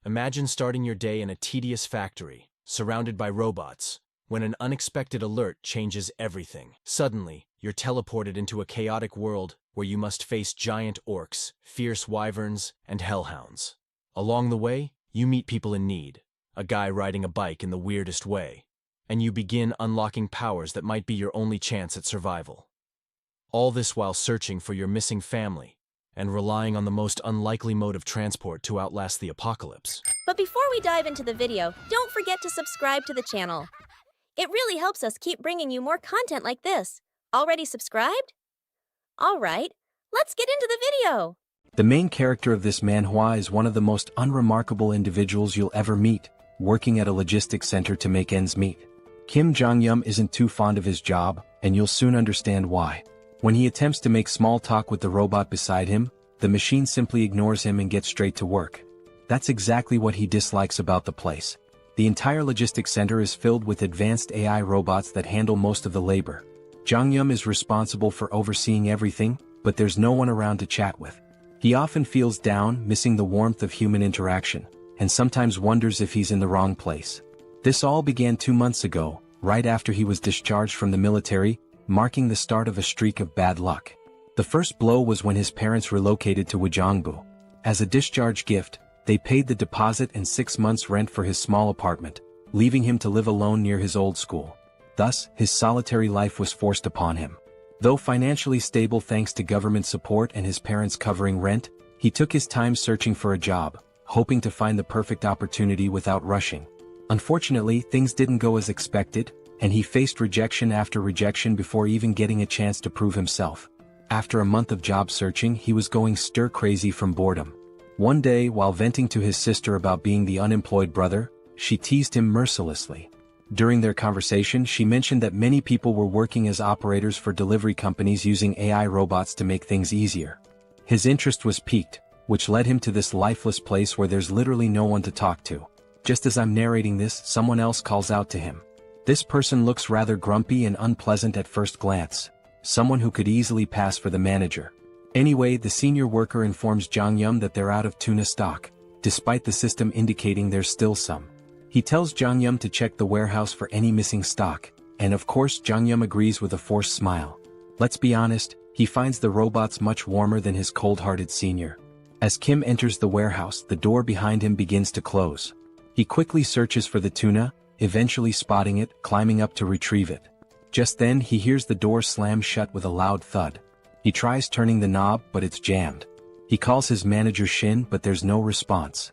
Imagine starting your day in a tedious factory, surrounded by robots, when an unexpected alert changes everything. Suddenly, you're teleported into a chaotic world where you must face giant orcs, fierce wyverns, and hellhounds. Along the way, you meet people in need, a guy riding a bike in the weirdest way, and you begin unlocking powers that might be your only chance at survival. All this while searching for your missing family and relying on the most unlikely mode of transport to outlast the apocalypse. But before we dive into the video, don't forget to subscribe to the channel. It really helps us keep bringing you more content like this. Already subscribed? Alright, let's get into the video! The main character of this manhwa is one of the most unremarkable individuals you'll ever meet, working at a logistics center to make ends meet. Kim Jeong-gyeom isn't too fond of his job, and you'll soon understand why. When he attempts to make small talk with the robot beside him, the machine simply ignores him and gets straight to work. That's exactly what he dislikes about the place. The entire logistics center is filled with advanced AI robots that handle most of the labor. Jeong-gyeom is responsible for overseeing everything, but there's no one around to chat with. He often feels down, missing the warmth of human interaction, and sometimes wonders if he's in the wrong place. This all began 2 months ago, right after he was discharged from the military, marking the start of a streak of bad luck. The first blow was when his parents relocated to Wojongbu. As a discharge gift, they paid the deposit and 6 months' rent for his small apartment, leaving him to live alone near his old school. Thus, his solitary life was forced upon him. Though financially stable thanks to government support and his parents covering rent, he took his time searching for a job, hoping to find the perfect opportunity without rushing. Unfortunately, things didn't go as expected, and he faced rejection after rejection before even getting a chance to prove himself. After a month of job searching, he was going stir-crazy from boredom. One day, while venting to his sister about being the unemployed brother, she teased him mercilessly. During their conversation, she mentioned that many people were working as operators for delivery companies using AI robots to make things easier. His interest was piqued, which led him to this lifeless place where there's literally no one to talk to. Just as I'm narrating this, someone else calls out to him. This person looks rather grumpy and unpleasant at first glance, someone who could easily pass for the manager. Anyway, the senior worker informs Jeong-gyeom that they're out of tuna stock, despite the system indicating there's still some. He tells Jeong-gyeom to check the warehouse for any missing stock, and of course Jeong-gyeom agrees with a forced smile. Let's be honest, he finds the robots much warmer than his cold-hearted senior. As Kim enters the warehouse, the door behind him begins to close. He quickly searches for the tuna, eventually spotting it, climbing up to retrieve it. Just then he hears the door slam shut with a loud thud. He tries turning the knob, but it's jammed. He calls his manager Shin, but there's no response.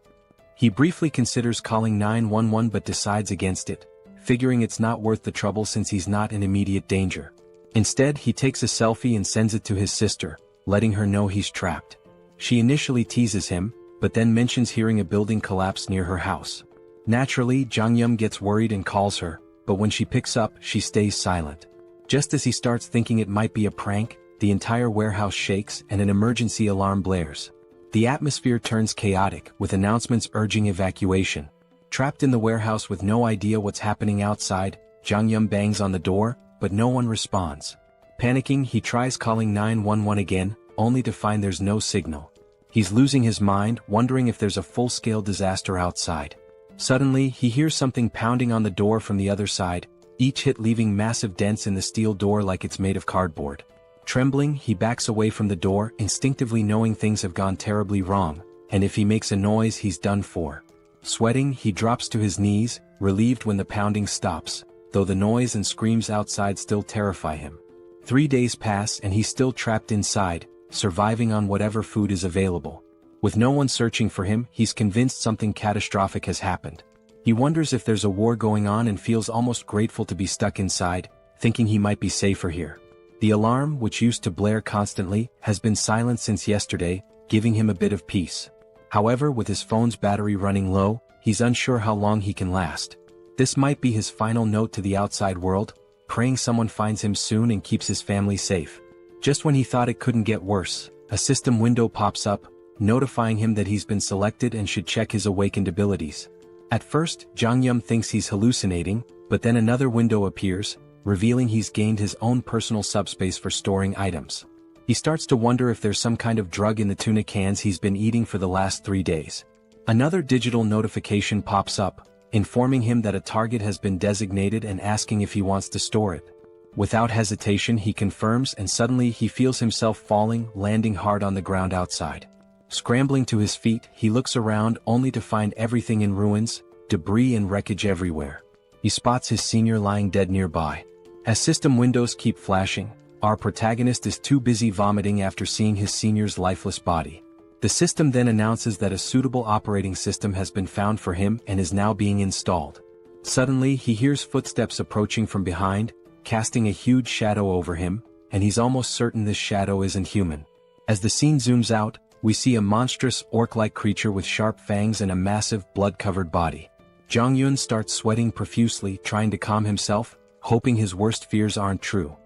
He briefly considers calling 911 but decides against it, figuring it's not worth the trouble since he's not in immediate danger. Instead, he takes a selfie and sends it to his sister, letting her know he's trapped. She initially teases him, but then mentions hearing a building collapse near her house. Naturally, Jeong-gyeom gets worried and calls her, but when she picks up, she stays silent. Just as he starts thinking it might be a prank, the entire warehouse shakes and an emergency alarm blares. The atmosphere turns chaotic, with announcements urging evacuation. Trapped in the warehouse with no idea what's happening outside, Jeong-gyeom bangs on the door, but no one responds. Panicking, he tries calling 911 again, only to find there's no signal. He's losing his mind, wondering if there's a full-scale disaster outside. Suddenly, he hears something pounding on the door from the other side, each hit leaving massive dents in the steel door like it's made of cardboard. Trembling, he backs away from the door, instinctively knowing things have gone terribly wrong, and if he makes a noise, he's done for. Sweating, he drops to his knees, relieved when the pounding stops, though the noise and screams outside still terrify him. 3 days pass and he's still trapped inside, surviving on whatever food is available. With no one searching for him, he's convinced something catastrophic has happened. He wonders if there's a war going on and feels almost grateful to be stuck inside, thinking he might be safer here. The alarm, which used to blare constantly, has been silent since yesterday, giving him a bit of peace. However, with his phone's battery running low, he's unsure how long he can last. This might be his final note to the outside world, praying someone finds him soon and keeps his family safe. Just when he thought it couldn't get worse, a system window pops up, notifying him that he's been selected and should check his awakened abilities. At first, Jeong-gyeom thinks he's hallucinating, but then another window appears, revealing he's gained his own personal subspace for storing items. He starts to wonder if there's some kind of drug in the tuna cans he's been eating for the last 3 days. Another digital notification pops up, informing him that a target has been designated and asking if he wants to store it. Without hesitation he confirms, and suddenly he feels himself falling, landing hard on the ground outside. Scrambling to his feet, he looks around only to find everything in ruins, debris and wreckage everywhere. He spots his senior lying dead nearby. As system windows keep flashing, our protagonist is too busy vomiting after seeing his senior's lifeless body. The system then announces that a suitable operating system has been found for him and is now being installed. Suddenly he hears footsteps approaching from behind, casting a huge shadow over him, and he's almost certain this shadow isn't human. As the scene zooms out, we see a monstrous orc-like creature with sharp fangs and a massive blood-covered body. Jong-yun starts sweating profusely, trying to calm himself, hoping his worst fears aren't true.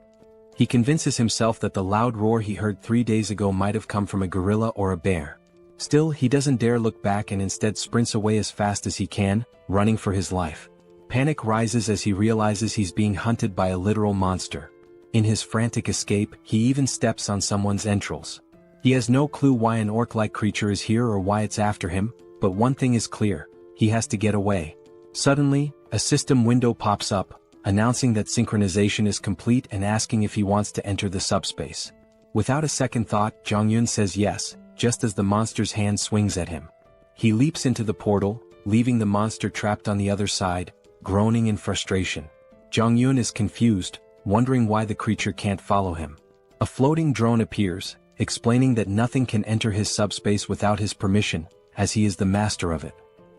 He convinces himself that the loud roar he heard 3 days ago might have come from a gorilla or a bear. Still, he doesn't dare look back and instead sprints away as fast as he can, running for his life. Panic rises as he realizes he's being hunted by a literal monster. In his frantic escape, he even steps on someone's entrails. He has no clue why an orc-like creature is here or why it's after him, but one thing is clear: he has to get away. Suddenly, a system window pops up, announcing that synchronization is complete and asking if he wants to enter the subspace. Without a second thought, Jong-yun says yes, just as the monster's hand swings at him. He leaps into the portal, leaving the monster trapped on the other side, groaning in frustration. Jong-yun is confused, wondering why the creature can't follow him. A floating drone appears, explaining that nothing can enter his subspace without his permission, as he is the master of it.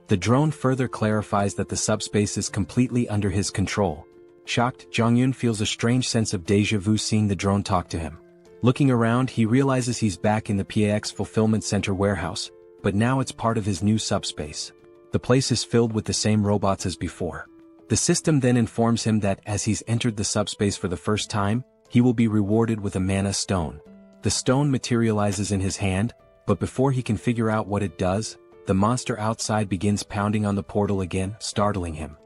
The drone further clarifies that the subspace is completely under his control. Shocked, Jong-yun feels a strange sense of déjà vu seeing the drone talk to him. Looking around, he realizes he's back in the PAX Fulfillment Center warehouse, but now it's part of his new subspace. The place is filled with the same robots as before. The system then informs him that as he's entered the subspace for the first time, he will be rewarded with a mana stone. The stone materializes in his hand, but before he can figure out what it does, the monster outside begins pounding on the portal again, startling him.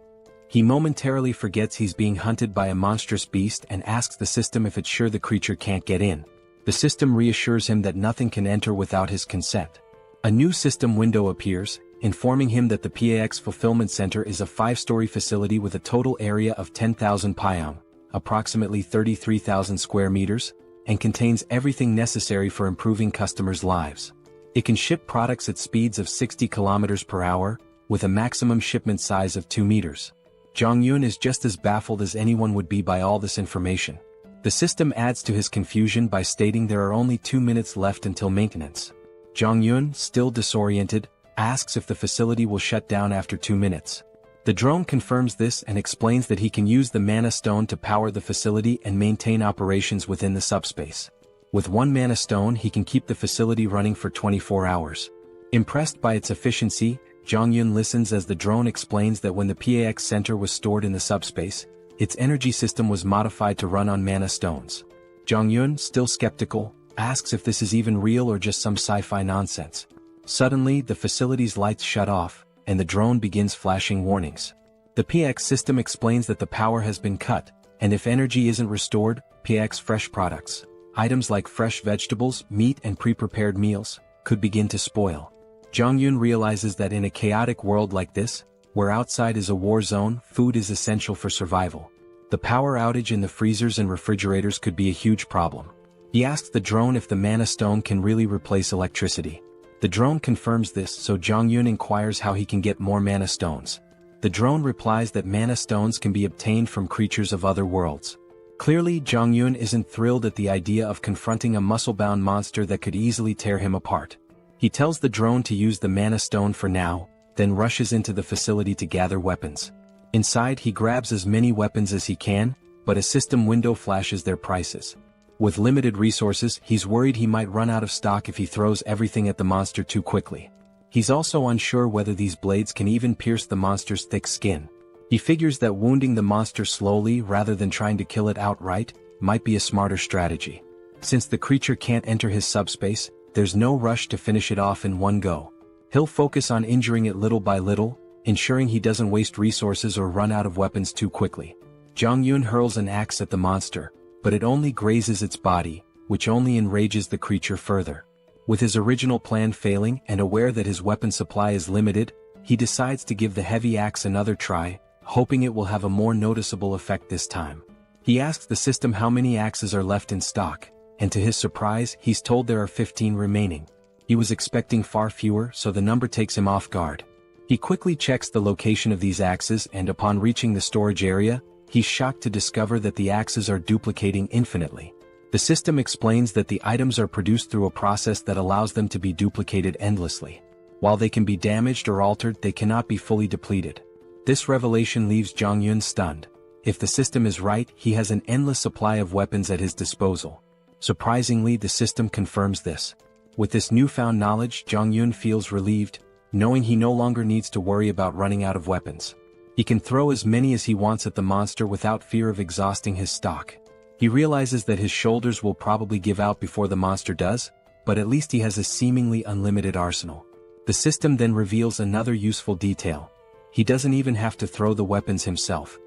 He momentarily forgets he's being hunted by a monstrous beast and asks the system if it's sure the creature can't get in. The system reassures him that nothing can enter without his consent. A new system window appears, informing him that the PAX Fulfillment Center is a 5-story facility with a total area of 10,000 pyong, approximately 33,000 square meters, and contains everything necessary for improving customers' lives. It can ship products at speeds of 60 kilometers per hour, with a maximum shipment size of 2 meters. Jong-yun is just as baffled as anyone would be by all this information. The system adds to his confusion by stating there are only 2 minutes left until maintenance. Jong-yun, still disoriented, asks if the facility will shut down after 2 minutes. The drone confirms this and explains that he can use the mana stone to power the facility and maintain operations within the subspace. With 1 mana stone he can keep the facility running for 24 hours. Impressed by its efficiency, Jong-yun listens as the drone explains that when the PAX Center was stored in the subspace, its energy system was modified to run on mana stones. Jong-yun, still skeptical, asks if this is even real or just some sci-fi nonsense. Suddenly, the facility's lights shut off, and the drone begins flashing warnings. The PAX system explains that the power has been cut, and if energy isn't restored, PAX fresh products, items like fresh vegetables, meat and pre-prepared meals, could begin to spoil. Jong-yun realizes that in a chaotic world like this, where outside is a war zone, food is essential for survival. The power outage in the freezers and refrigerators could be a huge problem. He asks the drone if the mana stone can really replace electricity. The drone confirms this, so Jong-yun inquires how he can get more mana stones. The drone replies that mana stones can be obtained from creatures of other worlds. Clearly, Jong-yun isn't thrilled at the idea of confronting a muscle-bound monster that could easily tear him apart. He tells the drone to use the mana stone for now, then rushes into the facility to gather weapons. Inside he grabs as many weapons as he can, but a system window flashes their prices. With limited resources, he's worried he might run out of stock if he throws everything at the monster too quickly. He's also unsure whether these blades can even pierce the monster's thick skin. He figures that wounding the monster slowly rather than trying to kill it outright might be a smarter strategy. Since the creature can't enter his subspace, there's no rush to finish it off in one go. He'll focus on injuring it little by little, ensuring he doesn't waste resources or run out of weapons too quickly. Jong-yun hurls an axe at the monster, but it only grazes its body, which only enrages the creature further. With his original plan failing and aware that his weapon supply is limited, he decides to give the heavy axe another try, hoping it will have a more noticeable effect this time. He asks the system how many axes are left in stock, and to his surprise, he's told there are 15 remaining. He was expecting far fewer, so the number takes him off guard. He quickly checks the location of these axes, and upon reaching the storage area, he's shocked to discover that the axes are duplicating infinitely. The system explains that the items are produced through a process that allows them to be duplicated endlessly. While they can be damaged or altered, they cannot be fully depleted. This revelation leaves Jeong-gyeom stunned. If the system is right, he has an endless supply of weapons at his disposal. Surprisingly, the system confirms this. With this newfound knowledge, Jeong-gyeom feels relieved, knowing he no longer needs to worry about running out of weapons. He can throw as many as he wants at the monster without fear of exhausting his stock. He realizes that his shoulders will probably give out before the monster does, but at least he has a seemingly unlimited arsenal. The system then reveals another useful detail. He doesn't even have to throw the weapons himself.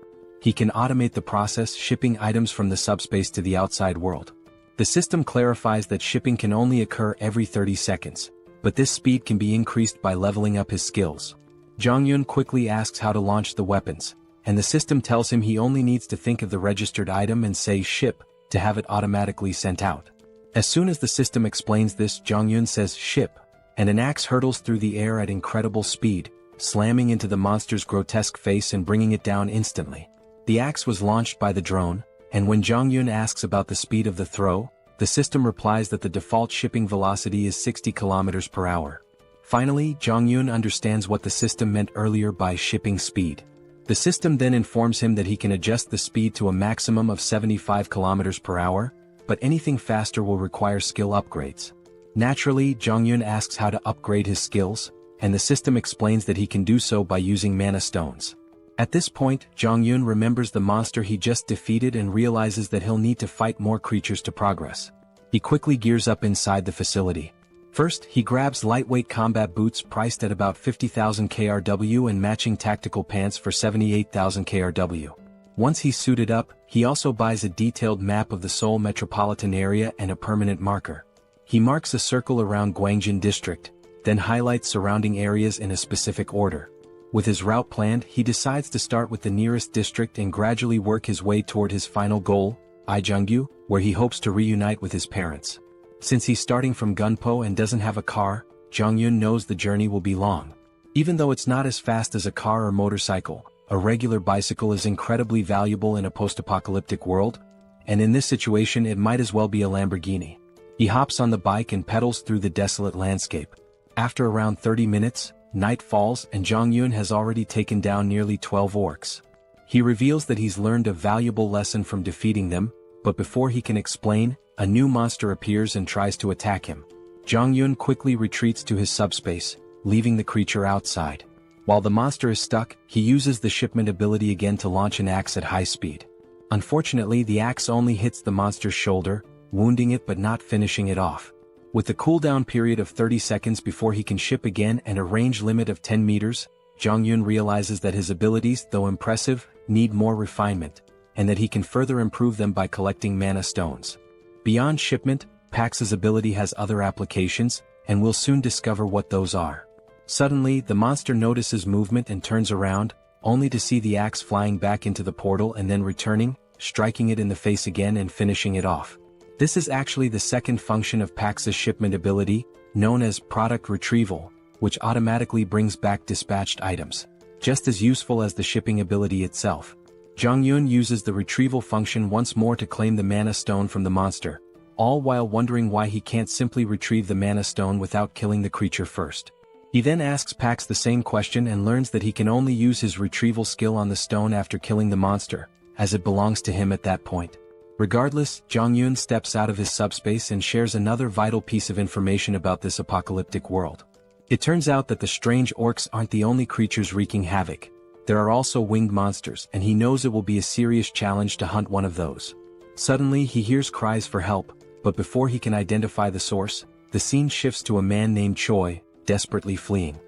He can automate the process, shipping items from the subspace to the outside world. The system clarifies that shipping can only occur every 30 seconds, but this speed can be increased by leveling up his skills. Jeong-gyeom quickly asks how to launch the weapons, and the system tells him he only needs to think of the registered item and say ship to have it automatically sent out. As soon as the system explains this, Jeong-gyeom says ship, and an axe hurtles through the air at incredible speed, slamming into the monster's grotesque face and bringing it down instantly. The axe was launched by the drone, and when Jeong-gyeom asks about the speed of the throw, the system replies that the default shipping velocity is 60 km per hour. Finally, Jeong-gyeom understands what the system meant earlier by shipping speed. The system then informs him that he can adjust the speed to a maximum of 75 km per hour, but anything faster will require skill upgrades. Naturally, Jeong-gyeom asks how to upgrade his skills, and the system explains that he can do so by using mana stones. At this point, Jeong-gyeom remembers the monster he just defeated and realizes that he'll need to fight more creatures to progress. He quickly gears up inside the facility. First, he grabs lightweight combat boots priced at about 50,000 KRW and matching tactical pants for 78,000 KRW. Once he's suited up, he also buys a detailed map of the Seoul metropolitan area and a permanent marker. He marks a circle around Gwangjin district, then highlights surrounding areas in a specific order. With his route planned, he decides to start with the nearest district and gradually work his way toward his final goal, Ijeonggu, where he hopes to reunite with his parents. Since he's starting from Gunpo and doesn't have a car, Jeong-gyeom knows the journey will be long. Even though it's not as fast as a car or motorcycle, a regular bicycle is incredibly valuable in a post-apocalyptic world, and in this situation it might as well be a Lamborghini. He hops on the bike and pedals through the desolate landscape. After around 30 minutes, night falls and Jeong-gyeom has already taken down nearly 12 orcs. He reveals that he's learned a valuable lesson from defeating them, but before he can explain, a new monster appears and tries to attack him. Jeong-gyeom quickly retreats to his subspace, leaving the creature outside. While the monster is stuck, he uses the shipment ability again to launch an axe at high speed. Unfortunately, the axe only hits the monster's shoulder, wounding it but not finishing it off. With the cooldown period of 30 seconds before he can ship again and a range limit of 10 meters, Jeong-gyeom realizes that his abilities, though impressive, need more refinement, and that he can further improve them by collecting mana stones. Beyond shipment, Pax's ability has other applications, and we'll soon discover what those are. Suddenly, the monster notices movement and turns around, only to see the axe flying back into the portal and then returning, striking it in the face again and finishing it off. This is actually the second function of Pax's shipment ability, known as product retrieval, which automatically brings back dispatched items, just as useful as the shipping ability itself. Jeong-gyeom uses the retrieval function once more to claim the mana stone from the monster, all while wondering why he can't simply retrieve the mana stone without killing the creature first. He then asks Pax the same question and learns that he can only use his retrieval skill on the stone after killing the monster, as it belongs to him at that point. Regardless, Jeong-gyeom steps out of his subspace and shares another vital piece of information about this apocalyptic world. It turns out that the strange orcs aren't the only creatures wreaking havoc. There are also winged monsters, and he knows it will be a serious challenge to hunt one of those. Suddenly, he hears cries for help, but before he can identify the source, the scene shifts to a man named Choi, desperately fleeing.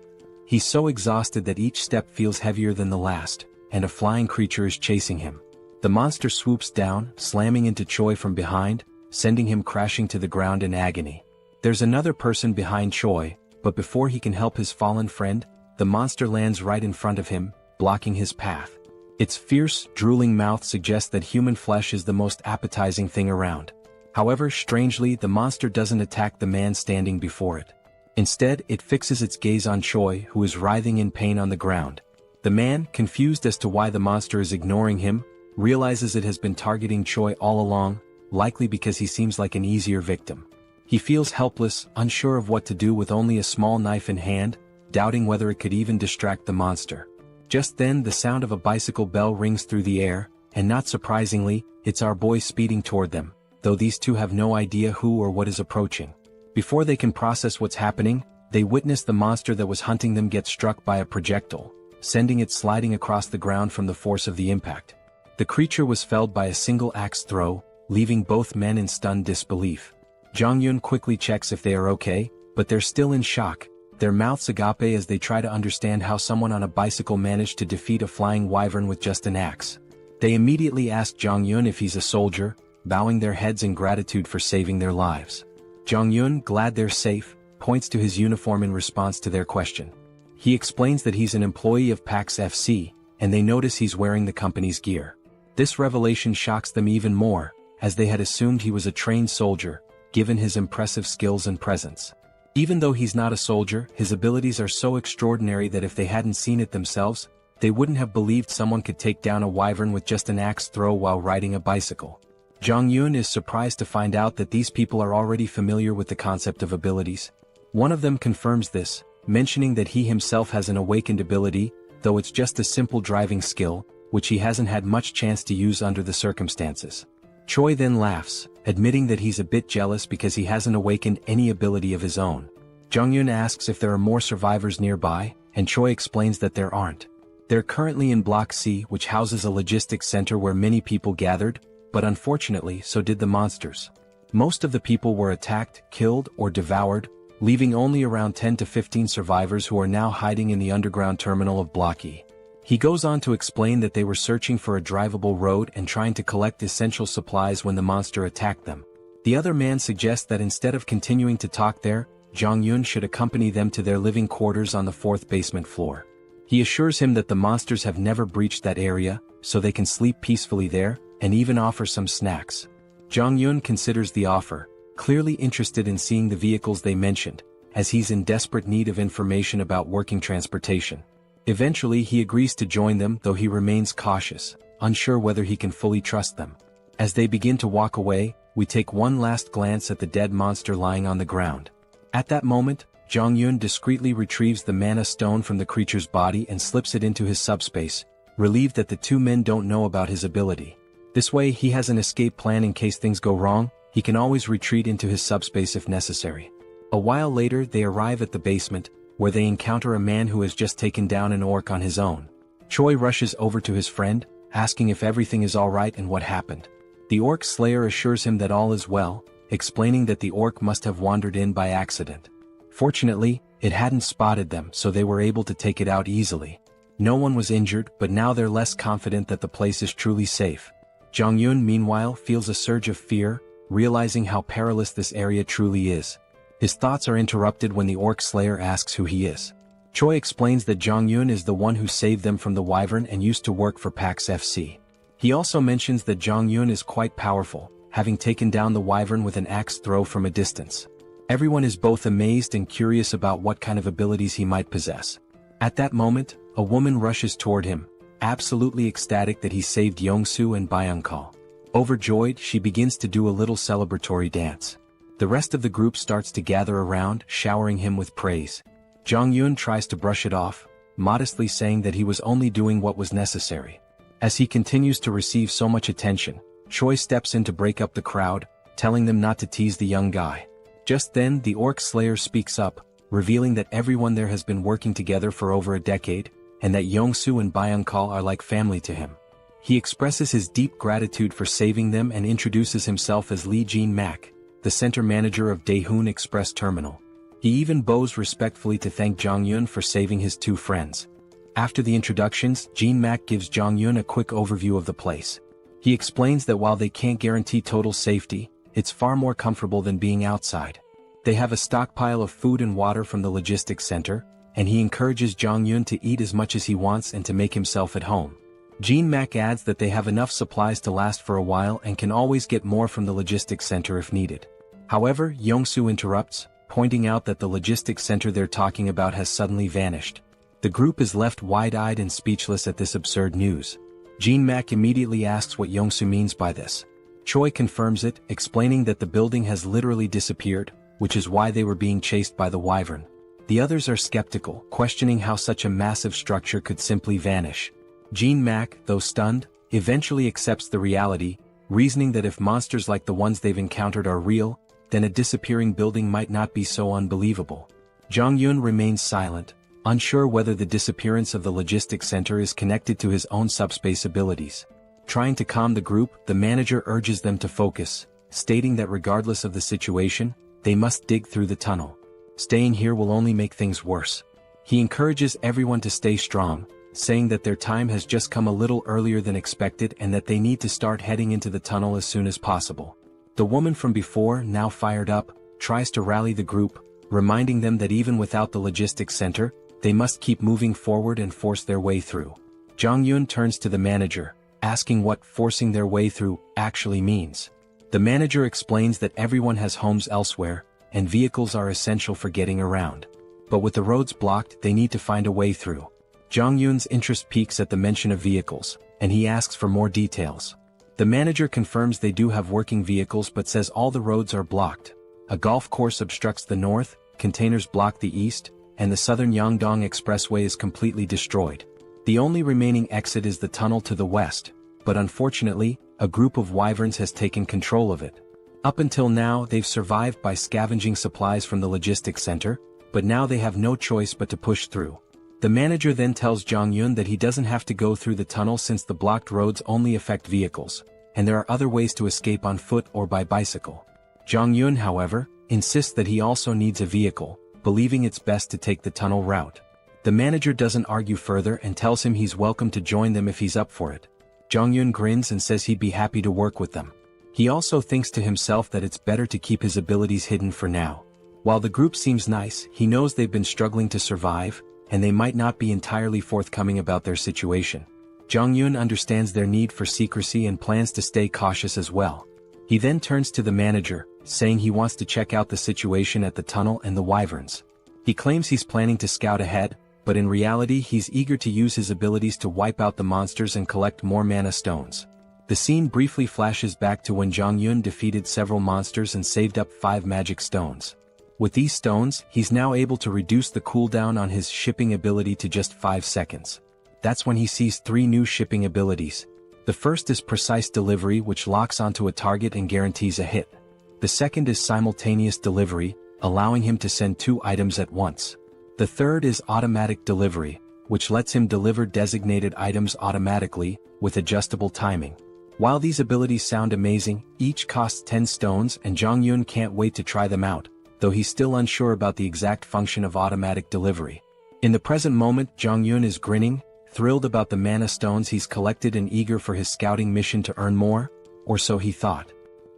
He's so exhausted that each step feels heavier than the last, and a flying creature is chasing him. The monster swoops down, slamming into Choi from behind, sending him crashing to the ground in agony. There's another person behind Choi, but before he can help his fallen friend, the monster lands right in front of him, blocking his path. Its fierce, drooling mouth suggests that human flesh is the most appetizing thing around. However, strangely, the monster doesn't attack the man standing before it. Instead, it fixes its gaze on Choi, who is writhing in pain on the ground. The man, confused as to why the monster is ignoring him, realizes it has been targeting Choi all along, likely because he seems like an easier victim. He feels helpless, unsure of what to do with only a small knife in hand, doubting whether it could even distract the monster. Just then, the sound of a bicycle bell rings through the air, and not surprisingly, it's our boy speeding toward them, though these two have no idea who or what is approaching. Before they can process what's happening, they witness the monster that was hunting them get struck by a projectile, sending it sliding across the ground from the force of the impact. The creature was felled by a single axe throw, leaving both men in stunned disbelief. Jong-yun quickly checks if they are okay, but they're still in shock, their mouths agape as they try to understand how someone on a bicycle managed to defeat a flying wyvern with just an axe. They immediately ask Jong-yun if he's a soldier, bowing their heads in gratitude for saving their lives. Jong-yun, glad they're safe, points to his uniform in response to their question. He explains that he's an employee of PAX FC, and they notice he's wearing the company's gear. This revelation shocks them even more, as they had assumed he was a trained soldier, given his impressive skills and presence. Even though he's not a soldier, his abilities are so extraordinary that if they hadn't seen it themselves, they wouldn't have believed someone could take down a wyvern with just an axe throw while riding a bicycle. Jong-yun is surprised to find out that these people are already familiar with the concept of abilities. One of them confirms this, mentioning that he himself has an awakened ability, though it's just a simple driving skill, which he hasn't had much chance to use under the circumstances. Choi then laughs, admitting that he's a bit jealous because he hasn't awakened any ability of his own. Jong-yun asks if there are more survivors nearby, and Choi explains that there aren't. They're currently in Block C, which houses a logistics center where many people gathered, but unfortunately so did the monsters. Most of the people were attacked, killed, or devoured, leaving only around 10 to 15 survivors who are now hiding in the underground terminal of Block E. He goes on to explain that they were searching for a drivable road and trying to collect essential supplies when the monster attacked them. The other man suggests that instead of continuing to talk there, Jong-yun should accompany them to their living quarters on the 4th basement floor. He assures him that the monsters have never breached that area, so they can sleep peacefully there, and even offers some snacks. Jong-yun considers the offer, clearly interested in seeing the vehicles they mentioned, as he's in desperate need of information about working transportation. Eventually he agrees to join them, though he remains cautious, unsure whether he can fully trust them. As they begin to walk away, we take one last glance at the dead monster lying on the ground. At that moment, Jong-yun discreetly retrieves the mana stone from the creature's body and slips it into his subspace, relieved that the two men don't know about his ability. This way he has an escape plan in case things go wrong. He can always retreat into his subspace if necessary. A while later they arrive at the basement, where they encounter a man who has just taken down an orc on his own. Choi rushes over to his friend, asking if everything is alright and what happened. The orc slayer assures him that all is well, explaining that the orc must have wandered in by accident. Fortunately, it hadn't spotted them, so they were able to take it out easily. No one was injured, but now they're less confident that the place is truly safe. Jong-yun meanwhile feels a surge of fear, realizing how perilous this area truly is. His thoughts are interrupted when the orc slayer asks who he is. Choi explains that Jong-yun is the one who saved them from the wyvern and used to work for PAX FC. He also mentions that Jong-yun is quite powerful, having taken down the wyvern with an axe throw from a distance. Everyone is both amazed and curious about what kind of abilities he might possess. At that moment, a woman rushes toward him, absolutely ecstatic that he saved Yong-soo and Byung-kal. Overjoyed, she begins to do a little celebratory dance. The rest of the group starts to gather around, showering him with praise. Jong-yun tries to brush it off, modestly saying that he was only doing what was necessary. As he continues to receive so much attention, Choi steps in to break up the crowd, telling them not to tease the young guy. Just then, the orc slayer speaks up, revealing that everyone there has been working together for over a decade, and that Yong-soo and Byung-kal are like family to him. He expresses his deep gratitude for saving them and introduces himself as Lee Jin-mak, the center manager of Daehoon Express Terminal. He even bows respectfully to thank Jong-yun for saving his two friends. After the introductions, Jin-mak gives Jong-yun a quick overview of the place. He explains that while they can't guarantee total safety, it's far more comfortable than being outside. They have a stockpile of food and water from the logistics center, and he encourages Jong-yun to eat as much as he wants and to make himself at home. Jean-mak adds that they have enough supplies to last for a while and can always get more from the logistics center if needed. However, Young-soo interrupts, pointing out that the logistics center they're talking about has suddenly vanished. The group is left wide-eyed and speechless at this absurd news. Jean-mak immediately asks what Young-soo means by this. Choi confirms it, explaining that the building has literally disappeared, which is why they were being chased by the wyvern. The others are skeptical, questioning how such a massive structure could simply vanish. Jean-mak, though stunned, eventually accepts the reality, reasoning that if monsters like the ones they've encountered are real, then a disappearing building might not be so unbelievable. Jong-yun remains silent, unsure whether the disappearance of the logistics center is connected to his own subspace abilities. Trying to calm the group, the manager urges them to focus, stating that regardless of the situation, they must dig through the tunnel. Staying here will only make things worse. He encourages everyone to stay strong, saying that their time has just come a little earlier than expected and that they need to start heading into the tunnel as soon as possible. The woman from before, now fired up, tries to rally the group, reminding them that even without the logistics center, they must keep moving forward and force their way through. Jong-yun turns to the manager, asking what forcing their way through actually means. The manager explains that everyone has homes elsewhere, and vehicles are essential for getting around. But with the roads blocked, they need to find a way through. Jong-yun's interest peaks at the mention of vehicles, and he asks for more details. The manager confirms they do have working vehicles but says all the roads are blocked. A golf course obstructs the north, containers block the east, and the southern Yangdong Expressway is completely destroyed. The only remaining exit is the tunnel to the west, but unfortunately, a group of wyverns has taken control of it. Up until now, they've survived by scavenging supplies from the logistics center, but now they have no choice but to push through. The manager then tells Jong-yun that he doesn't have to go through the tunnel since the blocked roads only affect vehicles, and there are other ways to escape on foot or by bicycle. Jong-yun, however, insists that he also needs a vehicle, believing it's best to take the tunnel route. The manager doesn't argue further and tells him he's welcome to join them if he's up for it. Jong-yun grins and says he'd be happy to work with them. He also thinks to himself that it's better to keep his abilities hidden for now. While the group seems nice, he knows they've been struggling to survive, and they might not be entirely forthcoming about their situation. Jong-yun understands their need for secrecy and plans to stay cautious as well. He then turns to the manager, saying he wants to check out the situation at the tunnel and the wyverns. He claims he's planning to scout ahead, but in reality he's eager to use his abilities to wipe out the monsters and collect more mana stones. The scene briefly flashes back to when Jong-yun defeated several monsters and saved up 5 magic stones. With these stones, he's now able to reduce the cooldown on his shipping ability to just 5 seconds. That's when he sees 3 new shipping abilities. The first is precise delivery, which locks onto a target and guarantees a hit. The second is simultaneous delivery, allowing him to send 2 items at once. The third is automatic delivery, which lets him deliver designated items automatically, with adjustable timing. While these abilities sound amazing, each costs 10 stones and Jong-yun can't wait to try them out, though he's still unsure about the exact function of automatic delivery. In the present moment, Jong-yun is grinning, thrilled about the mana stones he's collected and eager for his scouting mission to earn more, or so he thought.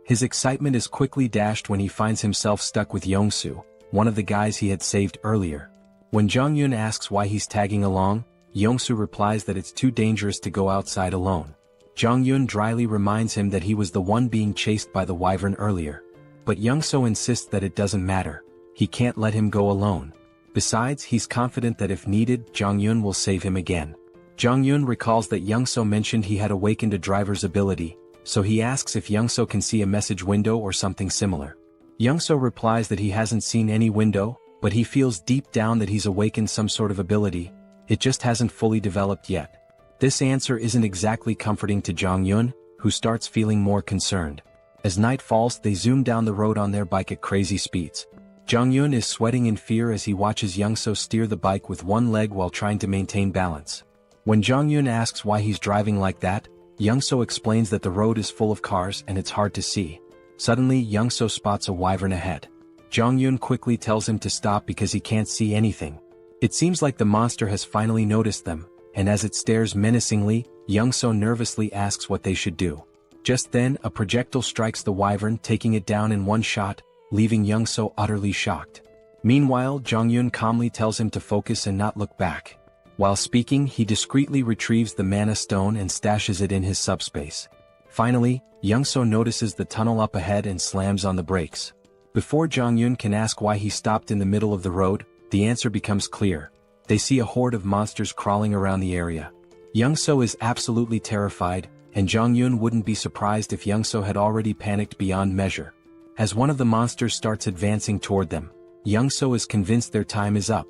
His excitement is quickly dashed when he finds himself stuck with Young-soo, one of the guys he had saved earlier. When Jong-yun asks why he's tagging along, Young-soo replies that it's too dangerous to go outside alone. Jong-yun dryly reminds him that he was the one being chased by the wyvern earlier. But Young-soo insists that it doesn't matter. He can't let him go alone. Besides, he's confident that if needed, Jong-yun will save him again. Jong-yun recalls that Young-soo mentioned he had awakened a driver's ability, so he asks if Young-soo can see a message window or something similar. Young-soo replies that he hasn't seen any window, but he feels deep down that he's awakened some sort of ability. It just hasn't fully developed yet. This answer isn't exactly comforting to Jong-yun, who starts feeling more concerned. As night falls, they zoom down the road on their bike at crazy speeds. Jong-yun is sweating in fear as he watches Young-soo steer the bike with one leg while trying to maintain balance. When Jong-yun asks why he's driving like that, Young-soo explains that the road is full of cars and it's hard to see. Suddenly, Young-soo spots a wyvern ahead. Jong-yun quickly tells him to stop because he can't see anything. It seems like the monster has finally noticed them, and as it stares menacingly, Young-soo nervously asks what they should do. Just then, a projectile strikes the wyvern, taking it down in one shot, leaving Young-so utterly shocked. Meanwhile, Jong-yun calmly tells him to focus and not look back. While speaking, he discreetly retrieves the mana stone and stashes it in his subspace. Finally, Young-so notices the tunnel up ahead and slams on the brakes. Before Jong-yun can ask why he stopped in the middle of the road, the answer becomes clear. They see a horde of monsters crawling around the area. Young-so is absolutely terrified, and Jong-yun wouldn't be surprised if Young-so had already panicked beyond measure. As one of the monsters starts advancing toward them, Young-so is convinced their time is up.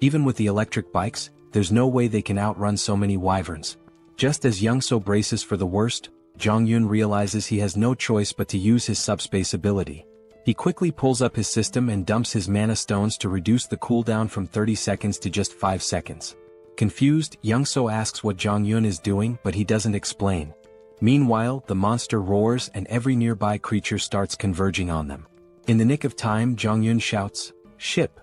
Even with the electric bikes, there's no way they can outrun so many wyverns. Just as Young-so braces for the worst, Jong-yun realizes he has no choice but to use his subspace ability. He quickly pulls up his system and dumps his mana stones to reduce the cooldown from 30 seconds to just 5 seconds. Confused, Young-so asks what Jong-yun is doing, but he doesn't explain. Meanwhile, the monster roars and every nearby creature starts converging on them. In the nick of time, Jong-yun shouts, "Ship!"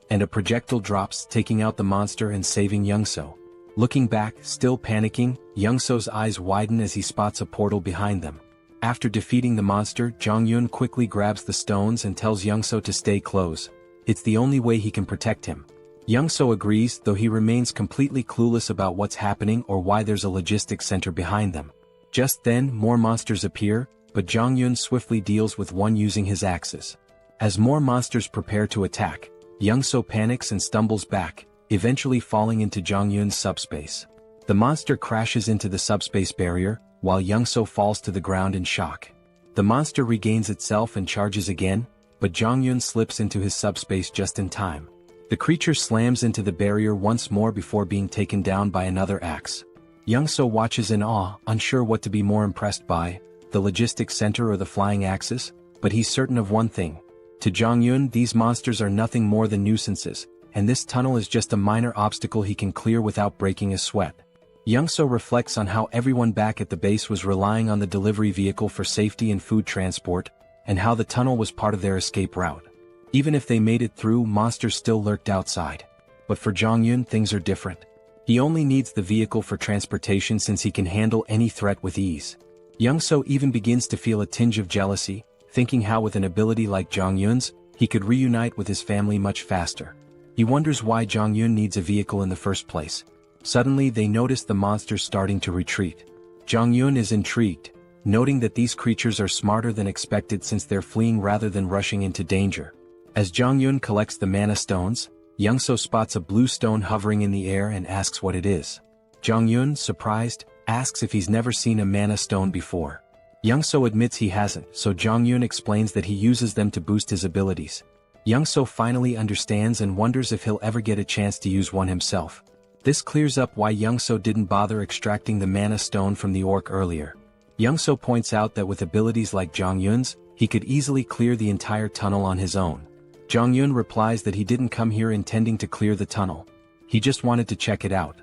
and a projectile drops, taking out the monster and saving Young-so. Looking back, still panicking, Young-so's eyes widen as he spots a portal behind them. After defeating the monster, Jong-yun quickly grabs the stones and tells Young-so to stay close. It's the only way he can protect him. Young-so agrees, though he remains completely clueless about what's happening or why there's a logistics center behind them. Just then, more monsters appear, but Jong-yun swiftly deals with one using his axes. As more monsters prepare to attack, Young-so panics and stumbles back, eventually falling into Jong-yun's subspace. The monster crashes into the subspace barrier, while Young-so falls to the ground in shock. The monster regains itself and charges again, but Jong-yun slips into his subspace just in time. The creature slams into the barrier once more before being taken down by another axe. Young-so watches in awe, unsure what to be more impressed by, the logistics center or the flying axes, but he's certain of one thing. To Jong-yun, these monsters are nothing more than nuisances, and this tunnel is just a minor obstacle he can clear without breaking a sweat. Young-so reflects on how everyone back at the base was relying on the delivery vehicle for safety and food transport, and how the tunnel was part of their escape route. Even if they made it through, monsters still lurked outside. But for Jong-yun, things are different. He only needs the vehicle for transportation since he can handle any threat with ease. Young-so even begins to feel a tinge of jealousy, thinking how with an ability like Jong-yun's, he could reunite with his family much faster. He wonders why Jong-yun needs a vehicle in the first place. Suddenly they notice the monsters starting to retreat. Jong-yun is intrigued, noting that these creatures are smarter than expected since they're fleeing rather than rushing into danger. As Jong-yun collects the mana stones, Young-so spots a blue stone hovering in the air and asks what it is. Jong-yun, surprised, asks if he's never seen a mana stone before. Young-so admits he hasn't, so Jong-yun explains that he uses them to boost his abilities. Young-so finally understands and wonders if he'll ever get a chance to use one himself. This clears up why Young-so didn't bother extracting the mana stone from the orc earlier. Young-so points out that with abilities like Jong-yun's, he could easily clear the entire tunnel on his own. Jong-yun replies that he didn't come here intending to clear the tunnel. He just wanted to check it out.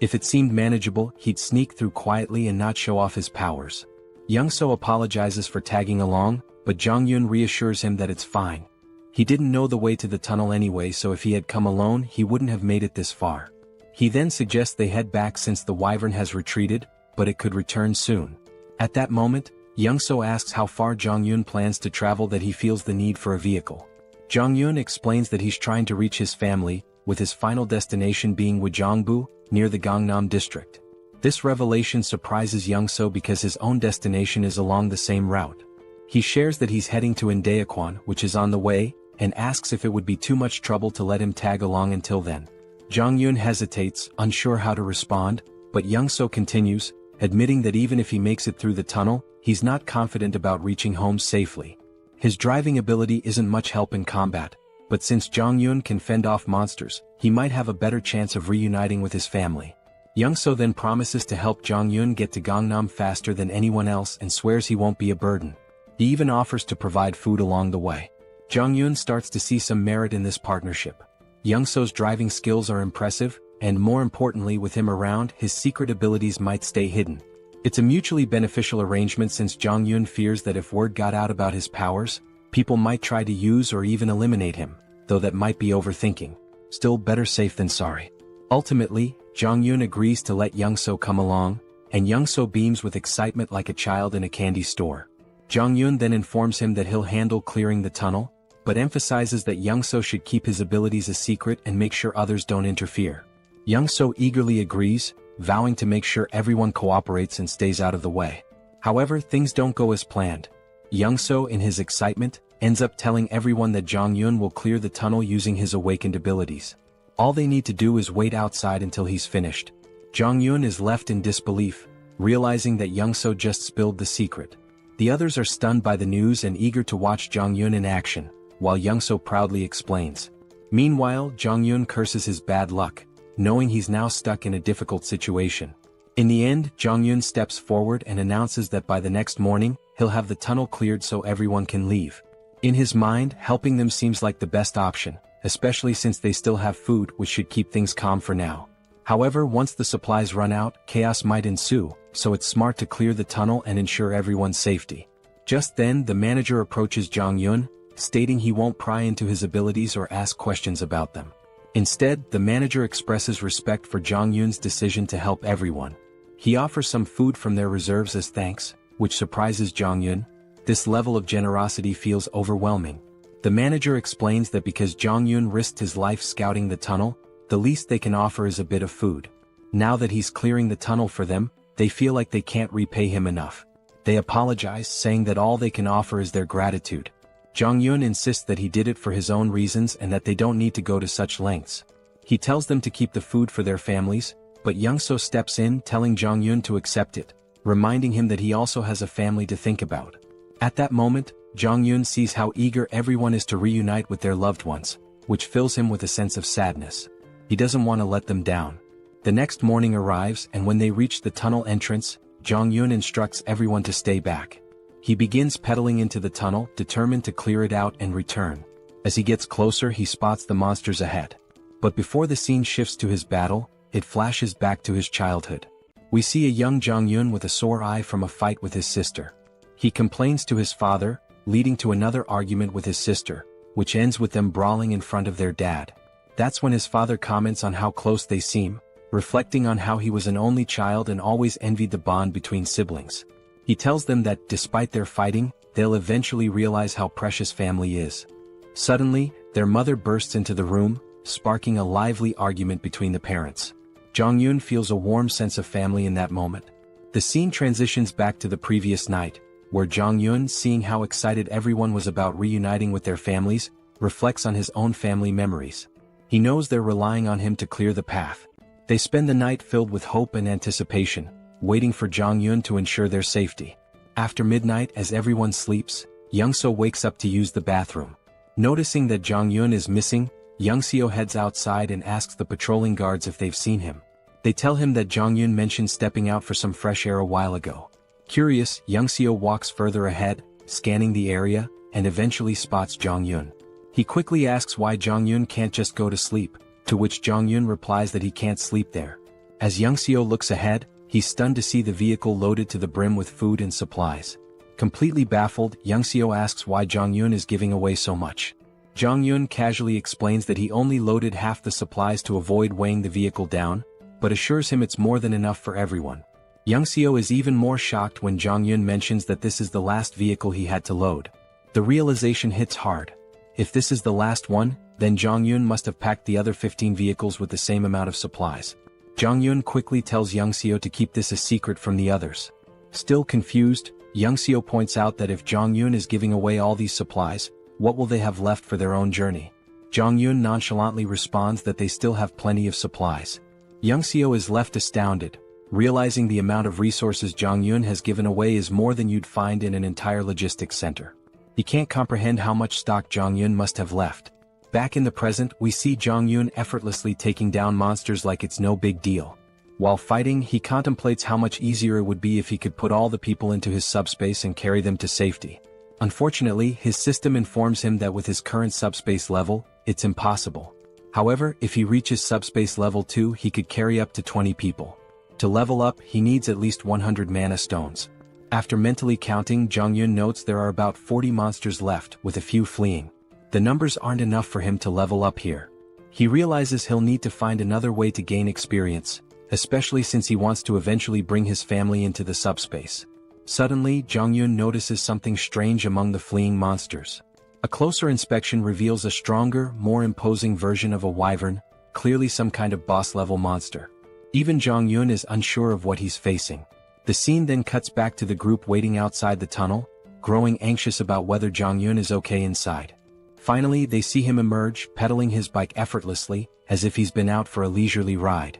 If it seemed manageable, he'd sneak through quietly and not show off his powers. Young-so apologizes for tagging along, but Jong-yun reassures him that it's fine. He didn't know the way to the tunnel anyway, so if he had come alone, he wouldn't have made it this far. He then suggests they head back since the wyvern has retreated, but it could return soon. At that moment, Young-so asks how far Jong-yun plans to travel that he feels the need for a vehicle. Jong-yun explains that he's trying to reach his family, with his final destination being Wojongbu, near the Gangnam district. This revelation surprises Young-so because his own destination is along the same route. He shares that he's heading to Indaequan, which is on the way, and asks if it would be too much trouble to let him tag along until then. Jong-yun hesitates, unsure how to respond, but Young-so continues, admitting that even if he makes it through the tunnel, he's not confident about reaching home safely. His driving ability isn't much help in combat, but since Jong-yun can fend off monsters, he might have a better chance of reuniting with his family. Young-so then promises to help Jong-yun get to Gangnam faster than anyone else and swears he won't be a burden. He even offers to provide food along the way. Jong-yun starts to see some merit in this partnership. Young-so's driving skills are impressive, and more importantly, with him around, his secret abilities might stay hidden. It's a mutually beneficial arrangement since Jong-yun fears that if word got out about his powers, people might try to use or even eliminate him, though that might be overthinking. Still, better safe than sorry. Ultimately, Jong-yun agrees to let Young-so come along, and Young-so beams with excitement like a child in a candy store. Jong-yun then informs him that he'll handle clearing the tunnel, but emphasizes that Young-so should keep his abilities a secret and make sure others don't interfere. Young-so eagerly agrees, vowing to make sure everyone cooperates and stays out of the way. However, things don't go as planned. Young-so, in his excitement, ends up telling everyone that Jong-yun will clear the tunnel using his awakened abilities. All they need to do is wait outside until he's finished. Jong-yun is left in disbelief, realizing that Young-so just spilled the secret. The others are stunned by the news and eager to watch Jong-yun in action, while Young-so proudly explains. Meanwhile, Jong-yun curses his bad luck, knowing he's now stuck in a difficult situation. In the end, Jong-yun steps forward and announces that by the next morning, he'll have the tunnel cleared so everyone can leave. In his mind, helping them seems like the best option, especially since they still have food, which should keep things calm for now. However, once the supplies run out, chaos might ensue, so it's smart to clear the tunnel and ensure everyone's safety. Just then, the manager approaches Jong-yun, stating he won't pry into his abilities or ask questions about them. Instead, the manager expresses respect for Jong-yun's decision to help everyone. He offers some food from their reserves as thanks, which surprises Jong-yun. This level of generosity feels overwhelming. The manager explains that because Jong-yun risked his life scouting the tunnel, the least they can offer is a bit of food. Now that he's clearing the tunnel for them, they feel like they can't repay him enough. They apologize, saying that all they can offer is their gratitude. Jong-yun insists that he did it for his own reasons and that they don't need to go to such lengths. He tells them to keep the food for their families, but Young-so steps in, telling Jong-yun to accept it, reminding him that he also has a family to think about. At that moment, Jong-yun sees how eager everyone is to reunite with their loved ones, which fills him with a sense of sadness. He doesn't want to let them down. The next morning arrives, and when they reach the tunnel entrance, Jong-yun instructs everyone to stay back. He begins pedaling into the tunnel, determined to clear it out and return. As he gets closer, he spots the monsters ahead. But before the scene shifts to his battle, it flashes back to his childhood. We see a young Jong-yun with a sore eye from a fight with his sister. He complains to his father, leading to another argument with his sister, which ends with them brawling in front of their dad. That's when his father comments on how close they seem, reflecting on how he was an only child and always envied the bond between siblings. He tells them that, despite their fighting, they'll eventually realize how precious family is. Suddenly, their mother bursts into the room, sparking a lively argument between the parents. Jong-yun feels a warm sense of family in that moment. The scene transitions back to the previous night, where Jong-yun, seeing how excited everyone was about reuniting with their families, reflects on his own family memories. He knows they're relying on him to clear the path. They spend the night filled with hope and anticipation, waiting for Jong-yun to ensure their safety. After midnight, as everyone sleeps, Young-so wakes up to use the bathroom. Noticing that Jong-yun is missing, Young-seo heads outside and asks the patrolling guards if they've seen him. They tell him that Jong-yun mentioned stepping out for some fresh air a while ago. Curious, Young-seo walks further ahead, scanning the area, and eventually spots Jong-yun. He quickly asks why Jong-yun can't just go to sleep, to which Jong-yun replies that he can't sleep there. As Young-seo looks ahead, he's stunned to see the vehicle loaded to the brim with food and supplies. Completely baffled, Young-seo asks why Jong-yun is giving away so much. Jong-yun casually explains that he only loaded half the supplies to avoid weighing the vehicle down, but assures him it's more than enough for everyone. Young-seo is even more shocked when Jong-yun mentions that this is the last vehicle he had to load. The realization hits hard. If this is the last one, then Jong-yun must have packed the other 15 vehicles with the same amount of supplies. Jong-yun quickly tells Young-seo to keep this a secret from the others. Still confused, Young-seo points out that if Jong-yun is giving away all these supplies, what will they have left for their own journey? Jong-yun nonchalantly responds that they still have plenty of supplies. Young-seo is left astounded, realizing the amount of resources Jong-yun has given away is more than you'd find in an entire logistics center. He can't comprehend how much stock Jong-yun must have left. Back in the present, we see Jong-yun effortlessly taking down monsters like it's no big deal. While fighting, he contemplates how much easier it would be if he could put all the people into his subspace and carry them to safety. Unfortunately, his system informs him that with his current subspace level, it's impossible. However, if he reaches subspace level 2, he could carry up to 20 people. To level up, he needs at least 100 mana stones. After mentally counting, Jong-yun notes there are about 40 monsters left, with a few fleeing. The numbers aren't enough for him to level up here. He realizes he'll need to find another way to gain experience, especially since he wants to eventually bring his family into the subspace. Suddenly, Jong-yun notices something strange among the fleeing monsters. A closer inspection reveals a stronger, more imposing version of a wyvern, clearly some kind of boss-level monster. Even Jong-yeon is unsure of what he's facing. The scene then cuts back to the group waiting outside the tunnel, growing anxious about whether Jong-yeon is okay inside. Finally, they see him emerge, pedaling his bike effortlessly, as if he's been out for a leisurely ride.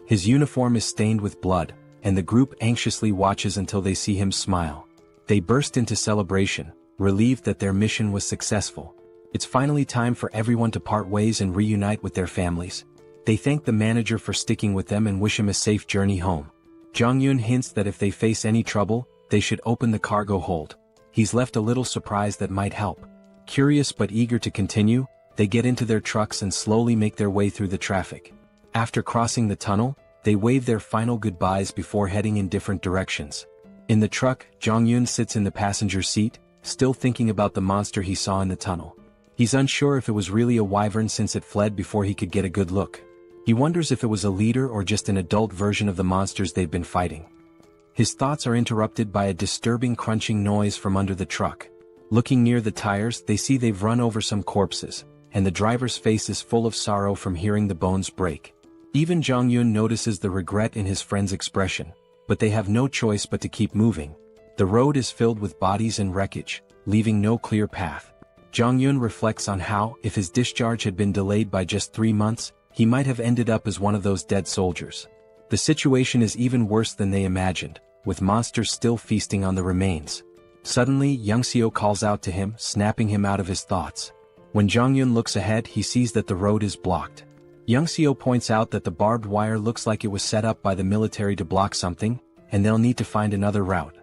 His uniform is stained with blood, and the group anxiously watches until they see him smile. They burst into celebration, relieved that their mission was successful. It's finally time for everyone to part ways and reunite with their families. They thank the manager for sticking with them and wish him a safe journey home. Jong-yeon hints that if they face any trouble, they should open the cargo hold. He's left a little surprise that might help. Curious but eager to continue, they get into their trucks and slowly make their way through the traffic. After crossing the tunnel, they wave their final goodbyes before heading in different directions. In the truck, Jong-yeon sits in the passenger seat, still thinking about the monster he saw in the tunnel. He's unsure if it was really a wyvern since it fled before he could get a good look. He wonders if it was a leader or just an adult version of the monsters they've been fighting. His thoughts are interrupted by a disturbing crunching noise from under the truck. Looking near the tires, they see they've run over some corpses, and the driver's face is full of sorrow from hearing the bones break. Even Jong-yeon notices the regret in his friend's expression, but they have no choice but to keep moving. The road is filled with bodies and wreckage, leaving no clear path. Jong-yeon reflects on how, if his discharge had been delayed by just 3 months, he might have ended up as one of those dead soldiers. The situation is even worse than they imagined, with monsters still feasting on the remains. Suddenly, Young-seo calls out to him, snapping him out of his thoughts. When Jong-yeon looks ahead, he sees that the road is blocked. Young-seo points out that the barbed wire looks like it was set up by the military to block something, and they'll need to find another route.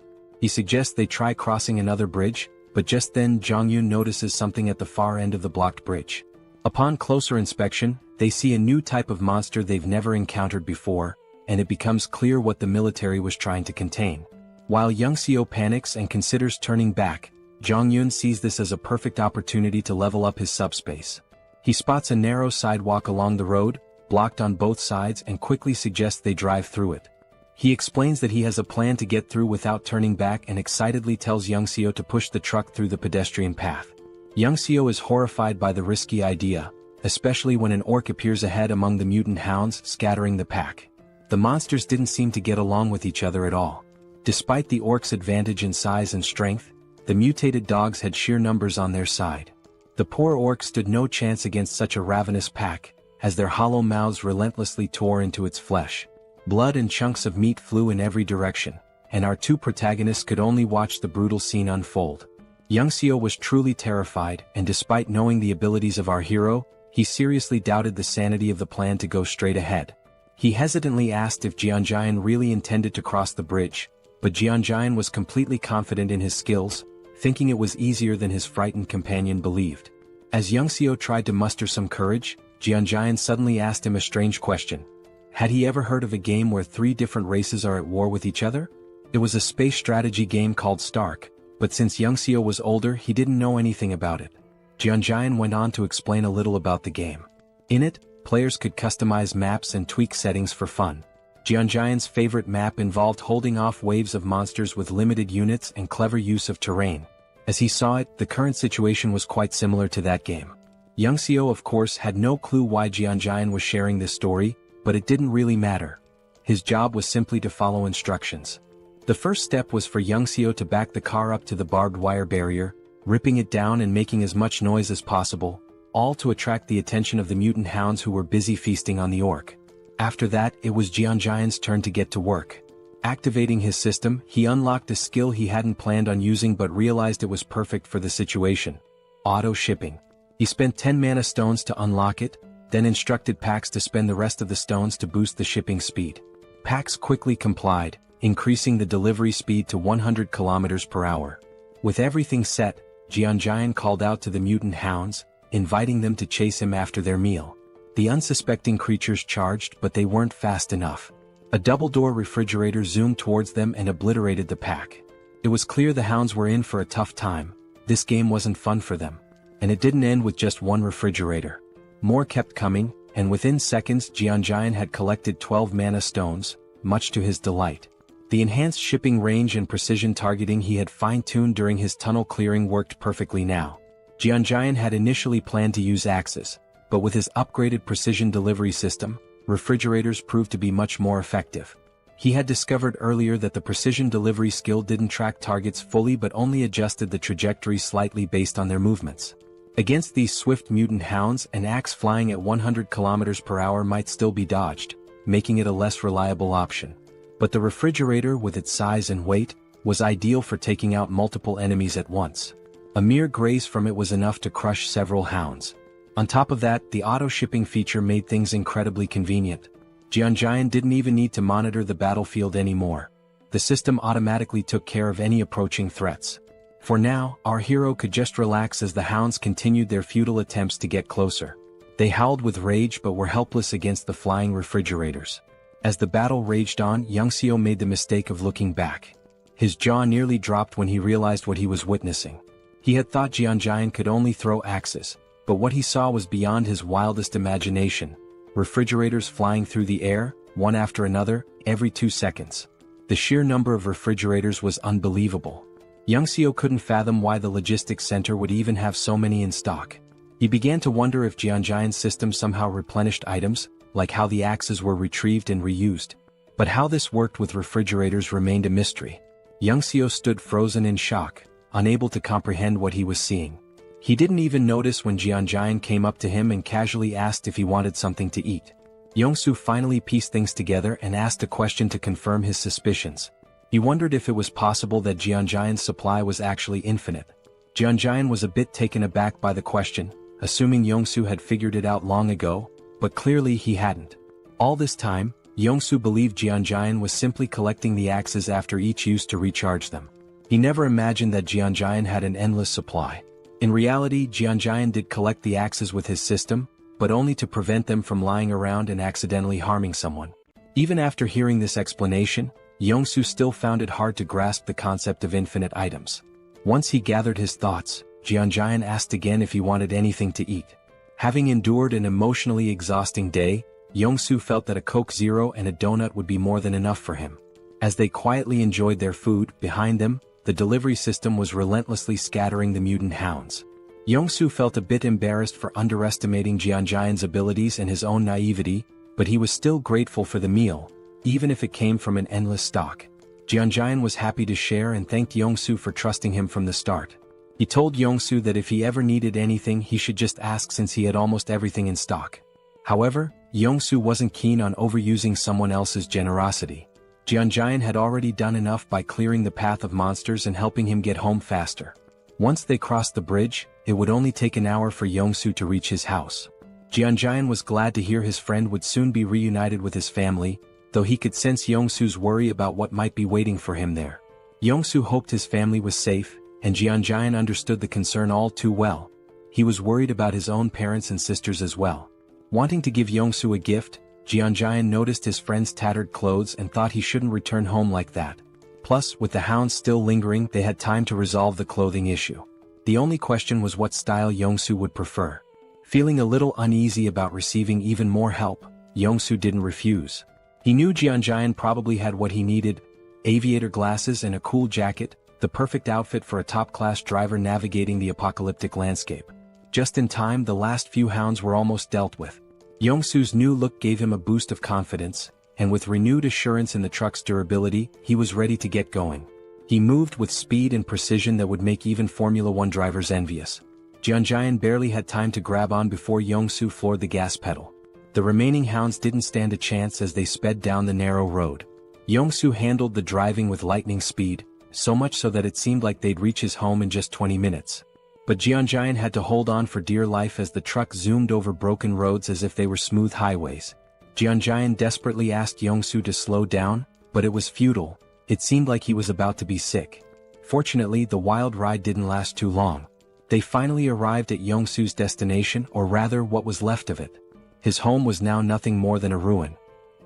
He suggests they try crossing another bridge, but just then Jong-yeon notices something at the far end of the blocked bridge. Upon closer inspection, they see a new type of monster they've never encountered before, and it becomes clear what the military was trying to contain. While Young-seo panics and considers turning back, Jong-yeon sees this as a perfect opportunity to level up his subspace. He spots a narrow sidewalk along the road, blocked on both sides, and quickly suggests they drive through it. He explains that he has a plan to get through without turning back and excitedly tells Young-seo to push the truck through the pedestrian path. Young-seo is horrified by the risky idea, especially when an orc appears ahead among the mutant hounds, scattering the pack. The monsters didn't seem to get along with each other at all. Despite the orc's advantage in size and strength, the mutated dogs had sheer numbers on their side. The poor orc stood no chance against such a ravenous pack, as their hollow mouths relentlessly tore into its flesh. Blood and chunks of meat flew in every direction, and our two protagonists could only watch the brutal scene unfold. Young-seo was truly terrified, and despite knowing the abilities of our hero, he seriously doubted the sanity of the plan to go straight ahead. He hesitantly asked if Jeonjaen really intended to cross the bridge, but Jeonjaen was completely confident in his skills, thinking it was easier than his frightened companion believed. As Young-seo tried to muster some courage, Jeonjaen suddenly asked him a strange question. Had he ever heard of a game where 3 different races are at war with each other? It was a space strategy game called Stark, but since Young-seo was older, he didn't know anything about it. Jeonjaen went on to explain a little about the game. In it, players could customize maps and tweak settings for fun. Jeonjaen's favorite map involved holding off waves of monsters with limited units and clever use of terrain. As he saw it, the current situation was quite similar to that game. Young-seo of course had no clue why Jeonjaen was sharing this story, but it didn't really matter. His job was simply to follow instructions. The first step was for Young-seo to back the car up to the barbed wire barrier, ripping it down and making as much noise as possible, all to attract the attention of the mutant hounds who were busy feasting on the orc. After that, it was Jeonjaen's turn to get to work. Activating his system, he unlocked a skill he hadn't planned on using but realized it was perfect for the situation. Auto shipping. He spent 10 mana stones to unlock it, then instructed Pax to spend the rest of the stones to boost the shipping speed. Pax quickly complied, increasing the delivery speed to 100 km per hour. With everything set, Jeonjaen called out to the mutant hounds, inviting them to chase him after their meal. The unsuspecting creatures charged, but they weren't fast enough. A double-door refrigerator zoomed towards them and obliterated the pack. It was clear the hounds were in for a tough time. This game wasn't fun for them. And it didn't end with just one refrigerator. More kept coming, and within seconds Jeonjaen had collected 12 mana stones, much to his delight. The enhanced shipping range and precision targeting he had fine-tuned during his tunnel clearing worked perfectly now. Jeonjaen had initially planned to use axes, but with his upgraded precision delivery system, refrigerators proved to be much more effective. He had discovered earlier that the precision delivery skill didn't track targets fully but only adjusted the trajectory slightly based on their movements. Against these swift mutant hounds, an axe flying at 100 km per hour might still be dodged, making it a less reliable option. But the refrigerator, with its size and weight, was ideal for taking out multiple enemies at once. A mere graze from it was enough to crush several hounds. On top of that, the auto-shipping feature made things incredibly convenient. Jeonjaen didn't even need to monitor the battlefield anymore. The system automatically took care of any approaching threats. For now, our hero could just relax as the hounds continued their futile attempts to get closer. They howled with rage but were helpless against the flying refrigerators. As the battle raged on, Youngseo made the mistake of looking back. His jaw nearly dropped when he realized what he was witnessing. He had thought Jeonjaen could only throw axes, but what he saw was beyond his wildest imagination. Refrigerators flying through the air, one after another, every 2 seconds. The sheer number of refrigerators was unbelievable. Youngseo couldn't fathom why the logistics center would even have so many in stock. He began to wonder if Jeonjaen's system somehow replenished items, like how the axes were retrieved and reused. But how this worked with refrigerators remained a mystery. Youngseo stood frozen in shock, unable to comprehend what he was seeing. He didn't even notice when Jeonjaen came up to him and casually asked if he wanted something to eat. Yongsoo finally pieced things together and asked a question to confirm his suspicions. He wondered if it was possible that Jeonjaen's supply was actually infinite. Jeonjaen was a bit taken aback by the question, assuming Yongsoo had figured it out long ago, but clearly he hadn't. All this time, Yongsoo believed Jeonjaen was simply collecting the axes after each use to recharge them. He never imagined that Jeonjaen had an endless supply. In reality, Jeonjaen did collect the axes with his system, but only to prevent them from lying around and accidentally harming someone. Even after hearing this explanation, Yongsoo still found it hard to grasp the concept of infinite items. Once he gathered his thoughts, Jeonjaen asked again if he wanted anything to eat. Having endured an emotionally exhausting day, Yongsoo felt that a Coke Zero and a donut would be more than enough for him. As they quietly enjoyed their food, behind them, the delivery system was relentlessly scattering the mutant hounds. Yongsoo felt a bit embarrassed for underestimating Jeonjaen's abilities and his own naivety, but he was still grateful for the meal, even if it came from an endless stock. Jeonjaen was happy to share and thanked Yongsoo for trusting him from the start. He told Yongsoo that if he ever needed anything he should just ask since he had almost everything in stock. However, Yongsoo wasn't keen on overusing someone else's generosity. Jeonjaen had already done enough by clearing the path of monsters and helping him get home faster. Once they crossed the bridge, it would only take an hour for Yongsoo to reach his house. Jeonjaen was glad to hear his friend would soon be reunited with his family, though he could sense Yongsoo's worry about what might be waiting for him there. Yongsoo hoped his family was safe, and Jeonjaen understood the concern all too well. He was worried about his own parents and sisters as well. Wanting to give Yongsoo a gift, Jeonjaen noticed his friend's tattered clothes and thought he shouldn't return home like that. Plus, with the hounds still lingering, they had time to resolve the clothing issue. The only question was what style Yongsoo would prefer. Feeling a little uneasy about receiving even more help, Yongsoo didn't refuse. He knew Jeonjaen probably had what he needed: aviator glasses and a cool jacket, the perfect outfit for a top-class driver navigating the apocalyptic landscape. Just in time, the last few hounds were almost dealt with. Yongsoo's new look gave him a boost of confidence, and with renewed assurance in the truck's durability, he was ready to get going. He moved with speed and precision that would make even Formula One drivers envious. Jeonjaen barely had time to grab on before Yongsoo floored the gas pedal. The remaining hounds didn't stand a chance as they sped down the narrow road. Yongsoo handled the driving with lightning speed, so much so that it seemed like they'd reach his home in just 20 minutes. But Jeonjaen had to hold on for dear life as the truck zoomed over broken roads as if they were smooth highways. Jeonjaen desperately asked Yongsoo to slow down, but it was futile. It seemed like he was about to be sick. Fortunately, the wild ride didn't last too long. They finally arrived at Yongsoo's destination, or rather what was left of it. His home was now nothing more than a ruin.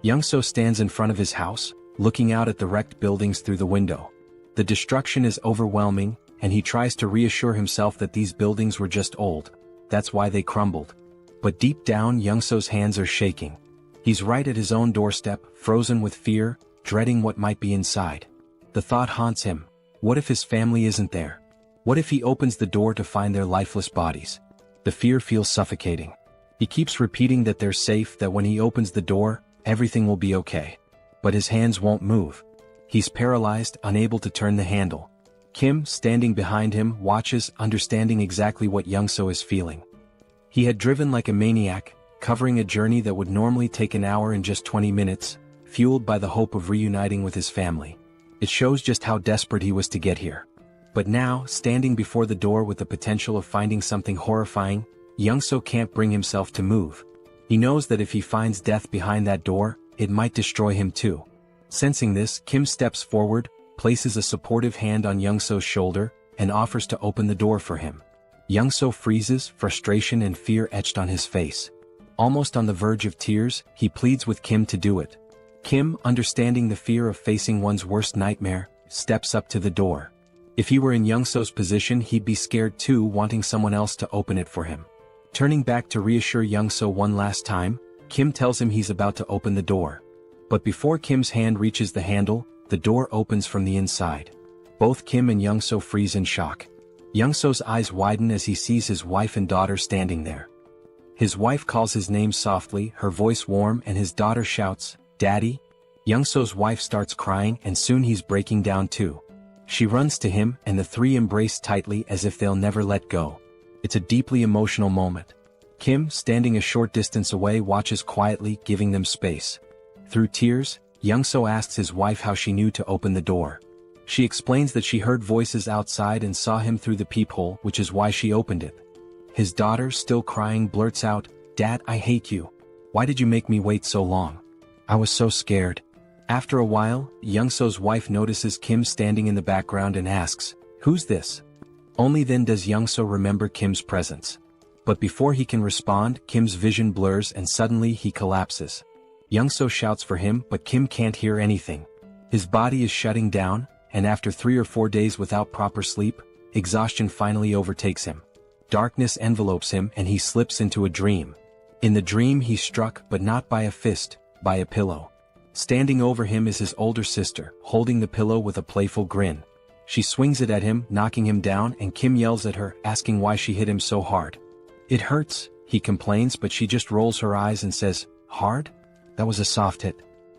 Yongsoo stands in front of his house, looking out at the wrecked buildings through the window. The destruction is overwhelming, and he tries to reassure himself that these buildings were just old. That's why they crumbled. But deep down, Yongsoo's hands are shaking. He's right at his own doorstep, frozen with fear, dreading what might be inside. The thought haunts him: what if his family isn't there? What if he opens the door to find their lifeless bodies? The fear feels suffocating. He keeps repeating that they're safe, that when he opens the door, everything will be okay. But his hands won't move. He's paralyzed, unable to turn the handle. Kim, standing behind him, watches, understanding exactly what Young-so is feeling. He had driven like a maniac, covering a journey that would normally take an hour in just 20 minutes, fueled by the hope of reuniting with his family. It shows just how desperate he was to get here. But now, standing before the door with the potential of finding something horrifying, Young-so can't bring himself to move. He knows that if he finds death behind that door, it might destroy him too. Sensing this, Kim steps forward, places a supportive hand on Young-so's shoulder, and offers to open the door for him. Young-so freezes, frustration and fear etched on his face. Almost on the verge of tears, he pleads with Kim to do it. Kim, understanding the fear of facing one's worst nightmare, steps up to the door. If he were in Young-so's position, he'd be scared too, wanting someone else to open it for him. Turning back to reassure Young-so one last time, Kim tells him he's about to open the door. But before Kim's hand reaches the handle, the door opens from the inside. Both Kim and Young-so freeze in shock. Young-so's eyes widen as he sees his wife and daughter standing there. His wife calls his name softly, her voice warm, and his daughter shouts, "Daddy?" Young-so's wife starts crying, and soon he's breaking down too. She runs to him, and the three embrace tightly as if they'll never let go. It's a deeply emotional moment. Kim, standing a short distance away, watches quietly, giving them space. Through tears, Young-so asks his wife how she knew to open the door. She explains that she heard voices outside and saw him through the peephole, which is why she opened it. His daughter, still crying, blurts out, "Dad, I hate you. Why did you make me wait so long? I was so scared." After a while, Young-so's wife notices Kim standing in the background and asks, "Who's this?" Only then does Young-so remember Kim's presence. But before he can respond, Kim's vision blurs and suddenly he collapses. Young-so shouts for him, but Kim can't hear anything. His body is shutting down, and after 3 or 4 days without proper sleep, exhaustion finally overtakes him. Darkness envelopes him and he slips into a dream. In the dream he's struck, but not by a fist, by a pillow. Standing over him is his older sister, holding the pillow with a playful grin. She swings it at him, knocking him down, and Kim yells at her, asking why she hit him so hard. "It hurts," he complains, but she just rolls her eyes and says, "Hard? That was a soft hit.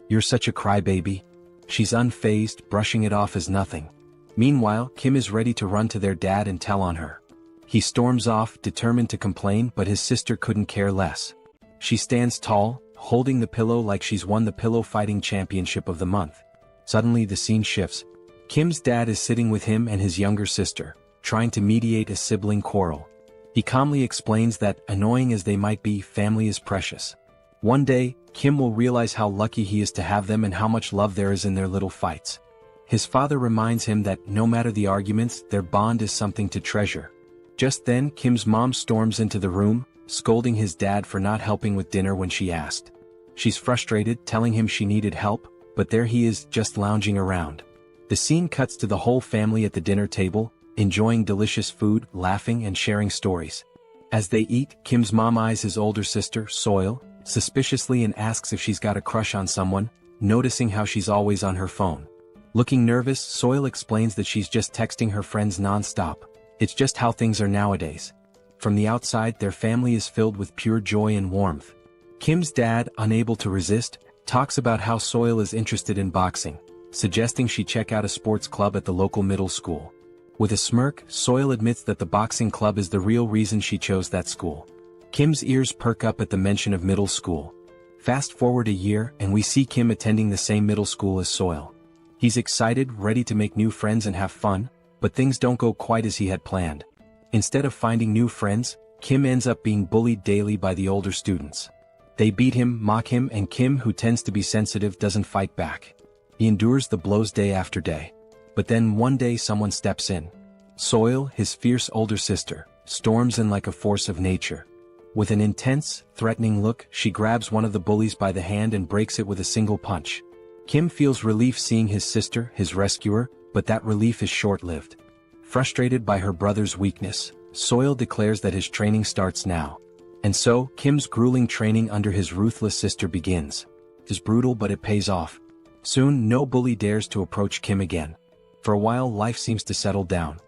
You're such a crybaby." She's unfazed, brushing it off as nothing. Meanwhile, Kim is ready to run to their dad and tell on her. He storms off, determined to complain, but his sister couldn't care less. She stands tall, holding the pillow like she's won the pillow fighting championship of the month. Suddenly the scene shifts. Kim's dad is sitting with him and his younger sister, trying to mediate a sibling quarrel. He calmly explains that, annoying as they might be, family is precious. One day, Kim will realize how lucky he is to have them and how much love there is in their little fights. His father reminds him that, no matter the arguments, their bond is something to treasure. Just then, Kim's mom storms into the room, scolding his dad for not helping with dinner when she asked. She's frustrated, telling him she needed help, but there he is, just lounging around. The scene cuts to the whole family at the dinner table, enjoying delicious food, laughing and sharing stories. As they eat, Kim's mom eyes his older sister, Seoul, suspiciously and asks if she's got a crush on someone, noticing how she's always on her phone. Looking nervous, Seoul explains that she's just texting her friends non-stop. It's just how things are nowadays. From the outside, their family is filled with pure joy and warmth. Kim's dad, unable to resist, talks about how Seoul is interested in boxing, suggesting she check out a sports club at the local middle school. With a smirk, Seoul admits that the boxing club is the real reason she chose that school. Kim's ears perk up at the mention of middle school. Fast forward a year, and we see Kim attending the same middle school as Seoul. He's excited, ready to make new friends and have fun, but things don't go quite as he had planned. Instead of finding new friends, Kim ends up being bullied daily by the older students. They beat him, mock him, and Kim, who tends to be sensitive, doesn't fight back. He endures the blows day after day. But then one day someone steps in. Seoul, his fierce older sister, storms in like a force of nature. With an intense, threatening look, she grabs one of the bullies by the hand and breaks it with a single punch. Kim feels relief seeing his sister, his rescuer, but that relief is short-lived. Frustrated by her brother's weakness, Seoul declares that his training starts now. And so, Kim's grueling training under his ruthless sister begins. It's brutal, but it pays off. Soon, no bully dares to approach Kim again. For a while, life seems to settle down.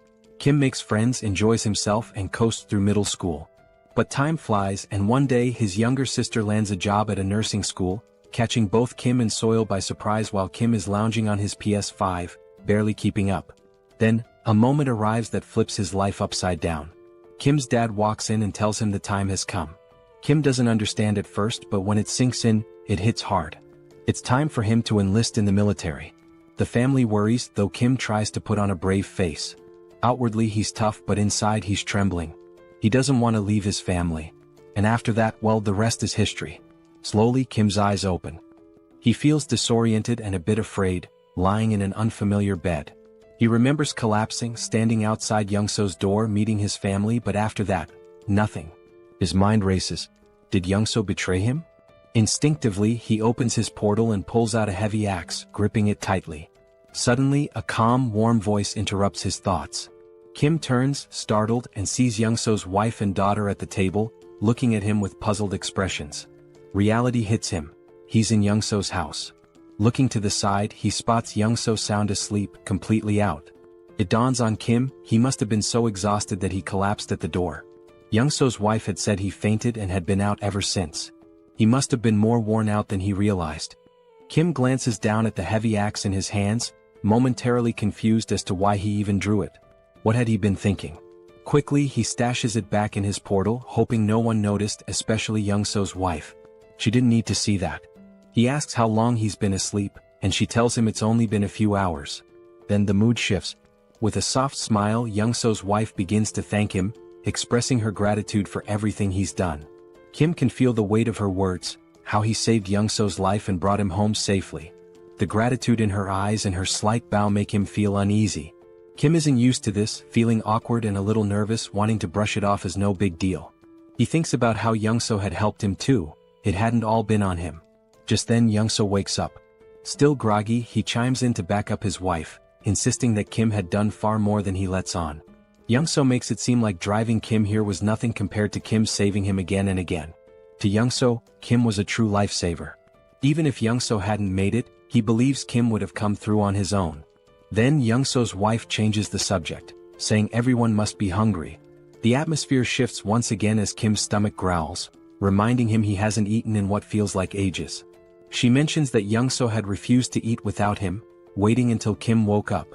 Kim makes friends, enjoys himself, and coasts through middle school. But time flies, and one day his younger sister lands a job at a nursing school, catching both Kim and Seoul by surprise while Kim is lounging on his PS5, barely keeping up. Then, a moment arrives that flips his life upside down. Kim's dad walks in and tells him the time has come. Kim doesn't understand at first, but when it sinks in, it hits hard. It's time for him to enlist in the military. The family worries, though Kim tries to put on a brave face. Outwardly he's tough, but inside he's trembling. He doesn't want to leave his family. And after that, well, the rest is history. Slowly, Kim's eyes open. He feels disoriented and a bit afraid, lying in an unfamiliar bed. He remembers collapsing, standing outside Youngso's door, meeting his family, but after that, nothing. His mind races. Did Youngso betray him? Instinctively, he opens his portal and pulls out a heavy axe, gripping it tightly. Suddenly, a calm, warm voice interrupts his thoughts. Kim turns, startled, and sees Youngso's wife and daughter at the table, looking at him with puzzled expressions. Reality hits him. He's in Youngso's house. Looking to the side, he spots Youngso sound asleep, completely out. It dawns on Kim, he must have been so exhausted that he collapsed at the door. Youngso's wife had said he fainted and had been out ever since. He must have been more worn out than he realized. Kim glances down at the heavy axe in his hands, momentarily confused as to why he even drew it. What had he been thinking? Quickly, he stashes it back in his portal, hoping no one noticed, especially Youngso's wife. She didn't need to see that. He asks how long he's been asleep, and she tells him it's only been a few hours. Then the mood shifts. With a soft smile, Youngso's wife begins to thank him, expressing her gratitude for everything he's done. Kim can feel the weight of her words, how he saved Youngso's life and brought him home safely. The gratitude in her eyes and her slight bow make him feel uneasy. Kim isn't used to this, feeling awkward and a little nervous, wanting to brush it off as no big deal. He thinks about how Youngso had helped him too. It hadn't all been on him. Just then Youngso wakes up. Still groggy, he chimes in to back up his wife, insisting that Kim had done far more than he lets on. Youngso makes it seem like driving Kim here was nothing compared to Kim saving him again and again. To Youngso, Kim was a true lifesaver. Even if Youngso hadn't made it, he believes Kim would have come through on his own. Then Youngso's wife changes the subject, saying everyone must be hungry. The atmosphere shifts once again as Kim's stomach growls, reminding him he hasn't eaten in what feels like ages. She mentions that Youngso had refused to eat without him, waiting until Kim woke up.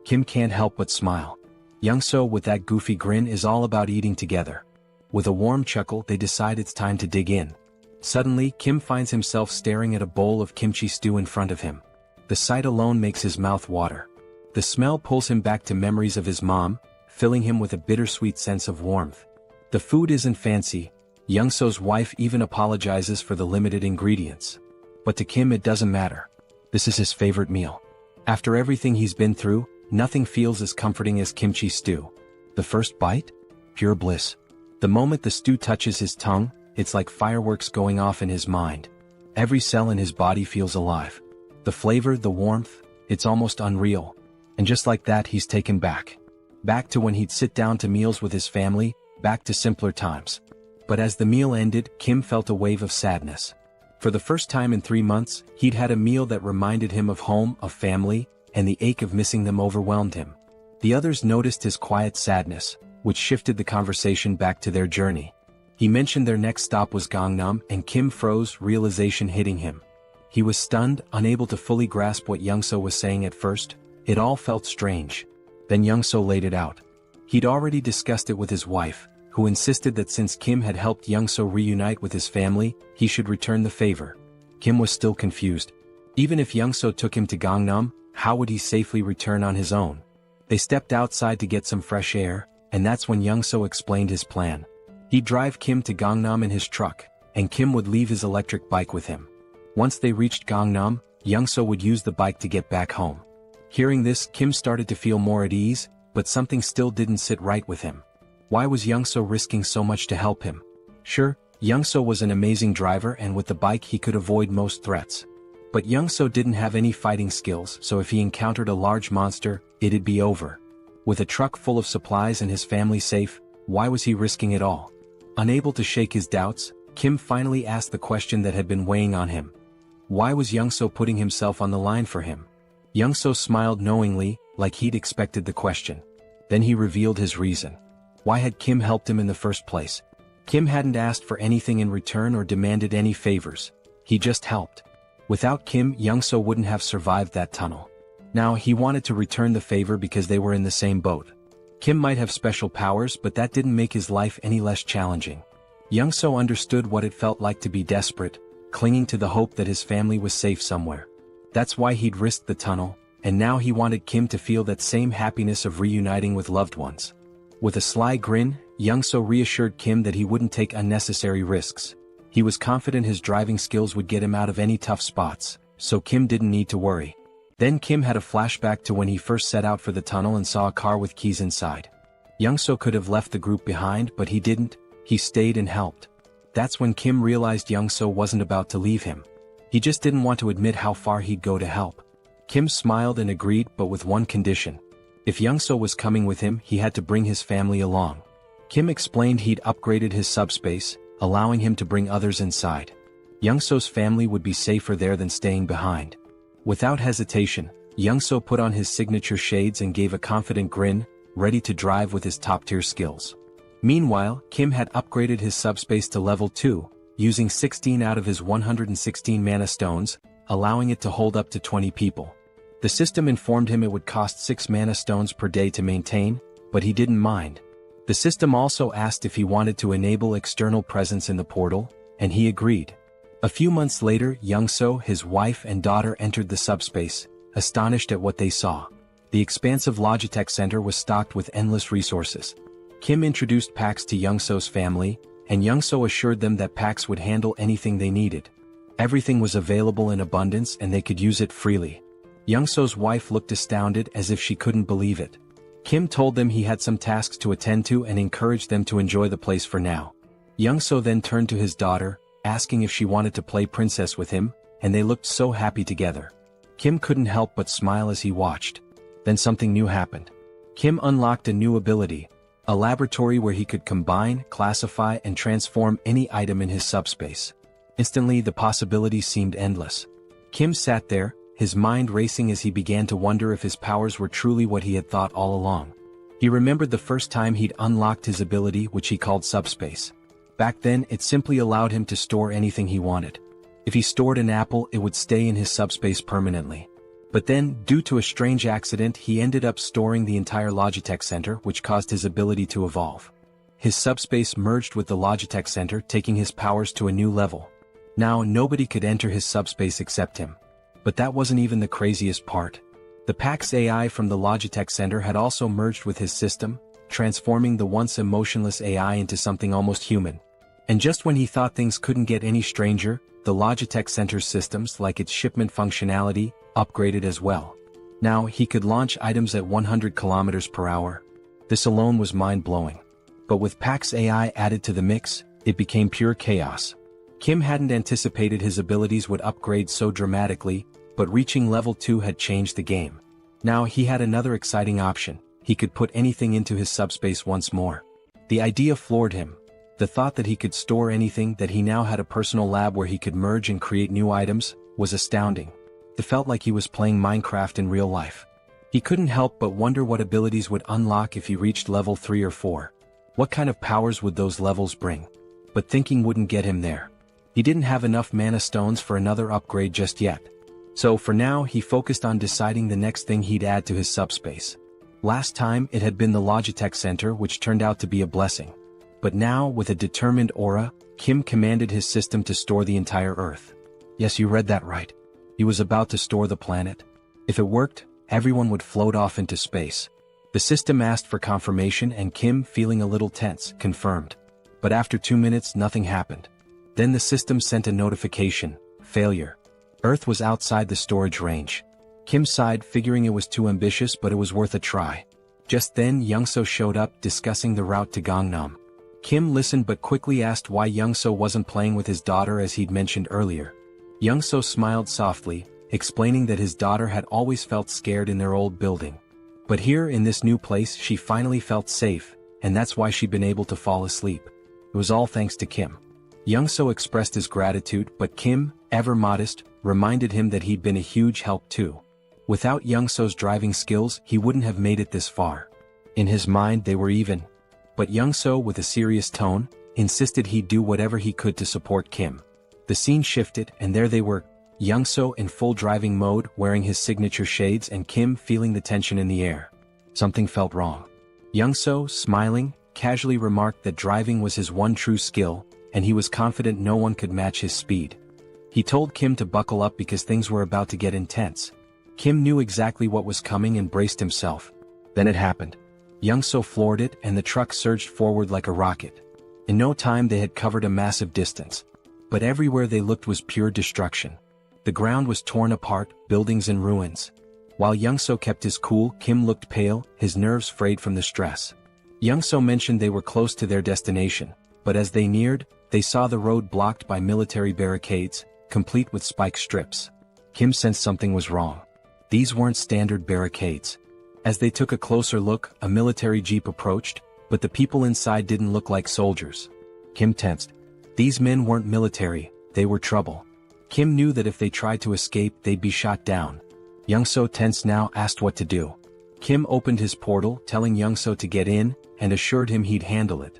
Kim can't help but smile. Youngso, with that goofy grin, is all about eating together. With a warm chuckle, they decide it's time to dig in. Suddenly, Kim finds himself staring at a bowl of kimchi stew in front of him. The sight alone makes his mouth water. The smell pulls him back to memories of his mom, filling him with a bittersweet sense of warmth. The food isn't fancy. Youngso's wife even apologizes for the limited ingredients. But to Kim it doesn't matter. This is his favorite meal. After everything he's been through, nothing feels as comforting as kimchi stew. The first bite? Pure bliss. The moment the stew touches his tongue, it's like fireworks going off in his mind. Every cell in his body feels alive. The flavor, the warmth, it's almost unreal. And just like that, he's taken back. Back to when he'd sit down to meals with his family, back to simpler times. But as the meal ended, Kim felt a wave of sadness. For the first time in 3 months, he'd had a meal that reminded him of home, of family, and the ache of missing them overwhelmed him. The others noticed his quiet sadness, which shifted the conversation back to their journey. He mentioned their next stop was Gangnam, and Kim froze, realization hitting him. He was stunned, unable to fully grasp what Youngso was saying at first. It all felt strange. Then Youngso laid it out. He'd already discussed it with his wife, who insisted that since Kim had helped Youngso reunite with his family, he should return the favor. Kim was still confused. Even if Youngso took him to Gangnam, how would he safely return on his own? They stepped outside to get some fresh air, and that's when Youngso explained his plan. He'd drive Kim to Gangnam in his truck, and Kim would leave his electric bike with him. Once they reached Gangnam, Youngso would use the bike to get back home. Hearing this, Kim started to feel more at ease, but something still didn't sit right with him. Why was Youngso risking so much to help him? Sure, Youngso was an amazing driver, and with the bike he could avoid most threats. But Youngso didn't have any fighting skills, so if he encountered a large monster, it'd be over. With a truck full of supplies and his family safe, why was he risking it all? Unable to shake his doubts, Kim finally asked the question that had been weighing on him. Why was Youngso putting himself on the line for him? Youngso smiled knowingly, like he'd expected the question. Then he revealed his reason. Why had Kim helped him in the first place? Kim hadn't asked for anything in return or demanded any favors. He just helped. Without Kim, Young-so wouldn't have survived that tunnel. Now he wanted to return the favor because they were in the same boat. Kim might have special powers, but that didn't make his life any less challenging. Young-so understood what it felt like to be desperate, clinging to the hope that his family was safe somewhere. That's why he'd risked the tunnel, and now he wanted Kim to feel that same happiness of reuniting with loved ones. With a sly grin, Young-so reassured Kim that he wouldn't take unnecessary risks. He was confident his driving skills would get him out of any tough spots, so Kim didn't need to worry. Then Kim had a flashback to when he first set out for the tunnel and saw a car with keys inside. Young-so could have left the group behind, but he didn't. He stayed and helped. That's when Kim realized Young-so wasn't about to leave him. He just didn't want to admit how far he'd go to help. Kim smiled and agreed, but with one condition. If Young-so was coming with him, he had to bring his family along. Kim explained he'd upgraded his subspace, allowing him to bring others inside. Young-so's family would be safer there than staying behind. Without hesitation, Young-so put on his signature shades and gave a confident grin, ready to drive with his top-tier skills. Meanwhile, Kim had upgraded his subspace to level 2, using 16 out of his 116 mana stones, allowing it to hold up to 20 people. The system informed him it would cost 6 mana stones per day to maintain, but he didn't mind. The system also asked if he wanted to enable external presence in the portal, and he agreed. A few months later, Young-so, his wife and daughter entered the subspace, astonished at what they saw. The expansive Logitech Center was stocked with endless resources. Kim introduced PAX to Young-so's family, and Young-so assured them that PAX would handle anything they needed. Everything was available in abundance and they could use it freely. Young-so's wife looked astounded as if she couldn't believe it. Kim told them he had some tasks to attend to and encouraged them to enjoy the place for now. Young-so then turned to his daughter, asking if she wanted to play princess with him, and they looked so happy together. Kim couldn't help but smile as he watched. Then something new happened. Kim unlocked a new ability, a laboratory where he could combine, classify, and transform any item in his subspace. Instantly, the possibilities seemed endless. Kim sat there, his mind racing as he began to wonder if his powers were truly what he had thought all along. He remembered the first time he'd unlocked his ability, which he called subspace. Back then, it simply allowed him to store anything he wanted. If he stored an apple, it would stay in his subspace permanently. But then, due to a strange accident, he ended up storing the entire Logitech Center, which caused his ability to evolve. His subspace merged with the Logitech Center, taking his powers to a new level. Now, nobody could enter his subspace except him. But that wasn't even the craziest part. The PAX AI from the Logitech Center had also merged with his system, transforming the once emotionless AI into something almost human. And just when he thought things couldn't get any stranger, the Logitech Center's systems, like its shipment functionality, upgraded as well. Now, he could launch items at 100 kilometers per hour. This alone was mind-blowing. But with PAX AI added to the mix, it became pure chaos. Kim hadn't anticipated his abilities would upgrade so dramatically, but reaching level 2 had changed the game. Now he had another exciting option. He could put anything into his subspace once more. The idea floored him. The thought that he could store anything, that he now had a personal lab where he could merge and create new items, was astounding. It felt like he was playing Minecraft in real life. He couldn't help but wonder what abilities would unlock if he reached level 3 or 4. What kind of powers would those levels bring? But thinking wouldn't get him there. He didn't have enough mana stones for another upgrade just yet. So for now, he focused on deciding the next thing he'd add to his subspace. Last time, it had been the Logitech Center, which turned out to be a blessing. But now, with a determined aura, Kim commanded his system to store the entire Earth. Yes, you read that right. He was about to store the planet. If it worked, everyone would float off into space. The system asked for confirmation and Kim, feeling a little tense, confirmed. But after 2 minutes, nothing happened. Then the system sent a notification: failure. Earth was outside the storage range. Kim sighed, figuring it was too ambitious, but it was worth a try. Just then, Young-so showed up, discussing the route to Gangnam. Kim listened but quickly asked why Young-so wasn't playing with his daughter as he'd mentioned earlier. Young-so smiled softly, explaining that his daughter had always felt scared in their old building. But here in this new place she finally felt safe, and that's why she'd been able to fall asleep. It was all thanks to Kim. Young-so expressed his gratitude, but Kim, ever modest, reminded him that he'd been a huge help too. Without Young-so's driving skills, he wouldn't have made it this far. In his mind they were even. But Young-so, with a serious tone, insisted he'd do whatever he could to support Kim. The scene shifted, and there they were, Young-so in full driving mode, wearing his signature shades, and Kim feeling the tension in the air. Something felt wrong. Young-so, smiling, casually remarked that driving was his one true skill, and he was confident no one could match his speed. He told Kim to buckle up because things were about to get intense. Kim knew exactly what was coming and braced himself. Then it happened. Young-so floored it, and the truck surged forward like a rocket. In no time they had covered a massive distance. But everywhere they looked was pure destruction. The ground was torn apart, buildings in ruins. While Young-so kept his cool, Kim looked pale, his nerves frayed from the stress. Young-so mentioned they were close to their destination, but as they neared, they saw the road blocked by military barricades, complete with spike strips. Kim sensed something was wrong. These weren't standard barricades. As they took a closer look, a military jeep approached, but the people inside didn't look like soldiers. Kim tensed. These men weren't military, they were trouble. Kim knew that if they tried to escape they'd be shot down. Young-so, tense now, asked what to do. Kim opened his portal, telling Young-so to get in, and assured him he'd handle it.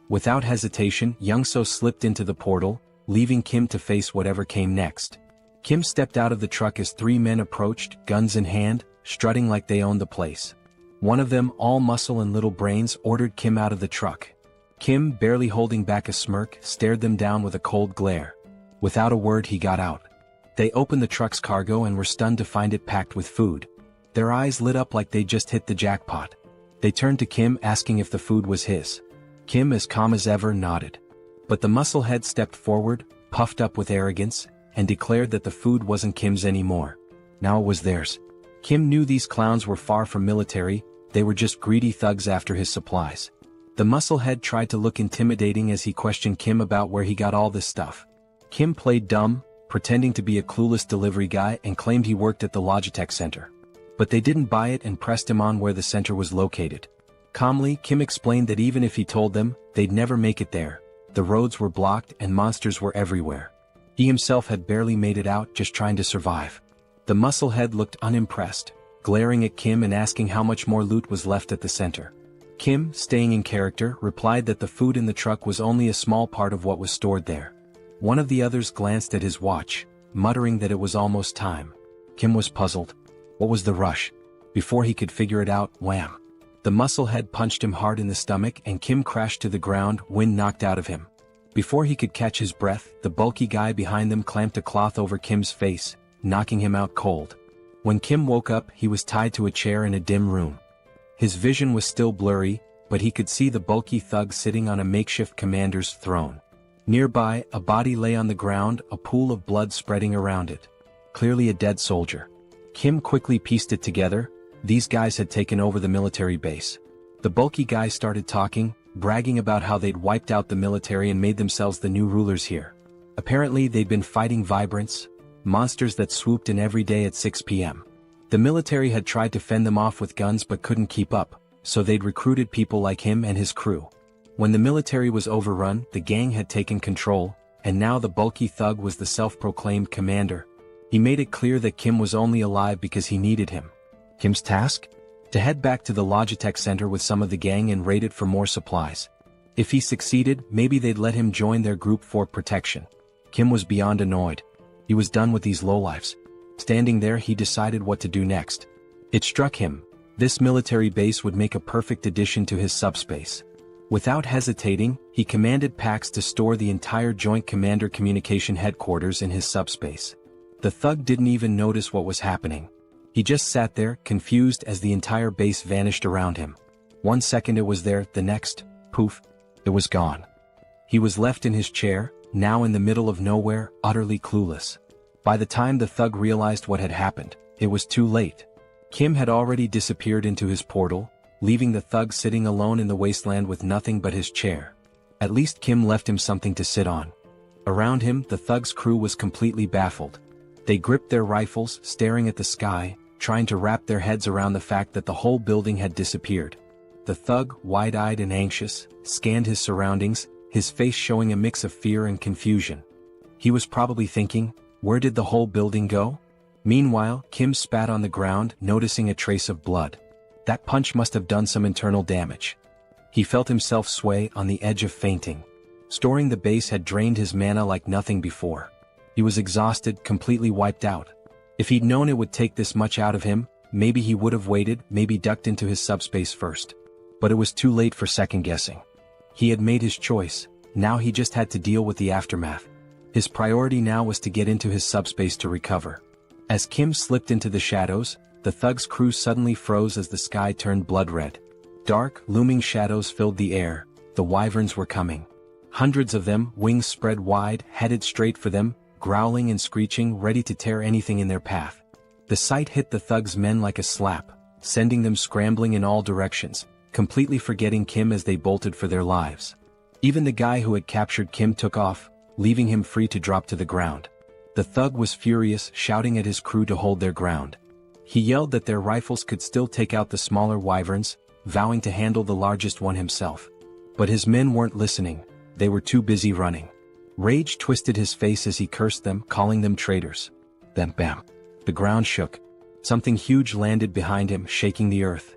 Without hesitation, Young-so slipped into the portal, leaving Kim to face whatever came next. Kim stepped out of the truck as three men approached, guns in hand, strutting like they owned the place. One of them, all muscle and little brains, ordered Kim out of the truck. Kim, barely holding back a smirk, stared them down with a cold glare. Without a word he got out. They opened the truck's cargo and were stunned to find it packed with food. Their eyes lit up like they'd just hit the jackpot. They turned to Kim, asking if the food was his. Kim, as calm as ever, nodded. But the musclehead stepped forward, puffed up with arrogance, and declared that the food wasn't Kim's anymore. Now it was theirs. Kim knew these clowns were far from military, they were just greedy thugs after his supplies. The musclehead tried to look intimidating as he questioned Kim about where he got all this stuff. Kim played dumb, pretending to be a clueless delivery guy, and claimed he worked at the Logitech Center. But they didn't buy it and pressed him on where the center was located. Calmly, Kim explained that even if he told them, they'd never make it there. The roads were blocked and monsters were everywhere. He himself had barely made it out, just trying to survive. The musclehead looked unimpressed, glaring at Kim and asking how much more loot was left at the center. Kim, staying in character, replied that the food in the truck was only a small part of what was stored there. One of the others glanced at his watch, muttering that it was almost time. Kim was puzzled. What was the rush? Before he could figure it out, wham! The musclehead punched him hard in the stomach and Kim crashed to the ground, wind knocked out of him. Before he could catch his breath, the bulky guy behind them clamped a cloth over Kim's face, knocking him out cold. When Kim woke up, he was tied to a chair in a dim room. His vision was still blurry, but he could see the bulky thug sitting on a makeshift commander's throne. Nearby, a body lay on the ground, a pool of blood spreading around it. Clearly a dead soldier. Kim quickly pieced it together. These guys had taken over the military base. The bulky guy started talking, bragging about how they'd wiped out the military and made themselves the new rulers here. Apparently they'd been fighting vibrants, monsters that swooped in every day at 6 p.m. The military had tried to fend them off with guns but couldn't keep up, so they'd recruited people like him and his crew. When the military was overrun, the gang had taken control, and now the bulky thug was the self-proclaimed commander. He made it clear that Kim was only alive because he needed him. Kim's task? To head back to the Logitech Center with some of the gang and raid it for more supplies. If he succeeded, maybe they'd let him join their group for protection. Kim was beyond annoyed. He was done with these lowlifes. Standing there, he decided what to do next. It struck him. This military base would make a perfect addition to his subspace. Without hesitating, he commanded Pax to store the entire Joint Commander Communication Headquarters in his subspace. The thug didn't even notice what was happening. He just sat there, confused as the entire base vanished around him. 1 second it was there, the next, poof, it was gone. He was left in his chair, now in the middle of nowhere, utterly clueless. By the time the thug realized what had happened, it was too late. Kim had already disappeared into his portal, leaving the thug sitting alone in the wasteland with nothing but his chair. At least Kim left him something to sit on. Around him, the thug's crew was completely baffled. They gripped their rifles, staring at the sky, trying to wrap their heads around the fact that the whole building had disappeared. The thug, wide-eyed and anxious, scanned his surroundings, his face showing a mix of fear and confusion. He was probably thinking, where did the whole building go? Meanwhile, Kim spat on the ground, noticing a trace of blood. That punch must have done some internal damage. He felt himself sway on the edge of fainting. Storing the base had drained his mana like nothing before. He was exhausted, completely wiped out. If he'd known it would take this much out of him, maybe he would have waited, maybe ducked into his subspace first. But it was too late for second-guessing. He had made his choice, now he just had to deal with the aftermath. His priority now was to get into his subspace to recover. As Kim slipped into the shadows, the thug's crew suddenly froze as the sky turned blood red. Dark, looming shadows filled the air. The wyverns were coming. Hundreds of them, wings spread wide, headed straight for them, growling and screeching, ready to tear anything in their path. The sight hit the thug's men like a slap, sending them scrambling in all directions, completely forgetting Kim as they bolted for their lives. Even the guy who had captured Kim took off, leaving him free to drop to the ground. The thug was furious, shouting at his crew to hold their ground. He yelled that their rifles could still take out the smaller wyverns, vowing to handle the largest one himself. But his men weren't listening, they were too busy running. Rage twisted his face as he cursed them, calling them traitors. Then bam! The ground shook. Something huge landed behind him, shaking the earth.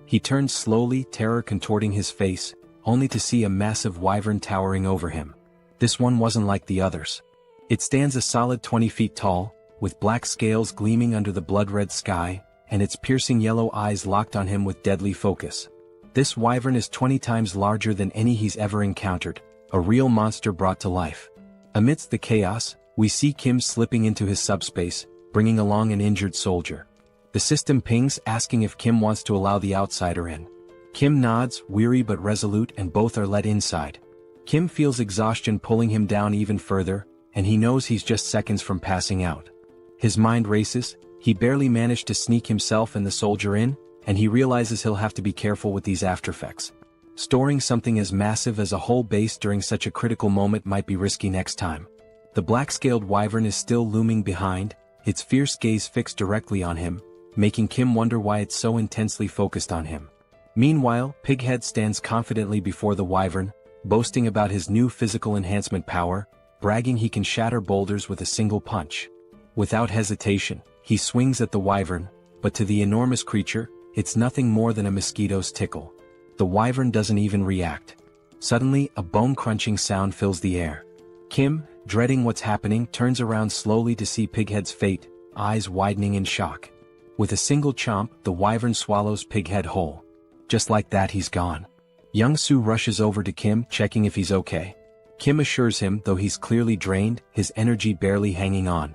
He turned slowly, terror contorting his face, only to see a massive wyvern towering over him. This one wasn't like the others. It stands a solid 20 feet tall, with black scales gleaming under the blood-red sky, and its piercing yellow eyes locked on him with deadly focus. This wyvern is 20 times larger than any he's ever encountered, a real monster brought to life. Amidst the chaos, we see Kim slipping into his subspace, bringing along an injured soldier. The system pings asking if Kim wants to allow the outsider in. Kim nods, weary but resolute, and both are let inside. Kim feels exhaustion pulling him down even further, and he knows he's just seconds from passing out. His mind races, he barely managed to sneak himself and the soldier in, and he realizes he'll have to be careful with these aftereffects. Storing something as massive as a whole base during such a critical moment might be risky next time. The black-scaled wyvern is still looming behind, its fierce gaze fixed directly on him, making Kim wonder why it's so intensely focused on him. Meanwhile, Pighead stands confidently before the wyvern, boasting about his new physical enhancement power, bragging he can shatter boulders with a single punch. Without hesitation, he swings at the wyvern, but to the enormous creature, it's nothing more than a mosquito's tickle. The wyvern doesn't even react. Suddenly, a bone-crunching sound fills the air. Kim, dreading what's happening, turns around slowly to see Pighead's fate, eyes widening in shock. With a single chomp, the wyvern swallows Pighead whole. Just like that, he's gone. Young-soo rushes over to Kim, checking if he's okay. Kim assures him, though he's clearly drained, his energy barely hanging on.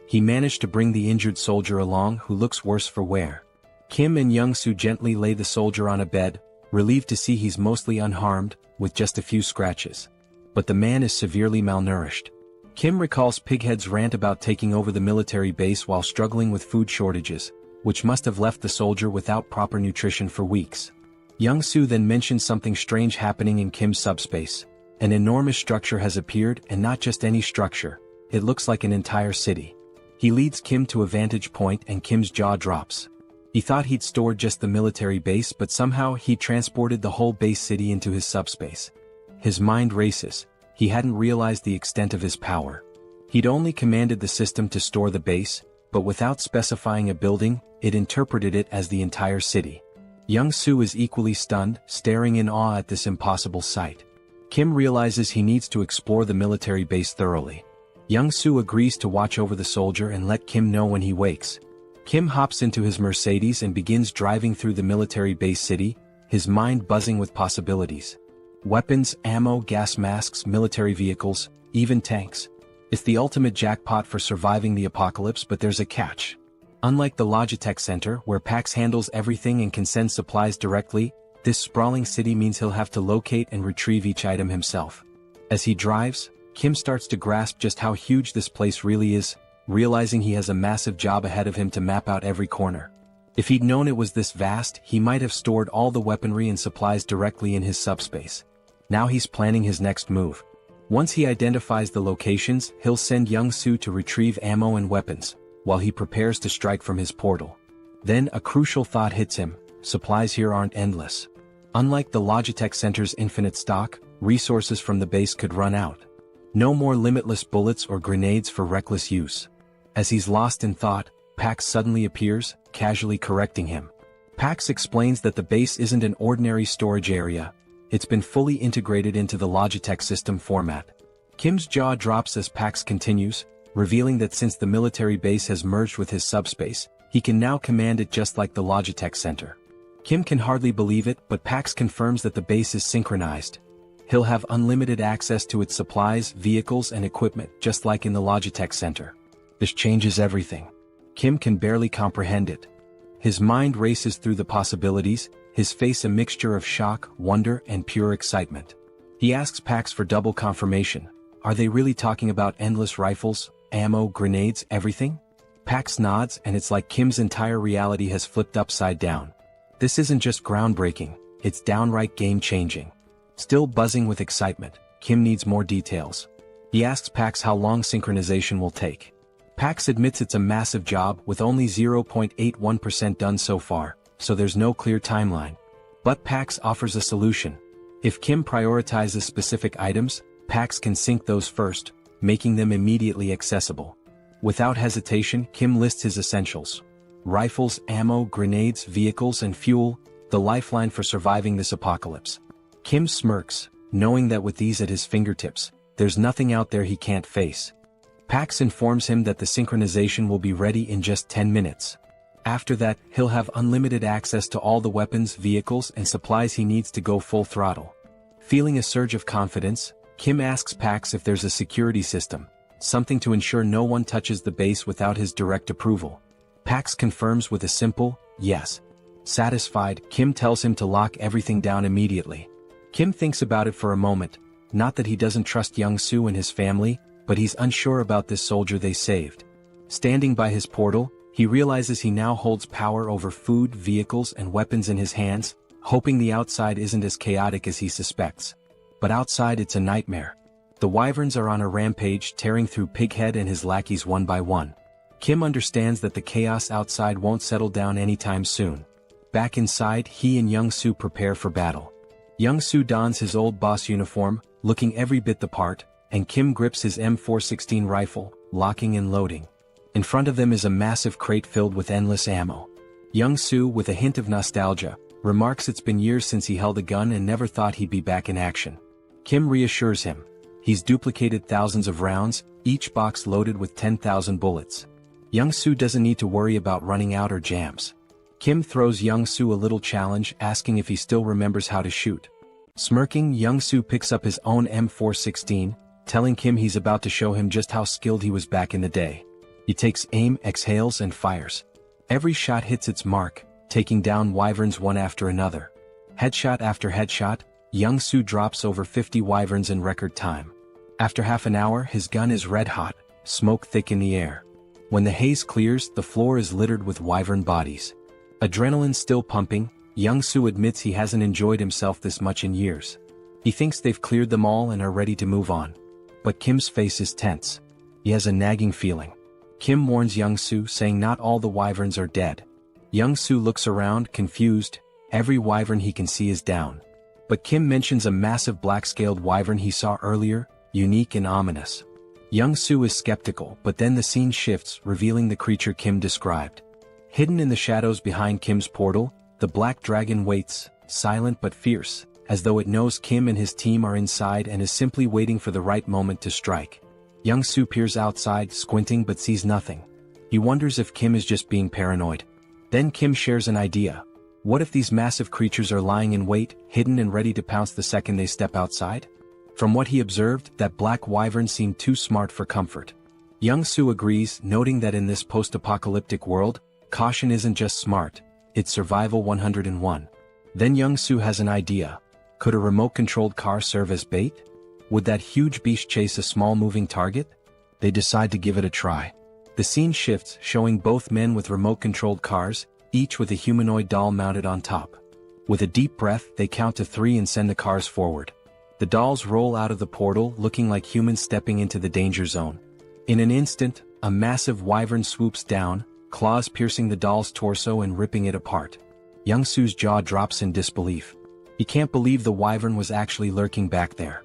He managed to bring the injured soldier along, who looks worse for wear. Kim and Young-soo gently lay the soldier on a bed, relieved to see he's mostly unharmed, with just a few scratches. But the man is severely malnourished. Kim recalls Pighead's rant about taking over the military base while struggling with food shortages, which must have left the soldier without proper nutrition for weeks. Young-soo then mentions something strange happening in Kim's subspace. An enormous structure has appeared, and not just any structure, it looks like an entire city. He leads Kim to a vantage point and Kim's jaw drops. He thought he'd stored just the military base, but somehow he transported the whole base city into his subspace. His mind races. He hadn't realized the extent of his power. He'd only commanded the system to store the base, but without specifying a building, it interpreted it as the entire city. Young-soo is equally stunned, staring in awe at this impossible sight. Kim realizes he needs to explore the military base thoroughly. Young-soo agrees to watch over the soldier and let Kim know when he wakes. Kim hops into his Mercedes and begins driving through the military base city, his mind buzzing with possibilities. Weapons, ammo, gas masks, military vehicles, even tanks. It's the ultimate jackpot for surviving the apocalypse, but there's a catch. Unlike the Logitech Center, where PAX handles everything and can send supplies directly, this sprawling city means he'll have to locate and retrieve each item himself. As he drives, Kim starts to grasp just how huge this place really is, realizing he has a massive job ahead of him to map out every corner. If he'd known it was this vast, he might have stored all the weaponry and supplies directly in his subspace. Now he's planning his next move. Once he identifies the locations, he'll send Young-soo to retrieve ammo and weapons, while he prepares to strike from his portal. Then a crucial thought hits him: supplies here aren't endless. Unlike the Logitech Center's infinite stock, resources from the base could run out. No more limitless bullets or grenades for reckless use. As he's lost in thought, Pax suddenly appears, casually correcting him. Pax explains that the base isn't an ordinary storage area. It's been fully integrated into the Logitech system format. Kim's jaw drops as Pax continues, revealing that since the military base has merged with his subspace, he can now command it just like the Logitech center. Kim can hardly believe it, but Pax confirms that the base is synchronized. He'll have unlimited access to its supplies, vehicles, and equipment, just like in the Logitech center. This changes everything. Kim can barely comprehend it. His mind races through the possibilities, his face a mixture of shock, wonder, and pure excitement. He asks Pax for double confirmation. Are they really talking about endless rifles, ammo, grenades, everything? Pax nods, and it's like Kim's entire reality has flipped upside down. This isn't just groundbreaking, it's downright game-changing. Still buzzing with excitement, Kim needs more details. He asks Pax how long synchronization will take. Pax admits it's a massive job with only 0.81% done so far, so there's no clear timeline. But Pax offers a solution. If Kim prioritizes specific items, Pax can sync those first, making them immediately accessible. Without hesitation, Kim lists his essentials. Rifles, ammo, grenades, vehicles, and fuel, the lifeline for surviving this apocalypse. Kim smirks, knowing that with these at his fingertips, there's nothing out there he can't face. Pax informs him that the synchronization will be ready in just 10 minutes. After that, he'll have unlimited access to all the weapons, vehicles, and supplies he needs to go full throttle. Feeling a surge of confidence, Kim asks Pax if there's a security system, something to ensure no one touches the base without his direct approval. Pax confirms with a simple, yes. Satisfied, Kim tells him to lock everything down immediately. Kim thinks about it for a moment, not that he doesn't trust Young-soo and his family, but he's unsure about this soldier they saved. Standing by his portal, he realizes he now holds power over food, vehicles, and weapons in his hands, hoping the outside isn't as chaotic as he suspects. But outside it's a nightmare. The wyverns are on a rampage, tearing through Pighead and his lackeys one by one. Kim understands that the chaos outside won't settle down anytime soon. Back inside, he and Young-soo prepare for battle. Young-soo dons his old boss uniform, looking every bit the part, and Kim grips his M416 rifle, locking and loading. In front of them is a massive crate filled with endless ammo. Young-soo, with a hint of nostalgia, remarks it's been years since he held a gun and never thought he'd be back in action. Kim reassures him. He's duplicated thousands of rounds, each box loaded with 10,000 bullets. Young-soo doesn't need to worry about running out or jams. Kim throws Young-soo a little challenge, asking if he still remembers how to shoot. Smirking, Young-soo picks up his own M416, telling Kim he's about to show him just how skilled he was back in the day. He takes aim, exhales, and fires. Every shot hits its mark, taking down wyverns one after another. Headshot after headshot, Young-soo drops over 50 wyverns in record time. After half an hour, his gun is red hot, smoke thick in the air. When the haze clears, the floor is littered with wyvern bodies. Adrenaline still pumping, Young-soo admits he hasn't enjoyed himself this much in years. He thinks they've cleared them all and are ready to move on. But Kim's face is tense. He has a nagging feeling. Kim warns Young-soo, saying not all the wyverns are dead. Young-soo looks around, confused. Every wyvern he can see is down. But Kim mentions a massive black-scaled wyvern he saw earlier, unique and ominous. Young-soo is skeptical, but then the scene shifts, revealing the creature Kim described. Hidden in the shadows behind Kim's portal, the black dragon waits, silent but fierce, as though it knows Kim and his team are inside and is simply waiting for the right moment to strike. Young-soo peers outside, squinting but sees nothing. He wonders if Kim is just being paranoid. Then Kim shares an idea. What if these massive creatures are lying in wait, hidden and ready to pounce the second they step outside? From what he observed, that black wyvern seemed too smart for comfort. Young-soo agrees, noting that in this post-apocalyptic world, caution isn't just smart, it's survival 101. Then Young-soo has an idea. Could a remote-controlled car serve as bait? Would that huge beast chase a small moving target? They decide to give it a try. The scene shifts, showing both men with remote-controlled cars, each with a humanoid doll mounted on top. With a deep breath, they count to 3 and send the cars forward. The dolls roll out of the portal, looking like humans stepping into the danger zone. In an instant, a massive wyvern swoops down, claws piercing the doll's torso and ripping it apart. Young-soo's jaw drops in disbelief. He can't believe the wyvern was actually lurking back there.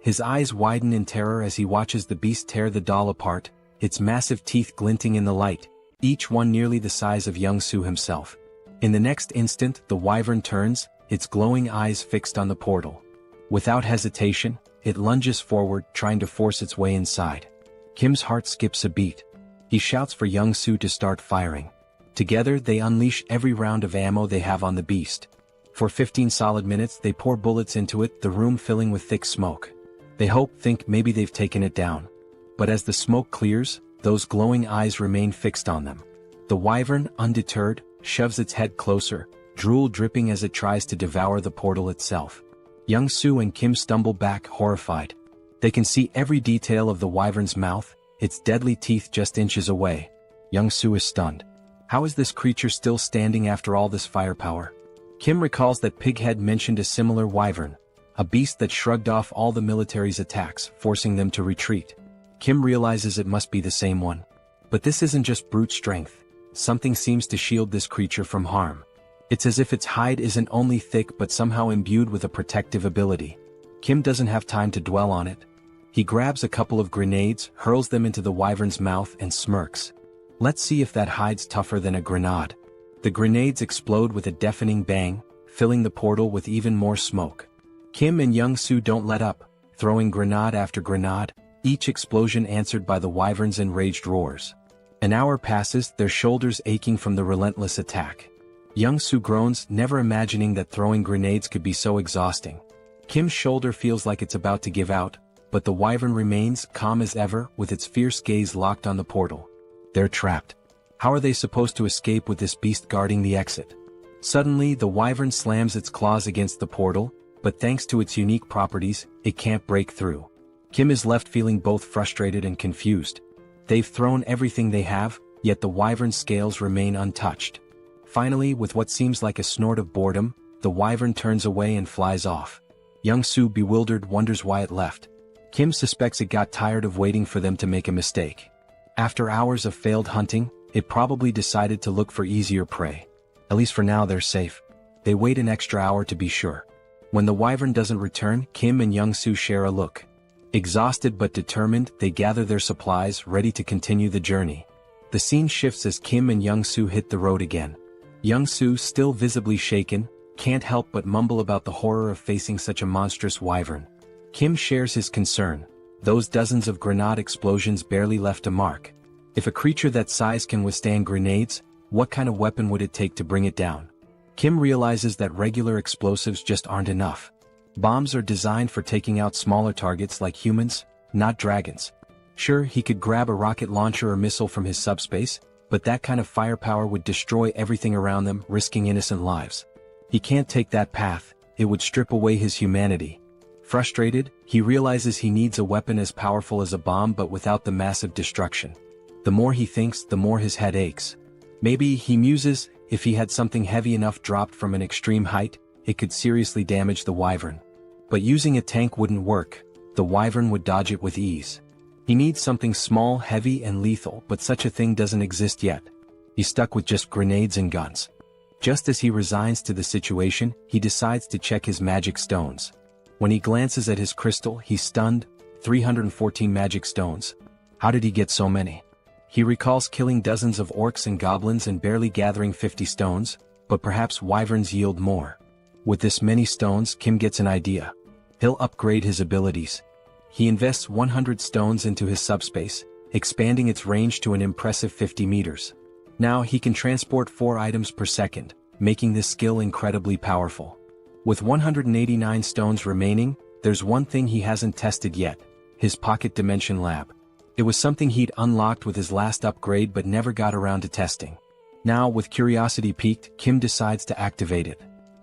His eyes widen in terror as he watches the beast tear the doll apart, its massive teeth glinting in the light, each one nearly the size of Young-soo himself. In the next instant, the wyvern turns, its glowing eyes fixed on the portal. Without hesitation, it lunges forward, trying to force its way inside. Kim's heart skips a beat. He shouts for Young-soo to start firing. Together, they unleash every round of ammo they have on the beast. For 15 solid minutes, they pour bullets into it, the room filling with thick smoke. They think maybe they've taken it down. But as the smoke clears, those glowing eyes remain fixed on them. The wyvern, undeterred, shoves its head closer, drool dripping as it tries to devour the portal itself. Young-soo and Kim stumble back, horrified. They can see every detail of the wyvern's mouth, its deadly teeth just inches away. Young-soo is stunned. How is this creature still standing after all this firepower? Kim recalls that Pighead mentioned a similar wyvern, a beast that shrugged off all the military's attacks, forcing them to retreat. Kim realizes it must be the same one. But this isn't just brute strength. Something seems to shield this creature from harm. It's as if its hide isn't only thick but somehow imbued with a protective ability. Kim doesn't have time to dwell on it. He grabs a couple of grenades, hurls them into the wyvern's mouth and smirks. Let's see if that hide's tougher than a grenade. The grenades explode with a deafening bang, filling the portal with even more smoke. Kim and Young-soo don't let up, throwing grenade after grenade, each explosion answered by the wyvern's enraged roars. An hour passes, their shoulders aching from the relentless attack. Young-soo groans, never imagining that throwing grenades could be so exhausting. Kim's shoulder feels like it's about to give out, but the wyvern remains calm as ever, with its fierce gaze locked on the portal. They're trapped. How are they supposed to escape with this beast guarding the exit? Suddenly, the wyvern slams its claws against the portal, but thanks to its unique properties, it can't break through. Kim is left feeling both frustrated and confused. They've thrown everything they have, yet the wyvern's scales remain untouched. Finally, with what seems like a snort of boredom, the wyvern turns away and flies off. Young-soo, bewildered, wonders why it left. Kim suspects it got tired of waiting for them to make a mistake. After hours of failed hunting, it probably decided to look for easier prey. At least for now they're safe. They wait an extra hour to be sure. When the wyvern doesn't return, Kim and Young-soo share a look. Exhausted but determined, they gather their supplies, ready to continue the journey. The scene shifts as Kim and Young-soo hit the road again. Young-soo, still visibly shaken, can't help but mumble about the horror of facing such a monstrous wyvern. Kim shares his concern. Those dozens of grenade explosions barely left a mark. If a creature that size can withstand grenades, what kind of weapon would it take to bring it down? Kim realizes that regular explosives just aren't enough. Bombs are designed for taking out smaller targets like humans, not dragons. Sure, he could grab a rocket launcher or missile from his subspace, but that kind of firepower would destroy everything around them, risking innocent lives. He can't take that path, it would strip away his humanity. Frustrated, he realizes he needs a weapon as powerful as a bomb but without the massive destruction. The more he thinks, the more his head aches. Maybe, he muses, if he had something heavy enough dropped from an extreme height, it could seriously damage the wyvern. But using a tank wouldn't work, the wyvern would dodge it with ease. He needs something small, heavy and lethal, but such a thing doesn't exist yet. He's stuck with just grenades and guns. Just as he resigns to the situation, he decides to check his magic stones. When he glances at his crystal, he's stunned. 314 magic stones. How did he get so many? He recalls killing dozens of orcs and goblins and barely gathering 50 stones, but perhaps wyverns yield more. With this many stones, Kim gets an idea. He'll upgrade his abilities. He invests 100 stones into his subspace, expanding its range to an impressive 50 meters. Now he can transport 4 items per second, making this skill incredibly powerful. With 189 stones remaining, there's one thing he hasn't tested yet: his pocket dimension lab. It was something he'd unlocked with his last upgrade but never got around to testing. Now, with curiosity piqued, Kim decides to activate it.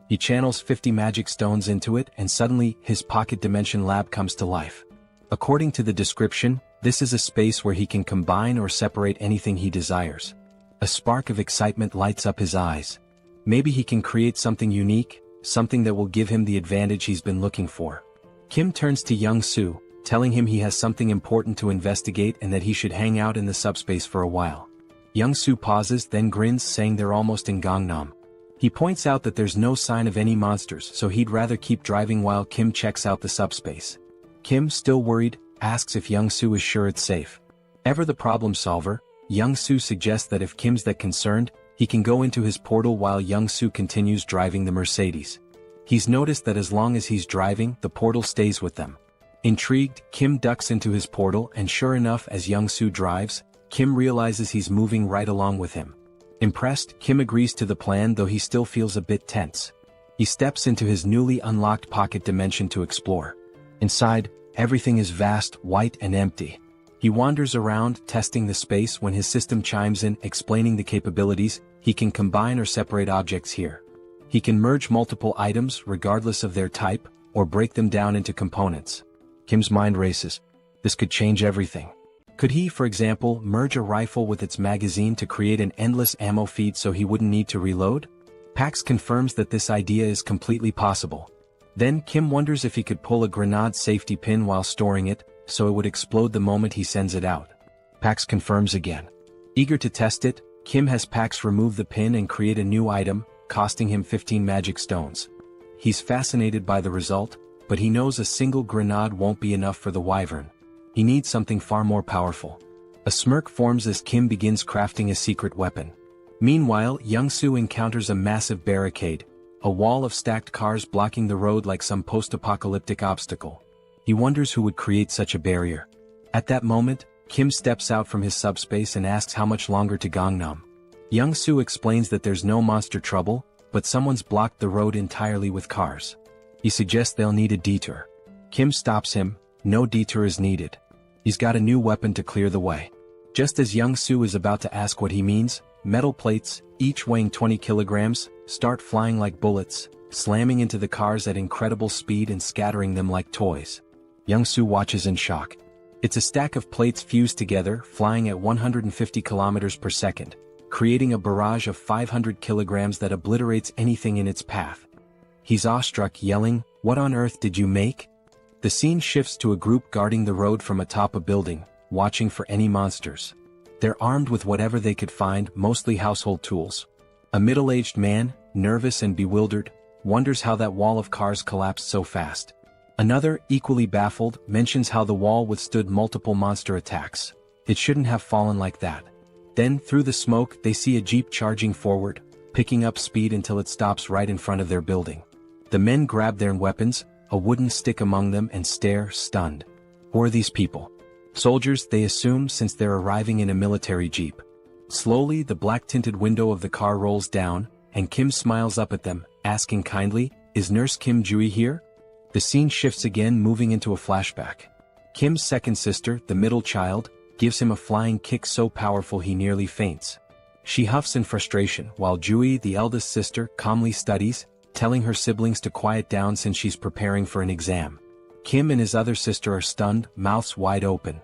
He channels 50 magic stones into it, and suddenly, his pocket dimension lab comes to life. According to the description, this is a space where he can combine or separate anything he desires. A spark of excitement lights up his eyes. Maybe he can create something unique, something that will give him the advantage he's been looking for. Kim turns to Young-soo, telling him he has something important to investigate and that he should hang out in the subspace for a while. Young-soo pauses, then grins, saying they're almost in Gangnam. He points out that there's no sign of any monsters, so he'd rather keep driving while Kim checks out the subspace. Kim, still worried, asks if Young-soo is sure it's safe. Ever the problem solver, Young-soo suggests that if Kim's that concerned, He can go into his portal while Young-soo continues driving the Mercedes. He's noticed that as long as he's driving, the portal stays with them. Intrigued, Kim ducks into his portal and sure enough, as Young-soo drives, Kim realizes he's moving right along with him. Impressed, Kim agrees to the plan, though he still feels a bit tense. He steps into his newly unlocked pocket dimension to explore. Inside, everything is vast, white and empty. He wanders around, testing the space when his system chimes in, explaining the capabilities. He can combine or separate objects here. He can merge multiple items regardless of their type, or break them down into components. Kim's mind races. This could change everything. Could he, for example, merge a rifle with its magazine to create an endless ammo feed so he wouldn't need to reload? Pax confirms that this idea is completely possible. Then Kim wonders if he could pull a grenade safety pin while storing it, so it would explode the moment he sends it out. Pax confirms again. Eager to test it, Kim has Pax remove the pin and create a new item, costing him 15 magic stones. He's fascinated by the result, but he knows a single grenade won't be enough for the wyvern. He needs something far more powerful. A smirk forms as Kim begins crafting a secret weapon. Meanwhile, Young-soo encounters a massive barricade, a wall of stacked cars blocking the road like some post-apocalyptic obstacle. He wonders who would create such a barrier. At that moment, Kim steps out from his subspace and asks how much longer to Gangnam. Young-soo explains that there's no monster trouble, but someone's blocked the road entirely with cars. He suggests they'll need a detour. Kim stops him. No detour is needed. He's got a new weapon to clear the way. Just as Young-soo is about to ask what he means, metal plates, each weighing 20 kilograms, start flying like bullets, slamming into the cars at incredible speed and scattering them like toys. Young-soo watches in shock. It's a stack of plates fused together, flying at 150 kilometers per second, creating a barrage of 500 kilograms that obliterates anything in its path. He's awestruck, yelling, "What on earth did you make?" The scene shifts to a group guarding the road from atop a building, watching for any monsters. They're armed with whatever they could find, mostly household tools. A middle-aged man, nervous and bewildered, wonders how that wall of cars collapsed so fast. Another, equally baffled, mentions how the wall withstood multiple monster attacks. It shouldn't have fallen like that. Then, through the smoke, they see a jeep charging forward, picking up speed until it stops right in front of their building. The men grab their weapons, a wooden stick among them, and stare, stunned. Who are these people? Soldiers, they assume, since they're arriving in a military jeep. Slowly, the black-tinted window of the car rolls down, and Kim smiles up at them, asking kindly, "Is Nurse Kim Jui here?" The scene shifts again, moving into a flashback. Kim's second sister, the middle child, gives him a flying kick so powerful he nearly faints. She huffs in frustration, while Jui, the eldest sister, calmly studies, telling her siblings to quiet down since she's preparing for an exam. Kim and his other sister are stunned, mouths wide open.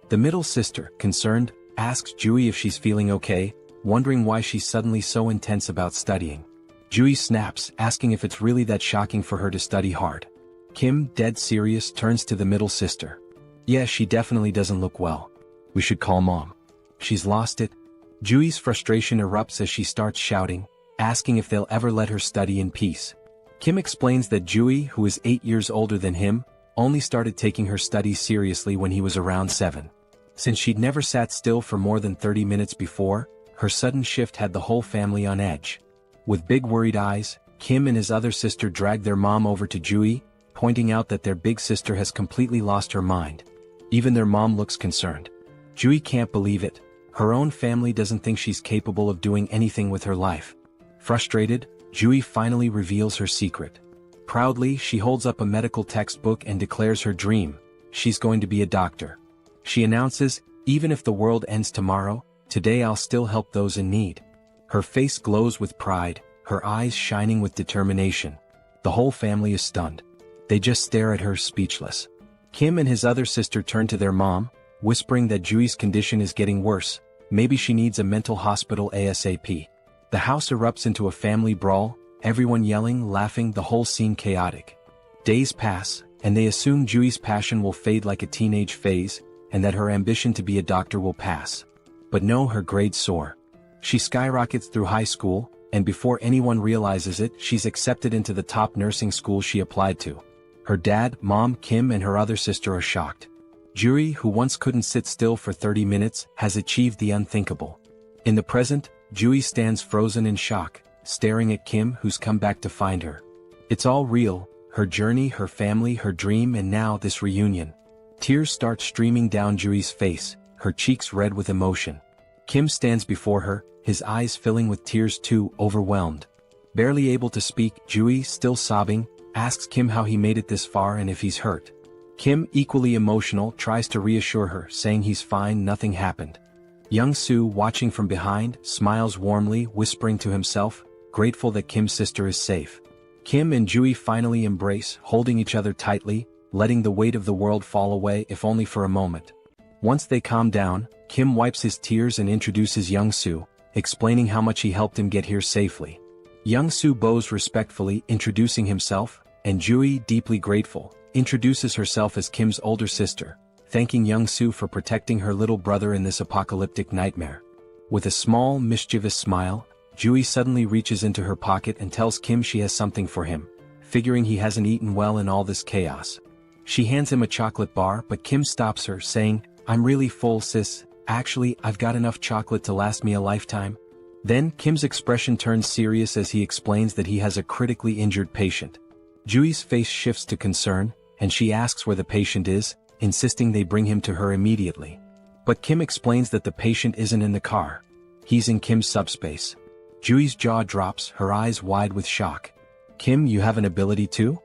The middle sister, concerned, asks Jui if she's feeling okay, wondering why she's suddenly so intense about studying. Jui snaps, asking if it's really that shocking for her to study hard. Kim, dead serious, turns to the middle sister. "Yeah, she definitely doesn't look well. We should call Mom. She's lost it." Jui's frustration erupts as she starts shouting, asking if they'll ever let her study in peace. Kim explains that Jui, who is 8 years older than him, only started taking her studies seriously when he was around 7. Since she'd never sat still for more than 30 minutes before, her sudden shift had the whole family on edge. With big worried eyes, Kim and his other sister drag their mom over to Jui, pointing out that their big sister has completely lost her mind. Even their mom looks concerned. Jui can't believe it. Her own family doesn't think she's capable of doing anything with her life. Frustrated, Jui finally reveals her secret. Proudly, she holds up a medical textbook and declares her dream. She's going to be a doctor. She announces, "Even if the world ends tomorrow, today I'll still help those in need." Her face glows with pride, her eyes shining with determination. The whole family is stunned. They just stare at her, speechless. Kim and his other sister turn to their mom, whispering that Jui's condition is getting worse. Maybe she needs a mental hospital ASAP. The house erupts into a family brawl, everyone yelling, laughing, the whole scene chaotic. Days pass, and they assume Jui's passion will fade like a teenage phase, and that her ambition to be a doctor will pass. But no, her grades soar. She skyrockets through high school, and before anyone realizes it, she's accepted into the top nursing school she applied to. Her dad, mom, Kim, and her other sister are shocked. Juri, who once couldn't sit still for 30 minutes, has achieved the unthinkable. In the present, Jui stands frozen in shock, staring at Kim, who's come back to find her. It's all real, her journey, her family, her dream, and now this reunion. Tears start streaming down Jui's face, her cheeks red with emotion. Kim stands before her, his eyes filling with tears too, overwhelmed. Barely able to speak, Jui, still sobbing, asks Kim how he made it this far and if he's hurt. Kim, equally emotional, tries to reassure her, saying he's fine, nothing happened. Young-soo, watching from behind, smiles warmly, whispering to himself, grateful that Kim's sister is safe. Kim and Jui finally embrace, holding each other tightly, letting the weight of the world fall away, if only for a moment. Once they calm down, Kim wipes his tears and introduces Young-soo, explaining how much he helped him get here safely. Young-soo bows respectfully, introducing himself, and Jui, deeply grateful, introduces herself as Kim's older sister, thanking Young-soo for protecting her little brother in this apocalyptic nightmare. With a small, mischievous smile, Jui suddenly reaches into her pocket and tells Kim she has something for him, figuring he hasn't eaten well in all this chaos. She hands him a chocolate bar, but Kim stops her, saying, "I'm really full, sis. Actually, I've got enough chocolate to last me a lifetime." Then, Kim's expression turns serious as he explains that he has a critically injured patient. Jui's face shifts to concern, and she asks where the patient is, insisting they bring him to her immediately. But Kim explains that the patient isn't in the car. He's in Kim's subspace. Jui's jaw drops, her eyes wide with shock. "Kim, you have an ability too?"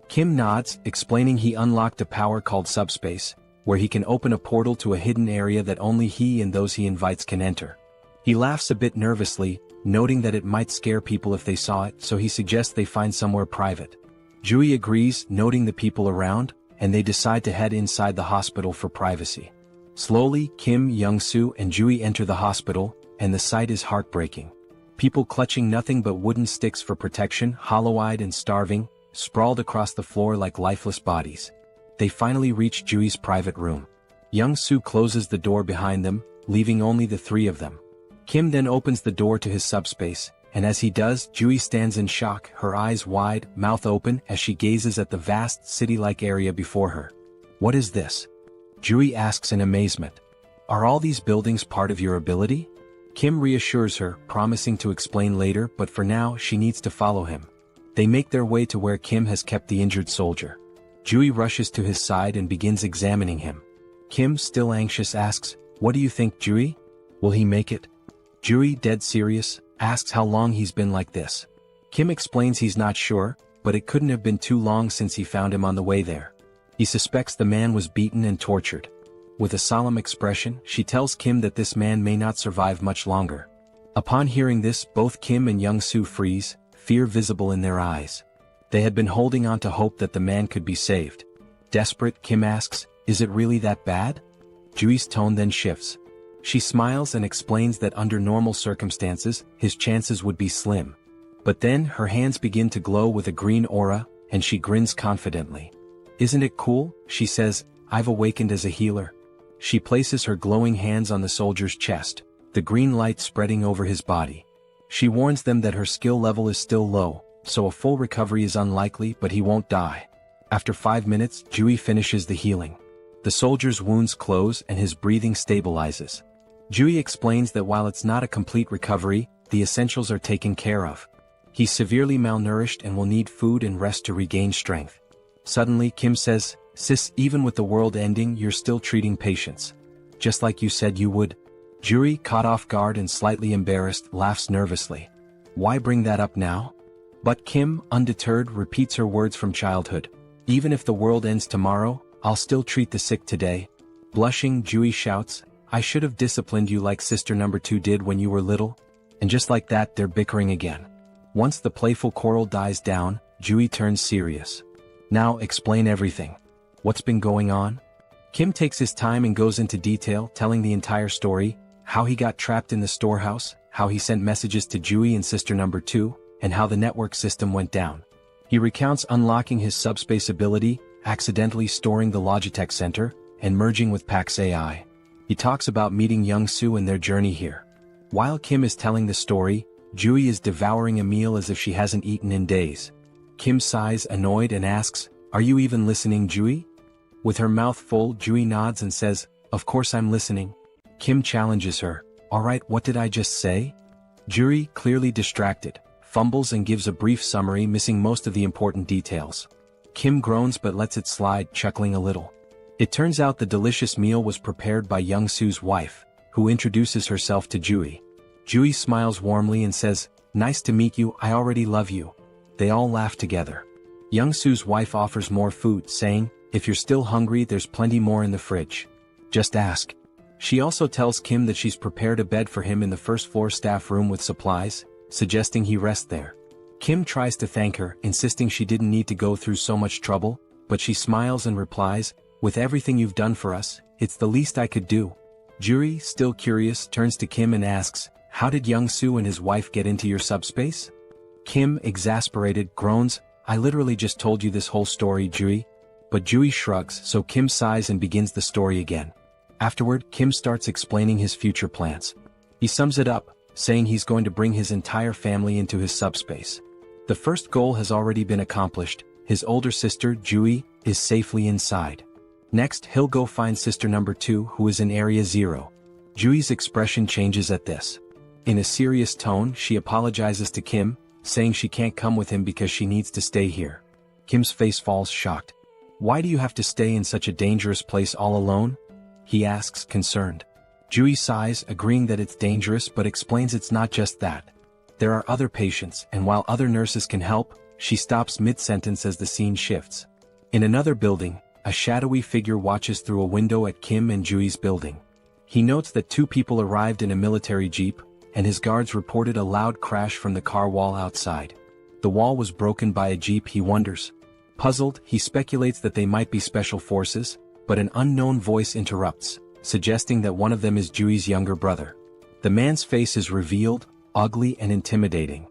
Kim nods, explaining he unlocked a power called subspace, where he can open a portal to a hidden area that only he and those he invites can enter. He laughs a bit nervously, noting that it might scare people if they saw it, so he suggests they find somewhere private. Jui agrees, noting the people around, and they decide to head inside the hospital for privacy. Slowly, Kim, Young-soo, and Jui enter the hospital, and the sight is heartbreaking. People clutching nothing but wooden sticks for protection, hollow-eyed and starving, sprawled across the floor like lifeless bodies. They finally reach Jui's private room. Young-soo closes the door behind them, leaving only the three of them. Kim then opens the door to his subspace, and as he does, Jui stands in shock, her eyes wide, mouth open, as she gazes at the vast city-like area before her. "What is this?" Jui asks in amazement. "Are all these buildings part of your ability?" Kim reassures her, promising to explain later, but for now she needs to follow him. They make their way to where Kim has kept the injured soldier. Jui rushes to his side and begins examining him. Kim, still anxious, asks, "What do you think, Jui? Will he make it?" Jui, dead serious, asks how long he's been like this. Kim explains he's not sure, but it couldn't have been too long since he found him on the way there. He suspects the man was beaten and tortured. With a solemn expression, she tells Kim that this man may not survive much longer. Upon hearing this, both Kim and Young-soo freeze, fear visible in their eyes. They had been holding on to hope that the man could be saved. Desperate, Kim asks, "Is it really that bad?" Jui's tone then shifts. She smiles and explains that under normal circumstances, his chances would be slim. But then, her hands begin to glow with a green aura, and she grins confidently. "Isn't it cool?" she says, "I've awakened as a healer." She places her glowing hands on the soldier's chest, the green light spreading over his body. She warns them that her skill level is still low, so a full recovery is unlikely, but he won't die. After 5 minutes, Jui finishes the healing. The soldier's wounds close and his breathing stabilizes. Jui explains that while it's not a complete recovery, the essentials are taken care of. He's severely malnourished and will need food and rest to regain strength. Suddenly, Kim says, "Sis, even with the world ending, you're still treating patients. Just like you said you would." Jui, caught off guard and slightly embarrassed, laughs nervously. "Why bring that up now?" But Kim, undeterred, repeats her words from childhood. "Even if the world ends tomorrow, I'll still treat the sick today." Blushing, Jui shouts, "I should have disciplined you like sister number 2 did when you were little." And just like that, they're bickering again. Once the playful quarrel dies down, Jui turns serious. "Now explain everything. What's been going on?" Kim takes his time and goes into detail, telling the entire story, how he got trapped in the storehouse, how he sent messages to Jui and sister number 2, and how the network system went down. He recounts unlocking his subspace ability, accidentally storing the Logitech Center, and merging with Pax AI. He talks about meeting Young-soo and their journey here. While Kim is telling the story, Jui is devouring a meal as if she hasn't eaten in days. Kim sighs, annoyed, and asks, "Are you even listening, Jui?" With her mouth full, Jui nods and says, "Of course I'm listening." Kim challenges her, "Alright, what did I just say?" Juri, clearly distracted, fumbles and gives a brief summary, missing most of the important details. Kim groans but lets it slide, chuckling a little. It turns out the delicious meal was prepared by Young-soo's wife, who introduces herself to Juri. Juri smiles warmly and says, "Nice to meet you, I already love you." They all laugh together. Young-soo's wife offers more food, saying, "If you're still hungry, there's plenty more in the fridge. Just ask." She also tells Kim that she's prepared a bed for him in the first-floor staff room with supplies, suggesting he rest there. Kim tries to thank her, insisting she didn't need to go through so much trouble, but she smiles and replies, "With everything you've done for us, it's the least I could do." Juri, still curious, turns to Kim and asks, "How did Young-soo and his wife get into your subspace?" Kim, exasperated, groans, "I literally just told you this whole story, Juri." But Juri shrugs, so Kim sighs and begins the story again. Afterward, Kim starts explaining his future plans. He sums it up, saying he's going to bring his entire family into his subspace. The first goal has already been accomplished. His older sister, Juri, is safely inside. Next, he'll go find sister number 2, who is in Area 0. Juri's expression changes at this. In a serious tone, she apologizes to Kim, saying she can't come with him because she needs to stay here. Kim's face falls, shocked. "Why do you have to stay in such a dangerous place all alone?" he asks, concerned. Juri sighs, agreeing that it's dangerous, but explains it's not just that. There are other patients, and while other nurses can help, she stops mid-sentence as the scene shifts. In another building, a shadowy figure watches through a window at Kim and Juri's building. He notes that 2 people arrived in a military jeep, and his guards reported a loud crash from the car wall outside. The wall was broken by a jeep, he wonders. Puzzled, he speculates that they might be special forces, but an unknown voice interrupts, suggesting that one of them is Juri's younger brother. The man's face is revealed, ugly and intimidating.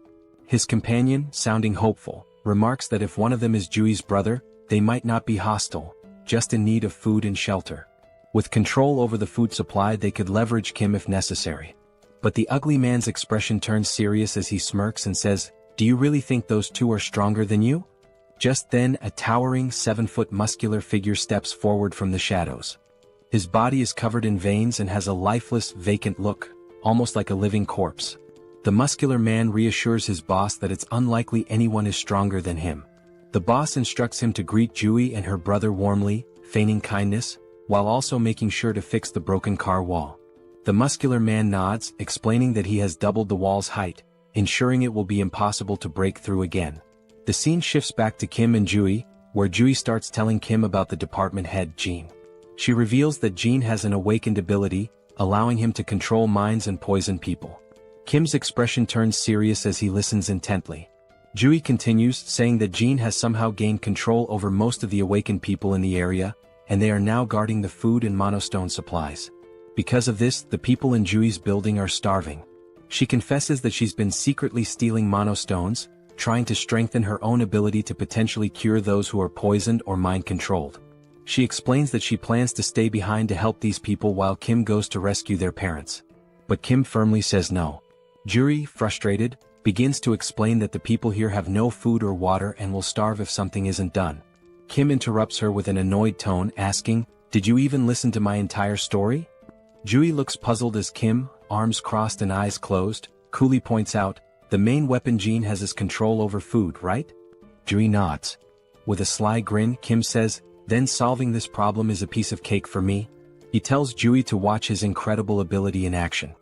His companion, sounding hopeful, remarks that if one of them is Juri's brother, they might not be hostile, just in need of food and shelter. With control over the food supply, they could leverage Kim if necessary. But the ugly man's expression turns serious as he smirks and says, "Do you really think those 2 are stronger than you?" Just then, a towering 7-foot muscular figure steps forward from the shadows. His body is covered in veins and has a lifeless, vacant look, almost like a living corpse. The muscular man reassures his boss that it's unlikely anyone is stronger than him. The boss instructs him to greet Juri and her brother warmly, feigning kindness, while also making sure to fix the broken car wall. The muscular man nods, explaining that he has doubled the wall's height, ensuring it will be impossible to break through again. The scene shifts back to Kim and Juri, where Juri starts telling Kim about the department head, Jean. She reveals that Jean has an awakened ability, allowing him to control minds and poison people. Kim's expression turns serious as he listens intently. Juri continues, saying that Jean has somehow gained control over most of the awakened people in the area, and they are now guarding the food and monostone supplies. Because of this, the people in Juri's building are starving. She confesses that she's been secretly stealing monostones, trying to strengthen her own ability to potentially cure those who are poisoned or mind-controlled. She explains that she plans to stay behind to help these people while Kim goes to rescue their parents. But Kim firmly says no. Juri, frustrated, begins to explain that the people here have no food or water and will starve if something isn't done. Kim interrupts her with an annoyed tone, asking, "Did you even listen to my entire story?" Juri looks puzzled as Kim, arms crossed and eyes closed, coolly points out, "The main weapon Jean has is control over food, right?" Juri nods. With a sly grin, Kim says, "Then solving this problem is a piece of cake for me." He tells Juri to watch his incredible ability in action.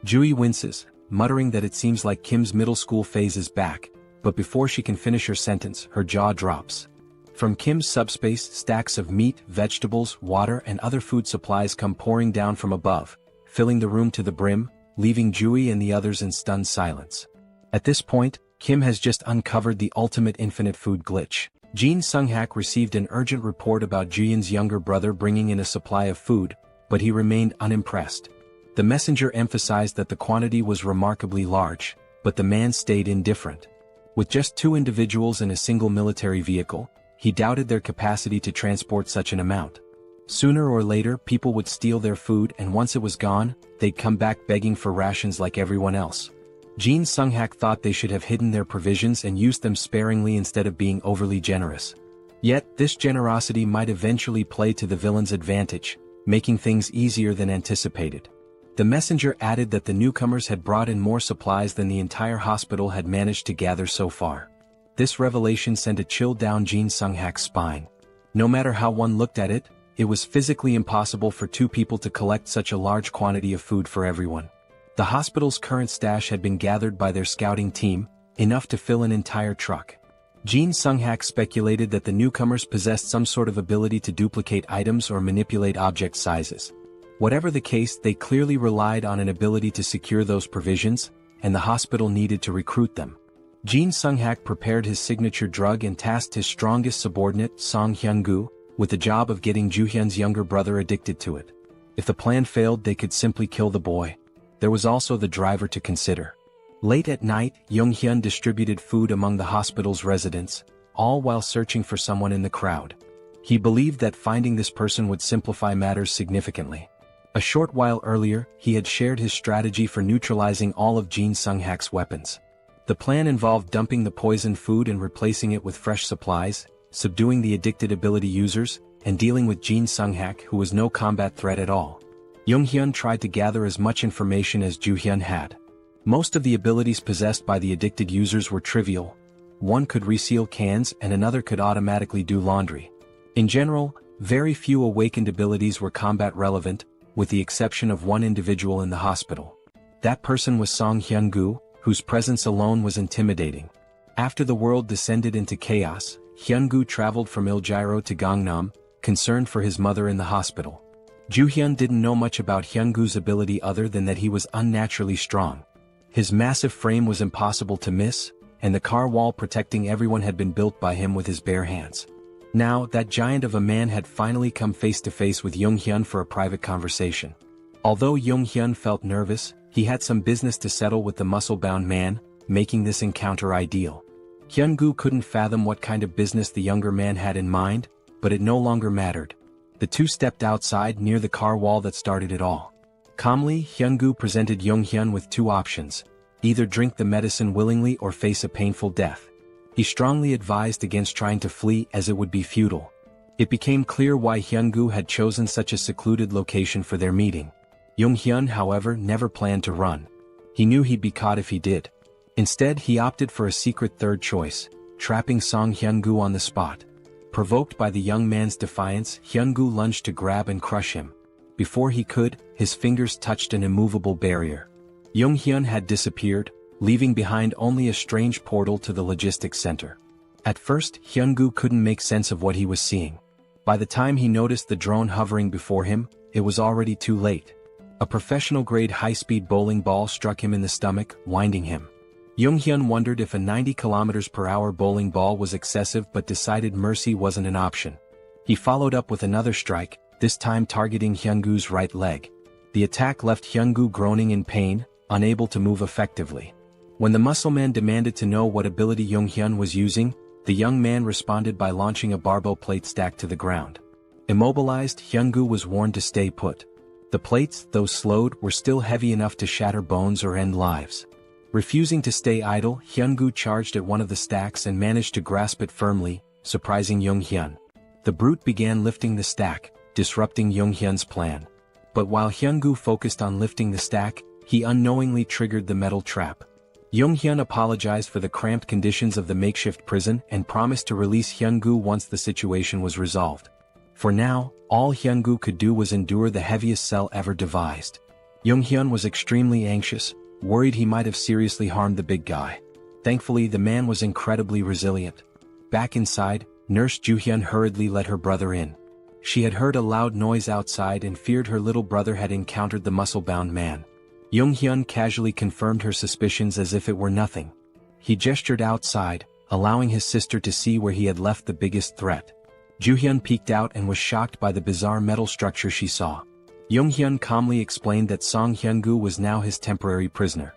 Juri winces, muttering that it seems like Kim's middle school phase is back, but before she can finish her sentence, her jaw drops. From Kim's subspace, stacks of meat, vegetables, water and other food supplies come pouring down from above, filling the room to the brim, leaving Juri and the others in stunned silence. At this point, Kim has just uncovered the ultimate infinite food glitch. Jean Sung-hak received an urgent report about Juyeon's younger brother bringing in a supply of food, but he remained unimpressed. The messenger emphasized that the quantity was remarkably large, but the man stayed indifferent. With just 2 individuals in a single military vehicle, he doubted their capacity to transport such an amount. Sooner or later, people would steal their food, and once it was gone, they'd come back begging for rations like everyone else. Jean Sung-hak thought they should have hidden their provisions and used them sparingly instead of being overly generous. Yet, this generosity might eventually play to the villain's advantage, making things easier than anticipated. The messenger added that the newcomers had brought in more supplies than the entire hospital had managed to gather so far. This revelation sent a chill down Jin Sung-hak's spine. No matter how one looked at it, it was physically impossible for two people to collect such a large quantity of food for everyone. The hospital's current stash had been gathered by their scouting team, enough to fill an entire truck. Jin Sung-hak speculated that the newcomers possessed some sort of ability to duplicate items or manipulate object sizes. Whatever the case, they clearly relied on an ability to secure those provisions, and the hospital needed to recruit them. Jin Sung-hak prepared his signature drug and tasked his strongest subordinate, Song Hyun-gu, with the job of getting Joo-hyun's younger brother addicted to it. If the plan failed, they could simply kill the boy. There was also the driver to consider. Late at night, Yong-hyun distributed food among the hospital's residents, all while searching for someone in the crowd. He believed that finding this person would simplify matters significantly. A short while earlier, he had shared his strategy for neutralizing all of Jin Sung-hak's weapons. The plan involved dumping the poisoned food and replacing it with fresh supplies, subduing the addicted ability users, and dealing with Jin Sung-hak, who was no combat threat at all. Yong-hyun tried to gather as much information as Joo-hyun had. Most of the abilities possessed by the addicted users were trivial. One could reseal cans and another could automatically do laundry. In general, very few awakened abilities were combat relevant, with the exception of one individual in the hospital. That person was Song Hyun-gu, whose presence alone was intimidating. After the world descended into chaos, Hyun-gu traveled from Iljiro to Gangnam, concerned for his mother in the hospital. Joo-hyun didn't know much about Hyun-gu's ability other than that he was unnaturally strong. His massive frame was impossible to miss, and the car wall protecting everyone had been built by him with his bare hands. Now, that giant of a man had finally come face to face with Yong-hyun for a private conversation. Although Yong-hyun felt nervous, he had some business to settle with the muscle-bound man, making this encounter ideal. Hyun-gu couldn't fathom what kind of business the younger man had in mind, but it no longer mattered. The two stepped outside near the car wall that started it all. Calmly, Hyun-gu presented Yong-hyun with two options: either drink the medicine willingly or face a painful death. He strongly advised against trying to flee as it would be futile. It became clear why Hyun-gu had chosen such a secluded location for their meeting. Yong-hyun, however, never planned to run. He knew he'd be caught if he did. Instead, he opted for a secret third choice, trapping Song Hyun-gu on the spot. Provoked by the young man's defiance, Hyun-gu lunged to grab and crush him. Before he could, his fingers touched an immovable barrier. Yong-hyun had disappeared, leaving behind only a strange portal to the logistics center. At first, Hyun-gu couldn't make sense of what he was seeing. By the time he noticed the drone hovering before him, it was already too late. A professional-grade high-speed bowling ball struck him in the stomach, winding him. Yong-hyun wondered if a 90 km/h bowling ball was excessive but decided mercy wasn't an option. He followed up with another strike, this time targeting Hyun-gu's right leg. The attack left Hyun-gu groaning in pain, unable to move effectively. When the muscleman demanded to know what ability Yong-hyun was using, the young man responded by launching a barbell plate stack to the ground. Immobilized, Hyun-gu was warned to stay put. The plates, though slowed, were still heavy enough to shatter bones or end lives. Refusing to stay idle, Hyun-gu charged at one of the stacks and managed to grasp it firmly, surprising Yong-hyun. The brute began lifting the stack, disrupting Yong-hyun's plan. But while Hyun-gu focused on lifting the stack, he unknowingly triggered the metal trap. Yong-hyun apologized for the cramped conditions of the makeshift prison and promised to release Hyun-gu once the situation was resolved. For now, all Hyun-gu could do was endure the heaviest cell ever devised. Yong-hyun was extremely anxious, worried he might have seriously harmed the big guy. Thankfully, the man was incredibly resilient. Back inside, Nurse Joo-hyun hurriedly let her brother in. She had heard a loud noise outside and feared her little brother had encountered the muscle-bound man. Yong-hyun casually confirmed her suspicions as if it were nothing. He gestured outside, allowing his sister to see where he had left the biggest threat. Joo-hyun peeked out and was shocked by the bizarre metal structure she saw. Yong-hyun calmly explained that Song Hyun-gu was now his temporary prisoner.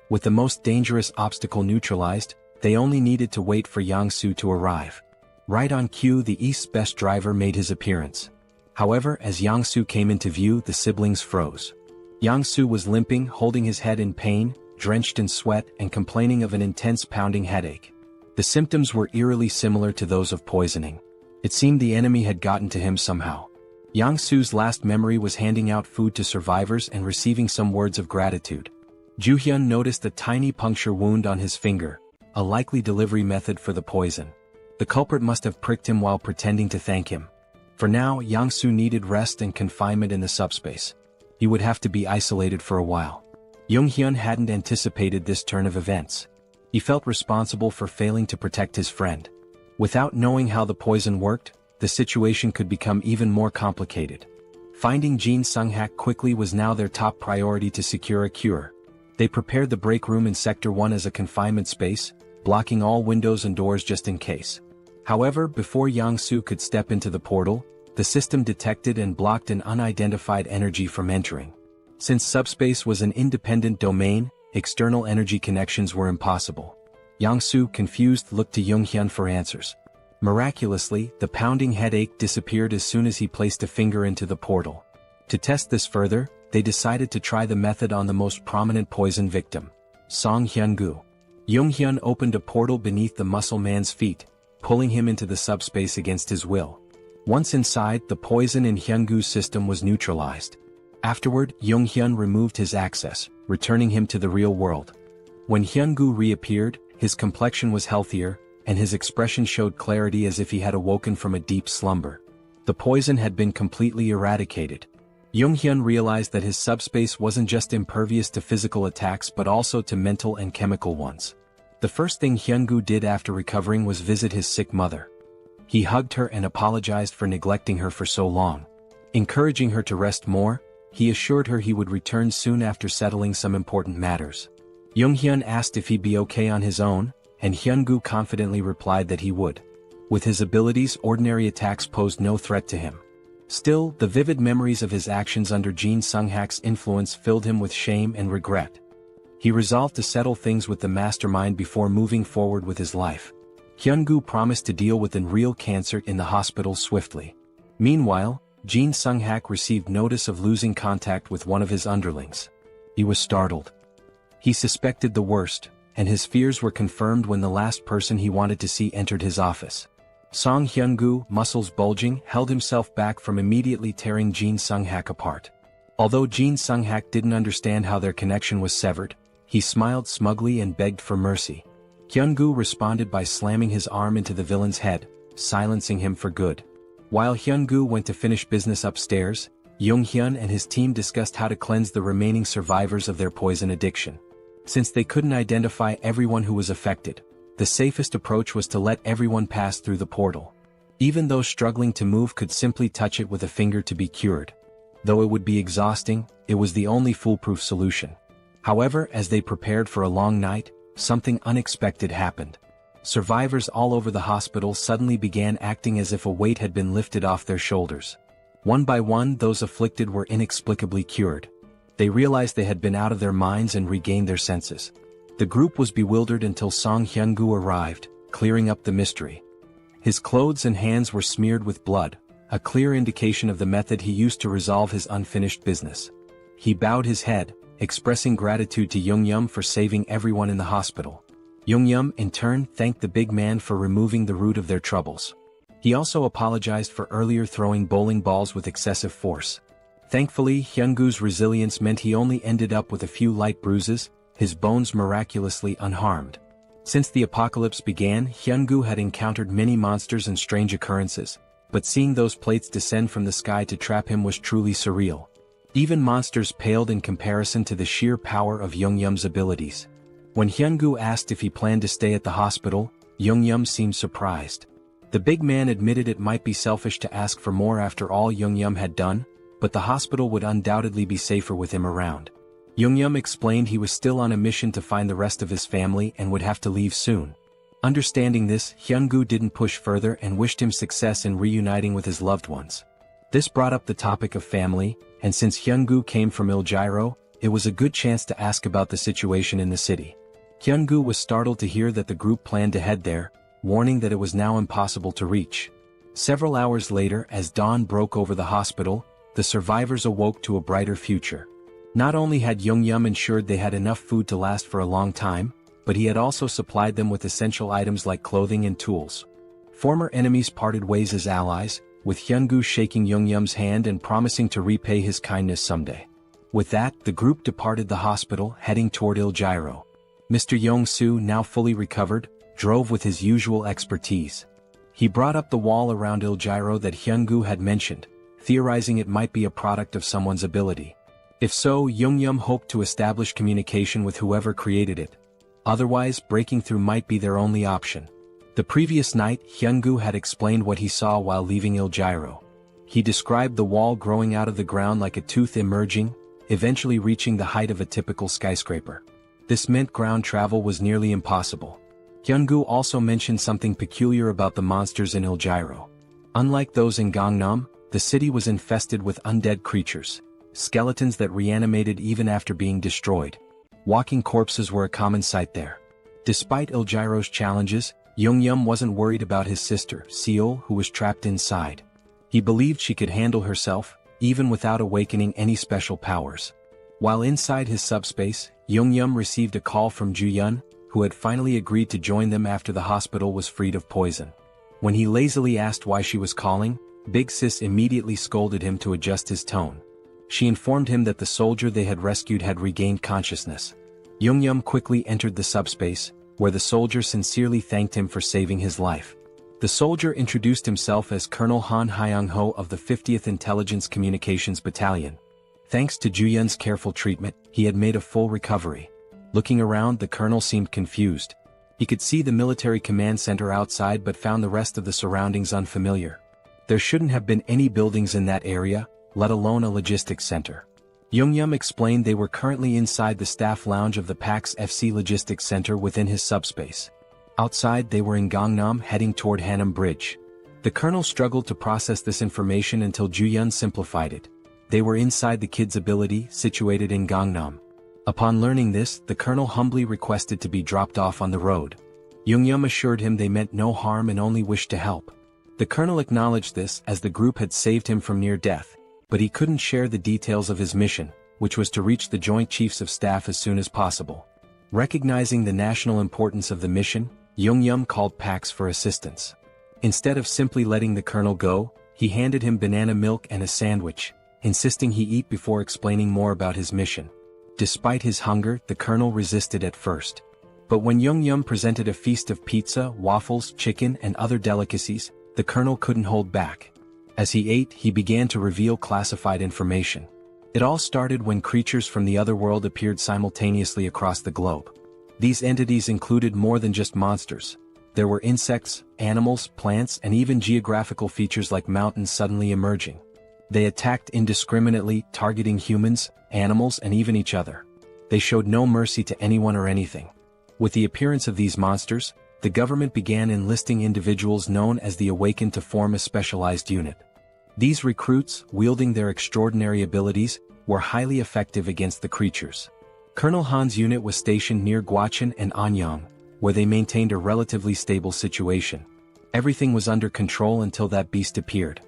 With the most dangerous obstacle neutralized, they only needed to wait for Yang-soo to arrive. Right on cue, the East's best driver made his appearance. However, as Yang-soo came into view, the siblings froze. Yang-soo was limping, holding his head in pain, drenched in sweat, and complaining of an intense pounding headache. The symptoms were eerily similar to those of poisoning. It seemed the enemy had gotten to him somehow. Yang-soo's last memory was handing out food to survivors and receiving some words of gratitude. Joo-hyun noticed a tiny puncture wound on his finger, a likely delivery method for the poison. The culprit must have pricked him while pretending to thank him. For now, Yang-soo needed rest and confinement in the subspace. He would have to be isolated for a while. Jung-hyun hadn't anticipated this turn of events. He felt responsible for failing to protect his friend. Without knowing how the poison worked, the situation could become even more complicated. Finding Jin Sung-hak quickly was now their top priority to secure a cure. They prepared the break room in Sector 1 as a confinement space, blocking all windows and doors just in case. However, before Yang-soo could step into the portal, the system detected and blocked an unidentified energy from entering. Since subspace was an independent domain, external energy connections were impossible. Yang-soo, confused, looked to Jung-hyun for answers. Miraculously, the pounding headache disappeared as soon as he placed a finger into the portal. To test this further, they decided to try the method on the most prominent poison victim, Song Hyun-gu. Jung-hyun opened a portal beneath the muscle man's feet, pulling him into the subspace against his will. Once inside, the poison in Hyun-gu's system was neutralized. Afterward, Jung-hyun removed his access, returning him to the real world. When Hyun-gu reappeared, his complexion was healthier, and his expression showed clarity as if he had awoken from a deep slumber. The poison had been completely eradicated. Jung-hyun realized that his subspace wasn't just impervious to physical attacks but also to mental and chemical ones. The first thing Hyun-gu did after recovering was visit his sick mother. He hugged her and apologized for neglecting her for so long. Encouraging her to rest more, he assured her he would return soon after settling some important matters. Jung-hyun asked if he'd be okay on his own, and Hyun-gu confidently replied that he would. With his abilities, ordinary attacks posed no threat to him. Still, the vivid memories of his actions under Jin Sung-hak's influence filled him with shame and regret. He resolved to settle things with the mastermind before moving forward with his life. Hyun-gu promised to deal with real cancer in the hospital swiftly. Meanwhile, Jin Sung-hak received notice of losing contact with one of his underlings. He was startled. He suspected the worst, and his fears were confirmed when the last person he wanted to see entered his office. Song Hyun-gu, muscles bulging, held himself back from immediately tearing Jin Sung-hak apart. Although Jin Sung-hak didn't understand how their connection was severed, he smiled smugly and begged for mercy. Hyun-gu responded by slamming his arm into the villain's head, silencing him for good. While Hyun-gu went to finish business upstairs, Jung-hyun and his team discussed how to cleanse the remaining survivors of their poison addiction. Since they couldn't identify everyone who was affected, the safest approach was to let everyone pass through the portal. Even those struggling to move could simply touch it with a finger to be cured. Though it would be exhausting, it was the only foolproof solution. However, as they prepared for a long night, something unexpected happened. Survivors all over the hospital suddenly began acting as if a weight had been lifted off their shoulders. One by one, those afflicted were inexplicably cured. They realized they had been out of their minds and regained their senses. The group was bewildered until Song Hyun-gu arrived, clearing up the mystery. His clothes and hands were smeared with blood, a clear indication of the method he used to resolve his unfinished business. He bowed his head, expressing gratitude to Jung-yeom for saving everyone in the hospital. Jung-yeom, in turn, thanked the big man for removing the root of their troubles. He also apologized for earlier throwing bowling balls with excessive force. Thankfully, Hyun-gu's resilience meant he only ended up with a few light bruises, his bones miraculously unharmed. Since the apocalypse began, Hyun-gu had encountered many monsters and strange occurrences, but seeing those plates descend from the sky to trap him was truly surreal. Even monsters paled in comparison to the sheer power of Jung-yeom's abilities. When Hyun-gu asked if he planned to stay at the hospital, Jung-yeom seemed surprised. The big man admitted it might be selfish to ask for more after all Jung-yeom had done, but the hospital would undoubtedly be safer with him around. Jung-yeom explained he was still on a mission to find the rest of his family and would have to leave soon. Understanding this, Hyun-gu didn't push further and wished him success in reuniting with his loved ones. This brought up the topic of family, and since Hyun-gu came from Iljiro, it was a good chance to ask about the situation in the city. Hyun-gu was startled to hear that the group planned to head there, warning that it was now impossible to reach. Several hours later, as dawn broke over the hospital, the survivors awoke to a brighter future. Not only had Jung-yeom ensured they had enough food to last for a long time, but he had also supplied them with essential items like clothing and tools. Former enemies parted ways as allies, with Hyun-gu shaking Young-yeom's hand and promising to repay his kindness someday. With that, the group departed the hospital, heading toward Il-gyro. Mr. Yong-soo, now fully recovered, drove with his usual expertise. He brought up the wall around Il-gyro that Hyun-gu had mentioned, theorizing it might be a product of someone's ability. If so, Young-yeom hoped to establish communication with whoever created it. Otherwise, breaking through might be their only option. The previous night, Hyun-gu had explained what he saw while leaving Il-gyro. He described the wall growing out of the ground like a tooth emerging, eventually reaching the height of a typical skyscraper. This meant ground travel was nearly impossible. Hyun-gu also mentioned something peculiar about the monsters in Il-gyro. Unlike those in Gangnam, the city was infested with undead creatures, skeletons that reanimated even after being destroyed. Walking corpses were a common sight there. Despite Il-gyro's challenges, Young-yeom wasn't worried about his sister, Seoul, who was trapped inside. He believed she could handle herself, even without awakening any special powers. While inside his subspace, Young-yeom received a call from Ju-yeon, who had finally agreed to join them after the hospital was freed of poison. When he lazily asked why she was calling, Big Sis immediately scolded him to adjust his tone. She informed him that the soldier they had rescued had regained consciousness. Young-yeom quickly entered the subspace, where the soldier sincerely thanked him for saving his life. The soldier introduced himself as Colonel Han Hyung-ho of the 50th Intelligence Communications Battalion. Thanks to Ju-yeon's careful treatment, he had made a full recovery. Looking around, the colonel seemed confused. He could see the military command center outside but found the rest of the surroundings unfamiliar. There shouldn't have been any buildings in that area, let alone a logistics center. Young-yeom explained they were currently inside the staff lounge of the PAX FC Logistics Center within his subspace. Outside, they were in Gangnam, heading toward Hanam Bridge. The colonel struggled to process this information until Ju-yeon simplified it. They were inside the kid's ability, situated in Gangnam. Upon learning this, the colonel humbly requested to be dropped off on the road. Young-yeom assured him they meant no harm and only wished to help. The colonel acknowledged this as the group had saved him from near death, but he couldn't share the details of his mission, which was to reach the Joint Chiefs of Staff as soon as possible. Recognizing the national importance of the mission, Young-yeom called PAX for assistance. Instead of simply letting the colonel go, he handed him banana milk and a sandwich, insisting he eat before explaining more about his mission. Despite his hunger, the colonel resisted at first. But when Young-yeom presented a feast of pizza, waffles, chicken, and other delicacies, the colonel couldn't hold back. As he ate, he began to reveal classified information. It all started when creatures from the other world appeared simultaneously across the globe. These entities included more than just monsters. There were insects, animals, plants, and even geographical features like mountains suddenly emerging. They attacked indiscriminately, targeting humans, animals, and even each other. They showed no mercy to anyone or anything. With the appearance of these monsters, the government began enlisting individuals known as the Awakened to form a specialized unit. These recruits, wielding their extraordinary abilities, were highly effective against the creatures. Colonel Han's unit was stationed near Gwacheon and Anyang, where they maintained a relatively stable situation. Everything was under control until that beast appeared.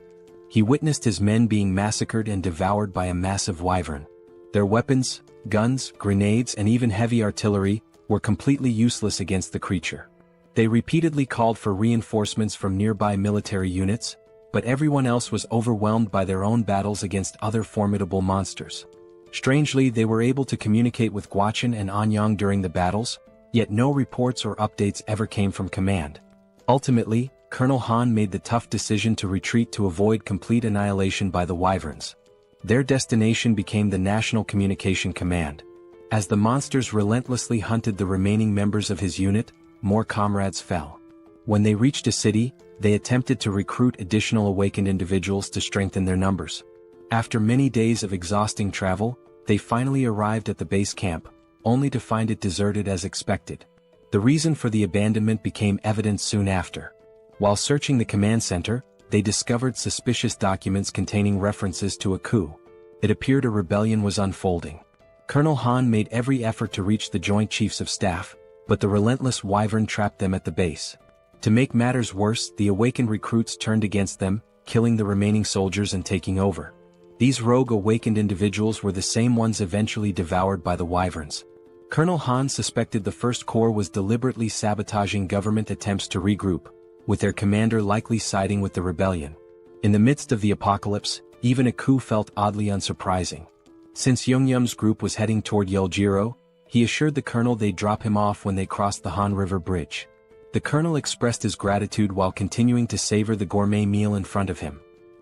He witnessed his men being massacred and devoured by a massive wyvern. Their weapons, guns, grenades, and even heavy artillery were completely useless against the creature. They repeatedly called for reinforcements from nearby military units, but everyone else was overwhelmed by their own battles against other formidable monsters. Strangely, they were able to communicate with Gwacheon and Anyang during the battles, yet no reports or updates ever came from command. Ultimately, Colonel Han made the tough decision to retreat to avoid complete annihilation by the wyverns. Their destination became the National Communication Command. As the monsters relentlessly hunted the remaining members of his unit, more comrades fell. When they reached a city, they attempted to recruit additional awakened individuals to strengthen their numbers. After many days of exhausting travel, they finally arrived at the base camp, only to find it deserted as expected. The reason for the abandonment became evident soon after. While searching the command center, they discovered suspicious documents containing references to a coup. It appeared a rebellion was unfolding. Colonel Han made every effort to reach the Joint Chiefs of Staff, but the relentless wyvern trapped them at the base. To make matters worse, the awakened recruits turned against them, killing the remaining soldiers and taking over. These rogue awakened individuals were the same ones eventually devoured by the wyverns. Colonel Han suspected the First Corps was deliberately sabotaging government attempts to regroup, with their commander likely siding with the rebellion. In the midst of the apocalypse, even a coup felt oddly unsurprising. Since Jeong-gyeom's group was heading toward Yeoljiro, he assured the colonel they'd drop him off when they crossed the Han River Bridge. The colonel expressed his gratitude while continuing to savor the gourmet meal in front of him.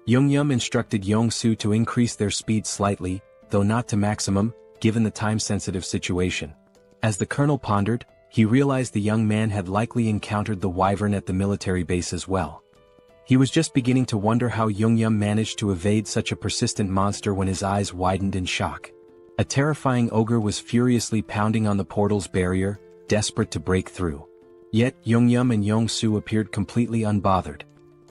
Jeong-gyeom instructed Yong-soo to increase their speed slightly, though not to maximum, given the time-sensitive situation. As the colonel pondered, he realized the young man had likely encountered the wyvern at the military base as well. He was just beginning to wonder how Jeong-gyeom managed to evade such a persistent monster when his eyes widened in shock. A terrifying ogre was furiously pounding on the portal's barrier, desperate to break through. Yet Jeong-gyeom and Yong-soo appeared completely unbothered.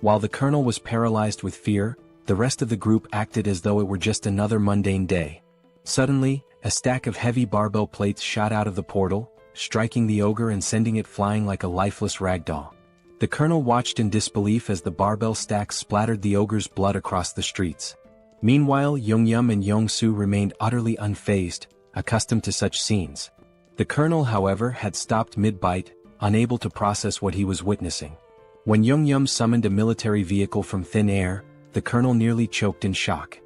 While the colonel was paralyzed with fear, the rest of the group acted as though it were just another mundane day. Suddenly, a stack of heavy barbell plates shot out of the portal, striking the ogre and sending it flying like a lifeless ragdoll. The colonel watched in disbelief as the barbell stacks splattered the ogre's blood across the streets. Meanwhile, Jeong-gyeom and Yong-soo remained utterly unfazed, accustomed to such scenes. The colonel, however, had stopped mid-bite, unable to process what he was witnessing. When Jeong-gyeom summoned a military vehicle from thin air, the colonel nearly choked in shock.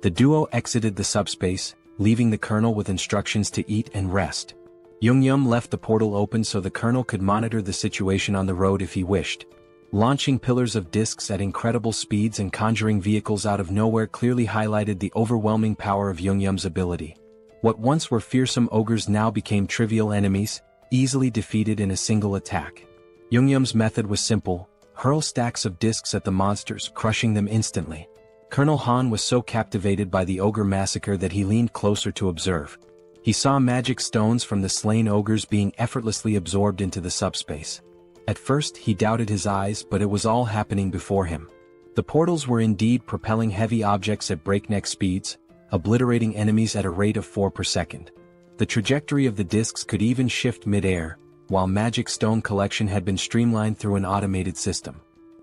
The duo exited the subspace, leaving the colonel with instructions to eat and rest. Jeong-gyeom left the portal open so the colonel could monitor the situation on the road if he wished. Launching pillars of discs at incredible speeds and conjuring vehicles out of nowhere clearly highlighted the overwhelming power of Jeong-gyeom's ability. What once were fearsome ogres now became trivial enemies, easily defeated in a single attack. Jeong-gyeom's method was simple: hurl stacks of discs at the monsters, crushing them instantly. Colonel Han was so captivated by the ogre massacre that he leaned closer to observe. He saw magic stones from the slain ogres being effortlessly absorbed into the subspace. At first he doubted his eyes, but it was all happening before him. The portals were indeed propelling heavy objects at breakneck speeds, obliterating enemies at a rate of 4 per second. The trajectory of the discs could even shift mid-air, while magic stone collection had been streamlined through an automated system.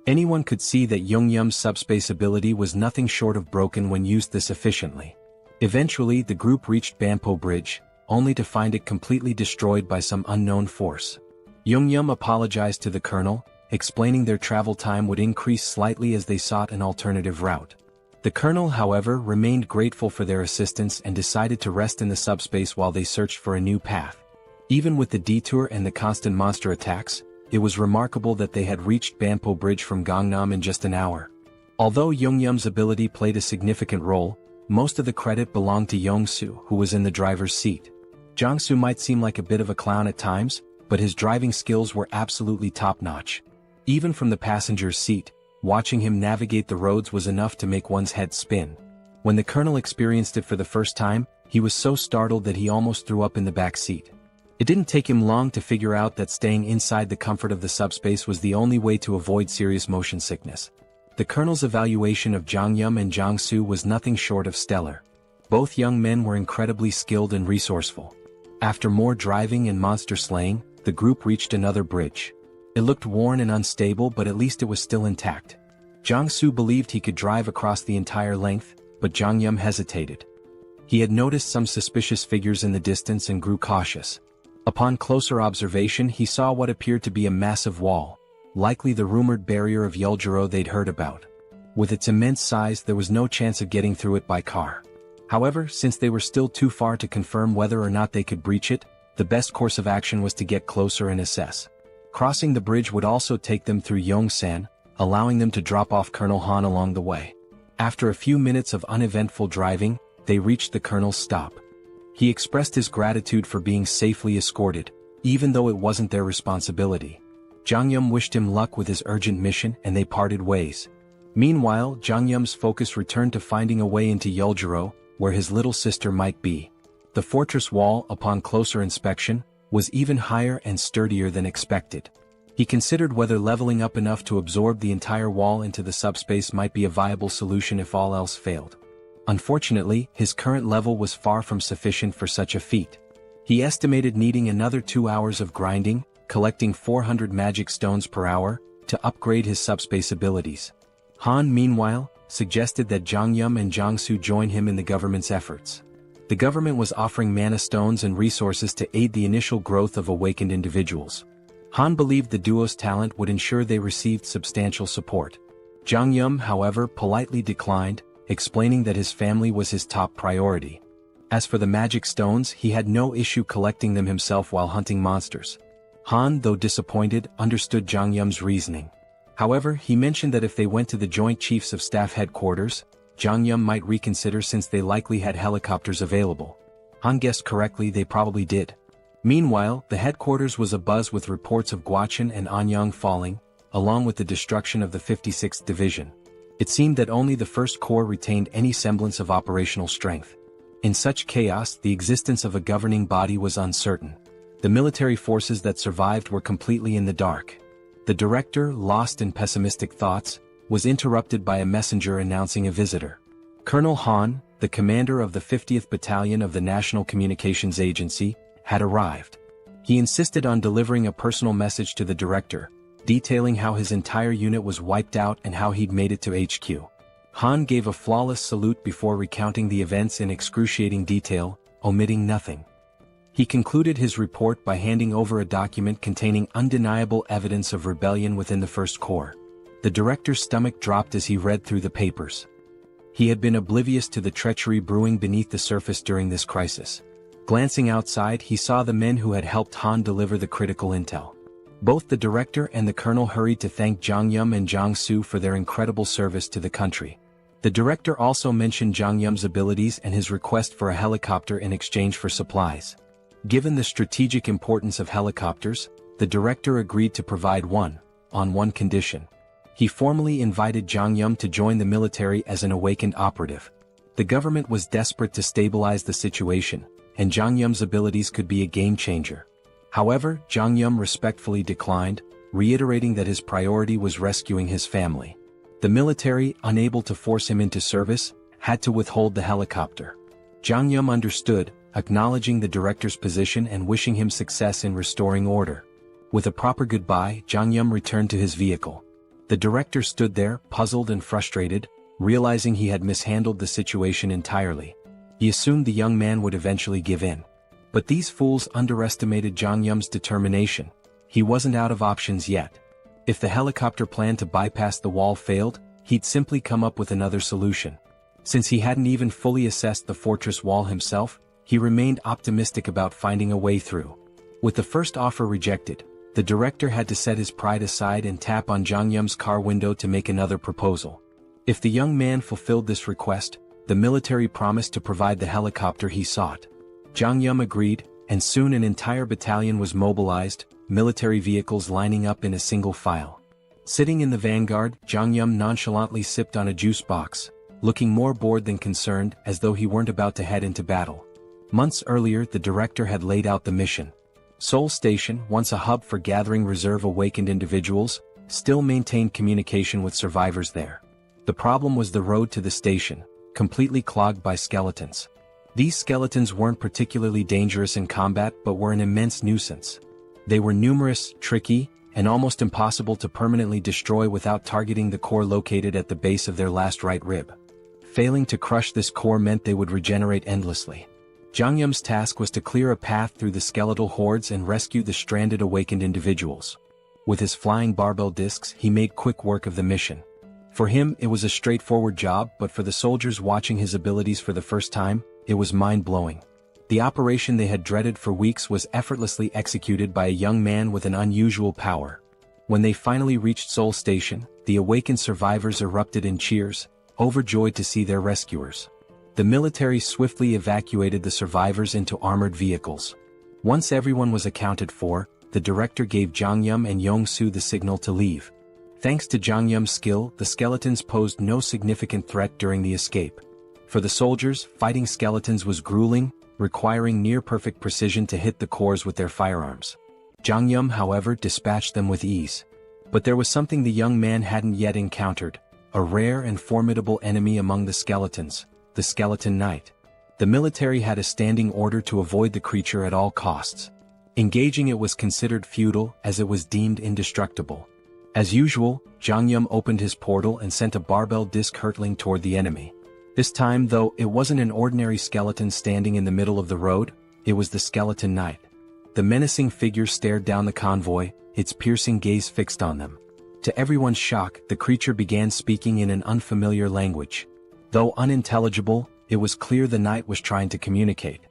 Anyone could see that Jeong-gyeom's subspace ability was nothing short of broken when used this efficiently. Eventually the group reached Banpo Bridge, only to find it completely destroyed by some unknown force. Jeong-gyeom apologized to the colonel, explaining their travel time would increase slightly as they sought an alternative route. The colonel, however, remained grateful for their assistance and decided to rest in the subspace while they searched for a new path. Even with the detour and the constant monster attacks, it was remarkable that they had reached Banpo Bridge from Gangnam in just an hour. Although Jeong-gyeom's ability played a significant role, most of the credit belonged to Yong-soo, who was in the driver's seat. Jong-soo might seem like a bit of a clown at times, but his driving skills were absolutely top-notch. Even from the passenger's seat, watching him navigate the roads was enough to make one's head spin. When the colonel experienced it for the first time, he was so startled that he almost threw up in the back seat. It didn't take him long to figure out that staying inside the comfort of the subspace was the only way to avoid serious motion sickness. The colonel's evaluation of Jeong-gyeom and Jong-soo was nothing short of stellar. Both young men were incredibly skilled and resourceful. After more driving and monster slaying, the group reached another bridge. It looked worn and unstable, but at least it was still intact. Jong-soo believed he could drive across the entire length, but Jeong-gyeom hesitated. He had noticed some suspicious figures in the distance and grew cautious. Upon closer observation, he saw what appeared to be a massive wall, likely the rumored barrier of Yeoljiro they'd heard about. With its immense size, there was no chance of getting through it by car. However, since they were still too far to confirm whether or not they could breach it, the best course of action was to get closer and assess. Crossing the bridge would also take them through Yongsan, allowing them to drop off Colonel Han along the way. After a few minutes of uneventful driving, they reached the colonel's stop. He expressed his gratitude for being safely escorted, even though it wasn't their responsibility. Jeong-gyeom wished him luck with his urgent mission and they parted ways. Meanwhile, Jeong-gyeom's focus returned to finding a way into Yeoljiro, where his little sister might be. The fortress wall, upon closer inspection, was even higher and sturdier than expected. He considered whether leveling up enough to absorb the entire wall into the subspace might be a viable solution if all else failed. Unfortunately, his current level was far from sufficient for such a feat. He estimated needing another 2 hours of grinding, collecting 400 magic stones per hour, to upgrade his subspace abilities. Han, meanwhile, suggested that Jeong-gyeom and Jong-soo join him in the government's efforts. The government was offering mana stones and resources to aid the initial growth of awakened individuals. Han believed the duo's talent would ensure they received substantial support. Jeong-gyeom, however, politely declined, explaining that his family was his top priority. As for the magic stones, he had no issue collecting them himself while hunting monsters. Han, though disappointed, understood Jeong-gyeom's reasoning. However, he mentioned that if they went to the Joint Chiefs of Staff headquarters, Jeong-gyeom might reconsider since they likely had helicopters available. Han guessed correctly, they probably did. Meanwhile, the headquarters was abuzz with reports of Gwacheon and Anyang falling, along with the destruction of the 56th Division. It seemed that only the 1st Corps retained any semblance of operational strength. In such chaos, the existence of a governing body was uncertain. The military forces that survived were completely in the dark. The director, lost in pessimistic thoughts, was interrupted by a messenger announcing a visitor. Colonel Han, the commander of the 50th Battalion of the National Communications Agency, had arrived. He insisted on delivering a personal message to the director, detailing how his entire unit was wiped out and how he'd made it to HQ. Han gave a flawless salute before recounting the events in excruciating detail, omitting nothing. He concluded his report by handing over a document containing undeniable evidence of rebellion within the 1st Corps. The director's stomach dropped as he read through the papers. He had been oblivious to the treachery brewing beneath the surface during this crisis. Glancing outside, he saw the men who had helped Han deliver the critical intel. Both the director and the colonel hurried to thank Jeong-gyeom and Jong-soo for their incredible service to the country. The director also mentioned Jeong-gyeom's abilities and his request for a helicopter in exchange for supplies. Given the strategic importance of helicopters, the director agreed to provide one, on one condition. He formally invited Jeong-gyeom to join the military as an awakened operative. The government was desperate to stabilize the situation, and Jeong-gyeom's abilities could be a game-changer. However, Jeong-gyeom respectfully declined, reiterating that his priority was rescuing his family. The military, unable to force him into service, had to withhold the helicopter. Jeong-gyeom understood, acknowledging the director's position and wishing him success in restoring order. With a proper goodbye, Jeong-gyeom returned to his vehicle. The director stood there, puzzled and frustrated, realizing he had mishandled the situation entirely. He assumed the young man would eventually give in. But these fools underestimated Jeong-gyeom's determination. He wasn't out of options yet. If the helicopter plan to bypass the wall failed, he'd simply come up with another solution. Since he hadn't even fully assessed the fortress wall himself, he remained optimistic about finding a way through. With the first offer rejected, the director had to set his pride aside and tap on Jeong-gyeom's car window to make another proposal. If the young man fulfilled this request, the military promised to provide the helicopter he sought. Jeong-gyeom agreed, and soon an entire battalion was mobilized, military vehicles lining up in a single file. Sitting in the vanguard, Jeong-gyeom nonchalantly sipped on a juice box, looking more bored than concerned, as though he weren't about to head into battle. Months earlier, the director had laid out the mission. Seoul Station, once a hub for gathering reserve awakened individuals, still maintained communication with survivors there. The problem was the road to the station, completely clogged by skeletons. These skeletons weren't particularly dangerous in combat but were an immense nuisance. They were numerous, tricky, and almost impossible to permanently destroy without targeting the core located at the base of their last right rib. Failing to crush this core meant they would regenerate endlessly. Jeong-gyeom's task was to clear a path through the skeletal hordes and rescue the stranded awakened individuals. With his flying barbell discs, he made quick work of the mission. For him, it was a straightforward job, but for the soldiers watching his abilities for the first time, it was mind-blowing. The operation they had dreaded for weeks was effortlessly executed by a young man with an unusual power. When they finally reached Seoul Station, the awakened survivors erupted in cheers, overjoyed to see their rescuers. The military swiftly evacuated the survivors into armored vehicles. Once everyone was accounted for, the director gave Jeong-gyeom and Jong-soo the signal to leave. Thanks to Jeong-gyeom's skill, the skeletons posed no significant threat during the escape. For the soldiers, fighting skeletons was grueling, requiring near-perfect precision to hit the cores with their firearms. Jeong-gyeom, however, dispatched them with ease. But there was something the young man hadn't yet encountered, a rare and formidable enemy among the skeletons, the Skeleton Knight. The military had a standing order to avoid the creature at all costs. Engaging it was considered futile as it was deemed indestructible. As usual, Jeong-gyeom opened his portal and sent a barbell disc hurtling toward the enemy. This time, though, it wasn't an ordinary skeleton standing in the middle of the road, it was the Skeleton Knight. The menacing figure stared down the convoy, its piercing gaze fixed on them. To everyone's shock, the creature began speaking in an unfamiliar language. Though unintelligible, it was clear the knight was trying to communicate.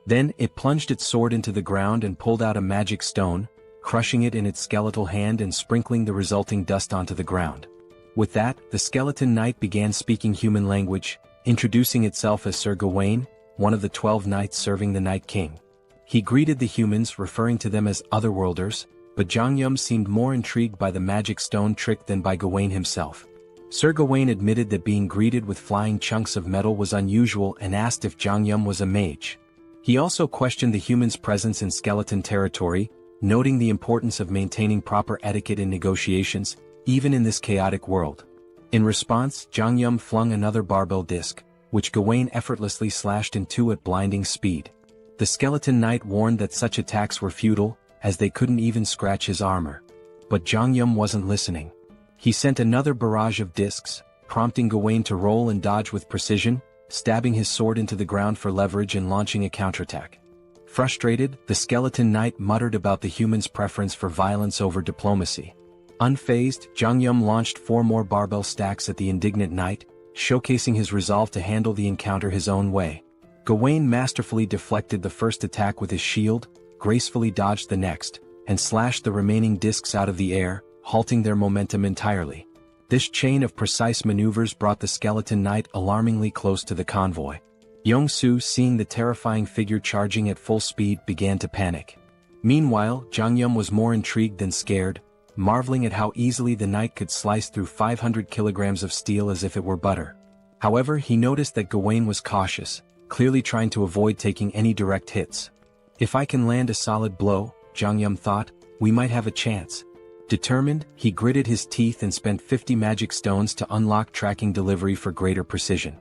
Then, it plunged its sword into the ground and pulled out a magic stone, crushing it in its skeletal hand and sprinkling the resulting dust onto the ground. With that, the skeleton knight began speaking human language, introducing itself as Sir Gawain, one of the 12 knights serving the Night King. He greeted the humans, referring to them as otherworlders, but Jeong-gyeom seemed more intrigued by the magic stone trick than by Gawain himself. Sir Gawain admitted that being greeted with flying chunks of metal was unusual and asked if Jeong-gyeom was a mage. He also questioned the humans' presence in skeleton territory, noting the importance of maintaining proper etiquette in negotiations, even in this chaotic world. In response, Jeong-gyeom flung another barbell disc, which Gawain effortlessly slashed in two at blinding speed. The skeleton knight warned that such attacks were futile, as they couldn't even scratch his armor. But Jeong-gyeom wasn't listening. He sent another barrage of discs, prompting Gawain to roll and dodge with precision, stabbing his sword into the ground for leverage and launching a counterattack. Frustrated, the skeleton knight muttered about the humans' preference for violence over diplomacy. Unfazed, Jeong-gyeom launched 4 more barbell stacks at the indignant knight, showcasing his resolve to handle the encounter his own way. Gawain masterfully deflected the first attack with his shield, gracefully dodged the next, and slashed the remaining discs out of the air, halting their momentum entirely. This chain of precise maneuvers brought the skeleton knight alarmingly close to the convoy. Yong-soo, seeing the terrifying figure charging at full speed, began to panic. Meanwhile, Jeong-gyeom was more intrigued than scared, marveling at how easily the knight could slice through 500 kilograms of steel as if it were butter. However, he noticed that Gawain was cautious, clearly trying to avoid taking any direct hits. If I can land a solid blow, Jeong-gyeom thought, we might have a chance. Determined, he gritted his teeth and spent 50 magic stones to unlock tracking delivery for greater precision.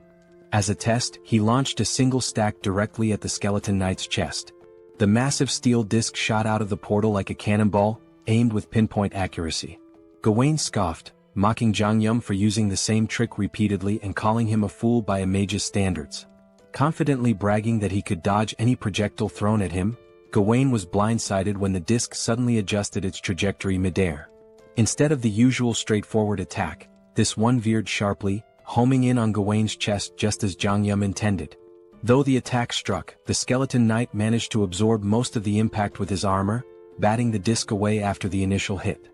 As a test, he launched a single stack directly at the skeleton knight's chest. The massive steel disc shot out of the portal like a cannonball, aimed with pinpoint accuracy. Gawain scoffed, mocking Jeong-gyeom for using the same trick repeatedly and calling him a fool by a mage's standards. Confidently bragging that he could dodge any projectile thrown at him, Gawain was blindsided when the disc suddenly adjusted its trajectory midair. Instead of the usual straightforward attack, this one veered sharply, homing in on Gawain's chest just as Jeong-gyeom intended. Though the attack struck, the skeleton knight managed to absorb most of the impact with his armor, batting the disc away after the initial hit.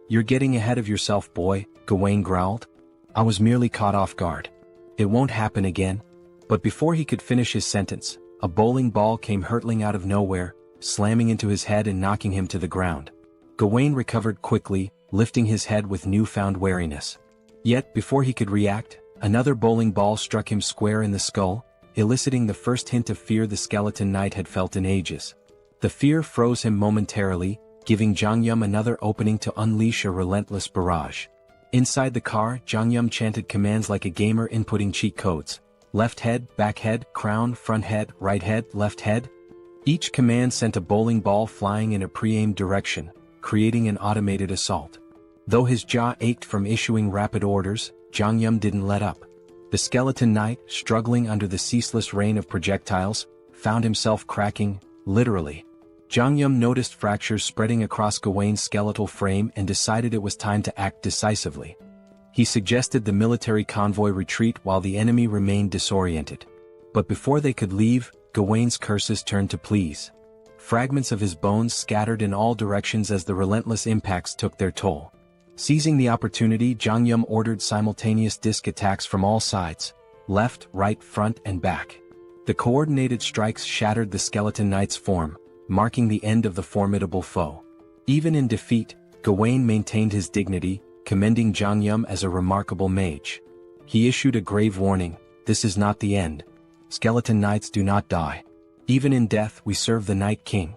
You're getting ahead of yourself, boy, Gawain growled. I was merely caught off guard. It won't happen again. But before he could finish his sentence, a bowling ball came hurtling out of nowhere, slamming into his head and knocking him to the ground. Gawain recovered quickly, lifting his head with newfound wariness. Yet, before he could react, another bowling ball struck him square in the skull, eliciting the first hint of fear the skeleton knight had felt in ages. The fear froze him momentarily, giving Jeong-gyeom another opening to unleash a relentless barrage. Inside the car, Jeong-gyeom chanted commands like a gamer inputting cheat codes. Left head, back head, crown, front head, right head, left head. Each command sent a bowling ball flying in a pre-aimed direction, creating an automated assault. Though his jaw ached from issuing rapid orders, Jeong-gyeom didn't let up. The skeleton knight, struggling under the ceaseless rain of projectiles, found himself cracking, literally. Jeong-gyeom noticed fractures spreading across Gawain's skeletal frame and decided it was time to act decisively. He suggested the military convoy retreat while the enemy remained disoriented. But before they could leave, Gawain's curses turned to pleas. Fragments of his bones scattered in all directions as the relentless impacts took their toll. Seizing the opportunity, Jeong-gyeom ordered simultaneous disc attacks from all sides, left, right, front, and back. The coordinated strikes shattered the skeleton knight's form, marking the end of the formidable foe. Even in defeat, Gawain maintained his dignity, commending Jeong-gyeom as a remarkable mage. He issued a grave warning, "This is not the end. Skeleton knights do not die. Even in death we serve the Night King."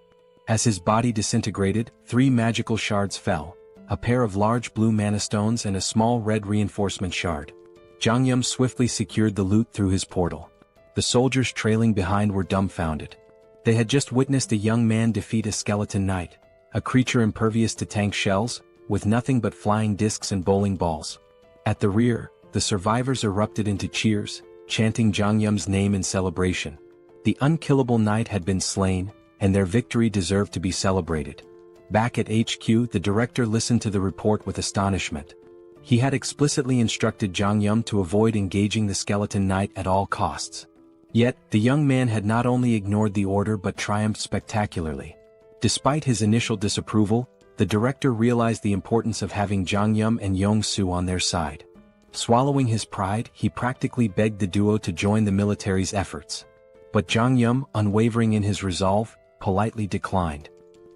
As his body disintegrated, 3 magical shards fell, a pair of large blue mana stones and a small red reinforcement shard. Jeong-gyeom swiftly secured the loot through his portal. The soldiers trailing behind were dumbfounded. They had just witnessed a young man defeat a skeleton knight, a creature impervious to tank shells, with nothing but flying discs and bowling balls. At the rear, the survivors erupted into cheers, chanting Jeong-gyeom's name in celebration. The unkillable knight had been slain, and their victory deserved to be celebrated. Back at HQ, the director listened to the report with astonishment. He had explicitly instructed Jeong-gyeom to avoid engaging the skeleton knight at all costs. Yet, the young man had not only ignored the order but triumphed spectacularly. Despite his initial disapproval, the director realized the importance of having Jeong-gyeom and Yong-soo on their side. Swallowing his pride, he practically begged the duo to join the military's efforts. But Jeong-gyeom, unwavering in his resolve, politely declined.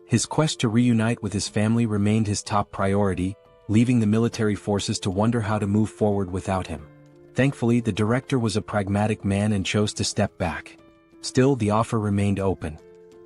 His quest to reunite with his family remained his top priority, leaving the military forces to wonder how to move forward without him. Thankfully, the director was a pragmatic man and chose to step back. Still, the offer remained open.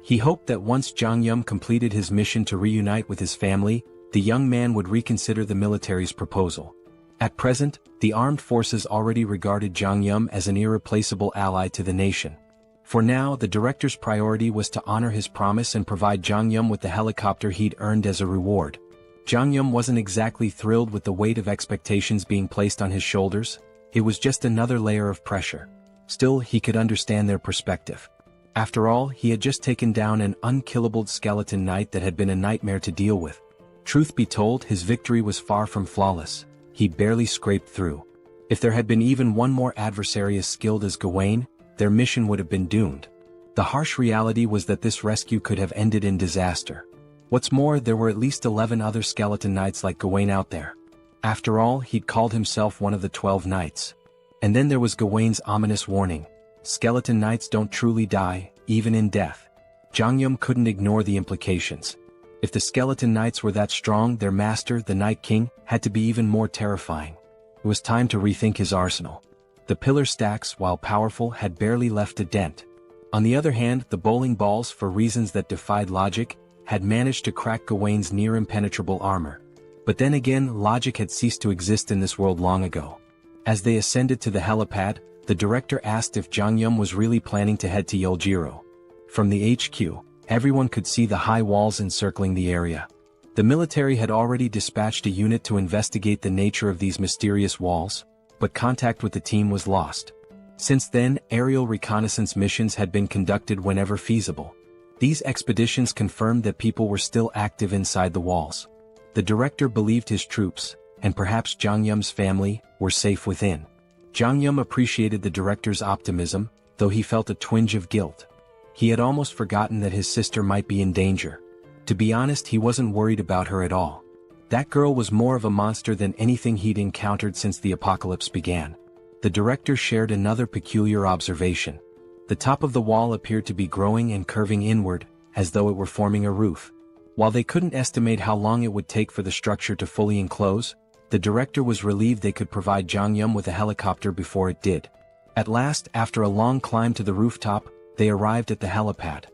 He hoped that once Jeong-gyeom completed his mission to reunite with his family, the young man would reconsider the military's proposal. At present, the armed forces already regarded Jeong-gyeom as an irreplaceable ally to the nation. For now, the director's priority was to honor his promise and provide Jeong-gyeom with the helicopter he'd earned as a reward. Jeong-gyeom wasn't exactly thrilled with the weight of expectations being placed on his shoulders. It was just another layer of pressure. Still, he could understand their perspective. After all, he had just taken down an unkillable skeleton knight that had been a nightmare to deal with. Truth be told, his victory was far from flawless. He barely scraped through. If there had been even one more adversary as skilled as Gawain, their mission would have been doomed. The harsh reality was that this rescue could have ended in disaster. What's more, there were at least 11 other skeleton knights like Gawain out there. After all, he'd called himself one of the 12 knights. And then there was Gawain's ominous warning. Skeleton knights don't truly die, even in death. Jeong-gyeom couldn't ignore the implications. If the skeleton knights were that strong, their master, the Night King, had to be even more terrifying. It was time to rethink his arsenal. The pillar stacks, while powerful, had barely left a dent. On the other hand, the bowling balls, for reasons that defied logic, had managed to crack Gawain's near-impenetrable armor. But then again, logic had ceased to exist in this world long ago. As they ascended to the helipad, the director asked if Jeong-gyeom was really planning to head to Yeoljiro. From the HQ, everyone could see the high walls encircling the area. The military had already dispatched a unit to investigate the nature of these mysterious walls, but contact with the team was lost. Since then, aerial reconnaissance missions had been conducted whenever feasible. These expeditions confirmed that people were still active inside the walls. The director believed his troops, and perhaps Jeong-gyeom's family, were safe within. Jeong-gyeom appreciated the director's optimism, though he felt a twinge of guilt. He had almost forgotten that his sister might be in danger. To be honest, he wasn't worried about her at all. That girl was more of a monster than anything he'd encountered since the apocalypse began. The director shared another peculiar observation. The top of the wall appeared to be growing and curving inward, as though it were forming a roof. While they couldn't estimate how long it would take for the structure to fully enclose, the director was relieved they could provide Jeong-gyeom with a helicopter before it did. At last, after a long climb to the rooftop, they arrived at the helipad.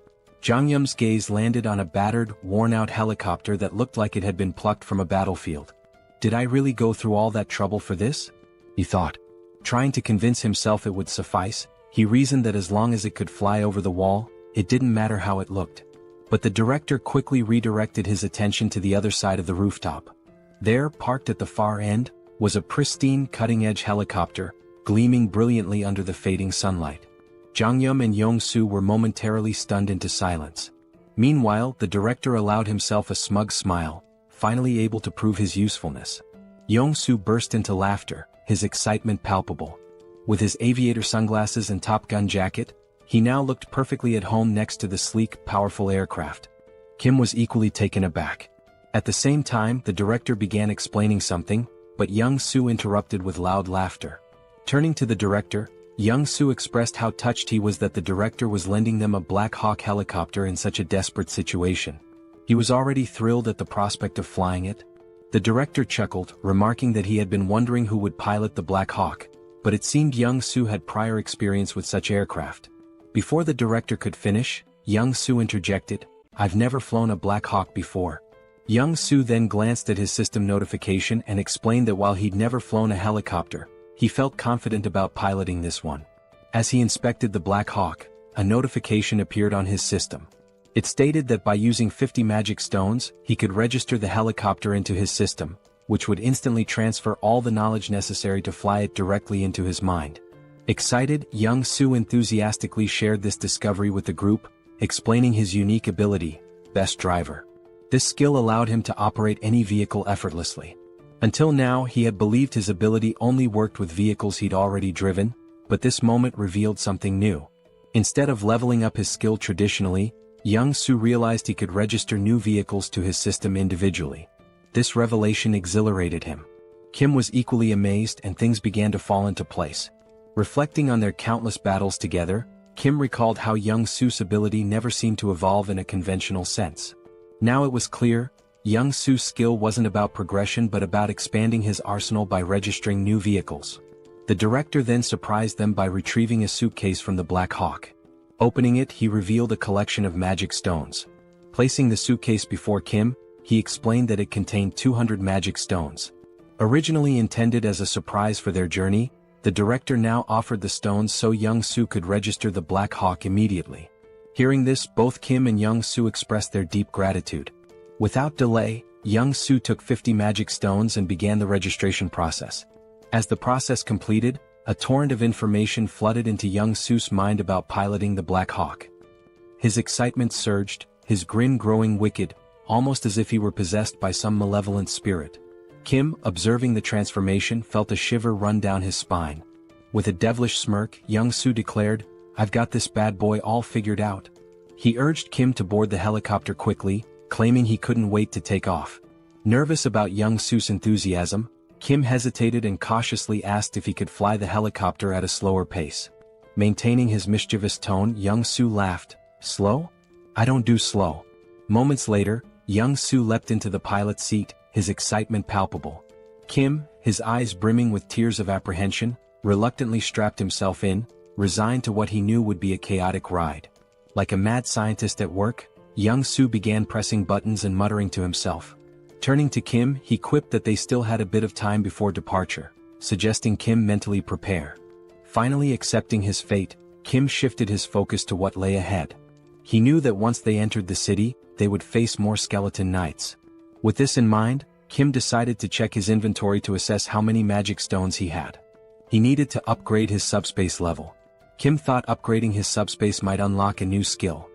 Jeong-gyeom's gaze landed on a battered, worn-out helicopter that looked like it had been plucked from a battlefield. Did I really go through all that trouble for this? He thought. Trying to convince himself it would suffice, he reasoned that as long as it could fly over the wall, it didn't matter how it looked. But the director quickly redirected his attention to the other side of the rooftop. There, parked at the far end, was a pristine cutting-edge helicopter, gleaming brilliantly under the fading sunlight. Jeong-gyeom and Yong-soo were momentarily stunned into silence. Meanwhile, the director allowed himself a smug smile, finally able to prove his usefulness. Yong-soo burst into laughter, his excitement palpable. With his aviator sunglasses and Top Gun jacket, he now looked perfectly at home next to the sleek, powerful aircraft. Kim was equally taken aback. At the same time, the director began explaining something, but Yong-soo interrupted with loud laughter. Turning to the director, Yong-soo expressed how touched he was that the director was lending them a Black Hawk helicopter in such a desperate situation. He was already thrilled at the prospect of flying it. The director chuckled, remarking that he had been wondering who would pilot the Black Hawk, but it seemed Yong-soo had prior experience with such aircraft. Before the director could finish, Yong-soo interjected, "I've never flown a Black Hawk before." Yong-soo then glanced at his system notification and explained that while he'd never flown a helicopter, he felt confident about piloting this one. As he inspected the Black Hawk, a notification appeared on his system. It stated that by using 50 magic stones, he could register the helicopter into his system, which would instantly transfer all the knowledge necessary to fly it directly into his mind. Excited, Yong-soo enthusiastically shared this discovery with the group, explaining his unique ability, Best Driver. This skill allowed him to operate any vehicle effortlessly. Until now, he had believed his ability only worked with vehicles he'd already driven, but this moment revealed something new. Instead of leveling up his skill traditionally, Young-soo realized he could register new vehicles to his system individually. This revelation exhilarated him. Kim was equally amazed, and things began to fall into place. Reflecting on their countless battles together, Kim recalled how Young-soo's ability never seemed to evolve in a conventional sense. Now it was clear, Young-soo's skill wasn't about progression but about expanding his arsenal by registering new vehicles. The director then surprised them by retrieving a suitcase from the Black Hawk. Opening it, he revealed a collection of magic stones. Placing the suitcase before Kim, he explained that it contained 200 magic stones. Originally intended as a surprise for their journey, the director now offered the stones so Young-soo could register the Black Hawk immediately. Hearing this, both Kim and Young-soo expressed their deep gratitude. Without delay, Young-soo took 50 magic stones and began the registration process. As the process completed, a torrent of information flooded into Young-soo's mind about piloting the Black Hawk. His excitement surged, his grin growing wicked, almost as if he were possessed by some malevolent spirit. Kim, observing the transformation, felt a shiver run down his spine. With a devilish smirk, Young-soo declared, "I've got this bad boy all figured out." He urged Kim to board the helicopter quickly, claiming he couldn't wait to take off. Nervous about Young-soo's enthusiasm, Kim hesitated and cautiously asked if he could fly the helicopter at a slower pace. Maintaining his mischievous tone, Young-soo laughed. "Slow? I don't do slow." Moments later, Young-soo leapt into the pilot's seat, his excitement palpable. Kim, his eyes brimming with tears of apprehension, reluctantly strapped himself in, resigned to what he knew would be a chaotic ride. Like a mad scientist at work, Young-soo began pressing buttons and muttering to himself. Turning to Kim, he quipped that they still had a bit of time before departure, suggesting Kim mentally prepare. Finally accepting his fate, Kim shifted his focus to what lay ahead. He knew that once they entered the city, they would face more skeleton knights. With this in mind, Kim decided to check his inventory to assess how many magic stones he had. He needed to upgrade his subspace level. Kim thought upgrading his subspace might unlock a new skill.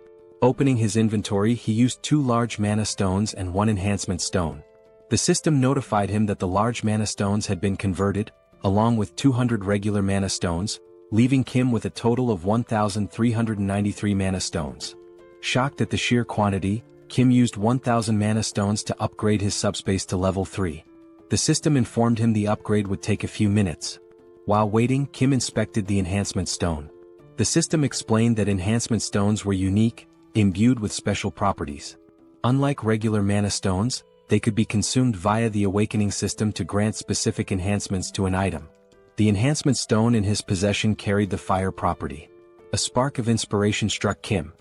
Opening his inventory, he used 2 large mana stones and 1 enhancement stone. The system notified him that the large mana stones had been converted, along with 200 regular mana stones, leaving Kim with a total of 1,393 mana stones. Shocked at the sheer quantity, Kim used 1,000 mana stones to upgrade his subspace to level 3. The system informed him the upgrade would take a few minutes. While waiting, Kim inspected the enhancement stone. The system explained that enhancement stones were unique, imbued with special properties. Unlike regular mana stones, they could be consumed via the awakening system to grant specific enhancements to an item. The enhancement stone in his possession carried the fire property. A spark of inspiration struck Kim.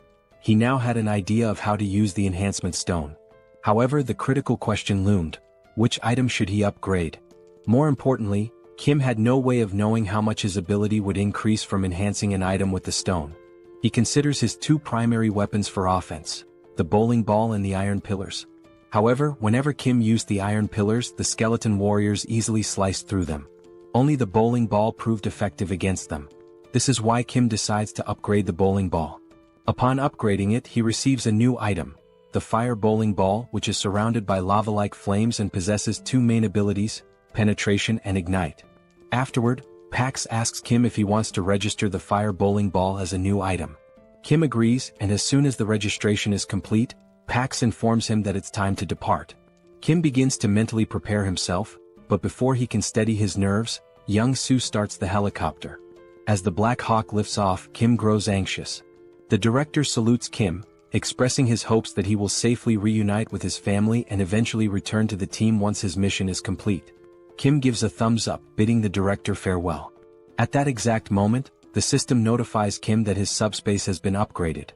He now had an idea of how to use the enhancement stone. However, the critical question loomed: which item should he upgrade? More importantly, Kim had no way of knowing how much his ability would increase from enhancing an item with the stone. He considers his 2 primary weapons for offense: the bowling ball and the iron pillars. However, whenever Kim used the iron pillars, the skeleton warriors easily sliced through them. Only the bowling ball proved effective against them. This is why Kim decides to upgrade the bowling ball. Upon upgrading it, he receives a new item, the fire bowling ball, which is surrounded by lava-like flames and possesses 2 main abilities, penetration and ignite. Afterward, Pax asks Kim if he wants to register the fire bowling ball as a new item. Kim agrees, and as soon as the registration is complete, Pax informs him that it's time to depart. Kim begins to mentally prepare himself, but before he can steady his nerves, Young-soo starts the helicopter. As the Black Hawk lifts off, Kim grows anxious. The director salutes Kim, expressing his hopes that he will safely reunite with his family and eventually return to the team once his mission is complete. Kim gives a thumbs up, bidding the director farewell. At that exact moment, the system notifies Kim that his subspace has been upgraded.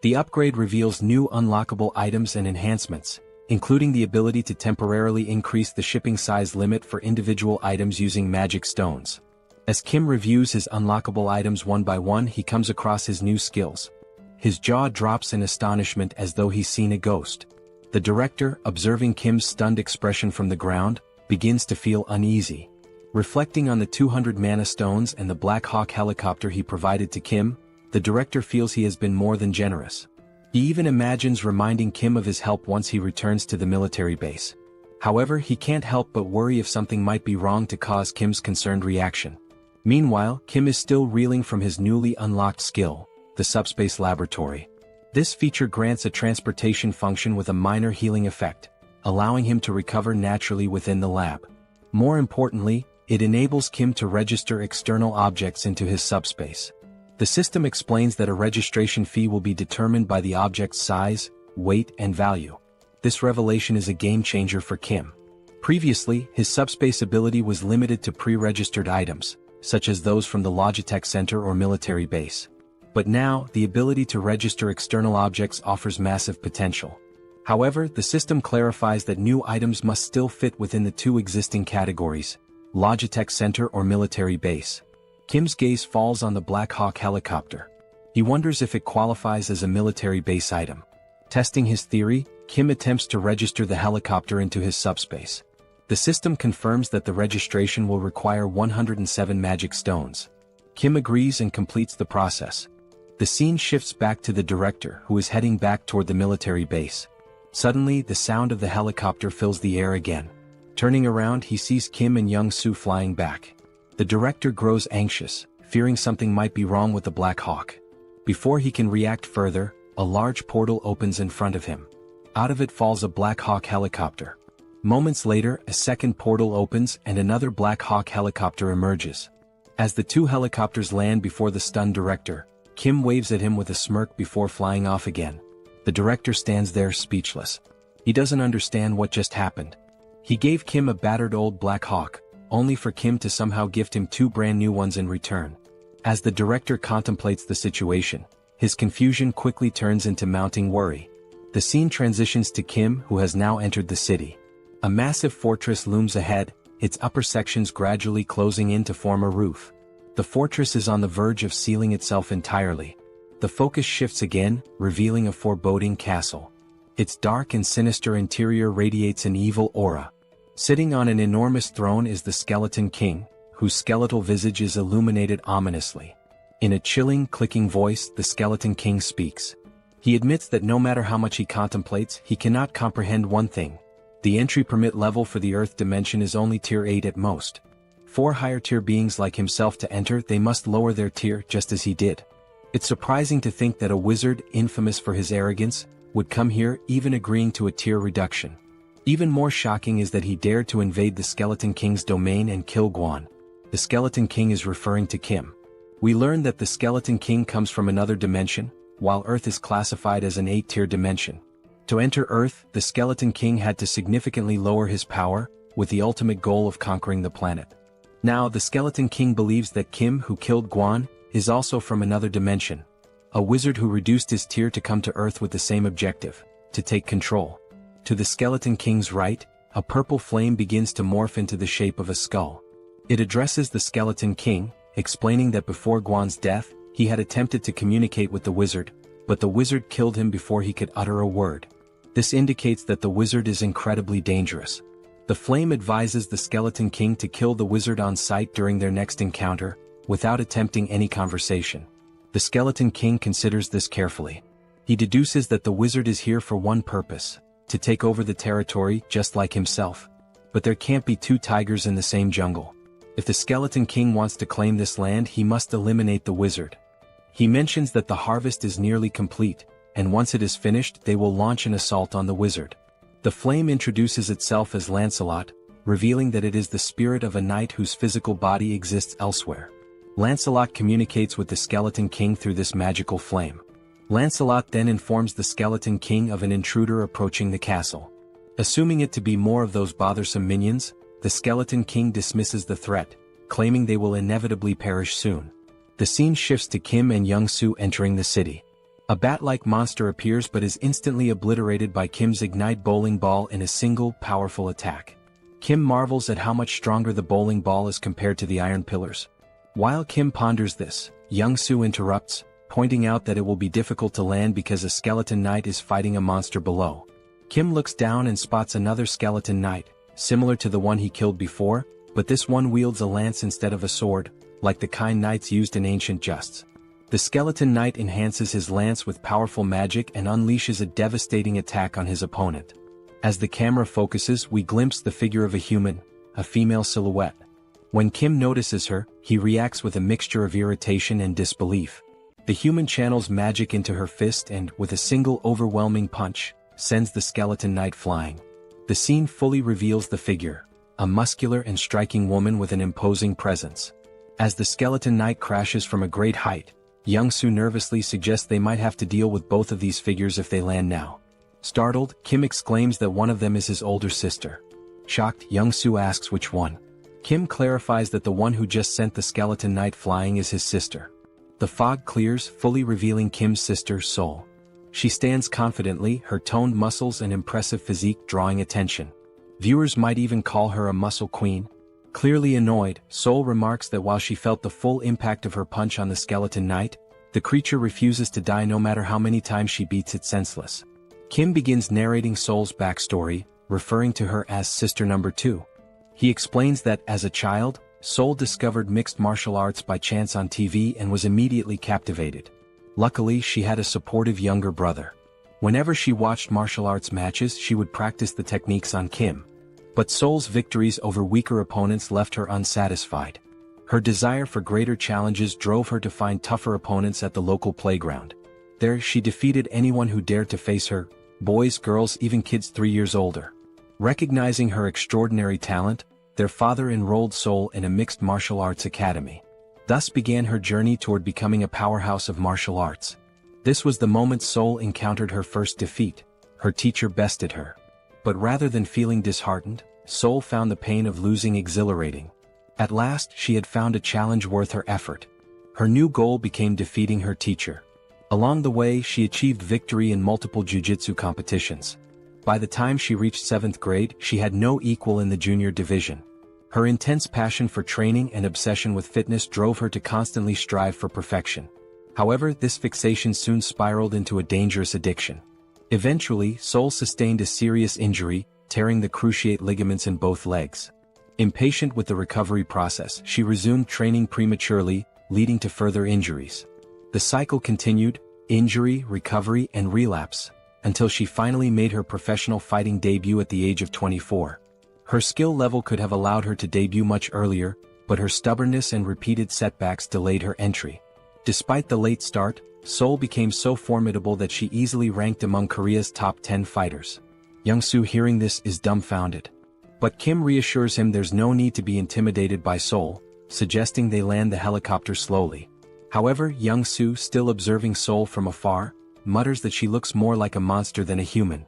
The upgrade reveals new unlockable items and enhancements, including the ability to temporarily increase the shipping size limit for individual items using magic stones. As Kim reviews his unlockable items one by one, he comes across his new skills. His jaw drops in astonishment as though he's seen a ghost. The director, observing Kim's stunned expression from the ground, begins to feel uneasy. Reflecting on the 200 mana stones and the Black Hawk helicopter he provided to Kim, the director feels he has been more than generous. He even imagines reminding Kim of his help once he returns to the military base. However, he can't help but worry if something might be wrong to cause Kim's concerned reaction. Meanwhile, Kim is still reeling from his newly unlocked skill, the SUBSPACE laboratory. This feature grants a transportation function with a minor healing effect, allowing him to recover naturally within the lab. More importantly, it enables Kim to register external objects into his subspace. The system explains that a registration fee will be determined by the object's size, weight, and value. This revelation is a game-changer for Kim. Previously, his subspace ability was limited to pre-registered items, such as those from the Logitech Center or military base. But now, the ability to register external objects offers massive potential. However, the system clarifies that new items must still fit within the two existing categories, Logitech Center or military base. Kim's gaze falls on the Black Hawk helicopter. He wonders if it qualifies as a military base item. Testing his theory, Kim attempts to register the helicopter into his subspace. The system confirms that the registration will require 107 magic stones. Kim agrees and completes the process. The scene shifts back to the director, who is heading back toward the military base. Suddenly, the sound of the helicopter fills the air again. Turning around, he sees Kim and Young-soo flying back. The director grows anxious, fearing something might be wrong with the Black Hawk. Before he can react further, a large portal opens in front of him. Out of it falls a Black Hawk helicopter. Moments later, a second portal opens and another Black Hawk helicopter emerges. As the two helicopters land before the stunned director, Kim waves at him with a smirk before flying off again. The director stands there speechless. He doesn't understand what just happened. He gave Kim a battered old Black Hawk, only for Kim to somehow gift him two brand new ones in return. As the director contemplates the situation, his confusion quickly turns into mounting worry. The scene transitions to Kim, who has now entered the city. A massive fortress looms ahead, its upper sections gradually closing in to form a roof. The fortress is on the verge of sealing itself entirely. The focus shifts again, revealing a foreboding castle. Its dark and sinister interior radiates an evil aura. Sitting on an enormous throne is the Skeleton King, whose skeletal visage is illuminated ominously. In a chilling, clicking voice, the Skeleton King speaks. He admits that no matter how much he contemplates, he cannot comprehend one thing. The entry permit level for the Earth dimension is only tier 8 at most. For higher tier beings like himself to enter, they must lower their tier just as he did. It's surprising to think that a wizard, infamous for his arrogance, would come here, even agreeing to a tier reduction. Even more shocking is that he dared to invade the Skeleton King's domain and kill Guan. The Skeleton King is referring to Kim. We learn that the Skeleton King comes from another dimension, while Earth is classified as an 8-tier dimension. To enter Earth, the Skeleton King had to significantly lower his power, with the ultimate goal of conquering the planet. Now, the Skeleton King believes that Kim, who killed Guan, is also from another dimension. A wizard who reduced his tier to come to Earth with the same objective, to take control. To the Skeleton King's right, a purple flame begins to morph into the shape of a skull. It addresses the Skeleton King, explaining that before Guan's death, he had attempted to communicate with the wizard, but the wizard killed him before he could utter a word. This indicates that the wizard is incredibly dangerous. The flame advises the Skeleton King to kill the wizard on sight during their next encounter, without attempting any conversation. The Skeleton King considers this carefully. He deduces that the wizard is here for one purpose, to take over the territory just like himself. But there can't be two tigers in the same jungle. If the Skeleton King wants to claim this land, he must eliminate the wizard. He mentions that the harvest is nearly complete, and once it is finished, they will launch an assault on the wizard. The flame introduces itself as Lancelot, revealing that it is the spirit of a knight whose physical body exists elsewhere. Lancelot communicates with the Skeleton King through this magical flame. Lancelot then informs the Skeleton King of an intruder approaching the castle. Assuming it to be more of those bothersome minions, the Skeleton King dismisses the threat, claiming they will inevitably perish soon. The scene shifts to Kim and Young-soo entering the city. A bat-like monster appears but is instantly obliterated by Kim's Ignite bowling ball in a single, powerful attack. Kim marvels at how much stronger the bowling ball is compared to the iron pillars. While Kim ponders this, Young-soo interrupts, pointing out that it will be difficult to land because a skeleton knight is fighting a monster below. Kim looks down and spots another skeleton knight, similar to the one he killed before, but this one wields a lance instead of a sword, like the kind knights used in ancient justs. The skeleton knight enhances his lance with powerful magic and unleashes a devastating attack on his opponent. As the camera focuses, we glimpse the figure of a human, a female silhouette. When Kim notices her, he reacts with a mixture of irritation and disbelief. The human channels magic into her fist and, with a single overwhelming punch, sends the skeleton knight flying. The scene fully reveals the figure, a muscular and striking woman with an imposing presence. As the skeleton knight crashes from a great height, Young-soo nervously suggests they might have to deal with both of these figures if they land now. Startled, Kim exclaims that one of them is his older sister. Shocked, Young-soo asks which one. Kim clarifies that the one who just sent the skeleton knight flying is his sister. The fog clears, fully revealing Kim's sister, Seoul. She stands confidently, her toned muscles and impressive physique drawing attention. Viewers might even call her a muscle queen. Clearly annoyed, Seoul remarks that while she felt the full impact of her punch on the skeleton knight, the creature refuses to die no matter how many times she beats it senseless. Kim begins narrating Seoul's backstory, referring to her as Sister Number 2. He explains that, as a child, Seoul discovered mixed martial arts by chance on TV and was immediately captivated. Luckily, she had a supportive younger brother. Whenever she watched martial arts matches, she would practice the techniques on Kim. But Seoul's victories over weaker opponents left her unsatisfied. Her desire for greater challenges drove her to find tougher opponents at the local playground. There, she defeated anyone who dared to face her, boys, girls, even kids 3 years older. Recognizing her extraordinary talent, their father enrolled Seoul in a mixed martial arts academy. Thus began her journey toward becoming a powerhouse of martial arts. This was the moment Seoul encountered her first defeat. Her teacher bested her. But rather than feeling disheartened, Seoul found the pain of losing exhilarating. At last, she had found a challenge worth her effort. Her new goal became defeating her teacher. Along the way, she achieved victory in multiple jiu-jitsu competitions. By the time she reached 7th grade, she had no equal in the junior division. Her intense passion for training and obsession with fitness drove her to constantly strive for perfection. However, this fixation soon spiraled into a dangerous addiction. Eventually, Seoul sustained a serious injury, tearing the cruciate ligaments in both legs. Impatient with the recovery process, she resumed training prematurely, leading to further injuries. The cycle continued, injury, recovery, and relapse, until she finally made her professional fighting debut at the age of 24. Her skill level could have allowed her to debut much earlier, but her stubbornness and repeated setbacks delayed her entry. Despite the late start, Seoul became so formidable that she easily ranked among Korea's top 10 fighters. Young-soo, hearing this, is dumbfounded. But Kim reassures him there's no need to be intimidated by Seoul, suggesting they land the helicopter slowly. However, Young-soo, still observing Seoul from afar, mutters that she looks more like a monster than a human.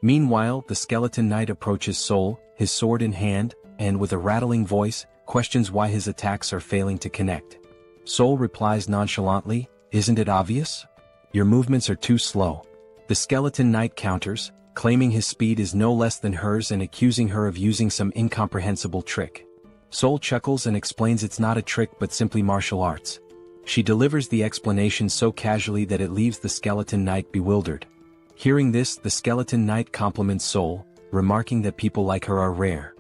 Meanwhile, the skeleton knight approaches Seoul, his sword in hand, and with a rattling voice, questions why his attacks are failing to connect. Seoul replies nonchalantly, "Isn't it obvious? Your movements are too slow." The skeleton knight counters, claiming his speed is no less than hers and accusing her of using some incomprehensible trick. Seoul chuckles and explains it's not a trick but simply martial arts. She delivers the explanation so casually that it leaves the skeleton knight bewildered. Hearing this, the skeleton knight compliments Seoul, remarking that people like her are rare.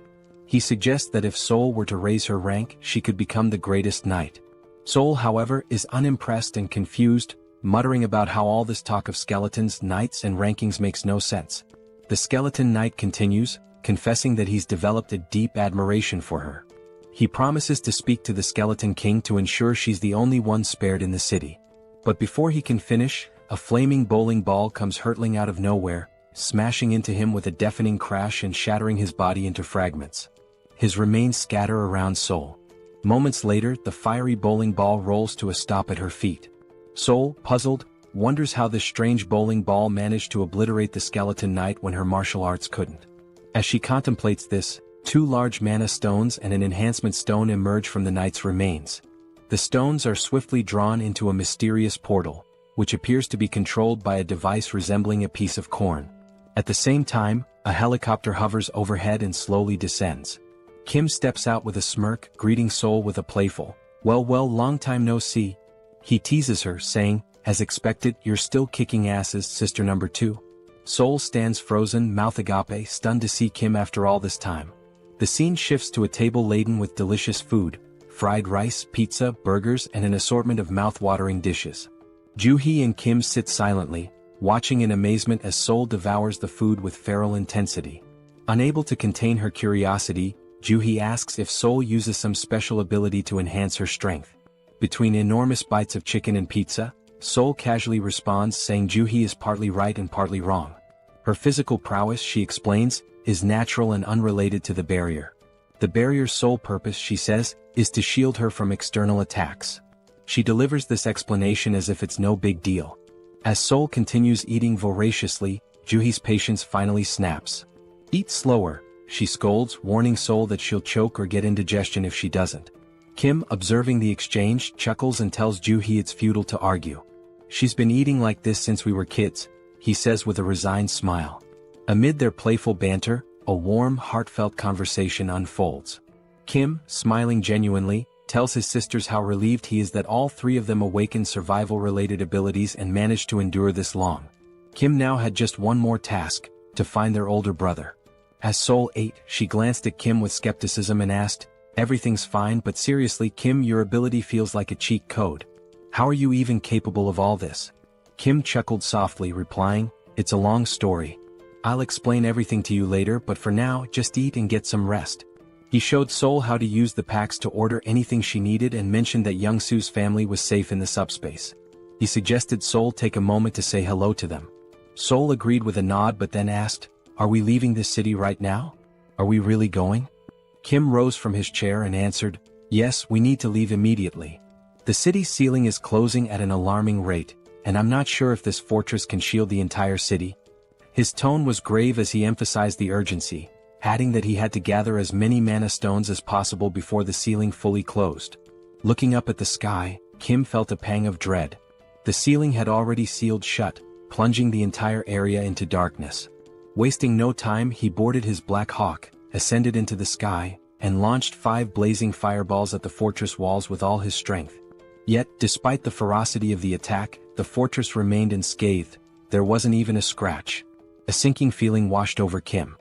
He suggests that if Seoul were to raise her rank, she could become the greatest knight. Seoul, however, is unimpressed and confused, muttering about how all this talk of skeletons, knights, and rankings makes no sense. The skeleton knight continues, confessing that he's developed a deep admiration for her. He promises to speak to the skeleton king to ensure she's the only one spared in the city. But before he can finish, a flaming bowling ball comes hurtling out of nowhere, smashing into him with a deafening crash and shattering his body into fragments. His remains scatter around Seoul. Moments later, the fiery bowling ball rolls to a stop at her feet. Seoul, puzzled, wonders how this strange bowling ball managed to obliterate the skeleton knight when her martial arts couldn't. As she contemplates this, 2 large mana stones and an enhancement stone emerge from the knight's remains. The stones are swiftly drawn into a mysterious portal, which appears to be controlled by a device resembling a piece of corn. At the same time, a helicopter hovers overhead and slowly descends. Kim steps out with a smirk, greeting Seoul with a playful, well, long time no see." He teases her, saying, "As expected, you're still kicking asses, Sister Number 2. Seoul stands frozen, mouth agape, stunned to see Kim after all this time. The scene shifts to a table laden with delicious food, fried rice, pizza, burgers, and an assortment of mouth-watering dishes. Joo-hee and Kim sit silently, watching in amazement as Seoul devours the food with feral intensity. Unable to contain her curiosity, Joo-hee asks if Seoul uses some special ability to enhance her strength. Between enormous bites of chicken and pizza, Seoul casually responds saying Joo-hee is partly right and partly wrong. Her physical prowess, she explains, is natural and unrelated to the barrier. The barrier's sole purpose, she says, is to shield her from external attacks. She delivers this explanation as if it's no big deal. As Seoul continues eating voraciously, Joo-hee's patience finally snaps. "Eat slower," she scolds, warning Seoul that she'll choke or get indigestion if she doesn't. Kim, observing the exchange, chuckles and tells Joo-hee it's futile to argue. "She's been eating like this since we were kids," he says with a resigned smile. Amid their playful banter, a warm, heartfelt conversation unfolds. Kim, smiling genuinely, tells his sisters how relieved he is that all three of them awakened survival-related abilities and managed to endure this long. Kim now had just one more task, to find their older brother. As Seoul ate, she glanced at Kim with skepticism and asked, "Everything's fine, but seriously, Kim, your ability feels like a cheat code. How are you even capable of all this?" Kim chuckled softly, replying, "It's a long story. I'll explain everything to you later, but for now, just eat and get some rest." He showed Seoul how to use the packs to order anything she needed and mentioned that Young-soo's family was safe in the subspace. He suggested Seoul take a moment to say hello to them. Seoul agreed with a nod but then asked, "Are we leaving this city right now? Are we really going?" Kim rose from his chair and answered, "Yes, we need to leave immediately. The city's ceiling is closing at an alarming rate, and I'm not sure if this fortress can shield the entire city." His tone was grave as he emphasized the urgency, adding that he had to gather as many mana stones as possible before the ceiling fully closed. Looking up at the sky, Kim felt a pang of dread. The ceiling had already sealed shut, plunging the entire area into darkness. Wasting no time, he boarded his Black Hawk, ascended into the sky, and launched 5 blazing fireballs at the fortress walls with all his strength. Yet, despite the ferocity of the attack, the fortress remained unscathed. There wasn't even a scratch. A sinking feeling washed over Kim.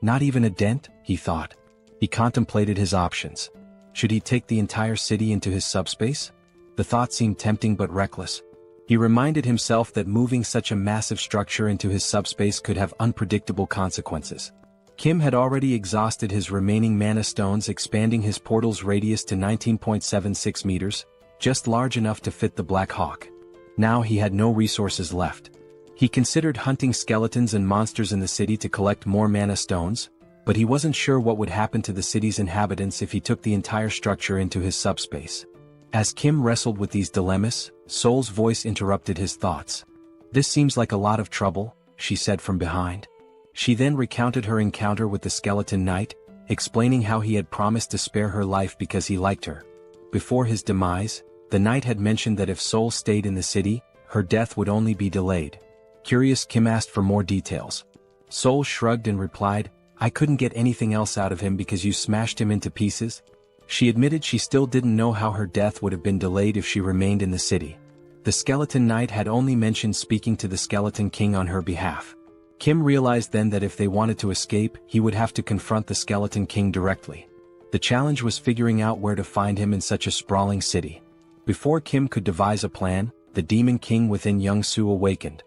Not even a dent, he thought. He contemplated his options. Should he take the entire city into his subspace? The thought seemed tempting but reckless. He reminded himself that moving such a massive structure into his subspace could have unpredictable consequences. Kim had already exhausted his remaining mana stones, expanding his portal's radius to 19.76 meters, just large enough to fit the Black Hawk. Now he had no resources left. He considered hunting skeletons and monsters in the city to collect more mana stones, but he wasn't sure what would happen to the city's inhabitants if he took the entire structure into his subspace. As Kim wrestled with these dilemmas, Seoul's voice interrupted his thoughts. "This seems like a lot of trouble," she said from behind. She then recounted her encounter with the skeleton knight, explaining how he had promised to spare her life because he liked her. Before his demise, the knight had mentioned that if Seoul stayed in the city, her death would only be delayed. Curious, Kim asked for more details. Seoul shrugged and replied, "I couldn't get anything else out of him because you smashed him into pieces." She admitted she still didn't know how her death would have been delayed if she remained in the city. The skeleton knight had only mentioned speaking to the skeleton king on her behalf. Kim realized then that if they wanted to escape, he would have to confront the skeleton king directly. The challenge was figuring out where to find him in such a sprawling city. Before Kim could devise a plan, the demon king within Young-soo awakened.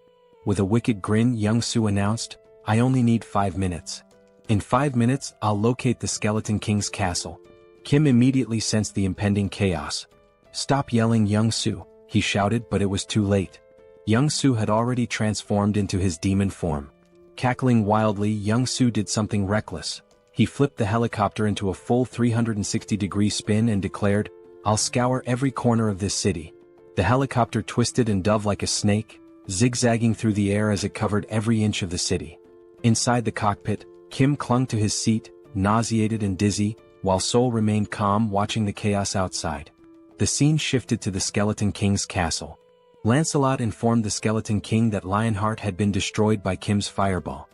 With a wicked grin, Young-soo announced, "I only need 5 minutes. In 5 minutes, I'll locate the skeleton king's castle." Kim immediately sensed the impending chaos. "Stop yelling, Young-soo," he shouted, but it was too late. Young-soo had already transformed into his demon form. Cackling wildly, Young-soo did something reckless. He flipped the helicopter into a full 360-degree spin and declared, "I'll scour every corner of this city." The helicopter twisted and dove like a snake, zigzagging through the air as it covered every inch of the city. Inside the cockpit, Kim clung to his seat, nauseated and dizzy, while Seoul remained calm watching the chaos outside. The scene shifted to the Skeleton King's castle. Lancelot informed the Skeleton King that Lionheart had been destroyed by Kim's fireball.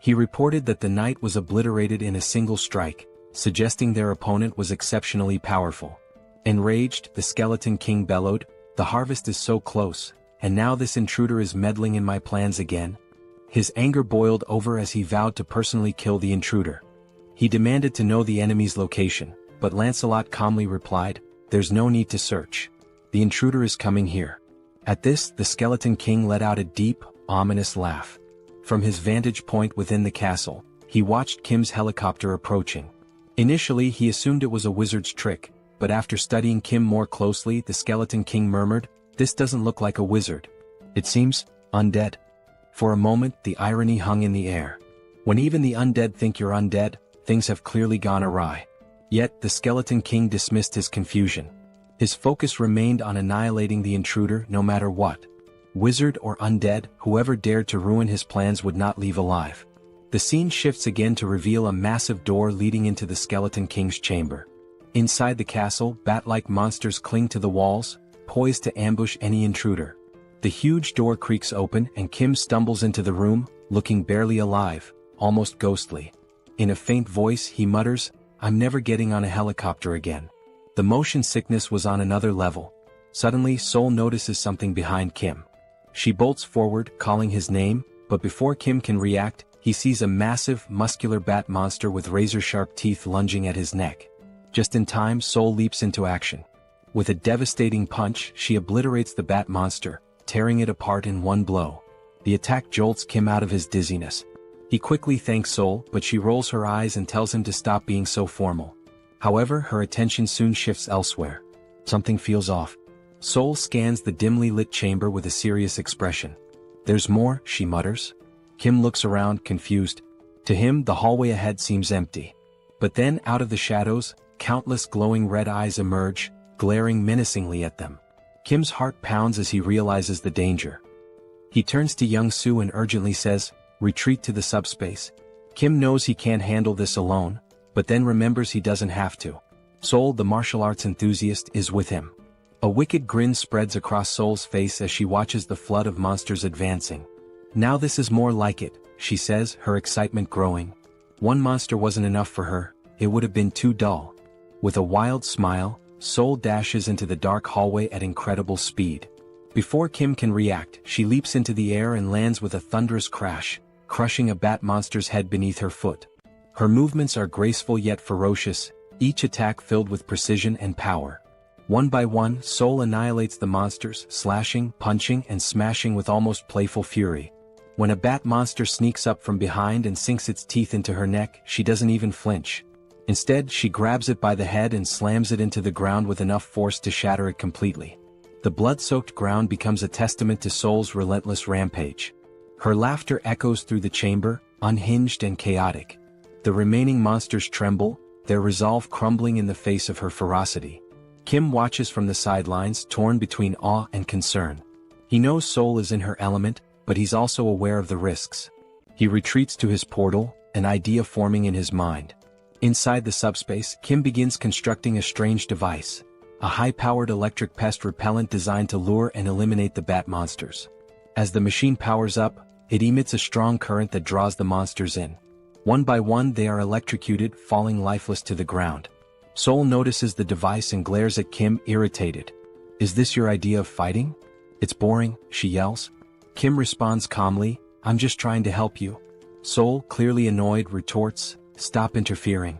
He reported that the knight was obliterated in a single strike, suggesting their opponent was exceptionally powerful. Enraged, the Skeleton King bellowed, "The harvest is so close, and now this intruder is meddling in my plans again." His anger boiled over as he vowed to personally kill the intruder. He demanded to know the enemy's location, but Lancelot calmly replied, There's no need to search. The intruder is coming here. At this, the Skeleton King let out a deep, ominous laugh. From his vantage point within the castle, he watched Kim's helicopter approaching. Initially, he assumed it was a wizard's trick, but after studying Kim more closely, the Skeleton King murmured, "This doesn't look like a wizard. It seems undead." For a moment, the irony hung in the air. When even the undead think you're undead, things have clearly gone awry. Yet, the Skeleton King dismissed his confusion. His focus remained on annihilating the intruder no matter what. Wizard or undead, whoever dared to ruin his plans would not leave alive. The scene shifts again to reveal a massive door leading into the Skeleton King's chamber. Inside the castle, bat-like monsters cling to the walls, poised to ambush any intruder. The huge door creaks open and Kim stumbles into the room, looking barely alive, almost ghostly. In a faint voice he mutters, "I'm never getting on a helicopter again." The motion sickness was on another level. Suddenly Seoul notices something behind Kim. She bolts forward, calling his name, but before Kim can react, he sees a massive, muscular bat monster with razor-sharp teeth lunging at his neck. Just in time, Seoul leaps into action. With a devastating punch, she obliterates the bat monster, tearing it apart in one blow. The attack jolts Kim out of his dizziness. He quickly thanks Seoul, but she rolls her eyes and tells him to stop being so formal. However, her attention soon shifts elsewhere. Something feels off. Seoul scans the dimly lit chamber with a serious expression. "There's more," she mutters. Kim looks around, confused. To him, the hallway ahead seems empty. But then, out of the shadows, countless glowing red eyes emerge, glaring menacingly at them. Kim's heart pounds as he realizes the danger. He turns to Young Soo and urgently says, "Retreat to the subspace." Kim knows he can't handle this alone, but then remembers he doesn't have to. Seoul, the martial arts enthusiast, is with him. A wicked grin spreads across Seoul's face as she watches the flood of monsters advancing. "Now this is more like it," she says, her excitement growing. One monster wasn't enough for her, it would have been too dull. With a wild smile, Seoul dashes into the dark hallway at incredible speed. Before Kim can react, she leaps into the air and lands with a thunderous crash, crushing a bat monster's head beneath her foot. Her movements are graceful yet ferocious, each attack filled with precision and power. One by one, Seoul annihilates the monsters, slashing, punching, and smashing with almost playful fury. When a bat monster sneaks up from behind and sinks its teeth into her neck, she doesn't even flinch. Instead, she grabs it by the head and slams it into the ground with enough force to shatter it completely. The blood-soaked ground becomes a testament to Seoul's relentless rampage. Her laughter echoes through the chamber, unhinged and chaotic. The remaining monsters tremble, their resolve crumbling in the face of her ferocity. Kim watches from the sidelines, torn between awe and concern. He knows Seoul is in her element, but he's also aware of the risks. He retreats to his portal, an idea forming in his mind. Inside the subspace, Kim begins constructing a strange device. A high-powered electric pest repellent designed to lure and eliminate the bat monsters. As the machine powers up, it emits a strong current that draws the monsters in. One by one they are electrocuted, falling lifeless to the ground. Seoul notices the device and glares at Kim, irritated. "Is this your idea of fighting? It's boring," she yells. Kim responds calmly, "I'm just trying to help you." Seoul, clearly annoyed, retorts, "Stop interfering.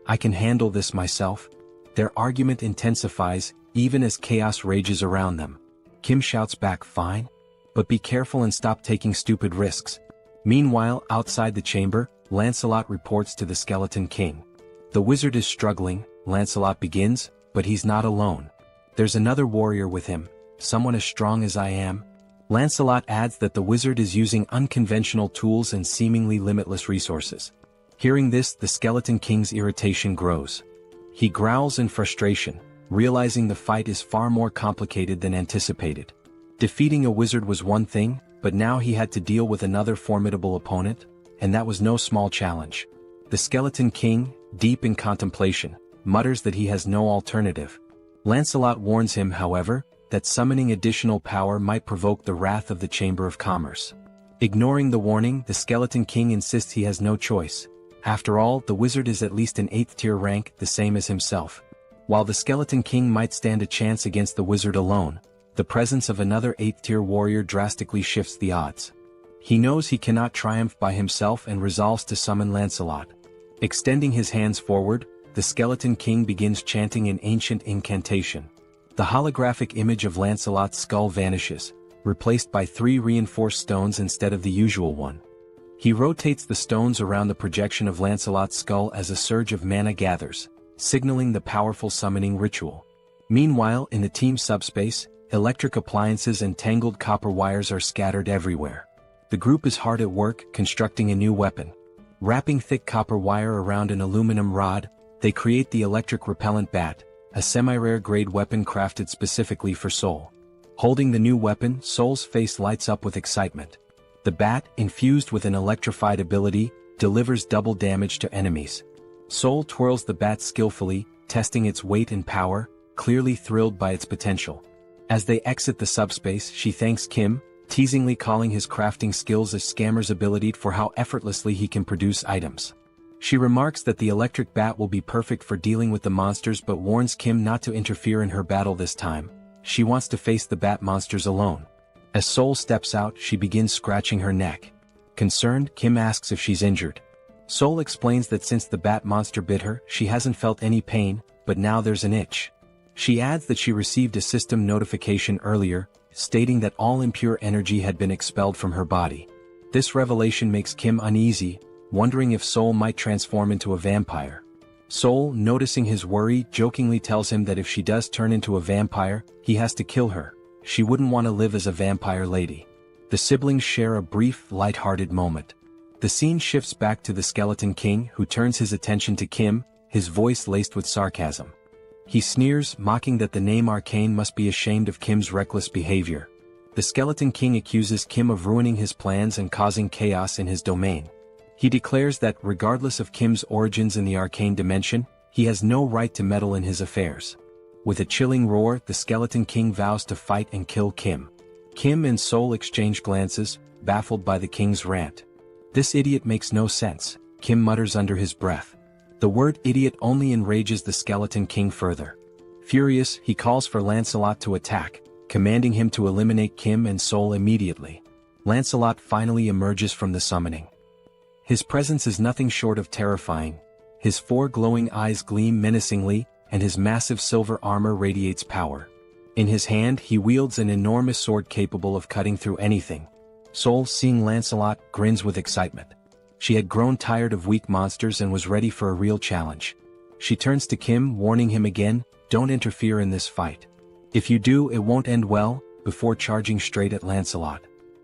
I can handle this myself." Their argument intensifies, even as chaos rages around them. Kim shouts back, "Fine. But be careful and stop taking stupid risks." Meanwhile, outside the chamber, Lancelot reports to the Skeleton King. The wizard is struggling, Lancelot begins, but he's not alone. There's another warrior with him, someone as strong as I am. Lancelot adds that the wizard is using unconventional tools and seemingly limitless resources. Hearing this, the Skeleton King's irritation grows. He growls in frustration, realizing the fight is far more complicated than anticipated. Defeating a wizard was one thing, but now he had to deal with another formidable opponent, and that was no small challenge. The Skeleton King, deep in contemplation, mutters that he has no alternative. Lancelot warns him, however, that summoning additional power might provoke the wrath of the Chamber of Commerce. Ignoring the warning, the Skeleton King insists he has no choice. After all, the wizard is at least an 8th-tier rank, the same as himself. While the Skeleton King might stand a chance against the wizard alone, the presence of another 8th-tier warrior drastically shifts the odds. He knows he cannot triumph by himself and resolves to summon Lancelot. Extending his hands forward, the Skeleton King begins chanting an ancient incantation. The holographic image of Lancelot's skull vanishes, replaced by 3 reinforced stones instead of the usual one. He rotates the stones around the projection of Lancelot's skull as a surge of mana gathers, signaling the powerful summoning ritual. Meanwhile, in the team subspace, electric appliances and tangled copper wires are scattered everywhere. The group is hard at work constructing a new weapon. Wrapping thick copper wire around an aluminum rod, they create the electric repellent bat, a semi-rare grade weapon crafted specifically for Seoul. Holding the new weapon, Seoul's face lights up with excitement. The bat, infused with an electrified ability, delivers double damage to enemies. Seoul twirls the bat skillfully, testing its weight and power, clearly thrilled by its potential. As they exit the subspace, she thanks Kim, teasingly calling his crafting skills a scammer's ability for how effortlessly he can produce items. She remarks that the electric bat will be perfect for dealing with the monsters but warns Kim not to interfere in her battle this time. She wants to face the bat monsters alone. As Seoul steps out, she begins scratching her neck. Concerned, Kim asks if she's injured. Seoul explains that since the bat monster bit her, she hasn't felt any pain, but now there's an itch. She adds that she received a system notification earlier, stating that all impure energy had been expelled from her body. This revelation makes Kim uneasy, wondering if Seoul might transform into a vampire. Seoul, noticing his worry, jokingly tells him that if she does turn into a vampire, he has to kill her. She wouldn't want to live as a vampire lady. The siblings share a brief, light-hearted moment. The scene shifts back to the Skeleton King, who turns his attention to Kim, his voice laced with sarcasm. He sneers, mocking that the name Arcane must be ashamed of Kim's reckless behavior. The Skeleton King accuses Kim of ruining his plans and causing chaos in his domain. He declares that, regardless of Kim's origins in the arcane dimension, he has no right to meddle in his affairs. With a chilling roar, the Skeleton King vows to fight and kill Kim. Kim and Seoul exchange glances, baffled by the king's rant. "This idiot makes no sense," Kim mutters under his breath. The word idiot only enrages the Skeleton King further. Furious, he calls for Lancelot to attack, commanding him to eliminate Kim and Seoul immediately. Lancelot finally emerges from the summoning. His presence is nothing short of terrifying. His 4 glowing eyes gleam menacingly, and his massive silver armor radiates power. In his hand, he wields an enormous sword capable of cutting through anything. Seoul, seeing Lancelot, grins with excitement. She had grown tired of weak monsters and was ready for a real challenge. She turns to Kim, warning him again, "Don't interfere in this fight. If you do, it won't end well," before charging straight at Lancelot.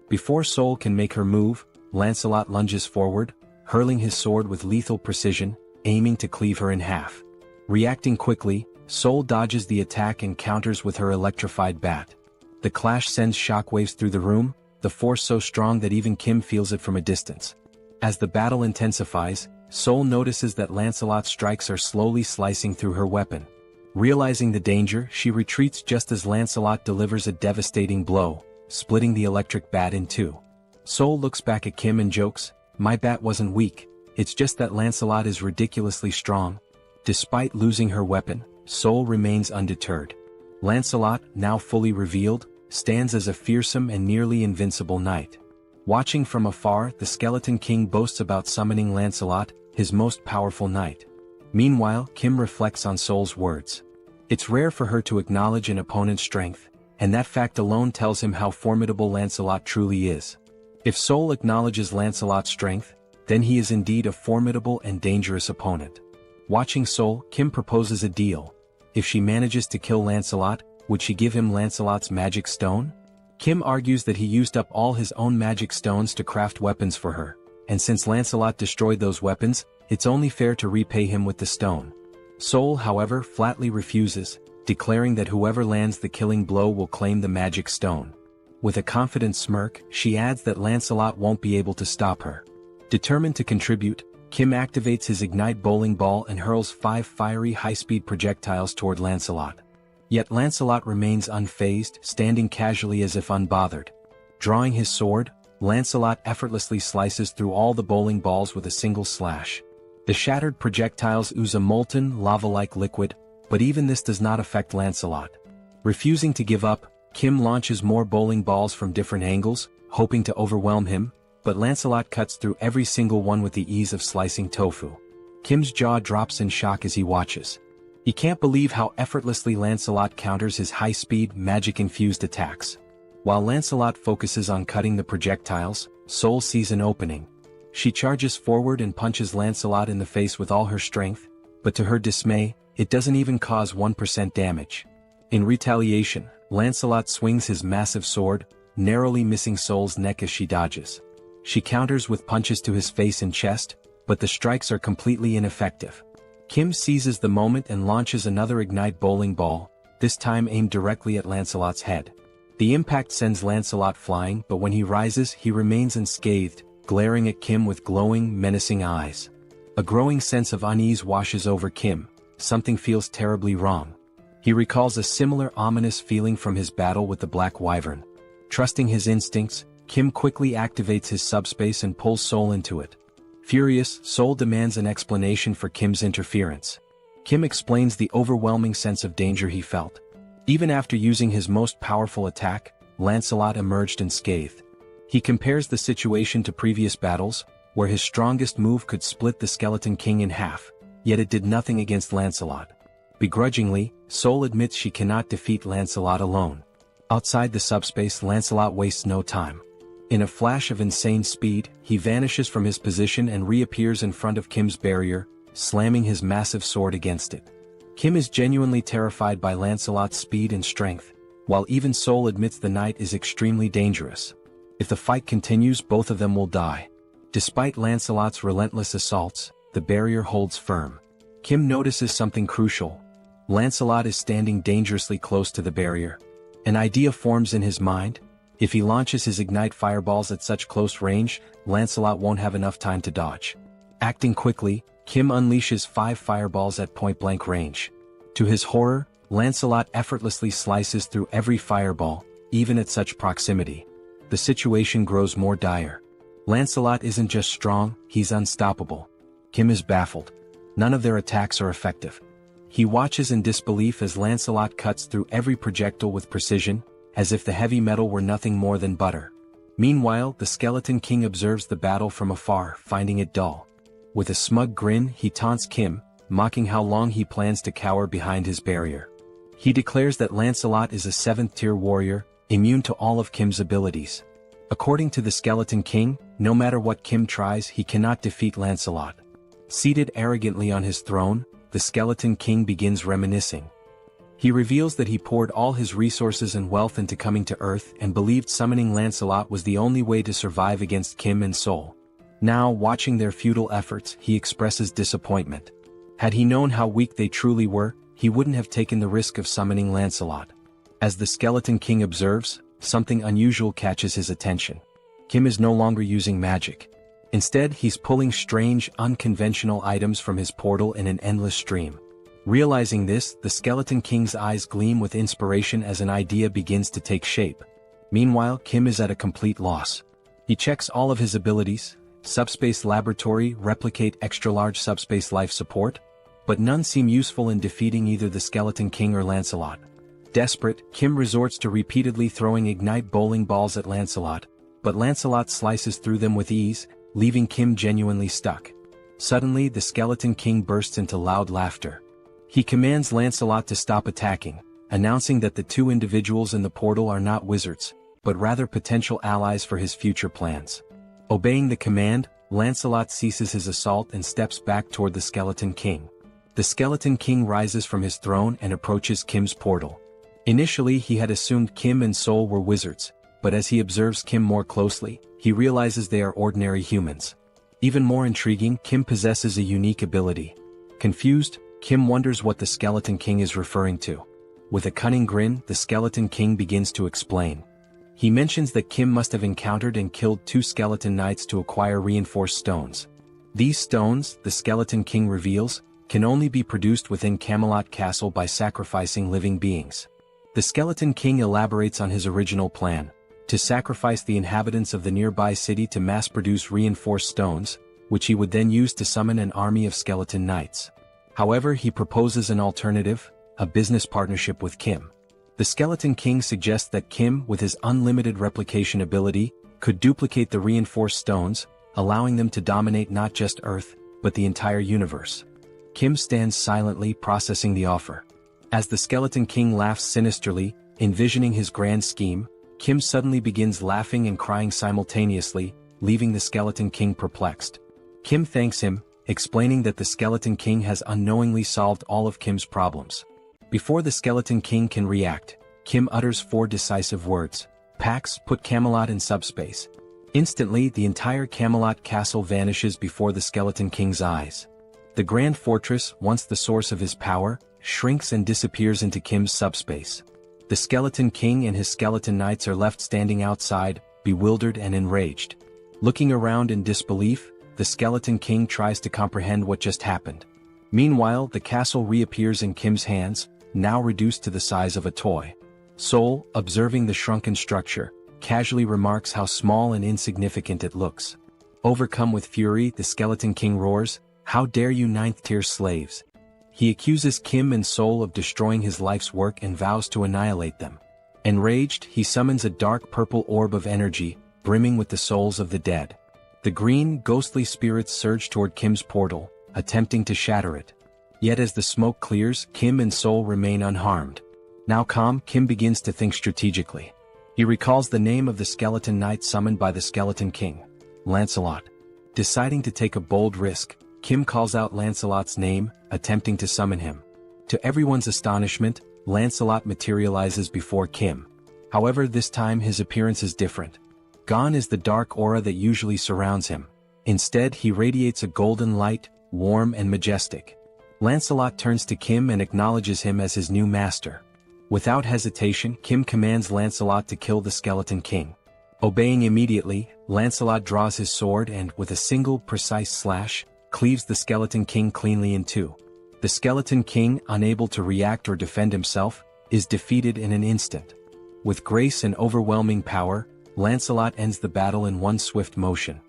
Before Seoul can make her move, Lancelot lunges forward, hurling his sword with lethal precision, aiming to cleave her in half. Reacting quickly, Seoul dodges the attack and counters with her electrified bat. The clash sends shockwaves through the room, the force so strong that even Kim feels it from a distance. As the battle intensifies, Seoul notices that Lancelot's strikes are slowly slicing through her weapon. Realizing the danger, she retreats just as Lancelot delivers a devastating blow, splitting the electric bat in 2. Seoul looks back at Kim and jokes, "My bat wasn't weak, it's just that Lancelot is ridiculously strong." Despite losing her weapon, Seoul remains undeterred. Lancelot, now fully revealed, stands as a fearsome and nearly invincible knight. Watching from afar, the Skeleton King boasts about summoning Lancelot, his most powerful knight. Meanwhile, Kim reflects on Seoul's words. It's rare for her to acknowledge an opponent's strength, and that fact alone tells him how formidable Lancelot truly is. If Seoul acknowledges Lancelot's strength, then he is indeed a formidable and dangerous opponent. Watching Seoul, Kim proposes a deal. If she manages to kill Lancelot, would she give him Lancelot's magic stone? Kim argues that he used up all his own magic stones to craft weapons for her, and since Lancelot destroyed those weapons, it's only fair to repay him with the stone. Seoul, however, flatly refuses, declaring that whoever lands the killing blow will claim the magic stone. With a confident smirk, she adds that Lancelot won't be able to stop her. Determined to contribute, Kim activates his ignite bowling ball and hurls 5 fiery high-speed projectiles toward Lancelot. Yet Lancelot remains unfazed, standing casually as if unbothered. Drawing his sword, Lancelot effortlessly slices through all the bowling balls with a single slash. The shattered projectiles ooze a molten, lava-like liquid, but even this does not affect Lancelot. Refusing to give up, Kim launches more bowling balls from different angles, hoping to overwhelm him, but Lancelot cuts through every single one with the ease of slicing tofu. Kim's jaw drops in shock as he watches. He can't believe how effortlessly Lancelot counters his high-speed, magic-infused attacks. While Lancelot focuses on cutting the projectiles, Seoul sees an opening. She charges forward and punches Lancelot in the face with all her strength, but to her dismay, it doesn't even cause 1% damage. In retaliation, Lancelot swings his massive sword, narrowly missing Seoul's neck as she dodges. She counters with punches to his face and chest, but the strikes are completely ineffective. Kim seizes the moment and launches another ignite bowling ball, this time aimed directly at Lancelot's head. The impact sends Lancelot flying, but when he rises, he remains unscathed, glaring at Kim with glowing, menacing eyes. A growing sense of unease washes over Kim. Something feels terribly wrong. He recalls a similar ominous feeling from his battle with the Black Wyvern. Trusting his instincts, Kim quickly activates his subspace and pulls Seoul into it. Furious, Seoul demands an explanation for Kim's interference. Kim explains the overwhelming sense of danger he felt. Even after using his most powerful attack, Lancelot emerged unscathed. He compares the situation to previous battles, where his strongest move could split the Skeleton King in half, yet it did nothing against Lancelot. Begrudgingly, Seoul admits she cannot defeat Lancelot alone. Outside the subspace, Lancelot wastes no time. In a flash of insane speed, he vanishes from his position and reappears in front of Kim's barrier, slamming his massive sword against it. Kim is genuinely terrified by Lancelot's speed and strength, while even Seoul admits the knight is extremely dangerous. If the fight continues, both of them will die. Despite Lancelot's relentless assaults, the barrier holds firm. Kim notices something crucial. Lancelot is standing dangerously close to the barrier. An idea forms in his mind. If he launches his ignite fireballs at such close range, Lancelot won't have enough time to dodge. Acting quickly, Kim unleashes 5 fireballs at point-blank range. To his horror, Lancelot effortlessly slices through every fireball, even at such proximity. The situation grows more dire. Lancelot isn't just strong, he's unstoppable. Kim is baffled. None of their attacks are effective. He watches in disbelief as Lancelot cuts through every projectile with precision, as if the heavy metal were nothing more than butter. Meanwhile, the Skeleton King observes the battle from afar, finding it dull. With a smug grin, he taunts Kim, mocking how long he plans to cower behind his barrier. He declares that Lancelot is a 7th-tier warrior, immune to all of Kim's abilities. According to the Skeleton King, no matter what Kim tries, he cannot defeat Lancelot. Seated arrogantly on his throne, the Skeleton King begins reminiscing. He reveals that he poured all his resources and wealth into coming to Earth and believed summoning Lancelot was the only way to survive against Kim and Seoul. Now, watching their futile efforts, he expresses disappointment. Had he known how weak they truly were, he wouldn't have taken the risk of summoning Lancelot. As the Skeleton King observes, something unusual catches his attention. Kim is no longer using magic. Instead, he's pulling strange, unconventional items from his portal in an endless stream. Realizing this, the Skeleton King's eyes gleam with inspiration as an idea begins to take shape. Meanwhile, Kim is at a complete loss. He checks all of his abilities: subspace laboratory, replicate, extra-large subspace life support, but none seem useful in defeating either the Skeleton King or Lancelot. Desperate, Kim resorts to repeatedly throwing ignite bowling balls at Lancelot, but Lancelot slices through them with ease, leaving Kim genuinely stuck. Suddenly, the Skeleton King bursts into loud laughter. He commands Lancelot to stop attacking, announcing that the 2 individuals in the portal are not wizards, but rather potential allies for his future plans. Obeying the command, Lancelot ceases his assault and steps back toward the Skeleton King. The Skeleton King rises from his throne and approaches Kim's portal. Initially, he had assumed Kim and Seoul were wizards, but as he observes Kim more closely, he realizes they are ordinary humans. Even more intriguing, Kim possesses a unique ability. Confused, Kim wonders what the Skeleton King is referring to. With a cunning grin, the Skeleton King begins to explain. He mentions that Kim must have encountered and killed 2 skeleton knights to acquire reinforced stones. These stones, the Skeleton King reveals, can only be produced within Camelot Castle by sacrificing living beings. The Skeleton King elaborates on his original plan: to sacrifice the inhabitants of the nearby city to mass-produce reinforced stones, which he would then use to summon an army of skeleton knights. However, he proposes an alternative: a business partnership with Kim. The Skeleton King suggests that Kim, with his unlimited replication ability, could duplicate the reinforced stones, allowing them to dominate not just Earth, but the entire universe. Kim stands silently processing the offer. As the Skeleton King laughs sinisterly, envisioning his grand scheme, Kim suddenly begins laughing and crying simultaneously, leaving the Skeleton King perplexed. Kim thanks him, explaining that the Skeleton King has unknowingly solved all of Kim's problems. Before the Skeleton King can react, Kim utters 4 decisive words. Pax, put Camelot in subspace. Instantly, the entire Camelot castle vanishes before the Skeleton King's eyes. The Grand Fortress, once the source of his power, shrinks and disappears into Kim's subspace. The Skeleton King and his skeleton knights are left standing outside, bewildered and enraged. Looking around in disbelief, the Skeleton King tries to comprehend what just happened. Meanwhile, the castle reappears in Kim's hands, now reduced to the size of a toy. Seoul, observing the shrunken structure, casually remarks how small and insignificant it looks. Overcome with fury, the Skeleton King roars, "How dare you 9th-tier slaves!" He accuses Kim and Seoul of destroying his life's work and vows to annihilate them. Enraged, he summons a dark purple orb of energy, brimming with the souls of the dead. The green, ghostly spirits surge toward Kim's portal, attempting to shatter it. Yet as the smoke clears, Kim and Seoul remain unharmed. Now calm, Kim begins to think strategically. He recalls the name of the skeleton knight summoned by the Skeleton King, Lancelot. Deciding to take a bold risk, Kim calls out Lancelot's name, attempting to summon him. To everyone's astonishment, Lancelot materializes before Kim. However, this time his appearance is different. Gone is the dark aura that usually surrounds him. Instead, he radiates a golden light, warm and majestic. Lancelot turns to Kim and acknowledges him as his new master. Without hesitation, Kim commands Lancelot to kill the Skeleton King. Obeying immediately, Lancelot draws his sword and, with a single precise slash, cleaves the Skeleton King cleanly in two. The Skeleton King, unable to react or defend himself, is defeated in an instant. With grace and overwhelming power, Lancelot ends the battle in one swift motion.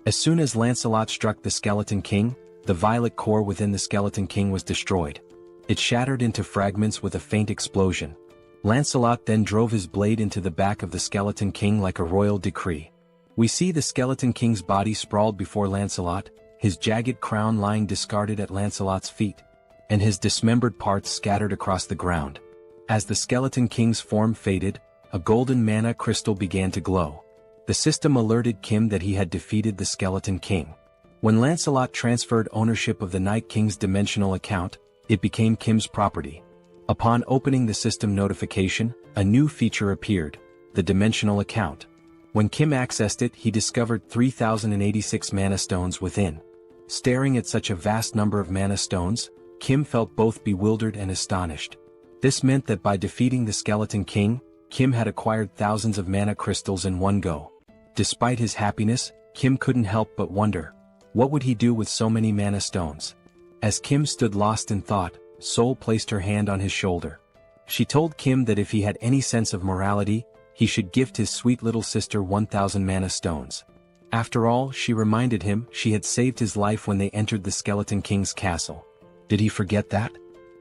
As soon as Lancelot struck the Skeleton King, the violet core within the Skeleton King was destroyed. It shattered into fragments with a faint explosion. Lancelot then drove his blade into the back of the Skeleton King like a royal decree. We see the Skeleton King's body sprawled before Lancelot, his jagged crown lying discarded at Lancelot's feet, and his dismembered parts scattered across the ground. As the Skeleton King's form faded, a golden mana crystal began to glow. The system alerted Kim that he had defeated the Skeleton King. When Lancelot transferred ownership of the Night King's dimensional account, it became Kim's property. Upon opening the system notification, a new feature appeared, the dimensional account. When Kim accessed it, he discovered 3,086 mana stones within. Staring at such a vast number of mana stones, Kim felt both bewildered and astonished. This meant that by defeating the Skeleton King, Kim had acquired thousands of mana crystals in one go. Despite his happiness, Kim couldn't help but wonder, what would he do with so many mana stones? As Kim stood lost in thought, Seoul placed her hand on his shoulder. She told Kim that if he had any sense of morality, he should gift his sweet little sister 1,000 mana stones. After all, she reminded him, she had saved his life when they entered the Skeleton King's castle. Did he forget that?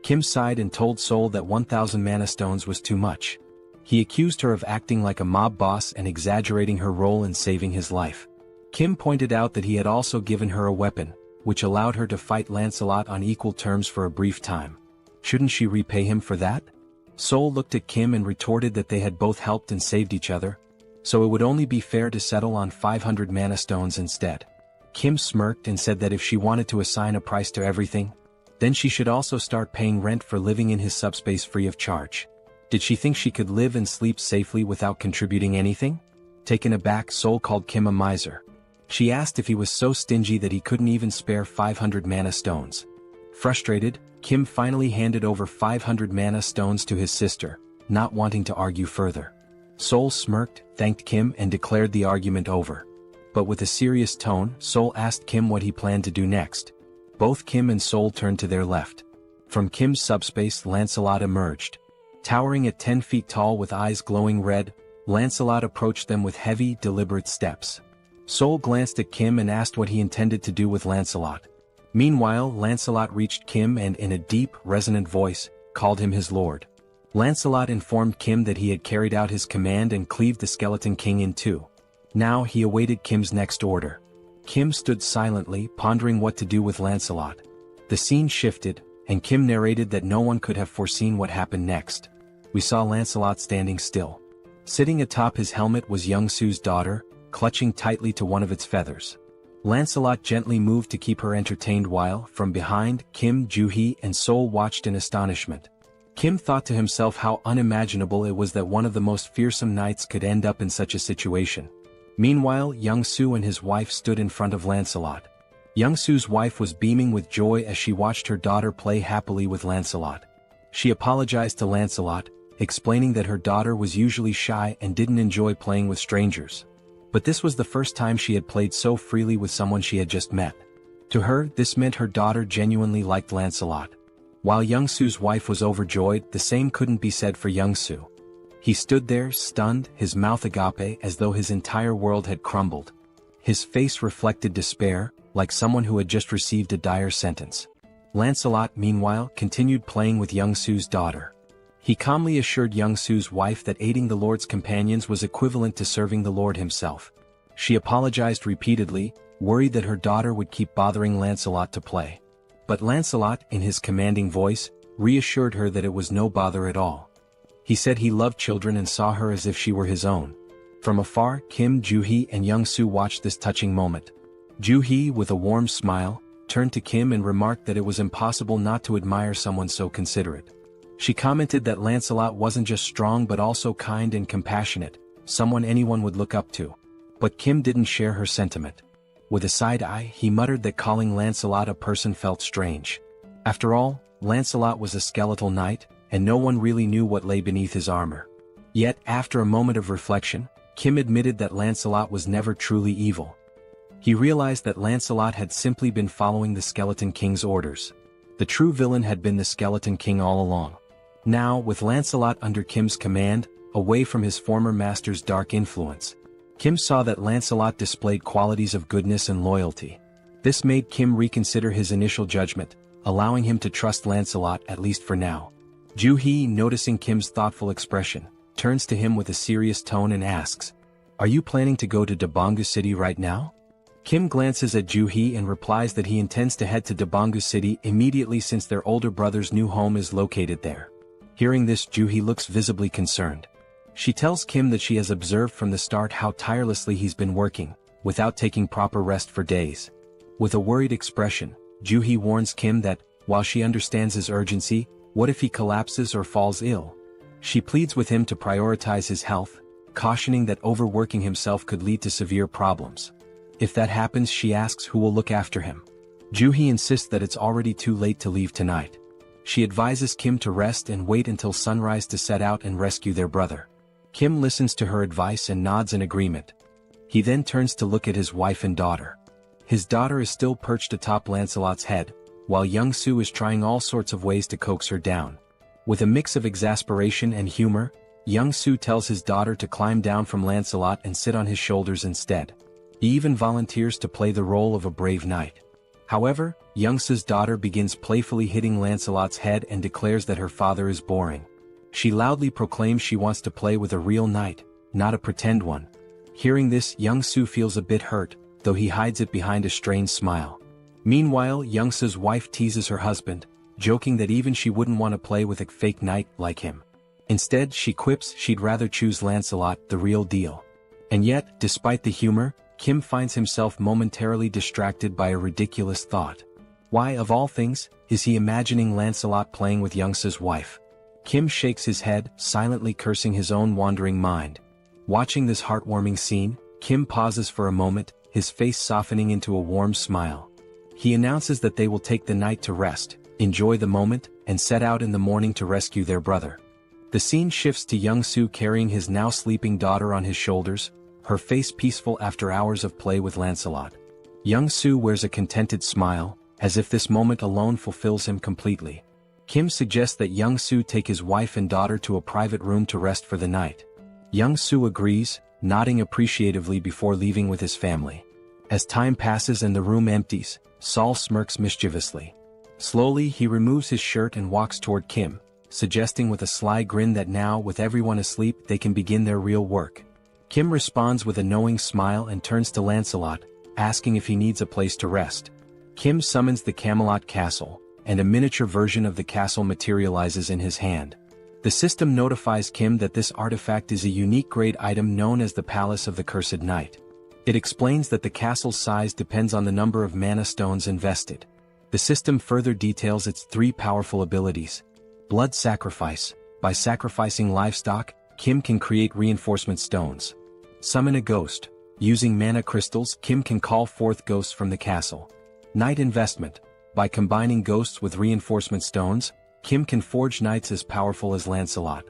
Kim sighed and told Seoul that 1,000 mana stones was too much. He accused her of acting like a mob boss and exaggerating her role in saving his life. Kim pointed out that he had also given her a weapon, which allowed her to fight Lancelot on equal terms for a brief time. Shouldn't she repay him for that? Seoul looked at Kim and retorted that they had both helped and saved each other, so it would only be fair to settle on 500 mana stones instead. Kim smirked and said that if she wanted to assign a price to everything, then she should also start paying rent for living in his subspace free of charge. Did she think she could live and sleep safely without contributing anything? Taken aback, Seoul called Kim a miser. She asked if he was so stingy that he couldn't even spare 500 mana stones. Frustrated, Kim finally handed over 500 mana stones to his sister, not wanting to argue further. Seoul smirked, thanked Kim and declared the argument over. But with a serious tone, Seoul asked Kim what he planned to do next. Both Kim and Seoul turned to their left. From Kim's subspace, Lancelot emerged. Towering at 10 feet tall with eyes glowing red, Lancelot approached them with heavy, deliberate steps. Seoul glanced at Kim and asked what he intended to do with Lancelot. Meanwhile, Lancelot reached Kim and in a deep, resonant voice, called him his lord. Lancelot informed Kim that he had carried out his command and cleaved the Skeleton King in two. Now he awaited Kim's next order. Kim stood silently, pondering what to do with Lancelot. The scene shifted, and Kim narrated that no one could have foreseen what happened next. We saw Lancelot standing still. Sitting atop his helmet was Young-soo's daughter, clutching tightly to one of its feathers. Lancelot gently moved to keep her entertained while, from behind, Kim, Joo-hee and Seoul watched in astonishment. Kim thought to himself how unimaginable it was that one of the most fearsome knights could end up in such a situation. Meanwhile, Young-soo and his wife stood in front of Lancelot. Young-soo's wife was beaming with joy as she watched her daughter play happily with Lancelot. She apologized to Lancelot, explaining that her daughter was usually shy and didn't enjoy playing with strangers. But this was the first time she had played so freely with someone she had just met. To her, this meant her daughter genuinely liked Lancelot. While Young-soo's wife was overjoyed, the same couldn't be said for Young-soo. He stood there, stunned, his mouth agape as though his entire world had crumbled. His face reflected despair, like someone who had just received a dire sentence. Lancelot, meanwhile, continued playing with Young-soo's daughter. He calmly assured Young-soo's wife that aiding the Lord's companions was equivalent to serving the Lord himself. She apologized repeatedly, worried that her daughter would keep bothering Lancelot to play. But Lancelot, in his commanding voice, reassured her that it was no bother at all. He said he loved children and saw her as if she were his own. From afar, Kim, Joo-hee and Young-soo watched this touching moment. Joo-hee, with a warm smile, turned to Kim and remarked that it was impossible not to admire someone so considerate. She commented that Lancelot wasn't just strong but also kind and compassionate, someone anyone would look up to. But Kim didn't share her sentiment. With a side eye, he muttered that calling Lancelot a person felt strange. After all, Lancelot was a skeletal knight, and no one really knew what lay beneath his armor. Yet, after a moment of reflection, Kim admitted that Lancelot was never truly evil. He realized that Lancelot had simply been following the Skeleton King's orders. The true villain had been the Skeleton King all along. Now, with Lancelot under Kim's command, away from his former master's dark influence, Kim saw that Lancelot displayed qualities of goodness and loyalty. This made Kim reconsider his initial judgment, allowing him to trust Lancelot at least for now. Joo-hee, noticing Kim's thoughtful expression, turns to him with a serious tone and asks, "Are you planning to go to Daebongu City right now?" Kim glances at Joo-hee and replies that he intends to head to Daebongu City immediately since their older brother's new home is located there. Hearing this, Joo-hee looks visibly concerned. She tells Kim that she has observed from the start how tirelessly he's been working, without taking proper rest for days. With a worried expression, Joo-hee warns Kim that, while she understands his urgency, what if he collapses or falls ill? She pleads with him to prioritize his health, cautioning that overworking himself could lead to severe problems. If that happens, she asks who will look after him. Joo-hee insists that it's already too late to leave tonight. She advises Kim to rest and wait until sunrise to set out and rescue their brother. Kim listens to her advice and nods in agreement. He then turns to look at his wife and daughter. His daughter is still perched atop Lancelot's head, while Young-soo is trying all sorts of ways to coax her down. With a mix of exasperation and humor, Young-soo tells his daughter to climb down from Lancelot and sit on his shoulders instead. He even volunteers to play the role of a brave knight. However, Young-soo's daughter begins playfully hitting Lancelot's head and declares that her father is boring. She loudly proclaims she wants to play with a real knight, not a pretend one. Hearing this, Young-soo feels a bit hurt, though he hides it behind a strained smile. Meanwhile, Young-soo's wife teases her husband, joking that even she wouldn't want to play with a fake knight like him. Instead, she quips she'd rather choose Lancelot, the real deal. And yet, despite the humor, Kim finds himself momentarily distracted by a ridiculous thought. Why, of all things, is he imagining Lancelot playing with Young-soo's wife? Kim shakes his head, silently cursing his own wandering mind. Watching this heartwarming scene, Kim pauses for a moment, his face softening into a warm smile. He announces that they will take the night to rest, enjoy the moment, and set out in the morning to rescue their brother. The scene shifts to Young-soo carrying his now sleeping daughter on his shoulders, her face peaceful after hours of play with Lancelot. Young-soo wears a contented smile, as if this moment alone fulfills him completely. Kim suggests that Young-soo take his wife and daughter to a private room to rest for the night. Young-soo agrees, nodding appreciatively before leaving with his family. As time passes and the room empties, Saul smirks mischievously. Slowly, he removes his shirt and walks toward Kim, suggesting with a sly grin that now, with everyone asleep, they can begin their real work. Kim responds with a knowing smile and turns to Lancelot, asking if he needs a place to rest. Kim summons the Camelot Castle, and a miniature version of the castle materializes in his hand. The system notifies Kim that this artifact is a unique grade item known as the Palace of the Cursed Knight. It explains that the castle's size depends on the number of mana stones invested. The system further details its 3 powerful abilities. Blood Sacrifice. By sacrificing livestock, Kim can create reinforcement stones. Summon a Ghost. Using mana crystals, Kim can call forth ghosts from the castle. Knight Investment. By combining ghosts with reinforcement stones, Kim can forge knights as powerful as Lancelot.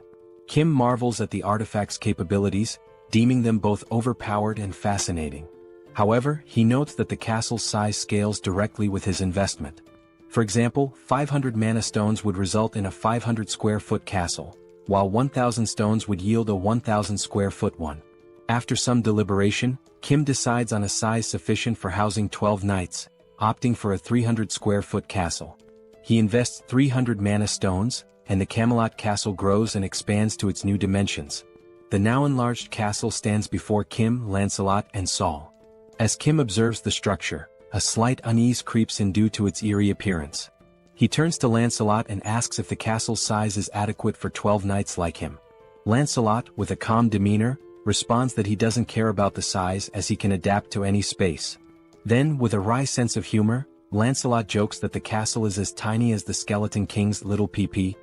Kim marvels at the artifact's capabilities, deeming them both overpowered and fascinating. However, he notes that the castle's size scales directly with his investment. For example, 500 mana stones would result in a 500 square foot castle, while 1,000 stones would yield a 1,000 square foot one. After some deliberation, Kim decides on a size sufficient for housing 12 knights, opting for a 300 square foot castle. He invests 300 mana stones, and the Camelot Castle grows and expands to its new dimensions. The now enlarged castle stands before Kim, Lancelot, and Saul. As Kim observes the structure, a slight unease creeps in due to its eerie appearance. He turns to Lancelot and asks if the castle's size is adequate for 12 knights like him. Lancelot, with a calm demeanor, responds that he doesn't care about the size as he can adapt to any space. Then, with a wry sense of humor, Lancelot jokes that the castle is as tiny as the Skeleton King's little PP,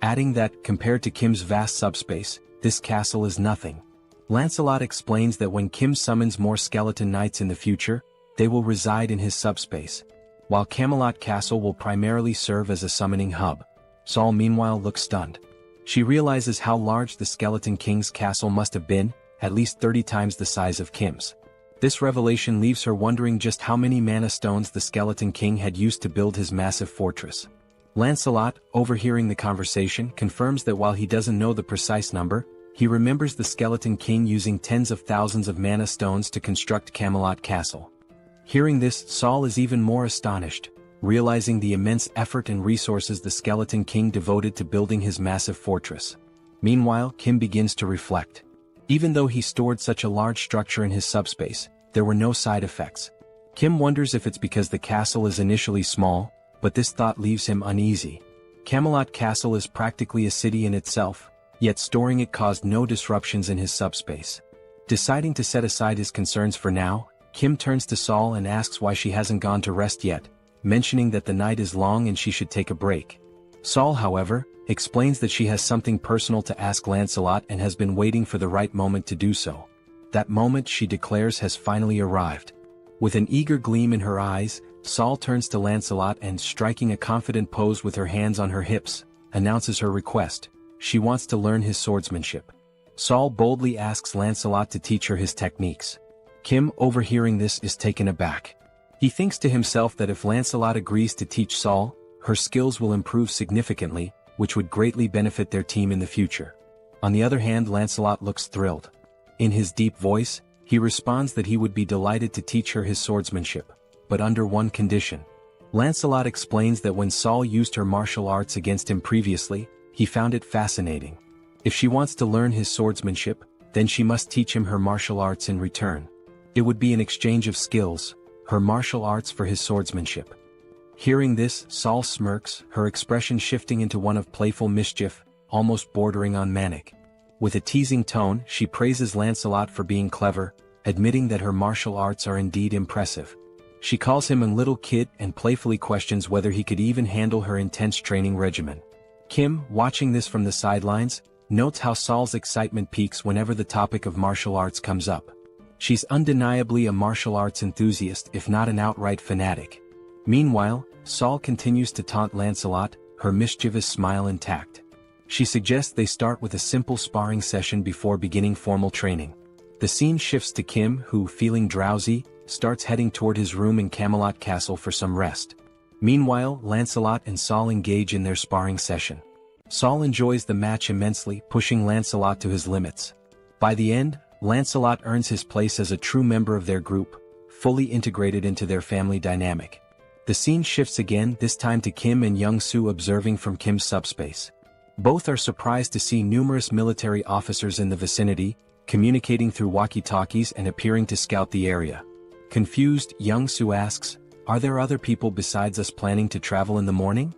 adding that, compared to Kim's vast subspace, this castle is nothing. Lancelot explains that when Kim summons more skeleton knights in the future, they will reside in his subspace, while Camelot Castle will primarily serve as a summoning hub. Saul meanwhile looks stunned. She realizes how large the Skeleton King's castle must have been, at least 30 times the size of Kim's. This revelation leaves her wondering just how many mana stones the Skeleton King had used to build his massive fortress. Lancelot, overhearing the conversation, confirms that while he doesn't know the precise number, he remembers the Skeleton King using tens of thousands of mana stones to construct Camelot Castle. Hearing this, Saul is even more astonished, realizing the immense effort and resources the Skeleton King devoted to building his massive fortress. Meanwhile, Kim begins to reflect. Even though he stored such a large structure in his subspace, there were no side effects. Kim wonders if it's because the castle is initially small, but this thought leaves him uneasy. Camelot Castle is practically a city in itself, yet storing it caused no disruptions in his subspace. Deciding to set aside his concerns for now, Kim turns to Saul and asks why she hasn't gone to rest yet, mentioning that the night is long and she should take a break. Saul, however, explains that she has something personal to ask Lancelot and has been waiting for the right moment to do so. That moment, she declares, has finally arrived. With an eager gleam in her eyes, Saul turns to Lancelot and, striking a confident pose with her hands on her hips, announces her request. She wants to learn his swordsmanship. Saul boldly asks Lancelot to teach her his techniques. Kim, overhearing this, is taken aback. He thinks to himself that if Lancelot agrees to teach Saul, her skills will improve significantly, which would greatly benefit their team in the future. On the other hand, Lancelot looks thrilled. In his deep voice, he responds that he would be delighted to teach her his swordsmanship, but under one condition. Lancelot explains that when Saul used her martial arts against him previously, he found it fascinating. If she wants to learn his swordsmanship, then she must teach him her martial arts in return. It would be an exchange of skills, her martial arts for his swordsmanship. Hearing this, Saul smirks, her expression shifting into one of playful mischief, almost bordering on manic. With a teasing tone, she praises Lancelot for being clever, admitting that her martial arts are indeed impressive. She calls him a little kid and playfully questions whether he could even handle her intense training regimen. Kim, watching this from the sidelines, notes how Saul's excitement peaks whenever the topic of martial arts comes up. She's undeniably a martial arts enthusiast, if not an outright fanatic. Meanwhile, Saul continues to taunt Lancelot, her mischievous smile intact. She suggests they start with a simple sparring session before beginning formal training. The scene shifts to Kim, who, feeling drowsy, starts heading toward his room in Camelot Castle for some rest. Meanwhile, Lancelot and Saul engage in their sparring session. Saul enjoys the match immensely, pushing Lancelot to his limits. By the end, Lancelot earns his place as a true member of their group, fully integrated into their family dynamic. The scene shifts again, this time to Kim and Young-soo observing from Kim's subspace. Both are surprised to see numerous military officers in the vicinity, communicating through walkie-talkies and appearing to scout the area. Confused, Young-soo asks, "Are there other people besides us planning to travel in the morning?"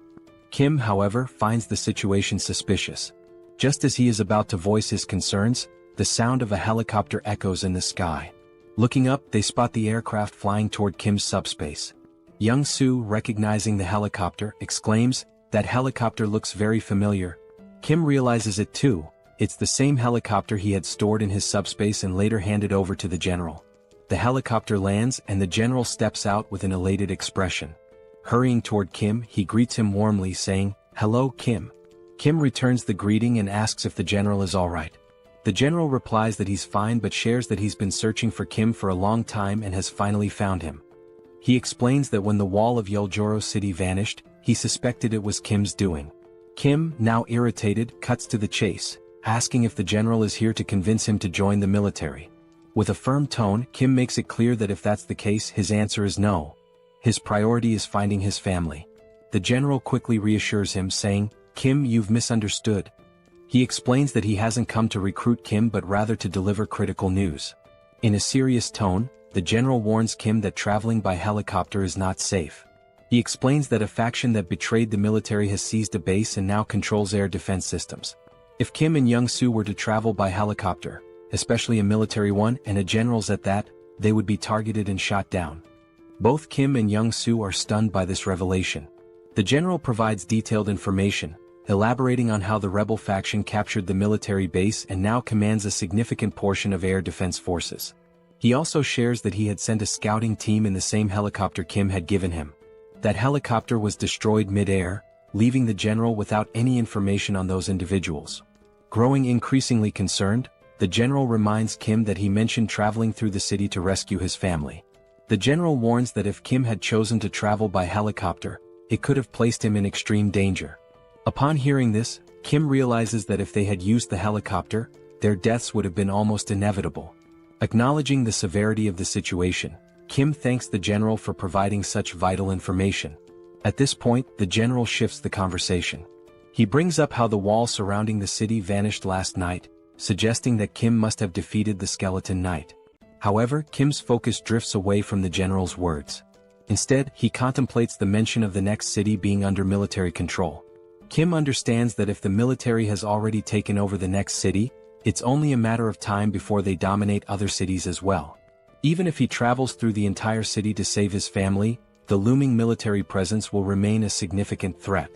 Kim, however, finds the situation suspicious. Just as he is about to voice his concerns, the sound of a helicopter echoes in the sky. Looking up, they spot the aircraft flying toward Kim's subspace. Young-soo, recognizing the helicopter, exclaims, "That helicopter looks very familiar." Kim realizes it too. It's the same helicopter he had stored in his subspace and later handed over to the general. The helicopter lands and the general steps out with an elated expression. Hurrying toward Kim, he greets him warmly, saying, "Hello, Kim." Kim returns the greeting and asks if the general is alright. The general replies that he's fine but shares that he's been searching for Kim for a long time and has finally found him. He explains that when the wall of Yeoljoro City vanished, he suspected it was Kim's doing. Kim, now irritated, cuts to the chase, asking if the general is here to convince him to join the military. With a firm tone, Kim makes it clear that if that's the case, his answer is no. His priority is finding his family. The general quickly reassures him, saying, "Kim, you've misunderstood." He explains that he hasn't come to recruit Kim but rather to deliver critical news. In a serious tone, the general warns Kim that traveling by helicopter is not safe. He explains that a faction that betrayed the military has seized a base and now controls air defense systems. If Kim and Young-soo were to travel by helicopter, especially a military one and a general's at that, they would be targeted and shot down. Both Kim and Young-soo are stunned by this revelation. The general provides detailed information, elaborating on how the rebel faction captured the military base and now commands a significant portion of air defense forces. He also shares that he had sent a scouting team in the same helicopter Kim had given him. That helicopter was destroyed mid-air, leaving the general without any information on those individuals. Growing increasingly concerned, the general reminds Kim that he mentioned traveling through the city to rescue his family. The general warns that if Kim had chosen to travel by helicopter, it could have placed him in extreme danger. Upon hearing this, Kim realizes that if they had used the helicopter, their deaths would have been almost inevitable. Acknowledging the severity of the situation, Kim thanks the general for providing such vital information. At this point, the general shifts the conversation. He brings up how the wall surrounding the city vanished last night, suggesting that Kim must have defeated the Skeleton Knight. However, Kim's focus drifts away from the general's words. Instead, he contemplates the mention of the next city being under military control. Kim understands that if the military has already taken over the next city, it's only a matter of time before they dominate other cities as well. Even if he travels through the entire city to save his family, the looming military presence will remain a significant threat.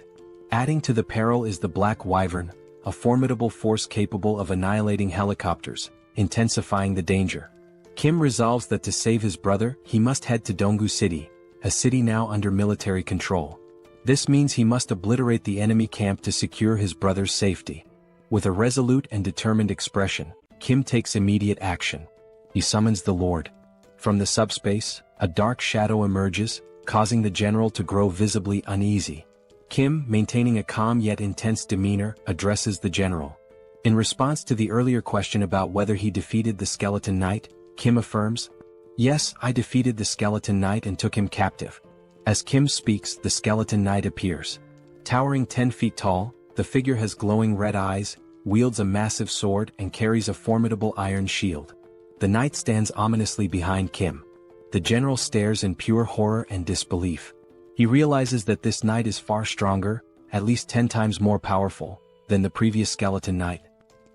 Adding to the peril is the Black Wyvern, a formidable force capable of annihilating helicopters, intensifying the danger. Kim resolves that to save his brother, he must head to Donggu City, a city now under military control. This means he must obliterate the enemy camp to secure his brother's safety. With a resolute and determined expression, Kim takes immediate action. He summons the Lord. From the subspace, a dark shadow emerges, causing the general to grow visibly uneasy. Kim, maintaining a calm yet intense demeanor, addresses the general. In response to the earlier question about whether he defeated the Skeleton Knight, Kim affirms, "Yes, I defeated the Skeleton Knight and took him captive." As Kim speaks, the Skeleton Knight appears. Towering 10 feet tall, the figure has glowing red eyes, wields a massive sword and carries a formidable iron shield. The knight stands ominously behind Kim. The general stares in pure horror and disbelief. He realizes that this knight is far stronger, at least 10 times more powerful, than the previous Skeleton Knight.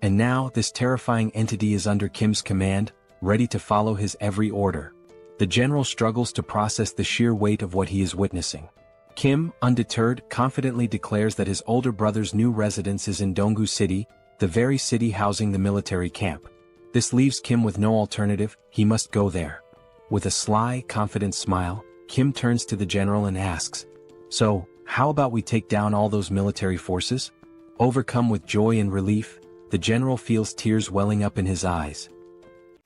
And now, this terrifying entity is under Kim's command, ready to follow his every order. The general struggles to process the sheer weight of what he is witnessing. Kim, undeterred, confidently declares that his older brother's new residence is in Donggu City, the very city housing the military camp. This leaves Kim with no alternative, he must go there. With a sly, confident smile, Kim turns to the general and asks, "So, how about we take down all those military forces?" Overcome with joy and relief, the general feels tears welling up in his eyes.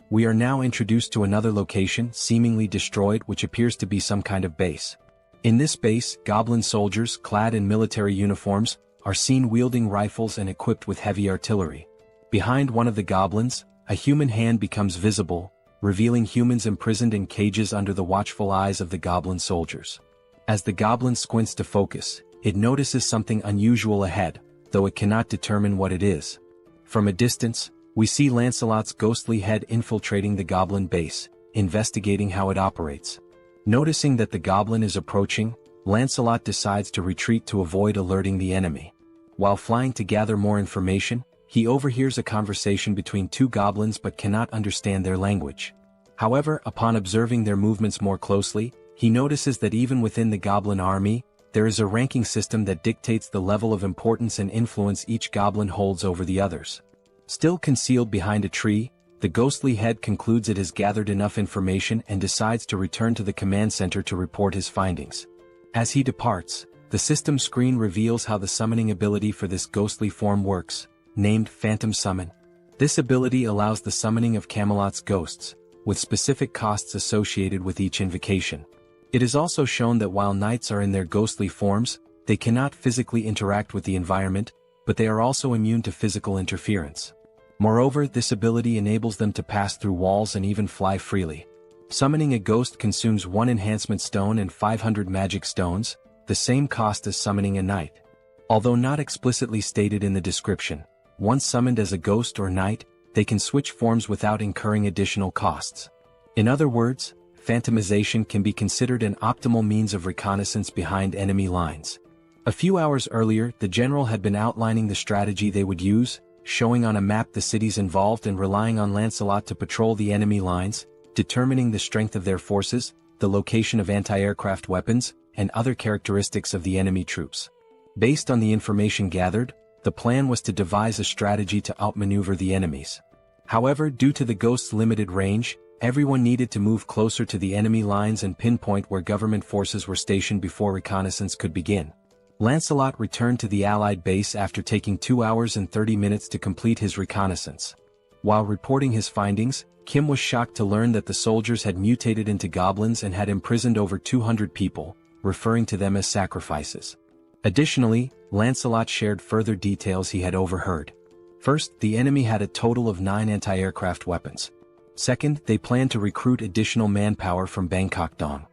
We are now introduced to another location, seemingly destroyed, which appears to be some kind of base. In this base, goblin soldiers, clad in military uniforms, are seen wielding rifles and equipped with heavy artillery. Behind one of the goblins, a human hand becomes visible, revealing humans imprisoned in cages under the watchful eyes of the goblin soldiers. As the goblin squints to focus, it notices something unusual ahead, though it cannot determine what it is. From a distance, we see Lancelot's ghostly head infiltrating the goblin base, investigating how it operates. Noticing that the goblin is approaching, Lancelot decides to retreat to avoid alerting the enemy. While flying to gather more information, he overhears a conversation between two goblins but cannot understand their language. However, upon observing their movements more closely, he notices that even within the goblin army, there is a ranking system that dictates the level of importance and influence each goblin holds over the others. Still concealed behind a tree, the ghostly head concludes it has gathered enough information and decides to return to the command center to report his findings. As he departs, the system screen reveals how the summoning ability for this ghostly form works, named Phantom Summon. This ability allows the summoning of Camelot's ghosts, with specific costs associated with each invocation. It is also shown that while knights are in their ghostly forms, they cannot physically interact with the environment, but they are also immune to physical interference. Moreover, this ability enables them to pass through walls and even fly freely. Summoning a ghost consumes 1 enhancement stone and 500 magic stones, the same cost as summoning a knight. Although not explicitly stated in the description, once summoned as a ghost or knight, they can switch forms without incurring additional costs. In other words, phantomization can be considered an optimal means of reconnaissance behind enemy lines. A few hours earlier, the general had been outlining the strategy they would use, showing on a map the cities involved and relying on Lancelot to patrol the enemy lines, determining the strength of their forces, the location of anti-aircraft weapons, and other characteristics of the enemy troops. Based on the information gathered, the plan was to devise a strategy to outmaneuver the enemies. However, due to the ghost's limited range, everyone needed to move closer to the enemy lines and pinpoint where government forces were stationed before reconnaissance could begin. Lancelot returned to the Allied base after taking 2 hours and 30 minutes to complete his reconnaissance. While reporting his findings, Kim was shocked to learn that the soldiers had mutated into goblins and had imprisoned over 200 people, referring to them as sacrifices. Additionally, Lancelot shared further details he had overheard. First, the enemy had a total of 9 anti-aircraft weapons. Second, they planned to recruit additional manpower from Bangkok Dong.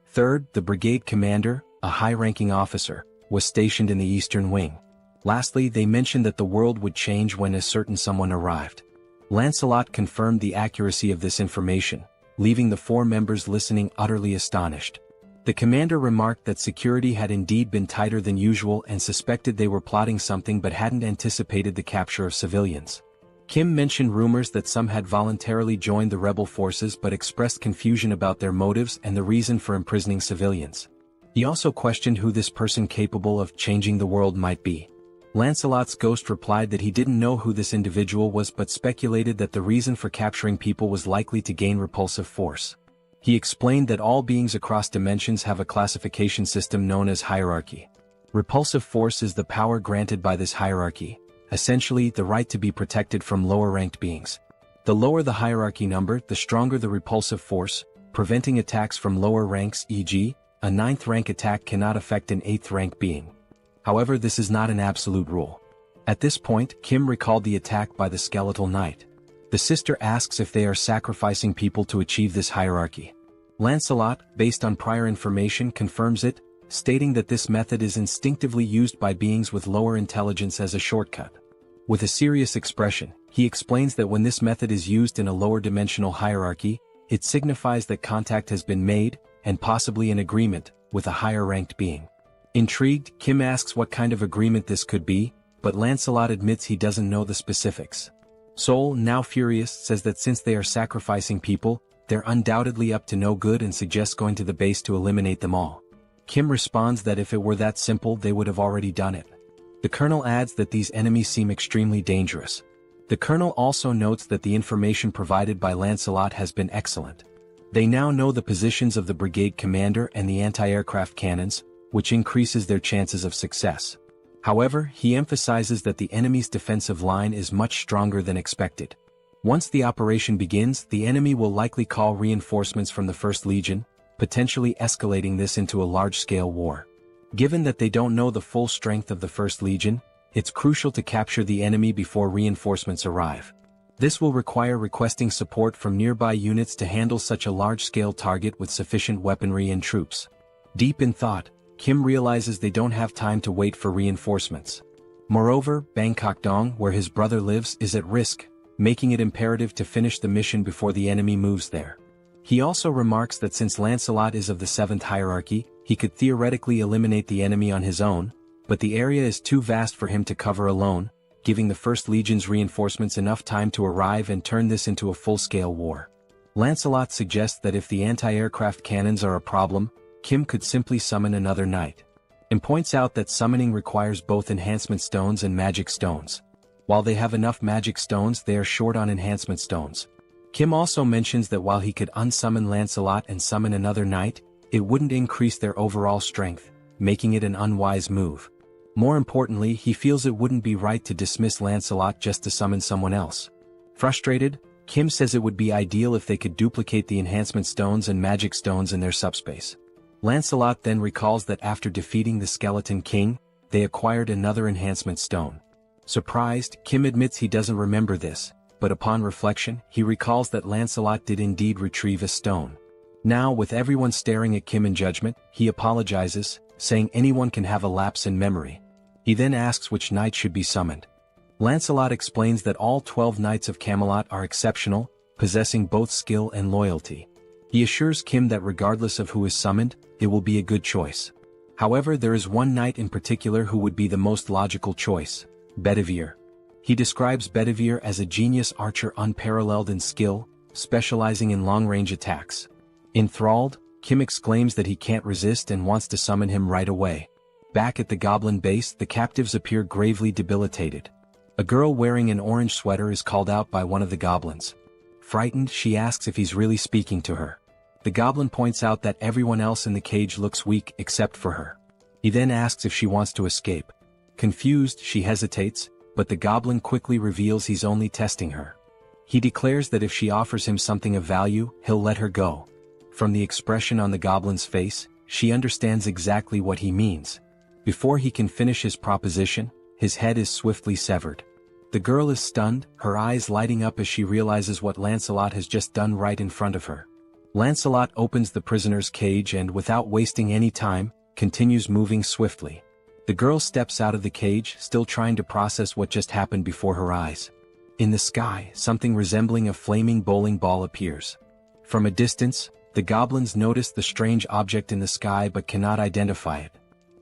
Third, the brigade commander, a high-ranking officer, was stationed in the eastern wing. Lastly, they mentioned that the world would change when a certain someone arrived. Lancelot confirmed the accuracy of this information, leaving the 4 members listening utterly astonished. The commander remarked that security had indeed been tighter than usual and suspected they were plotting something but hadn't anticipated the capture of civilians. Kim mentioned rumors that some had voluntarily joined the rebel forces but expressed confusion about their motives and the reason for imprisoning civilians. He also questioned who this person capable of changing the world might be. Lancelot's ghost replied that he didn't know who this individual was but speculated that the reason for capturing people was likely to gain repulsive force. He explained that all beings across dimensions have a classification system known as hierarchy. Repulsive force is the power granted by this hierarchy, essentially the right to be protected from lower-ranked beings. The lower the hierarchy number, the stronger the repulsive force, preventing attacks from lower ranks, e.g., a 9th rank attack cannot affect an 8th rank being. However, this is not an absolute rule. At this point, Kim recalled the attack by the skeletal knight. The sister asks if they are sacrificing people to achieve this hierarchy. Lancelot, based on prior information, confirms it, stating that this method is instinctively used by beings with lower intelligence as a shortcut. With a serious expression, he explains that when this method is used in a lower dimensional hierarchy, it signifies that contact has been made, and possibly an agreement, with a higher-ranked being. Intrigued, Kim asks what kind of agreement this could be, but Lancelot admits he doesn't know the specifics. Seoul, now furious, says that since they are sacrificing people, they're undoubtedly up to no good and suggests going to the base to eliminate them all. Kim responds that if it were that simple they would have already done it. The colonel adds that these enemies seem extremely dangerous. The colonel also notes that the information provided by Lancelot has been excellent. They now know the positions of the brigade commander and the anti-aircraft cannons, which increases their chances of success. However, he emphasizes that the enemy's defensive line is much stronger than expected. Once the operation begins, the enemy will likely call reinforcements from the 1st Legion, potentially escalating this into a large-scale war. Given that they don't know the full strength of the 1st Legion, it's crucial to capture the enemy before reinforcements arrive. This will require requesting support from nearby units to handle such a large-scale target with sufficient weaponry and troops. Deep in thought, Kim realizes they don't have time to wait for reinforcements. Moreover, Bangkok Dong, where his brother lives, is at risk, making it imperative to finish the mission before the enemy moves there. He also remarks that since Lancelot is of the 7th hierarchy, he could theoretically eliminate the enemy on his own, but the area is too vast for him to cover alone, giving the First Legion's reinforcements enough time to arrive and turn this into a full-scale war. Lancelot suggests that if the anti-aircraft cannons are a problem, Kim could simply summon another knight, and points out that summoning requires both enhancement stones and magic stones. While they have enough magic stones, they are short on enhancement stones. Kim also mentions that while he could unsummon Lancelot and summon another knight, it wouldn't increase their overall strength, making it an unwise move. More importantly, he feels it wouldn't be right to dismiss Lancelot just to summon someone else. Frustrated, Kim says it would be ideal if they could duplicate the enhancement stones and magic stones in their subspace. Lancelot then recalls that after defeating the Skeleton King, they acquired another enhancement stone. Surprised, Kim admits he doesn't remember this, but upon reflection, he recalls that Lancelot did indeed retrieve a stone. Now, with everyone staring at Kim in judgment, he apologizes, saying anyone can have a lapse in memory. He then asks which knight should be summoned. Lancelot explains that all 12 knights of Camelot are exceptional, possessing both skill and loyalty. He assures Kim that regardless of who is summoned, it will be a good choice. However, there is one knight in particular who would be the most logical choice: Bedivere. He describes Bedivere as a genius archer unparalleled in skill, specializing in long-range attacks. Enthralled, Kim exclaims that he can't resist and wants to summon him right away. Back at the goblin base, the captives appear gravely debilitated. A girl wearing an orange sweater is called out by one of the goblins. Frightened, she asks if he's really speaking to her. The goblin points out that everyone else in the cage looks weak except for her. He then asks if she wants to escape. Confused, she hesitates, but the goblin quickly reveals he's only testing her. He declares that if she offers him something of value, he'll let her go. From the expression on the goblin's face, she understands exactly what he means. Before he can finish his proposition, his head is swiftly severed. The girl is stunned, her eyes lighting up as she realizes what Lancelot has just done right in front of her. Lancelot opens the prisoner's cage and, without wasting any time, continues moving swiftly. The girl steps out of the cage, still trying to process what just happened before her eyes. In the sky, something resembling a flaming bowling ball appears. From a distance, the goblins notice the strange object in the sky but cannot identify it.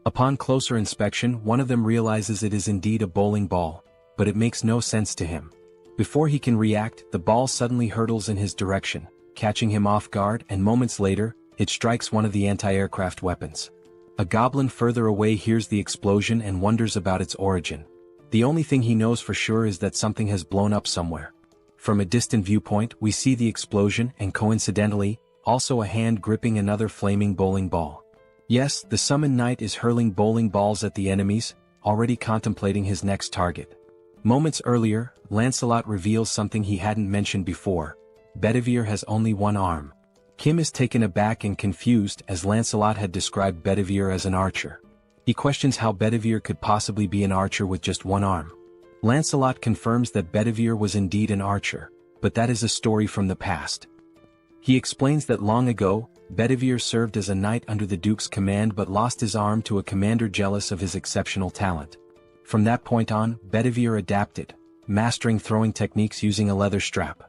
Upon closer inspection, one of them realizes it is indeed a bowling ball, but it makes no sense to him. Before he can react, the ball suddenly hurtles in his direction, catching him off guard, and moments later, it strikes one of the anti-aircraft weapons. A goblin further away hears the explosion and wonders about its origin. The only thing he knows for sure is that something has blown up somewhere. From a distant viewpoint, we see the explosion and, coincidentally, also a hand gripping another flaming bowling ball. Yes, the summoned knight is hurling bowling balls at the enemies, already contemplating his next target. Moments earlier, Lancelot reveals something he hadn't mentioned before. Bedivere has only one arm. Kim is taken aback and confused as Lancelot had described Bedivere as an archer. He questions how Bedivere could possibly be an archer with just one arm. Lancelot confirms that Bedivere was indeed an archer, but that is a story from the past. He explains that long ago, Bedivere served as a knight under the Duke's command but lost his arm to a commander jealous of his exceptional talent. From that point on, Bedivere adapted, mastering throwing techniques using a leather strap.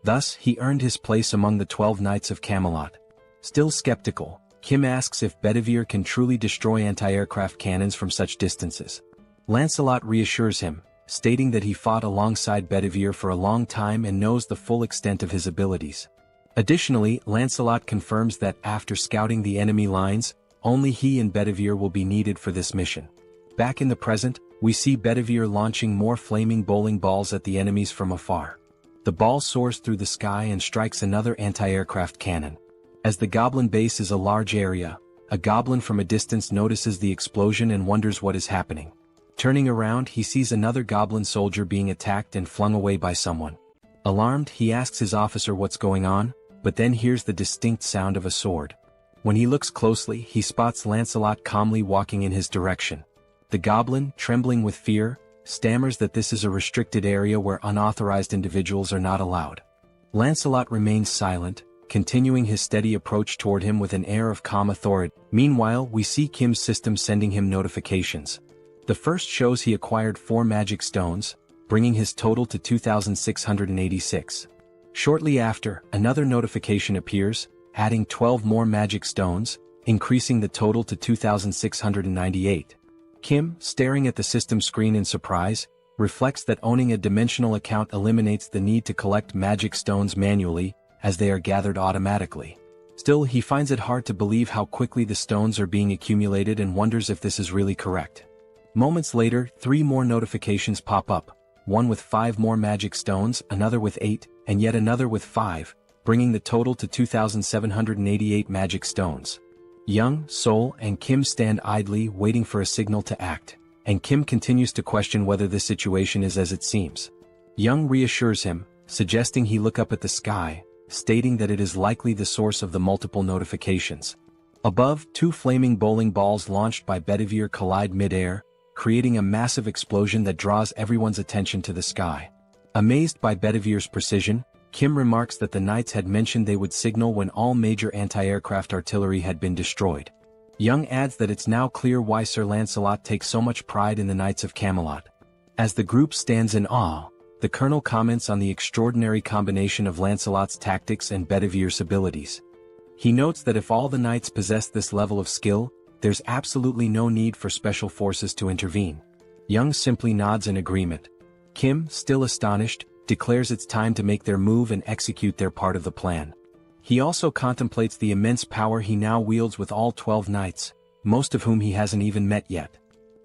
Thus, he earned his place among the 12 knights of Camelot. Still skeptical, Kim asks if Bedivere can truly destroy anti-aircraft cannons from such distances. Lancelot reassures him, stating that he fought alongside Bedivere for a long time and knows the full extent of his abilities. Additionally, Lancelot confirms that after scouting the enemy lines, only he and Bedivere will be needed for this mission. Back in the present, we see Bedivere launching more flaming bowling balls at the enemies from afar. The ball soars through the sky and strikes another anti-aircraft cannon. As the goblin base is a large area, a goblin from a distance notices the explosion and wonders what is happening. Turning around, he sees another goblin soldier being attacked and flung away by someone. Alarmed, he asks his officer what's going on, but then hears the distinct sound of a sword. When he looks closely, he spots Lancelot calmly walking in his direction. The goblin, trembling with fear, stammers that this is a restricted area where unauthorized individuals are not allowed. Lancelot remains silent, continuing his steady approach toward him with an air of calm authority. Meanwhile, we see Kim's system sending him notifications. The first shows he acquired 4 magic stones, bringing his total to 2,686. Shortly after, another notification appears, adding 12 more magic stones, increasing the total to 2,698. Kim, staring at the system screen in surprise, reflects that owning a dimensional account eliminates the need to collect magic stones manually, as they are gathered automatically. Still, he finds it hard to believe how quickly the stones are being accumulated and wonders if this is really correct. Moments later, 3 more notifications pop up, one with 5 more magic stones, another with 8, and yet another with 5, bringing the total to 2,788 magic stones. Young, Seoul, and Kim stand idly waiting for a signal to act, and Kim continues to question whether this situation is as it seems. Young reassures him, suggesting he look up at the sky, stating that it is likely the source of the multiple notifications. Above, 2 flaming bowling balls launched by Bedivere collide mid-air, creating a massive explosion that draws everyone's attention to the sky. Amazed by Bedivere's precision, Kim remarks that the knights had mentioned they would signal when all major anti-aircraft artillery had been destroyed. Young adds that it's now clear why Sir Lancelot takes so much pride in the Knights of Camelot. As the group stands in awe, the colonel comments on the extraordinary combination of Lancelot's tactics and Bedivere's abilities. He notes that if all the knights possess this level of skill, there's absolutely no need for special forces to intervene. Young simply nods in agreement. Kim, still astonished, declares it's time to make their move and execute their part of the plan. He also contemplates the immense power he now wields with all 12 knights, most of whom he hasn't even met yet.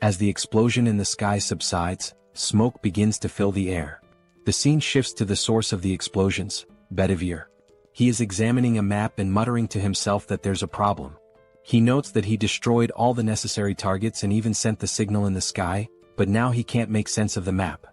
As the explosion in the sky subsides, smoke begins to fill the air. The scene shifts to the source of the explosions, Bedivere. He is examining a map and muttering to himself that there's a problem. He notes that he destroyed all the necessary targets and even sent the signal in the sky, but now he can't make sense of the map.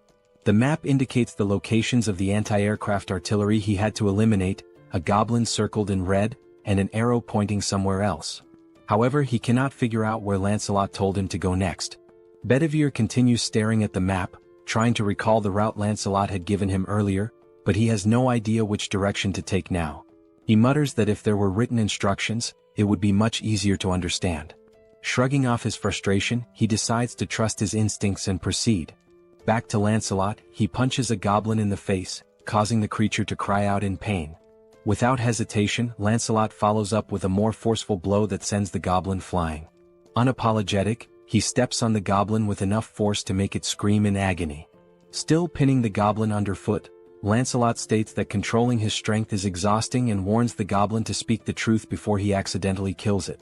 The map indicates the locations of the anti-aircraft artillery he had to eliminate, a goblin circled in red, and an arrow pointing somewhere else. However, he cannot figure out where Lancelot told him to go next. Bedivere continues staring at the map, trying to recall the route Lancelot had given him earlier, but he has no idea which direction to take now. He mutters that if there were written instructions, it would be much easier to understand. Shrugging off his frustration, he decides to trust his instincts and proceed. Back to Lancelot, he punches a goblin in the face, causing the creature to cry out in pain. Without hesitation, Lancelot follows up with a more forceful blow that sends the goblin flying. Unapologetic, he steps on the goblin with enough force to make it scream in agony. Still pinning the goblin underfoot, Lancelot states that controlling his strength is exhausting and warns the goblin to speak the truth before he accidentally kills it.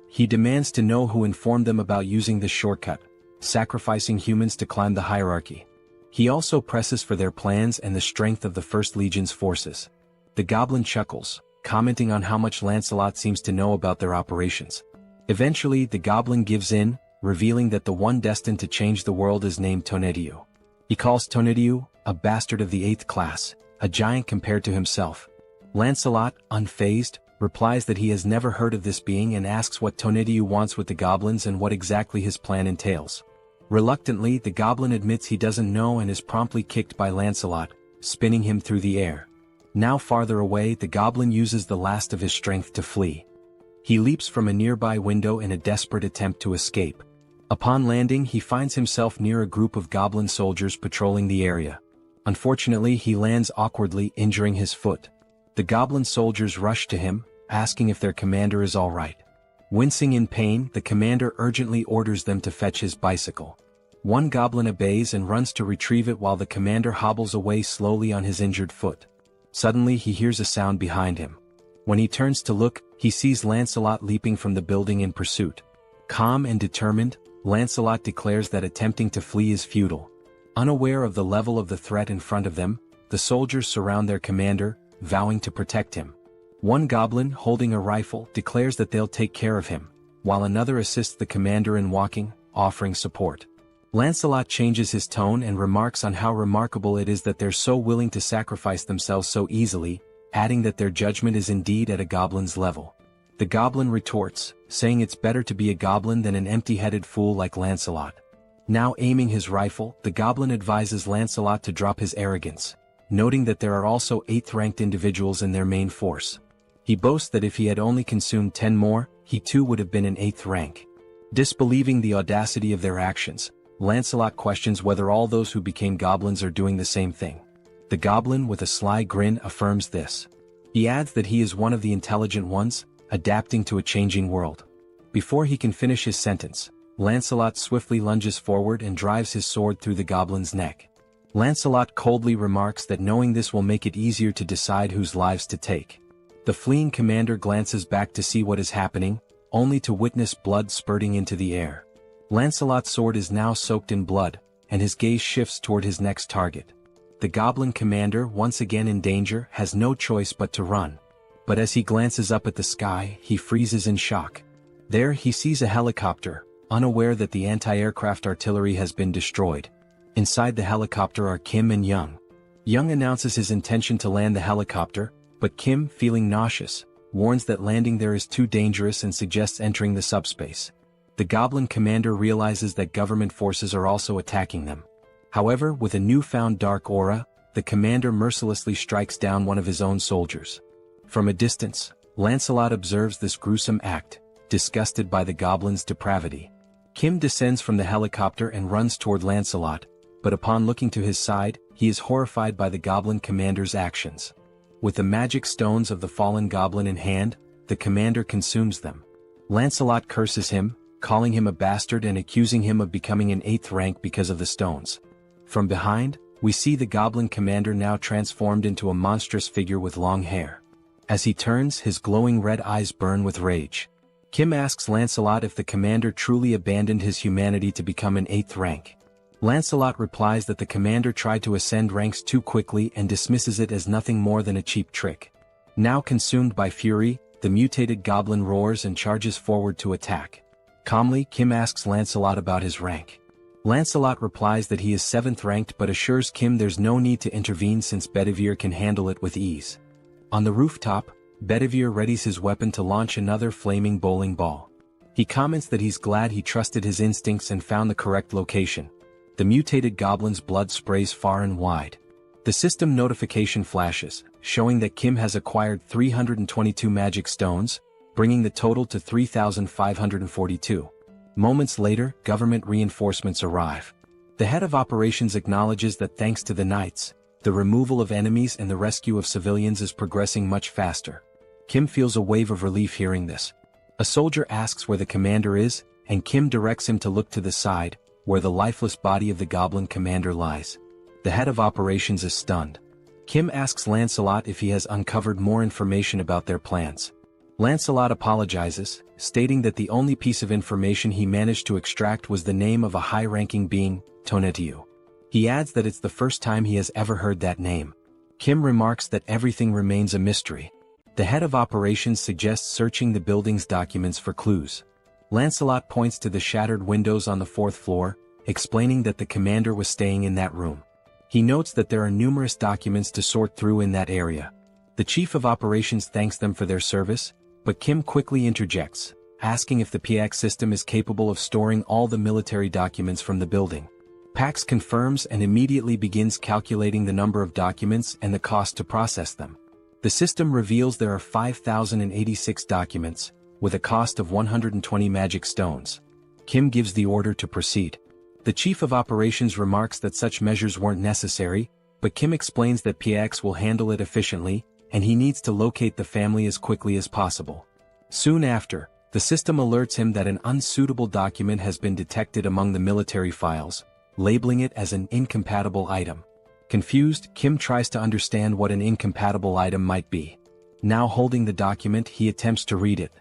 He demands to know who informed them about using this shortcut, sacrificing humans to climb the hierarchy. He also presses for their plans and the strength of the First Legion's forces. The goblin chuckles, commenting on how much Lancelot seems to know about their operations. Eventually, the goblin gives in, revealing that the one destined to change the world is named Tonnerre. He calls Tonnerre a bastard of the 8th class, a giant compared to himself. Lancelot, unfazed, replies that he has never heard of this being and asks what Tonnerre wants with the goblins and what exactly his plan entails. Reluctantly, the goblin admits he doesn't know and is promptly kicked by Lancelot, spinning him through the air. Now farther away, the goblin uses the last of his strength to flee. He leaps from a nearby window in a desperate attempt to escape. Upon landing, he finds himself near a group of goblin soldiers patrolling the area. Unfortunately, he lands awkwardly, injuring his foot. The goblin soldiers rush to him, asking if their commander is all right. Wincing in pain, the commander urgently orders them to fetch his bicycle. One goblin obeys and runs to retrieve it while the commander hobbles away slowly on his injured foot. Suddenly, he hears a sound behind him. When he turns to look, he sees Lancelot leaping from the building in pursuit. Calm and determined, Lancelot declares that attempting to flee is futile. Unaware of the level of the threat in front of them, the soldiers surround their commander, vowing to protect him. One goblin, holding a rifle, declares that they'll take care of him, while another assists the commander in walking, offering support. Lancelot changes his tone and remarks on how remarkable it is that they're so willing to sacrifice themselves so easily, adding that their judgment is indeed at a goblin's level. The goblin retorts, saying it's better to be a goblin than an empty-headed fool like Lancelot. Now aiming his rifle, the goblin advises Lancelot to drop his arrogance, noting that there are also 8th-ranked individuals in their main force. He boasts that if he had only consumed 10 more, he too would have been in 8th rank. Disbelieving the audacity of their actions, Lancelot questions whether all those who became goblins are doing the same thing. The goblin with a sly grin affirms this. He adds that he is one of the intelligent ones, adapting to a changing world. Before he can finish his sentence, Lancelot swiftly lunges forward and drives his sword through the goblin's neck. Lancelot coldly remarks that knowing this will make it easier to decide whose lives to take. The fleeing commander glances back to see what is happening, only to witness blood spurting into the air. Lancelot's sword is now soaked in blood, and his gaze shifts toward his next target. The goblin commander, once again in danger, has no choice but to run. But as he glances up at the sky, he freezes in shock. There he sees a helicopter, unaware that the anti-aircraft artillery has been destroyed. Inside the helicopter are Kim and Young. Young announces his intention to land the helicopter, but Kim, feeling nauseous, warns that landing there is too dangerous and suggests entering the subspace. The goblin commander realizes that government forces are also attacking them. However, with a newfound dark aura, the commander mercilessly strikes down one of his own soldiers. From a distance, Lancelot observes this gruesome act, disgusted by the goblin's depravity. Kim descends from the helicopter and runs toward Lancelot, but upon looking to his side, he is horrified by the goblin commander's actions. With the magic stones of the fallen goblin in hand, the commander consumes them. Lancelot curses him, calling him a bastard and accusing him of becoming an 8th rank because of the stones. From behind, we see the goblin commander now transformed into a monstrous figure with long hair. As he turns, his glowing red eyes burn with rage. Kim asks Lancelot if the commander truly abandoned his humanity to become an 8th rank. Lancelot replies that the commander tried to ascend ranks too quickly and dismisses it as nothing more than a cheap trick. Now consumed by fury, the mutated goblin roars and charges forward to attack. Calmly, Kim asks Lancelot about his rank. Lancelot replies that he is 7th ranked but assures Kim there's no need to intervene since Bedivere can handle it with ease. On the rooftop, Bedivere readies his weapon to launch another flaming bowling ball. He comments that he's glad he trusted his instincts and found the correct location. The mutated goblin's blood sprays far and wide. The system notification flashes, showing that Kim has acquired 322 magic stones, bringing the total to 3,542. Moments later, government reinforcements arrive. The head of operations acknowledges that thanks to the knights, the removal of enemies and the rescue of civilians is progressing much faster. Kim feels a wave of relief hearing this. A soldier asks where the commander is, and Kim directs him to look to the side, where the lifeless body of the goblin commander lies. The head of operations is stunned. Kim asks Lancelot if he has uncovered more information about their plans. Lancelot apologizes, stating that the only piece of information he managed to extract was the name of a high-ranking being, Tonetiuh. He adds that it's the first time he has ever heard that name. Kim remarks that everything remains a mystery. The head of operations suggests searching the building's documents for clues. Lancelot points to the shattered windows on the 4th floor, explaining that the commander was staying in that room. He notes that there are numerous documents to sort through in that area. The chief of operations thanks them for their service, but Kim quickly interjects, asking if the PX system is capable of storing all the military documents from the building. Pax confirms and immediately begins calculating the number of documents and the cost to process them. The system reveals there are 5,086 documents, with a cost of 120 magic stones. Kim gives the order to proceed. The chief of operations remarks that such measures weren't necessary, but Kim explains that PX will handle it efficiently, and he needs to locate the family as quickly as possible. Soon after, the system alerts him that an unsuitable document has been detected among the military files, labeling it as an incompatible item. Confused, Kim tries to understand what an incompatible item might be. Now holding the document, he attempts to read it.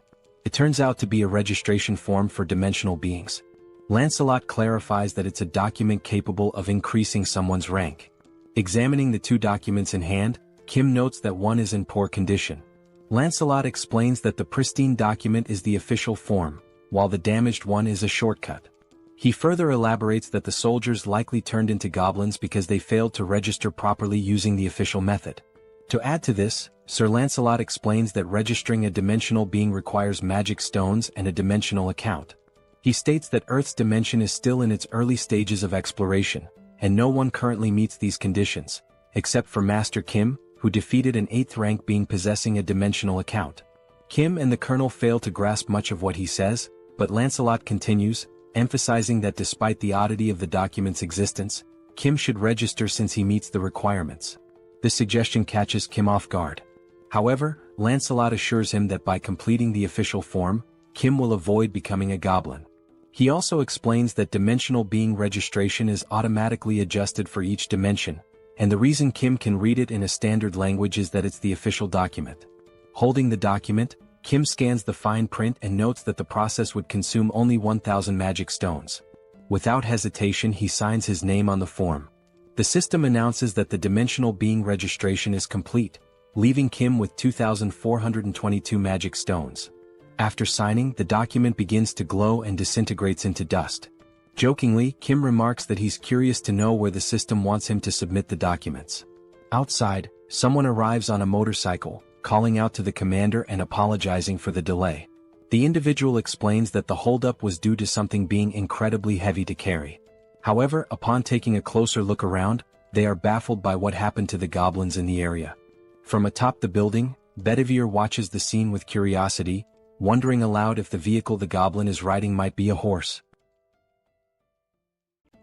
It turns out to be a registration form for dimensional beings. Lancelot clarifies that it's a document capable of increasing someone's rank. Examining the two documents in hand, Kim notes that one is in poor condition. Lancelot explains that the pristine document is the official form, while the damaged one is a shortcut. He further elaborates that the soldiers likely turned into goblins because they failed to register properly using the official method. To add to this, Sir Lancelot explains that registering a dimensional being requires magic stones and a dimensional account. He states that Earth's dimension is still in its early stages of exploration, and no one currently meets these conditions, except for Master Kim, who defeated an 8th rank being possessing a dimensional account. Kim and the Colonel fail to grasp much of what he says, but Lancelot continues, emphasizing that despite the oddity of the document's existence, Kim should register since he meets the requirements. This suggestion catches Kim off guard. However, Lancelot assures him that by completing the official form, Kim will avoid becoming a goblin. He also explains that dimensional being registration is automatically adjusted for each dimension, and the reason Kim can read it in a standard language is that it's the official document. Holding the document, Kim scans the fine print and notes that the process would consume only 1,000 magic stones. Without hesitation, he signs his name on the form. The system announces that the dimensional being registration is complete, leaving Kim with 2,422 magic stones. After signing, the document begins to glow and disintegrates into dust. Jokingly, Kim remarks that he's curious to know where the system wants him to submit the documents. Outside, someone arrives on a motorcycle, calling out to the commander and apologizing for the delay. The individual explains that the holdup was due to something being incredibly heavy to carry. However, upon taking a closer look around, they are baffled by what happened to the goblins in the area. From atop the building, Bedivere watches the scene with curiosity, wondering aloud if the vehicle the goblin is riding might be a horse.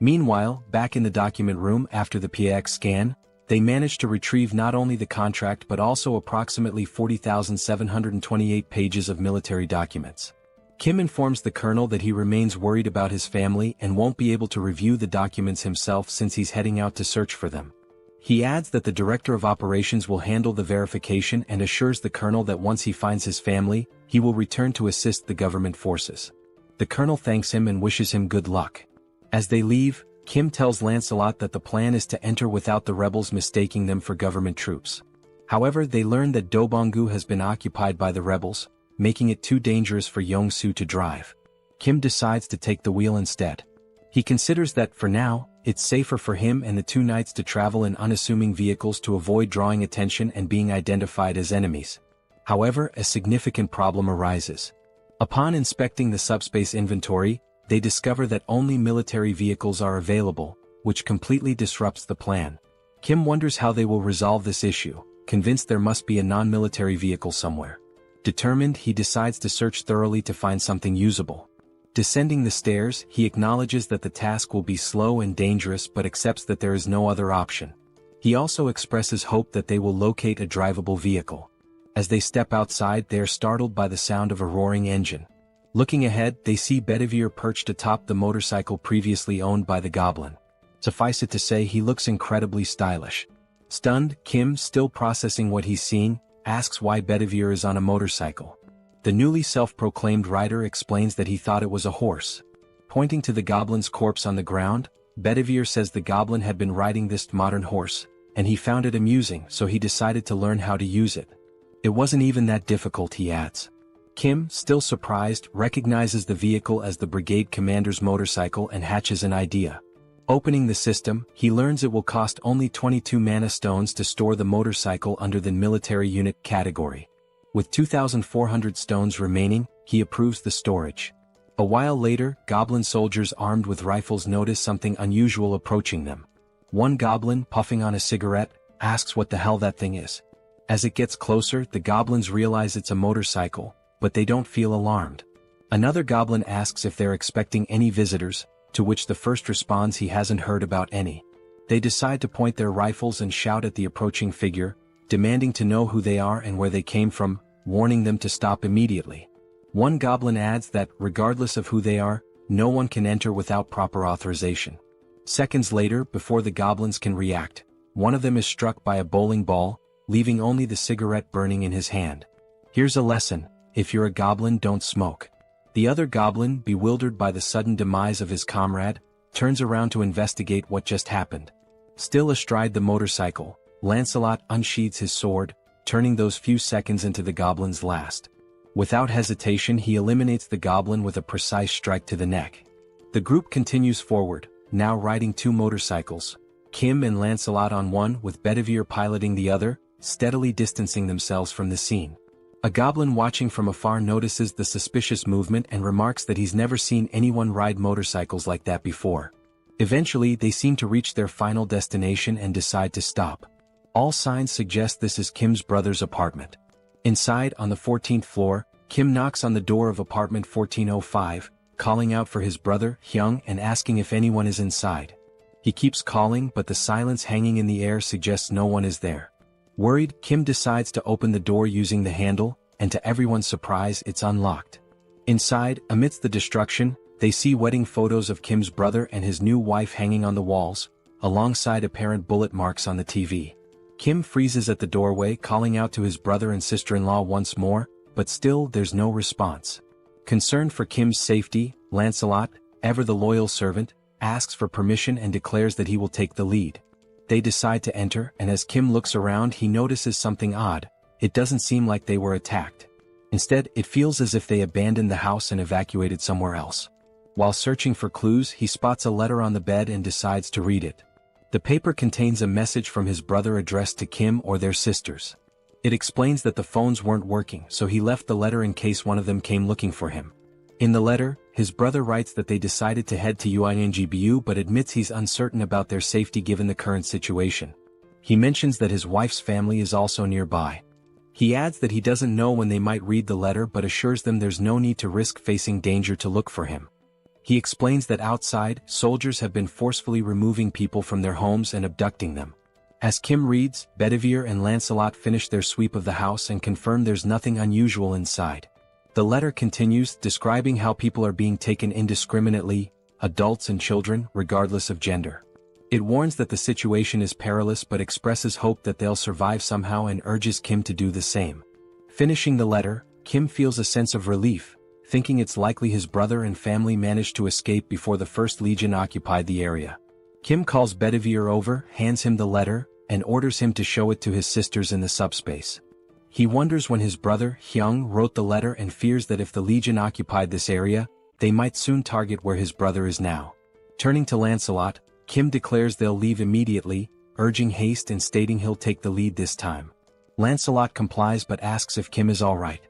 Meanwhile, back in the document room after the PX scan, they manage to retrieve not only the contract but also approximately 40,728 pages of military documents. Kim informs the colonel that he remains worried about his family and won't be able to review the documents himself since he's heading out to search for them. He adds that the director of operations will handle the verification and assures the colonel that once he finds his family, he will return to assist the government forces. The colonel thanks him and wishes him good luck. As they leave, Kim tells Lancelot that the plan is to enter without the rebels mistaking them for government troops. However, they learn that Dobonggu has been occupied by the rebels, making it too dangerous for Yong-soo to drive. Kim decides to take the wheel instead. He considers that, for now, it's safer for him and the two knights to travel in unassuming vehicles to avoid drawing attention and being identified as enemies. However, a significant problem arises. Upon inspecting the SUBSPACE inventory, they discover that only military vehicles are available, which completely disrupts the plan. Kim wonders how they will resolve this issue, convinced there must be a non-military vehicle somewhere. Determined, he decides to search thoroughly to find something usable. Descending the stairs, he acknowledges that the task will be slow and dangerous but accepts that there is no other option. He also expresses hope that they will locate a drivable vehicle. As they step outside, they are startled by the sound of a roaring engine. Looking ahead, they see Bedivere perched atop the motorcycle previously owned by the goblin. Suffice it to say, he looks incredibly stylish. Stunned, Kim, still processing what he's seen, asks why Bedivere is on a motorcycle. The newly self-proclaimed rider explains that he thought it was a horse. Pointing to the goblin's corpse on the ground, Bedivere says the goblin had been riding this modern horse, and he found it amusing, so he decided to learn how to use it. It wasn't even that difficult, he adds. Kim, still surprised, recognizes the vehicle as the brigade commander's motorcycle and hatches an idea. Opening the system, he learns it will cost only 22 mana stones to store the motorcycle under the military unit category. With 2,400 stones remaining, he approves the storage. A while later, goblin soldiers armed with rifles notice something unusual approaching them. One goblin, puffing on a cigarette, asks what the hell that thing is. As it gets closer, the goblins realize it's a motorcycle, but they don't feel alarmed. Another goblin asks if they're expecting any visitors, to which the first responds he hasn't heard about any. They decide to point their rifles and shout at the approaching figure, demanding to know who they are and where they came from, warning them to stop immediately. One goblin adds that, regardless of who they are, no one can enter without proper authorization. Seconds later, before the goblins can react, one of them is struck by a bowling ball, leaving only the cigarette burning in his hand. Here's a lesson: if you're a goblin, don't smoke. The other goblin, bewildered by the sudden demise of his comrade, turns around to investigate what just happened. Still astride the motorcycle, Lancelot unsheathes his sword, turning those few seconds into the goblin's last. Without hesitation, he eliminates the goblin with a precise strike to the neck. The group continues forward, now riding two motorcycles, Kim and Lancelot on one with Bedivere piloting the other, steadily distancing themselves from the scene. A goblin watching from afar notices the suspicious movement and remarks that he's never seen anyone ride motorcycles like that before. Eventually, they seem to reach their final destination and decide to stop. All signs suggest this is Kim's brother's apartment. Inside, on the 14th floor, Kim knocks on the door of apartment 1405, calling out for his brother, Hyung, and asking if anyone is inside. He keeps calling, but the silence hanging in the air suggests no one is there. Worried, Kim decides to open the door using the handle, and to everyone's surprise, it's unlocked. Inside, amidst the destruction, they see wedding photos of Kim's brother and his new wife hanging on the walls, alongside apparent bullet marks on the TV. Kim freezes at the doorway, calling out to his brother and sister-in-law once more, but still there's no response. Concerned for Kim's safety, Lancelot, ever the loyal servant, asks for permission and declares that he will take the lead. They decide to enter, and as Kim looks around, he notices something odd. It doesn't seem like they were attacked. Instead, it feels as if they abandoned the house and evacuated somewhere else. While searching for clues, he spots a letter on the bed and decides to read it. The paper contains a message from his brother addressed to Kim or their sisters. It explains that the phones weren't working, so he left the letter in case one of them came looking for him. In the letter, his brother writes that they decided to head to UINGBU but admits he's uncertain about their safety given the current situation. He mentions that his wife's family is also nearby. He adds that he doesn't know when they might read the letter but assures them there's no need to risk facing danger to look for him. He explains that outside, soldiers have been forcefully removing people from their homes and abducting them. As Kim reads, Bedivere and Lancelot finish their sweep of the house and confirm there's nothing unusual inside. The letter continues, describing how people are being taken indiscriminately, adults and children, regardless of gender. It warns that the situation is perilous but expresses hope that they'll survive somehow and urges Kim to do the same. Finishing the letter, Kim feels a sense of relief, thinking it's likely his brother and family managed to escape before the First Legion occupied the area. Kim calls Bedivere over, hands him the letter, and orders him to show it to his sisters in the subspace. He wonders when his brother, Hyung, wrote the letter and fears that if the Legion occupied this area, they might soon target where his brother is now. Turning to Lancelot, Kim declares they'll leave immediately, urging haste and stating he'll take the lead this time. Lancelot complies but asks if Kim is alright.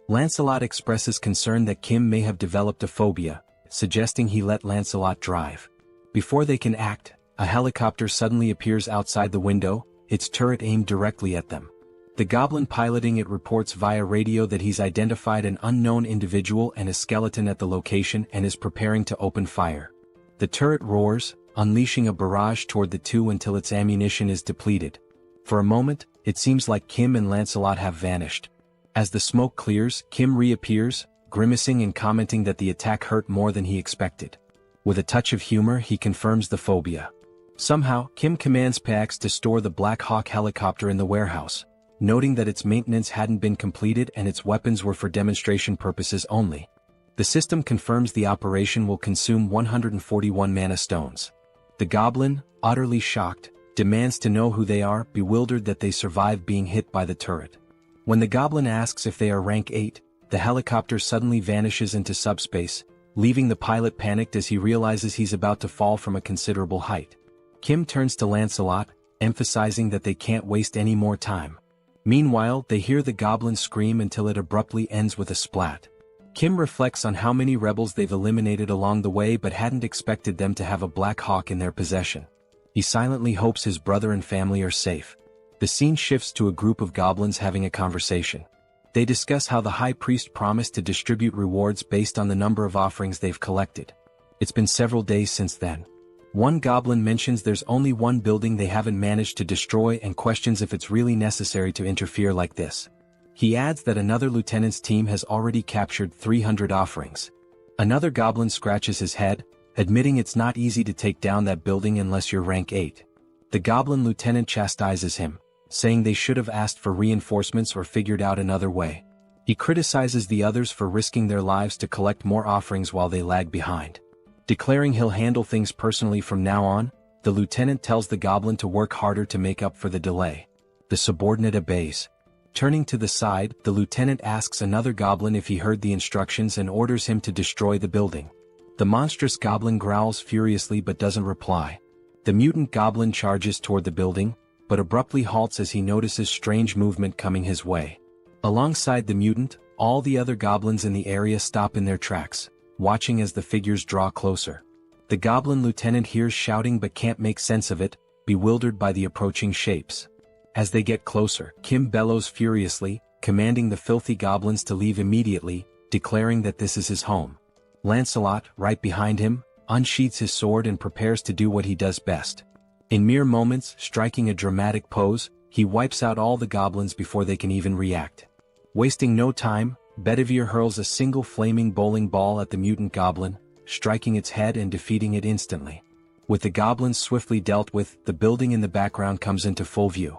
Lancelot expresses concern that Kim may have developed a phobia, suggesting he let Lancelot drive. Before they can act, a helicopter suddenly appears outside the window, its turret aimed directly at them. The goblin piloting it reports via radio that he's identified an unknown individual and a skeleton at the location and is preparing to open fire. The turret roars, unleashing a barrage toward the two until its ammunition is depleted. For a moment, it seems like Kim and Lancelot have vanished. As the smoke clears, Kim reappears, grimacing and commenting that the attack hurt more than he expected. With a touch of humor, he confirms the phobia. Somehow, Kim commands Pax to store the Black Hawk helicopter in the warehouse, noting that its maintenance hadn't been completed and its weapons were for demonstration purposes only. The system confirms the operation will consume 141 mana stones. The goblin, utterly shocked, demands to know who they are, bewildered that they survived being hit by the turret. When the goblin asks if they are rank 8, the helicopter suddenly vanishes into subspace, leaving the pilot panicked as he realizes he's about to fall from a considerable height. Kim turns to Lancelot, emphasizing that they can't waste any more time. Meanwhile, they hear the goblin scream until it abruptly ends with a splat. Kim reflects on how many rebels they've eliminated along the way but hadn't expected them to have a Black Hawk in their possession. He silently hopes his brother and family are safe. The scene shifts to a group of goblins having a conversation. They discuss how the high priest promised to distribute rewards based on the number of offerings they've collected. It's been several days since then. One goblin mentions there's only one building they haven't managed to destroy and questions if it's really necessary to interfere like this. He adds that another lieutenant's team has already captured 300 offerings. Another goblin scratches his head, admitting it's not easy to take down that building unless you're rank 8. The goblin lieutenant chastises him, saying they should have asked for reinforcements or figured out another way. He criticizes the others for risking their lives to collect more offerings while they lag behind. Declaring he'll handle things personally from now on, the lieutenant tells the goblin to work harder to make up for the delay. The subordinate obeys. Turning to the side, the lieutenant asks another goblin if he heard the instructions and orders him to destroy the building. The monstrous goblin growls furiously but doesn't reply. The mutant goblin charges toward the building, but abruptly halts as he notices strange movement coming his way. Alongside the mutant, all the other goblins in the area stop in their tracks, watching as the figures draw closer. The goblin lieutenant hears shouting but can't make sense of it, bewildered by the approaching shapes. As they get closer, Kim bellows furiously, commanding the filthy goblins to leave immediately, declaring that this is his home. Lancelot, right behind him, unsheathes his sword and prepares to do what he does best. In mere moments, striking a dramatic pose, he wipes out all the goblins before they can even react. Wasting no time, Bedivere hurls a single flaming bowling ball at the mutant goblin, striking its head and defeating it instantly. With the goblins swiftly dealt with, the building in the background comes into full view.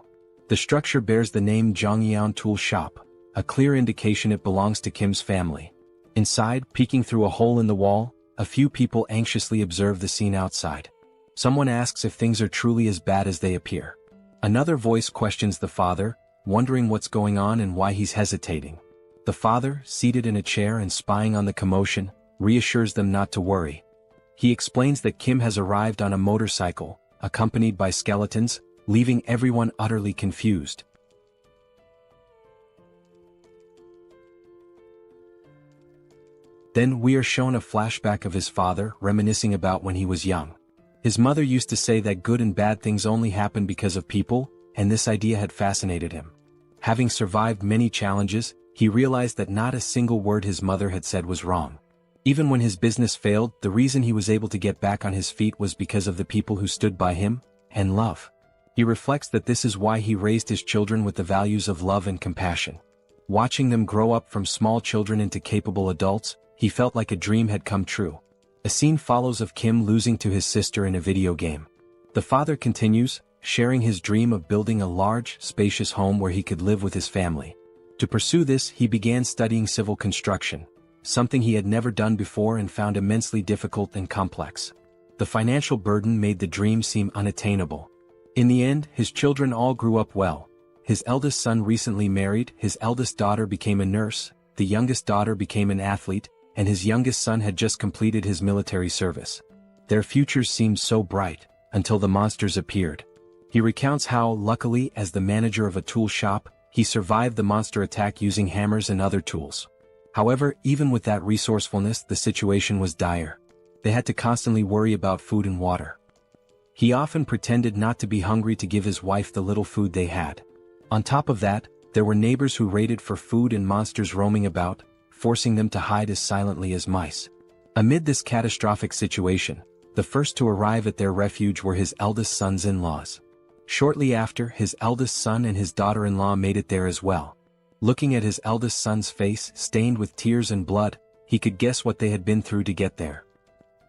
The structure bears the name Jeong-gyeom Tool Shop, a clear indication it belongs to Kim's family. Inside, peeking through a hole in the wall, a few people anxiously observe the scene outside. Someone asks if things are truly as bad as they appear. Another voice questions the father, wondering what's going on and why he's hesitating. The father, seated in a chair and spying on the commotion, reassures them not to worry. He explains that Kim has arrived on a motorcycle, accompanied by skeletons, leaving everyone utterly confused. Then we are shown a flashback of his father reminiscing about when he was young. His mother used to say that good and bad things only happen because of people, and this idea had fascinated him. Having survived many challenges, he realized that not a single word his mother had said was wrong. Even when his business failed, the reason he was able to get back on his feet was because of the people who stood by him, and love. He reflects that this is why he raised his children with the values of love and compassion. Watching them grow up from small children into capable adults, he felt like a dream had come true. A scene follows of Kim losing to his sister in a video game. The father continues, sharing his dream of building a large, spacious home where he could live with his family. To pursue this, he began studying civil construction, something he had never done before and found immensely difficult and complex. The financial burden made the dream seem unattainable. In the end, his children all grew up well. His eldest son recently married, his eldest daughter became a nurse, the youngest daughter became an athlete, and his youngest son had just completed his military service. Their futures seemed so bright, until the monsters appeared. He recounts how, luckily, as the manager of a tool shop, he survived the monster attack using hammers and other tools. However, even with that resourcefulness, the situation was dire. They had to constantly worry about food and water. He often pretended not to be hungry to give his wife the little food they had. On top of that, there were neighbors who raided for food and monsters roaming about, forcing them to hide as silently as mice. Amid this catastrophic situation, the first to arrive at their refuge were his eldest son's in-laws. Shortly after, his eldest son and his daughter-in-law made it there as well. Looking at his eldest son's face, stained with tears and blood, he could guess what they had been through to get there.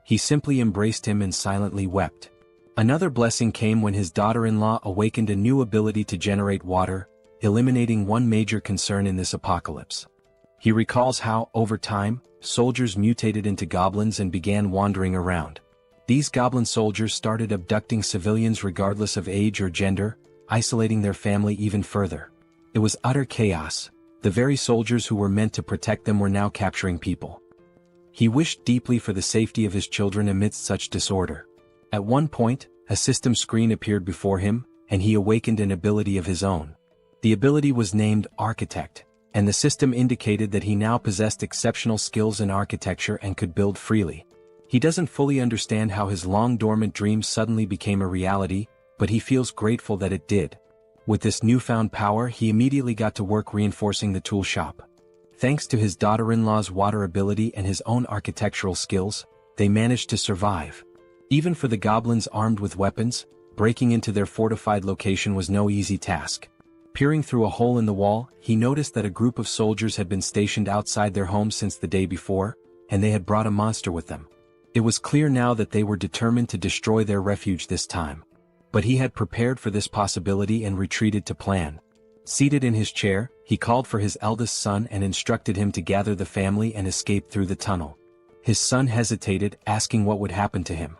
He simply embraced him and silently wept. Another blessing came when his daughter-in-law awakened a new ability to generate water, eliminating one major concern in this apocalypse. He recalls how, over time, soldiers mutated into goblins and began wandering around. These goblin soldiers started abducting civilians regardless of age or gender, isolating their family even further. It was utter chaos. The very soldiers who were meant to protect them were now capturing people. He wished deeply for the safety of his children amidst such disorder. At one point, a system screen appeared before him, and he awakened an ability of his own. The ability was named Architect, and the system indicated that he now possessed exceptional skills in architecture and could build freely. He doesn't fully understand how his long-dormant dream suddenly became a reality, but he feels grateful that it did. With this newfound power, he immediately got to work reinforcing the tool shop. Thanks to his daughter-in-law's water ability and his own architectural skills, they managed to survive. Even for the goblins armed with weapons, breaking into their fortified location was no easy task. Peering through a hole in the wall, he noticed that a group of soldiers had been stationed outside their home since the day before, and they had brought a monster with them. It was clear now that they were determined to destroy their refuge this time. But he had prepared for this possibility and retreated to plan. Seated in his chair, he called for his eldest son and instructed him to gather the family and escape through the tunnel. His son hesitated, asking what would happen to him.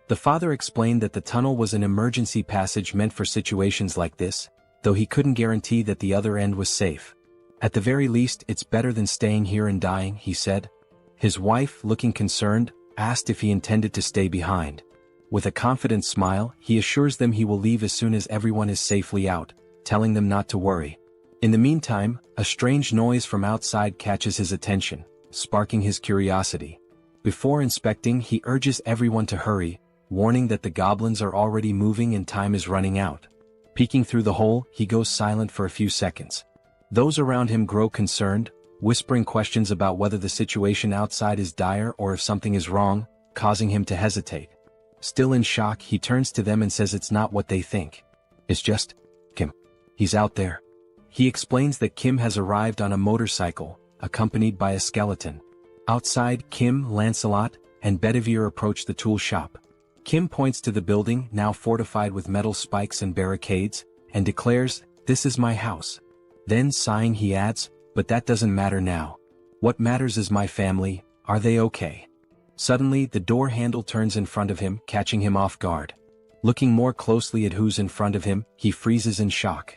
The father explained that the tunnel was an emergency passage meant for situations like this, though he couldn't guarantee that the other end was safe. At the very least, it's better than staying here and dying, he said. His wife, looking concerned, asked if he intended to stay behind. With a confident smile, he assures them he will leave as soon as everyone is safely out, telling them not to worry. In the meantime, a strange noise from outside catches his attention, sparking his curiosity. Before inspecting, he urges everyone to hurry, warning that the goblins are already moving and time is running out. Peeking through the hole, he goes silent for a few seconds. Those around him grow concerned, whispering questions about whether the situation outside is dire or if something is wrong. causing him to hesitate. Still in shock, he turns to them and says it's not what they think. It's just Kim. He's out there. He explains that Kim has arrived on a motorcycle, accompanied by a skeleton. Outside, Kim, Lancelot, and Bedivere approach the tool shop. Kim points to the building, now fortified with metal spikes and barricades, and declares, "This is my house." Then, sighing, he adds, "But that doesn't matter now. What matters is my family. Are they okay?" Suddenly, the door handle turns in front of him, catching him off guard. Looking more closely at who's in front of him, he freezes in shock.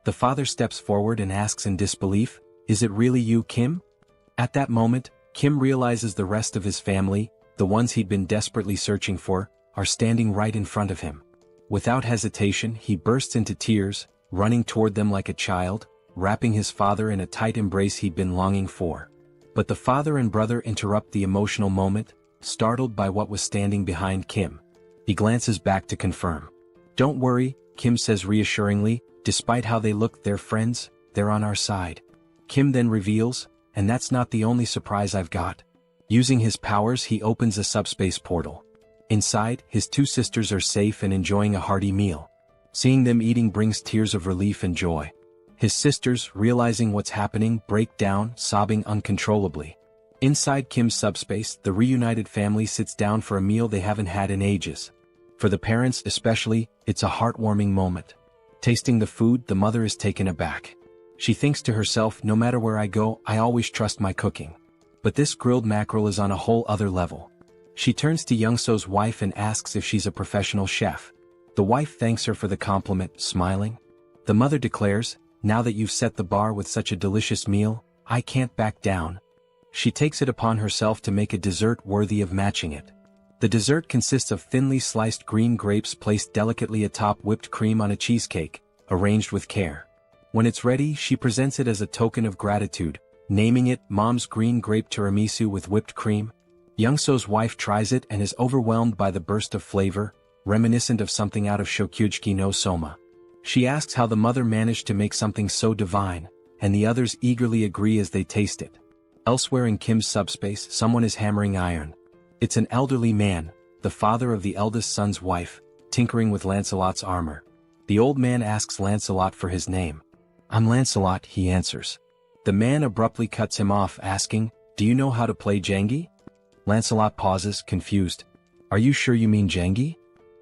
The father steps forward and asks in disbelief, "Is it really you, Kim?" At that moment, Kim realizes the rest of his family, the ones he'd been desperately searching for, are standing right in front of him. Without hesitation, he bursts into tears, running toward them like a child, wrapping his father in a tight embrace he'd been longing for. But the father and brother interrupt the emotional moment, startled by what was standing behind Kim. He glances back to confirm. "Don't worry," Kim says reassuringly, "despite how they look, they're friends, they're on our side." Kim then reveals, "And that's not the only surprise I've got." Using his powers, he opens a subspace portal. Inside, his two sisters are safe and enjoying a hearty meal. Seeing them eating brings tears of relief and joy. His sisters, realizing what's happening, break down, sobbing uncontrollably. Inside Kim's subspace, the reunited family sits down for a meal they haven't had in ages. For the parents especially, it's a heartwarming moment. Tasting the food, the mother is taken aback. She thinks to herself, "No matter where I go, I always trust my cooking. But this grilled mackerel is on a whole other level." She turns to Young-so's wife and asks if she's a professional chef. The wife thanks her for the compliment, smiling. The mother declares, "Now that you've set the bar with such a delicious meal, I can't back down." She takes it upon herself to make a dessert worthy of matching it. The dessert consists of thinly sliced green grapes placed delicately atop whipped cream on a cheesecake, arranged with care. When it's ready, she presents it as a token of gratitude, naming it Mom's Green Grape Tiramisu with whipped cream. Young-so's wife tries it and is overwhelmed by the burst of flavor, reminiscent of something out of Shokyuji no Soma. She asks how the mother managed to make something so divine, and the others eagerly agree as they taste it. Elsewhere in Kim's subspace, someone is hammering iron. It's an elderly man, the father of the eldest son's wife, tinkering with Lancelot's armor. The old man asks Lancelot for his name. "I'm Lancelot," he answers. The man abruptly cuts him off, asking, "Do you know how to play Jengi?" Lancelot pauses, confused. "Are you sure you mean Jengi?"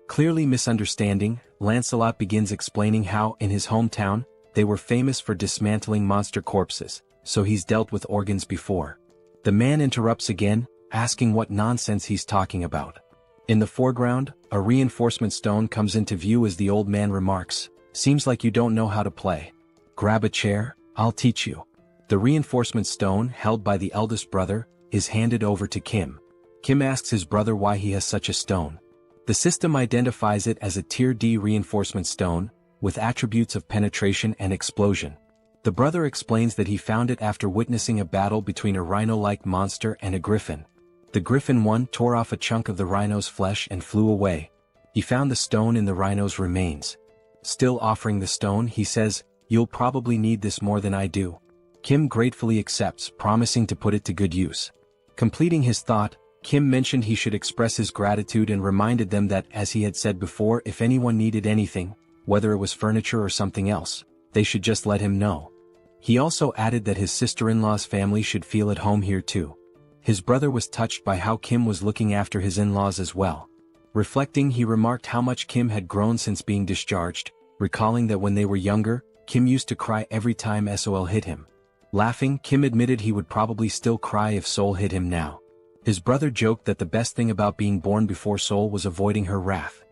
Clearly misunderstanding, Lancelot begins explaining how, in his hometown, they were famous for dismantling monster corpses, so he's dealt with organs before. The man interrupts again, asking what nonsense he's talking about. In the foreground, a reinforcement stone comes into view as the old man remarks, "Seems like you don't know how to play. Grab a chair, I'll teach you." The reinforcement stone, held by the eldest brother, is handed over to Kim. Kim asks his brother why he has such a stone. The system identifies it as a Tier D reinforcement stone, with attributes of penetration and explosion. The brother explains that he found it after witnessing a battle between a rhino-like monster and a griffin. The griffin one tore off a chunk of the rhino's flesh and flew away. He found the stone in the rhino's remains. Still offering the stone, he says, "You'll probably need this more than I do." Kim gratefully accepts, promising to put it to good use. Completing his thought, Kim mentioned he should express his gratitude and reminded them that, as he had said before, if anyone needed anything, whether it was furniture or something else, they should just let him know. He also added that his sister-in-law's family should feel at home here too. His brother was touched by how Kim was looking after his in-laws as well. Reflecting, he remarked how much Kim had grown since being discharged, recalling that when they were younger, Kim used to cry every time Seoul hit him. Laughing, Kim admitted he would probably still cry if Seoul hit him now. His brother joked that the best thing about being born before Seoul was avoiding her wrath.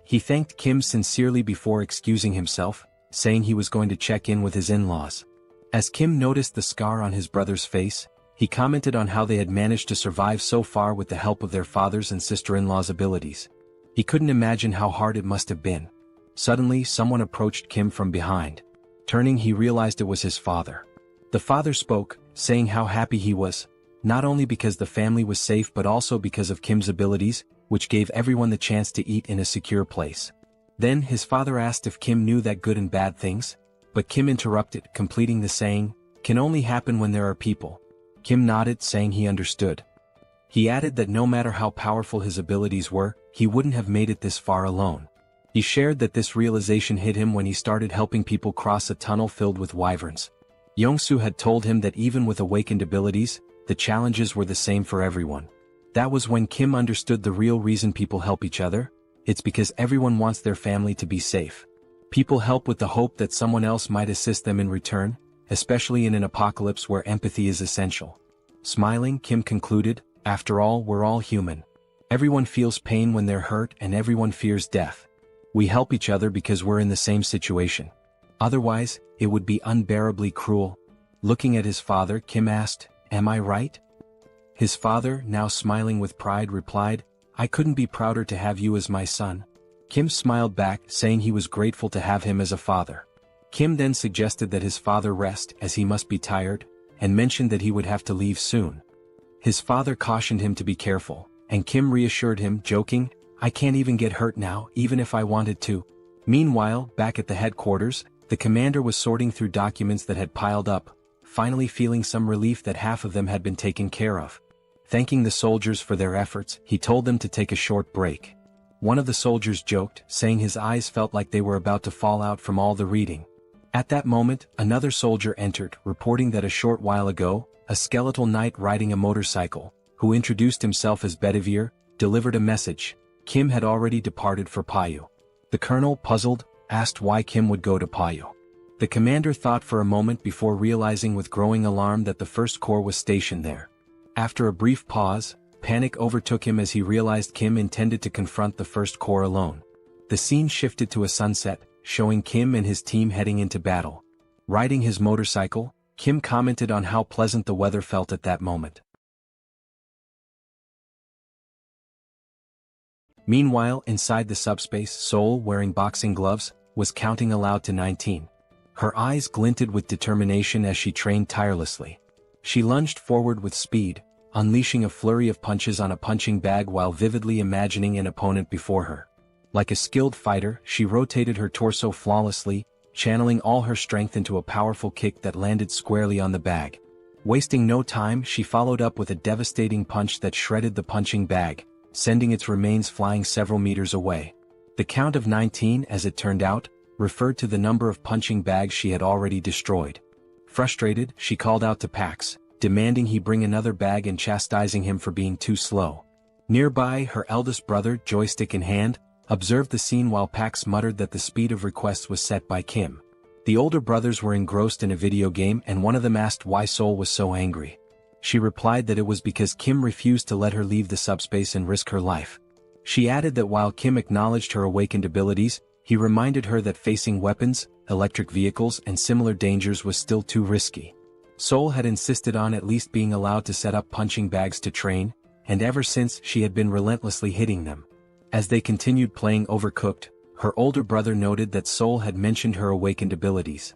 He thanked Kim sincerely before excusing himself, saying he was going to check in with his in-laws. As Kim noticed the scar on his brother's face, he commented on how they had managed to survive so far with the help of their father's and sister-in-law's abilities. He couldn't imagine how hard it must have been. Suddenly, someone approached Kim from behind. Turning, he realized it was his father. The father spoke, saying how happy he was, not only because the family was safe but also because of Kim's abilities, which gave everyone the chance to eat in a secure place. Then his father asked if Kim knew that good and bad things, but Kim interrupted, completing the saying, "Can only happen when there are people." Kim nodded, saying he understood. He added that no matter how powerful his abilities were, he wouldn't have made it this far alone. He shared that this realization hit him when he started helping people cross a tunnel filled with wyverns. Yongsoo had told him that even with awakened abilities, the challenges were the same for everyone. That was when Kim understood the real reason people help each other. It's because everyone wants their family to be safe. People help with the hope that someone else might assist them in return, especially in an apocalypse where empathy is essential. Smiling, Kim concluded, "After all, we're all human. Everyone feels pain when they're hurt and everyone fears death. We help each other because we're in the same situation. Otherwise, it would be unbearably cruel." Looking at his father, Kim asked, "Am I right?" His father, now smiling with pride, replied, "I couldn't be prouder to have you as my son." Kim smiled back, saying he was grateful to have him as a father. Kim then suggested that his father rest as he must be tired, and mentioned that he would have to leave soon. His father cautioned him to be careful, and Kim reassured him, joking, "I can't even get hurt now, even if I wanted to." Meanwhile, back at the headquarters, the commander was sorting through documents that had piled up, finally feeling some relief that half of them had been taken care of. Thanking the soldiers for their efforts, he told them to take a short break. One of the soldiers joked, saying his eyes felt like they were about to fall out from all the reading. At that moment, another soldier entered, reporting that a short while ago, a skeletal knight riding a motorcycle, who introduced himself as Bedivere, delivered a message. Kim had already departed for Payu. The colonel, puzzled, asked why Kim would go to Payu. The commander thought for a moment before realizing with growing alarm that the First Corps was stationed there. After a brief pause, panic overtook him as he realized Kim intended to confront the First Corps alone. The scene shifted to a sunset, showing Kim and his team heading into battle. Riding his motorcycle, Kim commented on how pleasant the weather felt at that moment. Meanwhile, inside the subspace, Seoul, wearing boxing gloves, was counting aloud to 19. Her eyes glinted with determination as she trained tirelessly. She lunged forward with speed, unleashing a flurry of punches on a punching bag while vividly imagining an opponent before her. Like a skilled fighter, she rotated her torso flawlessly, channeling all her strength into a powerful kick that landed squarely on the bag. Wasting no time, she followed up with a devastating punch that shredded the punching bag, sending its remains flying several meters away. The count of 19, as it turned out, referred to the number of punching bags she had already destroyed. Frustrated, she called out to Pax, demanding he bring another bag and chastising him for being too slow. Nearby, her eldest brother, joystick in hand, observed the scene while Pax muttered that the speed of requests was set by Kim. The older brothers were engrossed in a video game and one of them asked why Seoul was so angry. She replied that it was because Kim refused to let her leave the subspace and risk her life. She added that while Kim acknowledged her awakened abilities, he reminded her that facing weapons, electric vehicles and similar dangers was still too risky. Seoul had insisted on at least being allowed to set up punching bags to train, and ever since she had been relentlessly hitting them. As they continued playing Overcooked, her older brother noted that Seoul had mentioned her awakened abilities.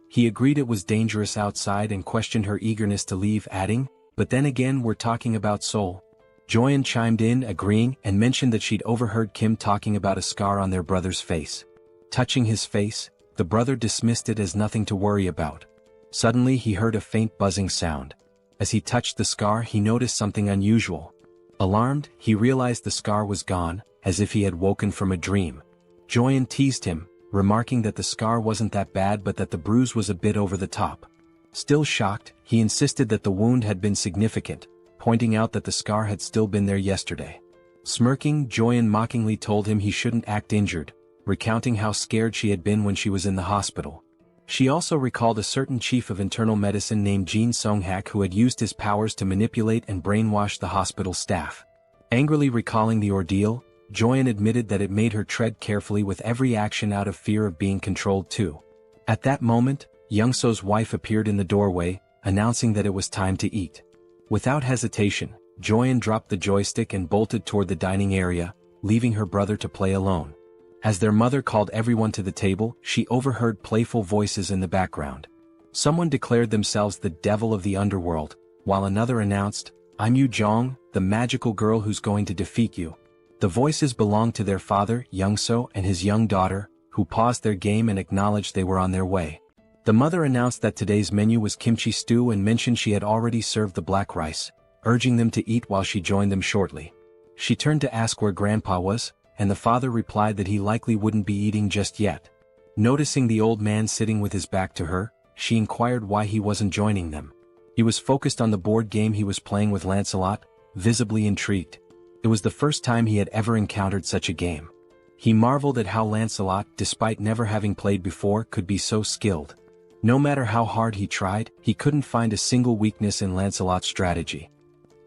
He agreed it was dangerous outside and questioned her eagerness to leave, adding, "But then again, we're talking about Seoul." Joyeon chimed in, agreeing, and mentioned that she'd overheard Kim talking about a scar on their brother's face. Touching his face, the brother dismissed it as nothing to worry about. Suddenly he heard a faint buzzing sound. As he touched the scar, he noticed something unusual. Alarmed, he realized the scar was gone, as if he had woken from a dream. Joyeon teased him, remarking that the scar wasn't that bad but that the bruise was a bit over the top. Still shocked, he insisted that the wound had been significant, pointing out that the scar had still been there yesterday. Smirking, Joyeon mockingly told him he shouldn't act injured, recounting how scared she had been when she was in the hospital. She also recalled a certain chief of internal medicine named Jin Sung-hak who had used his powers to manipulate and brainwash the hospital staff. Angrily recalling the ordeal, Joyeon admitted that it made her tread carefully with every action out of fear of being controlled too. At that moment, Youngso's wife appeared in the doorway, announcing that it was time to eat. Without hesitation, Joyeon dropped the joystick and bolted toward the dining area, leaving her brother to play alone. As their mother called everyone to the table, she overheard playful voices in the background. Someone declared themselves the devil of the underworld, while another announced, "I'm Yu Jong, the magical girl who's going to defeat you." The voices belonged to their father, Youngso, and his young daughter, who paused their game and acknowledged they were on their way. The mother announced that today's menu was kimchi stew and mentioned she had already served the black rice, urging them to eat while she joined them shortly. She turned to ask where Grandpa was, and the father replied that he likely wouldn't be eating just yet. Noticing the old man sitting with his back to her, she inquired why he wasn't joining them. He was focused on the board game he was playing with Lancelot, visibly intrigued. It was the first time he had ever encountered such a game. He marveled at how Lancelot, despite never having played before, could be so skilled. No matter how hard he tried, he couldn't find a single weakness in Lancelot's strategy.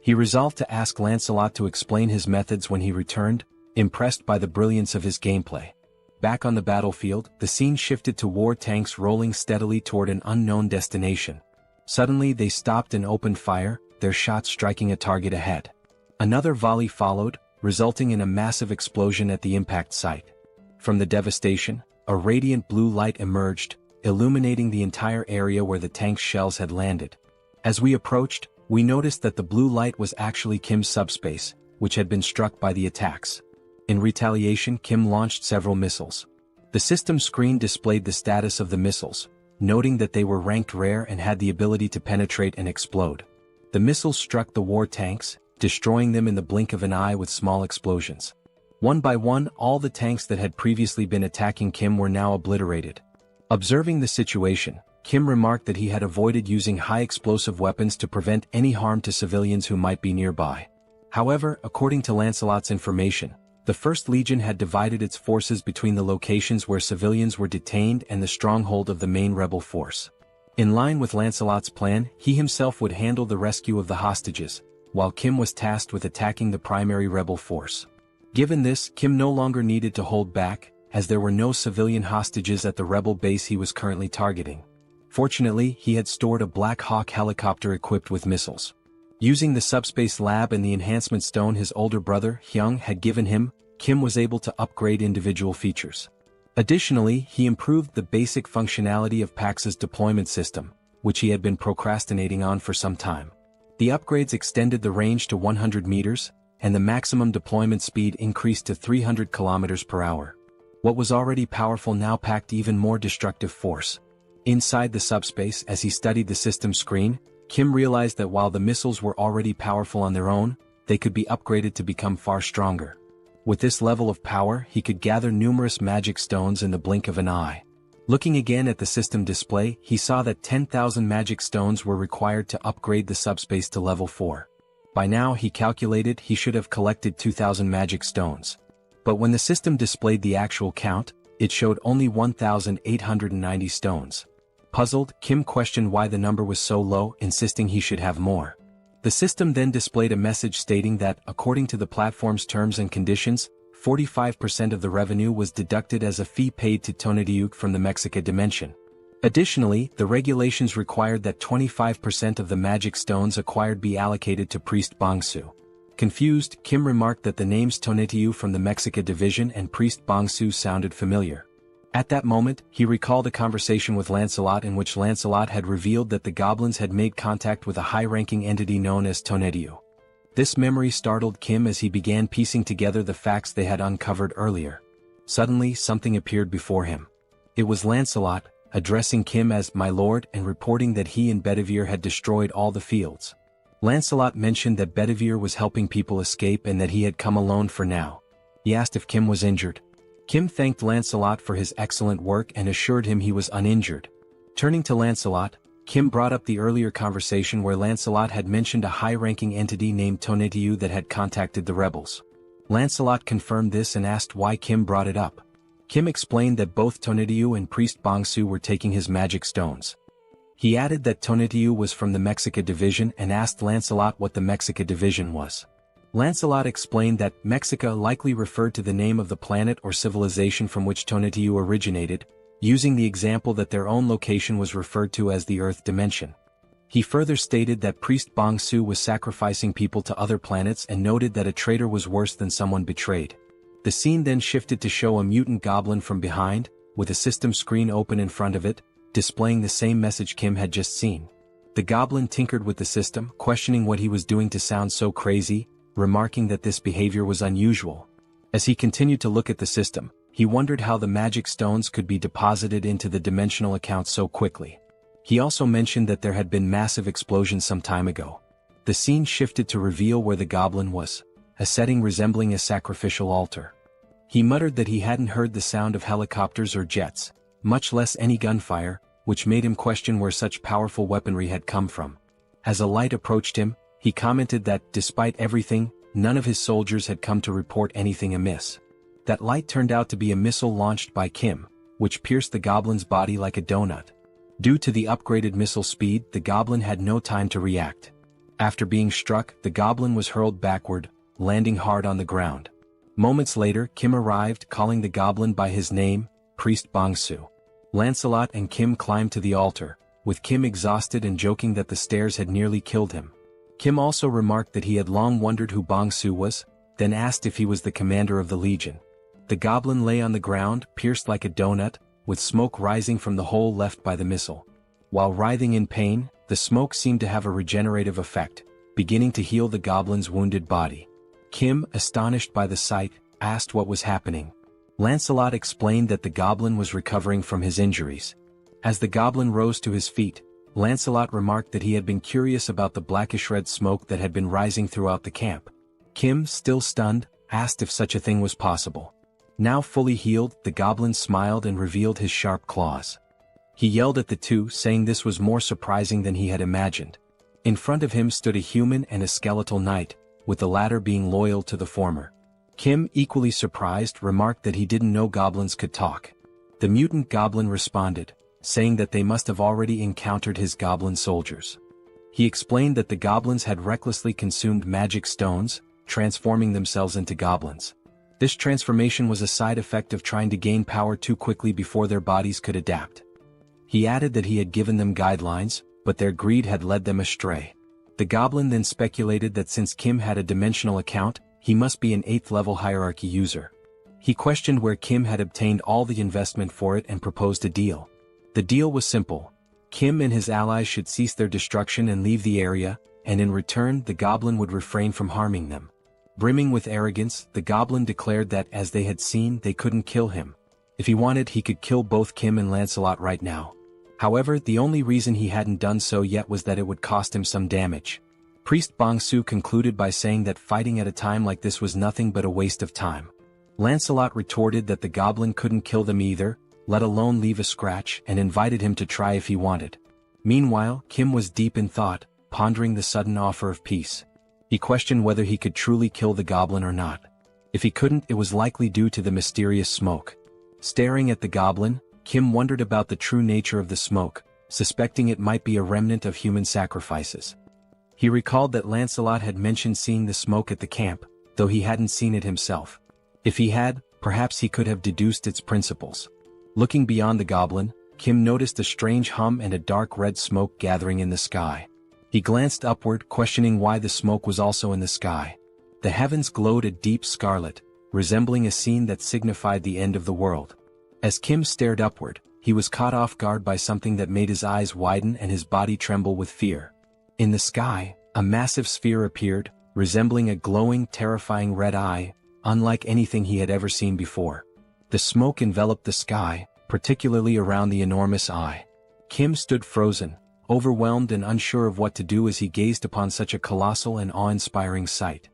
He resolved to ask Lancelot to explain his methods when he returned, impressed by the brilliance of his gameplay. Back on the battlefield, the scene shifted to war tanks rolling steadily toward an unknown destination. Suddenly they stopped and opened fire, their shots striking a target ahead. Another volley followed, resulting in a massive explosion at the impact site. From the devastation, a radiant blue light emerged, illuminating the entire area where the tank's shells had landed. As we approached, we noticed that the blue light was actually Kim's subspace, which had been struck by the attacks. In retaliation, Kim launched several missiles. The system screen displayed the status of the missiles, noting that they were ranked rare and had the ability to penetrate and explode. The missiles struck the war tanks, destroying them in the blink of an eye with small explosions. One by one, all the tanks that had previously been attacking Kim were now obliterated. Observing the situation, Kim remarked that he had avoided using high-explosive weapons to prevent any harm to civilians who might be nearby. However, according to Lancelot's information, the First Legion had divided its forces between the locations where civilians were detained and the stronghold of the main rebel force. In line with Lancelot's plan, he himself would handle the rescue of the hostages, while Kim was tasked with attacking the primary rebel force. Given this, Kim no longer needed to hold back, as there were no civilian hostages at the rebel base he was currently targeting. Fortunately, he had stored a Black Hawk helicopter equipped with missiles. Using the subspace lab and the enhancement stone his older brother, Hyung, had given him, Kim was able to upgrade individual features. Additionally, he improved the basic functionality of Pax's deployment system, which he had been procrastinating on for some time. The upgrades extended the range to 100 meters, and the maximum deployment speed increased to 300 kilometers per hour. What was already powerful now packed even more destructive force. Inside the subspace, as he studied the system screen, Kim realized that while the missiles were already powerful on their own, they could be upgraded to become far stronger. With this level of power, he could gather numerous magic stones in the blink of an eye. Looking again at the system display, he saw that 10,000 magic stones were required to upgrade the subspace to level 4. By now, he calculated he should have collected 2,000 magic stones. But when the system displayed the actual count, it showed only 1,890 stones. Puzzled, Kim questioned why the number was so low, insisting he should have more. The system then displayed a message stating that, according to the platform's terms and conditions, 45% of the revenue was deducted as a fee paid to Tonatiuh from the Mexica dimension. Additionally, the regulations required that 25% of the magic stones acquired be allocated to Priest Bongsu. Confused, Kim remarked that the names Tonatiuh from the Mexica division and Priest Bongsu sounded familiar. At that moment, he recalled a conversation with Lancelot in which Lancelot had revealed that the goblins had made contact with a high-ranking entity known as Tonatiuh. This memory startled Kim as he began piecing together the facts they had uncovered earlier. Suddenly, something appeared before him. It was Lancelot, addressing Kim as "my lord" and reporting that he and Bedivere had destroyed all the fields. Lancelot mentioned that Bedivere was helping people escape and that he had come alone for now. He asked if Kim was injured. Kim thanked Lancelot for his excellent work and assured him he was uninjured. Turning to Lancelot, Kim brought up the earlier conversation where Lancelot had mentioned a high-ranking entity named Tonatiuh that had contacted the rebels. Lancelot confirmed this and asked why Kim brought it up. Kim explained that both Tonatiuh and Priest Bongsu were taking his magic stones. He added that Tonatiuh was from the Mexica division and asked Lancelot what the Mexica division was. Lancelot explained that Mexica likely referred to the name of the planet or civilization from which Tonatiuh originated, using the example that their own location was referred to as the Earth dimension. He further stated that Priest Bongsu was sacrificing people to other planets and noted that a traitor was worse than someone betrayed. The scene then shifted to show a mutant goblin from behind, with a system screen open in front of it, displaying the same message Kim had just seen. The goblin tinkered with the system, questioning what he was doing to sound so crazy, remarking that this behavior was unusual. As he continued to look at the system, he wondered how the magic stones could be deposited into the dimensional account so quickly. He also mentioned that there had been massive explosions some time ago. The scene shifted to reveal where the goblin was, a setting resembling a sacrificial altar. He muttered that he hadn't heard the sound of helicopters or jets, much less any gunfire, which made him question where such powerful weaponry had come from. As a light approached him, he commented that, despite everything, none of his soldiers had come to report anything amiss. That light turned out to be a missile launched by Kim, which pierced the goblin's body like a donut. Due to the upgraded missile speed, the goblin had no time to react. After being struck, the goblin was hurled backward, landing hard on the ground. Moments later, Kim arrived, calling the goblin by his name, Priest Bong-su. Lancelot and Kim climbed to the altar, with Kim exhausted and joking that the stairs had nearly killed him. Kim also remarked that he had long wondered who Bong-su was, then asked if he was the commander of the legion. The goblin lay on the ground, pierced like a donut, with smoke rising from the hole left by the missile. While writhing in pain, the smoke seemed to have a regenerative effect, beginning to heal the goblin's wounded body. Kim, astonished by the sight, asked what was happening. Lancelot explained that the goblin was recovering from his injuries. As the goblin rose to his feet, Lancelot remarked that he had been curious about the blackish red smoke that had been rising throughout the camp. Kim, still stunned, asked if such a thing was possible. Now fully healed, the goblin smiled and revealed his sharp claws. He yelled at the two, saying this was more surprising than he had imagined. In front of him stood a human and a skeletal knight, with the latter being loyal to the former. Kim, equally surprised, remarked that he didn't know goblins could talk. The mutant goblin responded, saying that they must have already encountered his goblin soldiers. He explained that the goblins had recklessly consumed magic stones, transforming themselves into goblins. This transformation was a side effect of trying to gain power too quickly before their bodies could adapt. He added that he had given them guidelines, but their greed had led them astray. The goblin then speculated that since Kim had a dimensional account, he must be an 8th level hierarchy user. He questioned where Kim had obtained all the investment for it and proposed a deal. The deal was simple. Kim and his allies should cease their destruction and leave the area, and in return the goblin would refrain from harming them. Brimming with arrogance, the goblin declared that, as they had seen, they couldn't kill him. If he wanted, he could kill both Kim and Lancelot right now. However, the only reason he hadn't done so yet was that it would cost him some damage. Priest Bong-su concluded by saying that fighting at a time like this was nothing but a waste of time. Lancelot retorted that the goblin couldn't kill them either, let alone leave a scratch, and invited him to try if he wanted. Meanwhile, Kim was deep in thought, pondering the sudden offer of peace. He questioned whether he could truly kill the goblin or not. If he couldn't, it was likely due to the mysterious smoke. Staring at the goblin, Kim wondered about the true nature of the smoke, suspecting it might be a remnant of human sacrifices. He recalled that Lancelot had mentioned seeing the smoke at the camp, though he hadn't seen it himself. If he had, perhaps he could have deduced its principles. Looking beyond the goblin, Kim noticed a strange hum and a dark red smoke gathering in the sky. He glanced upward, questioning why the smoke was also in the sky. The heavens glowed a deep scarlet, resembling a scene that signified the end of the world. As Kim stared upward, he was caught off guard by something that made his eyes widen and his body tremble with fear. In the sky, a massive sphere appeared, resembling a glowing, terrifying red eye, unlike anything he had ever seen before. The smoke enveloped the sky, particularly around the enormous eye. Kim stood frozen, overwhelmed and unsure of what to do as he gazed upon such a colossal and awe-inspiring sight.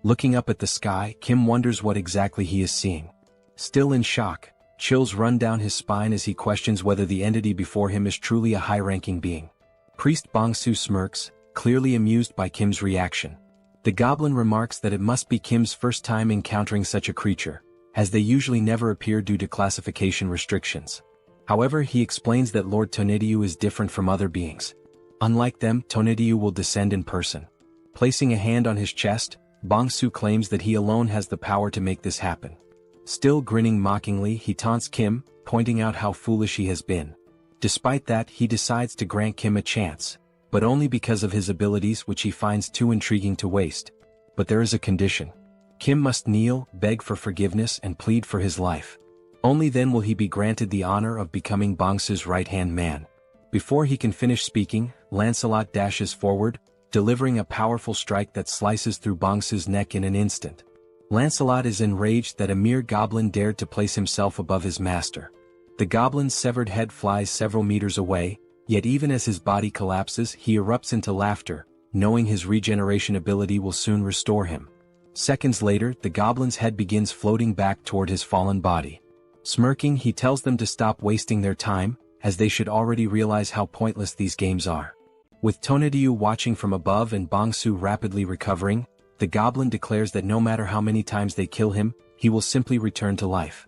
Looking up at the sky, Kim wonders what exactly he is seeing. Still in shock, chills run down his spine as he questions whether the entity before him is truly a high-ranking being. Priest Bong-su smirks, clearly amused by Kim's reaction. The goblin remarks that it must be Kim's first time encountering such a creature, as they usually never appear due to classification restrictions. However, he explains that Lord Tonediu is different from other beings. Unlike them, Tonediu will descend in person. Placing a hand on his chest, Bong-su claims that he alone has the power to make this happen. Still grinning mockingly, he taunts Kim, pointing out how foolish he has been. Despite that, he decides to grant Kim a chance, but only because of his abilities, which he finds too intriguing to waste. But there is a condition. Kim must kneel, beg for forgiveness and plead for his life. Only then will he be granted the honor of becoming Bong-su's right-hand man. Before he can finish speaking, Lancelot dashes forward, delivering a powerful strike that slices through Bong-su's neck in an instant. Lancelot is enraged that a mere goblin dared to place himself above his master. The goblin's severed head flies several meters away, Yet even as his body collapses, he erupts into laughter, knowing his regeneration ability will soon restore him. Seconds later, the goblin's head begins floating back toward his fallen body. Smirking, he tells them to stop wasting their time, as they should already realize how pointless these games are. With Tonatiuh watching from above and Bongsu rapidly recovering, the goblin declares that no matter how many times they kill him, he will simply return to life.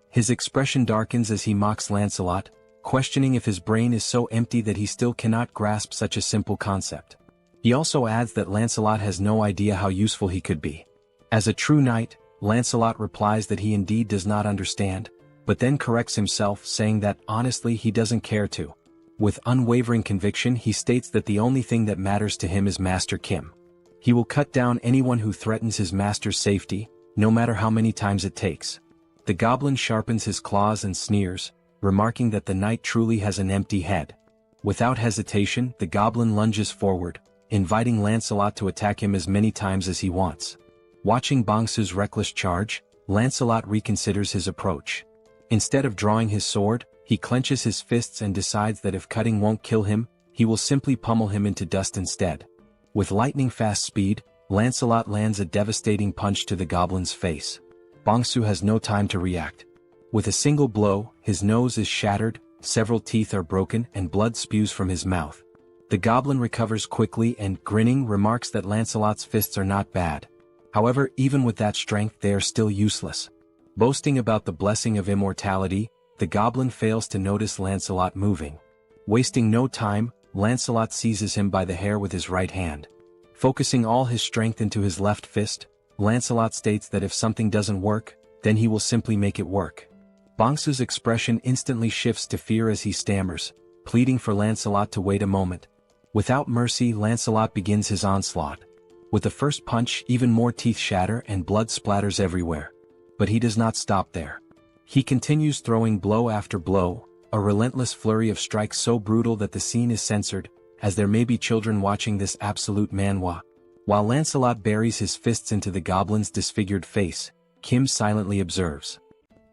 His expression darkens as he mocks Lancelot, questioning if his brain is so empty that he still cannot grasp such a simple concept. He also adds that Lancelot has no idea how useful he could be. As a true knight, Lancelot replies that he indeed does not understand, but then corrects himself, saying that honestly he doesn't care to. With unwavering conviction, he states that the only thing that matters to him is Master Kim. He will cut down anyone who threatens his master's safety, no matter how many times it takes. The goblin sharpens his claws and sneers, remarking that the knight truly has an empty head. Without hesitation, the goblin lunges forward, inviting Lancelot to attack him as many times as he wants. Watching Bongsu's reckless charge, Lancelot reconsiders his approach. Instead of drawing his sword, he clenches his fists and decides that if cutting won't kill him, he will simply pummel him into dust instead. With lightning-fast speed, Lancelot lands a devastating punch to the goblin's face. Bongsu has no time to react. With a single blow, his nose is shattered, several teeth are broken, and blood spews from his mouth. The goblin recovers quickly and, grinning, remarks that Lancelot's fists are not bad. However, even with that strength, they are still useless. Boasting about the blessing of immortality, the goblin fails to notice Lancelot moving. Wasting no time, Lancelot seizes him by the hair with his right hand. Focusing all his strength into his left fist, Lancelot states that if something doesn't work, then he will simply make it work. Bongsu's expression instantly shifts to fear as he stammers, pleading for Lancelot to wait a moment. Without mercy, Lancelot begins his onslaught. With the first punch, even more teeth shatter and blood splatters everywhere. But he does not stop there. He continues throwing blow after blow, a relentless flurry of strikes so brutal that the scene is censored, as there may be children watching this absolute manhwa. While Lancelot buries his fists into the goblin's disfigured face, Kim silently observes.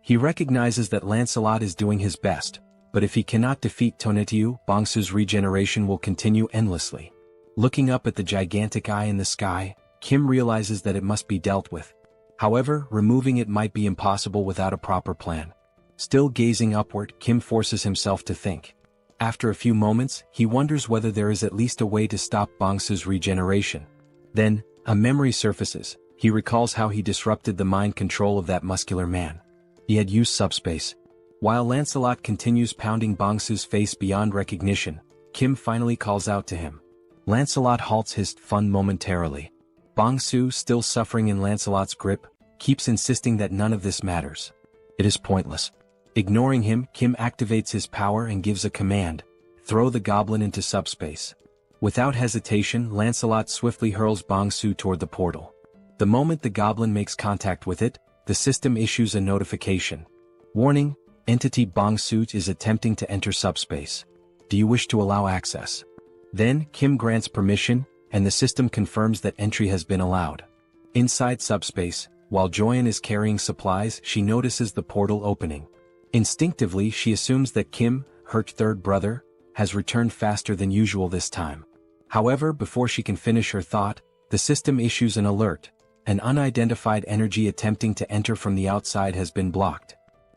He recognizes that Lancelot is doing his best, but if he cannot defeat Tonatiuh, Bongsu's regeneration will continue endlessly. Looking up at the gigantic eye in the sky, Kim realizes that it must be dealt with. However, removing it might be impossible without a proper plan. Still gazing upward, Kim forces himself to think. After a few moments, he wonders whether there is at least a way to stop Bongsu's regeneration. Then, a memory surfaces. He recalls how he disrupted the mind control of that muscular man. He had used SUBSPACE. While Lancelot continues pounding Bongsu's face beyond recognition, Kim finally calls out to him. Lancelot halts his fun momentarily. Bongsu, still suffering in Lancelot's grip, keeps insisting that none of this matters. It is pointless. Ignoring him, Kim activates his power and gives a command: throw the goblin into SUBSPACE. Without hesitation, Lancelot swiftly hurls Bongsu toward the portal. The moment the goblin makes contact with it, the system issues a notification. Warning: entity Bongsu is attempting to enter SUBSPACE. Do you wish to allow access? Then, Kim grants permission, and the system confirms that entry has been allowed. Inside SUBSPACE, while Joyeon is carrying supplies, she notices the portal opening. Instinctively, she assumes that Kim, her third brother, has returned faster than usual this time. However, before she can finish her thought, the system issues an alert. An unidentified energy attempting to enter from the outside has been blocked.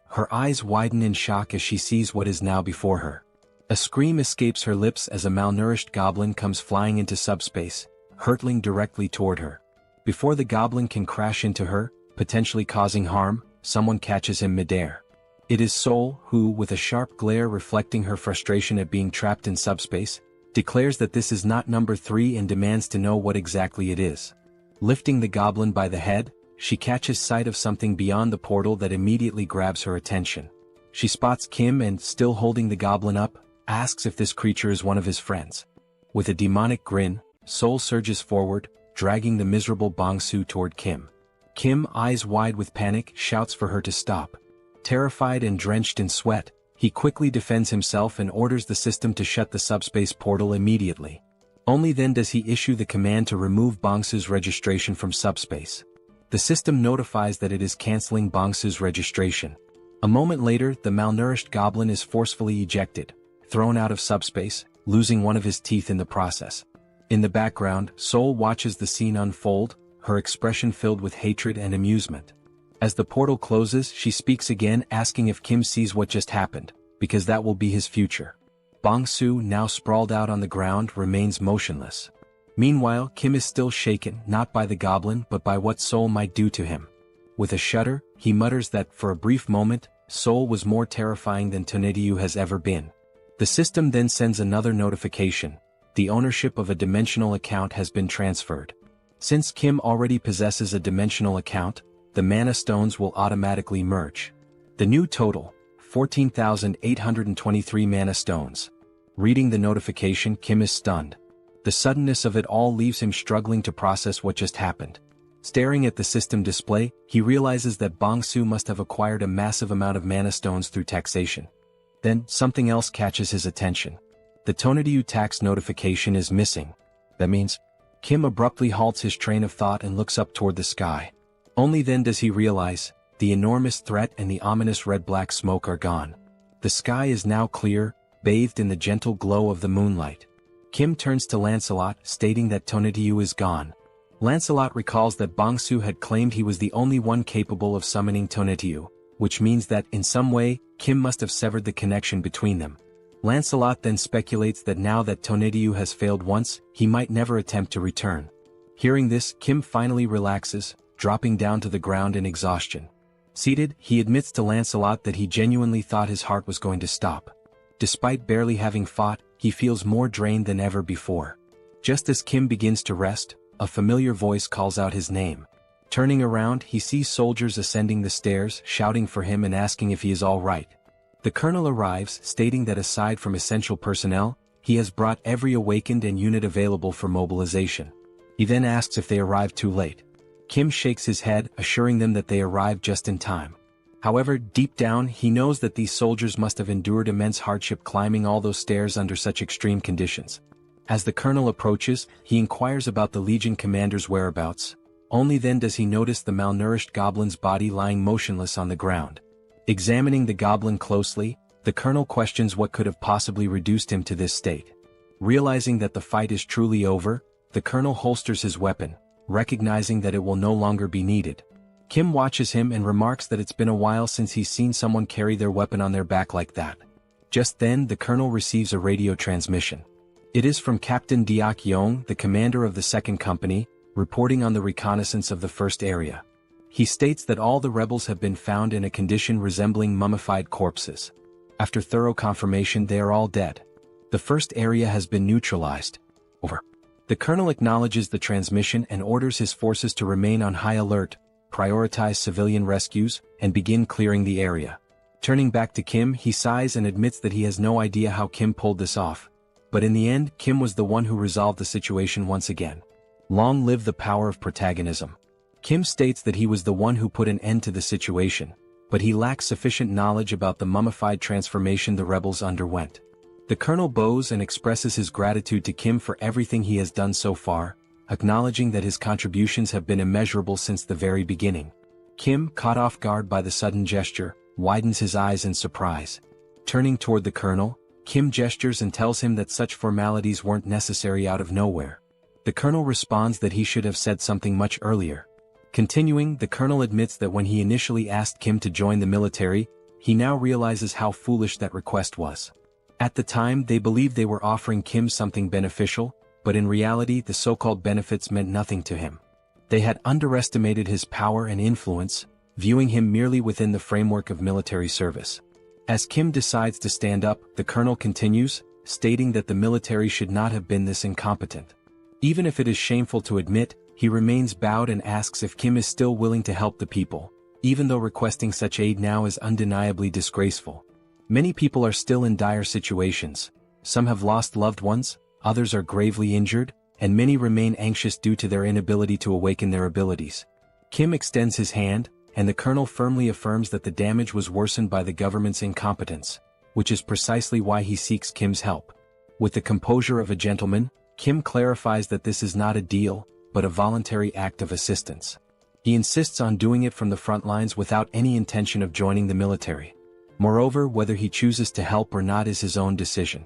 Her eyes widen in shock as she sees what is now before her. A scream escapes her lips as a malnourished goblin comes flying into SUBSPACE, hurtling directly toward her. Before the goblin can crash into her, potentially causing harm, someone catches him midair. It is Seoul, who, with a sharp glare reflecting her frustration at being trapped in SUBSPACE, declares that this is not number 3 and demands to know what exactly it is. Lifting the goblin by the head, she catches sight of something beyond the portal that immediately grabs her attention. She spots Kim and, still holding the goblin up, asks if this creature is one of his friends. With a demonic grin, Seoul surges forward, dragging the miserable Bongsu toward Kim. Kim, eyes wide with panic, shouts for her to stop. Terrified and drenched in sweat, he quickly defends himself and orders the system to shut the SUBSPACE portal immediately. Only then does he issue the command to remove Bongsu's registration from SUBSPACE. The system notifies that it is canceling Bongsu's registration. A moment later, the malnourished goblin is forcefully ejected, thrown out of subspace, losing one of his teeth in the process. In the background, Seoul watches the scene unfold, her expression filled with hatred and amusement. As the portal closes, she speaks again, asking if Kim sees what just happened, because that will be his future. Bong-soo, now sprawled out on the ground, remains motionless. Meanwhile, Kim is still shaken, not by the goblin but by what Seoul might do to him. With a shudder, he mutters that, for a brief moment, Seoul was more terrifying than Tonetiyu has ever been. The system then sends another notification. The ownership of a dimensional account has been transferred. Since Kim already possesses a dimensional account, the mana stones will automatically merge. The new total, 14,823 mana stones. Reading the notification, Kim is stunned. The suddenness of it all leaves him struggling to process what just happened. Staring at the system display, he realizes that Bong-soo must have acquired a massive amount of mana stones through taxation. Then, something else catches his attention. The Tonetiyu tax notification is missing. That means, Kim abruptly halts his train of thought and looks up toward the sky. Only then does he realize, the enormous threat and the ominous red-black smoke are gone. The sky is now clear, bathed in the gentle glow of the moonlight. Kim turns to Lancelot, stating that Tonetiyu is gone. Lancelot recalls that Bong-soo had claimed he was the only one capable of summoning Tonetiyu, which means that, in some way, Kim must have severed the connection between them. Lancelot then speculates that now that Tonetiyu has failed once, he might never attempt to return. Hearing this, Kim finally relaxes, dropping down to the ground in exhaustion. Seated, he admits to Lancelot that he genuinely thought his heart was going to stop. Despite barely having fought, he feels more drained than ever before. Just as Kim begins to rest, a familiar voice calls out his name. Turning around, he sees soldiers ascending the stairs, shouting for him and asking if he is all right. The colonel arrives, stating that aside from essential personnel, he has brought every awakened and unit available for mobilization. He then asks if they arrived too late. Kim shakes his head, assuring them that they arrived just in time. However, deep down, he knows that these soldiers must have endured immense hardship climbing all those stairs under such extreme conditions. As the colonel approaches, he inquires about the Legion commander's whereabouts. Only then does he notice the malnourished goblin's body lying motionless on the ground. Examining the goblin closely, the colonel questions what could have possibly reduced him to this state. Realizing that the fight is truly over, the colonel holsters his weapon, recognizing that it will no longer be needed. Kim watches him and remarks that it's been a while since he's seen someone carry their weapon on their back like that. Just then, the colonel receives a radio transmission. It is from Captain Deok Yong, the commander of the 2nd Company, reporting on the reconnaissance of the first area. He states that all the rebels have been found in a condition resembling mummified corpses. After thorough confirmation, they are all dead. The first area has been neutralized. Over. The colonel acknowledges the transmission and orders his forces to remain on high alert, prioritize civilian rescues, and begin clearing the area. Turning back to Kim, he sighs and admits that he has no idea how Kim pulled this off. But in the end, Kim was the one who resolved the situation once again. Long live the power of protagonism. Kim states that he was the one who put an end to the situation, but he lacks sufficient knowledge about the mummified transformation the rebels underwent. The colonel bows and expresses his gratitude to Kim for everything he has done so far, acknowledging that his contributions have been immeasurable since the very beginning. Kim, caught off guard by the sudden gesture, widens his eyes in surprise. Turning toward the colonel, Kim gestures and tells him that such formalities weren't necessary out of nowhere. The colonel responds that he should have said something much earlier. Continuing, the colonel admits that when he initially asked Kim to join the military, he now realizes how foolish that request was. At the time, they believed they were offering Kim something beneficial, but in reality the so-called benefits meant nothing to him. They had underestimated his power and influence, viewing him merely within the framework of military service. As Kim decides to stand up, the colonel continues, stating that the military should not have been this incompetent. Even if it is shameful to admit, he remains bowed and asks if Kim is still willing to help the people, even though requesting such aid now is undeniably disgraceful. Many people are still in dire situations. Some have lost loved ones, others are gravely injured, and many remain anxious due to their inability to awaken their abilities. Kim extends his hand, and the colonel firmly affirms that the damage was worsened by the government's incompetence, which is precisely why he seeks Kim's help. With the composure of a gentleman, Kim clarifies that this is not a deal, but a voluntary act of assistance. He insists on doing it from the front lines without any intention of joining the military. Moreover, whether he chooses to help or not is his own decision.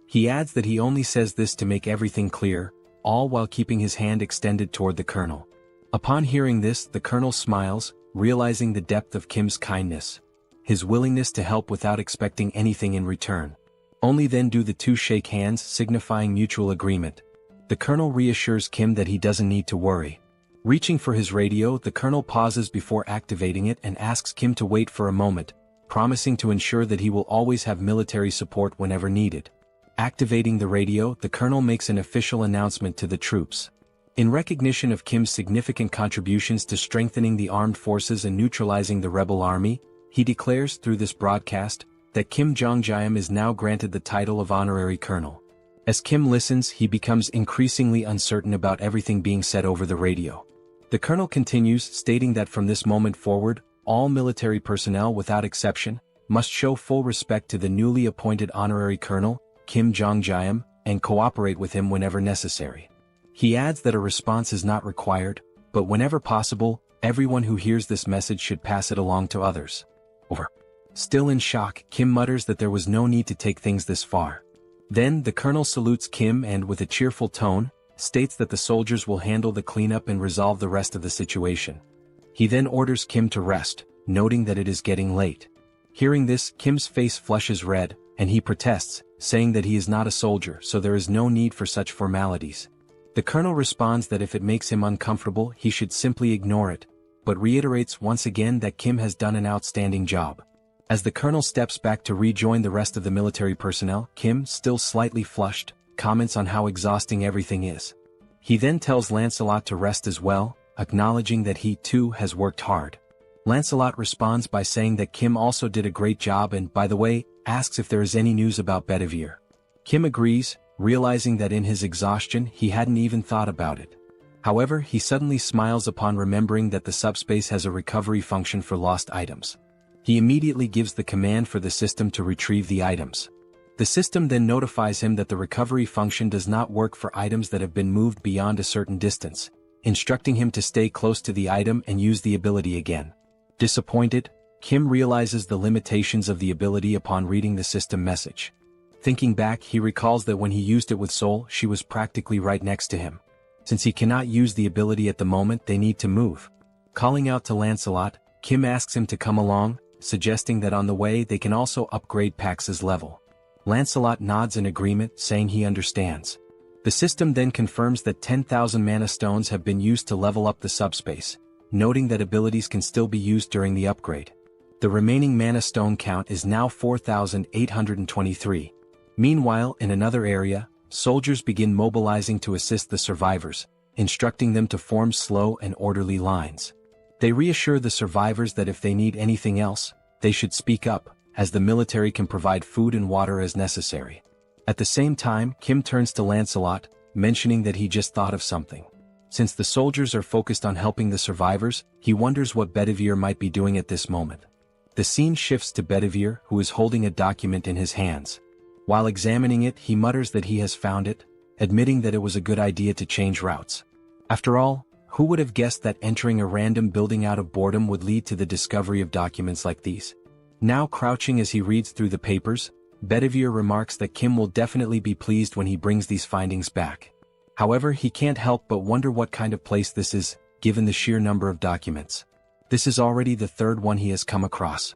He adds that he only says this to make everything clear, all while keeping his hand extended toward the colonel. Upon hearing this, the colonel smiles, realizing the depth of Kim's kindness, his willingness to help without expecting anything in return. Only then do the two shake hands, signifying mutual agreement. The colonel reassures Kim that he doesn't need to worry. Reaching for his radio, the colonel pauses before activating it and asks Kim to wait for a moment, promising to ensure that he will always have military support whenever needed. Activating the radio, the colonel makes an official announcement to the troops. In recognition of Kim's significant contributions to strengthening the armed forces and neutralizing the rebel army, he declares through this broadcast that Kim Jeong-gyeom is now granted the title of honorary colonel. As Kim listens, he becomes increasingly uncertain about everything being said over the radio. The colonel continues, stating that from this moment forward, all military personnel without exception must show full respect to the newly appointed honorary colonel, Kim Jeong-gyeom, and cooperate with him whenever necessary. He adds that a response is not required, but whenever possible, everyone who hears this message should pass it along to others. Over. Still in shock, Kim mutters that there was no need to take things this far. Then, the colonel salutes Kim and, with a cheerful tone, states that the soldiers will handle the cleanup and resolve the rest of the situation. He then orders Kim to rest, noting that it is getting late. Hearing this, Kim's face flushes red, and he protests, saying that he is not a soldier, so there is no need for such formalities. The colonel responds that if it makes him uncomfortable, he should simply ignore it, but reiterates once again that Kim has done an outstanding job. As the colonel steps back to rejoin the rest of the military personnel, Kim, still slightly flushed, comments on how exhausting everything is. He then tells Lancelot to rest as well, acknowledging that he too has worked hard. Lancelot responds by saying that Kim also did a great job and, by the way, asks if there is any news about Bedivere. Kim agrees, realizing that in his exhaustion he hadn't even thought about it. However, he suddenly smiles upon remembering that the subspace has a recovery function for lost items. He immediately gives the command for the system to retrieve the items. The system then notifies him that the recovery function does not work for items that have been moved beyond a certain distance, instructing him to stay close to the item and use the ability again. Disappointed, Kim realizes the limitations of the ability upon reading the system message. Thinking back, he recalls that when he used it with Seoul, she was practically right next to him. Since he cannot use the ability at the moment, they need to move. Calling out to Lancelot, Kim asks him to come along, suggesting that on the way they can also upgrade Pax's level. Lancelot nods in agreement, saying he understands. The system then confirms that 10,000 mana stones have been used to level up the subspace, noting that abilities can still be used during the upgrade. The remaining mana stone count is now 4,823. Meanwhile, in another area, soldiers begin mobilizing to assist the survivors, instructing them to form slow and orderly lines. They reassure the survivors that if they need anything else, they should speak up, as the military can provide food and water as necessary. At the same time, Kim turns to Lancelot, mentioning that he just thought of something. Since the soldiers are focused on helping the survivors, he wonders what Bedivere might be doing at this moment. The scene shifts to Bedivere, who is holding a document in his hands. While examining it, he mutters that he has found it, admitting that it was a good idea to change routes. After all, who would have guessed that entering a random building out of boredom would lead to the discovery of documents like these? Now crouching as he reads through the papers, Bedivere remarks that Kim will definitely be pleased when he brings these findings back. However, he can't help but wonder what kind of place this is, given the sheer number of documents. This is already the third one he has come across.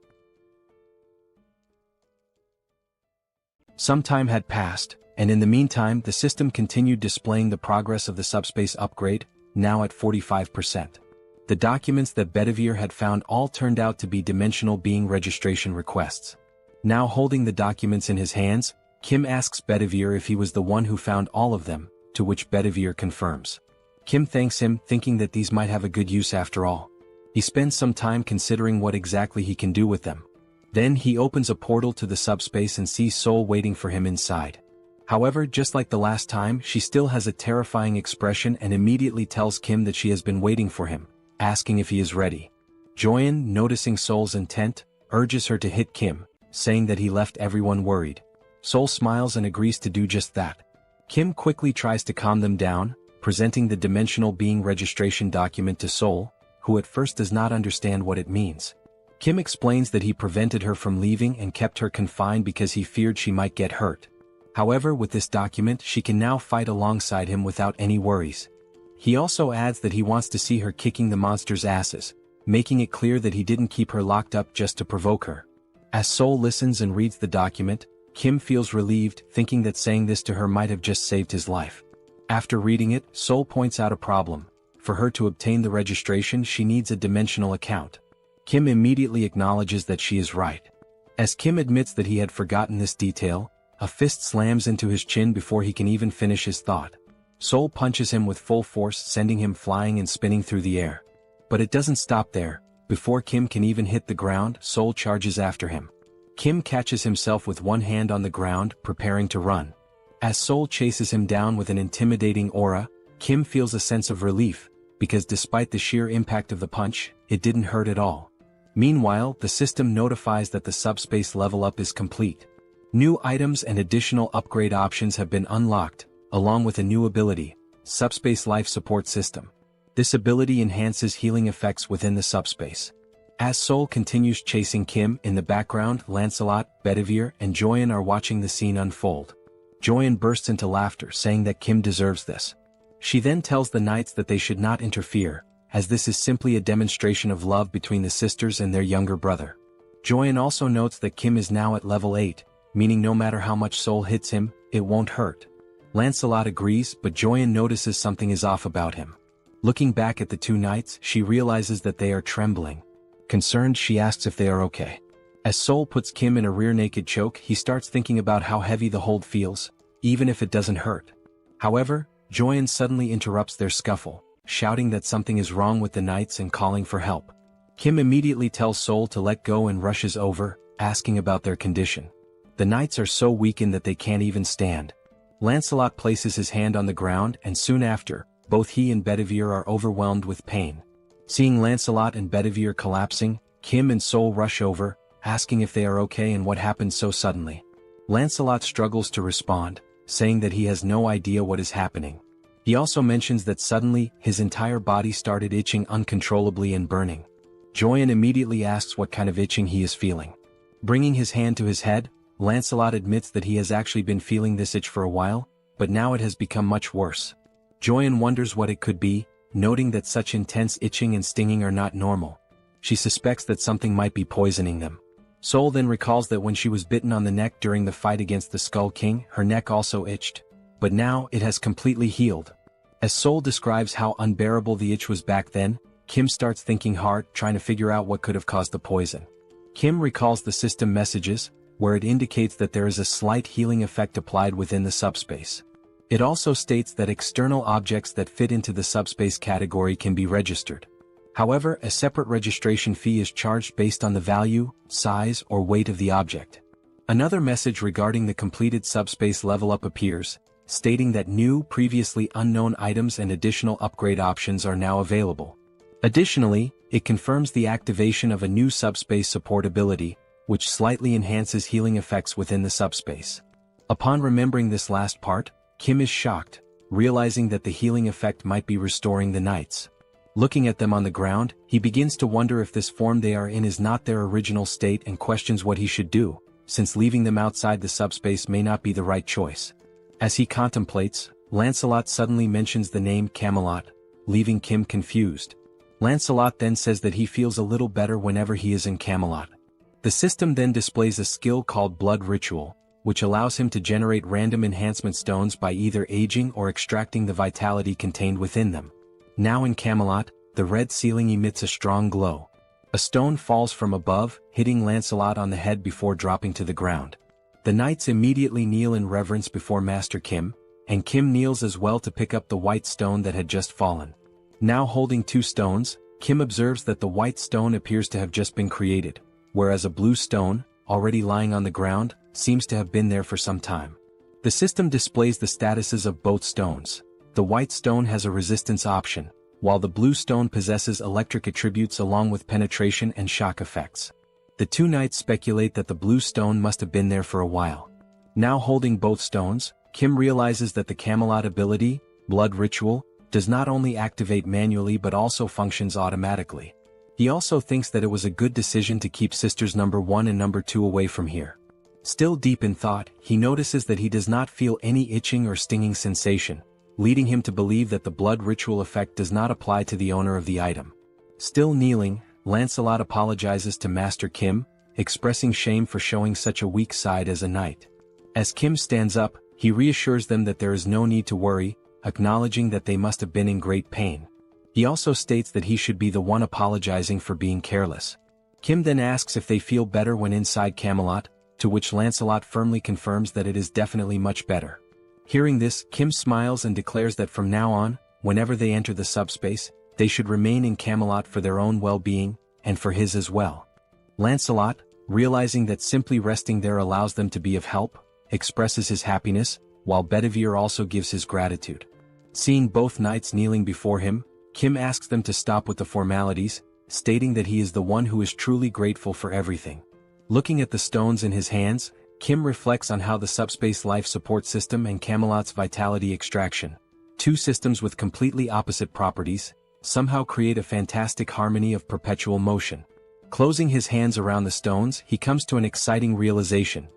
Some time had passed, and in the meantime the system continued displaying the progress of the subspace upgrade, now at 45%. The documents that Bedivere had found all turned out to be dimensional being registration requests. Now holding the documents in his hands, Kim asks Bedivere if he was the one who found all of them, to which Bedivere confirms. Kim thanks him, thinking that these might have a good use after all. He spends some time considering what exactly he can do with them. Then he opens a portal to the subspace and sees Seoul waiting for him inside. However, just like the last time, she still has a terrifying expression and immediately tells Kim that she has been waiting for him, asking if he is ready. Joyeon, noticing Seoul's intent, urges her to hit Kim, saying that he left everyone worried. Seoul smiles and agrees to do just that. Kim quickly tries to calm them down, presenting the dimensional being registration document to Seoul, who at first does not understand what it means. Kim explains that he prevented her from leaving and kept her confined because he feared she might get hurt. However, with this document, she can now fight alongside him without any worries. He also adds that he wants to see her kicking the monster's asses, making it clear that he didn't keep her locked up just to provoke her. As Seoul listens and reads the document, Kim feels relieved, thinking that saying this to her might have just saved his life. After reading it, Seoul points out a problem. For her to obtain the registration, she needs a dimensional account. Kim immediately acknowledges that she is right. As Kim admits that he had forgotten this detail, a fist slams into his chin before he can even finish his thought. Seoul punches him with full force, sending him flying and spinning through the air. But it doesn't stop there. Before Kim can even hit the ground, Seoul charges after him. Kim catches himself with one hand on the ground, preparing to run. As Seoul chases him down with an intimidating aura, Kim feels a sense of relief, because despite the sheer impact of the punch, it didn't hurt at all. Meanwhile, the system notifies that the subspace level up is complete. New items and additional upgrade options have been unlocked, along with a new ability, Subspace Life Support System. This ability enhances healing effects within the subspace. As Seoul continues chasing Kim, in the background, Lancelot, Bedivere, and Joyeon are watching the scene unfold. Joyeon bursts into laughter, saying that Kim deserves this. She then tells the knights that they should not interfere, as this is simply a demonstration of love between the sisters and their younger brother. Joyeon also notes that Kim is now at level 8, meaning no matter how much Seoul hits him, it won't hurt. Lancelot agrees, but Joyeon notices something is off about him. Looking back at the two knights, she realizes that they are trembling. Concerned, she asks if they are okay. As Seoul puts Kim in a rear naked choke, he starts thinking about how heavy the hold feels, even if it doesn't hurt. However, Joyeon suddenly interrupts their scuffle, shouting that something is wrong with the knights and calling for help. Kim immediately tells Seoul to let go and rushes over, asking about their condition. The knights are so weakened that they can't even stand. Lancelot places his hand on the ground, and soon after, both he and Bedivere are overwhelmed with pain. Seeing Lancelot and Bedivere collapsing, Kim and Seoul rush over, asking if they are okay and what happened so suddenly. Lancelot struggles to respond, saying that he has no idea what is happening. He also mentions that suddenly, his entire body started itching uncontrollably and burning. Joyeon immediately asks what kind of itching he is feeling. Bringing his hand to his head, Lancelot admits that he has actually been feeling this itch for a while, but now it has become much worse. Joyeon wonders what it could be, noting that such intense itching and stinging are not normal. She suspects that something might be poisoning them. Seoul then recalls that when she was bitten on the neck during the fight against the Skull King, her neck also itched. But now, it has completely healed. As Seoul describes how unbearable the itch was back then, Kim starts thinking hard, trying to figure out what could have caused the poison. Kim recalls the system messages, where it indicates that there is a slight healing effect applied within the subspace. It also states that external objects that fit into the subspace category can be registered. However, a separate registration fee is charged based on the value, size, or weight of the object. Another message regarding the completed subspace level up appears, stating that new, previously unknown items and additional upgrade options are now available. Additionally, it confirms the activation of a new subspace support ability, which slightly enhances healing effects within the subspace. Upon remembering this last part, Kim is shocked, realizing that the healing effect might be restoring the knights. Looking at them on the ground, he begins to wonder if this form they are in is not their original state and questions what he should do, since leaving them outside the subspace may not be the right choice. As he contemplates, Lancelot suddenly mentions the name Camelot, leaving Kim confused. Lancelot then says that he feels a little better whenever he is in Camelot. The system then displays a skill called Blood Ritual, which allows him to generate random enhancement stones by either aging or extracting the vitality contained within them. Now in Camelot, the red ceiling emits a strong glow. A stone falls from above, hitting Lancelot on the head before dropping to the ground. The knights immediately kneel in reverence before Master Kim, and Kim kneels as well to pick up the white stone that had just fallen. Now holding two stones, Kim observes that the white stone appears to have just been created, whereas a blue stone, already lying on the ground, seems to have been there for some time. The system displays the statuses of both stones. The white stone has a resistance option, while the blue stone possesses electric attributes along with penetration and shock effects. The two knights speculate that the blue stone must have been there for a while. Now holding both stones, Kim realizes that the Camelot ability, Blood Ritual, does not only activate manually but also functions automatically. He also thinks that it was a good decision to keep sisters number 1 and number 2 away from here. Still deep in thought, he notices that he does not feel any itching or stinging sensation, leading him to believe that the blood ritual effect does not apply to the owner of the item. Still kneeling, Lancelot apologizes to Master Kim, expressing shame for showing such a weak side as a knight. As Kim stands up, he reassures them that there is no need to worry, acknowledging that they must have been in great pain. He also states that he should be the one apologizing for being careless. Kim then asks if they feel better when inside Camelot, to which Lancelot firmly confirms that it is definitely much better. Hearing this, Kim smiles and declares that from now on, whenever they enter the subspace, they should remain in Camelot for their own well-being, and for his as well. Lancelot, realizing that simply resting there allows them to be of help, expresses his happiness, while Bedivere also gives his gratitude. Seeing both knights kneeling before him, Kim asks them to stop with the formalities, stating that he is the one who is truly grateful for everything. Looking at the stones in his hands, Kim reflects on how the subspace life support system and Camelot's vitality extraction, two systems with completely opposite properties, somehow create a fantastic harmony of perpetual motion. Closing his hands around the stones, he comes to an exciting realization.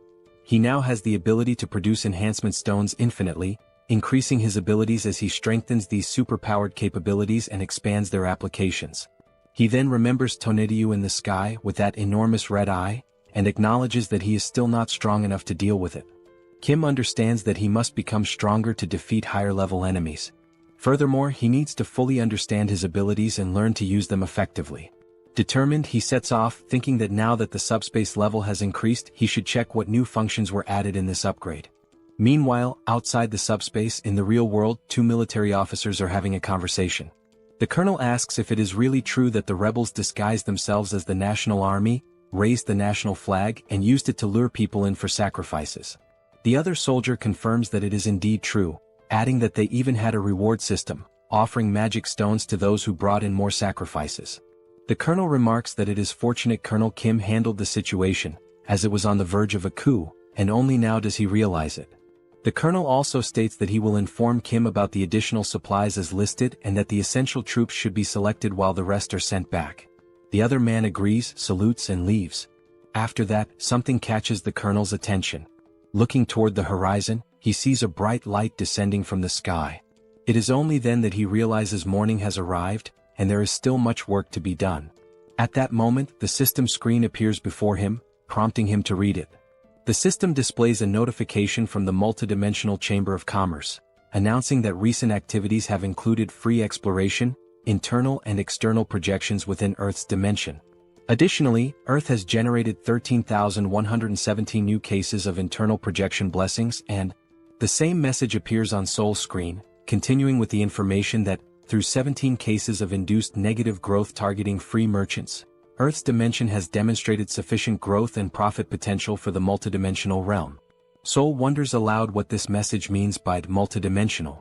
He now has the ability to produce enhancement stones infinitely, increasing his abilities as he strengthens these superpowered capabilities and expands their applications. He then remembers Tonitiyu in the sky with that enormous red eye, and acknowledges that he is still not strong enough to deal with it. Kim understands that he must become stronger to defeat higher-level enemies. Furthermore, he needs to fully understand his abilities and learn to use them effectively. Determined, he sets off, thinking that now that the subspace level has increased, he should check what new functions were added in this upgrade. Meanwhile, outside the subspace, in the real world, two military officers are having a conversation. The colonel asks if it is really true that the rebels disguised themselves as the national army, raised the national flag, and used it to lure people in for sacrifices. The other soldier confirms that it is indeed true, adding that they even had a reward system, offering magic stones to those who brought in more sacrifices. The colonel remarks that it is fortunate Colonel Kim handled the situation, as it was on the verge of a coup, and only now does he realize it. The colonel also states that he will inform Kim about the additional supplies as listed and that the essential troops should be selected while the rest are sent back. The other man agrees, salutes and leaves. After that, something catches the colonel's attention. Looking toward the horizon, he sees a bright light descending from the sky. It is only then that he realizes morning has arrived, and there is still much work to be done. At that moment, the system screen appears before him, prompting him to read it. The system displays a notification from the multidimensional Chamber of Commerce, announcing that recent activities have included free exploration, internal and external projections within Earth's dimension. Additionally, Earth has generated 13,117 new cases of internal projection blessings, and the same message appears on Seoul's screen, continuing with the information that, through 17 cases of induced negative growth targeting free merchants, Earth's dimension has demonstrated sufficient growth and profit potential for the multidimensional realm. Seoul wonders aloud what this message means by multidimensional.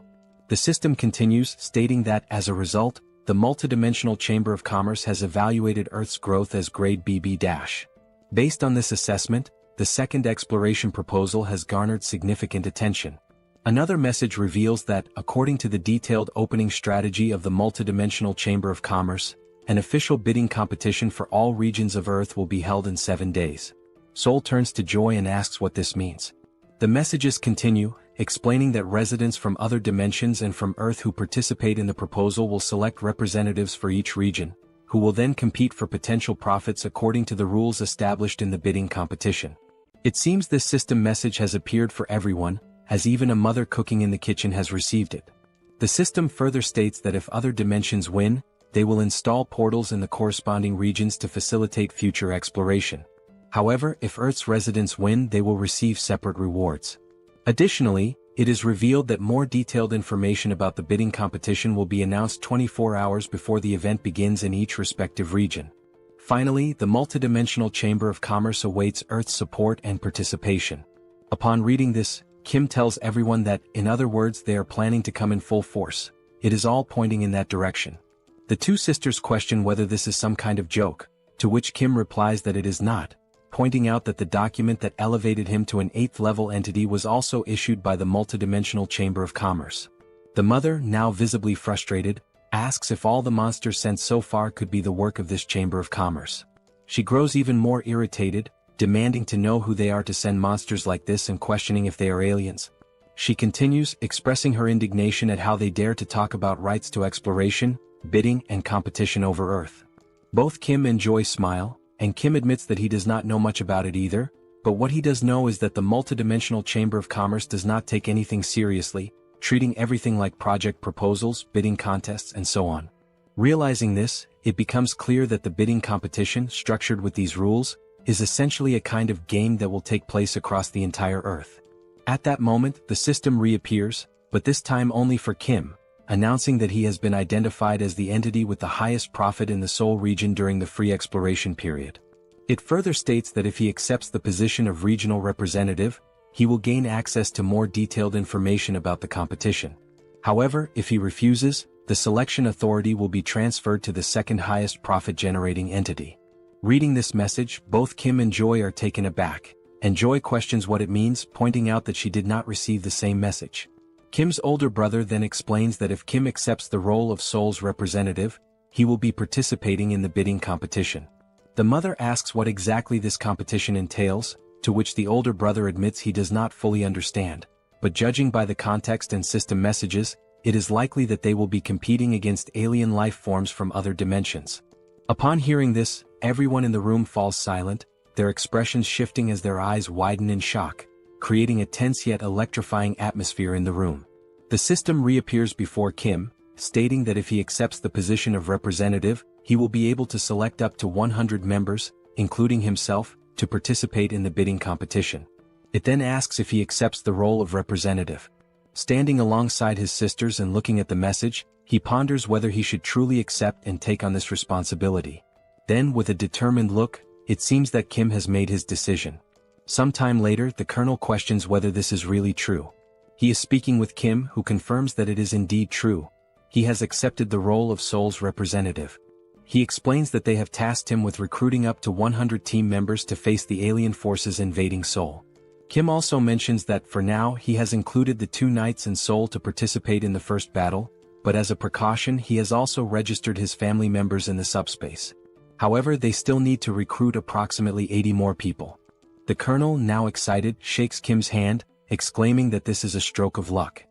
The system continues, stating that, as a result, the multidimensional Chamber of Commerce has evaluated Earth's growth as grade BB-. Based on this assessment, the second exploration proposal has garnered significant attention. Another message reveals that, according to the detailed opening strategy of the multidimensional Chamber of Commerce, an official bidding competition for all regions of Earth will be held in 7 days. Seoul turns to Joy and asks what this means. The messages continue, explaining that residents from other dimensions and from Earth who participate in the proposal will select representatives for each region, who will then compete for potential profits according to the rules established in the bidding competition. It seems this system message has appeared for everyone, as even a mother cooking in the kitchen has received it. The system further states that if other dimensions win, they will install portals in the corresponding regions to facilitate future exploration. However, if Earth's residents win, they will receive separate rewards. Additionally, it is revealed that more detailed information about the bidding competition will be announced 24 hours before the event begins in each respective region. Finally, the multidimensional Chamber of Commerce awaits Earth's support and participation. Upon reading this, Kim tells everyone that, in other words, they are planning to come in full force. It is all pointing in that direction. The two sisters question whether this is some kind of joke, to which Kim replies that it is not, pointing out that the document that elevated him to an 8th-level entity was also issued by the multidimensional Chamber of Commerce. The mother, now visibly frustrated, asks if all the monsters sent so far could be the work of this Chamber of Commerce. She grows even more irritated, demanding to know who they are to send monsters like this and questioning if they are aliens. She continues, expressing her indignation at how they dare to talk about rights to exploration, bidding, and competition over Earth. Both Kim and Joy smile, and Kim admits that he does not know much about it either, but what he does know is that the multidimensional Chamber of Commerce does not take anything seriously, treating everything like project proposals, bidding contests, and so on. Realizing this, it becomes clear that the bidding competition, structured with these rules, is essentially a kind of game that will take place across the entire Earth. At that moment, the system reappears, but this time only for Kim, announcing that he has been identified as the entity with the highest profit in the Seoul region during the free exploration period. It further states that if he accepts the position of regional representative, he will gain access to more detailed information about the competition. However, if he refuses, the selection authority will be transferred to the second highest profit-generating entity. Reading this message, both Kim and Joy are taken aback, and Joy questions what it means, pointing out that she did not receive the same message. Kim's older brother then explains that if Kim accepts the role of Seoul's representative, he will be participating in the bidding competition. The mother asks what exactly this competition entails, to which the older brother admits he does not fully understand, but judging by the context and system messages, it is likely that they will be competing against alien life forms from other dimensions. Upon hearing this, everyone in the room falls silent, their expressions shifting as their eyes widen in shock, creating a tense yet electrifying atmosphere in the room. The system reappears before Kim, stating that if he accepts the position of representative, he will be able to select up to 100 members, including himself, to participate in the bidding competition. It then asks if he accepts the role of representative. Standing alongside his sisters and looking at the message, he ponders whether he should truly accept and take on this responsibility. Then, with a determined look, it seems that Kim has made his decision. Sometime later, the Colonel questions whether this is really true. He is speaking with Kim, who confirms that it is indeed true. He has accepted the role of Seoul's representative. He explains that they have tasked him with recruiting up to 100 team members to face the alien forces invading Seoul. Kim also mentions that for now he has included the 2 knights in Seoul to participate in the first battle, but as a precaution he has also registered his family members in the SUBSPACE. However, they still need to recruit approximately 80 more people. The Colonel, now excited, shakes Kim's hand, exclaiming that this is a stroke of luck.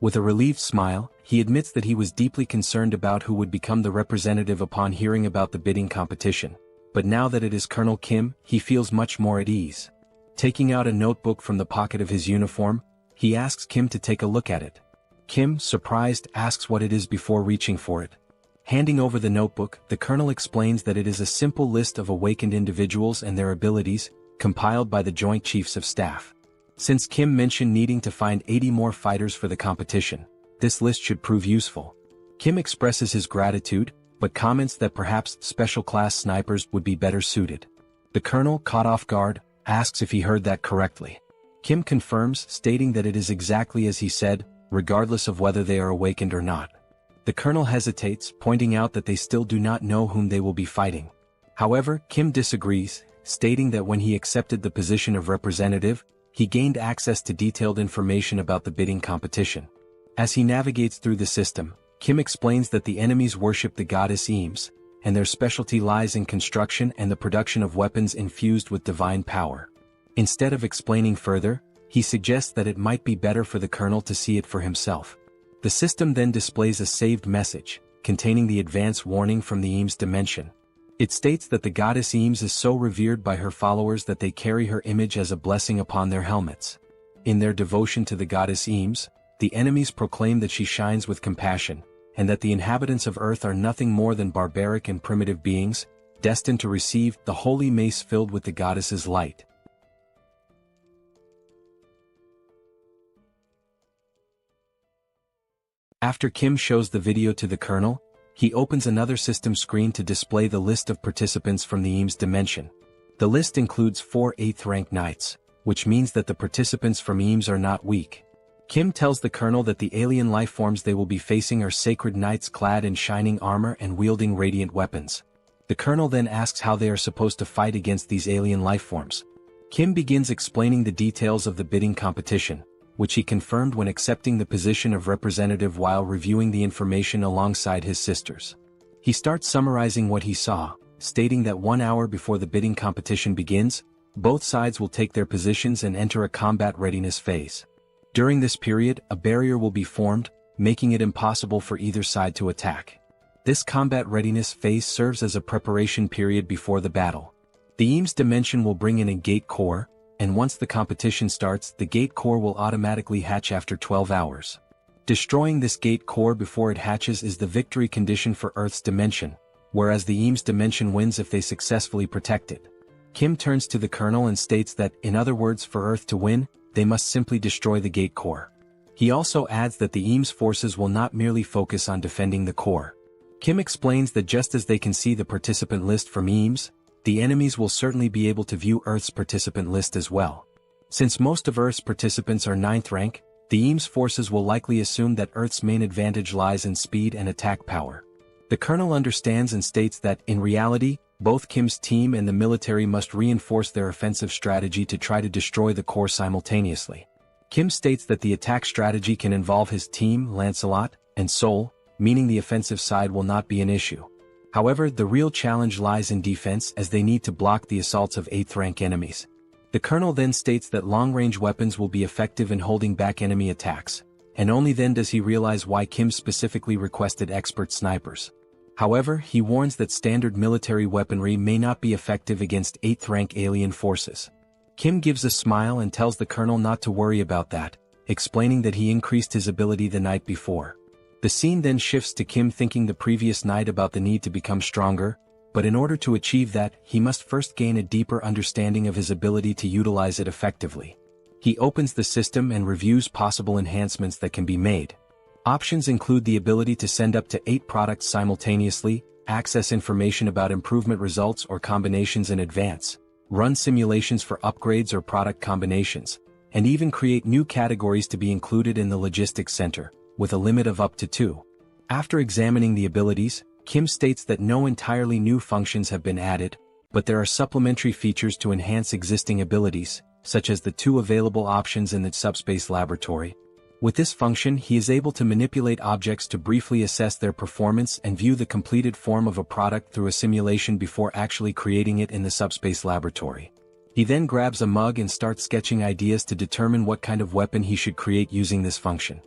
With a relieved smile, he admits that he was deeply concerned about who would become the representative upon hearing about the bidding competition, but now that it is Colonel Kim, he feels much more at ease. Taking out a notebook from the pocket of his uniform, he asks Kim to take a look at it. Kim, surprised, asks what it is before reaching for it. Handing over the notebook, the Colonel explains that it is a simple list of awakened individuals and their abilities, compiled by the Joint Chiefs of Staff. Since Kim mentioned needing to find 80 more fighters for the competition, this list should prove useful. Kim expresses his gratitude, but comments that perhaps special-class snipers would be better suited. The Colonel, caught off guard, asks if he heard that correctly. Kim confirms, stating that it is exactly as he said, regardless of whether they are awakened or not. The Colonel hesitates, pointing out that they still do not know whom they will be fighting. However, Kim disagrees, stating that when he accepted the position of representative, he gained access to detailed information about the bidding competition. As he navigates through the system, Kim explains that the enemies worship the goddess Eames, and their specialty lies in construction and the production of weapons infused with divine power. Instead of explaining further, he suggests that it might be better for the Colonel to see it for himself. The system then displays a saved message, containing the advance warning from the Eames dimension. It states that the goddess Eames is so revered by her followers that they carry her image as a blessing upon their helmets. In their devotion to the goddess Eames, the enemies proclaim that she shines with compassion, and that the inhabitants of Earth are nothing more than barbaric and primitive beings, destined to receive the holy mace filled with the goddess's light. After Kim shows the video to the Colonel, he opens another system screen to display the list of participants from the Eames dimension. The list includes 4 8th-rank knights, which means that the participants from Eames are not weak. Kim tells the Colonel that the alien life forms they will be facing are sacred knights clad in shining armor and wielding radiant weapons. The Colonel then asks how they are supposed to fight against these alien life forms. Kim begins explaining the details of the bidding competition, which he confirmed when accepting the position of representative while reviewing the information alongside his sisters. He starts summarizing what he saw, stating that 1 hour before the bidding competition begins, both sides will take their positions and enter a combat readiness phase. During this period, a barrier will be formed, making it impossible for either side to attack. This combat readiness phase serves as a preparation period before the battle. The Eames dimension will bring in a gate core, and once the competition starts, the gate core will automatically hatch after 12 hours. Destroying this gate core before it hatches is the victory condition for Earth's dimension, whereas the Eames dimension wins if they successfully protect it. Kim turns to the Colonel and states that, in other words, for Earth to win, they must simply destroy the gate core. He also adds that the Eames forces will not merely focus on defending the core. Kim explains that just as they can see the participant list from Eames, the enemies will certainly be able to view Earth's participant list as well. Since most of Earth's participants are 9th rank, the Eames forces will likely assume that Earth's main advantage lies in speed and attack power. The Colonel understands and states that, in reality, both Kim's team and the military must reinforce their offensive strategy to try to destroy the core simultaneously. Kim states that the attack strategy can involve his team, Lancelot, and Seoul, meaning the offensive side will not be an issue. However, the real challenge lies in defense as they need to block the assaults of 8th rank enemies. The Colonel then states that long-range weapons will be effective in holding back enemy attacks, and only then does he realize why Kim specifically requested expert snipers. However, he warns that standard military weaponry may not be effective against 8th rank alien forces. Kim gives a smile and tells the Colonel not to worry about that, explaining that he increased his ability the night before. The scene then shifts to Kim thinking the previous night about the need to become stronger, but in order to achieve that, he must first gain a deeper understanding of his ability to utilize it effectively. He opens the system and reviews possible enhancements that can be made. Options include the ability to send up to 8 products simultaneously, access information about improvement results or combinations in advance, run simulations for upgrades or product combinations, and even create new categories to be included in the logistics center, with a limit of up to 2. After examining the abilities, Kim states that no entirely new functions have been added, but there are supplementary features to enhance existing abilities, such as the 2 available options in the SUBSPACE laboratory. With this function, he is able to manipulate objects to briefly assess their performance and view the completed form of a product through a simulation before actually creating it in the SUBSPACE laboratory. He then grabs a mug and starts sketching ideas to determine what kind of weapon he should create using this function.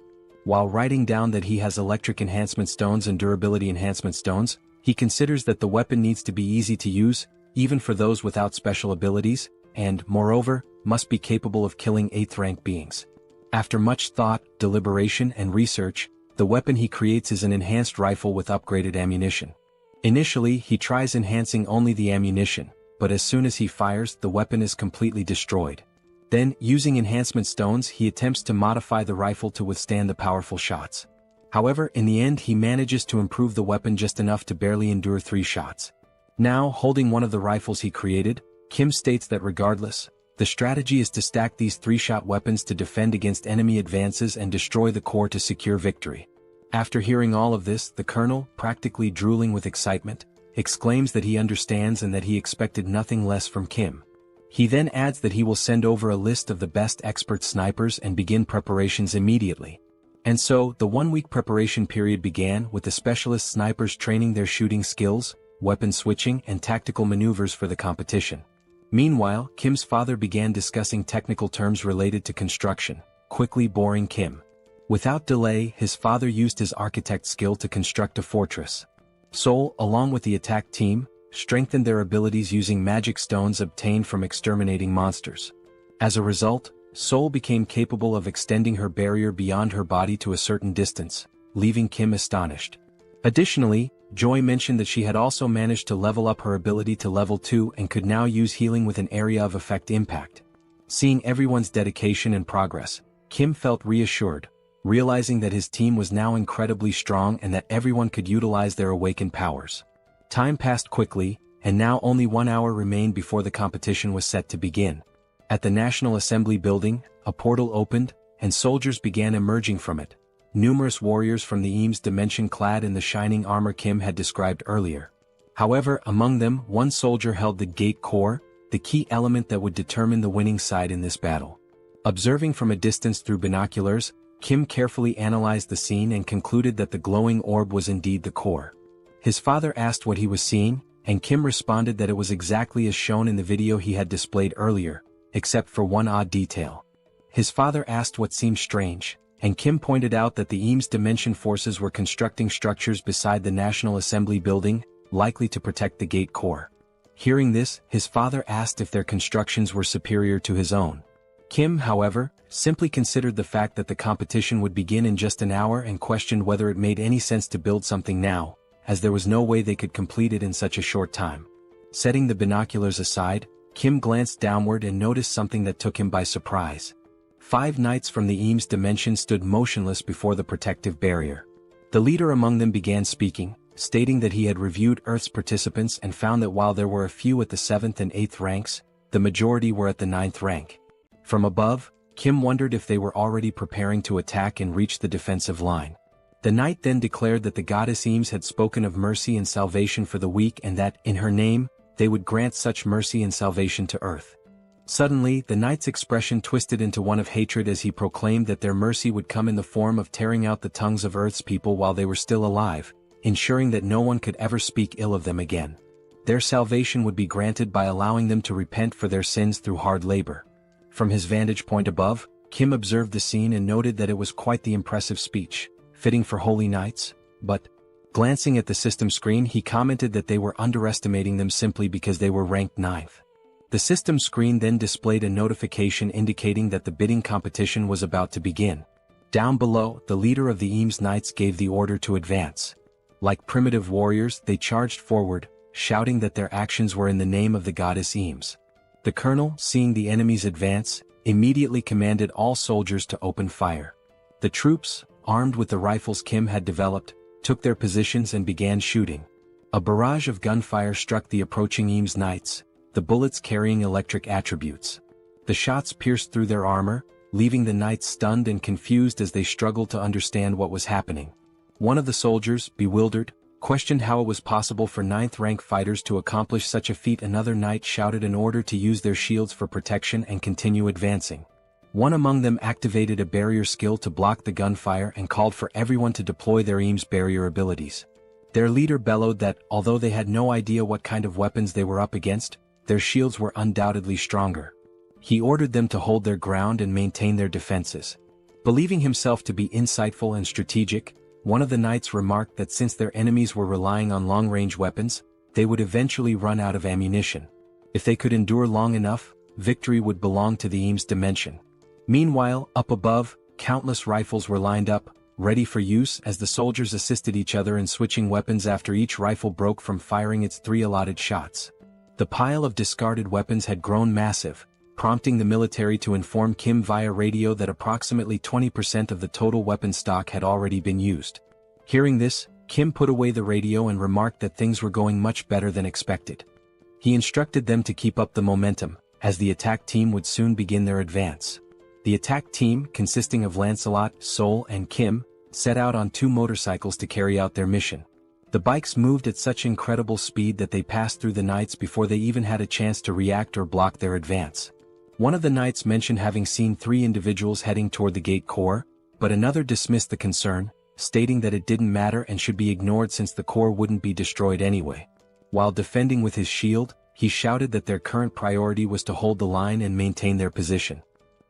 While writing down that he has electric enhancement stones and durability enhancement stones, he considers that the weapon needs to be easy to use, even for those without special abilities, and, moreover, must be capable of killing 8th rank beings. After much thought, deliberation, and research, the weapon he creates is an enhanced rifle with upgraded ammunition. Initially, he tries enhancing only the ammunition, but as soon as he fires, the weapon is completely destroyed. Then, using enhancement stones, he attempts to modify the rifle to withstand the powerful shots. However, in the end he manages to improve the weapon just enough to barely endure 3 shots. Now, holding one of the rifles he created, Kim states that regardless, the strategy is to stack these 3-shot weapons to defend against enemy advances and destroy the core to secure victory. After hearing all of this, the Colonel, practically drooling with excitement, exclaims that he understands and that he expected nothing less from Kim. He then adds that he will send over a list of the best expert snipers and begin preparations immediately. And so, the 1-week preparation period began with the specialist snipers training their shooting skills, weapon switching, and tactical maneuvers for the competition. Meanwhile, Kim's father began discussing technical terms related to construction, quickly boring Kim. Without delay, his father used his architect skill to construct a fortress. Seoul, along with the attack team, strengthened their abilities using magic stones obtained from exterminating monsters. As a result, Seoul became capable of extending her barrier beyond her body to a certain distance, leaving Kim astonished. Additionally, Joy mentioned that she had also managed to level up her ability to level 2 and could now use healing with an area of effect impact. Seeing everyone's dedication and progress, Kim felt reassured, realizing that his team was now incredibly strong and that everyone could utilize their awakened powers. Time passed quickly, and now only 1 hour remained before the competition was set to begin. At the National Assembly building, a portal opened, and soldiers began emerging from it. Numerous warriors from the Eames dimension clad in the shining armor Kim had described earlier. However, among them, one soldier held the gate core, the key element that would determine the winning side in this battle. Observing from a distance through binoculars, Kim carefully analyzed the scene and concluded that the glowing orb was indeed the core. His father asked what he was seeing, and Kim responded that it was exactly as shown in the video he had displayed earlier, except for one odd detail. His father asked what seemed strange, and Kim pointed out that the Eames Dimension forces were constructing structures beside the National Assembly building, likely to protect the gate core. Hearing this, his father asked if their constructions were superior to his own. Kim, however, simply considered the fact that the competition would begin in just an hour and questioned whether it made any sense to build something now, as there was no way they could complete it in such a short time. Setting the binoculars aside, Kim glanced downward and noticed something that took him by surprise. 5 knights from the Eames Dimension stood motionless before the protective barrier. The leader among them began speaking, stating that he had reviewed Earth's participants and found that while there were a few at the 7th and 8th ranks, the majority were at the 9th rank. From above, Kim wondered if they were already preparing to attack and reach the defensive line. The knight then declared that the goddess Eames had spoken of mercy and salvation for the weak and that, in her name, they would grant such mercy and salvation to Earth. Suddenly, the knight's expression twisted into one of hatred as he proclaimed that their mercy would come in the form of tearing out the tongues of Earth's people while they were still alive, ensuring that no one could ever speak ill of them again. Their salvation would be granted by allowing them to repent for their sins through hard labor. From his vantage point above, Kim observed the scene and noted that it was quite the impressive speech, fitting for holy knights, but, glancing at the system screen, he commented that they were underestimating them simply because they were ranked 9th. The system screen then displayed a notification indicating that the bidding competition was about to begin. Down below, the leader of the Eames Knights gave the order to advance. Like primitive warriors, they charged forward, shouting that their actions were in the name of the goddess Eames. The colonel, seeing the enemies advance, immediately commanded all soldiers to open fire. The troops, armed with the rifles Kim had developed, took their positions and began shooting. A barrage of gunfire struck the approaching Eames Knights, the bullets carrying electric attributes. The shots pierced through their armor, leaving the knights stunned and confused as they struggled to understand what was happening. One of the soldiers, bewildered, questioned how it was possible for 9th-rank fighters to accomplish such a feat. Another knight shouted an order to use their shields for protection and continue advancing. One among them activated a barrier skill to block the gunfire and called for everyone to deploy their Eames barrier abilities. Their leader bellowed that, although they had no idea what kind of weapons they were up against, their shields were undoubtedly stronger. He ordered them to hold their ground and maintain their defenses. Believing himself to be insightful and strategic, one of the knights remarked that since their enemies were relying on long-range weapons, they would eventually run out of ammunition. If they could endure long enough, victory would belong to the Eames Dimension. Meanwhile, up above, countless rifles were lined up, ready for use as the soldiers assisted each other in switching weapons after each rifle broke from firing its 3 allotted shots. The pile of discarded weapons had grown massive, prompting the military to inform Kim via radio that approximately 20% of the total weapon stock had already been used. Hearing this, Kim put away the radio and remarked that things were going much better than expected. He instructed them to keep up the momentum, as the attack team would soon begin their advance. The attack team, consisting of Lancelot, Seoul, and Kim, set out on 2 motorcycles to carry out their mission. The bikes moved at such incredible speed that they passed through the knights before they even had a chance to react or block their advance. One of the knights mentioned having seen 3 individuals heading toward the gate core, but another dismissed the concern, stating that it didn't matter and should be ignored since the core wouldn't be destroyed anyway. While defending with his shield, he shouted that their current priority was to hold the line and maintain their position.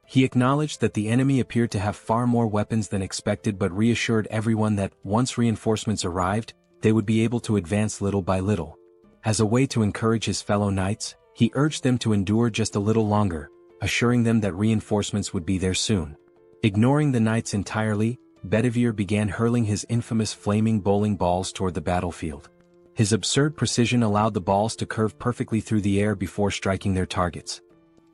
He acknowledged that the enemy appeared to have far more weapons than expected but reassured everyone that, once reinforcements arrived, they would be able to advance little by little. As a way to encourage his fellow knights, he urged them to endure just a little longer, assuring them that reinforcements would be there soon. Ignoring the knights entirely, Bedivere began hurling his infamous flaming bowling balls toward the battlefield. His absurd precision allowed the balls to curve perfectly through the air before striking their targets.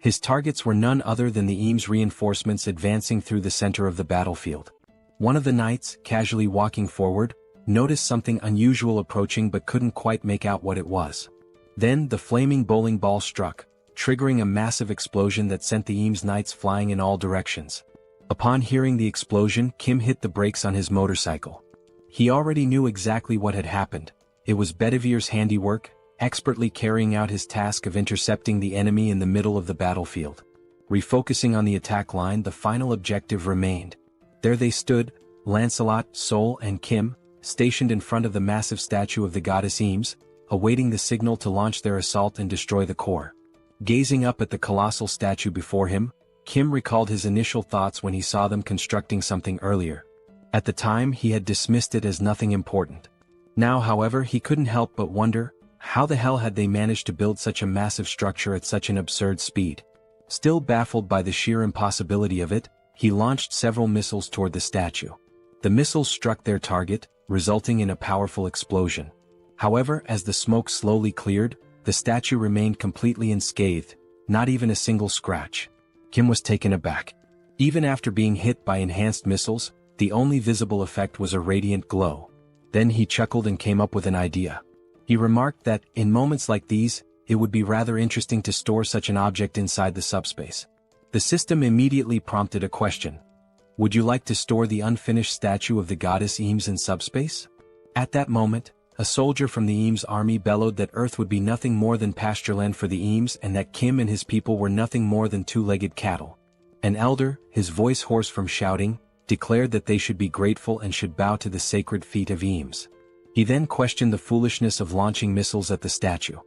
His targets were none other than the Eames reinforcements advancing through the center of the battlefield. One of the knights, casually walking forward, noticed something unusual approaching but couldn't quite make out what it was. Then the flaming bowling ball struck, triggering a massive explosion that sent the Eames Knights flying in all directions. Upon hearing the explosion, Kim hit the brakes on his motorcycle. He already knew exactly what had happened. It was Bedivere's handiwork, expertly carrying out his task of intercepting the enemy in the middle of the battlefield. Refocusing on the attack line, the final objective remained. There they stood, Lancelot, Seoul and Kim, stationed in front of the massive statue of the goddess Eames, awaiting the signal to launch their assault and destroy the core. Gazing up at the colossal statue before him, Kim recalled his initial thoughts when he saw them constructing something earlier. At the time, he had dismissed it as nothing important. Now, however, he couldn't help but wonder, how the hell had they managed to build such a massive structure at such an absurd speed? Still baffled by the sheer impossibility of it, he launched several missiles toward the statue. The missiles struck their target, resulting in a powerful explosion. However, as the smoke slowly cleared, the statue remained completely unscathed, not even a single scratch. Kim was taken aback. Even after being hit by enhanced missiles, the only visible effect was a radiant glow. Then he chuckled and came up with an idea. He remarked that, in moments like these, it would be rather interesting to store such an object inside the subspace. The system immediately prompted a question. Would you like to store the unfinished statue of the goddess Eames in subspace? At that moment, a soldier from the Eames army bellowed that Earth would be nothing more than pastureland for the Eames and that Kim and his people were nothing more than two-legged cattle. An elder, his voice hoarse from shouting, declared that they should be grateful and should bow to the sacred feet of Eames. He then questioned the foolishness of launching missiles at the statue.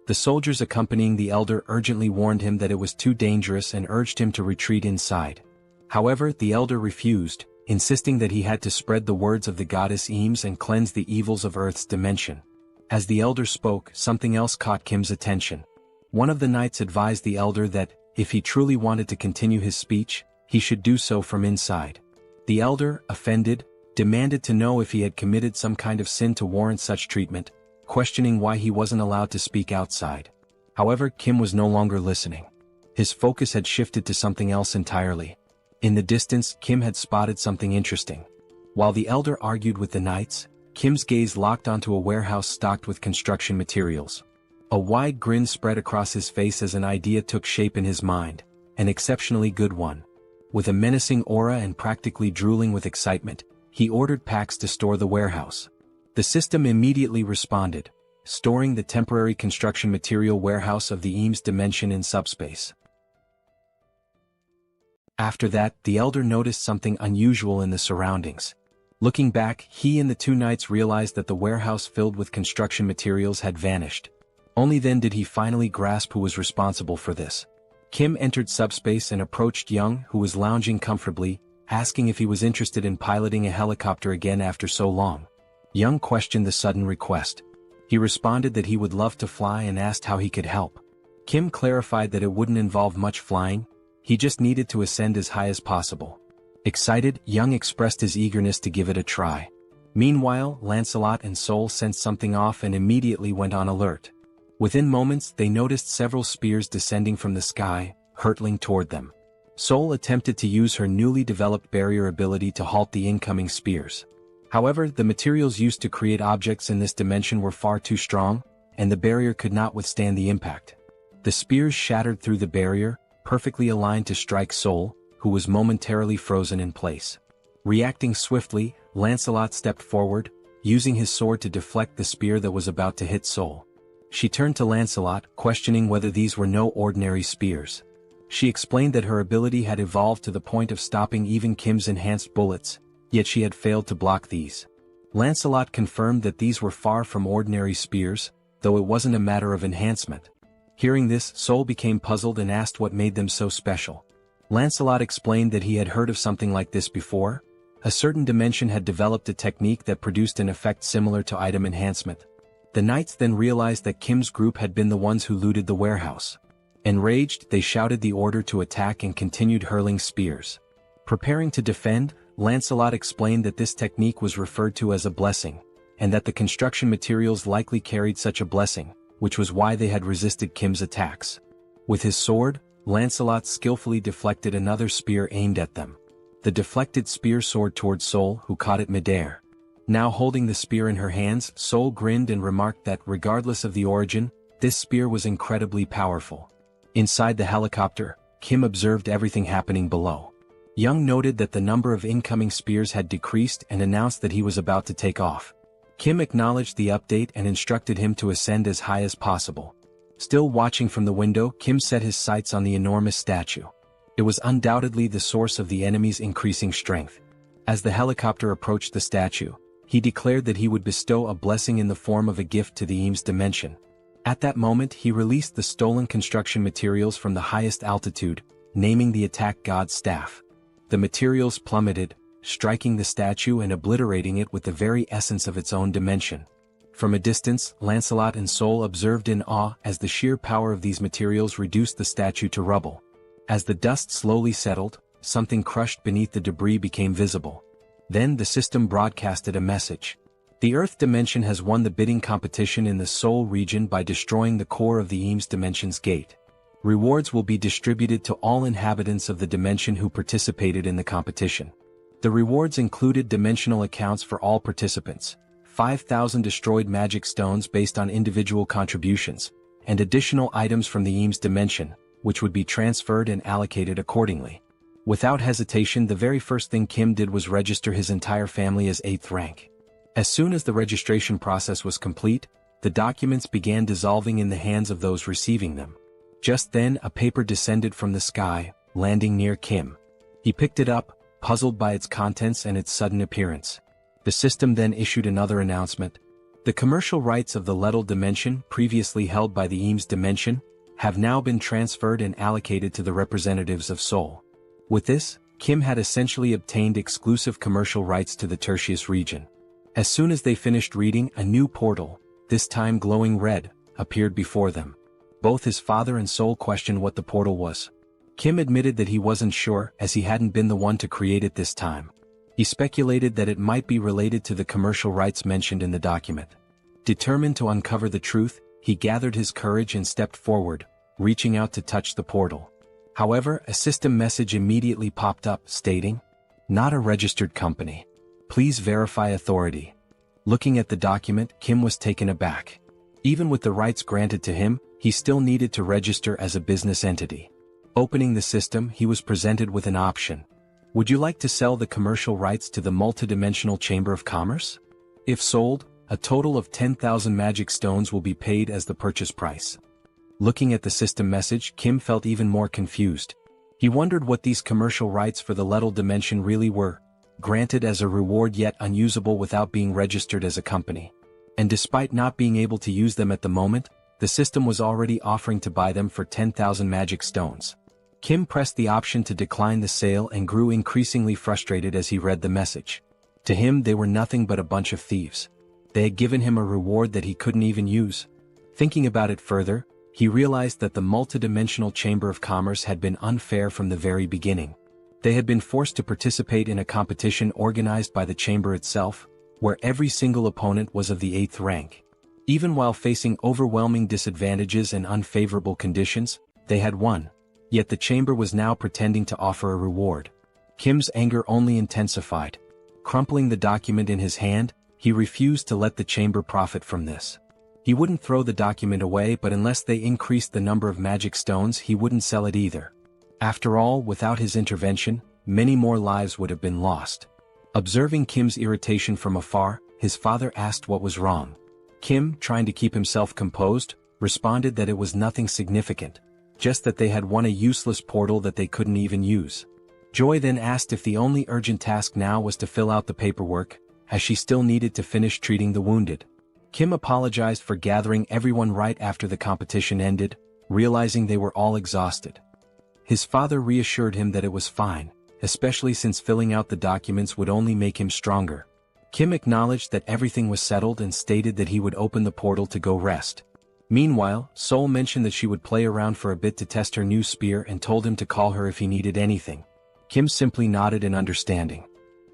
The soldiers accompanying the elder urgently warned him that it was too dangerous and urged him to retreat inside. However, the elder refused, insisting that he had to spread the words of the goddess Eames and cleanse the evils of Earth's dimension. As the elder spoke, something else caught Kim's attention. One of the knights advised the elder that, if he truly wanted to continue his speech, he should do so from inside. The elder, offended, demanded to know if he had committed some kind of sin to warrant such treatment, questioning why he wasn't allowed to speak outside. However, Kim was no longer listening. His focus had shifted to something else entirely. In the distance, Kim had spotted something interesting. While the elder argued with the knights, Kim's gaze locked onto a warehouse stocked with construction materials. A wide grin spread across his face as an idea took shape in his mind, an exceptionally good one. With a menacing aura and practically drooling with excitement, he ordered packs to store the warehouse. The system immediately responded, storing the temporary construction material warehouse of the Eames dimension in subspace. After that, the elder noticed something unusual in the surroundings. Looking back, he and the two knights realized that the warehouse filled with construction materials had vanished. Only then did he finally grasp who was responsible for this. Kim entered subspace and approached Young, who was lounging comfortably, asking if he was interested in piloting a helicopter again after so long. Young questioned the sudden request. He responded that he would love to fly and asked how he could help. Kim clarified that it wouldn't involve much flying, he just needed to ascend as high as possible. Excited, Young expressed his eagerness to give it a try. Meanwhile, Lancelot and Seoul sensed something off and immediately went on alert. Within moments, they noticed several spears descending from the sky, hurtling toward them. Seoul attempted to use her newly developed barrier ability to halt the incoming spears. However, the materials used to create objects in this dimension were far too strong, and the barrier could not withstand the impact. The spears shattered through the barrier, perfectly aligned to strike Seoul, who was momentarily frozen in place. Reacting swiftly, Lancelot stepped forward, using his sword to deflect the spear that was about to hit Seoul. She turned to Lancelot, questioning whether these were no ordinary spears. She explained that her ability had evolved to the point of stopping even Kim's enhanced bullets, yet she had failed to block these. Lancelot confirmed that these were far from ordinary spears, though it wasn't a matter of enhancement. Hearing this, Seoul became puzzled and asked what made them so special. Lancelot explained that he had heard of something like this before. A certain dimension had developed a technique that produced an effect similar to item enhancement. The knights then realized that Kim's group had been the ones who looted the warehouse. Enraged, they shouted the order to attack and continued hurling spears. Preparing to defend, Lancelot explained that this technique was referred to as a blessing, and that the construction materials likely carried such a blessing, which was why they had resisted Kim's attacks. With his sword, Lancelot skillfully deflected another spear aimed at them. The deflected spear soared toward Seoul, who caught it midair. Now holding the spear in her hands, Seoul grinned and remarked that, regardless of the origin, this spear was incredibly powerful. Inside the helicopter, Kim observed everything happening below. Young noted that the number of incoming spears had decreased and announced that he was about to take off. Kim acknowledged the update and instructed him to ascend as high as possible. Still watching from the window, Kim set his sights on the enormous statue. It was undoubtedly the source of the enemy's increasing strength. As the helicopter approached the statue, he declared that he would bestow a blessing in the form of a gift to the Eames dimension. At that moment he released the stolen construction materials from the highest altitude, naming the attack god's staff. The materials plummeted, striking the statue and obliterating it with the very essence of its own dimension. From a distance, Lancelot and Seoul observed in awe as the sheer power of these materials reduced the statue to rubble. As the dust slowly settled, something crushed beneath the debris became visible. Then the system broadcasted a message. The Earth dimension has won the bidding competition in the Seoul region by destroying the core of the Eames dimension's gate. Rewards will be distributed to all inhabitants of the dimension who participated in the competition. The rewards included dimensional accounts for all participants, 5,000 destroyed magic stones based on individual contributions, and additional items from the Eames dimension, which would be transferred and allocated accordingly. Without hesitation, the very first thing Kim did was register his entire family as 8th rank. As soon as the registration process was complete, the documents began dissolving in the hands of those receiving them. Just then a paper descended from the sky, landing near Kim. He picked it up, puzzled by its contents and its sudden appearance. The system then issued another announcement. The commercial rights of the Lettal dimension, previously held by the Eames dimension, have now been transferred and allocated to the representatives of Seoul. With this, Kim had essentially obtained exclusive commercial rights to the Tertius region. As soon as they finished reading, a new portal, this time glowing red, appeared before them. Both his father and Seoul questioned what the portal was. Kim admitted that he wasn't sure, as he hadn't been the one to create it this time. He speculated that it might be related to the commercial rights mentioned in the document. Determined to uncover the truth, he gathered his courage and stepped forward, reaching out to touch the portal. However, a system message immediately popped up, stating, "Not a registered company. Please verify authority." Looking at the document, Kim was taken aback. Even with the rights granted to him, he still needed to register as a business entity. Opening the system, he was presented with an option. Would you like to sell the commercial rights to the multidimensional Chamber of Commerce? If sold, a total of 10,000 magic stones will be paid as the purchase price. Looking at the system message, Kim felt even more confused. He wondered what these commercial rights for the Lettal dimension really were, granted as a reward yet unusable without being registered as a company. And despite not being able to use them at the moment, the system was already offering to buy them for 10,000 magic stones. Kim pressed the option to decline the sale and grew increasingly frustrated as he read the message. To him, they were nothing but a bunch of thieves. They had given him a reward that he couldn't even use. Thinking about it further, he realized that the multidimensional Chamber of Commerce had been unfair from the very beginning. They had been forced to participate in a competition organized by the chamber itself, where every single opponent was of the 8th rank. Even while facing overwhelming disadvantages and unfavorable conditions, they had won. Yet the chamber was now pretending to offer a reward. Kim's anger only intensified. Crumpling the document in his hand, he refused to let the chamber profit from this. He wouldn't throw the document away, but unless they increased the number of magic stones, he wouldn't sell it either. After all, without his intervention, many more lives would have been lost. Observing Kim's irritation from afar, his father asked what was wrong. Kim, trying to keep himself composed, responded that it was nothing significant, just that they had won a useless portal that they couldn't even use. Joy then asked if the only urgent task now was to fill out the paperwork, as she still needed to finish treating the wounded. Kim apologized for gathering everyone right after the competition ended, realizing they were all exhausted. His father reassured him that it was fine, especially since filling out the documents would only make him stronger. Kim acknowledged that everything was settled and stated that he would open the portal to go rest. Meanwhile, Seoul mentioned that she would play around for a bit to test her new spear and told him to call her if he needed anything. Kim simply nodded in understanding.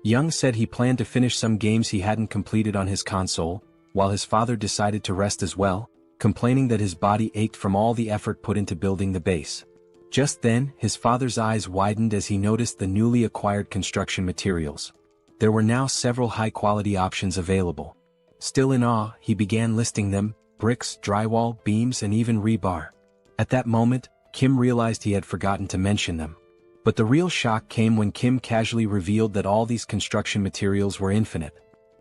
Young said he planned to finish some games he hadn't completed on his console, while his father decided to rest as well, complaining that his body ached from all the effort put into building the base. Just then, his father's eyes widened as he noticed the newly acquired construction materials. There were now several high-quality options available. Still in awe, he began listing them: bricks, drywall, beams, and even rebar. At that moment, Kim realized he had forgotten to mention them. But the real shock came when Kim casually revealed that all these construction materials were infinite.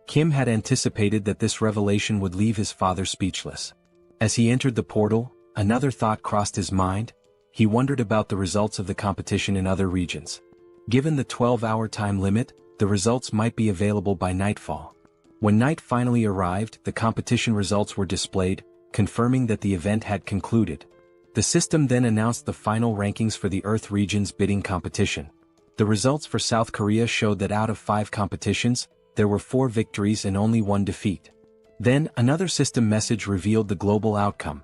Kim had anticipated that this revelation would leave his father speechless. As he entered the portal, another thought crossed his mind. he wondered about the results of the competition in other regions. Given the 12-hour time limit, the results might be available by nightfall. When night finally arrived, the competition results were displayed, confirming that the event had concluded. The system then announced the final rankings for the Earth region's bidding competition. The results for South Korea showed that out of 5 competitions, there were 4 victories and only 1 defeat. Then, another system message revealed the global outcome.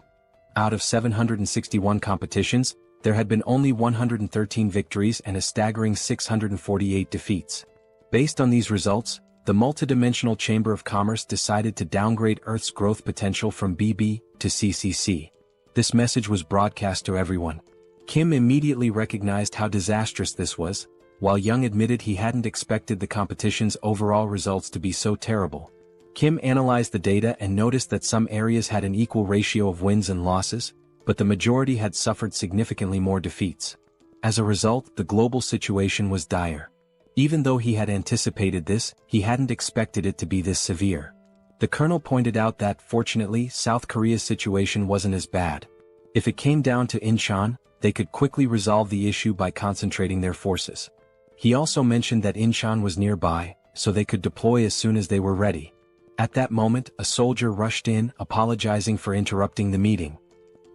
Out of 761 competitions, there had been only 113 victories and a staggering 648 defeats. Based on these results, the multidimensional Chamber of Commerce decided to downgrade Earth's growth potential from BB to CCC. This message was broadcast to everyone. Kim immediately recognized how disastrous this was, while Young admitted he hadn't expected the competition's overall results to be so terrible. Kim analyzed the data and noticed that some areas had an equal ratio of wins and losses, but the majority had suffered significantly more defeats. As a result, the global situation was dire. Even though he had anticipated this, he hadn't expected it to be this severe. The colonel pointed out that, fortunately, South Korea's situation wasn't as bad. If it came down to Incheon, they could quickly resolve the issue by concentrating their forces. He also mentioned that Incheon was nearby, so they could deploy as soon as they were ready. At that moment, a soldier rushed in, apologizing for interrupting the meeting.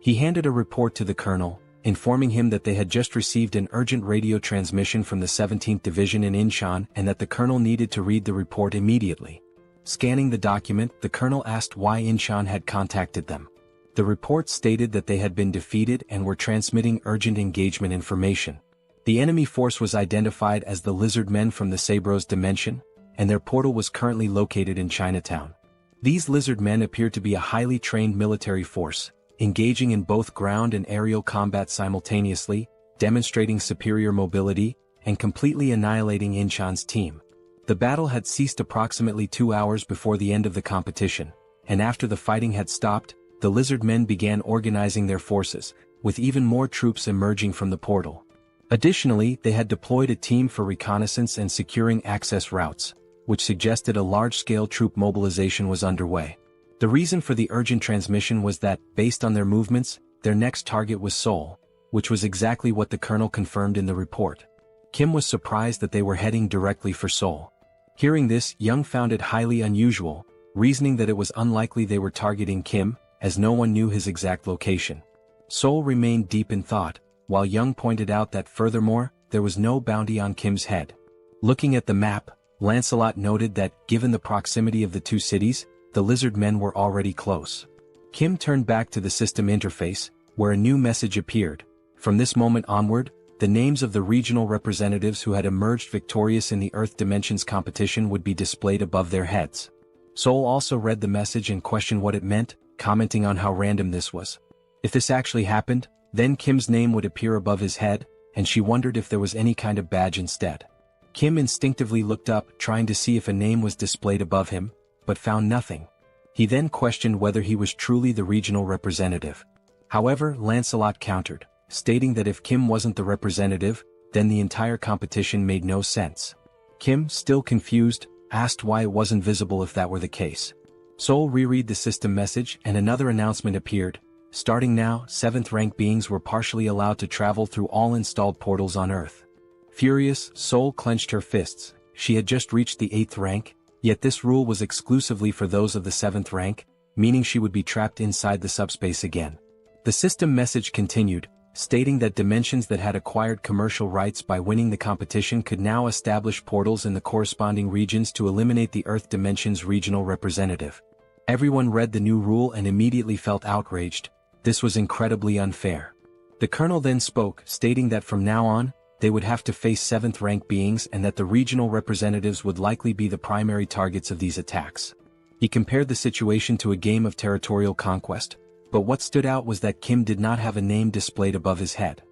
He handed a report to the colonel, informing him that they had just received an urgent radio transmission from the 17th Division in Incheon and that the colonel needed to read the report immediately. Scanning the document, the colonel asked why Incheon had contacted them. The report stated that they had been defeated and were transmitting urgent engagement information. The enemy force was identified as the Lizard Men from the Sabros dimension, and their portal was currently located in Chinatown. These Lizard Men appear to be a highly trained military force, engaging in both ground and aerial combat simultaneously, demonstrating superior mobility, and completely annihilating Incheon's team. The battle had ceased approximately 2 hours before the end of the competition, and after the fighting had stopped, the Lizard Men began organizing their forces, with even more troops emerging from the portal. Additionally, they had deployed a team for reconnaissance and securing access routes, which suggested a large-scale troop mobilization was underway. The reason for the urgent transmission was that, based on their movements, their next target was Seoul, which was exactly what the colonel confirmed in the report. Kim was surprised that they were heading directly for Seoul. Hearing this, Young found it highly unusual, reasoning that it was unlikely they were targeting Kim, as no one knew his exact location. Seoul remained deep in thought, while Young pointed out that furthermore, there was no bounty on Kim's head. Looking at the map, Lancelot noted that, given the proximity of the 2 cities, the Lizard Men were already close. Kim turned back to the system interface, where a new message appeared. From this moment onward, the names of the regional representatives who had emerged victorious in the Earth Dimensions competition would be displayed above their heads. Seoul also read the message and questioned what it meant, commenting on how random this was. If this actually happened, then Kim's name would appear above his head, and she wondered if there was any kind of badge instead. Kim instinctively looked up, trying to see if a name was displayed above him, but found nothing. He then questioned whether he was truly the regional representative. However, Lancelot countered, stating that if Kim wasn't the representative, then the entire competition made no sense. Kim, still confused, asked why it wasn't visible if that were the case. Seoul reread the system message and another announcement appeared. Starting now, 7th rank beings were partially allowed to travel through all installed portals on Earth. Furious, Seoul clenched her fists. She had just reached the 8th rank, yet this rule was exclusively for those of the 7th rank, meaning she would be trapped inside the subspace again. The system message continued, stating that dimensions that had acquired commercial rights by winning the competition could now establish portals in the corresponding regions to eliminate the Earth Dimension's regional representative. Everyone read the new rule and immediately felt outraged. This was incredibly unfair. The colonel then spoke, stating that from now on, they would have to face 7th rank beings and that the regional representatives would likely be the primary targets of these attacks. He compared the situation to a game of territorial conquest, but what stood out was that Kim did not have a name displayed above his head.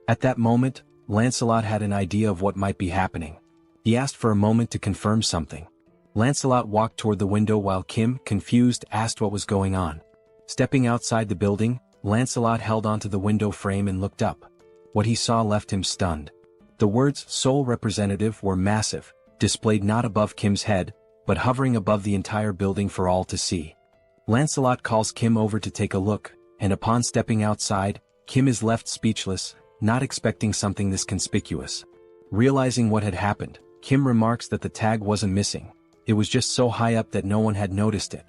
At that moment, Lancelot had an idea of what might be happening. He asked for a moment to confirm something. Lancelot walked toward the window while Kim, confused, asked what was going on. Stepping outside the building, Lancelot held onto the window frame and looked up. What he saw left him stunned. The words "Seoul Representative" were massive, displayed not above Kim's head, but hovering above the entire building for all to see. Lancelot calls Kim over to take a look, and upon stepping outside, Kim is left speechless, not expecting something this conspicuous. Realizing what had happened, Kim remarks that the tag wasn't missing. It was just so high up that no one had noticed it.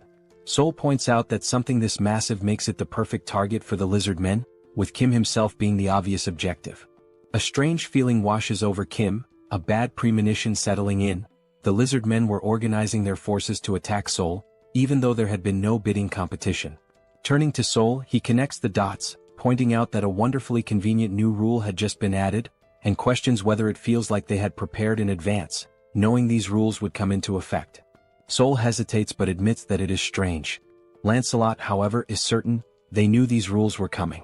Seoul points out that something this massive makes it the perfect target for the lizard men, with Kim himself being the obvious objective. A strange feeling washes over Kim, a bad premonition settling in. The lizard men were organizing their forces to attack Seoul, even though there had been no bidding competition. Turning to Seoul, he connects the dots, pointing out that a wonderfully convenient new rule had just been added, and questions whether it feels like they had prepared in advance, knowing these rules would come into effect. Seoul hesitates but admits that it is strange. Lancelot, however, is certain they knew these rules were coming.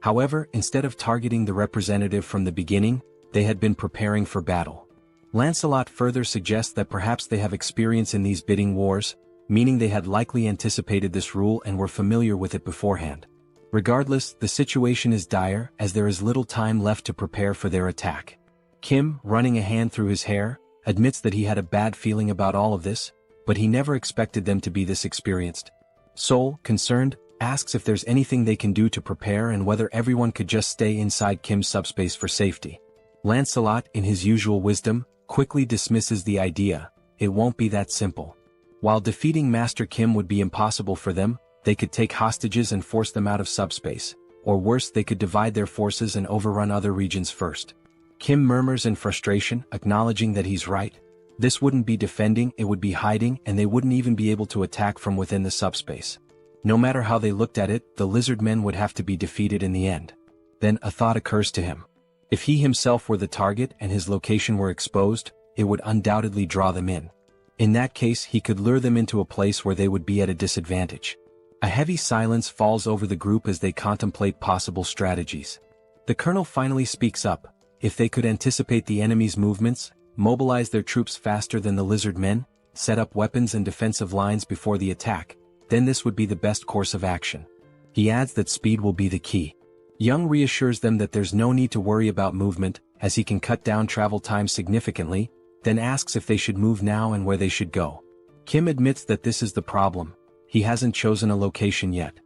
However, instead of targeting the representative from the beginning, they had been preparing for battle. Lancelot further suggests that perhaps they have experience in these bidding wars, meaning they had likely anticipated this rule and were familiar with it beforehand. Regardless, the situation is dire as there is little time left to prepare for their attack. Kim, running a hand through his hair, admits that he had a bad feeling about all of this, but he never expected them to be this experienced. Seoul, concerned, asks if there's anything they can do to prepare and whether everyone could just stay inside Kim's subspace for safety. Lancelot, in his usual wisdom, quickly dismisses the idea. It won't be that simple. While defeating Master Kim would be impossible for them, they could take hostages and force them out of subspace, or worse, they could divide their forces and overrun other regions first. Kim murmurs in frustration, acknowledging that he's right. This wouldn't be defending, it would be hiding, and they wouldn't even be able to attack from within the subspace. No matter how they looked at it, the lizard men would have to be defeated in the end. Then a thought occurs to him. If he himself were the target and his location were exposed, it would undoubtedly draw them in. In that case, he could lure them into a place where they would be at a disadvantage. A heavy silence falls over the group as they contemplate possible strategies. The colonel finally speaks up. If they could anticipate the enemy's movements, mobilize their troops faster than the lizard men, set up weapons and defensive lines before the attack, then this would be the best course of action. He adds that speed will be the key. Young reassures them that there's no need to worry about movement, as he can cut down travel time significantly, then asks if they should move now and where they should go. Kim admits that this is the problem. He hasn't chosen a location yet.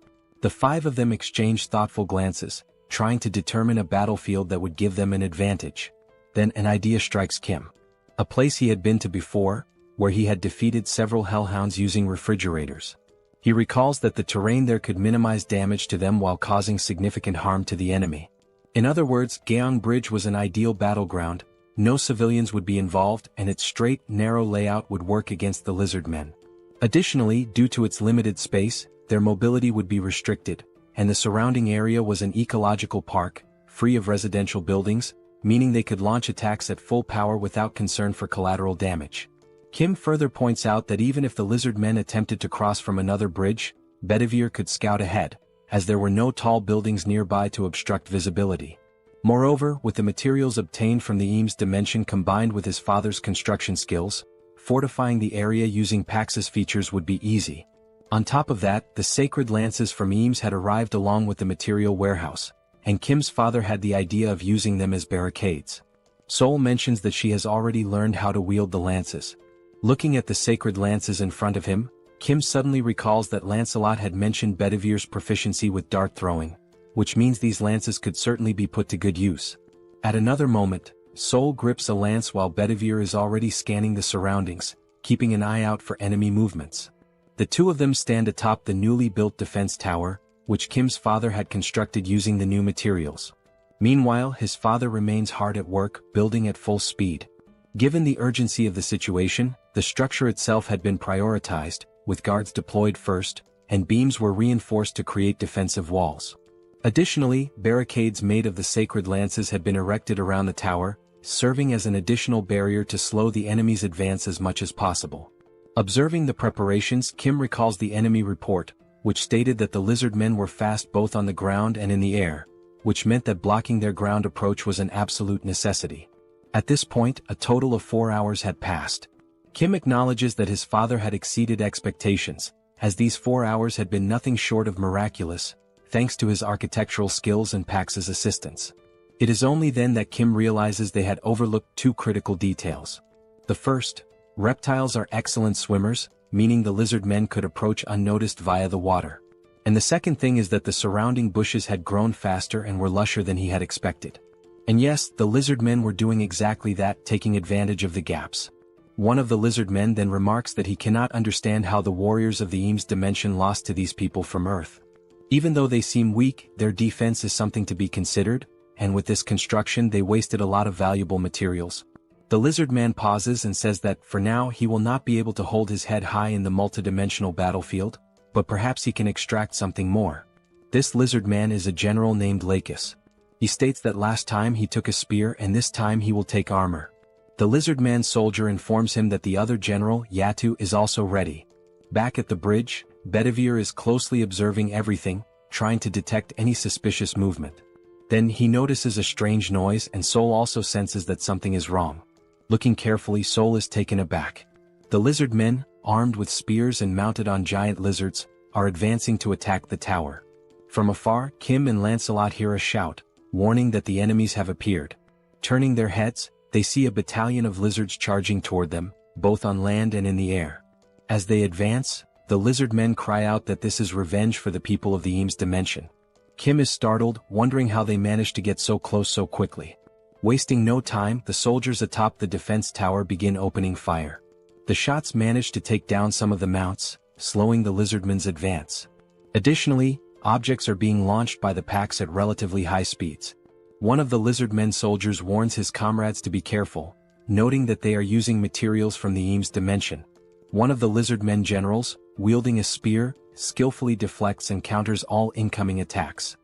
The five of them exchange thoughtful glances, trying to determine a battlefield that would give them an advantage. Then an idea strikes Kim. A place he had been to before, where he had defeated several hellhounds using refrigerators. He recalls that the terrain there could minimize damage to them while causing significant harm to the enemy. In other words, Gyeong Bridge was an ideal battleground, no civilians would be involved, and its straight, narrow layout would work against the lizard men. Additionally, due to its limited space, their mobility would be restricted, and the surrounding area was an ecological park, free of residential buildings, meaning they could launch attacks at full power without concern for collateral damage. Kim further points out that even if the lizard men attempted to cross from another bridge, Bedivere could scout ahead, as there were no tall buildings nearby to obstruct visibility. Moreover, with the materials obtained from the Eames dimension combined with his father's construction skills, fortifying the area using Pax's features would be easy. On top of that, the sacred lances from Eames had arrived along with the material warehouse, and Kim's father had the idea of using them as barricades. Seoul mentions that she has already learned how to wield the lances. Looking at the sacred lances in front of him, Kim suddenly recalls that Lancelot had mentioned Bedivere's proficiency with dart throwing, which means these lances could certainly be put to good use. At another moment, Seoul grips a lance while Bedivere is already scanning the surroundings, keeping an eye out for enemy movements. The two of them stand atop the newly built defense tower, which Kim's father had constructed using the new materials. Meanwhile, his father remains hard at work, building at full speed. Given the urgency of the situation, the structure itself had been prioritized, with guards deployed first, and beams were reinforced to create defensive walls. Additionally, barricades made of the sacred lances had been erected around the tower, serving as an additional barrier to slow the enemy's advance as much as possible. Observing the preparations, Kim recalls the enemy report, which stated that the lizard men were fast both on the ground and in the air, which meant that blocking their ground approach was an absolute necessity. At this point, a total of 4 hours had passed. Kim acknowledges that his father had exceeded expectations, as these 4 hours had been nothing short of miraculous, thanks to his architectural skills and Pax's assistance. It is only then that Kim realizes they had overlooked two critical details. The first, reptiles are excellent swimmers, meaning the lizard men could approach unnoticed via the water. And the second thing is that the surrounding bushes had grown faster and were lusher than he had expected. And yes, the lizard men were doing exactly that, taking advantage of the gaps. One of the lizard men then remarks that he cannot understand how the warriors of the Eames dimension lost to these people from Earth. Even though they seem weak, their defense is something to be considered, and with this construction they wasted a lot of valuable materials. The lizard man pauses and says that, for now, he will not be able to hold his head high in the multidimensional battlefield, but perhaps he can extract something more. This lizard man is a general named Lakis. He states that last time he took a spear and this time he will take armor. The lizard man soldier informs him that the other general, Yatu, is also ready. Back at the bridge, Bedivere is closely observing everything, trying to detect any suspicious movement. Then he notices a strange noise and Seoul also senses that something is wrong. Looking carefully, Seoul is taken aback. The lizard men, armed with spears and mounted on giant lizards, are advancing to attack the tower. From afar, Kim and Lancelot hear a shout, warning that the enemies have appeared. Turning their heads, they see a battalion of lizards charging toward them, both on land and in the air. As they advance, the lizard men cry out that this is revenge for the people of the Eames dimension. Kim is startled, wondering how they managed to get so close so quickly. Wasting no time, the soldiers atop the defense tower begin opening fire. The shots manage to take down some of the mounts, slowing the lizardmen's advance. Additionally, objects are being launched by the packs at relatively high speeds. One of the lizardmen soldiers warns his comrades to be careful, noting that they are using materials from the Eames dimension. One of the lizardmen generals, wielding a spear, skillfully deflects and counters all incoming attacks.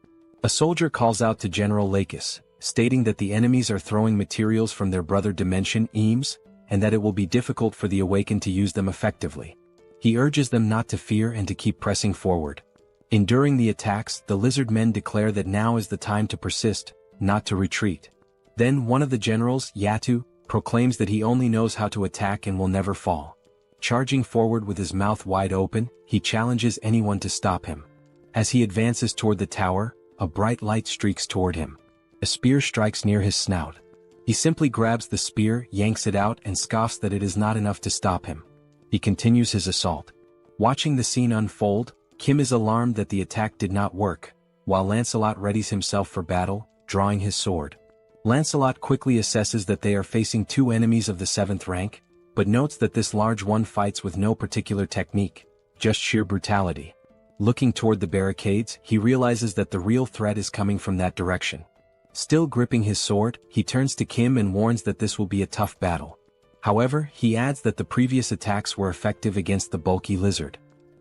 A soldier calls out to General Lakis, stating that the enemies are throwing materials from their brother dimension, Eames, and that it will be difficult for the awakened to use them effectively. He urges them not to fear and to keep pressing forward. Enduring the attacks, the lizard men declare that now is the time to persist, not to retreat. Then one of the generals, Yatu, proclaims that he only knows how to attack and will never fall. Charging forward with his mouth wide open, he challenges anyone to stop him. As he advances toward the tower, a bright light streaks toward him. A spear strikes near his snout. He simply grabs the spear, yanks it out and scoffs that it is not enough to stop him. He continues his assault. Watching the scene unfold, Kim is alarmed that the attack did not work, while Lancelot readies himself for battle, drawing his sword. Lancelot quickly assesses that they are facing two enemies of the 7th rank, but notes that this large one fights with no particular technique, just sheer brutality. Looking toward the barricades, he realizes that the real threat is coming from that direction. Still gripping his sword, he turns to Kim and warns that this will be a tough battle. However, he adds that the previous attacks were effective against the bulky lizard.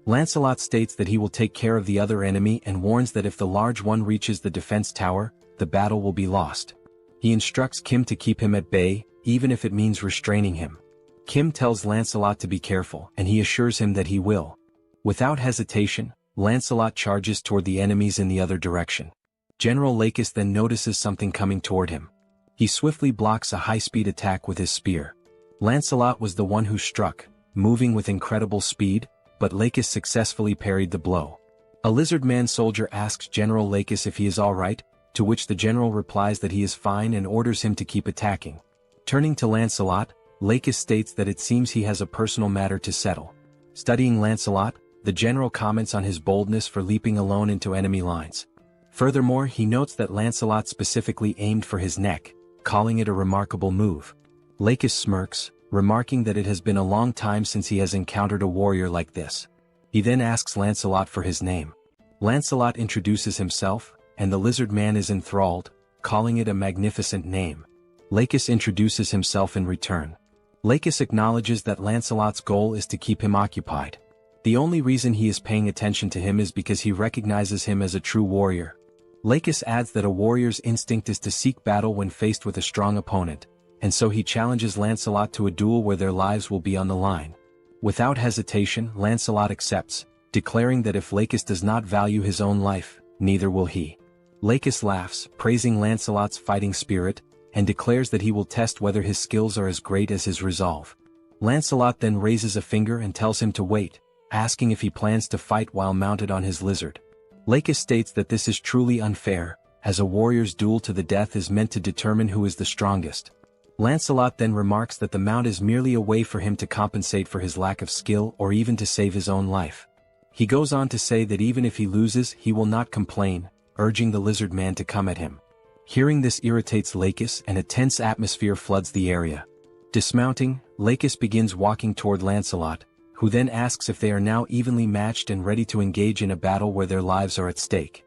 Lancelot states that he will take care of the other enemy and warns that if the large one reaches the defense tower, the battle will be lost. He instructs Kim to keep him at bay, even if it means restraining him. Kim tells Lancelot to be careful, and he assures him that he will. Without hesitation, Lancelot charges toward the enemies in the other direction. General Lakis then notices something coming toward him. He swiftly blocks a high-speed attack with his spear. Lancelot was the one who struck, moving with incredible speed, but Lakis successfully parried the blow. A lizard man soldier asks General Lakis if he is alright, to which the general replies that he is fine and orders him to keep attacking. Turning to Lancelot, Lakis states that it seems he has a personal matter to settle. Studying Lancelot, the general comments on his boldness for leaping alone into enemy lines. Furthermore, he notes that Lancelot specifically aimed for his neck, calling it a remarkable move. Lakis smirks, remarking that it has been a long time since he has encountered a warrior like this. He then asks Lancelot for his name. Lancelot introduces himself, and the lizard man is enthralled, calling it a magnificent name. Lakis introduces himself in return. Lakis acknowledges that Lancelot's goal is to keep him occupied. The only reason he is paying attention to him is because he recognizes him as a true warrior. Lakis adds that a warrior's instinct is to seek battle when faced with a strong opponent, and so he challenges Lancelot to a duel where their lives will be on the line. Without hesitation, Lancelot accepts, declaring that if Lakis does not value his own life, neither will he. Lakis laughs, praising Lancelot's fighting spirit, and declares that he will test whether his skills are as great as his resolve. Lancelot then raises a finger and tells him to wait, asking if he plans to fight while mounted on his lizard. Lakis states that this is truly unfair, as a warrior's duel to the death is meant to determine who is the strongest. Lancelot then remarks that the mount is merely a way for him to compensate for his lack of skill or even to save his own life. He goes on to say that even if he loses, he will not complain, urging the lizard man to come at him. Hearing this irritates Lakis and a tense atmosphere floods the area. Dismounting, Lakis begins walking toward Lancelot, who then asks if they are now evenly matched and ready to engage in a battle where their lives are at stake.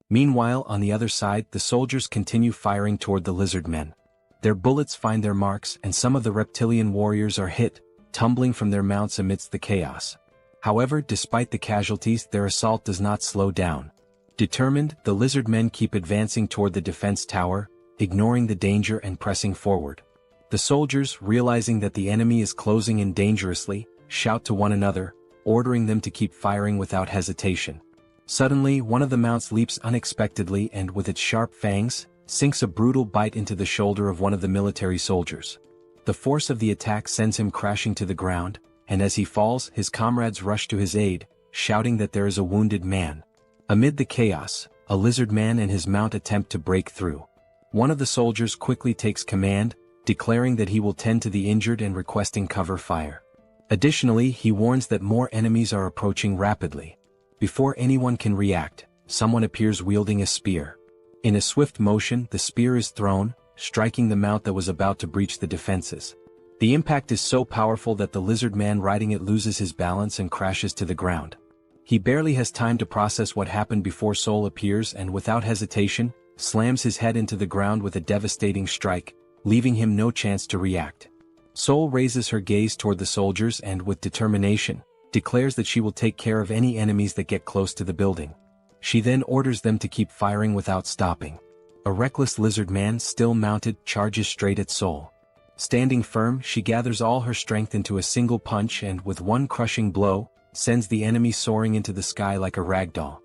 Meanwhile, on the other side, the soldiers continue firing toward the lizard men. Their bullets find their marks and some of the reptilian warriors are hit, tumbling from their mounts amidst the chaos. However, despite the casualties, their assault does not slow down. Determined, the lizard men keep advancing toward the defense tower, ignoring the danger and pressing forward. The soldiers, realizing that the enemy is closing in dangerously, shout to one another, ordering them to keep firing without hesitation. Suddenly, one of the mounts leaps unexpectedly and with its sharp fangs, sinks a brutal bite into the shoulder of one of the military soldiers. The force of the attack sends him crashing to the ground, and as he falls, his comrades rush to his aid, shouting that there is a wounded man. Amid the chaos, a lizard man and his mount attempt to break through. One of the soldiers quickly takes command, declaring that he will tend to the injured and requesting cover fire. Additionally, he warns that more enemies are approaching rapidly. Before anyone can react, someone appears wielding a spear. In a swift motion, the spear is thrown, striking the mount that was about to breach the defenses. The impact is so powerful that the lizard man riding it loses his balance and crashes to the ground. He barely has time to process what happened before Seoul appears and without hesitation, slams his head into the ground with a devastating strike, leaving him no chance to react. Seoul raises her gaze toward the soldiers and, with determination, declares that she will take care of any enemies that get close to the building. She then orders them to keep firing without stopping. A reckless lizard man, still mounted, charges straight at Seoul. Standing firm, she gathers all her strength into a single punch and, with one crushing blow, sends the enemy soaring into the sky like a ragdoll.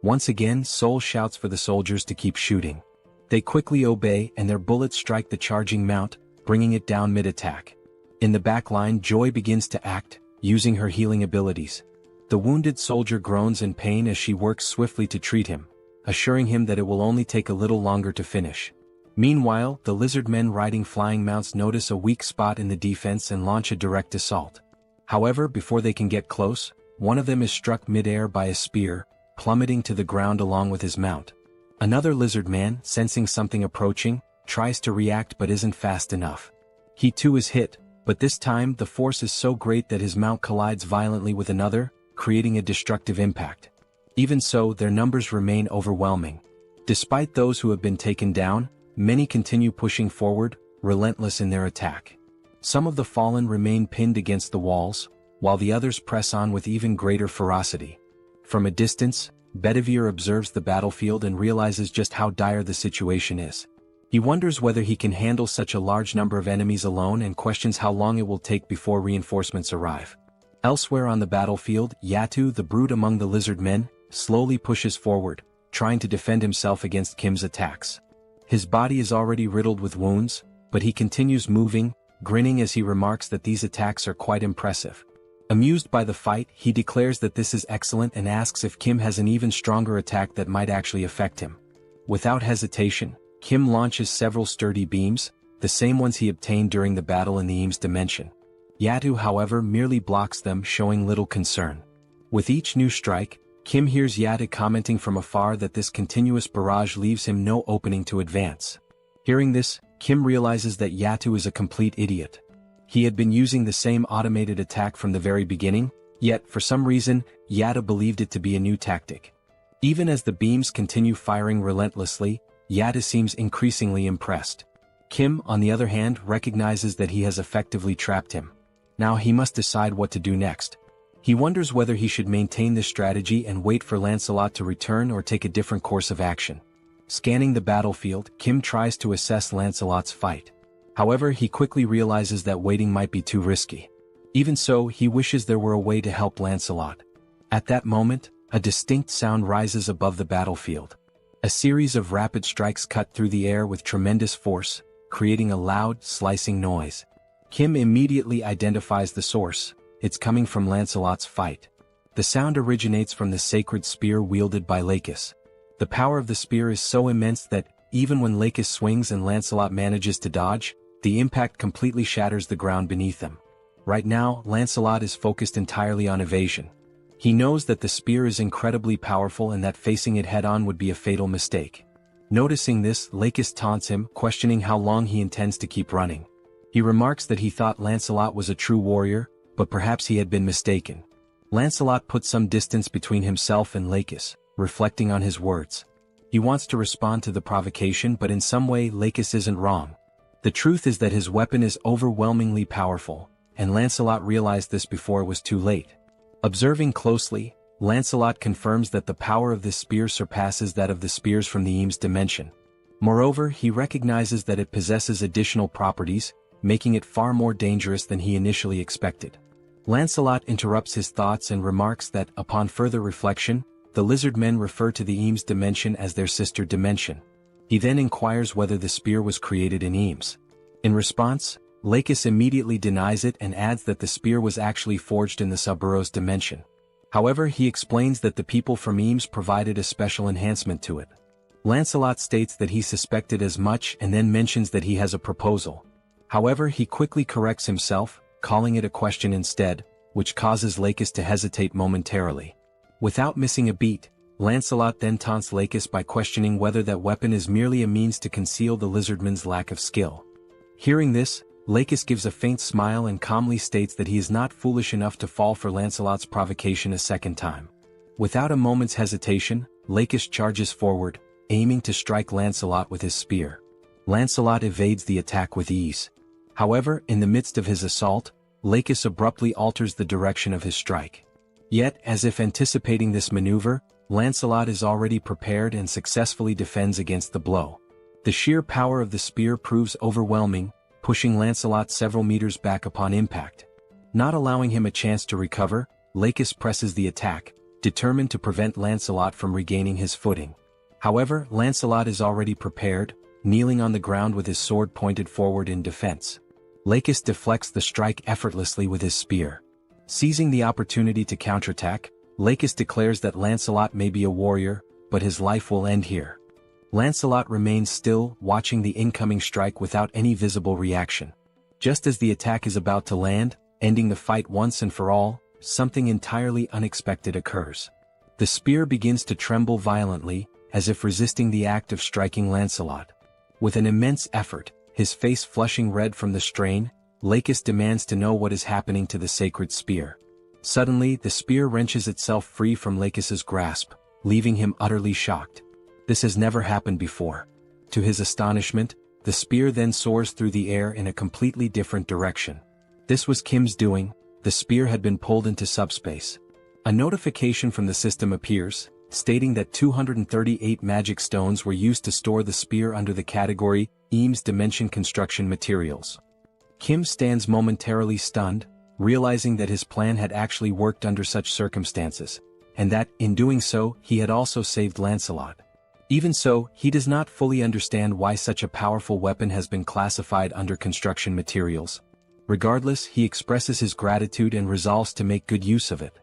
Once again, Seoul shouts for the soldiers to keep shooting. They quickly obey and their bullets strike the charging mount, bringing it down mid-attack. In the back line, Joy begins to act, using her healing abilities. The wounded soldier groans in pain as she works swiftly to treat him, assuring him that it will only take a little longer to finish. Meanwhile, the lizard men riding flying mounts notice a weak spot in the defense and launch a direct assault. However, before they can get close, one of them is struck mid-air by a spear, plummeting to the ground along with his mount. Another lizard man, sensing something approaching, tries to react but isn't fast enough. He too is hit, but this time the force is so great that his mount collides violently with another, creating a destructive impact. Even so, their numbers remain overwhelming. Despite those who have been taken down, many continue pushing forward, relentless in their attack. Some of the fallen remain pinned against the walls, while the others press on with even greater ferocity. From a distance, Bedivere observes the battlefield and realizes just how dire the situation is. He wonders whether he can handle such a large number of enemies alone and questions how long it will take before reinforcements arrive. Elsewhere on the battlefield, Yatu, the brute among the lizard men, slowly pushes forward, trying to defend himself against Kim's attacks. His body is already riddled with wounds, but he continues moving, grinning as he remarks that these attacks are quite impressive. Amused by the fight, he declares that this is excellent and asks if Kim has an even stronger attack that might actually affect him. Without hesitation, Kim launches several sturdy beams, the same ones he obtained during the battle in the Eames dimension. Yatu, however, merely blocks them, showing little concern. With each new strike, Kim hears Yatu commenting from afar that this continuous barrage leaves him no opening to advance. Hearing this, Kim realizes that Yatu is a complete idiot. He had been using the same automated attack from the very beginning, yet for some reason, Yatu believed it to be a new tactic. Even as the beams continue firing relentlessly, Yatu seems increasingly impressed. Kim, on the other hand, recognizes that he has effectively trapped him. Now he must decide what to do next. He wonders whether he should maintain this strategy and wait for Lancelot to return or take a different course of action. Scanning the battlefield, Kim tries to assess Lancelot's fight. However, he quickly realizes that waiting might be too risky. Even so, he wishes there were a way to help Lancelot. At that moment, a distinct sound rises above the battlefield. A series of rapid strikes cut through the air with tremendous force, creating a loud, slicing noise. Kim immediately identifies the source. It's coming from Lancelot's fight. The sound originates from the sacred spear wielded by Lakis. The power of the spear is so immense that, even when Lakis swings and Lancelot manages to dodge, the impact completely shatters the ground beneath them. Right now, Lancelot is focused entirely on evasion. He knows that the spear is incredibly powerful and that facing it head-on would be a fatal mistake. Noticing this, Lakis taunts him, questioning how long he intends to keep running. He remarks that he thought Lancelot was a true warrior, but perhaps he had been mistaken. Lancelot puts some distance between himself and Lakis, reflecting on his words. He wants to respond to the provocation, but in some way Lakis isn't wrong. The truth is that his weapon is overwhelmingly powerful, and Lancelot realized this before it was too late. Observing closely, Lancelot confirms that the power of this spear surpasses that of the spears from the Eames dimension. Moreover, he recognizes that it possesses additional properties, making it far more dangerous than he initially expected. Lancelot interrupts his thoughts and remarks that, upon further reflection, the lizard men refer to the Eames dimension as their sister dimension. He then inquires whether the spear was created in Eames. In response, Lakis immediately denies it and adds that the spear was actually forged in the SUBSPACE dimension. However, he explains that the people from Eames provided a special enhancement to it. Lancelot states that he suspected as much and then mentions that he has a proposal. However, he quickly corrects himself, calling it a question instead, which causes Lakis to hesitate momentarily. Without missing a beat, Lancelot then taunts Lakis by questioning whether that weapon is merely a means to conceal the lizardman's lack of skill. Hearing this, Lakis gives a faint smile and calmly states that he is not foolish enough to fall for Lancelot's provocation a second time. Without a moment's hesitation, Lakis charges forward, aiming to strike Lancelot with his spear. Lancelot evades the attack with ease. However, in the midst of his assault, Lakis abruptly alters the direction of his strike. Yet, as if anticipating this maneuver, Lancelot is already prepared and successfully defends against the blow. The sheer power of the spear proves overwhelming, pushing Lancelot several meters back upon impact. Not allowing him a chance to recover, Lakis presses the attack, determined to prevent Lancelot from regaining his footing. However, Lancelot is already prepared, kneeling on the ground with his sword pointed forward in defense. Lakis deflects the strike effortlessly with his spear. Seizing the opportunity to counterattack, Lakis declares that Lancelot may be a warrior, but his life will end here. Lancelot remains still, watching the incoming strike without any visible reaction. Just as the attack is about to land, ending the fight once and for all, something entirely unexpected occurs. The spear begins to tremble violently, as if resisting the act of striking Lancelot. With an immense effort, his face flushing red from the strain, Lakis demands to know what is happening to the sacred spear. Suddenly, the spear wrenches itself free from Lakis's grasp, leaving him utterly shocked. This has never happened before. To his astonishment, the spear then soars through the air in a completely different direction. This was Kim's doing. The spear had been pulled into subspace. A notification from the system appears, stating that 238 magic stones were used to store the spear under the category Eames Dimension Construction Materials. Kim stands momentarily stunned, realizing that his plan had actually worked under such circumstances, and that, in doing so, he had also saved Lancelot. Even so, he does not fully understand why such a powerful weapon has been classified under construction materials. Regardless, he expresses his gratitude and resolves to make good use of it.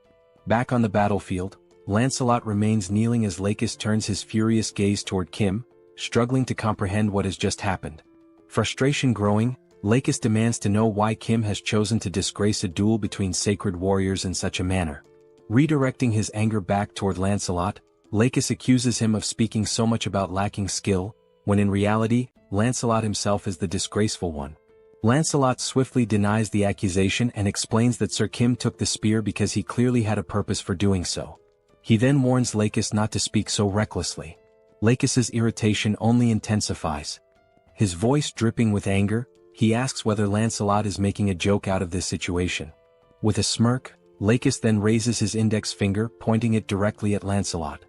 Back on the battlefield, Lancelot remains kneeling as Lakis turns his furious gaze toward Kim, struggling to comprehend what has just happened. Frustration growing, Lakis demands to know why Kim has chosen to disgrace a duel between sacred warriors in such a manner. Redirecting his anger back toward Lancelot, Lakis accuses him of speaking so much about lacking skill, when in reality, Lancelot himself is the disgraceful one. Lancelot swiftly denies the accusation and explains that Sir Kim took the spear because he clearly had a purpose for doing so. He then warns Lakis not to speak so recklessly. Lakis's irritation only intensifies. His voice dripping with anger, he asks whether Lancelot is making a joke out of this situation. With a smirk, Lakis then raises his index finger, pointing it directly at Lancelot.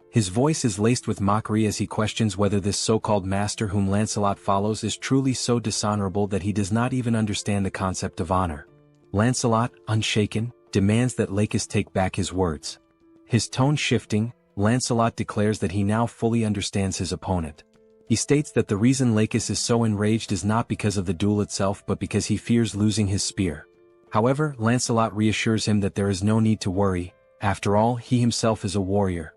His voice is laced with mockery as he questions whether this so-called master whom Lancelot follows is truly so dishonorable that he does not even understand the concept of honor. Lancelot, unshaken, demands that Lakis take back his words. His tone shifting, Lancelot declares that he now fully understands his opponent. He states that the reason Lakis is so enraged is not because of the duel itself but because he fears losing his spear. However, Lancelot reassures him that there is no need to worry, after all he himself is a warrior.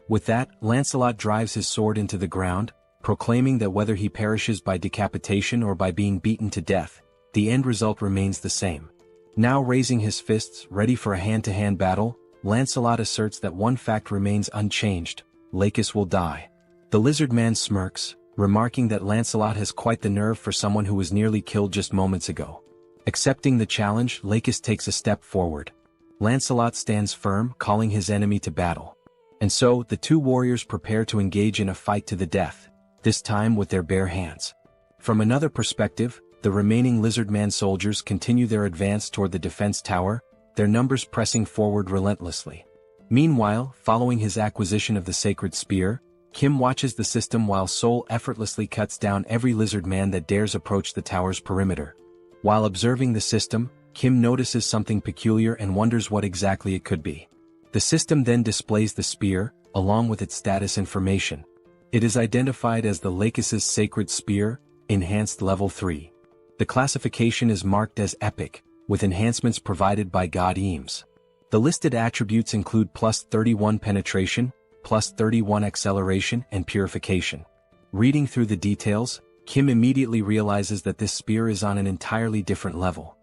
With that, Lancelot drives his sword into the ground, proclaiming that whether he perishes by decapitation or by being beaten to death, the end result remains the same. Now raising his fists, ready for a hand-to-hand battle, Lancelot asserts that one fact remains unchanged: Lakis will die. The lizard man smirks, remarking that Lancelot has quite the nerve for someone who was nearly killed just moments ago. Accepting the challenge, Lakis takes a step forward. Lancelot stands firm, calling his enemy to battle. And so, the two warriors prepare to engage in a fight to the death, this time with their bare hands. From another perspective, the remaining lizard man soldiers continue their advance toward the defense tower, their numbers pressing forward relentlessly. Meanwhile, following his acquisition of the sacred spear, Kim watches the system while Seoul effortlessly cuts down every lizard man that dares approach the tower's perimeter. While observing the system, Kim notices something peculiar and wonders what exactly it could be. The system then displays the spear, along with its status information. It is identified as the Lakis' Sacred Spear, Enhanced Level 3. The classification is marked as Epic, with enhancements provided by God Eames. The listed attributes include plus 31 penetration, plus 31 acceleration and purification. Reading through the details, Kim immediately realizes that this spear is on an entirely different level.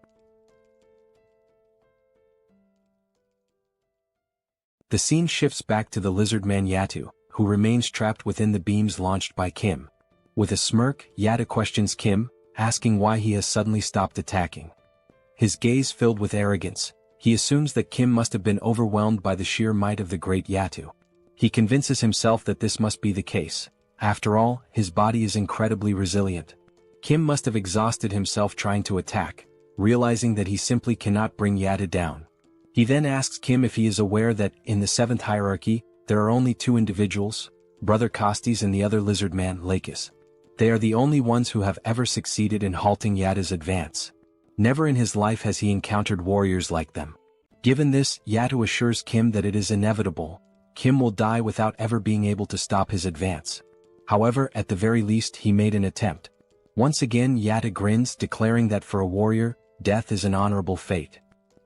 The scene shifts back to the lizard man Yatu, who remains trapped within the beams launched by Kim. With a smirk, Yatu questions Kim, asking why he has suddenly stopped attacking. His gaze filled with arrogance, he assumes that Kim must have been overwhelmed by the sheer might of the great Yatu. He convinces himself that this must be the case. After all, his body is incredibly resilient. Kim must have exhausted himself trying to attack, realizing that he simply cannot bring Yatu down. He then asks Kim if he is aware that, in the 7th hierarchy, there are only two individuals, Brother Costes and the other lizard man, Lakis. They are the only ones who have ever succeeded in halting Yatu's advance. Never in his life has he encountered warriors like them. Given this, Yatu assures Kim that it is inevitable. Kim will die without ever being able to stop his advance. However, at the very least he made an attempt. Once again Yatu grins, declaring that for a warrior, death is an honorable fate.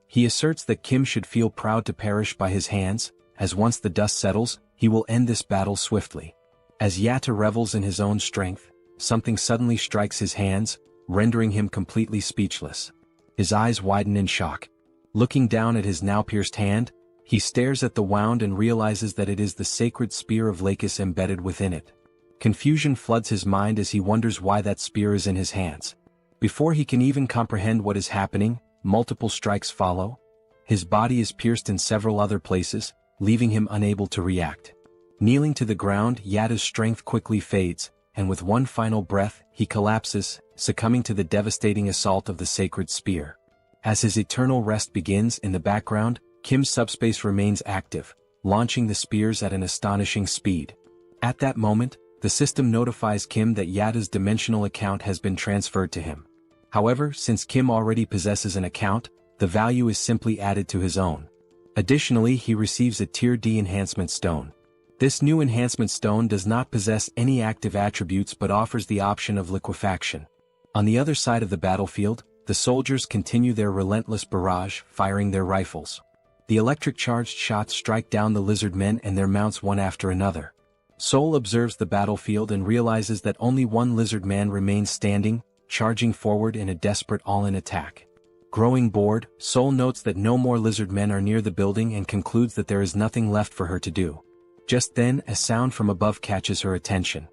He asserts that Kim should feel proud to perish by his hands, as once the dust settles, he will end this battle swiftly. As Yatu revels in his own strength, something suddenly strikes his hands, rendering him completely speechless. His eyes widen in shock. Looking down at his now pierced hand, he stares at the wound and realizes that it is the sacred spear of Lakis embedded within it. Confusion floods his mind as he wonders why that spear is in his hands. Before he can even comprehend what is happening, multiple strikes follow. His body is pierced in several other places, leaving him unable to react. Kneeling to the ground, Yatu's strength quickly fades, and with one final breath, he collapses, succumbing to the devastating assault of the sacred spear. As his eternal rest begins in the background, Kim's subspace remains active, launching the spears at an astonishing speed. At that moment, the system notifies Kim that Yatu's dimensional account has been transferred to him. However, since Kim already possesses an account, the value is simply added to his own. Additionally, he receives a Tier D enhancement stone. This new enhancement stone does not possess any active attributes but offers the option of liquefaction. On the other side of the battlefield, the soldiers continue their relentless barrage, firing their rifles. The electric-charged shots strike down the lizard men and their mounts one after another. Seoul observes the battlefield and realizes that only one lizard man remains standing, charging forward in a desperate all-in attack. Growing bored, Seoul notes that no more lizard men are near the building and concludes that there is nothing left for her to do. Just then, a sound from above catches her attention.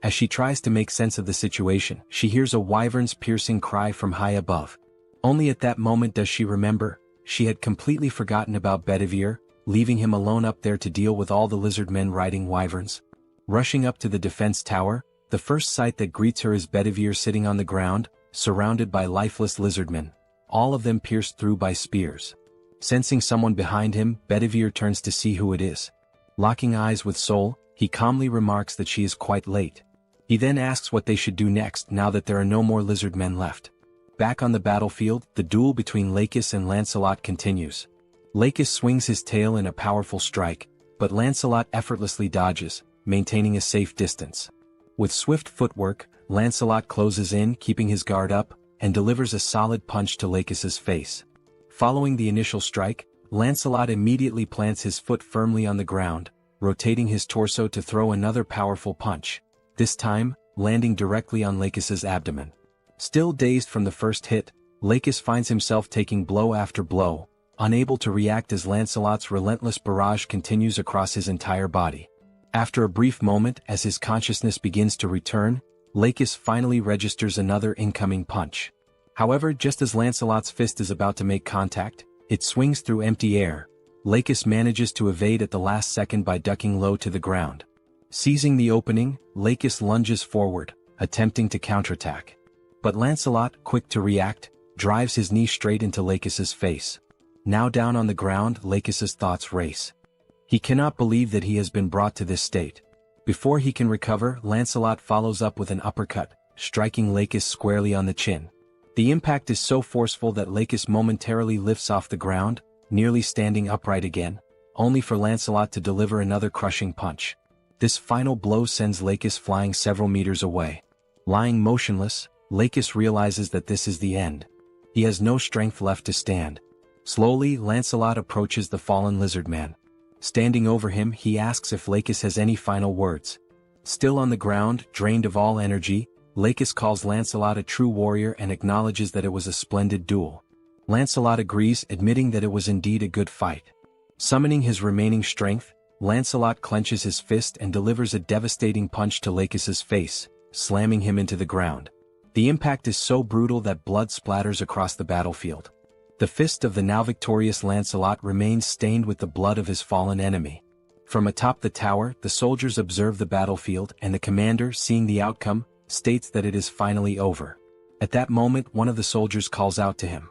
As she tries to make sense of the situation, she hears a wyvern's piercing cry from high above. Only at that moment does she remember, she had completely forgotten about Bedivere, leaving him alone up there to deal with all the lizard men riding wyverns. Rushing up to the defense tower, the first sight that greets her is Bedivere sitting on the ground, surrounded by lifeless lizardmen, all of them pierced through by spears. Sensing someone behind him, Bedivere turns to see who it is. Locking eyes with Seoul, he calmly remarks that she is quite late. He then asks what they should do next now that there are no more lizard men left. Back on the battlefield, the duel between Lakis and Lancelot continues. Lakis swings his tail in a powerful strike, but Lancelot effortlessly dodges, maintaining a safe distance. With swift footwork, Lancelot closes in, keeping his guard up, and delivers a solid punch to Lakis's face. Following the initial strike, Lancelot immediately plants his foot firmly on the ground, rotating his torso to throw another powerful punch, this time, landing directly on Lakis's abdomen. Still dazed from the first hit, Lakis finds himself taking blow after blow, unable to react as Lancelot's relentless barrage continues across his entire body. After a brief moment as his consciousness begins to return, Lakis finally registers another incoming punch. However, just as Lancelot's fist is about to make contact, it swings through empty air. Lakis manages to evade at the last second by ducking low to the ground. Seizing the opening, Lakis lunges forward, attempting to counterattack. But Lancelot, quick to react, drives his knee straight into Lakis's face. Now down on the ground, Lakis's thoughts race. He cannot believe that he has been brought to this state. Before he can recover, Lancelot follows up with an uppercut, striking Lakis squarely on the chin. The impact is so forceful that Lakis momentarily lifts off the ground, nearly standing upright again, only for Lancelot to deliver another crushing punch. This final blow sends Lakis flying several meters away. Lying motionless, Lakis realizes that this is the end. He has no strength left to stand. Slowly, Lancelot approaches the fallen lizard man. Standing over him, he asks if Lakis has any final words. Still on the ground, drained of all energy, Lakis calls Lancelot a true warrior and acknowledges that it was a splendid duel. Lancelot agrees, admitting that it was indeed a good fight. Summoning his remaining strength, Lancelot clenches his fist and delivers a devastating punch to Lakis's face, slamming him into the ground. The impact is so brutal that blood splatters across the battlefield. The fist of the now victorious Lancelot remains stained with the blood of his fallen enemy. From atop the tower, the soldiers observe the battlefield, and the commander, seeing the outcome, states that it is finally over. At that moment, one of the soldiers calls out to him.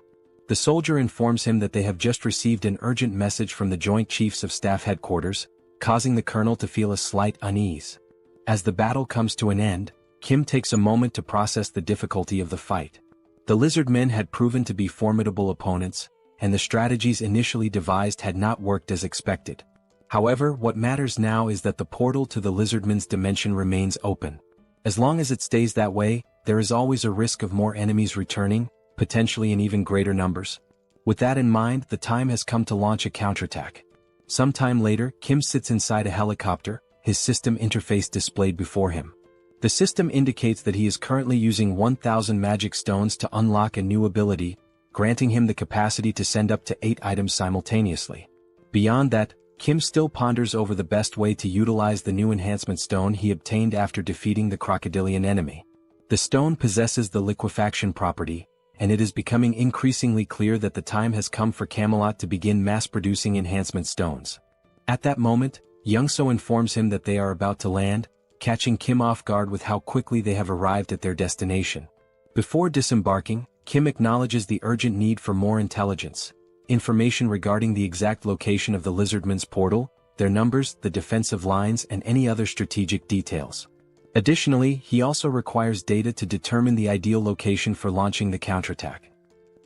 The soldier informs him that they have just received an urgent message from the Joint Chiefs of Staff headquarters, causing the colonel to feel a slight unease. As the battle comes to an end, Kim takes a moment to process the difficulty of the fight. The lizardmen had proven to be formidable opponents, and the strategies initially devised had not worked as expected. However, what matters now is that the portal to the lizardmen's dimension remains open. As long as it stays that way, there is always a risk of more enemies returning, potentially in even greater numbers. With that in mind, the time has come to launch a counterattack. Sometime later, Kim sits inside a helicopter, his system interface displayed before him. The system indicates that he is currently using 1,000 magic stones to unlock a new ability, granting him the capacity to send up to 8 items simultaneously. Beyond that, Kim still ponders over the best way to utilize the new enhancement stone he obtained after defeating the crocodilian enemy. The stone possesses the liquefaction property, and it is becoming increasingly clear that the time has come for Camelot to begin mass-producing enhancement stones. At that moment, Youngso informs him that they are about to land, catching Kim off guard with how quickly they have arrived at their destination. Before disembarking, Kim acknowledges the urgent need for more intelligence, information regarding the exact location of the lizardmen's portal, their numbers, the defensive lines, and any other strategic details. Additionally, he also requires data to determine the ideal location for launching the counterattack.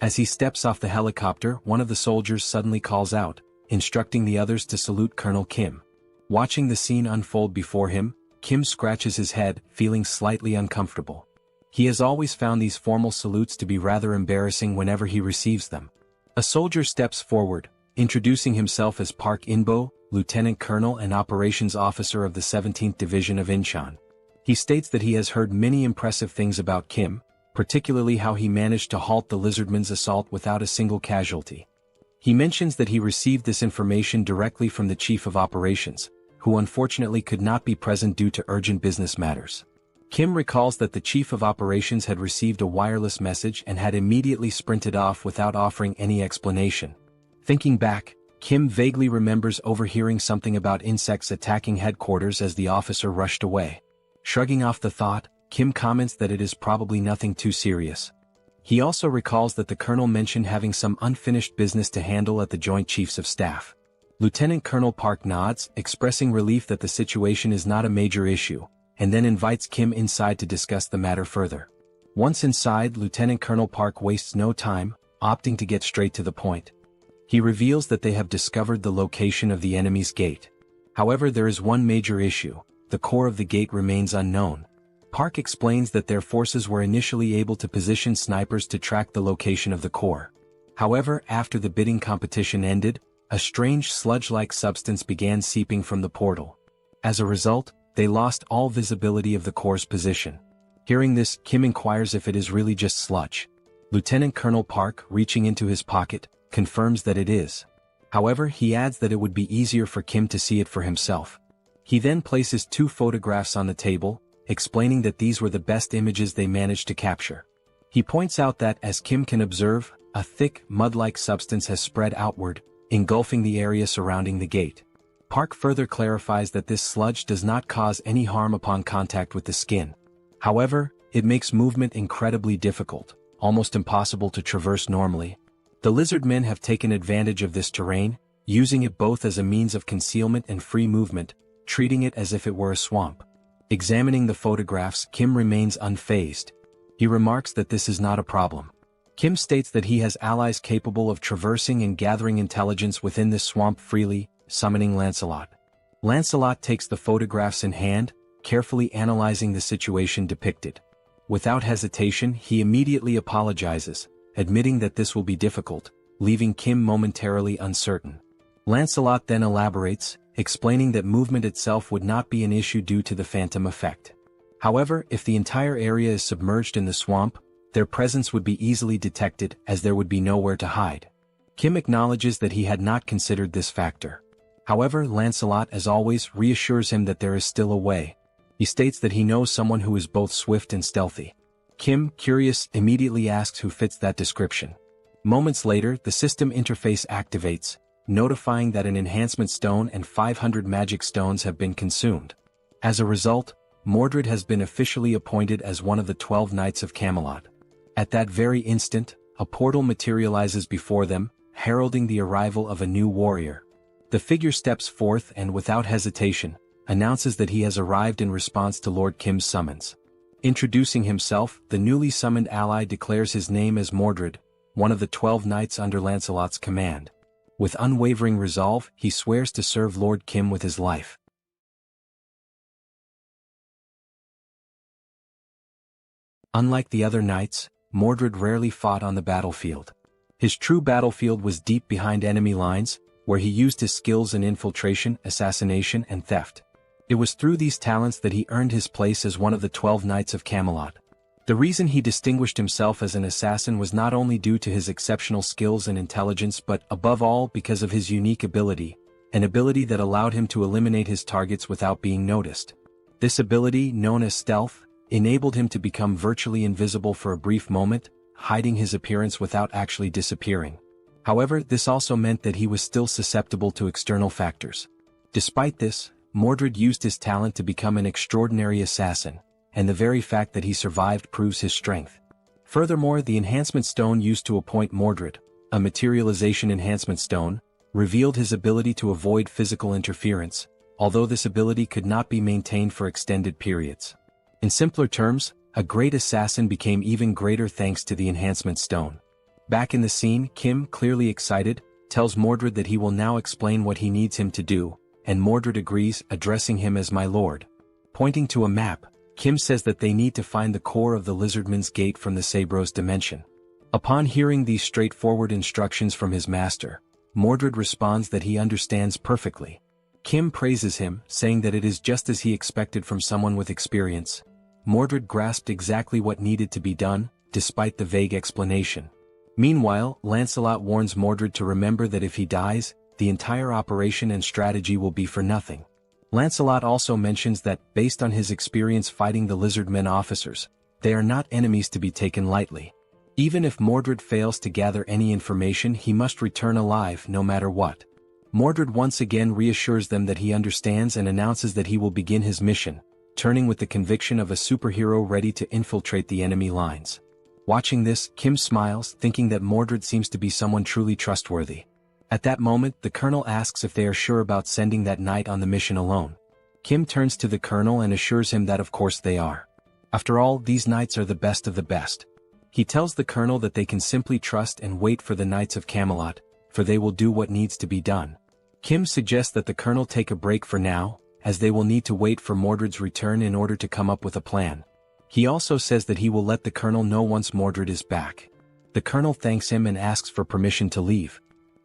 As he steps off the helicopter, one of the soldiers suddenly calls out, instructing the others to salute Colonel Kim. Watching the scene unfold before him, Kim scratches his head, feeling slightly uncomfortable. He has always found these formal salutes to be rather embarrassing whenever he receives them. A soldier steps forward, introducing himself as Park Inbo, Lieutenant Colonel and Operations Officer of the 17th Division of Incheon. He states that he has heard many impressive things about Kim, particularly how he managed to halt the lizardmen's assault without a single casualty. He mentions that he received this information directly from the Chief of Operations, who unfortunately could not be present due to urgent business matters. Kim recalls that the Chief of Operations had received a wireless message and had immediately sprinted off without offering any explanation. Thinking back, Kim vaguely remembers overhearing something about insects attacking headquarters as the officer rushed away. Shrugging off the thought, Kim comments that it is probably nothing too serious. He also recalls that the colonel mentioned having some unfinished business to handle at the Joint Chiefs of Staff. Lieutenant Colonel Park nods, expressing relief that the situation is not a major issue, and then invites Kim inside to discuss the matter further. Once inside, Lieutenant Colonel Park wastes no time, opting to get straight to the point. He reveals that they have discovered the location of the enemy's gate. However, there is one major issue: the core of the gate remains unknown. Park explains that their forces were initially able to position snipers to track the location of the core. However, after the bidding competition ended, a strange sludge-like substance began seeping from the portal. As a result, they lost all visibility of the core's position. Hearing this, Kim inquires if it is really just sludge. Lieutenant Colonel Park, reaching into his pocket, confirms that it is. However, he adds that it would be easier for Kim to see it for himself. He then places 2 photographs on the table, explaining that these were the best images they managed to capture. He points out that, as Kim can observe, a thick, mud-like substance has spread outward, engulfing the area surrounding the gate. Park further clarifies that this sludge does not cause any harm upon contact with the skin. However, it makes movement incredibly difficult, almost impossible to traverse normally. The lizard men have taken advantage of this terrain, using it both as a means of concealment and free movement, treating it as if it were a swamp. Examining the photographs, Kim remains unfazed. He remarks that this is not a problem. Kim states that he has allies capable of traversing and gathering intelligence within this swamp freely, summoning Lancelot. Lancelot takes the photographs in hand, carefully analyzing the situation depicted. Without hesitation, he immediately apologizes, admitting that this will be difficult, leaving Kim momentarily uncertain. Lancelot then elaborates, explaining that movement itself would not be an issue due to the phantom effect. However, if the entire area is submerged in the swamp, their presence would be easily detected as there would be nowhere to hide. Kim acknowledges that he had not considered this factor. However, Lancelot, as always, reassures him that there is still a way. He states that he knows someone who is both swift and stealthy. Kim, curious, immediately asks who fits that description. Moments later, the system interface activates, notifying that an enhancement stone and 500 magic stones have been consumed. As a result, Mordred has been officially appointed as one of the 12 Knights of Camelot. At that very instant, a portal materializes before them, heralding the arrival of a new warrior. The figure steps forth and, without hesitation, announces that he has arrived in response to Lord Kim's summons. Introducing himself, the newly summoned ally declares his name as Mordred, one of the 12 knights under Lancelot's command. With unwavering resolve, he swears to serve Lord Kim with his life. Unlike the other knights, Mordred rarely fought on the battlefield. His true battlefield was deep behind enemy lines, where he used his skills in infiltration, assassination, and theft. It was through these talents that he earned his place as one of the 12 Knights of Camelot. The reason he distinguished himself as an assassin was not only due to his exceptional skills and intelligence but, above all, because of his unique ability, an ability that allowed him to eliminate his targets without being noticed. This ability, known as stealth, enabled him to become virtually invisible for a brief moment, hiding his appearance without actually disappearing. However, this also meant that he was still susceptible to external factors. Despite this, Mordred used his talent to become an extraordinary assassin, and the very fact that he survived proves his strength. Furthermore, the enhancement stone used to appoint Mordred, a materialization enhancement stone, revealed his ability to avoid physical interference, although this ability could not be maintained for extended periods. In simpler terms, a great assassin became even greater thanks to the enhancement stone. Back in the scene, Kim, clearly excited, tells Mordred that he will now explain what he needs him to do, and Mordred agrees, addressing him as my lord. Pointing to a map, Kim says that they need to find the core of the Lizardman's Gate from the Sabros dimension. Upon hearing these straightforward instructions from his master, Mordred responds that he understands perfectly. Kim praises him, saying that it is just as he expected from someone with experience. Mordred grasped exactly what needed to be done, despite the vague explanation. Meanwhile, Lancelot warns Mordred to remember that if he dies, the entire operation and strategy will be for nothing. Lancelot also mentions that, based on his experience fighting the Lizardmen officers, they are not enemies to be taken lightly. Even if Mordred fails to gather any information, he must return alive no matter what. Mordred once again reassures them that he understands and announces that he will begin his mission, turning with the conviction of a superhero ready to infiltrate the enemy lines. Watching this, Kim smiles, thinking that Mordred seems to be someone truly trustworthy. At that moment, the colonel asks if they are sure about sending that knight on the mission alone. Kim turns to the colonel and assures him that of course they are. After all, these knights are the best of the best. He tells the colonel that they can simply trust and wait for the Knights of Camelot, for they will do what needs to be done. Kim suggests that the colonel take a break for now, as they will need to wait for Mordred's return in order to come up with a plan. He also says that he will let the colonel know once Mordred is back. The colonel thanks him and asks for permission to leave.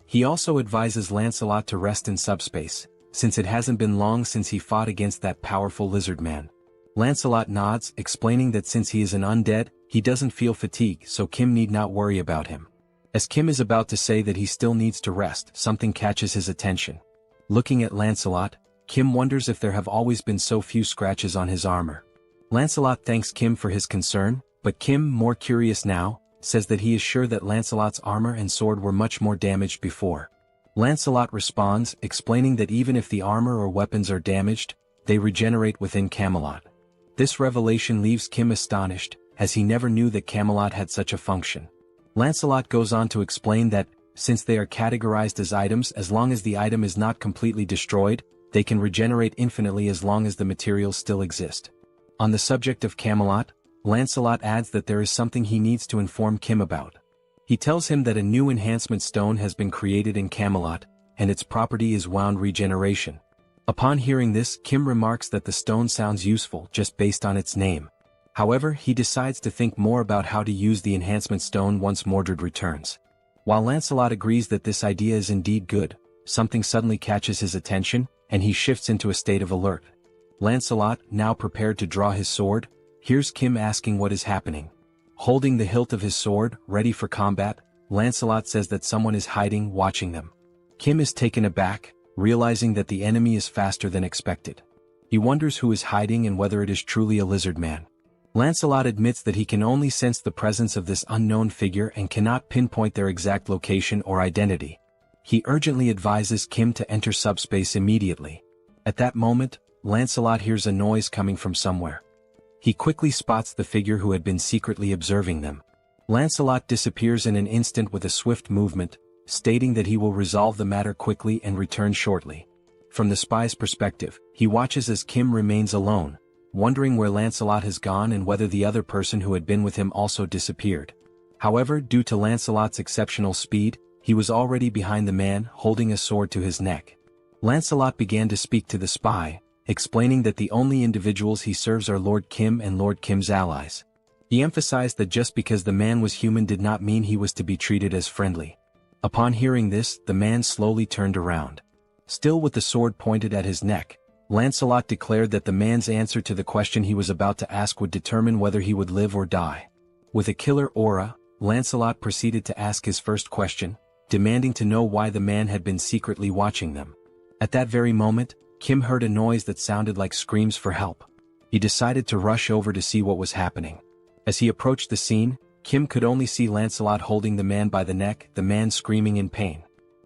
He also advises Lancelot to rest in subspace, since it hasn't been long since he fought against that powerful lizard man. Lancelot nods, explaining that since he is an undead, he doesn't feel fatigue, so Kim need not worry about him. As Kim is about to say that he still needs to rest, something catches his attention. Looking at Lancelot, Kim wonders if there have always been so few scratches on his armor. Lancelot thanks Kim for his concern, but Kim, more curious now, says that he is sure that Lancelot's armor and sword were much more damaged before. Lancelot responds, explaining that even if the armor or weapons are damaged, they regenerate within Camelot. This revelation leaves Kim astonished, as he never knew that Camelot had such a function. Lancelot goes on to explain that, since they are categorized as items, as long as the item is not completely destroyed, they can regenerate infinitely as long as the materials still exist. On the subject of Camelot, Lancelot adds that there is something he needs to inform Kim about. He tells him that a new enhancement stone has been created in Camelot, and its property is wound regeneration. Upon hearing this, Kim remarks that the stone sounds useful just based on its name. However, he decides to think more about how to use the enhancement stone once Mordred returns. While Lancelot agrees that this idea is indeed good, something suddenly catches his attention, and he shifts into a state of alert. Lancelot, now prepared to draw his sword, hears Kim asking what is happening. Holding the hilt of his sword, ready for combat, Lancelot says that someone is hiding, watching them. Kim is taken aback, realizing that the enemy is faster than expected. He wonders who is hiding and whether it is truly a lizard man. Lancelot admits that he can only sense the presence of this unknown figure and cannot pinpoint their exact location or identity. He urgently advises Kim to enter subspace immediately. At that moment, Lancelot hears a noise coming from somewhere. He quickly spots the figure who had been secretly observing them. Lancelot disappears in an instant with a swift movement, stating that he will resolve the matter quickly and return shortly. From the spy's perspective, he watches as Kim remains alone, wondering where Lancelot has gone and whether the other person who had been with him also disappeared. However, due to Lancelot's exceptional speed, he was already behind the man, holding a sword to his neck. Lancelot began to speak to the spy, explaining that the only individuals he serves are Lord Kim and Lord Kim's allies. He emphasized that just because the man was human did not mean he was to be treated as friendly. Upon hearing this, the man slowly turned around. Still with the sword pointed at his neck, Lancelot declared that the man's answer to the question he was about to ask would determine whether he would live or die. With a killer aura, Lancelot proceeded to ask his first question, demanding to know why the man had been secretly watching them. At that very moment, Kim heard a noise that sounded like screams for help. He decided to rush over to see what was happening. As he approached the scene, Kim could only see Lancelot holding the man by the neck, the man screaming in pain.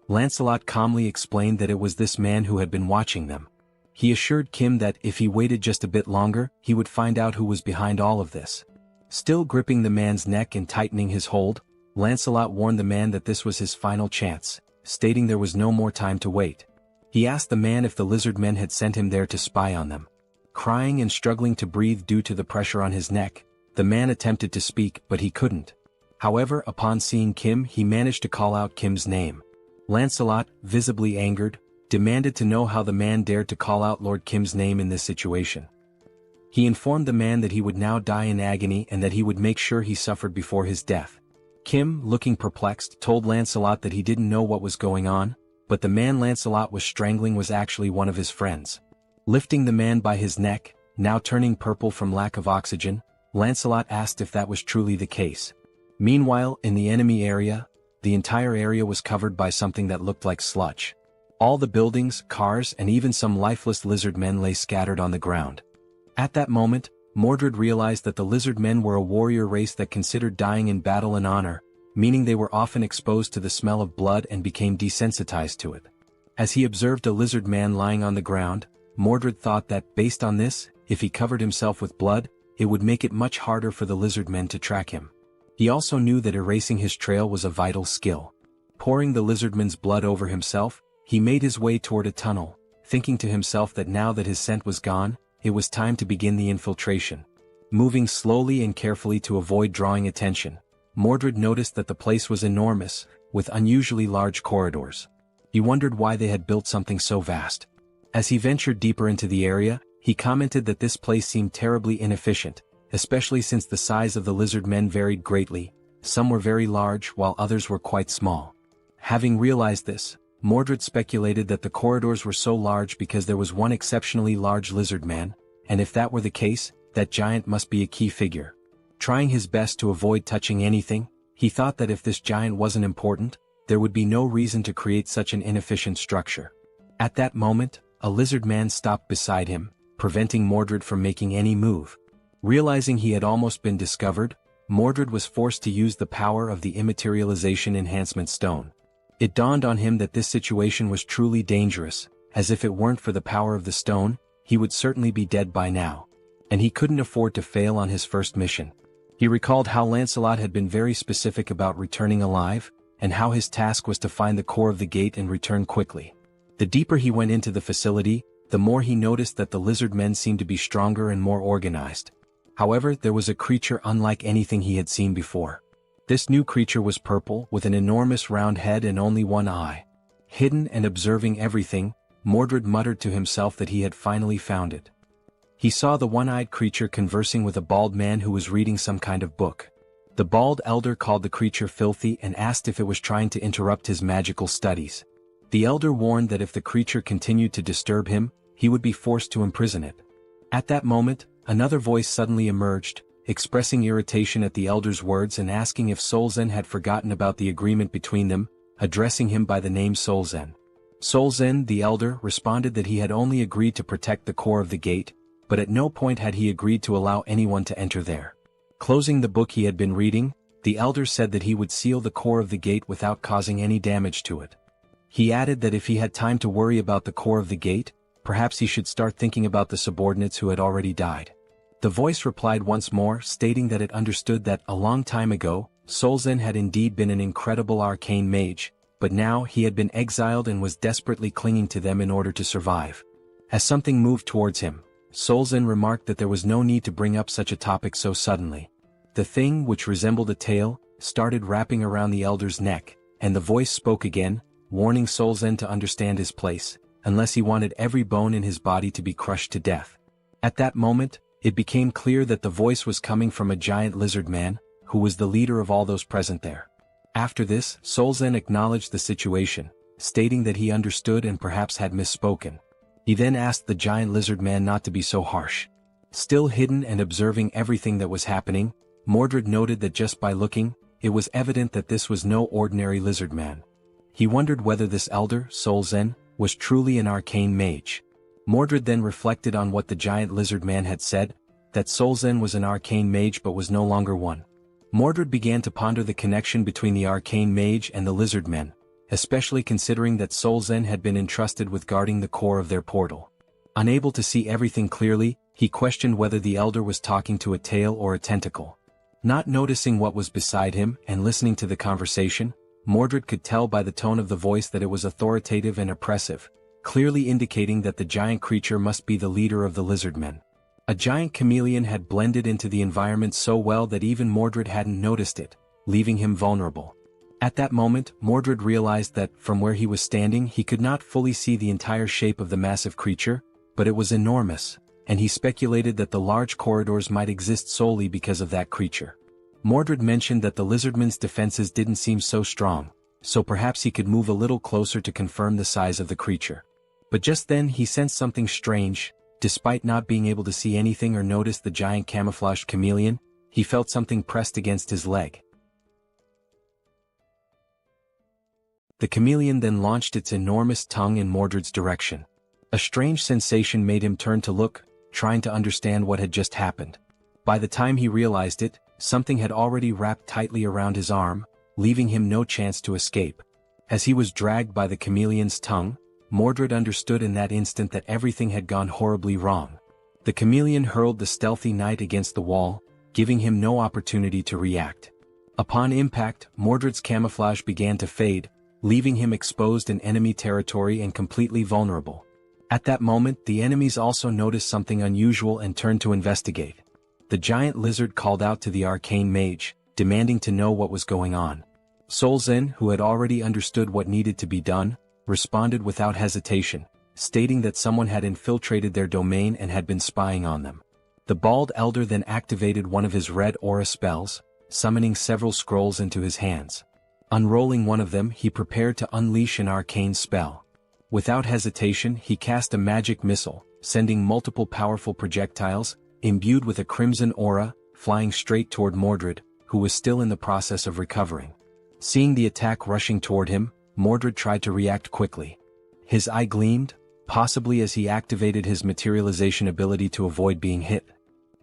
Lancelot calmly explained that it was this man who had been watching them. He assured Kim that if he waited just a bit longer, he would find out who was behind all of this. Still gripping the man's neck and tightening his hold, Lancelot warned the man that this was his final chance, stating there was no more time to wait. He asked the man if the lizard men had sent him there to spy on them. Crying and struggling to breathe due to the pressure on his neck, the man attempted to speak but he couldn't. However, upon seeing Kim, he managed to call out Kim's name. Lancelot, visibly angered, demanded to know how the man dared to call out Lord Kim's name in this situation. He informed the man that he would now die in agony and that he would make sure he suffered before his death. Kim, looking perplexed, told Lancelot that he didn't know what was going on, but the man Lancelot was strangling was actually one of his friends. Lifting the man by his neck, now turning purple from lack of oxygen, Lancelot asked if that was truly the case. Meanwhile, in the enemy area, the entire area was covered by something that looked like sludge. All the buildings, cars, and even some lifeless lizard men lay scattered on the ground. At that moment, Mordred realized that the lizard men were a warrior race that considered dying in battle an honor, meaning they were often exposed to the smell of blood and became desensitized to it. As he observed a lizard man lying on the ground, Mordred thought that, based on this, if he covered himself with blood, it would make it much harder for the lizard men to track him. He also knew that erasing his trail was a vital skill. Pouring the lizardman's blood over himself, he made his way toward a tunnel, thinking to himself that now that his scent was gone, it was time to begin the infiltration. Moving slowly and carefully to avoid drawing attention, Mordred noticed that the place was enormous, with unusually large corridors. He wondered why they had built something so vast. As he ventured deeper into the area, he commented that this place seemed terribly inefficient, especially since the size of the lizard men varied greatly. Some were very large while others were quite small. Having realized this, Mordred speculated that the corridors were so large because there was one exceptionally large lizard man, and if that were the case, that giant must be a key figure. Trying his best to avoid touching anything, He thought that if this giant wasn't important, there would be no reason to create such an inefficient structure. At that moment, a lizard man stopped beside him, preventing Mordred from making any move. Realizing he had almost been discovered, Mordred was forced to use the power of the immaterialization enhancement stone. It dawned on him that this situation was truly dangerous, as if it weren't for the power of the stone, he would certainly be dead by now. And he couldn't afford to fail on his first mission. He recalled how Lancelot had been very specific about returning alive, and how his task was to find the core of the gate and return quickly. The deeper he went into the facility, the more he noticed that the lizard men seemed to be stronger and more organized. However, there was a creature unlike anything he had seen before. This new creature was purple, with an enormous round head and only one eye. Hidden and observing everything, Mordred muttered to himself that he had finally found it. He saw the one-eyed creature conversing with a bald man who was reading some kind of book. The bald elder called the creature filthy and asked if it was trying to interrupt his magical studies. The elder warned that if the creature continued to disturb him, he would be forced to imprison it. At that moment, another voice suddenly emerged, expressing irritation at the elder's words and asking if Solzen had forgotten about the agreement between them, addressing him by the name Solzen. Solzen, the elder, responded that he had only agreed to protect the core of the gate, but at no point had he agreed to allow anyone to enter there. Closing the book he had been reading, the elder said that he would seal the core of the gate without causing any damage to it. He added that if he had time to worry about the core of the gate, perhaps he should start thinking about the subordinates who had already died. The voice replied once more, stating that it understood that, a long time ago, Solzen had indeed been an incredible arcane mage, but now he had been exiled and was desperately clinging to them in order to survive. As something moved towards him, Solzen remarked that there was no need to bring up such a topic so suddenly. The thing, which resembled a tail, started wrapping around the elder's neck, and the voice spoke again, warning Solzen to understand his place, unless he wanted every bone in his body to be crushed to death. At that moment, it became clear that the voice was coming from a giant lizard man, who was the leader of all those present there. After this, Solzen acknowledged the situation, stating that he understood and perhaps had misspoken. He then asked the giant lizard man not to be so harsh. Still hidden and observing everything that was happening, Mordred noted that just by looking, it was evident that this was no ordinary lizard man. He wondered whether this elder, Solzen, was truly an arcane mage. Mordred then reflected on what the giant lizard man had said, that Solzen was an arcane mage but was no longer one. Mordred began to ponder the connection between the arcane mage and the lizard men, especially considering that Solzen had been entrusted with guarding the core of their portal. Unable to see everything clearly, he questioned whether the elder was talking to a tail or a tentacle. Not noticing what was beside him and listening to the conversation, Mordred could tell by the tone of the voice that it was authoritative and oppressive, clearly indicating that the giant creature must be the leader of the lizard men. A giant chameleon had blended into the environment so well that even Mordred hadn't noticed it, leaving him vulnerable. At that moment, Mordred realized that, from where he was standing, he could not fully see the entire shape of the massive creature, but it was enormous, and he speculated that the large corridors might exist solely because of that creature. Mordred mentioned that the lizardman's defenses didn't seem so strong, so perhaps he could move a little closer to confirm the size of the creature. But just then he sensed something strange. Despite not being able to see anything or notice the giant camouflaged chameleon, he felt something pressed against his leg. The chameleon then launched its enormous tongue in Mordred's direction. A strange sensation made him turn to look, trying to understand what had just happened. By the time he realized it, something had already wrapped tightly around his arm, leaving him no chance to escape. As he was dragged by the chameleon's tongue, Mordred understood in that instant that everything had gone horribly wrong. The chameleon hurled the stealthy knight against the wall, giving him no opportunity to react. Upon impact, Mordred's camouflage began to fade, leaving him exposed in enemy territory and completely vulnerable. At that moment, the enemies also noticed something unusual and turned to investigate. The giant lizard called out to the arcane mage, demanding to know what was going on. Solzen, who had already understood what needed to be done, responded without hesitation, stating that someone had infiltrated their domain and had been spying on them. The bald elder then activated one of his red aura spells, summoning several scrolls into his hands. Unrolling one of them, he prepared to unleash an arcane spell. Without hesitation, he cast a magic missile, sending multiple powerful projectiles, imbued with a crimson aura, flying straight toward Mordred, who was still in the process of recovering. Seeing the attack rushing toward him, Mordred tried to react quickly. His eye gleamed, possibly as he activated his materialization ability to avoid being hit.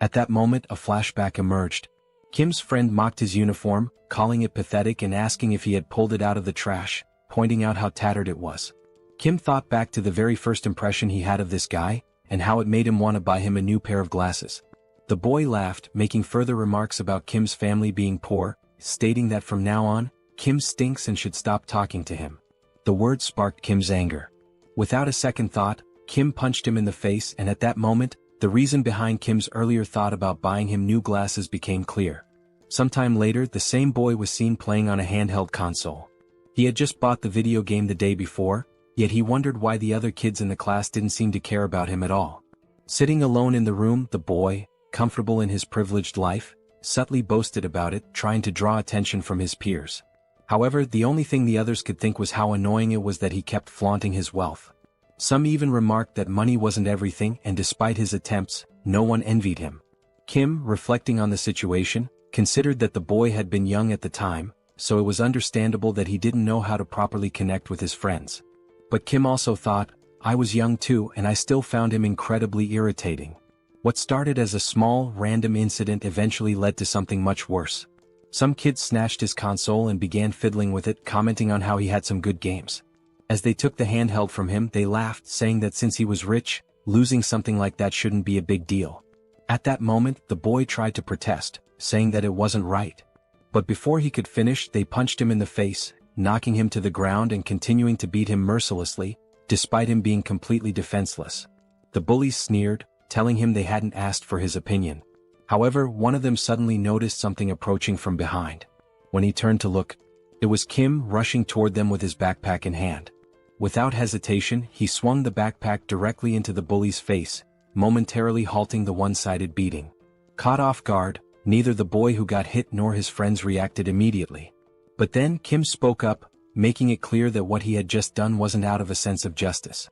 At that moment, a flashback emerged. Kim's friend mocked his uniform, calling it pathetic and asking if he had pulled it out of the trash, pointing out how tattered it was. Kim thought back to the very first impression he had of this guy, and how it made him want to buy him a new pair of glasses. The boy laughed, making further remarks about Kim's family being poor, stating that from now on, Kim stinks and should stop talking to him. The word sparked Kim's anger. Without a second thought, Kim punched him in the face, and at that moment, the reason behind Kim's earlier thought about buying him new glasses became clear. Sometime later, the same boy was seen playing on a handheld console. He had just bought the video game the day before, yet he wondered why the other kids in the class didn't seem to care about him at all. Sitting alone in the room, the boy, comfortable in his privileged life, subtly boasted about it, trying to draw attention from his peers. However, the only thing the others could think was how annoying it was that he kept flaunting his wealth. Some even remarked that money wasn't everything, and despite his attempts, no one envied him. Kim, reflecting on the situation, considered that the boy had been young at the time, so it was understandable that he didn't know how to properly connect with his friends. But Kim also thought, I was young too, and I still found him incredibly irritating. What started as a small, random incident eventually led to something much worse. Some kids snatched his console and began fiddling with it, commenting on how he had some good games. As they took the handheld from him, they laughed, saying that since he was rich, losing something like that shouldn't be a big deal. At that moment, the boy tried to protest, saying that it wasn't right. But before he could finish, they punched him in the face, knocking him to the ground and continuing to beat him mercilessly, despite him being completely defenseless. The bullies sneered, telling him they hadn't asked for his opinion. However, one of them suddenly noticed something approaching from behind. When he turned to look, it was Kim rushing toward them with his backpack in hand. Without hesitation, he swung the backpack directly into the bully's face, momentarily halting the one-sided beating. Caught off guard, neither the boy who got hit nor his friends reacted immediately. But then Kim spoke up, making it clear that what he had just done wasn't out of a sense of justice.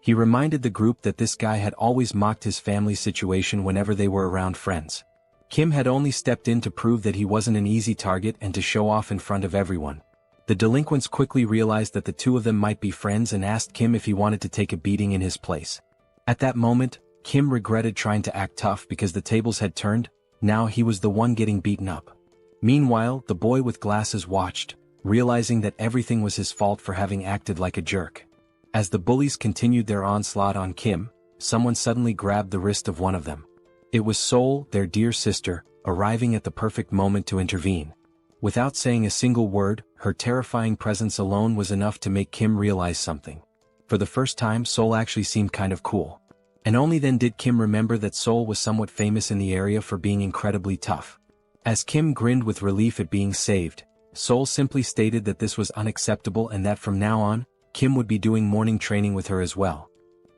He reminded the group that this guy had always mocked his family's situation whenever they were around friends. Kim had only stepped in to prove that he wasn't an easy target and to show off in front of everyone. The delinquents quickly realized that the two of them might be friends and asked Kim if he wanted to take a beating in his place. At that moment, Kim regretted trying to act tough because the tables had turned. Now he was the one getting beaten up. Meanwhile, the boy with glasses watched, realizing that everything was his fault for having acted like a jerk. As the bullies continued their onslaught on Kim, someone suddenly grabbed the wrist of one of them. It was Seoul, their dear sister, arriving at the perfect moment to intervene. Without saying a single word, her terrifying presence alone was enough to make Kim realize something. For the first time, Seoul actually seemed kind of cool. And only then did Kim remember that Seoul was somewhat famous in the area for being incredibly tough. As Kim grinned with relief at being saved, Seoul simply stated that this was unacceptable and that from now on, Kim would be doing morning training with her as well.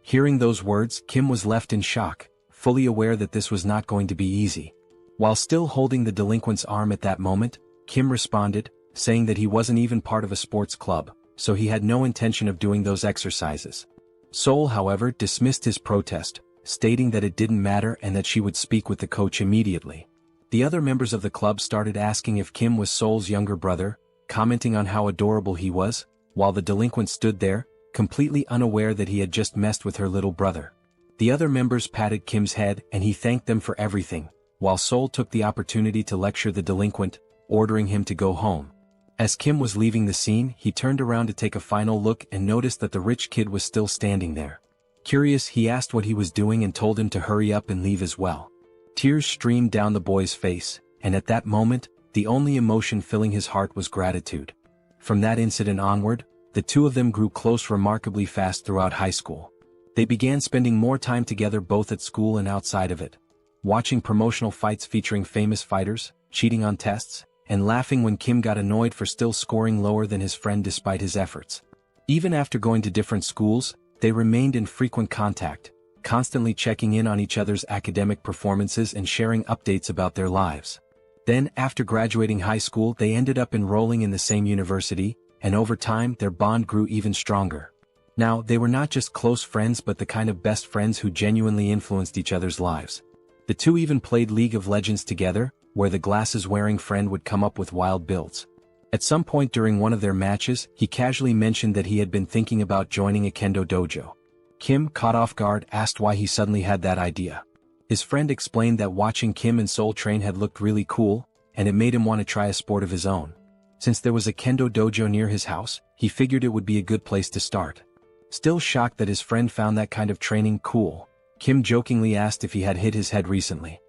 Hearing those words, Kim was left in shock, fully aware that this was not going to be easy. While still holding the delinquent's arm at that moment, Kim responded, saying that he wasn't even part of a sports club, so he had no intention of doing those exercises. Seoul, however, dismissed his protest, stating that it didn't matter and that she would speak with the coach immediately. The other members of the club started asking if Kim was Seoul's younger brother, commenting on how adorable he was, while the delinquent stood there, completely unaware that he had just messed with her little brother. The other members patted Kim's head and he thanked them for everything, while Seoul took the opportunity to lecture the delinquent, ordering him to go home. As Kim was leaving the scene, he turned around to take a final look and noticed that the rich kid was still standing there. Curious, he asked what he was doing and told him to hurry up and leave as well. Tears streamed down the boy's face, and at that moment, the only emotion filling his heart was gratitude. From that incident onward, the two of them grew close remarkably fast throughout high school. They began spending more time together both at school and outside of it, watching promotional fights featuring famous fighters, cheating on tests, and laughing when Kim got annoyed for still scoring lower than his friend despite his efforts. Even after going to different schools, they remained in frequent contact, constantly checking in on each other's academic performances and sharing updates about their lives. Then, after graduating high school, they ended up enrolling in the same university, and over time their bond grew even stronger. Now, they were not just close friends but the kind of best friends who genuinely influenced each other's lives. The two even played League of Legends together, where the glasses-wearing friend would come up with wild builds. At some point during one of their matches, he casually mentioned that he had been thinking about joining a kendo dojo. Kim, caught off guard, asked why he suddenly had that idea. His friend explained that watching Kim and Seoul train had looked really cool, and it made him want to try a sport of his own. Since there was a kendo dojo near his house, he figured it would be a good place to start. Still shocked that his friend found that kind of training cool, Kim jokingly asked if he had hit his head recently.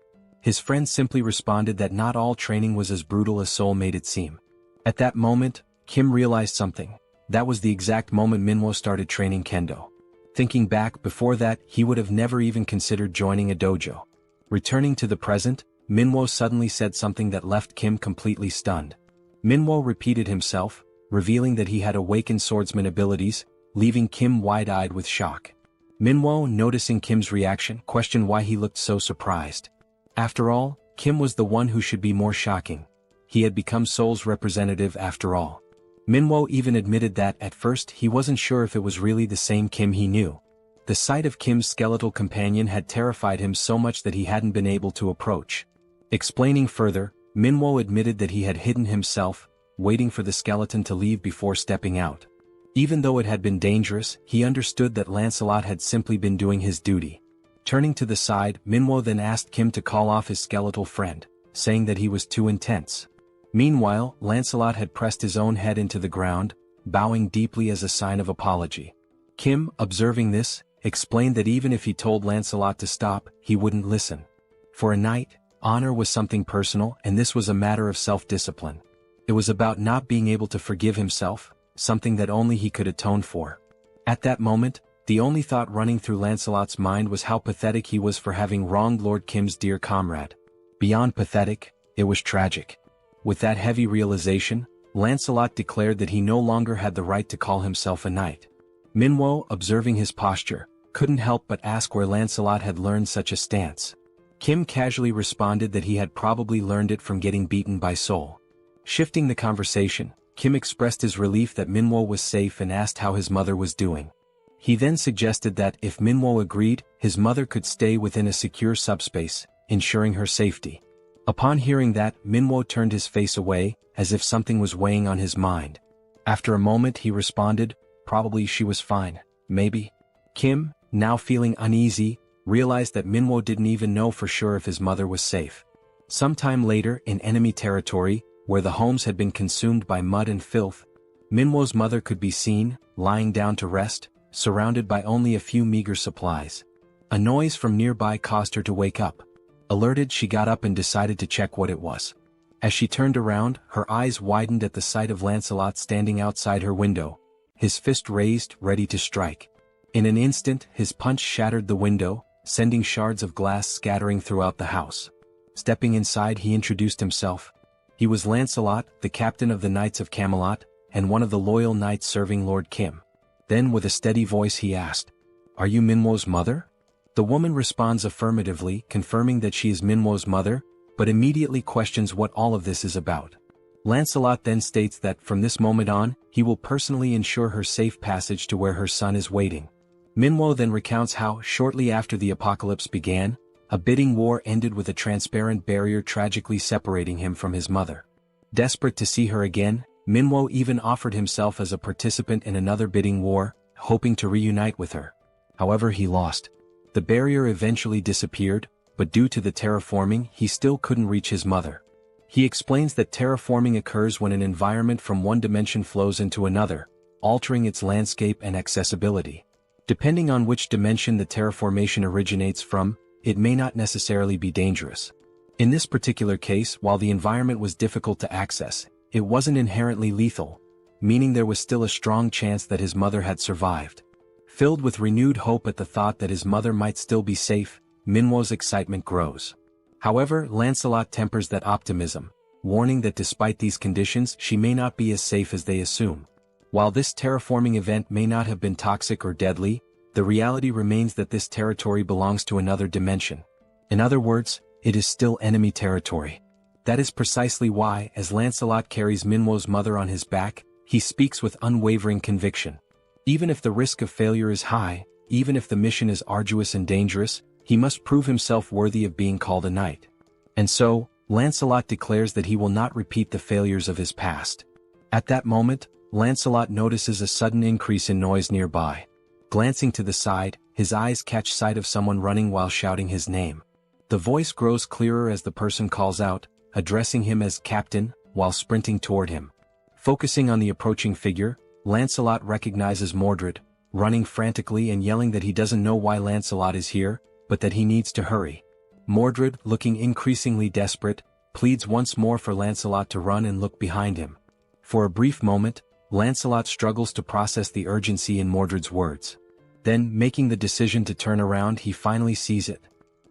His friend simply responded that not all training was as brutal as Seoul made it seem. At that moment, Kim realized something. That was the exact moment Manhwa started training kendo. Thinking back, before that, he would have never even considered joining a dojo. Returning to the present, Manhwa suddenly said something that left Kim completely stunned. Manhwa repeated himself, revealing that he had awakened swordsman abilities, leaving Kim wide-eyed with shock. Manhwa, noticing Kim's reaction, questioned why he looked so surprised. After all, Kim was the one who should be more shocking. He had become Seoul's representative after all. Manhwa even admitted that, at first, he wasn't sure if it was really the same Kim he knew. The sight of Kim's skeletal companion had terrified him so much that he hadn't been able to approach. Explaining further, Manhwa admitted that he had hidden himself, waiting for the skeleton to leave before stepping out. Even though it had been dangerous, he understood that Lancelot had simply been doing his duty. Turning to the side, Manhwa then asked Kim to call off his skeletal friend, saying that he was too intense. Meanwhile, Lancelot had pressed his own head into the ground, bowing deeply as a sign of apology. Kim, observing this, explained that even if he told Lancelot to stop, he wouldn't listen. For a knight, honor was something personal, and this was a matter of self-discipline. It was about not being able to forgive himself, something that only he could atone for. At that moment, the only thought running through Lancelot's mind was how pathetic he was for having wronged Lord Kim's dear comrade. Beyond pathetic, it was tragic. With that heavy realization, Lancelot declared that he no longer had the right to call himself a knight. Manhwa, observing his posture, couldn't help but ask where Lancelot had learned such a stance. Kim casually responded that he had probably learned it from getting beaten by Seoul. Shifting the conversation, Kim expressed his relief that Manhwa was safe and asked how his mother was doing. He then suggested that, if Manhwa agreed, his mother could stay within a secure subspace, ensuring her safety. Upon hearing that, Manhwa turned his face away, as if something was weighing on his mind. After a moment he responded, "Probably she was fine, maybe." Kim, now feeling uneasy, realized that Manhwa didn't even know for sure if his mother was safe. Sometime later, in enemy territory, where the homes had been consumed by mud and filth, Manhwa's mother could be seen, lying down to rest, surrounded by only a few meager supplies. A noise from nearby caused her to wake up. Alerted, she got up and decided to check what it was. As she turned around, her eyes widened at the sight of Lancelot standing outside her window, his fist raised, ready to strike. In an instant, his punch shattered the window, sending shards of glass scattering throughout the house. Stepping inside, he introduced himself. He was Lancelot, the captain of the Knights of Camelot, and one of the loyal knights serving Lord Kim. Then with a steady voice he asked, "Are you Manhwa's mother?" The woman responds affirmatively, confirming that she is Manhwa's mother, but immediately questions what all of this is about. Lancelot then states that, from this moment on, he will personally ensure her safe passage to where her son is waiting. Manhwa then recounts how, shortly after the apocalypse began, a bidding war ended with a transparent barrier tragically separating him from his mother. Desperate to see her again, Manhwa even offered himself as a participant in another bidding war, hoping to reunite with her. However, he lost. The barrier eventually disappeared, but due to the terraforming, he still couldn't reach his mother. He explains that terraforming occurs when an environment from one dimension flows into another, altering its landscape and accessibility. Depending on which dimension the terraformation originates from, it may not necessarily be dangerous. In this particular case, while the environment was difficult to access, it wasn't inherently lethal, meaning there was still a strong chance that his mother had survived. Filled with renewed hope at the thought that his mother might still be safe, Manhwa's excitement grows. However, Lancelot tempers that optimism, warning that despite these conditions she may not be as safe as they assume. While this terraforming event may not have been toxic or deadly, the reality remains that this territory belongs to another dimension. In other words, it is still enemy territory. That is precisely why, as Lancelot carries Manhwa's mother on his back, he speaks with unwavering conviction. Even if the risk of failure is high, even if the mission is arduous and dangerous, he must prove himself worthy of being called a knight. And so, Lancelot declares that he will not repeat the failures of his past. At that moment, Lancelot notices a sudden increase in noise nearby. Glancing to the side, his eyes catch sight of someone running while shouting his name. The voice grows clearer as the person calls out, addressing him as Captain, while sprinting toward him. Focusing on the approaching figure, Lancelot recognizes Mordred, running frantically and yelling that he doesn't know why Lancelot is here, but that he needs to hurry. Mordred, looking increasingly desperate, pleads once more for Lancelot to run and look behind him. For a brief moment, Lancelot struggles to process the urgency in Mordred's words. Then, making the decision to turn around, he finally sees it.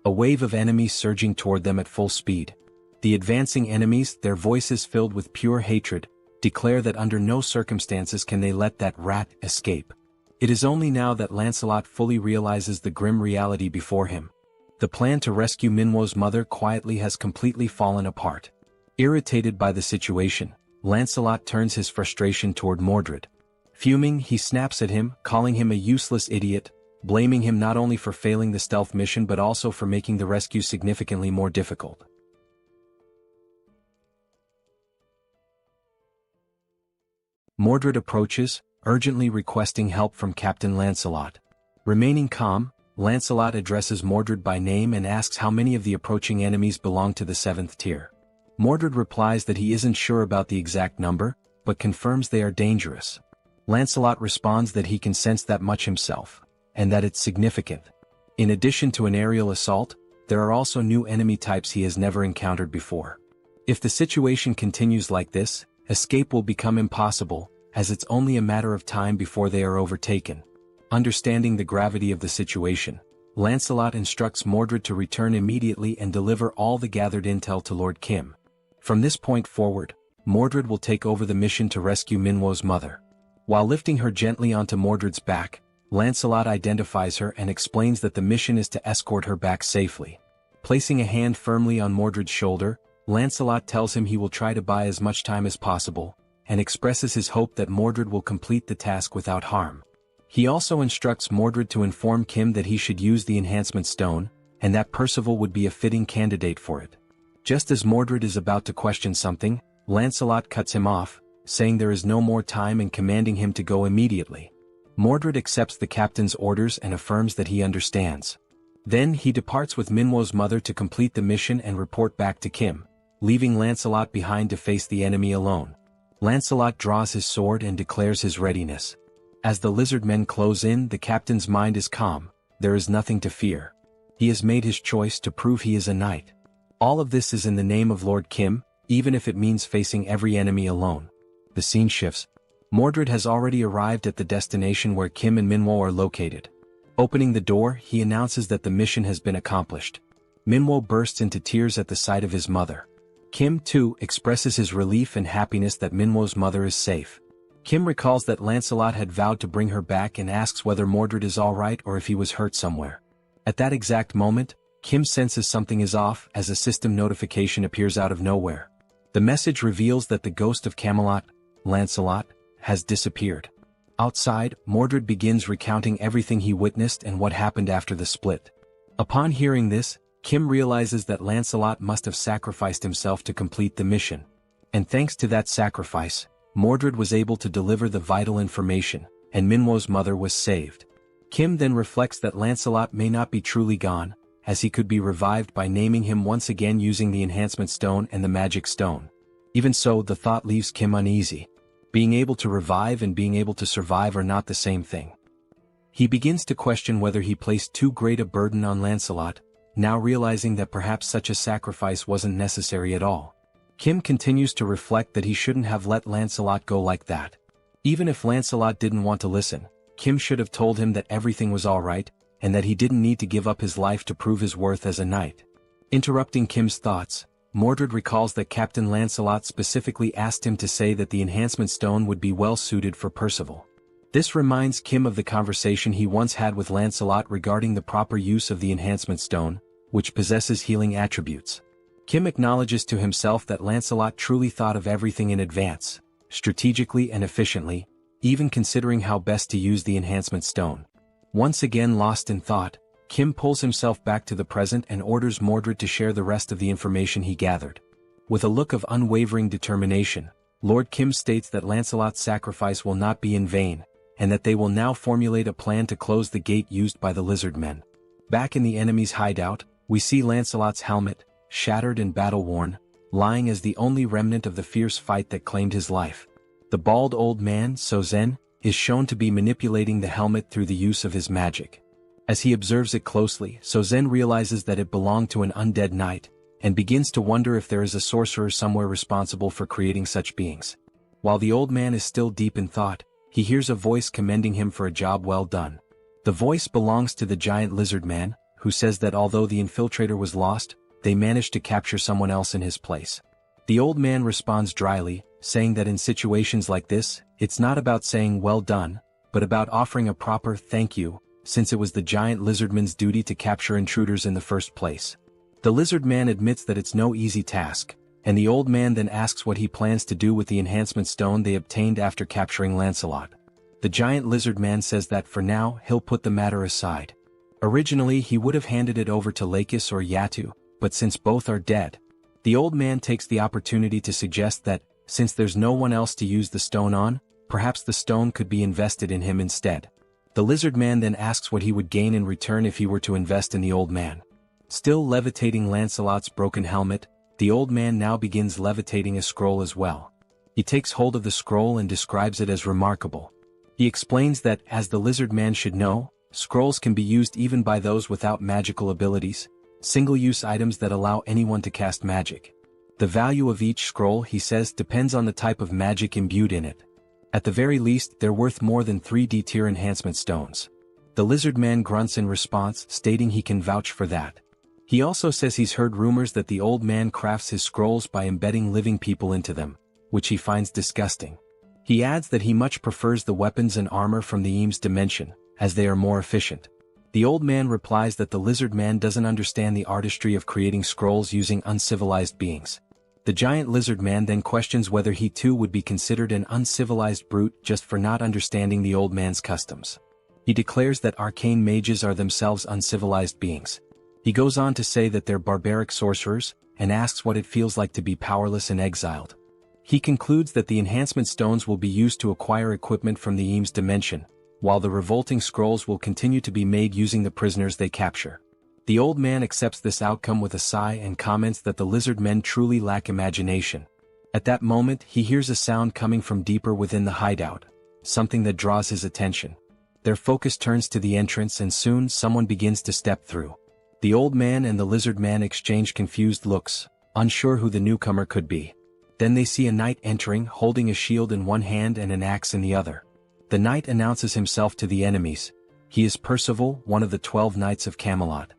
A wave of enemies surging toward them at full speed. The advancing enemies, their voices filled with pure hatred, declare that under no circumstances can they let that rat escape. It is only now that Lancelot fully realizes the grim reality before him. The plan to rescue Manhwa's mother quietly has completely fallen apart. Irritated by the situation, Lancelot turns his frustration toward Mordred. Fuming, he snaps at him, calling him a useless idiot, blaming him not only for failing the stealth mission but also for making the rescue significantly more difficult. Mordred approaches, urgently requesting help from Captain Lancelot. Remaining calm, Lancelot addresses Mordred by name and asks how many of the approaching enemies belong to the 7th tier. Mordred replies that he isn't sure about the exact number, but confirms they are dangerous. Lancelot responds that he can sense that much himself, and that it's significant. In addition to an aerial assault, there are also new enemy types he has never encountered before. If the situation continues like this, escape will become impossible, as it's only a matter of time before they are overtaken. Understanding the gravity of the situation, Lancelot instructs Mordred to return immediately and deliver all the gathered intel to Lord Kim. From this point forward, Mordred will take over the mission to rescue Manhwa's mother. While lifting her gently onto Mordred's back, Lancelot identifies her and explains that the mission is to escort her back safely. Placing a hand firmly on Mordred's shoulder, Lancelot tells him he will try to buy as much time as possible, and expresses his hope that Mordred will complete the task without harm. He also instructs Mordred to inform Kim that he should use the enhancement stone, and that Percival would be a fitting candidate for it. Just as Mordred is about to question something, Lancelot cuts him off, saying there is no more time and commanding him to go immediately. Mordred accepts the captain's orders and affirms that he understands. Then he departs with Manhwa's mother to complete the mission and report back to Kim, leaving Lancelot behind to face the enemy alone. Lancelot draws his sword and declares his readiness. As the lizard men close in, the captain's mind is calm. There is nothing to fear. He has made his choice to prove he is a knight. All of this is in the name of Lord Kim, even if it means facing every enemy alone. The scene shifts. Mordred has already arrived at the destination where Kim and Manhwa are located. Opening the door, he announces that the mission has been accomplished. Manhwa bursts into tears at the sight of his mother. Kim, too, expresses his relief and happiness that Manhwa's mother is safe. Kim recalls that Lancelot had vowed to bring her back and asks whether Mordred is alright or if he was hurt somewhere. At that exact moment, Kim senses something is off as a system notification appears out of nowhere. The message reveals that the ghost of Camelot, Lancelot, has disappeared. Outside, Mordred begins recounting everything he witnessed and what happened after the split. Upon hearing this, Kim realizes that Lancelot must have sacrificed himself to complete the mission. And thanks to that sacrifice, Mordred was able to deliver the vital information, and Manhwa's mother was saved. Kim then reflects that Lancelot may not be truly gone, as he could be revived by naming him once again using the enhancement stone and the magic stone. Even so, the thought leaves Kim uneasy. Being able to revive and being able to survive are not the same thing. He begins to question whether he placed too great a burden on Lancelot, now realizing that perhaps such a sacrifice wasn't necessary at all. Kim continues to reflect that he shouldn't have let Lancelot go like that. Even if Lancelot didn't want to listen, Kim should have told him that everything was alright, and that he didn't need to give up his life to prove his worth as a knight. Interrupting Kim's thoughts, Mordred recalls that Captain Lancelot specifically asked him to say that the enhancement stone would be well suited for Percival. This reminds Kim of the conversation he once had with Lancelot regarding the proper use of the enhancement stone, which possesses healing attributes. Kim acknowledges to himself that Lancelot truly thought of everything in advance, strategically and efficiently, even considering how best to use the enhancement stone. Once again lost in thought, Kim pulls himself back to the present and orders Mordred to share the rest of the information he gathered. With a look of unwavering determination, Lord Kim states that Lancelot's sacrifice will not be in vain, and that they will now formulate a plan to close the gate used by the lizard men. Back in the enemy's hideout, we see Lancelot's helmet, shattered and battle-worn, lying as the only remnant of the fierce fight that claimed his life. The bald old man, Sozen, is shown to be manipulating the helmet through the use of his magic. As he observes it closely, Sozen realizes that it belonged to an undead knight, and begins to wonder if there is a sorcerer somewhere responsible for creating such beings. While the old man is still deep in thought, he hears a voice commending him for a job well done. The voice belongs to the giant lizard man, who says that although the infiltrator was lost, they managed to capture someone else in his place. The old man responds dryly, saying that in situations like this, it's not about saying well done, but about offering a proper thank you, since it was the giant lizardman's duty to capture intruders in the first place. The lizard man admits that it's no easy task, and the old man then asks what he plans to do with the enhancement stone they obtained after capturing Lancelot. The giant lizard man says that for now he'll put the matter aside. Originally he would have handed it over to Lakis or Yatu, but since both are dead, the old man takes the opportunity to suggest that, since there's no one else to use the stone on, perhaps the stone could be invested in him instead. The lizard man then asks what he would gain in return if he were to invest in the old man. Still levitating Lancelot's broken helmet, the old man now begins levitating a scroll as well. He takes hold of the scroll and describes it as remarkable. He explains that, as the lizard man should know, scrolls can be used even by those without magical abilities, single-use items that allow anyone to cast magic. The value of each scroll, he says, depends on the type of magic imbued in it. At the very least, they're worth more than 3D tier enhancement stones. The lizard man grunts in response, stating he can vouch for that. He also says he's heard rumors that the old man crafts his scrolls by embedding living people into them, which he finds disgusting. He adds that he much prefers the weapons and armor from the Eames dimension, as they are more efficient. The old man replies that the lizard man doesn't understand the artistry of creating scrolls using uncivilized beings. The giant lizard man then questions whether he too would be considered an uncivilized brute just for not understanding the old man's customs. He declares that arcane mages are themselves uncivilized beings. He goes on to say that they're barbaric sorcerers, and asks what it feels like to be powerless and exiled. He concludes that the enhancement stones will be used to acquire equipment from the Eames dimension, while the revolting scrolls will continue to be made using the prisoners they capture. The old man accepts this outcome with a sigh and comments that the lizard men truly lack imagination. At that moment, he hears a sound coming from deeper within the hideout, something that draws his attention. Their focus turns to the entrance and soon someone begins to step through. The old man and the lizard man exchange confused looks, unsure who the newcomer could be. Then they see a knight entering, holding a shield in one hand and an axe in the other. The knight announces himself to the enemies. He is Percival, one of the 12 knights of Camelot.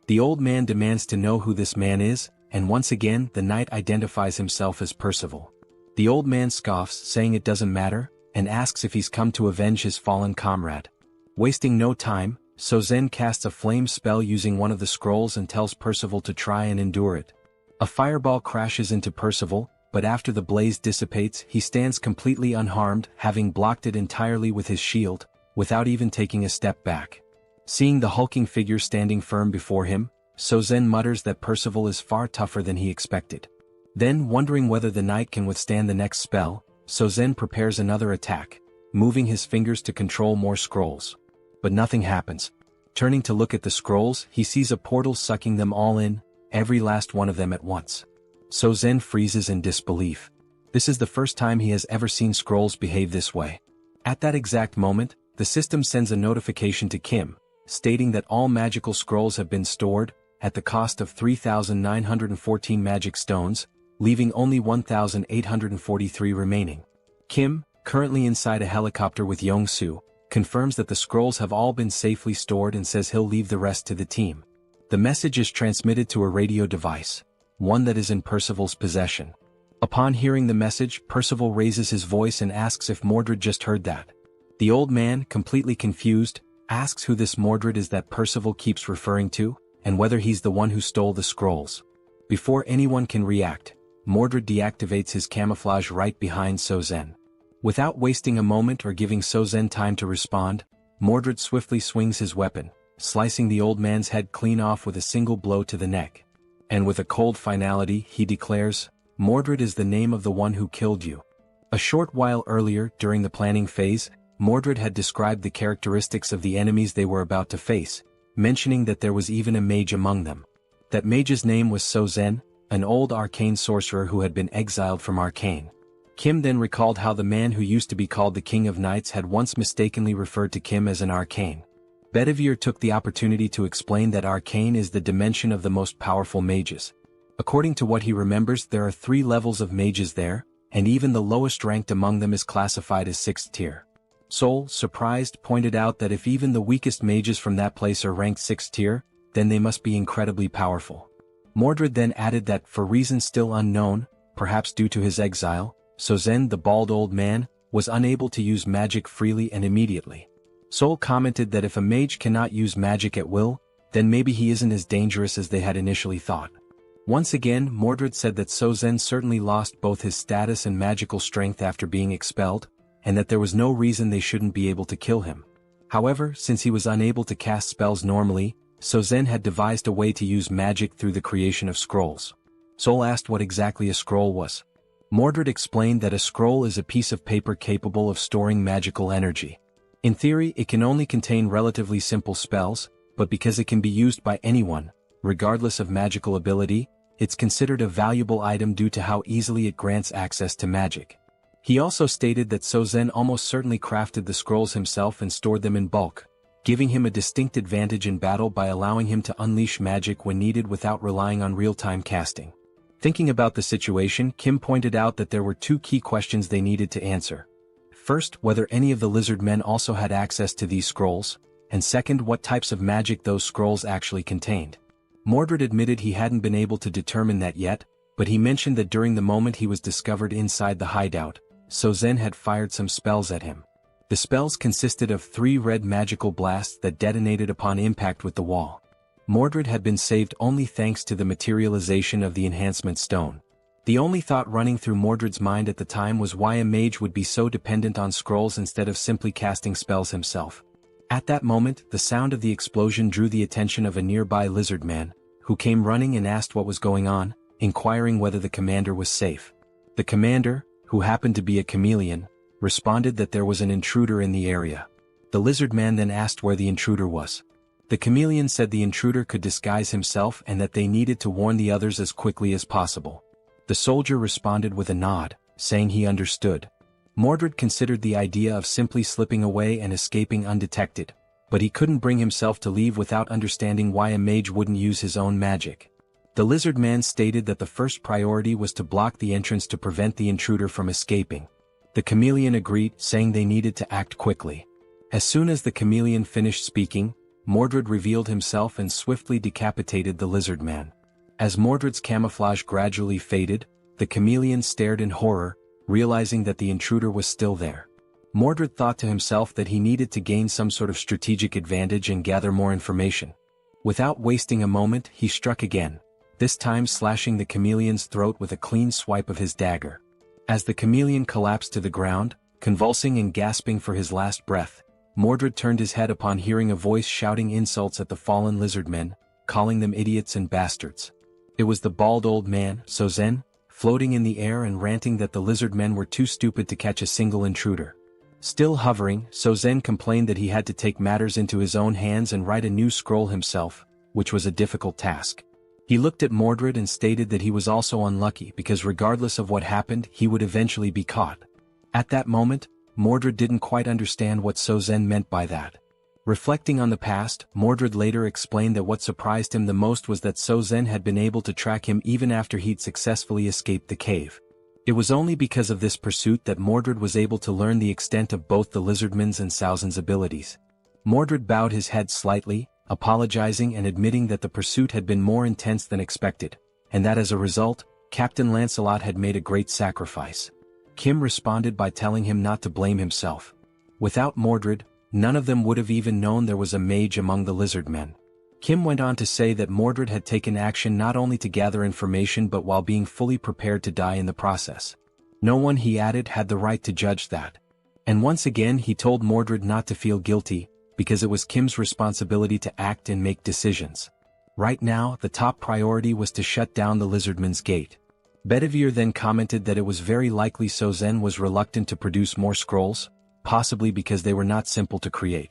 The old man demands to know who this man is, and once again the knight identifies himself as Percival. The old man scoffs, saying it doesn't matter, and asks if he's come to avenge his fallen comrade. Wasting no time, Sozen casts a flame spell using one of the scrolls and tells Percival to try and endure it. A fireball crashes into Percival, but after the blaze dissipates he stands completely unharmed, having blocked it entirely with his shield, without even taking a step back. Seeing the hulking figure standing firm before him, Sozen mutters that Percival is far tougher than he expected. Then, wondering whether the knight can withstand the next spell, Sozen prepares another attack, moving his fingers to control more scrolls. But nothing happens. Turning to look at the scrolls, he sees a portal sucking them all in, every last one of them at once. Sozen freezes in disbelief. This is the first time he has ever seen scrolls behave this way. At that exact moment, the system sends a notification to Kim, stating that all magical scrolls have been stored, at the cost of 3,914 magic stones, leaving only 1,843 remaining. Kim, currently inside a helicopter with Yong-soo, confirms that the scrolls have all been safely stored and says he'll leave the rest to the team. The message is transmitted to a radio device, one that is in Percival's possession. Upon hearing the message, Percival raises his voice and asks if Mordred just heard that. The old man, completely confused, asks who this Mordred is that Percival keeps referring to, and whether he's the one who stole the scrolls. Before anyone can react, Mordred deactivates his camouflage right behind Sozen. Without wasting a moment or giving Sozen time to respond, Mordred swiftly swings his weapon, slicing the old man's head clean off with a single blow to the neck. And with a cold finality, he declares, Mordred is the name of the one who killed you. A short while earlier, during the planning phase, Mordred had described the characteristics of the enemies they were about to face, mentioning that there was even a mage among them. That mage's name was Sozen, an old arcane sorcerer who had been exiled from Arcane. Kim then recalled how the man who used to be called the King of Knights had once mistakenly referred to Kim as an arcane. Bedivere took the opportunity to explain that arcane is the dimension of the most powerful mages. According to what he remembers, there are 3 levels of mages there, and even the lowest ranked among them is classified as 6th tier. Seoul, surprised, pointed out that if even the weakest mages from that place are ranked 6th tier, then they must be incredibly powerful. Mordred then added that, for reasons still unknown, perhaps due to his exile, Sozen, the bald old man, was unable to use magic freely and immediately. Seoul commented that if a mage cannot use magic at will, then maybe he isn't as dangerous as they had initially thought. Once again, Mordred said that Sozen certainly lost both his status and magical strength after being expelled, and that there was no reason they shouldn't be able to kill him. However, since he was unable to cast spells normally, Sozen had devised a way to use magic through the creation of scrolls. Seoul asked what exactly a scroll was. Mordred explained that a scroll is a piece of paper capable of storing magical energy. In theory, it can only contain relatively simple spells, but because it can be used by anyone, regardless of magical ability, it's considered a valuable item due to how easily it grants access to magic. He also stated that Sozen almost certainly crafted the scrolls himself and stored them in bulk, giving him a distinct advantage in battle by allowing him to unleash magic when needed without relying on real-time casting. Thinking about the situation, Kim pointed out that there were 2 key questions they needed to answer. First, whether any of the lizard men also had access to these scrolls, and second, what types of magic those scrolls actually contained. Mordred admitted he hadn't been able to determine that yet, but he mentioned that during the moment he was discovered inside the hideout, Sozen had fired some spells at him. The spells consisted of 3 red magical blasts that detonated upon impact with the wall. Mordred had been saved only thanks to the materialization of the enhancement stone. The only thought running through Mordred's mind at the time was why a mage would be so dependent on scrolls instead of simply casting spells himself. At that moment, the sound of the explosion drew the attention of a nearby lizard man, who came running and asked what was going on, inquiring whether the commander was safe. The commander, who happened to be a chameleon, responded that there was an intruder in the area. The lizard man then asked where the intruder was. The chameleon said the intruder could disguise himself and that they needed to warn the others as quickly as possible. The soldier responded with a nod, saying he understood. Mordred considered the idea of simply slipping away and escaping undetected, but he couldn't bring himself to leave without understanding why a mage wouldn't use his own magic. The lizard man stated that the first priority was to block the entrance to prevent the intruder from escaping. The chameleon agreed, saying they needed to act quickly. As soon as the chameleon finished speaking, Mordred revealed himself and swiftly decapitated the lizard man. As Mordred's camouflage gradually faded, the chameleon stared in horror, realizing that the intruder was still there. Mordred thought to himself that he needed to gain some sort of strategic advantage and gather more information. Without wasting a moment, he struck again, this time slashing the chameleon's throat with a clean swipe of his dagger. As the chameleon collapsed to the ground, convulsing and gasping for his last breath, Mordred turned his head upon hearing a voice shouting insults at the fallen lizardmen, calling them idiots and bastards. It was the bald old man, Sozen, floating in the air and ranting that the lizardmen were too stupid to catch a single intruder. Still hovering, Sozen complained that he had to take matters into his own hands and write a new scroll himself, which was a difficult task. He looked at Mordred and stated that he was also unlucky because regardless of what happened, he would eventually be caught. At that moment, Mordred didn't quite understand what Sozen meant by that. Reflecting on the past, Mordred later explained that what surprised him the most was that Sozen had been able to track him even after he'd successfully escaped the cave. It was only because of this pursuit that Mordred was able to learn the extent of both the lizardman's and Sozen's abilities. Mordred bowed his head slightly, apologizing and admitting that the pursuit had been more intense than expected, and that as a result, Captain Lancelot had made a great sacrifice. Kim responded by telling him not to blame himself. Without Mordred, none of them would have even known there was a mage among the lizard men. Kim went on to say that Mordred had taken action not only to gather information but while being fully prepared to die in the process. No one, he added, had the right to judge that. And once again he told Mordred not to feel guilty, because it was Kim's responsibility to act and make decisions. Right now, the top priority was to shut down the lizardman's gate. Bedivere then commented that it was very likely Sozen was reluctant to produce more scrolls, possibly because they were not simple to create.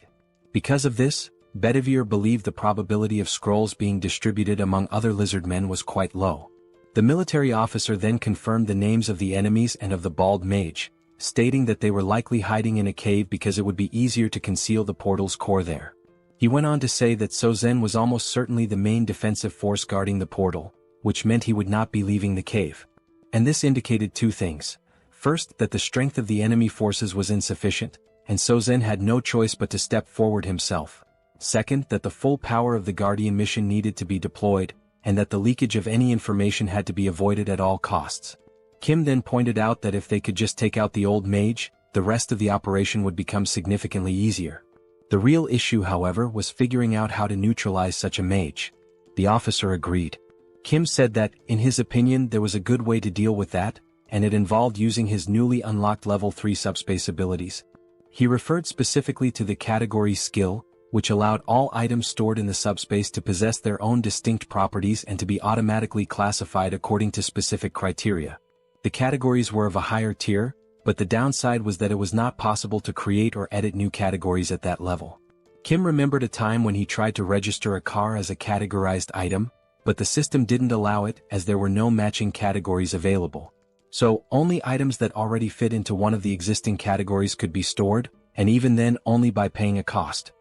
Because of this, Bedivere believed the probability of scrolls being distributed among other lizard men was quite low. The military officer then confirmed the names of the enemies and of the bald mage, stating that they were likely hiding in a cave because it would be easier to conceal the portal's core there. He went on to say that Sozen was almost certainly the main defensive force guarding the portal, which meant he would not be leaving the cave. And this indicated two things. First, that the strength of the enemy forces was insufficient, and Sozen had no choice but to step forward himself. Second, that the full power of the Guardian mission needed to be deployed, and that the leakage of any information had to be avoided at all costs. Kim then pointed out that if they could just take out the old mage, the rest of the operation would become significantly easier. The real issue, however, was figuring out how to neutralize such a mage. The officer agreed. Kim said that, in his opinion, there was a good way to deal with that, and it involved using his newly unlocked level 3 subspace abilities. He referred specifically to the category skill, which allowed all items stored in the subspace to possess their own distinct properties and to be automatically classified according to specific criteria. The categories were of a higher tier, but the downside was that it was not possible to create or edit new categories at that level. Kim remembered a time when he tried to register a car as a categorized item, but the system didn't allow it as there were no matching categories available. So, only items that already fit into one of the existing categories could be stored, and even then only by paying a cost.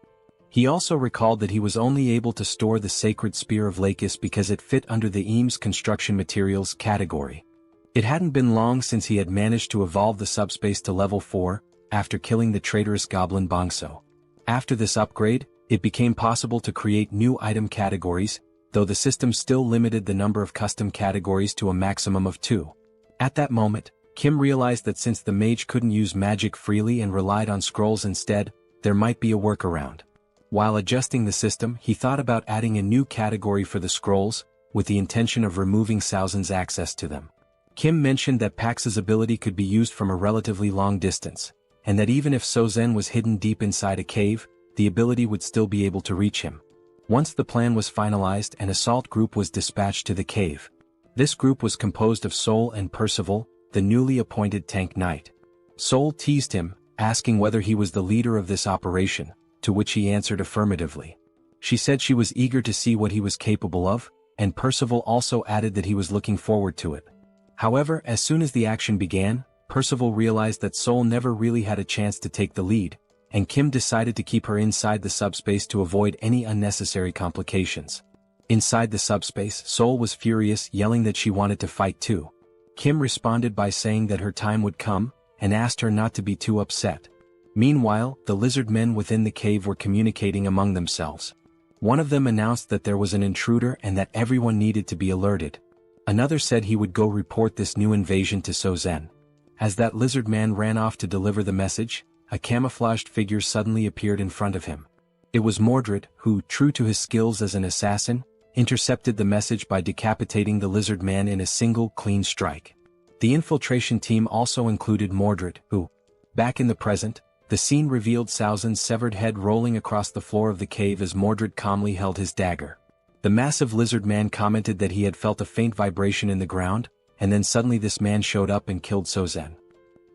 He also recalled that he was only able to store the Sacred Spear of Lakis because it fit under the Eames Construction Materials category. It hadn't been long since he had managed to evolve the subspace to level 4, after killing the traitorous goblin Bongso. After this upgrade, it became possible to create new item categories, though the system still limited the number of custom categories to a maximum of 2. At that moment, Kim realized that since the mage couldn't use magic freely and relied on scrolls instead, there might be a workaround. While adjusting the system, he thought about adding a new category for the scrolls, with the intention of removing Saozen's access to them. Kim mentioned that Pax's ability could be used from a relatively long distance, and that even if Sozen was hidden deep inside a cave, the ability would still be able to reach him. Once the plan was finalized, an assault group was dispatched to the cave. This group was composed of Seoul and Percival, the newly appointed tank knight. Seoul teased him, asking whether he was the leader of this operation, to which he answered affirmatively. She said she was eager to see what he was capable of, and Percival also added that he was looking forward to it. However, as soon as the action began, Percival realized that Seoul never really had a chance to take the lead, and Kim decided to keep her inside the subspace to avoid any unnecessary complications. Inside the subspace, Seoul was furious, yelling that she wanted to fight too. Kim responded by saying that her time would come, and asked her not to be too upset. Meanwhile, the lizard men within the cave were communicating among themselves. One of them announced that there was an intruder and that everyone needed to be alerted. Another said he would go report this new invasion to Sozen. As that lizard man ran off to deliver the message, a camouflaged figure suddenly appeared in front of him. It was Mordred, who, true to his skills as an assassin, intercepted the message by decapitating the lizard man in a single, clean strike. The infiltration team also included Mordred, who, back in the present, the scene revealed Saozen's severed head rolling across the floor of the cave as Mordred calmly held his dagger. The massive lizard man commented that he had felt a faint vibration in the ground, and then suddenly this man showed up and killed Sozen.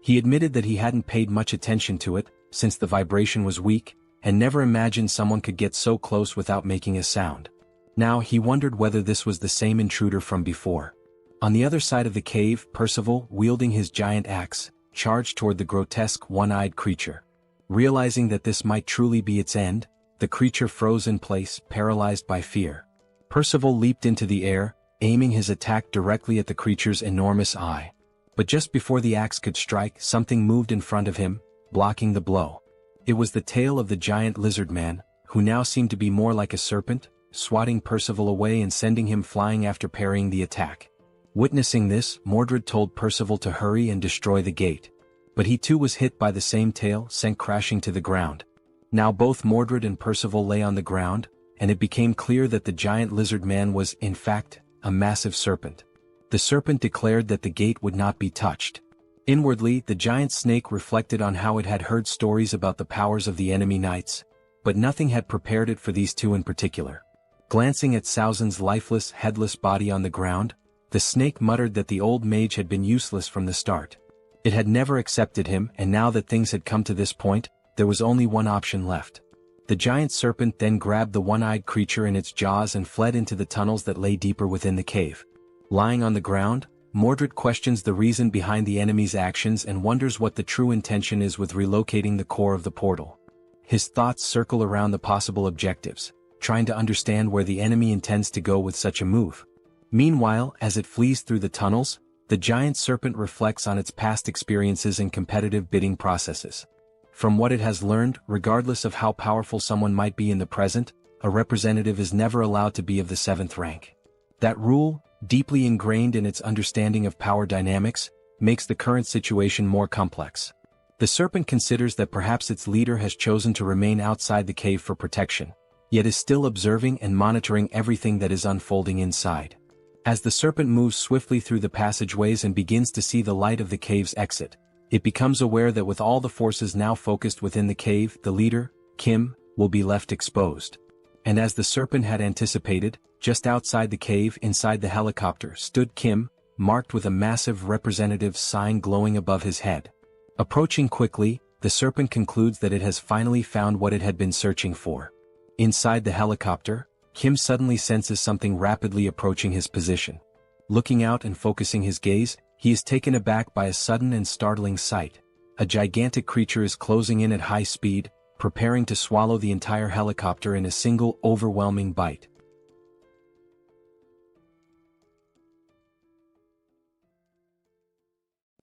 He admitted that he hadn't paid much attention to it, since the vibration was weak, and never imagined someone could get so close without making a sound. Now he wondered whether this was the same intruder from before. On the other side of the cave, Percival, wielding his giant axe, charged toward the grotesque one-eyed creature. Realizing that this might truly be its end, the creature froze in place, paralyzed by fear. Percival leaped into the air, aiming his attack directly at the creature's enormous eye. But just before the axe could strike, something moved in front of him, blocking the blow. It was the tail of the giant lizard man, who now seemed to be more like a serpent, swatting Percival away and sending him flying after parrying the attack. Witnessing this, Mordred told Percival to hurry and destroy the gate. But he too was hit by the same tail, sent crashing to the ground. Now both Mordred and Percival lay on the ground, and it became clear that the giant lizard man was, in fact, a massive serpent. The serpent declared that the gate would not be touched. Inwardly, the giant snake reflected on how it had heard stories about the powers of the enemy knights, but nothing had prepared it for these two in particular. Glancing at Saozen's lifeless, headless body on the ground, the The snake muttered that the old mage had been useless from the start. It had never accepted him, and now that things had come to this point, there was only one option left. The giant serpent then grabbed the one-eyed creature in its jaws and fled into the tunnels that lay deeper within the cave. Lying on the ground, Mordred questions the reason behind the enemy's actions and wonders what the true intention is with relocating the core of the portal. His thoughts circle around the possible objectives, trying to understand where the enemy intends to go with such a move. Meanwhile, as it flees through the tunnels, the giant serpent reflects on its past experiences and competitive bidding processes. From what it has learned, regardless of how powerful someone might be in the present, a representative is never allowed to be of the 7th rank. That rule, deeply ingrained in its understanding of power dynamics, makes the current situation more complex. The serpent considers that perhaps its leader has chosen to remain outside the cave for protection, yet is still observing and monitoring everything that is unfolding inside. As the serpent moves swiftly through the passageways and begins to see the light of the cave's exit, it becomes aware that with all the forces now focused within the cave, the leader, Kim, will be left exposed. And as the serpent had anticipated, just outside the cave inside the helicopter stood Kim, marked with a massive representative sign glowing above his head. Approaching quickly, the serpent concludes that it has finally found what it had been searching for. Inside the helicopter, Kim suddenly senses something rapidly approaching his position. Looking out and focusing his gaze, he is taken aback by a sudden and startling sight. A gigantic creature is closing in at high speed, preparing to swallow the entire helicopter in a single overwhelming bite.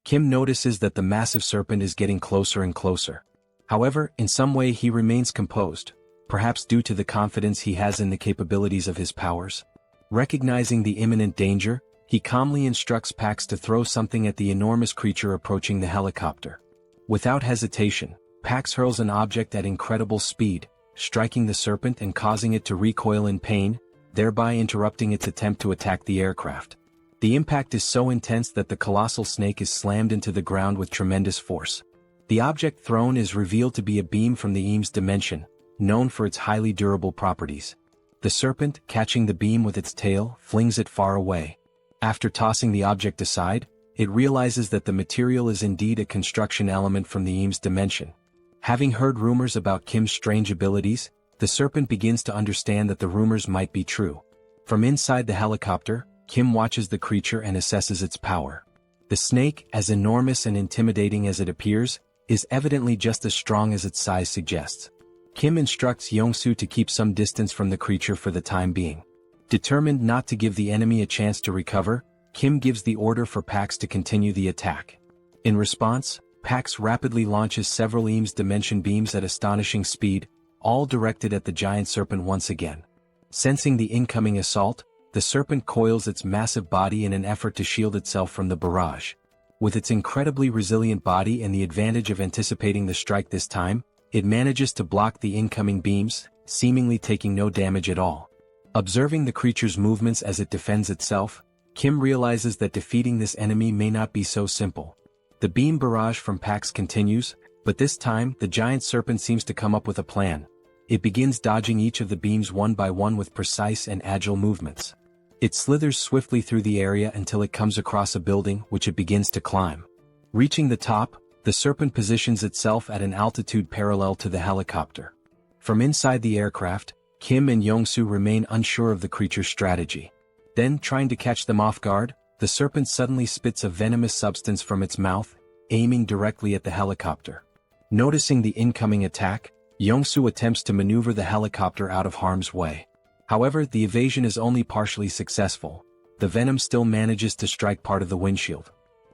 Kim notices that the massive serpent is getting closer and closer. However, in some way he remains composed, perhaps due to the confidence he has in the capabilities of his powers. Recognizing the imminent danger, he calmly instructs Pax to throw something at the enormous creature approaching the helicopter. Without hesitation, Pax hurls an object at incredible speed, striking the serpent and causing it to recoil in pain, thereby interrupting its attempt to attack the aircraft. The impact is so intense that the colossal snake is slammed into the ground with tremendous force. The object thrown is revealed to be a beam from the Eames dimension, known for its highly durable properties. The serpent, catching the beam with its tail, flings it far away. After tossing the object aside, it realizes that the material is indeed a construction element from the Eames dimension. Having heard rumors about Kim's strange abilities, the serpent begins to understand that the rumors might be true. From inside the helicopter, Kim watches the creature and assesses its power. The snake, as enormous and intimidating as it appears, is evidently just as strong as its size suggests. Kim instructs Young-soo to keep some distance from the creature for the time being. Determined not to give the enemy a chance to recover, Kim gives the order for Pax to continue the attack. In response, Pax rapidly launches several Eames dimension beams at astonishing speed, all directed at the giant serpent once again. Sensing the incoming assault, the serpent coils its massive body in an effort to shield itself from the barrage. With its incredibly resilient body and the advantage of anticipating the strike this time, it manages to block the incoming beams, seemingly taking no damage at all. Observing the creature's movements as it defends itself, Kim realizes that defeating this enemy may not be so simple. The beam barrage from Pax continues, but this time the giant serpent seems to come up with a plan. It begins dodging each of the beams one by one with precise and agile movements. It slithers swiftly through the area until it comes across a building which it begins to climb. Reaching the top, the serpent positions itself at an altitude parallel to the helicopter. From inside the aircraft, Kim and Young-soo remain unsure of the creature's strategy. Then, trying to catch them off guard, the serpent suddenly spits a venomous substance from its mouth, aiming directly at the helicopter. Noticing the incoming attack, Young-soo attempts to maneuver the helicopter out of harm's way. However, the evasion is only partially successful. The venom still manages to strike part of the windshield.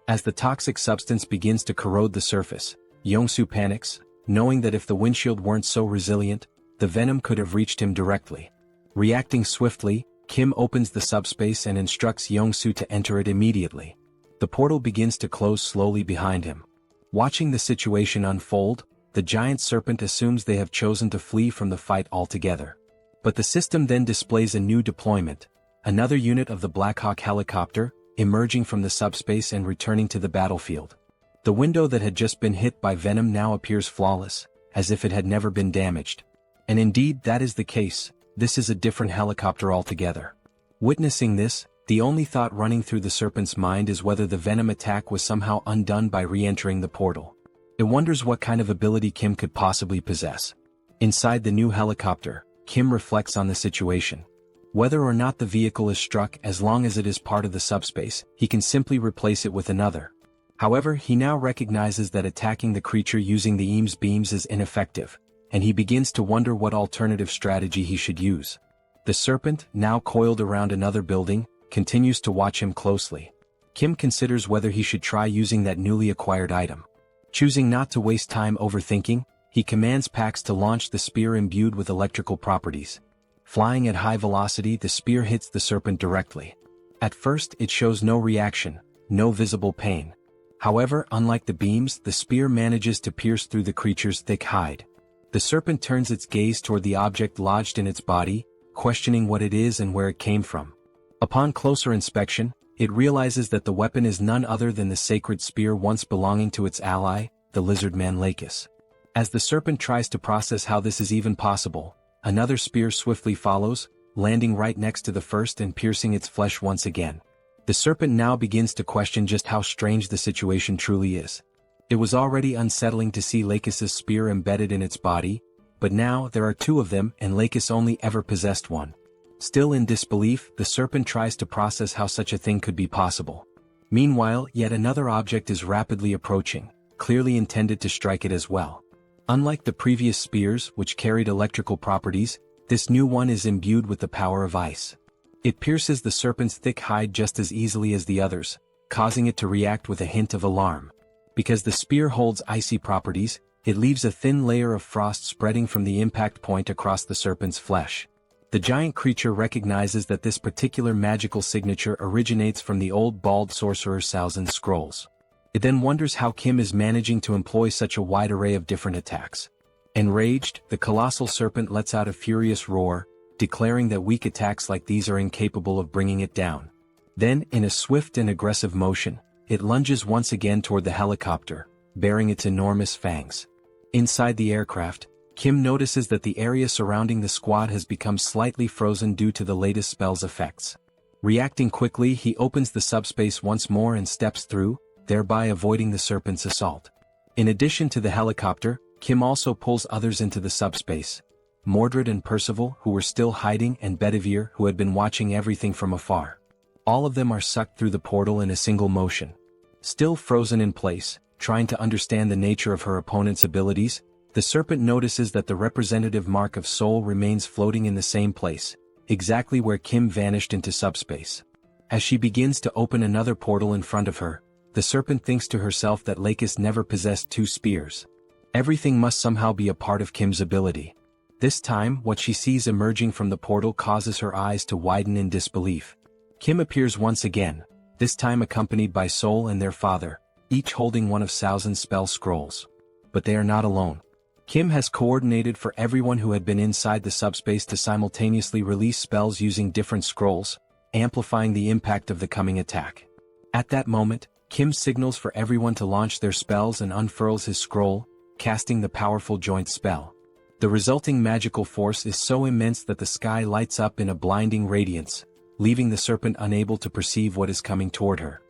As the toxic substance begins to corrode the surface, Young-soo panics, knowing that if the windshield weren't so resilient, the venom could have reached him directly. Reacting swiftly, Kim opens the subspace and instructs Young-soo to enter it immediately. The portal begins to close slowly behind him. Watching the situation unfold, the giant serpent assumes they have chosen to flee from the fight altogether. But the system then displays a new deployment, another unit of the Black Hawk helicopter, emerging from the subspace and returning to the battlefield. The window that had just been hit by venom now appears flawless, as if it had never been damaged. And indeed that is the case, this is a different helicopter altogether. Witnessing this, The only thought running through the serpent's mind is whether the venom attack was somehow undone by re-entering the portal. It wonders what kind of ability Kim could possibly possess. Inside the new helicopter, Kim reflects on the situation. Whether or not the vehicle is struck, as long as it is part of the subspace, he can simply replace it with another. However, he now recognizes that attacking the creature using the EMS beams is ineffective, and he begins to wonder what alternative strategy he should use. The serpent, now coiled around another building, continues to watch him closely. Kim considers whether he should try using that newly acquired item. Choosing not to waste time overthinking, he commands Pax to launch the spear imbued with electrical properties. Flying at high velocity, the spear hits the serpent directly. At first, it shows no reaction, no visible pain. However, unlike the beams, the spear manages to pierce through the creature's thick hide. The serpent turns its gaze toward the object lodged in its body, questioning what it is and where it came from. Upon closer inspection, it realizes that the weapon is none other than the sacred spear once belonging to its ally, the lizard man Lakis. As the serpent tries to process how this is even possible, another spear swiftly follows, landing right next to the first and piercing its flesh once again. The serpent now begins to question just how strange the situation truly is. It was already unsettling to see Lakis's spear embedded in its body, but now there are two of them and Lakis only ever possessed one. Still in disbelief, the serpent tries to process how such a thing could be possible. Meanwhile, yet another object is rapidly approaching, clearly intended to strike it as well. Unlike the previous spears, which carried electrical properties, this new one is imbued with the power of ice. It pierces the serpent's thick hide just as easily as the others, causing it to react with a hint of alarm. Because the spear holds icy properties, it leaves a thin layer of frost spreading from the impact point across the serpent's flesh. The giant creature recognizes that this particular magical signature originates from the old bald sorcerer Salzin's scrolls. It then wonders how Kim is managing to employ such a wide array of different attacks. Enraged, the colossal serpent lets out a furious roar, declaring that weak attacks like these are incapable of bringing it down. Then, in a swift and aggressive motion, it lunges once again toward the helicopter, bearing its enormous fangs. Inside the aircraft, Kim notices that the area surrounding the squad has become slightly frozen due to the latest spell's effects. Reacting quickly, he opens the subspace once more and steps through, thereby avoiding the serpent's assault. In addition to the helicopter, Kim also pulls others into the subspace. Mordred and Percival, who were still hiding, and Bedivere, who had been watching everything from afar. All of them are sucked through the portal in a single motion. Still frozen in place, trying to understand the nature of her opponent's abilities, the serpent notices that the representative mark of Seoul remains floating in the same place, exactly where Kim vanished into subspace. As she begins to open another portal in front of her, the serpent thinks to herself that Lakis never possessed two spears. Everything must somehow be a part of Kim's ability. This time, what she sees emerging from the portal causes her eyes to widen in disbelief. Kim appears once again, this time accompanied by Seoul and their father, each holding one of Salzin's spell scrolls. But they are not alone. Kim has coordinated for everyone who had been inside the subspace to simultaneously release spells using different scrolls, amplifying the impact of the coming attack. At that moment, Kim signals for everyone to launch their spells and unfurls his scroll, casting the powerful joint spell. The resulting magical force is so immense that the sky lights up in a blinding radiance, leaving the serpent unable to perceive what is coming toward her.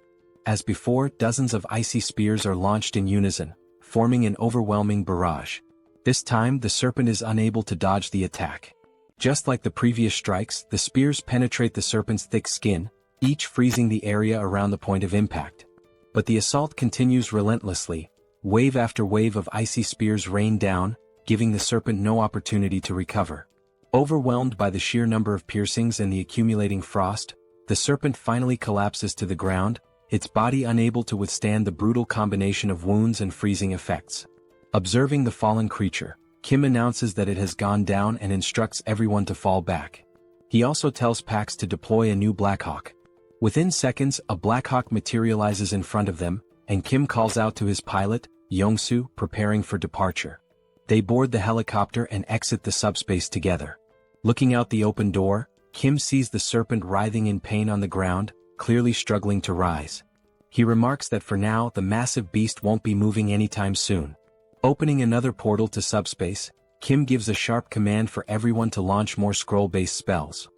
As before, dozens of icy spears are launched in unison, forming an overwhelming barrage. This time, the serpent is unable to dodge the attack. Just like the previous strikes, the spears penetrate the serpent's thick skin, each freezing the area around the point of impact. But the assault continues relentlessly. Wave after wave of icy spears rain down, giving the serpent no opportunity to recover. Overwhelmed by the sheer number of piercings and the accumulating frost, the serpent finally collapses to the ground, its body unable to withstand the brutal combination of wounds and freezing effects. Observing the fallen creature, Kim announces that it has gone down and instructs everyone to fall back. He also tells Pax to deploy a new Blackhawk. Within seconds, a Blackhawk materializes in front of them, and Kim calls out to his pilot, Yongsu, preparing for departure. They board the helicopter and exit the subspace together. Looking out the open door, Kim sees the serpent writhing in pain on the ground, clearly struggling to rise. He remarks that for now the massive beast won't be moving anytime soon. Opening another portal to subspace, Kim gives a sharp command for everyone to launch more scroll-based spells.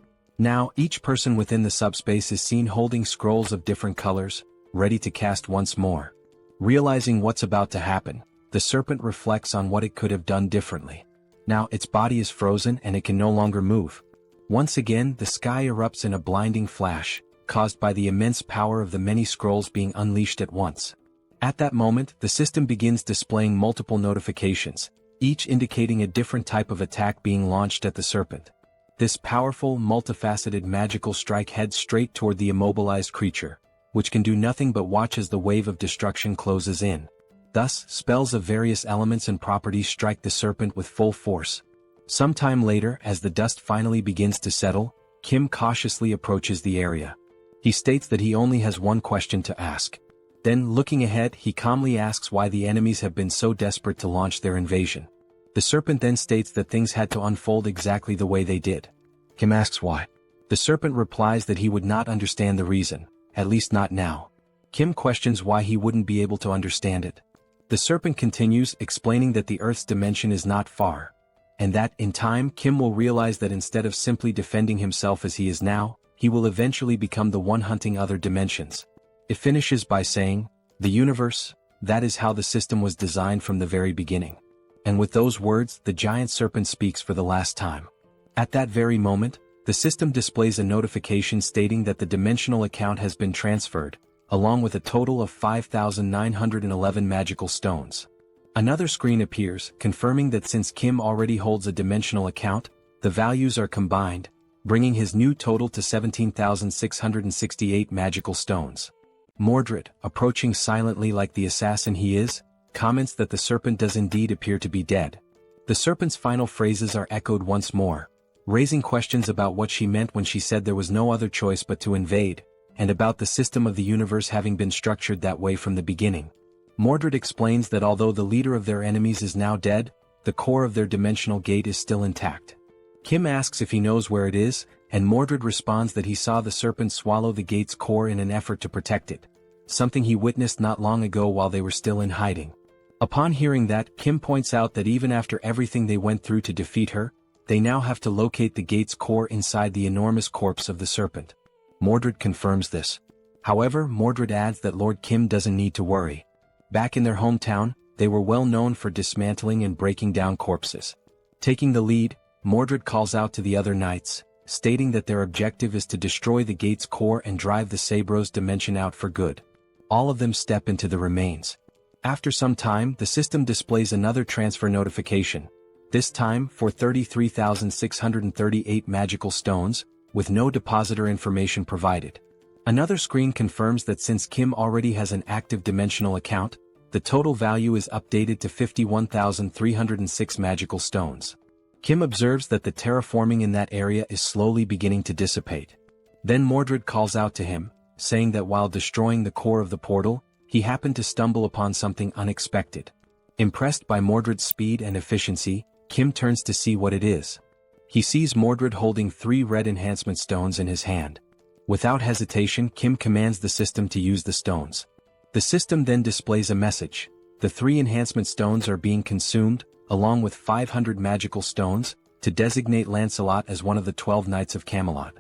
Now, each person within the subspace is seen holding scrolls of different colors, ready to cast once more. Realizing what's about to happen, the serpent reflects on what it could have done differently. Now, its body is frozen and it can no longer move. Once again, the sky erupts in a blinding flash, caused by the immense power of the many scrolls being unleashed at once. At that moment, the system begins displaying multiple notifications, each indicating a different type of attack being launched at the serpent. This powerful, multifaceted magical strike heads straight toward the immobilized creature, which can do nothing but watch as the wave of destruction closes in. Thus, spells of various elements and properties strike the serpent with full force. Sometime later, as the dust finally begins to settle, Kim cautiously approaches the area. He states that he only has one question to ask. Then, looking ahead, he calmly asks why the enemies have been so desperate to launch their invasion. The serpent then states that things had to unfold exactly the way they did. Kim asks why. The serpent replies that he would not understand the reason, at least not now. Kim questions why he wouldn't be able to understand it. The serpent continues, explaining that the Earth's dimension is not far, and that, in time, Kim will realize that instead of simply defending himself as he is now, he will eventually become the one hunting other dimensions. It finishes by saying, "The universe, that is how the system was designed from the very beginning." And with those words, the giant serpent speaks for the last time. At that very moment, the system displays a notification stating that the dimensional account has been transferred, along with a total of 5,911 magical stones. Another screen appears, confirming that since Kim already holds a dimensional account, the values are combined, bringing his new total to 17,668 magical stones. Mordred, approaching silently like the assassin he is, comments that the serpent does indeed appear to be dead. The serpent's final phrases are echoed once more, raising questions about what she meant when she said there was no other choice but to invade, and about the system of the universe having been structured that way from the beginning. Mordred explains that although the leader of their enemies is now dead, the core of their dimensional gate is still intact. Kim asks if he knows where it is, and Mordred responds that he saw the serpent swallow the gate's core in an effort to protect it, something he witnessed not long ago while they were still in hiding. Upon hearing that, Kim points out that even after everything they went through to defeat her, they now have to locate the gate's core inside the enormous corpse of the serpent. Mordred confirms this. However, Mordred adds that Lord Kim doesn't need to worry. Back in their hometown, they were well known for dismantling and breaking down corpses. Taking the lead, Mordred calls out to the other knights, stating that their objective is to destroy the gate's core and drive the Sabros dimension out for good. All of them step into the remains. After some time, the system displays another transfer notification, this time for 33,638 magical stones, with no depositor information provided. Another screen confirms that since Kim already has an active dimensional account, the total value is updated to 51,306 magical stones. Kim observes that the terraforming in that area is slowly beginning to dissipate. Then Mordred calls out to him, saying that while destroying the core of the portal, he happened to stumble upon something unexpected. Impressed by Mordred's speed and efficiency, Kim turns to see what it is. He sees Mordred holding 3 red enhancement stones in his hand. Without hesitation, Kim commands the system to use the stones. The system then displays a message. The 3 enhancement stones are being consumed, along with 500 magical stones, to designate Lancelot as one of the 12 Knights of Camelot.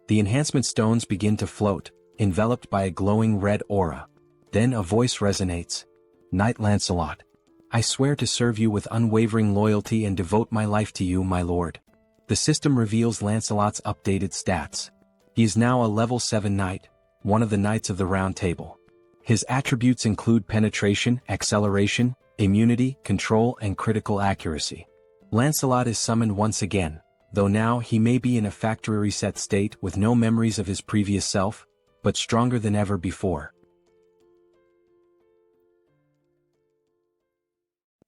The enhancement stones begin to float, enveloped by a glowing red aura. Then a voice resonates. "Knight Lancelot, I swear to serve you with unwavering loyalty and devote my life to you, my lord." The system reveals Lancelot's updated stats. He is now a level 7 knight, one of the Knights of the Round Table. His attributes include penetration, acceleration, immunity, control, and critical accuracy. Lancelot is summoned once again, though now he may be in a factory reset state with no memories of his previous self, but stronger than ever before.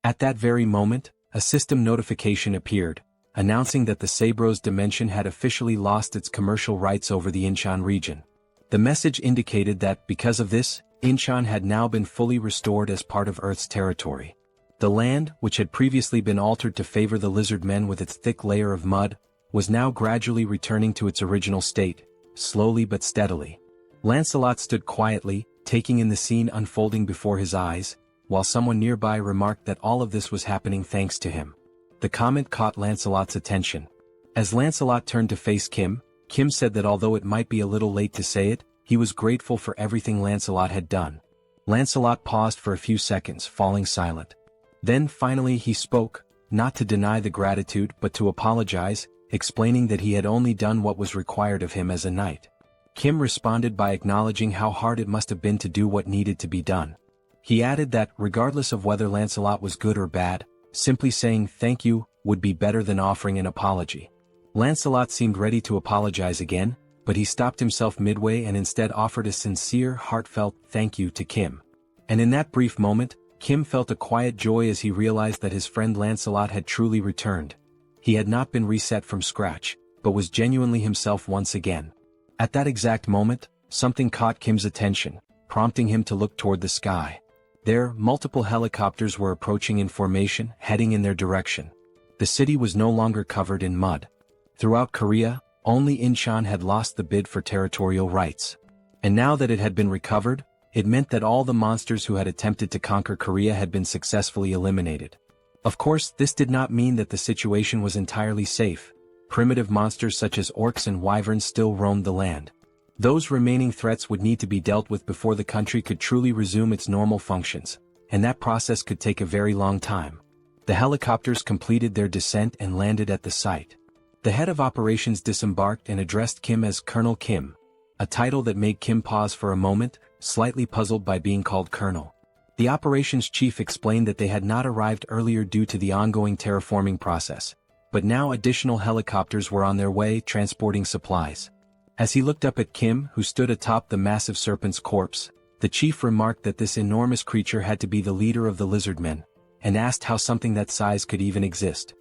At that very moment, a system notification appeared, announcing that the Sabros dimension had officially lost its commercial rights over the Incheon region. The message indicated that, because of this, Incheon had now been fully restored as part of Earth's territory. The land, which had previously been altered to favor the lizard men with its thick layer of mud, was now gradually returning to its original state, slowly but steadily. Lancelot stood quietly, taking in the scene unfolding before his eyes, while someone nearby remarked that all of this was happening thanks to him. The comment caught Lancelot's attention. As Lancelot turned to face Kim Kim said that although it might be a little late to say it, he was grateful for everything Lancelot had done. Lancelot paused for a few seconds, falling silent. Then finally he spoke, not to deny the gratitude but to apologize, explaining that he had only done what was required of him as a knight. Kim responded by acknowledging how hard it must have been to do what needed to be done. He added that, regardless of whether Lancelot was good or bad, simply saying thank you would be better than offering an apology. Lancelot seemed ready to apologize again, but he stopped himself midway and instead offered a sincere, heartfelt thank you to Kim. And in that brief moment, Kim felt a quiet joy as he realized that his friend Lancelot had truly returned. He had not been reset from scratch, but was genuinely himself once again. At that exact moment, something caught Kim's attention, prompting him to look toward the sky. There, multiple helicopters were approaching in formation, heading in their direction. The city was no longer covered in mud. Throughout Korea, only Incheon had lost the bid for territorial rights. And now that it had been recovered, it meant that all the monsters who had attempted to conquer Korea had been successfully eliminated. Of course, this did not mean that the situation was entirely safe. Primitive monsters such as orcs and wyverns still roamed the land. Those remaining threats would need to be dealt with before the country could truly resume its normal functions, and that process could take a very long time. The helicopters completed their descent and landed at the site. The head of operations disembarked and addressed Kim as Colonel Kim, a title that made Kim pause for a moment, slightly puzzled by being called Colonel. The operations chief explained that they had not arrived earlier due to the ongoing terraforming process, but now additional helicopters were on their way transporting supplies. As he looked up at Kim, who stood atop the massive serpent's corpse, the chief remarked that this enormous creature had to be the leader of the lizardmen, and asked how something that size could even exist.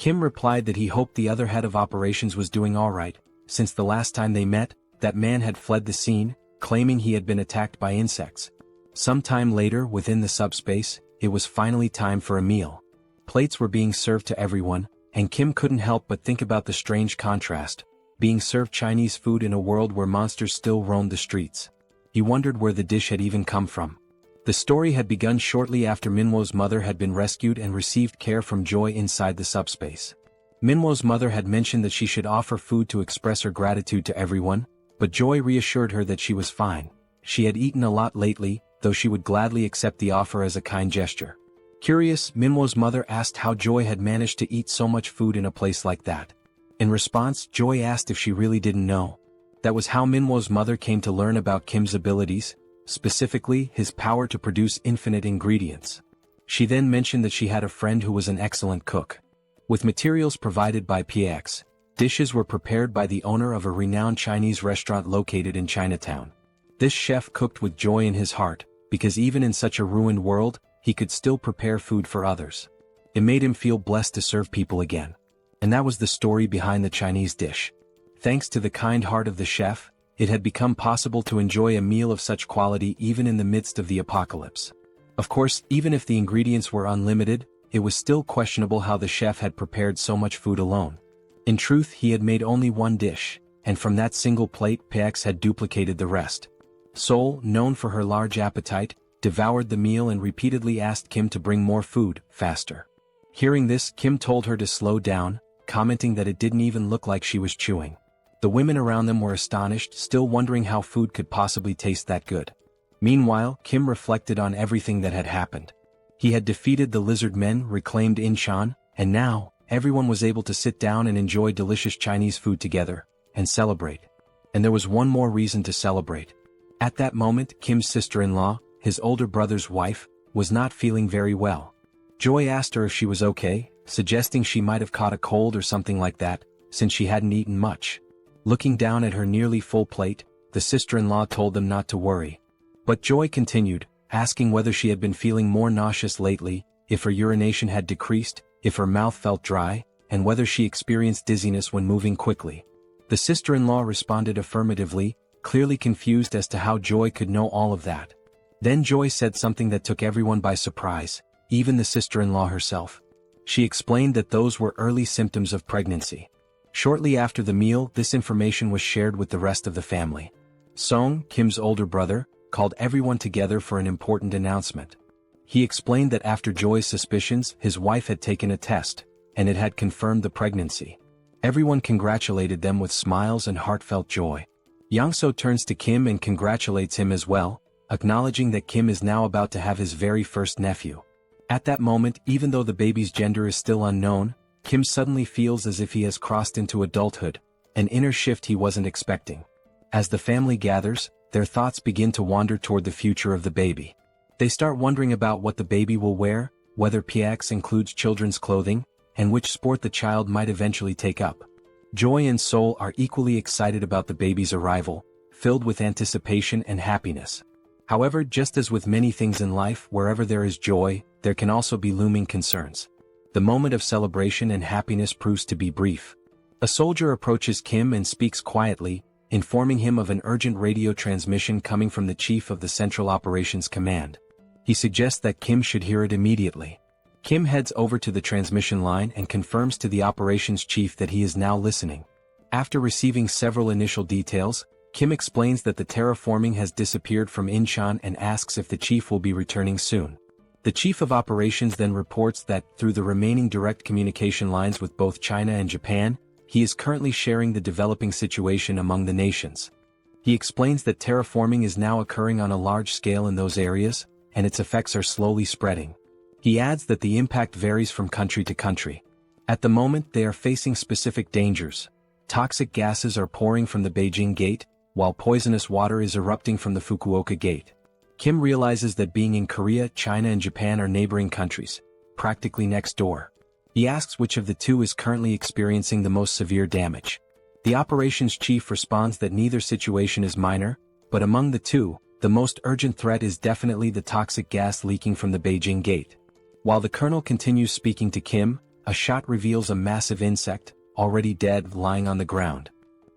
Kim replied that he hoped the other head of operations was doing alright, since the last time they met, that man had fled the scene, claiming he had been attacked by insects. Sometime later, within the subspace, it was finally time for a meal. Plates were being served to everyone, and Kim couldn't help but think about the strange contrast, being served Chinese food in a world where monsters still roamed the streets. He wondered where the dish had even come from. The story had begun shortly after Minwo's mother had been rescued and received care from Joy inside the subspace. Minwo's mother had mentioned that she should offer food to express her gratitude to everyone, but Joy reassured her that she was fine. She had eaten a lot lately, though she would gladly accept the offer as a kind gesture. Curious, Minwo's mother asked how Joy had managed to eat so much food in a place like that. In response, Joy asked if she really didn't know. That was how Minwo's mother came to learn about Kim's abilities, specifically his power to produce infinite ingredients. She then mentioned that she had a friend who was an excellent cook. With materials provided by PX, dishes were prepared by the owner of a renowned Chinese restaurant located in Chinatown. This chef cooked with joy in his heart, because even in such a ruined world, he could still prepare food for others. It made him feel blessed to serve people again. And that was the story behind the Chinese dish. Thanks to the kind heart of the chef, it had become possible to enjoy a meal of such quality even in the midst of the apocalypse. Of course, even if the ingredients were unlimited, it was still questionable how the chef had prepared so much food alone. In truth, he had made only one dish, and from that single plate PX had duplicated the rest. Seoul, known for her large appetite, devoured the meal and repeatedly asked Kim to bring more food, faster. Hearing this, Kim told her to slow down, commenting that it didn't even look like she was chewing. The women around them were astonished, still wondering how food could possibly taste that good. Meanwhile, Kim reflected on everything that had happened. He had defeated the lizard men, reclaimed Incheon, and now, everyone was able to sit down and enjoy delicious Chinese food together, and celebrate. And there was one more reason to celebrate. At that moment, Kim's sister-in-law, his older brother's wife, was not feeling very well. Joy asked her if she was okay, suggesting she might have caught a cold or something like that, since she hadn't eaten much. Looking down at her nearly full plate, the sister-in-law told them not to worry. But Joy continued, asking whether she had been feeling more nauseous lately, if her urination had decreased, if her mouth felt dry, and whether she experienced dizziness when moving quickly. The sister-in-law responded affirmatively, clearly confused as to how Joy could know all of that. Then Joy said something that took everyone by surprise, even the sister-in-law herself. She explained that those were early symptoms of pregnancy. Shortly after the meal, this information was shared with the rest of the family. Song, Kim's older brother, called everyone together for an important announcement. He explained that after Joy's suspicions, his wife had taken a test, and it had confirmed the pregnancy. Everyone congratulated them with smiles and heartfelt joy. Yang-so turns to Kim and congratulates him as well, acknowledging that Kim is now about to have his very first nephew. At that moment, even though the baby's gender is still unknown, Kim suddenly feels as if he has crossed into adulthood, an inner shift he wasn't expecting. As the family gathers, their thoughts begin to wander toward the future of the baby. They start wondering about what the baby will wear, whether PX includes children's clothing, and which sport the child might eventually take up. Joy and Seoul are equally excited about the baby's arrival, filled with anticipation and happiness. However, just as with many things in life, wherever there is joy, there can also be looming concerns. The moment of celebration and happiness proves to be brief. A soldier approaches Kim and speaks quietly, informing him of an urgent radio transmission coming from the chief of the Central Operations Command. He suggests that Kim should hear it immediately. Kim heads over to the transmission line and confirms to the operations chief that he is now listening. After receiving several initial details, Kim explains that the terraforming has disappeared from Incheon and asks if the chief will be returning soon. The chief of operations then reports that, through the remaining direct communication lines with both China and Japan, he is currently sharing the developing situation among the nations. He explains that terraforming is now occurring on a large scale in those areas, and its effects are slowly spreading. He adds that the impact varies from country to country. At the moment, they are facing specific dangers. Toxic gases are pouring from the Beijing Gate, while poisonous water is erupting from the Fukuoka Gate. Kim realizes that being in Korea, China and Japan are neighboring countries, practically next door. He asks which of the two is currently experiencing the most severe damage. The operations chief responds that neither situation is minor, but among the two, the most urgent threat is definitely the toxic gas leaking from the Beijing Gate. While the colonel continues speaking to Kim, a shot reveals a massive insect, already dead, lying on the ground.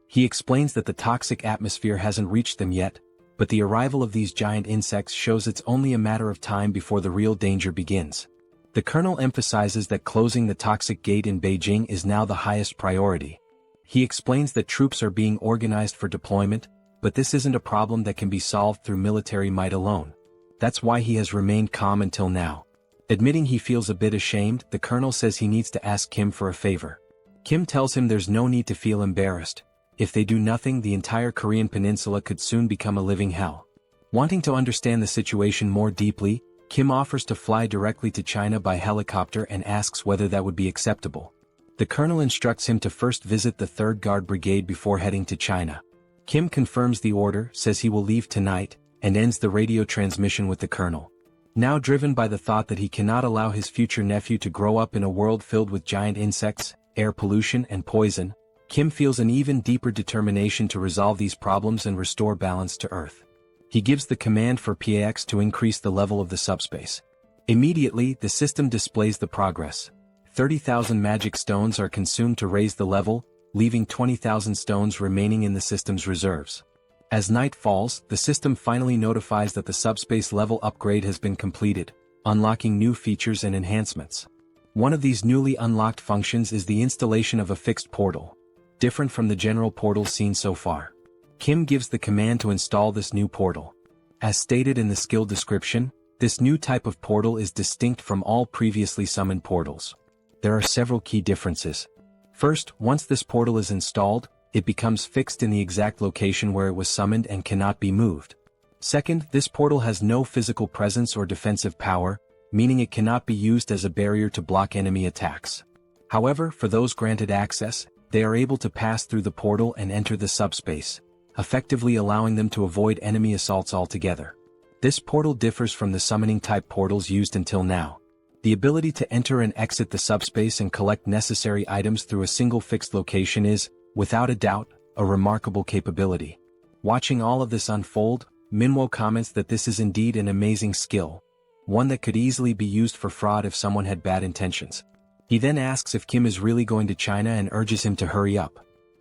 He explains that the toxic atmosphere hasn't reached them yet, but the arrival of these giant insects shows it's only a matter of time before the real danger begins. The colonel emphasizes that closing the toxic gate in Beijing is now the highest priority. He explains that troops are being organized for deployment, but this isn't a problem that can be solved through military might alone. That's why he has remained calm until now. Admitting he feels a bit ashamed, the colonel says he needs to ask Kim for a favor. Kim tells him there's no need to feel embarrassed. If they do nothing, the entire Korean peninsula could soon become a living hell. Wanting to understand the situation more deeply, Kim offers to fly directly to China by helicopter and asks whether that would be acceptable. The colonel instructs him to first visit the 3rd Guard Brigade before heading to China. Kim confirms the order, says he will leave tonight, and ends the radio transmission with the colonel. Now driven by the thought that he cannot allow his future nephew to grow up in a world filled with giant insects, air pollution and poison, Kim feels an even deeper determination to resolve these problems and restore balance to Earth. He gives the command for PAX to increase the level of the subspace. Immediately, the system displays the progress. 30,000 magic stones are consumed to raise the level, leaving 20,000 stones remaining in the system's reserves. As night falls, the system finally notifies that the subspace level upgrade has been completed, unlocking new features and enhancements. One of these newly unlocked functions is the installation of a fixed portal, different from the general portals seen so far. Kim gives the command to install this new portal. As stated in the skill description, this new type of portal is distinct from all previously summoned portals. There are several key differences. First, once this portal is installed, it becomes fixed in the exact location where it was summoned and cannot be moved. Second, this portal has no physical presence or defensive power, meaning it cannot be used as a barrier to block enemy attacks. However, for those granted access, they are able to pass through the portal and enter the subspace, effectively allowing them to avoid enemy assaults altogether. This portal differs from the summoning-type portals used until now. The ability to enter and exit the subspace and collect necessary items through a single fixed location is, without a doubt, a remarkable capability. Watching all of this unfold, Manhwa comments that this is indeed an amazing skill, one that could easily be used for fraud if someone had bad intentions. He then asks if Kim is really going to China and urges him to hurry up.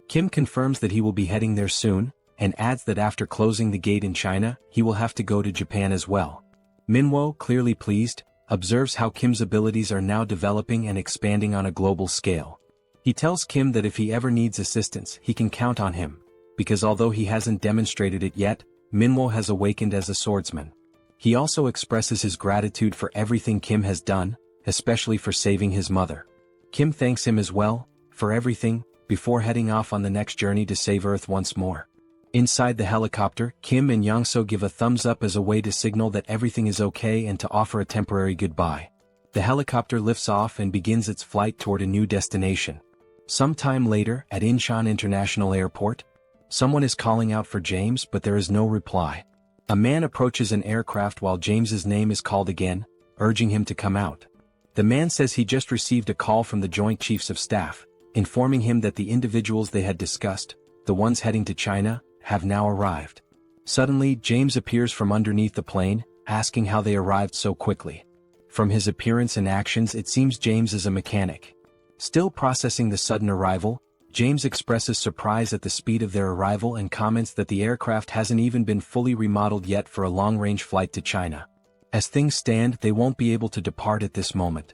Kim confirms that he will be heading there soon, and adds that after closing the gate in China, he will have to go to Japan as well. Manhwa, clearly pleased, observes how Kim's abilities are now developing and expanding on a global scale. He tells Kim that if he ever needs assistance, he can count on him, because although he hasn't demonstrated it yet, Manhwa has awakened as a swordsman. He also expresses his gratitude for everything Kim has done, especially for saving his mother. Kim thanks him as well, for everything, before heading off on the next journey to save Earth once more. Inside the helicopter, Kim and Young-so give a thumbs up as a way to signal that everything is okay and to offer a temporary goodbye. The helicopter lifts off and begins its flight toward a new destination. Some time later, at Incheon International Airport, someone is calling out for James, but there is no reply. A man approaches an aircraft while James's name is called again, urging him to come out. The man says he just received a call from the Joint Chiefs of Staff, informing him that the individuals they had discussed, the ones heading to China, have now arrived. Suddenly, James appears from underneath the plane, asking how they arrived so quickly. From his appearance and actions, it seems James is a mechanic. Still processing the sudden arrival, James expresses surprise at the speed of their arrival and comments that the aircraft hasn't even been fully remodeled yet for a long-range flight to China. As things stand, they won't be able to depart at this moment.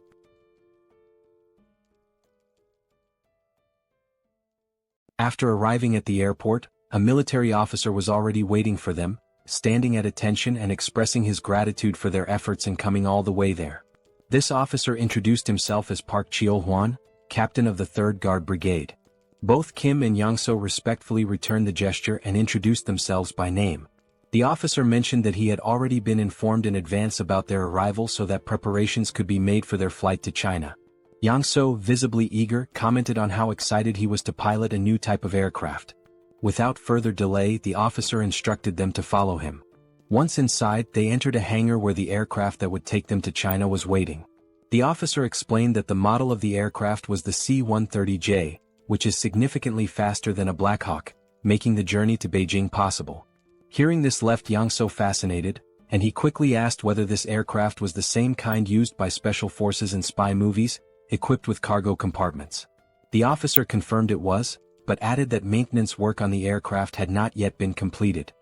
After arriving at the airport, a military officer was already waiting for them, standing at attention and expressing his gratitude for their efforts in coming all the way there. This officer introduced himself as Park Cheo-hwan, captain of the 3rd Guard Brigade. Both Kim and Young-so respectfully returned the gesture and introduced themselves by name. The officer mentioned that he had already been informed in advance about their arrival so that preparations could be made for their flight to China. Young-so, visibly eager, commented on how excited he was to pilot a new type of aircraft. Without further delay, the officer instructed them to follow him. Once inside, they entered a hangar where the aircraft that would take them to China was waiting. The officer explained that the model of the aircraft was the C-130J, which is significantly faster than a Black Hawk, making the journey to Beijing possible. Hearing this left Young-so fascinated, and he quickly asked whether this aircraft was the same kind used by special forces in spy movies, equipped with cargo compartments. The officer confirmed it was, but added that maintenance work on the aircraft had not yet been completed.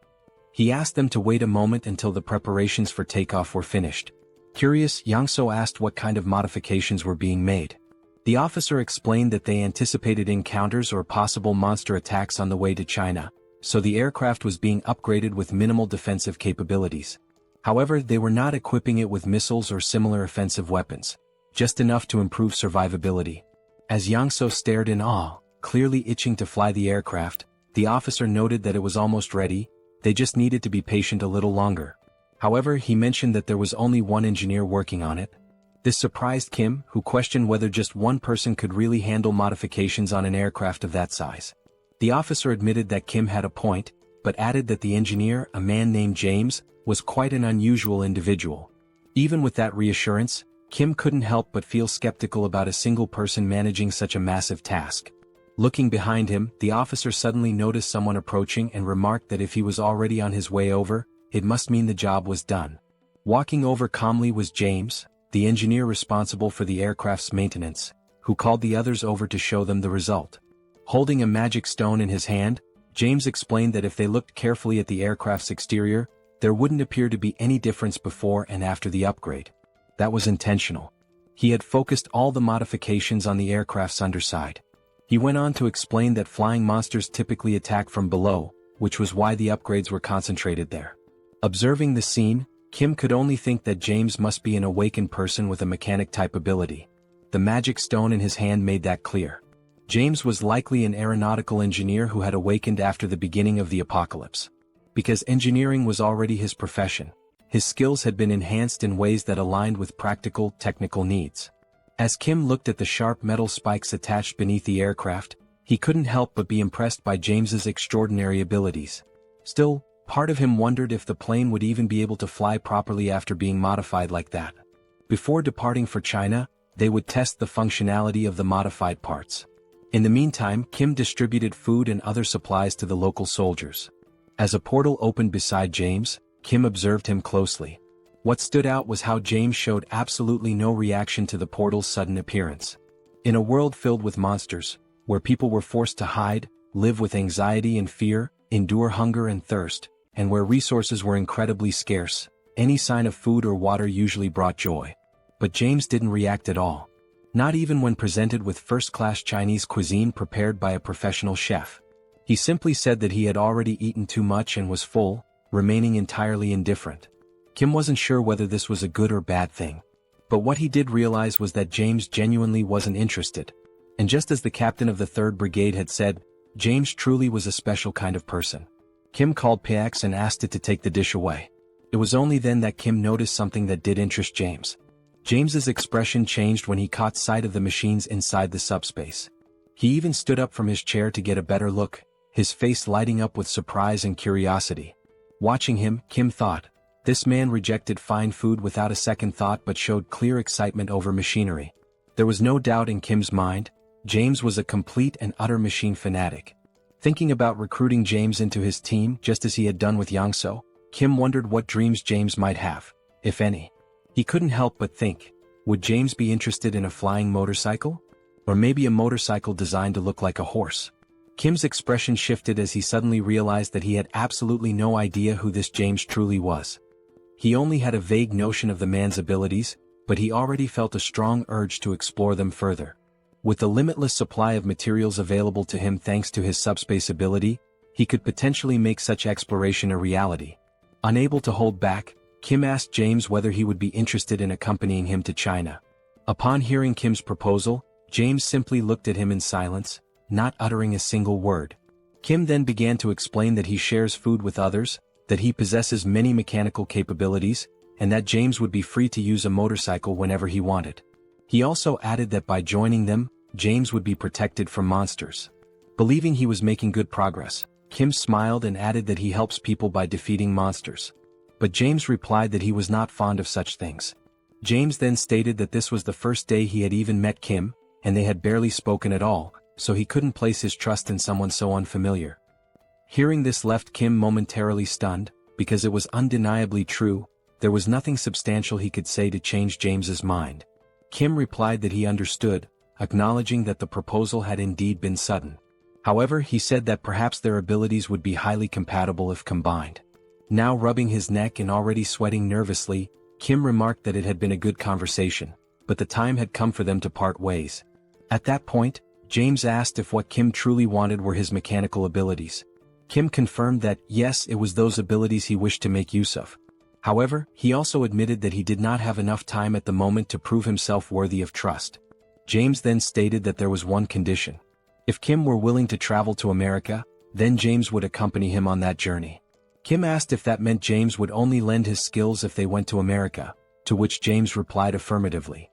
He asked them to wait a moment until the preparations for takeoff were finished. Curious, Young-so asked what kind of modifications were being made. The officer explained that they anticipated encounters or possible monster attacks on the way to China, so the aircraft was being upgraded with minimal defensive capabilities. However, they were not equipping it with missiles or similar offensive weapons, just enough to improve survivability. As Young-so stared in awe, clearly itching to fly the aircraft, the officer noted that it was almost ready, they just needed to be patient a little longer. However, he mentioned that there was only one engineer working on it. This surprised Kim, who questioned whether just one person could really handle modifications on an aircraft of that size. The officer admitted that Kim had a point, but added that the engineer, a man named James, was quite an unusual individual. Even with that reassurance, Kim couldn't help but feel skeptical about a single person managing such a massive task. Looking behind him, the officer suddenly noticed someone approaching and remarked that if he was already on his way over, it must mean the job was done. Walking over calmly was James, the engineer responsible for the aircraft's maintenance, who called the others over to show them the result. Holding a magic stone in his hand, James explained that if they looked carefully at the aircraft's exterior, there wouldn't appear to be any difference before and after the upgrade. That was intentional. He had focused all the modifications on the aircraft's underside. He went on to explain that flying monsters typically attack from below, which was why the upgrades were concentrated there. Observing the scene, Kim could only think that James must be an awakened person with a mechanic-type ability. The magic stone in his hand made that clear. James was likely an aeronautical engineer who had awakened after the beginning of the apocalypse. Because engineering was already his profession, his skills had been enhanced in ways that aligned with practical, technical needs. As Kim looked at the sharp metal spikes attached beneath the aircraft, he couldn't help but be impressed by James's extraordinary abilities. Still, part of him wondered if the plane would even be able to fly properly after being modified like that. Before departing for China, they would test the functionality of the modified parts. In the meantime, Kim distributed food and other supplies to the local soldiers. As a portal opened beside James, Kim observed him closely. What stood out was how James showed absolutely no reaction to the portal's sudden appearance. In a world filled with monsters, where people were forced to hide, live with anxiety and fear, endure hunger and thirst, and where resources were incredibly scarce, any sign of food or water usually brought joy. But James didn't react at all. Not even when presented with first-class Chinese cuisine prepared by a professional chef. He simply said that he had already eaten too much and was full, remaining entirely indifferent. Kim wasn't sure whether this was a good or bad thing. But what he did realize was that James genuinely wasn't interested. And just as the captain of the 3rd Brigade had said, James truly was a special kind of person. Kim called Pax and asked it to take the dish away. It was only then that Kim noticed something that did interest James. James's expression changed when he caught sight of the machines inside the subspace. He even stood up from his chair to get a better look, his face lighting up with surprise and curiosity. Watching him, Kim thought, this man rejected fine food without a second thought but showed clear excitement over machinery. There was no doubt in Kim's mind, James was a complete and utter machine fanatic. Thinking about recruiting James into his team just as he had done with Yangso, Kim wondered what dreams James might have, if any. He couldn't help but think, would James be interested in a flying motorcycle? Or maybe a motorcycle designed to look like a horse? Kim's expression shifted as he suddenly realized that he had absolutely no idea who this James truly was. He only had a vague notion of the man's abilities, but he already felt a strong urge to explore them further. With the limitless supply of materials available to him thanks to his subspace ability, he could potentially make such exploration a reality. Unable to hold back, Kim asked James whether he would be interested in accompanying him to China. Upon hearing Kim's proposal, James simply looked at him in silence, not uttering a single word. Kim then began to explain that he shares food with others, that he possesses many mechanical capabilities, and that James would be free to use a motorcycle whenever he wanted. He also added that by joining them, James would be protected from monsters. Believing he was making good progress, Kim smiled and added that he helps people by defeating monsters. But James replied that he was not fond of such things. James then stated that this was the first day he had even met Kim, and they had barely spoken at all, so he couldn't place his trust in someone so unfamiliar. Hearing this left Kim momentarily stunned, because it was undeniably true, there was nothing substantial he could say to change James's mind. Kim replied that he understood, acknowledging that the proposal had indeed been sudden. However, he said that perhaps their abilities would be highly compatible if combined. Now rubbing his neck and already sweating nervously, Kim remarked that it had been a good conversation, but the time had come for them to part ways. At that point, James asked if what Kim truly wanted were his mechanical abilities. Kim confirmed that, yes, it was those abilities he wished to make use of. However, he also admitted that he did not have enough time at the moment to prove himself worthy of trust. James then stated that there was one condition. If Kim were willing to travel to America, then James would accompany him on that journey. Kim asked if that meant James would only lend his skills if they went to America, to which James replied affirmatively.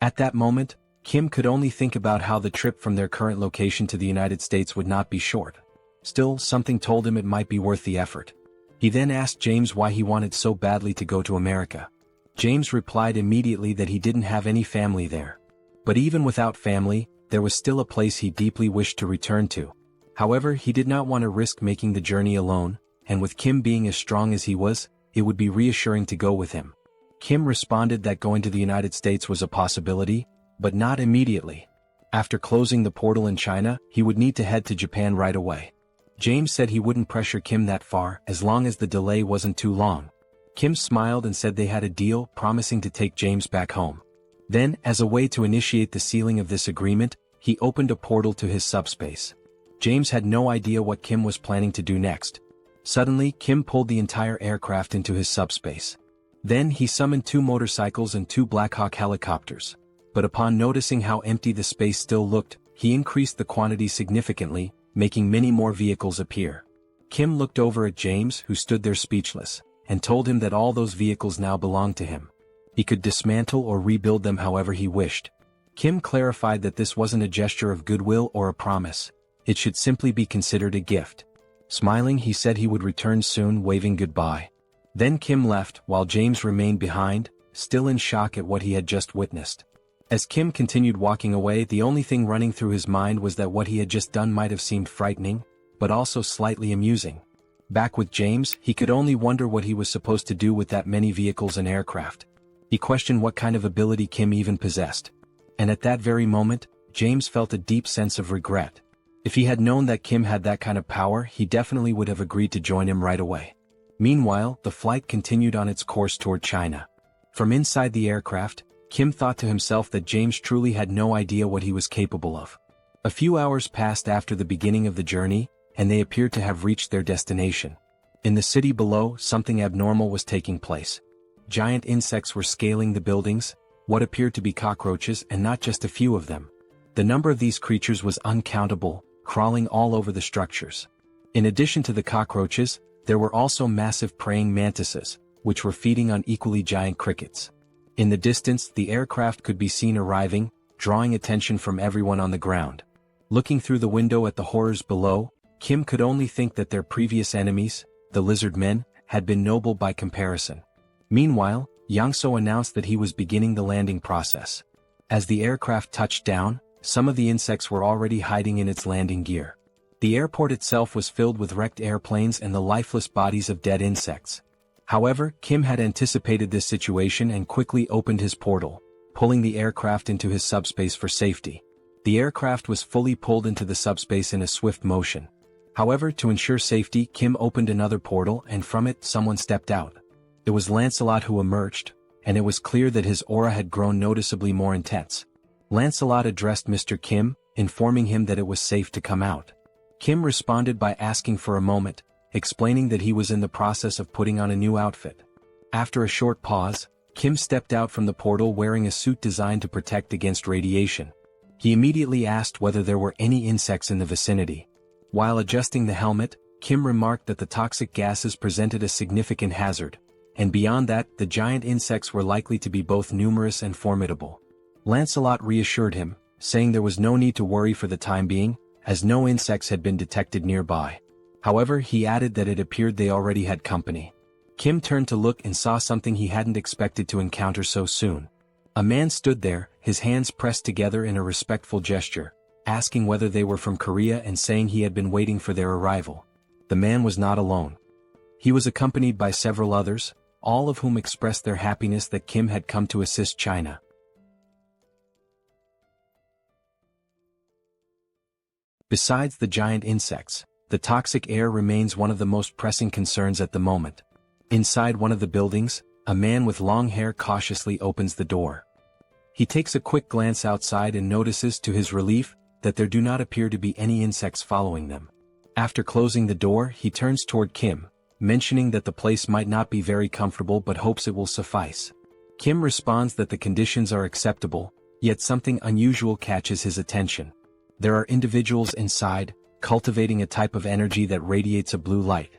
At that moment, Kim could only think about how the trip from their current location to the United States would not be short. Still, something told him it might be worth the effort. He then asked James why he wanted so badly to go to America. James replied immediately that he didn't have any family there. But even without family, there was still a place he deeply wished to return to. However, he did not want to risk making the journey alone, and with Kim being as strong as he was, it would be reassuring to go with him. Kim responded that going to the United States was a possibility, but not immediately. After closing the portal in China, he would need to head to Japan right away. James said he wouldn't pressure Kim that far as long as the delay wasn't too long. Kim smiled and said they had a deal, promising to take James back home. Then, as a way to initiate the sealing of this agreement, he opened a portal to his subspace. James had no idea what Kim was planning to do next. Suddenly, Kim pulled the entire aircraft into his subspace. Then he summoned 2 motorcycles and 2 Black Hawk helicopters. But upon noticing how empty the space still looked, he increased the quantity significantly, making many more vehicles appear. Kim looked over at James, who stood there speechless, and told him that all those vehicles now belonged to him. He could dismantle or rebuild them however he wished. Kim clarified that this wasn't a gesture of goodwill or a promise. It should simply be considered a gift. Smiling, he said he would return soon, waving goodbye. Then Kim left, while James remained behind, still in shock at what he had just witnessed. As Kim continued walking away, the only thing running through his mind was that what he had just done might have seemed frightening, but also slightly amusing. Back with James, he could only wonder what he was supposed to do with that many vehicles and aircraft. He questioned what kind of ability Kim even possessed. And at that very moment, James felt a deep sense of regret. If he had known that Kim had that kind of power, he definitely would have agreed to join him right away. Meanwhile, the flight continued on its course toward China. From inside the aircraft, Kim thought to himself that James truly had no idea what he was capable of. A few hours passed after the beginning of the journey, and they appeared to have reached their destination. In the city below, something abnormal was taking place. Giant insects were scaling the buildings, what appeared to be cockroaches, and not just a few of them. The number of these creatures was uncountable, crawling all over the structures. In addition to the cockroaches, there were also massive praying mantises, which were feeding on equally giant crickets. In the distance, the aircraft could be seen arriving, drawing attention from everyone on the ground. Looking through the window at the horrors below, Kim could only think that their previous enemies, the lizard men, had been noble by comparison. Meanwhile, Yang-so announced that he was beginning the landing process. As the aircraft touched down, some of the insects were already hiding in its landing gear. The airport itself was filled with wrecked airplanes and the lifeless bodies of dead insects. However, Kim had anticipated this situation and quickly opened his portal, pulling the aircraft into his subspace for safety. The aircraft was fully pulled into the subspace in a swift motion. However, to ensure safety, Kim opened another portal and from it someone stepped out. It was Lancelot who emerged, and it was clear that his aura had grown noticeably more intense. Lancelot addressed Mr. Kim, informing him that it was safe to come out. Kim responded by asking for a moment, explaining that he was in the process of putting on a new outfit. After a short pause, Kim stepped out from the portal wearing a suit designed to protect against radiation. He immediately asked whether there were any insects in the vicinity. While adjusting the helmet, Kim remarked that the toxic gases presented a significant hazard, and beyond that, the giant insects were likely to be both numerous and formidable. Lancelot reassured him, saying there was no need to worry for the time being, as no insects had been detected nearby. However, he added that it appeared they already had company. Kim turned to look and saw something he hadn't expected to encounter so soon. A man stood there, his hands pressed together in a respectful gesture, asking whether they were from Korea and saying he had been waiting for their arrival. The man was not alone. He was accompanied by several others, all of whom expressed their happiness that Kim had come to assist China. Besides the giant insects, the toxic air remains one of the most pressing concerns at the moment. Inside one of the buildings, a man with long hair cautiously opens the door. He takes a quick glance outside and notices to his relief that there do not appear to be any insects following them. After closing the door, he turns toward Kim, mentioning that the place might not be very comfortable but hopes it will suffice. Kim responds that the conditions are acceptable, yet something unusual catches his attention. There are individuals inside, cultivating a type of energy that radiates a blue light.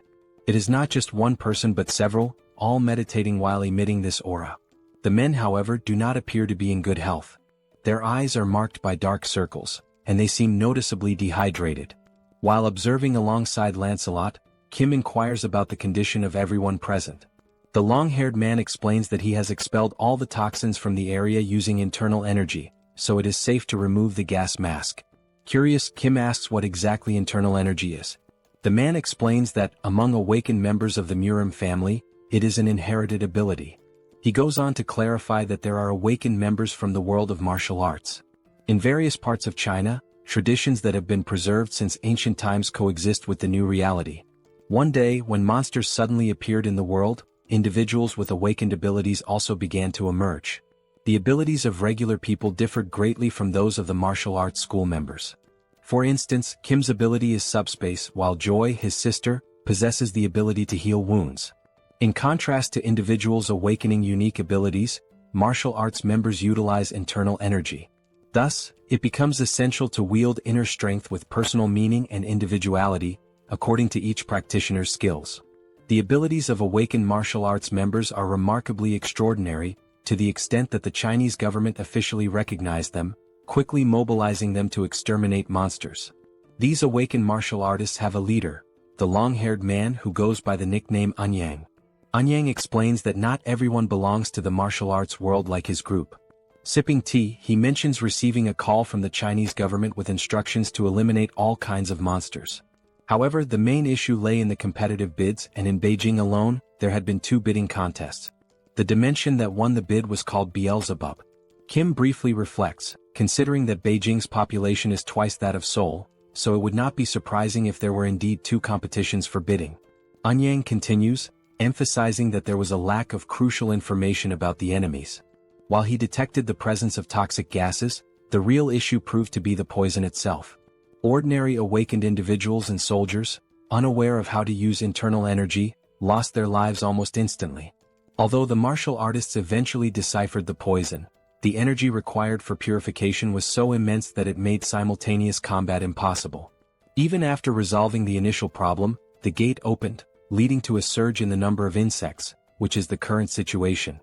It is not just one person but several, all meditating while emitting this aura. The men, however, do not appear to be in good health. Their eyes are marked by dark circles, and they seem noticeably dehydrated. While observing alongside Lancelot, Kim inquires about the condition of everyone present. The long-haired man explains that he has expelled all the toxins from the area using internal energy, so it is safe to remove the gas mask. Curious, Kim asks what exactly internal energy is. The man explains that, among awakened members of the Murim family, it is an inherited ability. He goes on to clarify that there are awakened members from the world of martial arts. In various parts of China, traditions that have been preserved since ancient times coexist with the new reality. One day, when monsters suddenly appeared in the world, individuals with awakened abilities also began to emerge. The abilities of regular people differed greatly from those of the martial arts school members. For instance, Kim's ability is SUBSPACE, while Joy, his sister, possesses the ability to heal wounds. In contrast to individuals awakening unique abilities, martial arts members utilize internal energy. Thus, it becomes essential to wield inner strength with personal meaning and individuality, according to each practitioner's skills. The abilities of awakened martial arts members are remarkably extraordinary, to the extent that the Chinese government officially recognized them, quickly mobilizing them to exterminate monsters. These awakened martial artists have a leader, the long-haired man who goes by the nickname Anyang. Anyang explains that not everyone belongs to the martial arts world like his group. Sipping tea, he mentions receiving a call from the Chinese government with instructions to eliminate all kinds of monsters. However, the main issue lay in the competitive bids, and in Beijing alone, there had been 2 bidding contests. The dimension that won the bid was called Beelzebub. Kim briefly reflects, considering that Beijing's population is twice that of Seoul, so it would not be surprising if there were indeed 2 competitions for bidding. Anyang continues, emphasizing that there was a lack of crucial information about the enemies. While he detected the presence of toxic gases, the real issue proved to be the poison itself. Ordinary awakened individuals and soldiers, unaware of how to use internal energy, lost their lives almost instantly. Although the martial artists eventually deciphered the poison, the energy required for purification was so immense that it made simultaneous combat impossible. Even after resolving the initial problem, the gate opened, leading to a surge in the number of insects, which is the current situation.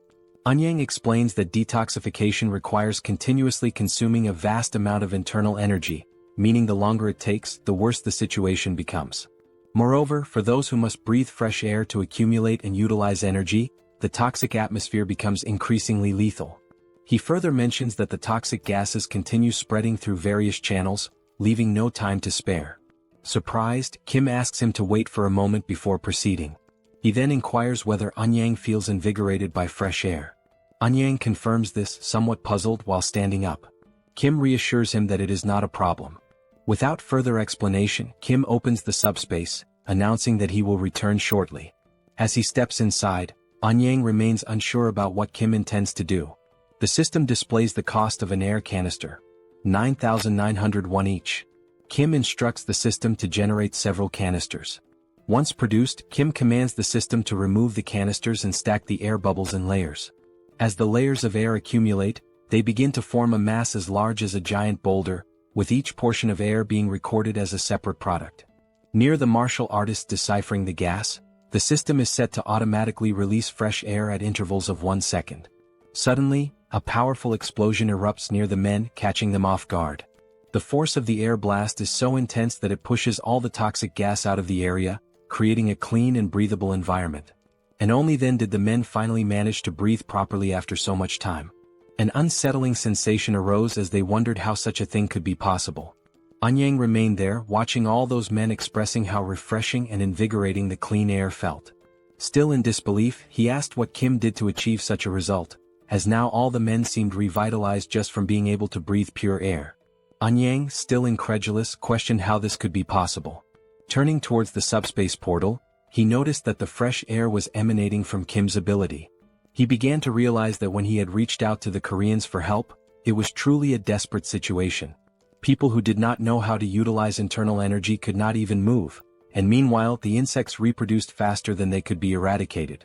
Anyang explains that detoxification requires continuously consuming a vast amount of internal energy, meaning the longer it takes, the worse the situation becomes. Moreover, for those who must breathe fresh air to accumulate and utilize energy, the toxic atmosphere becomes increasingly lethal. He further mentions that the toxic gases continue spreading through various channels, leaving no time to spare. Surprised, Kim asks him to wait for a moment before proceeding. He then inquires whether Anyang feels invigorated by fresh air. Anyang confirms this, somewhat puzzled while standing up. Kim reassures him that it is not a problem. Without further explanation, Kim opens the subspace, announcing that he will return shortly. As he steps inside, Anyang remains unsure about what Kim intends to do. The system displays the cost of an air canister, 9,901 each. Kim instructs the system to generate several canisters. Once produced, Kim commands the system to remove the canisters and stack the air bubbles in layers. As the layers of air accumulate, they begin to form a mass as large as a giant boulder, with each portion of air being recorded as a separate product. Near the martial artist deciphering the gas, the system is set to automatically release fresh air at intervals of 1 second. Suddenly, a powerful explosion erupts near the men, catching them off guard. The force of the air blast is so intense that it pushes all the toxic gas out of the area, creating a clean and breathable environment. And only then did the men finally manage to breathe properly after so much time. An unsettling sensation arose as they wondered how such a thing could be possible. Anyang remained there, watching all those men, expressing how refreshing and invigorating the clean air felt. Still in disbelief, he asked what Kim did to achieve such a result, as now all the men seemed revitalized just from being able to breathe pure air. Anyang, still incredulous, questioned how this could be possible. Turning towards the subspace portal, he noticed that the fresh air was emanating from Kim's ability. He began to realize that when he had reached out to the Koreans for help, it was truly a desperate situation. People who did not know how to utilize internal energy could not even move, and meanwhile the insects reproduced faster than they could be eradicated.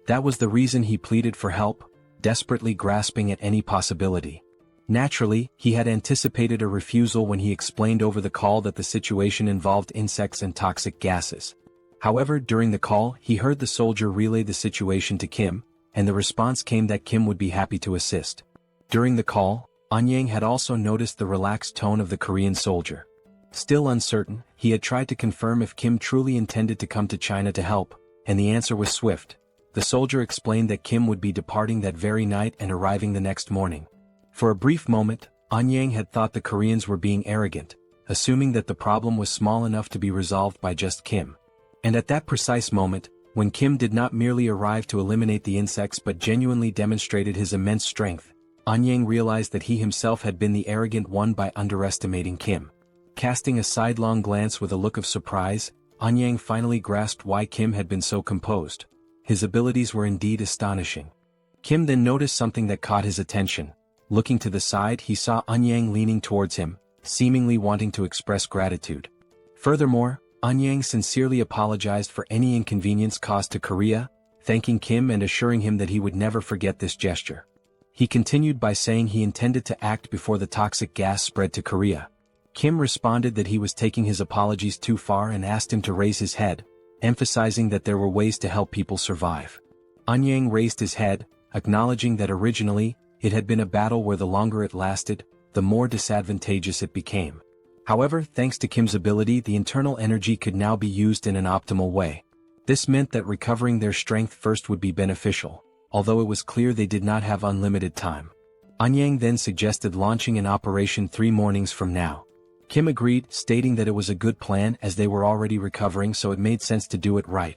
That was the reason he pleaded for help, desperately grasping at any possibility. Naturally, he had anticipated a refusal when he explained over the call that the situation involved insects and toxic gases. However, during the call, he heard the soldier relay the situation to Kim, and the response came that Kim would be happy to assist. During the call, Anyang had also noticed the relaxed tone of the Korean soldier. Still uncertain, he had tried to confirm if Kim truly intended to come to China to help, and the answer was swift. The soldier explained that Kim would be departing that very night and arriving the next morning. For a brief moment, Anyang had thought the Koreans were being arrogant, assuming that the problem was small enough to be resolved by just Kim. And at that precise moment, when Kim did not merely arrive to eliminate the insects but genuinely demonstrated his immense strength, Anyang realized that he himself had been the arrogant one by underestimating Kim. Casting a sidelong glance with a look of surprise, Anyang finally grasped why Kim had been so composed. His abilities were indeed astonishing. Kim then noticed something that caught his attention. Looking to the side, he saw Anyang leaning towards him, seemingly wanting to express gratitude. Furthermore, Anyang sincerely apologized for any inconvenience caused to Korea, thanking Kim and assuring him that he would never forget this gesture. He continued by saying he intended to act before the toxic gas spread to Korea. Kim responded that he was taking his apologies too far and asked him to raise his head, emphasizing that there were ways to help people survive. Anyang raised his head, acknowledging that originally, it had been a battle where the longer it lasted, the more disadvantageous it became. However, thanks to Kim's ability, the internal energy could now be used in an optimal way. This meant that recovering their strength first would be beneficial, although it was clear they did not have unlimited time. Anyang then suggested launching an operation 3 mornings from now. Kim agreed, stating that it was a good plan as they were already recovering, so it made sense to do it right.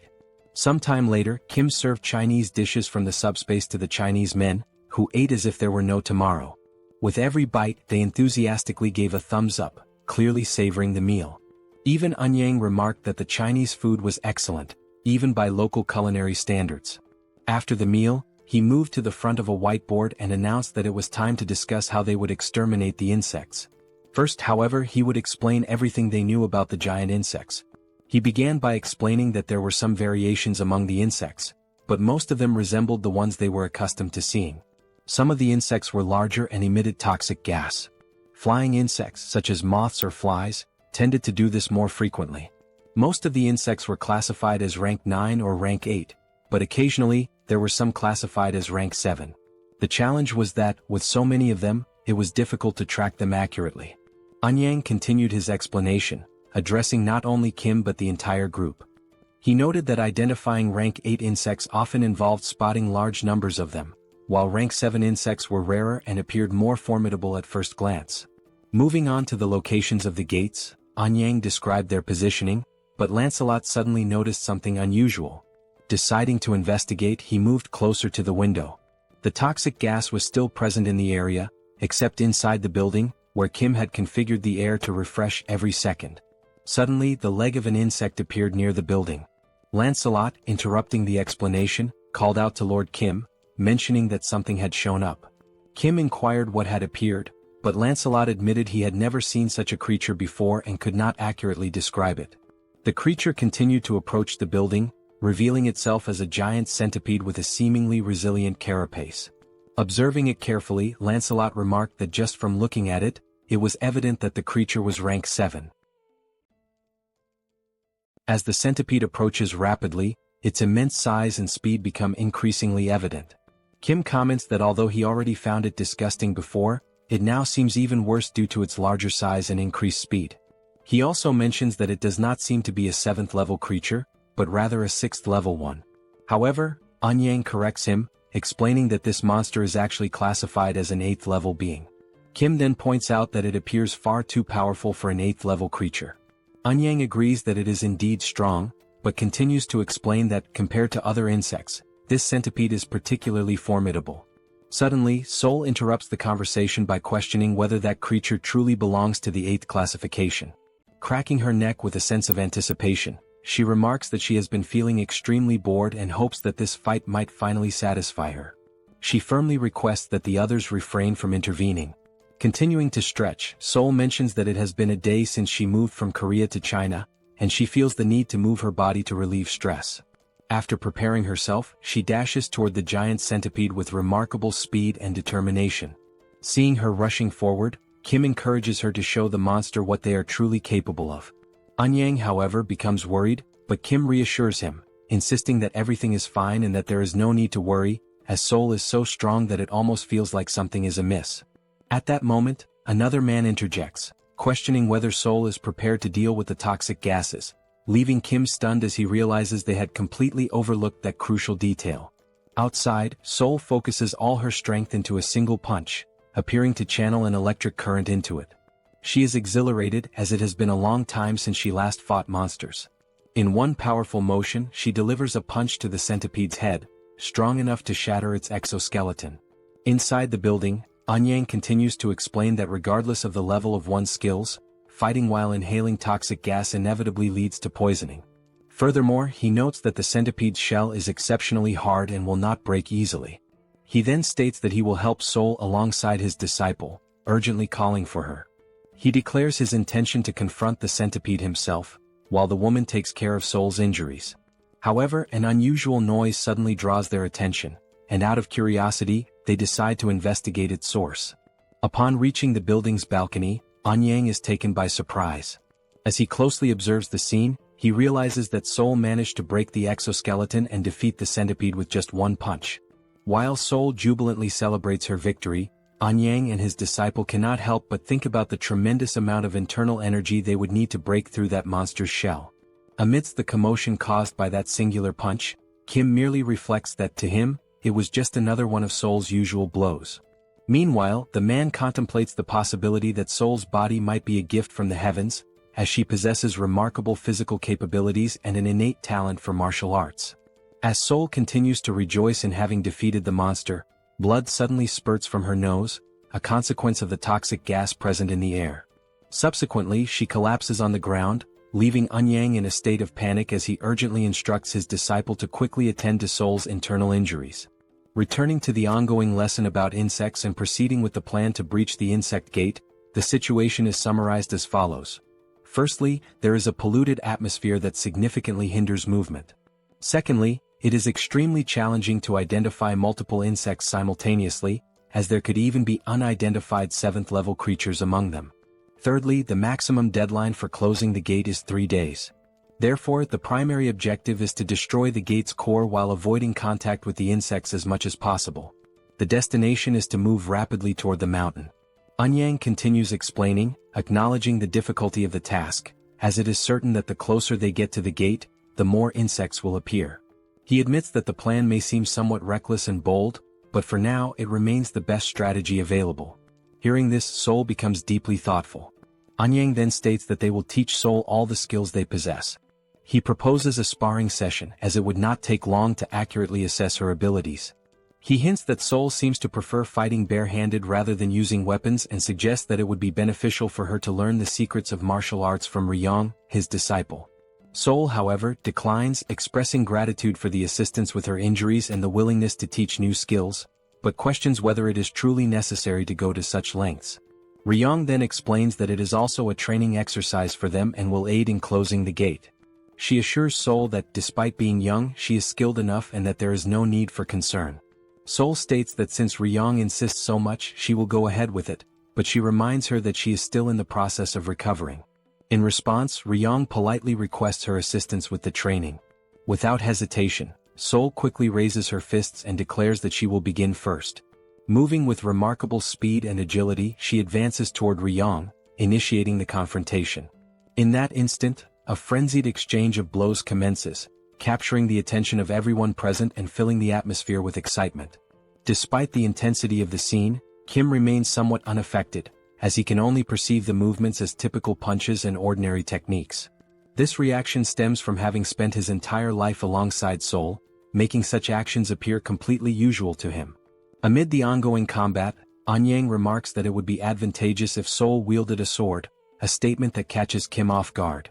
Sometime later, Kim served Chinese dishes from the subspace to the Chinese men, who ate as if there were no tomorrow. With every bite, they enthusiastically gave a thumbs up, clearly savoring the meal. Even Anyang remarked that the Chinese food was excellent, even by local culinary standards. After the meal, he moved to the front of a whiteboard and announced that it was time to discuss how they would exterminate the insects. First, however, he would explain everything they knew about the giant insects. He began by explaining that there were some variations among the insects, but most of them resembled the ones they were accustomed to seeing. Some of the insects were larger and emitted toxic gas. Flying insects, such as moths or flies, tended to do this more frequently. Most of the insects were classified as rank 9 or rank 8, but occasionally, there were some classified as rank 7. The challenge was that, with so many of them, it was difficult to track them accurately. Anyang continued his explanation, addressing not only Kim but the entire group. He noted that identifying rank 8 insects often involved spotting large numbers of them, while rank 7 insects were rarer and appeared more formidable at first glance. Moving on to the locations of the gates, Anyang described their positioning, but Lancelot suddenly noticed something unusual. Deciding to investigate, he moved closer to the window. The toxic gas was still present in the area, except inside the building, where Kim had configured the air to refresh every second. Suddenly, the leg of an insect appeared near the building. Lancelot, interrupting the explanation, called out to Lord Kim, mentioning that something had shown up. Kim inquired what had appeared, but Lancelot admitted he had never seen such a creature before and could not accurately describe it. The creature continued to approach the building, revealing itself as a giant centipede with a seemingly resilient carapace. Observing it carefully, Lancelot remarked that just from looking at it, it was evident that the creature was rank 7. As the centipede approaches rapidly, its immense size and speed become increasingly evident. Kim comments that although he already found it disgusting before, it now seems even worse due to its larger size and increased speed. He also mentions that it does not seem to be a 7th level creature, but rather a 6th level one. However, Anyang corrects him, explaining that this monster is actually classified as an 8th level being. Kim then points out that it appears far too powerful for an 8th level creature. Anyang agrees that it is indeed strong, but continues to explain that, compared to other insects, this centipede is particularly formidable. Suddenly, Seoul interrupts the conversation by questioning whether that creature truly belongs to the 8th classification. Cracking her neck with a sense of anticipation, she remarks that she has been feeling extremely bored and hopes that this fight might finally satisfy her. She firmly requests that the others refrain from intervening. Continuing to stretch, Seoul mentions that it has been a day since she moved from Korea to China, and she feels the need to move her body to relieve stress. After preparing herself, she dashes toward the giant centipede with remarkable speed and determination. Seeing her rushing forward, Kim encourages her to show the monster what they are truly capable of. Anyang, however, becomes worried, but Kim reassures him, insisting that everything is fine and that there is no need to worry, as Seoul is so strong that it almost feels like something is amiss. At that moment, another man interjects, questioning whether Seoul is prepared to deal with the toxic gases, leaving Kim stunned as he realizes they had completely overlooked that crucial detail. Outside, Seoul focuses all her strength into a single punch, appearing to channel an electric current into it. She is exhilarated as it has been a long time since she last fought monsters. In one powerful motion, she delivers a punch to the centipede's head, strong enough to shatter its exoskeleton. Inside the building, Anyang continues to explain that regardless of the level of one's skills, fighting while inhaling toxic gas inevitably leads to poisoning. Furthermore, he notes that the centipede's shell is exceptionally hard and will not break easily. He then states that he will help Seoul alongside his disciple, urgently calling for her. He declares his intention to confront the centipede himself, while the woman takes care of Seoul's injuries. However, an unusual noise suddenly draws their attention, and out of curiosity, they decide to investigate its source. Upon reaching the building's balcony, Anyang is taken by surprise. As he closely observes the scene, he realizes that Seoul managed to break the exoskeleton and defeat the centipede with just one punch. While Seoul jubilantly celebrates her victory, Anyang and his disciple cannot help but think about the tremendous amount of internal energy they would need to break through that monster's shell. Amidst the commotion caused by that singular punch, Kim merely reflects that to him, it was just another one of Seoul's usual blows. Meanwhile, the man contemplates the possibility that Seoul's body might be a gift from the heavens, as she possesses remarkable physical capabilities and an innate talent for martial arts. As Seoul continues to rejoice in having defeated the monster, blood suddenly spurts from her nose, a consequence of the toxic gas present in the air. Subsequently, she collapses on the ground, leaving Anyang in a state of panic as he urgently instructs his disciple to quickly attend to Seoul's internal injuries. Returning to the ongoing lesson about insects and proceeding with the plan to breach the insect gate, the situation is summarized as follows. Firstly, there is a polluted atmosphere that significantly hinders movement. Secondly, it is extremely challenging to identify multiple insects simultaneously, as there could even be unidentified 7th-level creatures among them. Thirdly, the maximum deadline for closing the gate is 3 days. Therefore, the primary objective is to destroy the gate's core while avoiding contact with the insects as much as possible. The destination is to move rapidly toward the mountain. Eun-yang continues explaining, acknowledging the difficulty of the task, as it is certain that the closer they get to the gate, the more insects will appear. He admits that the plan may seem somewhat reckless and bold, but for now it remains the best strategy available. Hearing this, Seoul becomes deeply thoughtful. Eun-yang then states that they will teach Seoul all the skills they possess. He proposes a sparring session as it would not take long to accurately assess her abilities. He hints that Seoul seems to prefer fighting bare-handed rather than using weapons and suggests that it would be beneficial for her to learn the secrets of martial arts from Ryong, his disciple. Seoul, however, declines, expressing gratitude for the assistance with her injuries and the willingness to teach new skills, but questions whether it is truly necessary to go to such lengths. Ryong then explains that it is also a training exercise for them and will aid in closing the gate. She assures Seoul that despite being young, she is skilled enough and that there is no need for concern. Seoul states that since Ryong insists so much, she will go ahead with it, but she reminds her that she is still in the process of recovering. In response, Ryong politely requests her assistance with the training. Without hesitation, Seoul quickly raises her fists and declares that she will begin first. Moving with remarkable speed and agility, she advances toward Ryong, initiating the confrontation. In that instant, a frenzied exchange of blows commences, capturing the attention of everyone present and filling the atmosphere with excitement. Despite the intensity of the scene, Kim remains somewhat unaffected, as he can only perceive the movements as typical punches and ordinary techniques. This reaction stems from having spent his entire life alongside Seoul, making such actions appear completely usual to him. Amid the ongoing combat, Eun-yang remarks that it would be advantageous if Seoul wielded a sword, a statement that catches Kim off guard.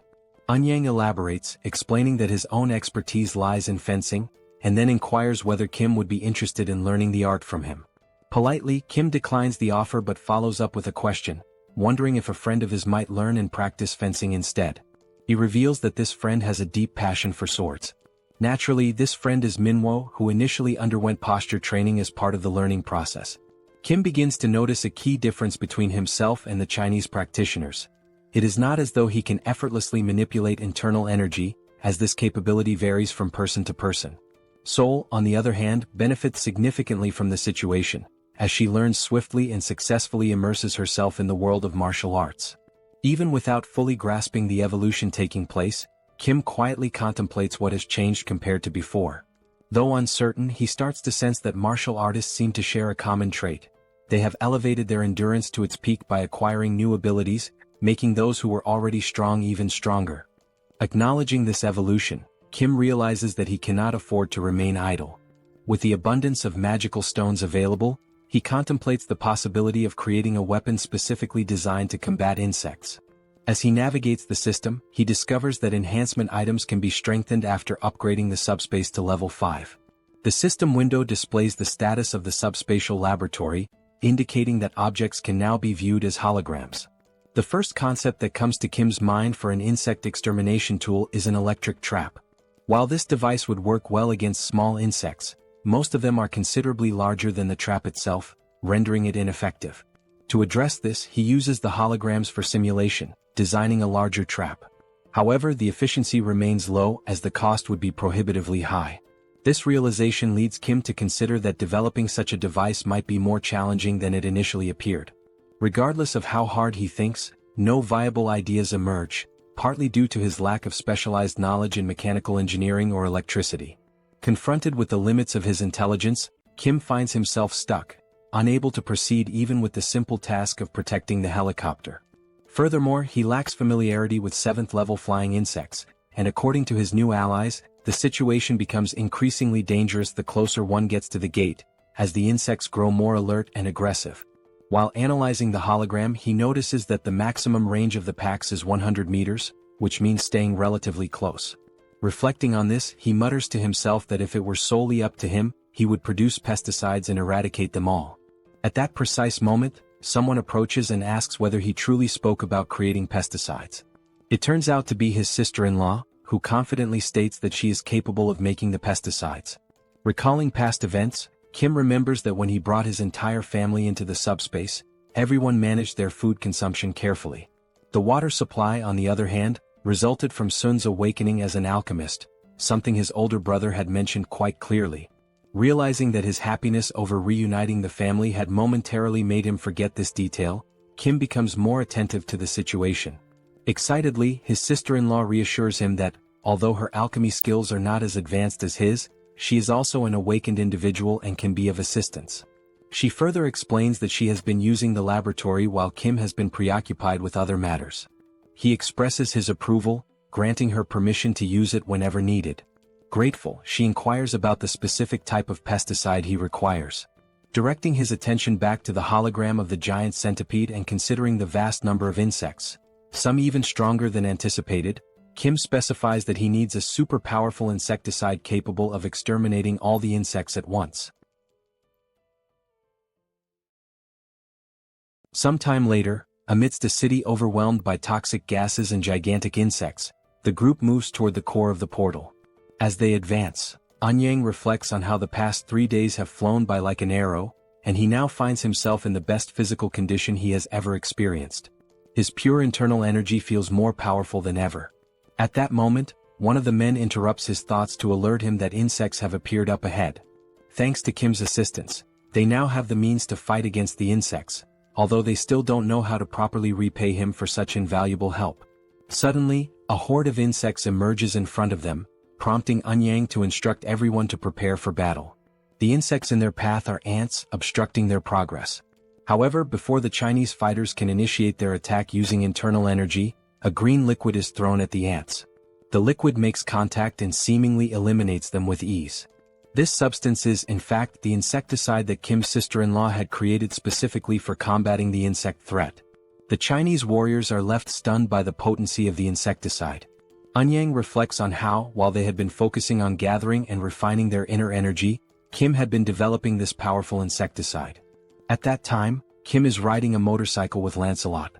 Eun-yang elaborates, explaining that his own expertise lies in fencing, and then inquires whether Kim would be interested in learning the art from him. Politely, Kim declines the offer but follows up with a question, wondering if a friend of his might learn and practice fencing instead. He reveals that this friend has a deep passion for swords. Naturally, this friend is Manhwa, who initially underwent posture training as part of the learning process. Kim begins to notice a key difference between himself and the Chinese practitioners. It is not as though he can effortlessly manipulate internal energy, as this capability varies from person to person. Seoul, on the other hand, benefits significantly from the situation, as she learns swiftly and successfully immerses herself in the world of martial arts. Even without fully grasping the evolution taking place, Kim quietly contemplates what has changed compared to before. Though uncertain, he starts to sense that martial artists seem to share a common trait. They have elevated their endurance to its peak by acquiring new abilities, making those who were already strong even stronger. Acknowledging this evolution, Kim realizes that he cannot afford to remain idle. With the abundance of magical stones available, he contemplates the possibility of creating a weapon specifically designed to combat insects. As he navigates the system, he discovers that enhancement items can be strengthened after upgrading the subspace to level 5. The system window displays the status of the subspatial laboratory, indicating that objects can now be viewed as holograms. The first concept that comes to Kim's mind for an insect extermination tool is an electric trap. While this device would work well against small insects, most of them are considerably larger than the trap itself, rendering it ineffective. To address this, he uses the holograms for simulation, designing a larger trap. However, the efficiency remains low as the cost would be prohibitively high. This realization leads Kim to consider that developing such a device might be more challenging than it initially appeared. Regardless of how hard he thinks, no viable ideas emerge, partly due to his lack of specialized knowledge in mechanical engineering or electricity. Confronted with the limits of his intelligence, Kim finds himself stuck, unable to proceed even with the simple task of protecting the helicopter. Furthermore, he lacks familiarity with 7th-level flying insects, and according to his new allies, the situation becomes increasingly dangerous the closer one gets to the gate, as the insects grow more alert and aggressive. While analyzing the hologram, he notices that the maximum range of the packs is 100 meters, which means staying relatively close. Reflecting on this, he mutters to himself that if it were solely up to him, he would produce pesticides and eradicate them all. At that precise moment, someone approaches and asks whether he truly spoke about creating pesticides. It turns out to be his sister-in-law, who confidently states that she is capable of making the pesticides. Recalling past events, Kim remembers that when he brought his entire family into the subspace, everyone managed their food consumption carefully. The water supply, on the other hand, resulted from Sun's awakening as an alchemist, something his older brother had mentioned quite clearly. Realizing that his happiness over reuniting the family had momentarily made him forget this detail, Kim becomes more attentive to the situation. Excitedly, his sister-in-law reassures him that, although her alchemy skills are not as advanced as his, she is also an awakened individual and can be of assistance. She further explains that she has been using the laboratory while Kim has been preoccupied with other matters. He expresses his approval, granting her permission to use it whenever needed. Grateful, she inquires about the specific type of pesticide he requires. Directing his attention back to the hologram of the giant centipede and considering the vast number of insects, some even stronger than anticipated, Kim specifies that he needs a super powerful insecticide capable of exterminating all the insects at once. Sometime later, amidst a city overwhelmed by toxic gases and gigantic insects, the group moves toward the core of the portal. As they advance, Anyang reflects on how the past 3 days have flown by like an arrow, and he now finds himself in the best physical condition he has ever experienced. His pure internal energy feels more powerful than ever. At that moment, one of the men interrupts his thoughts to alert him that insects have appeared up ahead. Thanks to Kim's assistance, they now have the means to fight against the insects, although they still don't know how to properly repay him for such invaluable help. Suddenly, a horde of insects emerges in front of them, prompting Anyang to instruct everyone to prepare for battle. The insects in their path are ants, obstructing their progress. However, before the Chinese fighters can initiate their attack using internal energy, a green liquid is thrown at the ants. The liquid makes contact and seemingly eliminates them with ease. This substance is, in fact, the insecticide that Kim's sister-in-law had created specifically for combating the insect threat. The Chinese warriors are left stunned by the potency of the insecticide. Anyang reflects on how, while they had been focusing on gathering and refining their inner energy, Kim had been developing this powerful insecticide. At that time, Kim is riding a motorcycle with Lancelot.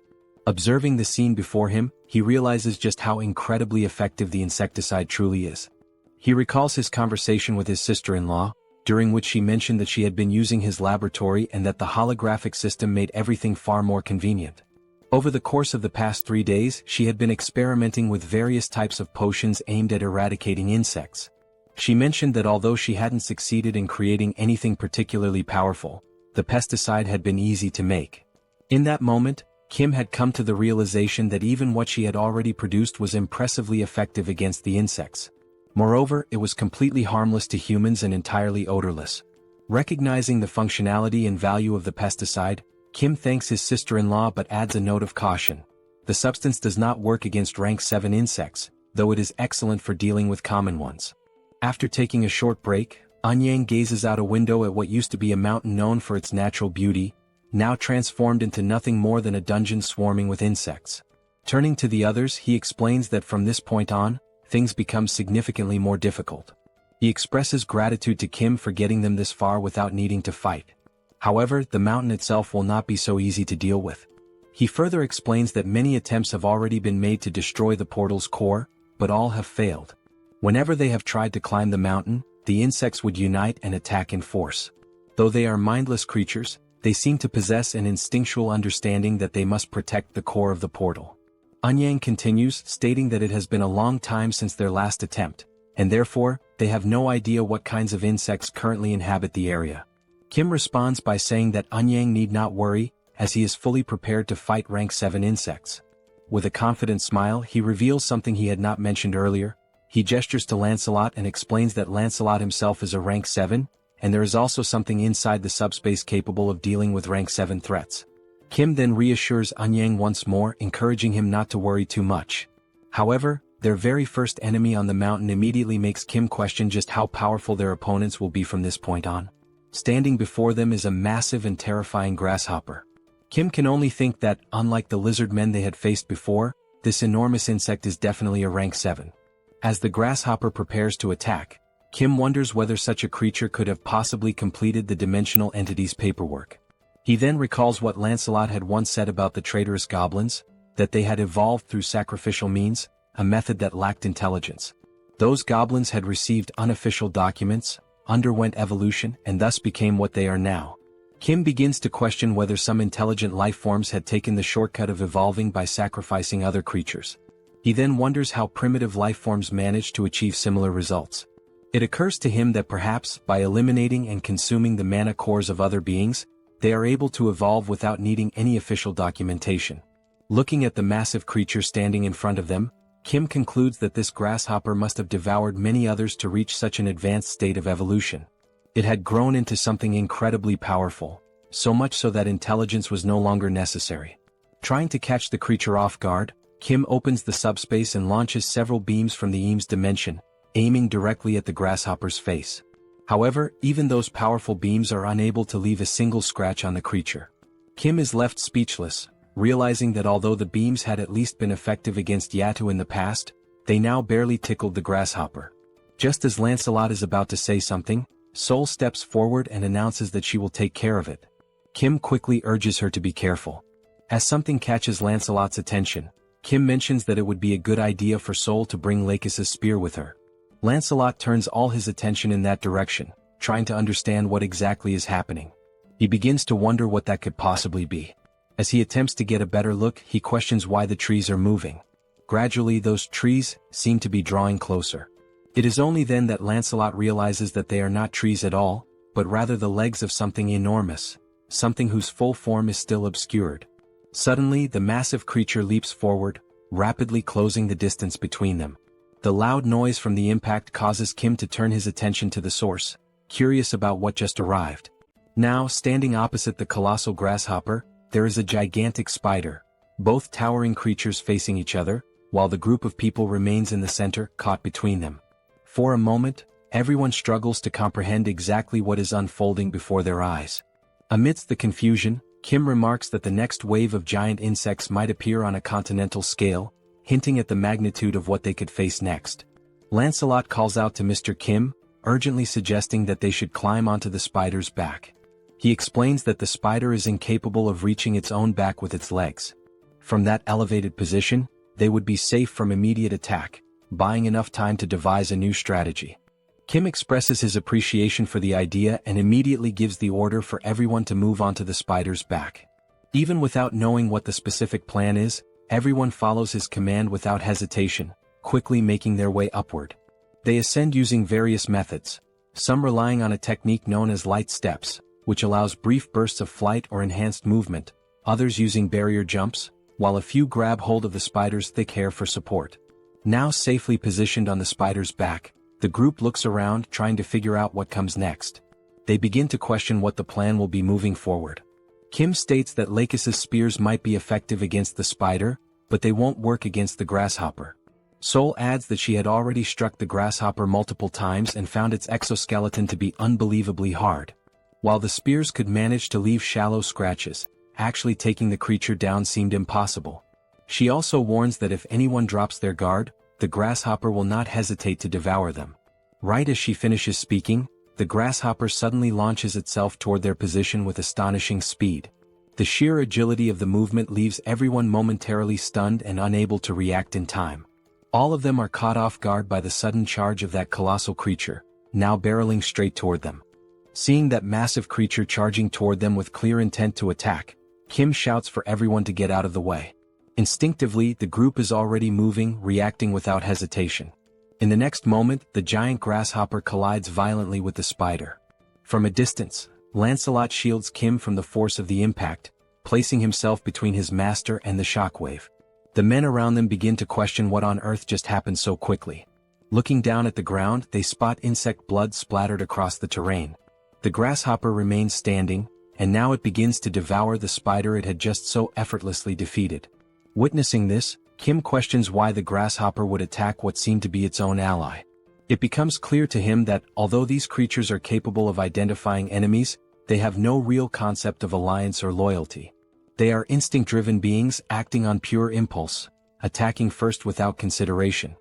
Observing the scene before him, he realizes just how incredibly effective the insecticide truly is. He recalls his conversation with his sister-in-law, during which she mentioned that she had been using his laboratory and that the holographic system made everything far more convenient. Over the course of the past 3 days, she had been experimenting with various types of potions aimed at eradicating insects. She mentioned that although she hadn't succeeded in creating anything particularly powerful, the pesticide had been easy to make. In that moment, Kim had come to the realization that even what she had already produced was impressively effective against the insects. Moreover, it was completely harmless to humans and entirely odorless. Recognizing the functionality and value of the pesticide, Kim thanks his sister-in-law but adds a note of caution. The substance does not work against rank 7 insects, though it is excellent for dealing with common ones. After taking a short break, Anyang gazes out a window at what used to be a mountain known for its natural beauty, now transformed into nothing more than a dungeon swarming with insects. Turning to the others, he explains that from this point on, things become significantly more difficult. He expresses gratitude to Kim for getting them this far without needing to fight. However, the mountain itself will not be so easy to deal with. He further explains that many attempts have already been made to destroy the portal's core, but all have failed. Whenever they have tried to climb the mountain, the insects would unite and attack in force. Though they are mindless creatures, they seem to possess an instinctual understanding that they must protect the core of the portal. Anyang continues, stating that it has been a long time since their last attempt, and therefore, they have no idea what kinds of insects currently inhabit the area. Kim responds by saying that Anyang need not worry, as he is fully prepared to fight rank 7 insects. With a confident smile, he reveals something he had not mentioned earlier. He gestures to Lancelot and explains that Lancelot himself is a rank 7, and there is also something inside the subspace capable of dealing with rank 7 threats. Kim then reassures Anyang once more, encouraging him not to worry too much. However, their very first enemy on the mountain immediately makes Kim question just how powerful their opponents will be from this point on. Standing before them is a massive and terrifying grasshopper. Kim can only think that, unlike the lizard men they had faced before, this enormous insect is definitely a rank 7. As the grasshopper prepares to attack, Kim wonders whether such a creature could have possibly completed the dimensional entity's paperwork. He then recalls what Lancelot had once said about the traitorous goblins, that they had evolved through sacrificial means, a method that lacked intelligence. Those goblins had received unofficial documents, underwent evolution, and thus became what they are now. Kim begins to question whether some intelligent life forms had taken the shortcut of evolving by sacrificing other creatures. He then wonders how primitive life forms managed to achieve similar results. It occurs to him that perhaps, by eliminating and consuming the mana cores of other beings, they are able to evolve without needing any official documentation. Looking at the massive creature standing in front of them, Kim concludes that this grasshopper must have devoured many others to reach such an advanced state of evolution. It had grown into something incredibly powerful, so much so that intelligence was no longer necessary. Trying to catch the creature off guard, Kim opens the subspace and launches several beams from the Eames dimension, aiming directly at the grasshopper's face. However, even those powerful beams are unable to leave a single scratch on the creature. Kim is left speechless, realizing that although the beams had at least been effective against Yatu in the past, they now barely tickled the grasshopper. Just as Lancelot is about to say something, Seoul steps forward and announces that she will take care of it. Kim quickly urges her to be careful. As something catches Lancelot's attention, Kim mentions that it would be a good idea for Seoul to bring Lakis's spear with her. Lancelot turns all his attention in that direction, trying to understand what exactly is happening. He begins to wonder what that could possibly be. As he attempts to get a better look, he questions why the trees are moving. Gradually, those trees seem to be drawing closer. It is only then that Lancelot realizes that they are not trees at all, but rather the legs of something enormous, something whose full form is still obscured. Suddenly, the massive creature leaps forward, rapidly closing the distance between them. The loud noise from the impact causes Kim to turn his attention to the source, curious about what just arrived. Now, standing opposite the colossal grasshopper, there is a gigantic spider, both towering creatures facing each other, while the group of people remains in the center, caught between them. For a moment, everyone struggles to comprehend exactly what is unfolding before their eyes. Amidst the confusion, Kim remarks that the next wave of giant insects might appear on a continental scale, hinting at the magnitude of what they could face next. Lancelot calls out to Mr. Kim, urgently suggesting that they should climb onto the spider's back. He explains that the spider is incapable of reaching its own back with its legs. From that elevated position, they would be safe from immediate attack, buying enough time to devise a new strategy. Kim expresses his appreciation for the idea and immediately gives the order for everyone to move onto the spider's back. Even without knowing what the specific plan is, everyone follows his command without hesitation, quickly making their way upward. They ascend using various methods, some relying on a technique known as light steps, which allows brief bursts of flight or enhanced movement, others using barrier jumps, while a few grab hold of the spider's thick hair for support. Now safely positioned on the spider's back, the group looks around trying to figure out what comes next. They begin to question what the plan will be moving forward. Kim states that Lakis's spears might be effective against the spider, but they won't work against the grasshopper. Seoul adds that she had already struck the grasshopper multiple times and found its exoskeleton to be unbelievably hard. While the spears could manage to leave shallow scratches, actually taking the creature down seemed impossible. She also warns that if anyone drops their guard, the grasshopper will not hesitate to devour them. Right as she finishes speaking, the grasshopper suddenly launches itself toward their position with astonishing speed. The sheer agility of the movement leaves everyone momentarily stunned and unable to react in time. All of them are caught off guard by the sudden charge of that colossal creature, now barreling straight toward them. Seeing that massive creature charging toward them with clear intent to attack, Kim shouts for everyone to get out of the way. Instinctively, the group is already moving, reacting without hesitation. In the next moment, the giant grasshopper collides violently with the spider. From a distance, Lancelot shields Kim from the force of the impact, placing himself between his master and the shockwave. The men around them begin to question what on earth just happened so quickly. Looking down at the ground, they spot insect blood splattered across the terrain. The grasshopper remains standing, and now it begins to devour the spider it had just so effortlessly defeated. Witnessing this, Kim questions why the grasshopper would attack what seemed to be its own ally. It becomes clear to him that, although these creatures are capable of identifying enemies, they have no real concept of alliance or loyalty. They are instinct-driven beings acting on pure impulse, attacking first without consideration.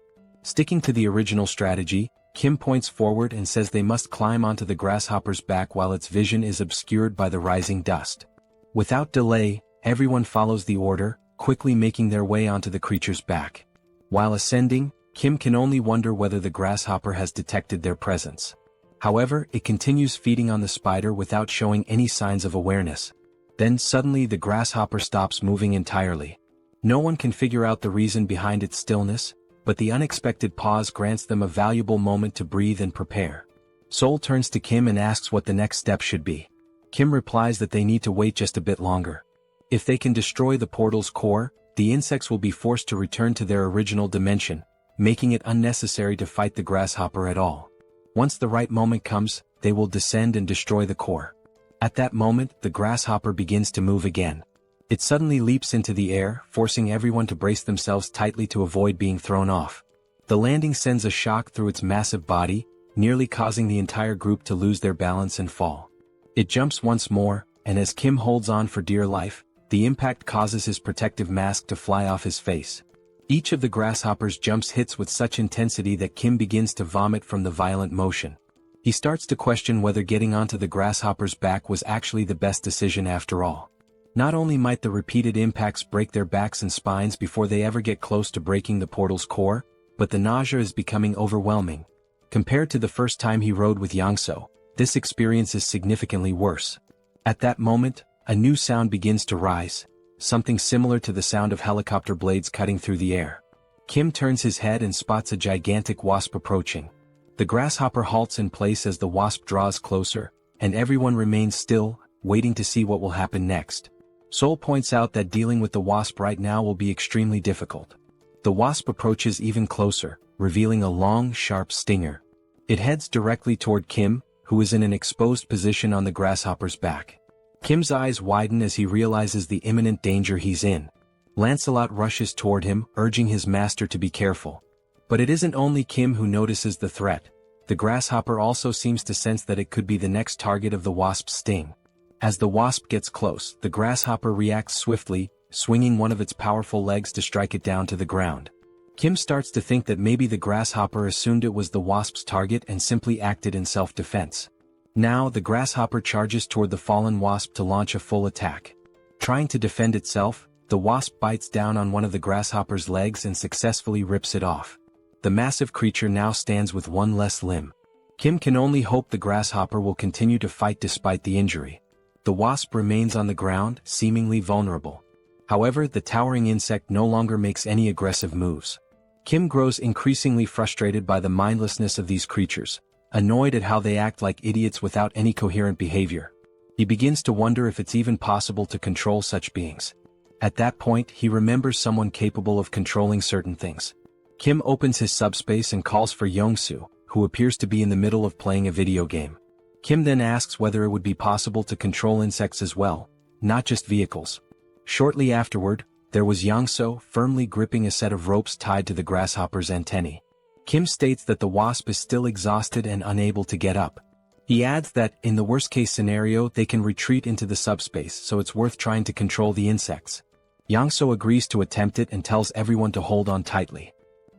Sticking to the original strategy, Kim points forward and says they must climb onto the grasshopper's back while its vision is obscured by the rising dust. Without delay, everyone follows the order, quickly making their way onto the creature's back. While ascending, Kim can only wonder whether the grasshopper has detected their presence. However, it continues feeding on the spider without showing any signs of awareness. Then suddenly the grasshopper stops moving entirely. No one can figure out the reason behind its stillness, but the unexpected pause grants them a valuable moment to breathe and prepare. Seoul turns to Kim and asks what the next step should be. Kim replies that they need to wait just a bit longer. If they can destroy the portal's core, the insects will be forced to return to their original dimension, making it unnecessary to fight the grasshopper at all. Once the right moment comes, they will descend and destroy the core. At that moment, the grasshopper begins to move again. It suddenly leaps into the air, forcing everyone to brace themselves tightly to avoid being thrown off. The landing sends a shock through its massive body, nearly causing the entire group to lose their balance and fall. It jumps once more, and as Kim holds on for dear life, the impact causes his protective mask to fly off his face. Each of the grasshopper's jumps hits with such intensity that Kim begins to vomit from the violent motion. He starts to question whether getting onto the grasshopper's back was actually the best decision after all. Not only might the repeated impacts break their backs and spines before they ever get close to breaking the portal's core, but the nausea is becoming overwhelming. Compared to the first time he rode with Yangso, this experience is significantly worse. At that moment, a new sound begins to rise, something similar to the sound of helicopter blades cutting through the air. Kim turns his head and spots a gigantic wasp approaching. The grasshopper halts in place as the wasp draws closer, and everyone remains still, waiting to see what will happen next. Seoul points out that dealing with the wasp right now will be extremely difficult. The wasp approaches even closer, revealing a long, sharp stinger. It heads directly toward Kim, who is in an exposed position on the grasshopper's back. Kim's eyes widen as he realizes the imminent danger he's in. Lancelot rushes toward him, urging his master to be careful. But it isn't only Kim who notices the threat. The grasshopper also seems to sense that it could be the next target of the wasp's sting. As the wasp gets close, the grasshopper reacts swiftly, swinging one of its powerful legs to strike it down to the ground. Kim starts to think that maybe the grasshopper assumed it was the wasp's target and simply acted in self-defense. Now the grasshopper charges toward the fallen wasp to launch a full attack. Trying to defend itself, the wasp bites down on one of the grasshopper's legs and successfully rips it off. The massive creature now stands with one less limb. Kim can only hope the grasshopper will continue to fight despite the injury. The wasp remains on the ground, seemingly vulnerable. However, the towering insect no longer makes any aggressive moves. Kim grows increasingly frustrated by the mindlessness of these creatures, annoyed at how they act like idiots without any coherent behavior. He begins to wonder if it's even possible to control such beings. At that point, he remembers someone capable of controlling certain things. Kim opens his subspace and calls for Yongsoo, who appears to be in the middle of playing a video game. Kim then asks whether it would be possible to control insects as well, not just vehicles. Shortly afterward, there was Yangso firmly gripping a set of ropes tied to the grasshopper's antennae. Kim states that the wasp is still exhausted and unable to get up. He adds that, in the worst-case scenario, they can retreat into the subspace, so it's worth trying to control the insects. Yangso agrees to attempt it and tells everyone to hold on tightly.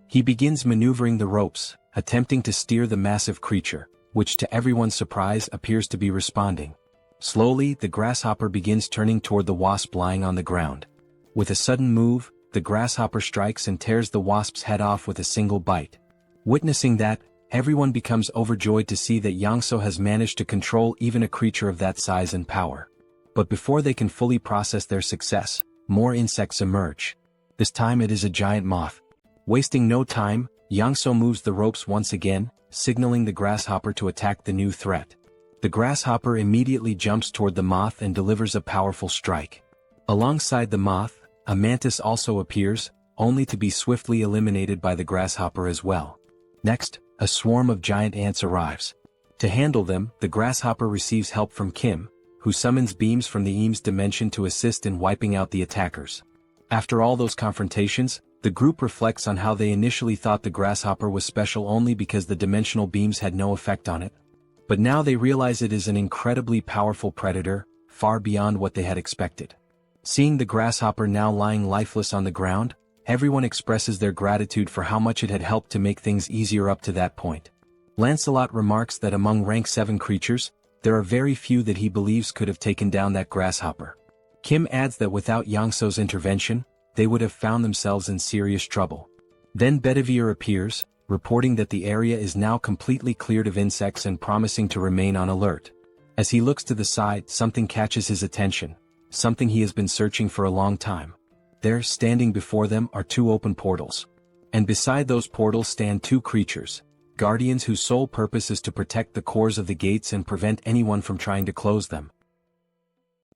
He begins maneuvering the ropes, attempting to steer the massive creature, which to everyone's surprise appears to be responding. Slowly, the grasshopper begins turning toward the wasp lying on the ground. With a sudden move, the grasshopper strikes and tears the wasp's head off with a single bite. Witnessing that, everyone becomes overjoyed to see that Yangso has managed to control even a creature of that size and power. But before they can fully process their success, more insects emerge. This time it is a giant moth. Wasting no time, Yangso moves the ropes once again, signaling the grasshopper to attack the new threat. The grasshopper immediately jumps toward the moth and delivers a powerful strike. Alongside the moth, a mantis also appears, only to be swiftly eliminated by the grasshopper as well. Next, a swarm of giant ants arrives. To handle them, the grasshopper receives help from Kim, who summons beams from the Eames dimension to assist in wiping out the attackers. After all those confrontations, the group reflects on how they initially thought the grasshopper was special only because the dimensional beams had no effect on it. But now they realize it is an incredibly powerful predator, far beyond what they had expected. Seeing the grasshopper now lying lifeless on the ground, everyone expresses their gratitude for how much it had helped to make things easier up to that point. Lancelot remarks that among rank 7 creatures, there are very few that he believes could have taken down that grasshopper. Kim adds that without Yangso's intervention, they would have found themselves in serious trouble. Then Bedivere appears, reporting that the area is now completely cleared of insects and promising to remain on alert. As he looks to the side, something catches his attention, something he has been searching for a long time. There, standing before them, are two open portals. And beside those portals stand two creatures, guardians whose sole purpose is to protect the cores of the gates and prevent anyone from trying to close them.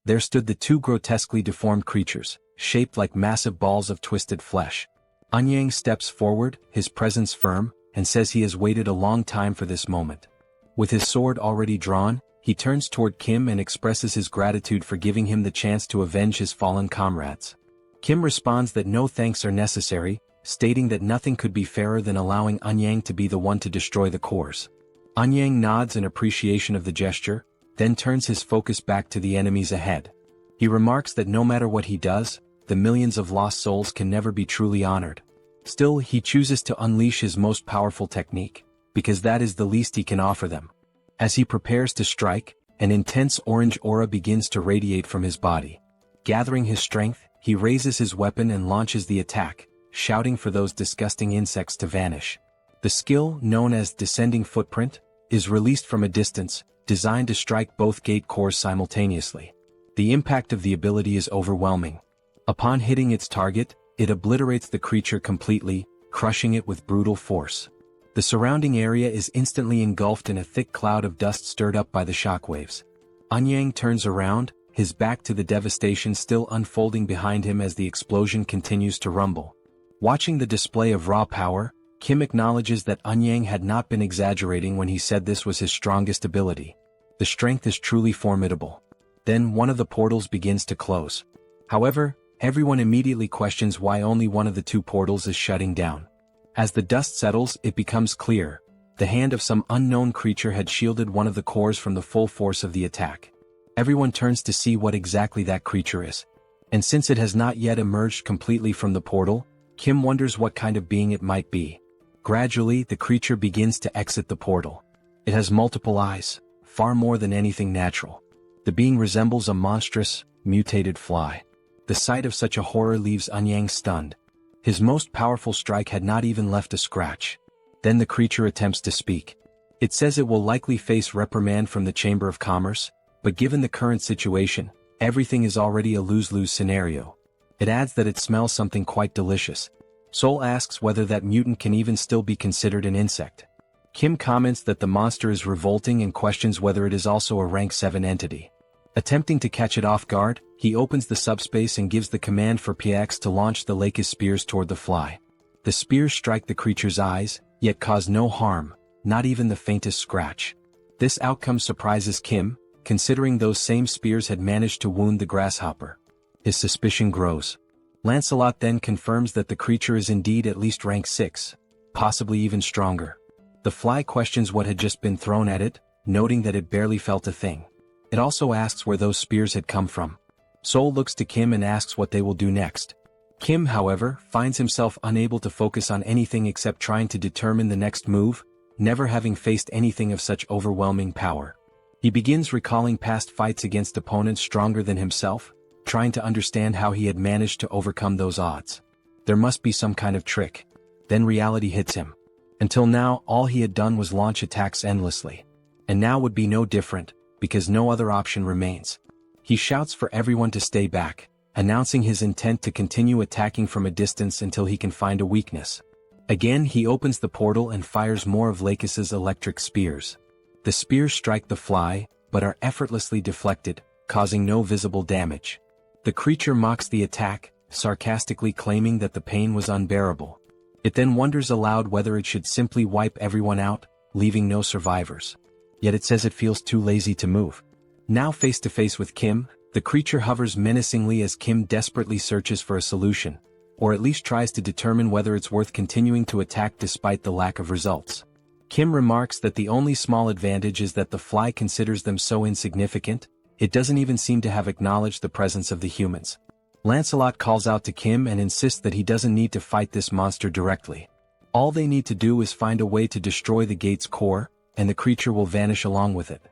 There stood the two grotesquely deformed creatures, shaped like massive balls of twisted flesh. Anyang steps forward, his presence firm, and says he has waited a long time for this moment. With his sword already drawn, he turns toward Kim and expresses his gratitude for giving him the chance to avenge his fallen comrades. Kim responds that no thanks are necessary, stating that nothing could be fairer than allowing Anyang to be the one to destroy the cores. Anyang nods in appreciation of the gesture, then turns his focus back to the enemies ahead. He remarks that no matter what he does, the millions of lost souls can never be truly honored. Still, he chooses to unleash his most powerful technique, because that is the least he can offer them. As he prepares to strike, an intense orange aura begins to radiate from his body. Gathering his strength, he raises his weapon and launches the attack, shouting for those disgusting insects to vanish. The skill, known as Descending Footprint, is released from a distance, designed to strike both gate cores simultaneously. The impact of the ability is overwhelming. Upon hitting its target, it obliterates the creature completely, crushing it with brutal force. The surrounding area is instantly engulfed in a thick cloud of dust stirred up by the shockwaves. Anyang turns around, his back to the devastation still unfolding behind him as the explosion continues to rumble. Watching the display of raw power, Kim acknowledges that Anyang had not been exaggerating when he said this was his strongest ability. The strength is truly formidable. Then one of the portals begins to close. However, everyone immediately questions why only one of the two portals is shutting down. As the dust settles, it becomes clear. The hand of some unknown creature had shielded one of the cores from the full force of the attack. Everyone turns to see what exactly that creature is. And since it has not yet emerged completely from the portal, Kim wonders what kind of being it might be. Gradually, the creature begins to exit the portal. It has multiple eyes, far more than anything natural. The being resembles a monstrous, mutated fly. The sight of such a horror leaves Anyang stunned. His most powerful strike had not even left a scratch. Then the creature attempts to speak. It says it will likely face reprimand from the Chamber of Commerce, but given the current situation, everything is already a lose-lose scenario. It adds that it smells something quite delicious. Seoul asks whether that mutant can even still be considered an insect. Kim comments that the monster is revolting and questions whether it is also a rank 7 entity. Attempting to catch it off guard, he opens the subspace and gives the command for PX to launch the Lake's spears toward the fly. The spears strike the creature's eyes, yet cause no harm, not even the faintest scratch. This outcome surprises Kim, considering those same spears had managed to wound the grasshopper. His suspicion grows. Lancelot then confirms that the creature is indeed at least rank 6, possibly even stronger. The fly questions what had just been thrown at it, noting that it barely felt a thing. It also asks where those spears had come from. Seoul looks to Kim and asks what they will do next. Kim, however, finds himself unable to focus on anything except trying to determine the next move, never having faced anything of such overwhelming power. He begins recalling past fights against opponents stronger than himself, trying to understand how he had managed to overcome those odds. There must be some kind of trick. Then reality hits him. Until now, all he had done was launch attacks endlessly. And now would be no different, because no other option remains. He shouts for everyone to stay back, announcing his intent to continue attacking from a distance until he can find a weakness. Again, he opens the portal and fires more of Lakis's electric spears. The spears strike the fly, but are effortlessly deflected, causing no visible damage. The creature mocks the attack, sarcastically claiming that the pain was unbearable. It then wonders aloud whether it should simply wipe everyone out, leaving no survivors. Yet it says it feels too lazy to move. Now face to face with Kim, the creature hovers menacingly as Kim desperately searches for a solution, or at least tries to determine whether it's worth continuing to attack despite the lack of results. Kim remarks that the only small advantage is that the fly considers them so insignificant, it doesn't even seem to have acknowledged the presence of the humans. Lancelot calls out to Kim and insists that he doesn't need to fight this monster directly. All they need to do is find a way to destroy the gate's core, and the creature will vanish along with it.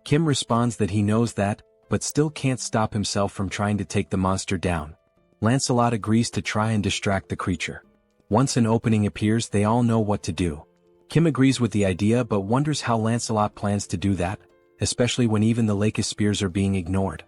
Kim responds that he knows that, but still can't stop himself from trying to take the monster down. Lancelot agrees to try and distract the creature. Once an opening appears, they all know what to do. Kim agrees with the idea but wonders how Lancelot plans to do that, especially when even the Lakis spears are being ignored.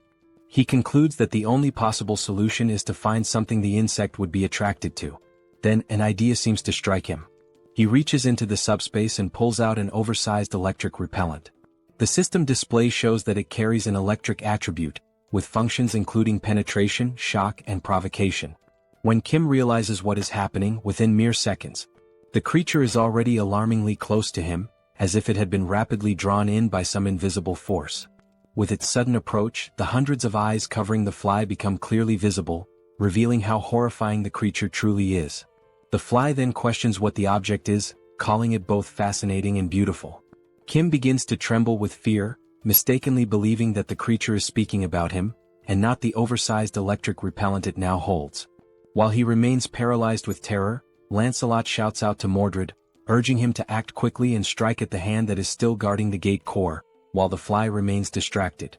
He concludes that the only possible solution is to find something the insect would be attracted to. Then, an idea seems to strike him. He reaches into the subspace and pulls out an oversized electric repellent. The system display shows that it carries an electric attribute, with functions including penetration, shock, and provocation. When Kim realizes what is happening within mere seconds, the creature is already alarmingly close to him, as if it had been rapidly drawn in by some invisible force. With its sudden approach, the hundreds of eyes covering the fly become clearly visible, revealing how horrifying the creature truly is. The fly then questions what the object is, calling it both fascinating and beautiful. Kim begins to tremble with fear, mistakenly believing that the creature is speaking about him, and not the oversized electric repellent it now holds. While he remains paralyzed with terror, Lancelot shouts out to Mordred, urging him to act quickly and strike at the hand that is still guarding the gate core, while the fly remains distracted.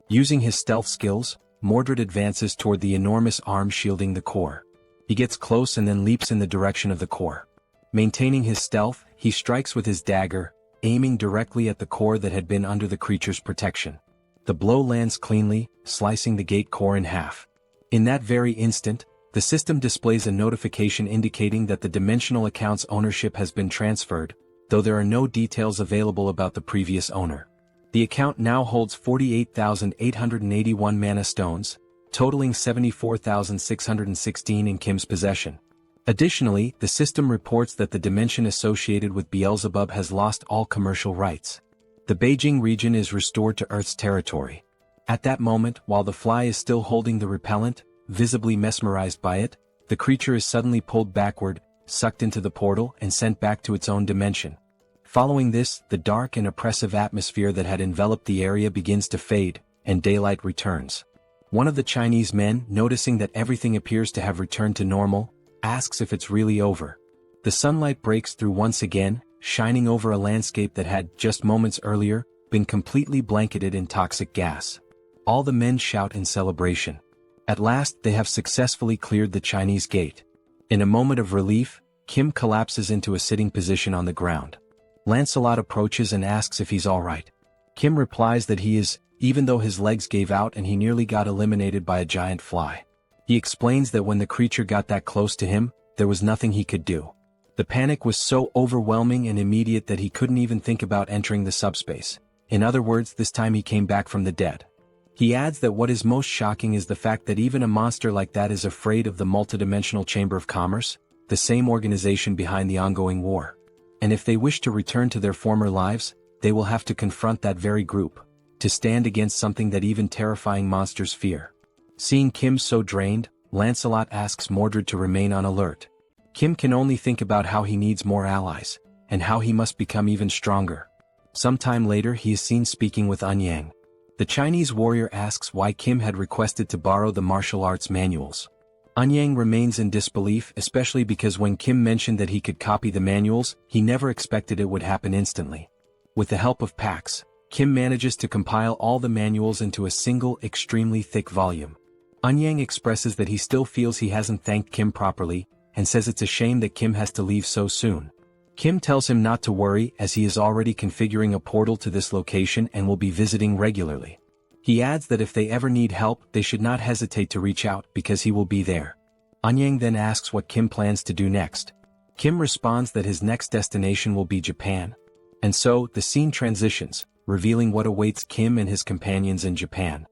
Using his stealth skills, Mordred advances toward the enormous arm shielding the core. He gets close and then leaps in the direction of the core. Maintaining his stealth, he strikes with his dagger, aiming directly at the core that had been under the creature's protection. The blow lands cleanly, slicing the gate core in half. In that very instant, the system displays a notification indicating that the dimensional account's ownership has been transferred, though there are no details available about the previous owner. The account now holds 48,881 mana stones, totaling 74,616 in Kim's possession. Additionally, the system reports that the dimension associated with Beelzebub has lost all commercial rights. The Beijing region is restored to Earth's territory. At that moment, while the fly is still holding the repellent, visibly mesmerized by it, the creature is suddenly pulled backward, sucked into the portal and sent back to its own dimension. Following this, the dark and oppressive atmosphere that had enveloped the area begins to fade, and daylight returns. One of the Chinese men, noticing that everything appears to have returned to normal, asks if it's really over. The sunlight breaks through once again, shining over a landscape that had, just moments earlier, been completely blanketed in toxic gas. All the men shout in celebration. At last, they have successfully cleared the Chinese gate. In a moment of relief, Kim collapses into a sitting position on the ground. Lancelot approaches and asks if he's alright. Kim replies that he is, even though his legs gave out and he nearly got eliminated by a giant fly. He explains that when the creature got that close to him, there was nothing he could do. The panic was so overwhelming and immediate that he couldn't even think about entering the subspace. In other words, this time he came back from the dead. He adds that what is most shocking is the fact that even a monster like that is afraid of the multidimensional Chamber of Commerce, the same organization behind the ongoing war. And if they wish to return to their former lives, they will have to confront that very group, to stand against something that even terrifying monsters fear. Seeing Kim so drained, Lancelot asks Mordred to remain on alert. Kim can only think about how he needs more allies, and how he must become even stronger. Sometime later he is seen speaking with Anyang. The Chinese warrior asks why Kim had requested to borrow the martial arts manuals. Anyang remains in disbelief, especially because when Kim mentioned that he could copy the manuals, he never expected it would happen instantly. With the help of Pax, Kim manages to compile all the manuals into a single, extremely thick volume. Anyang expresses that he still feels he hasn't thanked Kim properly, and says it's a shame that Kim has to leave so soon. Kim tells him not to worry as he is already configuring a portal to this location and will be visiting regularly. He adds that if they ever need help, they should not hesitate to reach out because he will be there. Anyang then asks what Kim plans to do next. Kim responds that his next destination will be Japan. And so, the scene transitions, revealing what awaits Kim and his companions in Japan.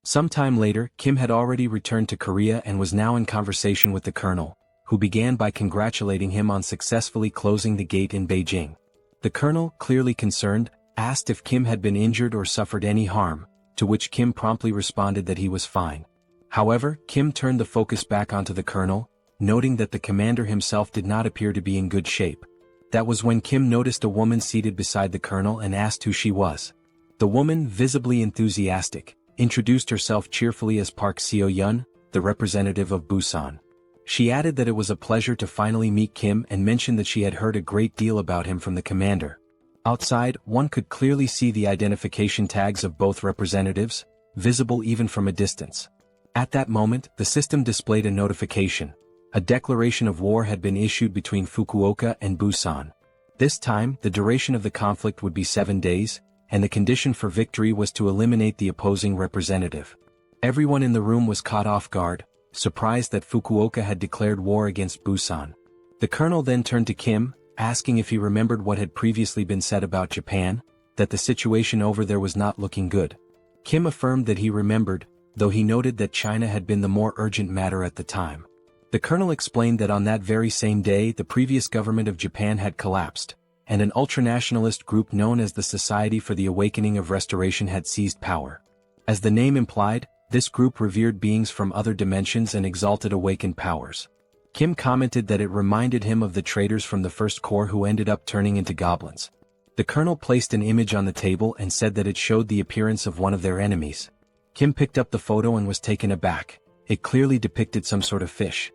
Sometime later, Kim had already returned to Korea and was now in conversation with the colonel, who began by congratulating him on successfully closing the gate in Beijing. The colonel, clearly concerned, asked if Kim had been injured or suffered any harm, to which Kim promptly responded that he was fine. However, Kim turned the focus back onto the colonel, noting that the commander himself did not appear to be in good shape. That was when Kim noticed a woman seated beside the colonel and asked who she was. The woman, visibly enthusiastic, introduced herself cheerfully as Park Seo-yeon, the representative of Busan. She added that it was a pleasure to finally meet Kim and mentioned that she had heard a great deal about him from the commander. Outside, one could clearly see the identification tags of both representatives, visible even from a distance. At that moment, the system displayed a notification. A declaration of war had been issued between Fukuoka and Busan. This time, the duration of the conflict would be 7 days, and the condition for victory was to eliminate the opposing representative. Everyone in the room was caught off guard, surprised that Fukuoka had declared war against Busan. The colonel then turned to Kim, asking if he remembered what had previously been said about Japan, that the situation over there was not looking good. Kim affirmed that he remembered, though he noted that China had been the more urgent matter at the time. The colonel explained that on that very same day the previous government of Japan had collapsed, and an ultranationalist group known as the Society for the Awakening of Restoration had seized power. As the name implied, this group revered beings from other dimensions and exalted awakened powers. Kim commented that it reminded him of the traitors from the First Corps who ended up turning into goblins. The colonel placed an image on the table and said that it showed the appearance of one of their enemies. Kim picked up the photo and was taken aback. It clearly depicted some sort of fish.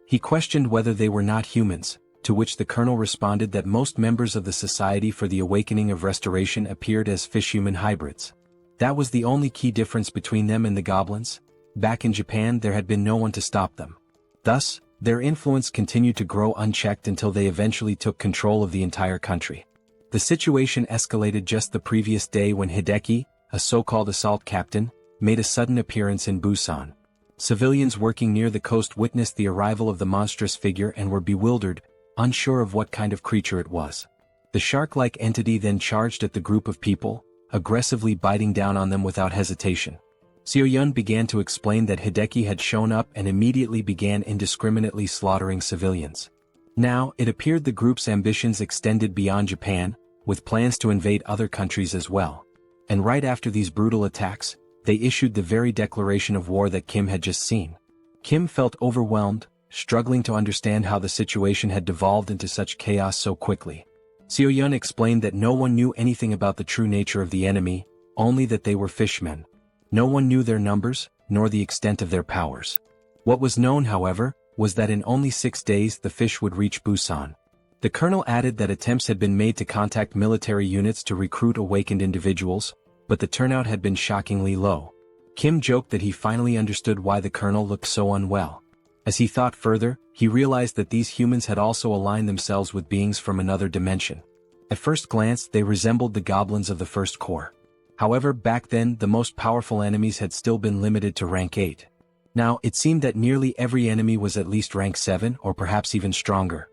He questioned whether they were not humans, to which the colonel responded that most members of the Society for the Awakening of Restoration appeared as fish-human hybrids. That was the only key difference between them and the goblins. Back in Japan there had been no one to stop them. Thus, their influence continued to grow unchecked until they eventually took control of the entire country. The situation escalated just the previous day when Hideki, a so-called assault captain, made a sudden appearance in Busan. Civilians working near the coast witnessed the arrival of the monstrous figure and were bewildered, unsure of what kind of creature it was. The shark-like entity then charged at the group of people, aggressively biting down on them without hesitation. Seo-yun began to explain that Hideki had shown up and immediately began indiscriminately slaughtering civilians. Now, it appeared the group's ambitions extended beyond Japan, with plans to invade other countries as well. And right after these brutal attacks, they issued the very declaration of war that Kim had just seen. Kim felt overwhelmed, struggling to understand how the situation had devolved into such chaos so quickly. Seo-yun explained that no one knew anything about the true nature of the enemy, only that they were fishmen. No one knew their numbers, nor the extent of their powers. What was known, however, was that in only 6 days the fish would reach Busan. The colonel added that attempts had been made to contact military units to recruit awakened individuals, but the turnout had been shockingly low. Kim joked that he finally understood why the colonel looked so unwell. As he thought further, he realized that these humans had also aligned themselves with beings from another dimension. At first glance, they resembled the goblins of the First Corps. However, back then, the most powerful enemies had still been limited to rank 8. Now, it seemed that nearly every enemy was at least rank 7 or perhaps even stronger.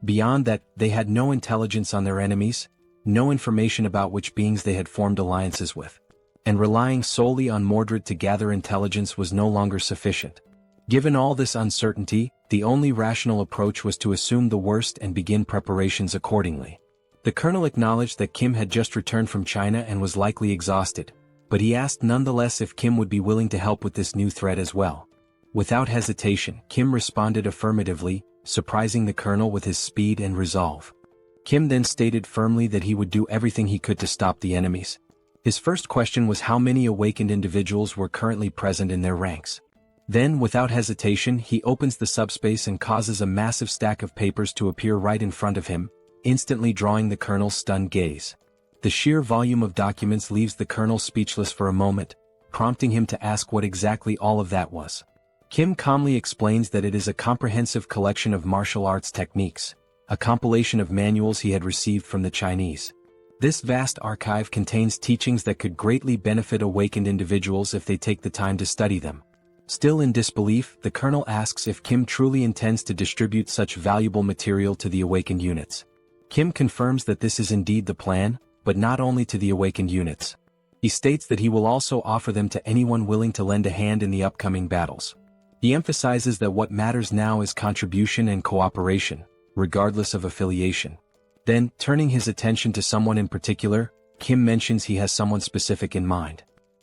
Beyond that, they had no intelligence on their enemies, no information about which beings they had formed alliances with. And relying solely on Mordred to gather intelligence was no longer sufficient. Given all this uncertainty, the only rational approach was to assume the worst and begin preparations accordingly. The colonel acknowledged that Kim had just returned from China and was likely exhausted, but he asked nonetheless if Kim would be willing to help with this new threat as well. Without hesitation, Kim responded affirmatively, surprising the colonel with his speed and resolve. Kim then stated firmly that he would do everything he could to stop the enemies. His first question was how many awakened individuals were currently present in their ranks. Then, without hesitation, he opens the subspace and causes a massive stack of papers to appear right in front of him, instantly drawing the colonel's stunned gaze. The sheer volume of documents leaves the colonel speechless for a moment, prompting him to ask what exactly all of that was. Kim calmly explains that it is a comprehensive collection of martial arts techniques, a compilation of manuals he had received from the Chinese. This vast archive contains teachings that could greatly benefit awakened individuals if they take the time to study them. Still in disbelief, the colonel asks if Kim truly intends to distribute such valuable material to the awakened units. Kim confirms that this is indeed the plan, but not only to the awakened units. He states that he will also offer them to anyone willing to lend a hand in the upcoming battles. He emphasizes that what matters now is contribution and cooperation, regardless of affiliation. Then, turning his attention to someone in particular, Kim mentions he has someone specific in mind.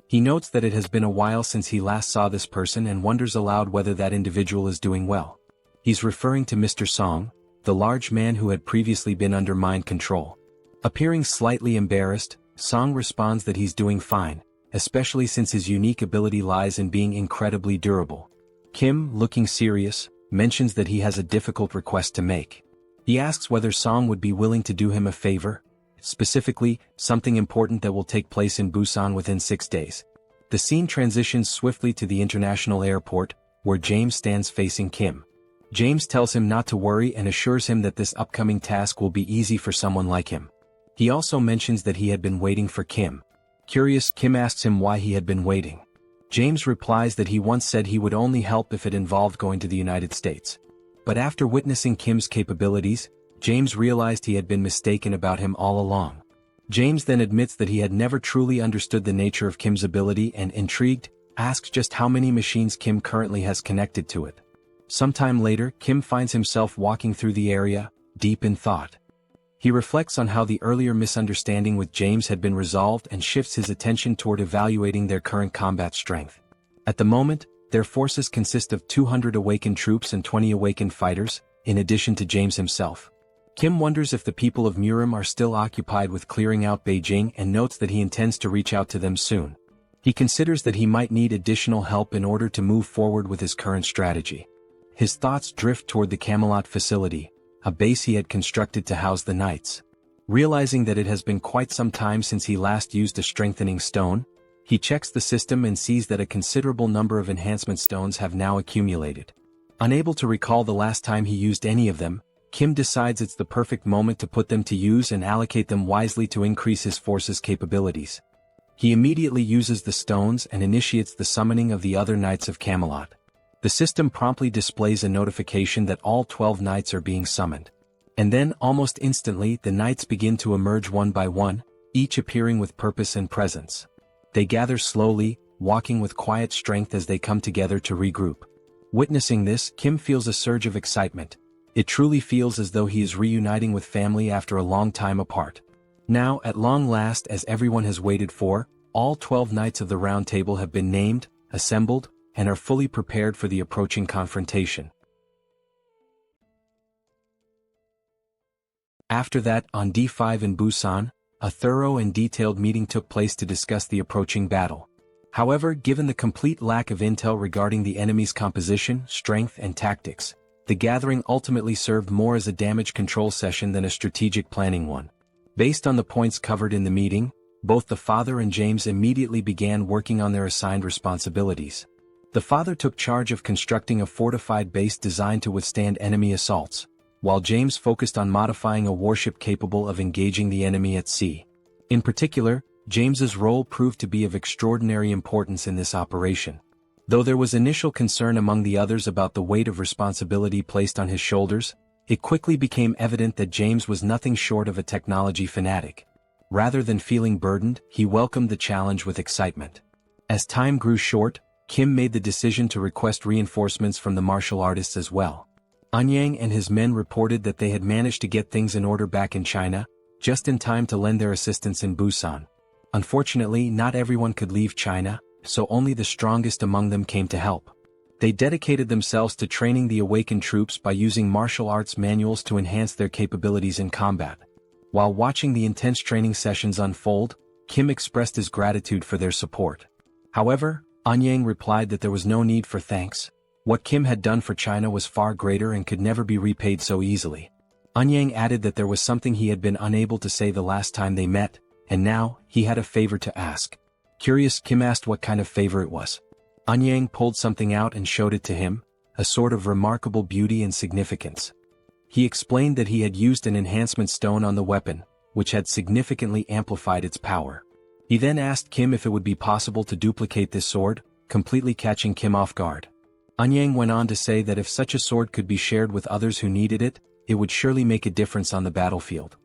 He notes that it has been a while since he last saw this person and wonders aloud whether that individual is doing well. He's referring to Mr. Song, the large man who had previously been under mind control. Appearing slightly embarrassed, Song responds that he's doing fine, especially since his unique ability lies in being incredibly durable. Kim, looking serious, mentions that he has a difficult request to make. He asks whether Song would be willing to do him a favor, specifically, something important that will take place in Busan within 6 days. The scene transitions swiftly to the international airport, where James stands facing Kim. James tells him not to worry and assures him that this upcoming task will be easy for someone like him. He also mentions that he had been waiting for Kim. Curious, Kim asks him why he had been waiting. James replies that he once said he would only help if it involved going to the United States. But after witnessing Kim's capabilities, James realized he had been mistaken about him all along. James then admits that he had never truly understood the nature of Kim's ability and, intrigued, asks just how many machines Kim currently has connected to it. Sometime later, Kim finds himself walking through the area, deep in thought. He reflects on how the earlier misunderstanding with James had been resolved and shifts his attention toward evaluating their current combat strength. At the moment, their forces consist of 200 awakened troops and 20 awakened fighters, in addition to James himself. Kim wonders if the people of Murim are still occupied with clearing out Beijing and notes that he intends to reach out to them soon. He considers that he might need additional help in order to move forward with his current strategy. His thoughts drift toward the Camelot facility, a base he had constructed to house the knights. Realizing that it has been quite some time since he last used a strengthening stone, he checks the system and sees that a considerable number of enhancement stones have now accumulated. Unable to recall the last time he used any of them, Kim decides it's the perfect moment to put them to use and allocate them wisely to increase his force's capabilities. He immediately uses the stones and initiates the summoning of the other Knights of Camelot. The system promptly displays a notification that all 12 knights are being summoned. And then, almost instantly, the knights begin to emerge one by one, each appearing with purpose and presence. They gather slowly, walking with quiet strength as they come together to regroup. Witnessing this, Kim feels a surge of excitement. It truly feels as though he is reuniting with family after a long time apart. Now, at long last, as everyone has waited for, all 12 knights of the Round Table have been named, assembled, and are fully prepared for the approaching confrontation. After that, on D5 in Busan, a thorough and detailed meeting took place to discuss the approaching battle. However, given the complete lack of intel regarding the enemy's composition, strength, and tactics, the gathering ultimately served more as a damage control session than a strategic planning one. Based on the points covered in the meeting, both the father and James immediately began working on their assigned responsibilities. The father took charge of constructing a fortified base designed to withstand enemy assaults, while James focused on modifying a warship capable of engaging the enemy at sea. In particular, James's role proved to be of extraordinary importance in this operation. Though there was initial concern among the others about the weight of responsibility placed on his shoulders, it quickly became evident that James was nothing short of a technology fanatic. Rather than feeling burdened, he welcomed the challenge with excitement. As time grew short, Kim made the decision to request reinforcements from the martial artists as well. Anyang and his men reported that they had managed to get things in order back in China, just in time to lend their assistance in Busan. Unfortunately, not everyone could leave China, so only the strongest among them came to help. They dedicated themselves to training the awakened troops by using martial arts manuals to enhance their capabilities in combat. While watching the intense training sessions unfold, Kim expressed his gratitude for their support. However, Anyang replied that there was no need for thanks. What Kim had done for China was far greater and could never be repaid so easily. Anyang added that there was something he had been unable to say the last time they met, and now, he had a favor to ask. Curious, Kim asked what kind of favor it was. Anyang pulled something out and showed it to him, a sword of remarkable beauty and significance. He explained that he had used an enhancement stone on the weapon, which had significantly amplified its power. He then asked Kim if it would be possible to duplicate this sword, completely catching Kim off guard. Anyang went on to say that if such a sword could be shared with others who needed it, it would surely make a difference on the battlefield.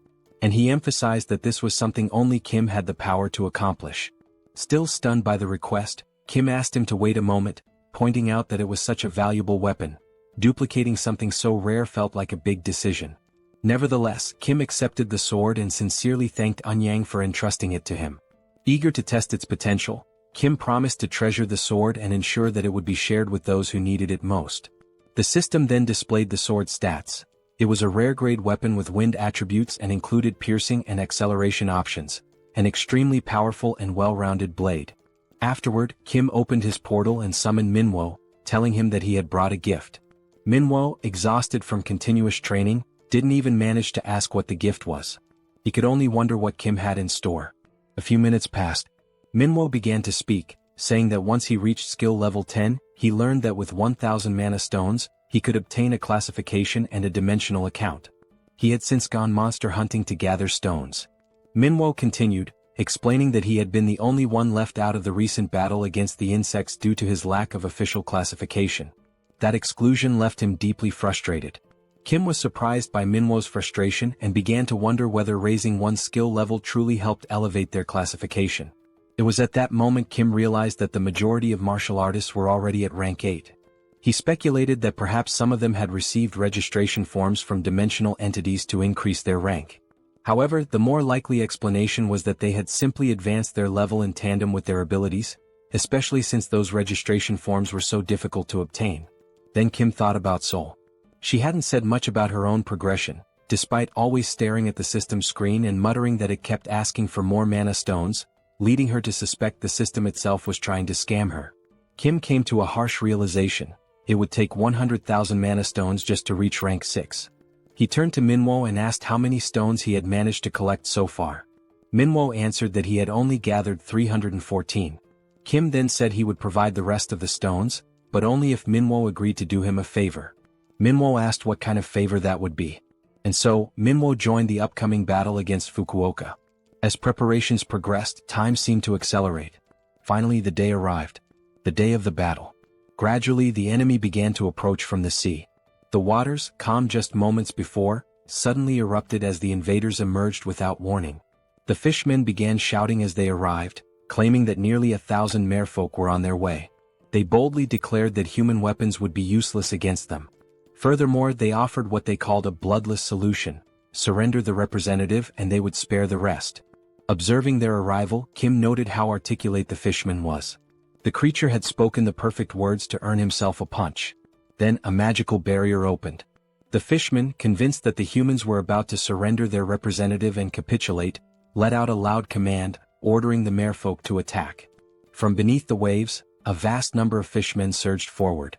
And he emphasized that this was something only Kim had the power to accomplish. Still stunned by the request, Kim asked him to wait a moment, pointing out that it was such a valuable weapon. Duplicating something so rare felt like a big decision. Nevertheless, Kim accepted the sword and sincerely thanked Anyang for entrusting it to him. Eager to test its potential, Kim promised to treasure the sword and ensure that it would be shared with those who needed it most. The system then displayed the sword's stats. It was a rare-grade weapon with wind attributes and included piercing and acceleration options, an extremely powerful and well-rounded blade. Afterward, Kim opened his portal and summoned Manhwa, telling him that he had brought a gift. Manhwa, exhausted from continuous training, didn't even manage to ask what the gift was. He could only wonder what Kim had in store. A few minutes passed. Manhwa began to speak, saying that once he reached skill level 10, he learned that with 1,000 mana stones, he could obtain a classification and a dimensional account. He had since gone monster hunting to gather stones. Manhwa continued, explaining that he had been the only one left out of the recent battle against the insects due to his lack of official classification. That exclusion left him deeply frustrated. Kim was surprised by Manhwa's frustration and began to wonder whether raising one's skill level truly helped elevate their classification. It was at that moment Kim realized that the majority of martial artists were already at rank 8. He speculated that perhaps some of them had received registration forms from dimensional entities to increase their rank. However, the more likely explanation was that they had simply advanced their level in tandem with their abilities, especially since those registration forms were so difficult to obtain. Then Kim thought about Seoul. She hadn't said much about her own progression, despite always staring at the system screen and muttering that it kept asking for more mana stones, leading her to suspect the system itself was trying to scam her. Kim came to a harsh realization: it would take 100,000 mana stones just to reach rank 6. He turned to Manhwa and asked how many stones he had managed to collect so far. Manhwa answered that he had only gathered 314. Kim then said he would provide the rest of the stones, but only if Manhwa agreed to do him a favor. Manhwa asked what kind of favor that would be. And so, Manhwa joined the upcoming battle against Fukuoka. As preparations progressed, time seemed to accelerate. Finally the day arrived. The day of the battle. Gradually the enemy began to approach from the sea. The waters, calm just moments before, suddenly erupted as the invaders emerged without warning. The fishmen began shouting as they arrived, claiming that nearly 1,000 merfolk were on their way. They boldly declared that human weapons would be useless against them. Furthermore, they offered what they called a bloodless solution: surrender the representative and they would spare the rest. Observing their arrival, Kim noted how articulate the fishman was. The creature had spoken the perfect words to earn himself a punch. Then a magical barrier opened. The fishman, convinced that the humans were about to surrender their representative and capitulate, let out a loud command, ordering the merfolk to attack. From beneath the waves, a vast number of fishmen surged forward.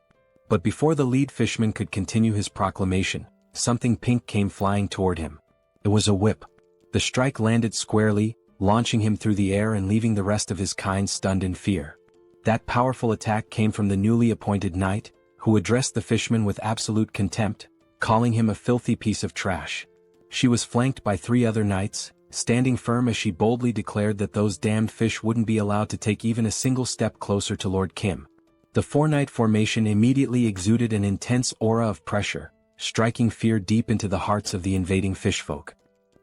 But before the lead fishman could continue his proclamation, something pink came flying toward him. It was a whip. The strike landed squarely, launching him through the air and leaving the rest of his kind stunned in fear. That powerful attack came from the newly appointed knight, who addressed the fishman with absolute contempt, calling him a filthy piece of trash. She was flanked by 3 other knights, standing firm as she boldly declared that those damned fish wouldn't be allowed to take even a single step closer to Lord Kim. The 4-knight formation immediately exuded an intense aura of pressure, striking fear deep into the hearts of the invading fishfolk.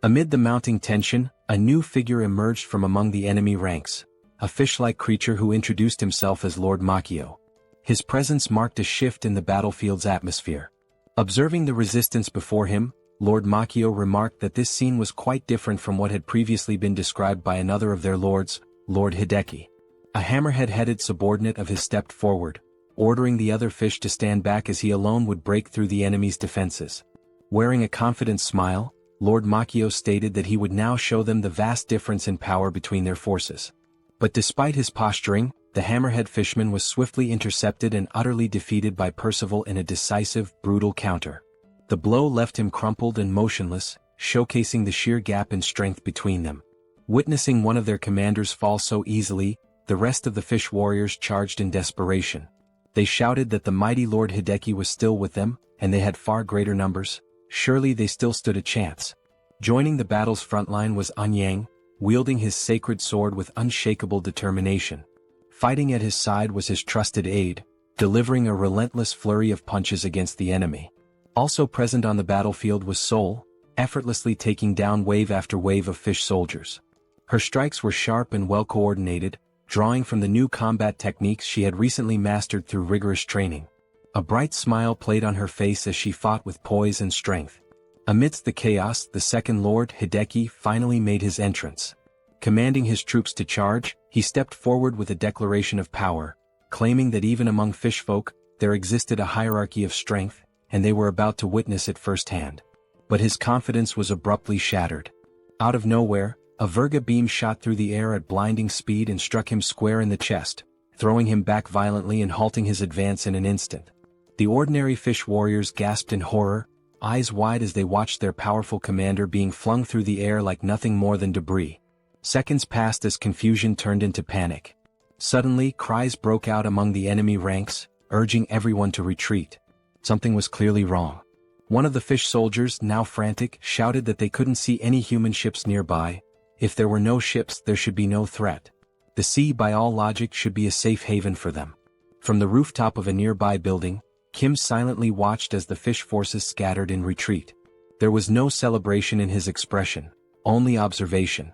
Amid the mounting tension, a new figure emerged from among the enemy ranks, a fish-like creature who introduced himself as Lord Makio. His presence marked a shift in the battlefield's atmosphere. Observing the resistance before him, Lord Makio remarked that this scene was quite different from what had previously been described by another of their lords, Lord Hideki. A hammerhead-headed subordinate of his stepped forward, ordering the other fish to stand back as he alone would break through the enemy's defenses. Wearing a confident smile, Lord Makio stated that he would now show them the vast difference in power between their forces. But despite his posturing, the hammerhead fishman was swiftly intercepted and utterly defeated by Percival in a decisive, brutal counter. The blow left him crumpled and motionless, showcasing the sheer gap in strength between them. Witnessing one of their commanders fall so easily, the rest of the fish warriors charged in desperation. They shouted that the mighty Lord Hideki was still with them, and they had far greater numbers. Surely they still stood a chance. Joining the battle's frontline was Anyang, wielding his sacred sword with unshakable determination. Fighting at his side was his trusted aide, delivering a relentless flurry of punches against the enemy. Also present on the battlefield was Seoul, effortlessly taking down wave after wave of fish soldiers. Her strikes were sharp and well coordinated, drawing from the new combat techniques she had recently mastered through rigorous training. A bright smile played on her face as she fought with poise and strength. Amidst the chaos, the second Lord Hideki finally made his entrance. Commanding his troops to charge, he stepped forward with a declaration of power, claiming that even among fishfolk, there existed a hierarchy of strength, and they were about to witness it firsthand. But his confidence was abruptly shattered. Out of nowhere, a Virga beam shot through the air at blinding speed and struck him square in the chest, throwing him back violently and halting his advance in an instant. The ordinary fish warriors gasped in horror, eyes wide as they watched their powerful commander being flung through the air like nothing more than debris. Seconds passed as confusion turned into panic. Suddenly, cries broke out among the enemy ranks, urging everyone to retreat. Something was clearly wrong. One of the fish soldiers, now frantic, shouted that they couldn't see any human ships nearby. If there were no ships, there should be no threat. The sea, by all logic, should be a safe haven for them. From the rooftop of a nearby building, Kim silently watched as the fish forces scattered in retreat. There was no celebration in his expression, only observation.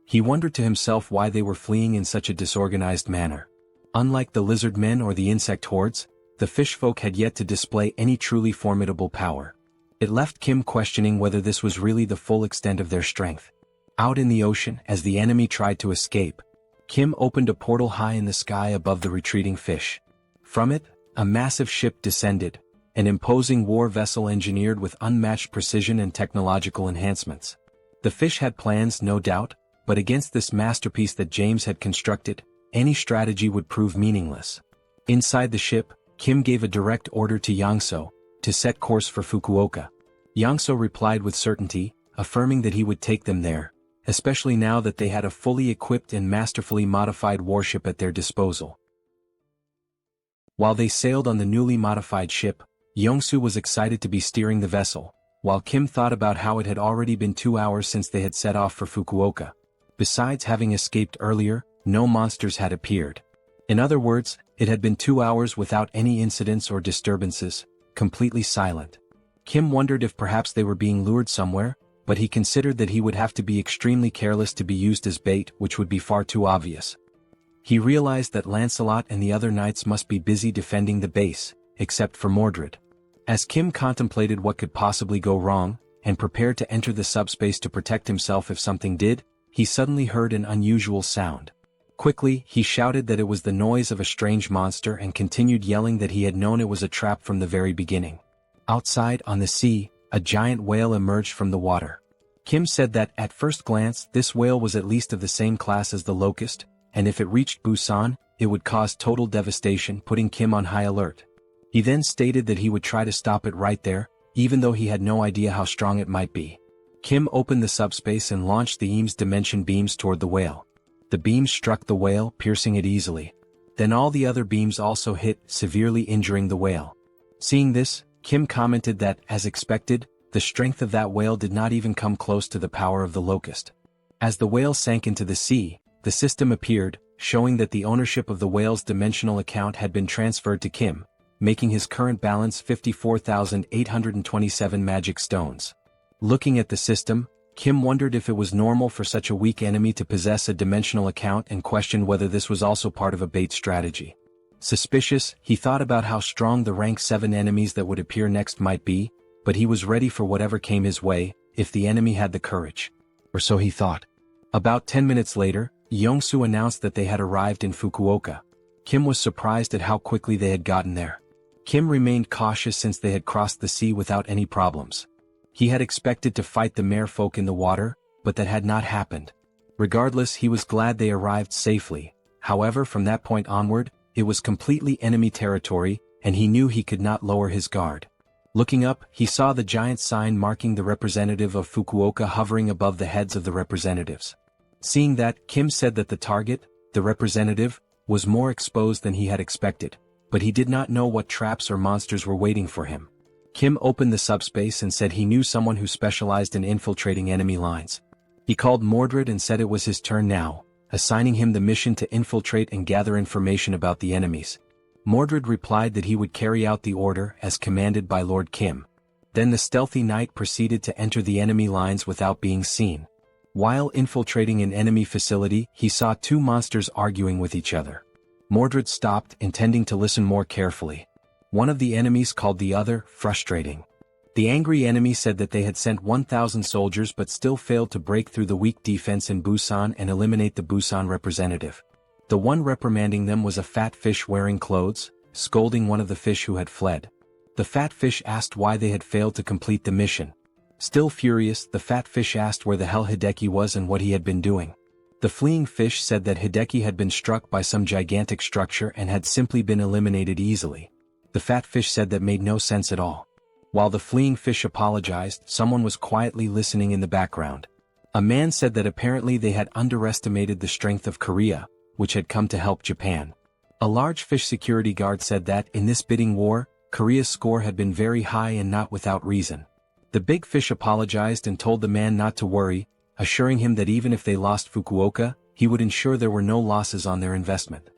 He wondered to himself why they were fleeing in such a disorganized manner. Unlike the lizard men or the insect hordes, the fish folk had yet to display any truly formidable power. It left Kim questioning whether this was really the full extent of their strength. Out in the ocean, as the enemy tried to escape, Kim opened a portal high in the sky above the retreating fish. From it, a massive ship descended, an imposing war vessel engineered with unmatched precision and technological enhancements. The fish had plans, no doubt, but against this masterpiece that James had constructed, any strategy would prove meaningless. Inside the ship, Kim gave a direct order to Yangso to set course for Fukuoka. Yangso replied with certainty, affirming that he would take them there, especially now that they had a fully equipped and masterfully modified warship at their disposal. While they sailed on the newly modified ship, Yongsu was excited to be steering the vessel, while Kim thought about how it had already been 2 hours since they had set off for Fukuoka. Besides having escaped earlier, no monsters had appeared. In other words, it had been 2 hours without any incidents or disturbances, completely silent. Kim wondered if perhaps they were being lured somewhere, but he considered that he would have to be extremely careless to be used as bait, which would be far too obvious. He realized that Lancelot and the other knights must be busy defending the base, except for Mordred. As Kim contemplated what could possibly go wrong, and prepared to enter the subspace to protect himself if something did, he suddenly heard an unusual sound. Quickly, he shouted that it was the noise of a strange monster and continued yelling that he had known it was a trap from the very beginning. Outside, on the sea, a giant whale emerged from the water. Kim said that, at first glance, this whale was at least of the same class as the locust, and if it reached Busan, it would cause total devastation, putting Kim on high alert. He then stated that he would try to stop it right there, even though he had no idea how strong it might be. Kim opened the subspace and launched the Eames dimension beams toward the whale. The beams struck the whale, piercing it easily. Then all the other beams also hit, severely injuring the whale. Seeing this, Kim commented that, as expected, the strength of that whale did not even come close to the power of the locust. As the whale sank into the sea, the system appeared, showing that the ownership of the whale's dimensional account had been transferred to Kim, making his current balance 54,827 magic stones. Looking at the system, Kim wondered if it was normal for such a weak enemy to possess a dimensional account and questioned whether this was also part of a bait strategy. Suspicious, he thought about how strong the rank 7 enemies that would appear next might be, but he was ready for whatever came his way, if the enemy had the courage. Or so he thought. About 10 minutes later, Yongsu announced that they had arrived in Fukuoka. Kim was surprised at how quickly they had gotten there. Kim remained cautious since they had crossed the sea without any problems. He had expected to fight the merfolk in the water, but that had not happened. Regardless, he was glad they arrived safely. However, from that point onward, it was completely enemy territory, and he knew he could not lower his guard. Looking up, he saw the giant sign marking the representative of Fukuoka hovering above the heads of the representatives. Seeing that, Kim said that the target, the representative, was more exposed than he had expected, but he did not know what traps or monsters were waiting for him. Kim opened the subspace and said he knew someone who specialized in infiltrating enemy lines. He called Mordred and said it was his turn now, assigning him the mission to infiltrate and gather information about the enemies. Mordred replied that he would carry out the order as commanded by Lord Kim. Then the stealthy knight proceeded to enter the enemy lines without being seen. While infiltrating an enemy facility, he saw 2 monsters arguing with each other. Mordred stopped, intending to listen more carefully. One of the enemies called the other frustrating. The angry enemy said that they had sent 1,000 soldiers but still failed to break through the weak defense in Busan and eliminate the Busan representative. The one reprimanding them was a fat fish wearing clothes, scolding one of the fish who had fled. The fat fish asked why they had failed to complete the mission. Still furious, the fat fish asked where the hell Hideki was and what he had been doing. The fleeing fish said that Hideki had been struck by some gigantic structure and had simply been eliminated easily. The fat fish said that made no sense at all. While the fleeing fish apologized, someone was quietly listening in the background. A man said that apparently they had underestimated the strength of Korea, which had come to help Japan. A large fish security guard said that, in this bidding war, Korea's score had been very high and not without reason. The big fish apologized and told the man not to worry, assuring him that even if they lost Fukuoka, he would ensure there were no losses on their investment.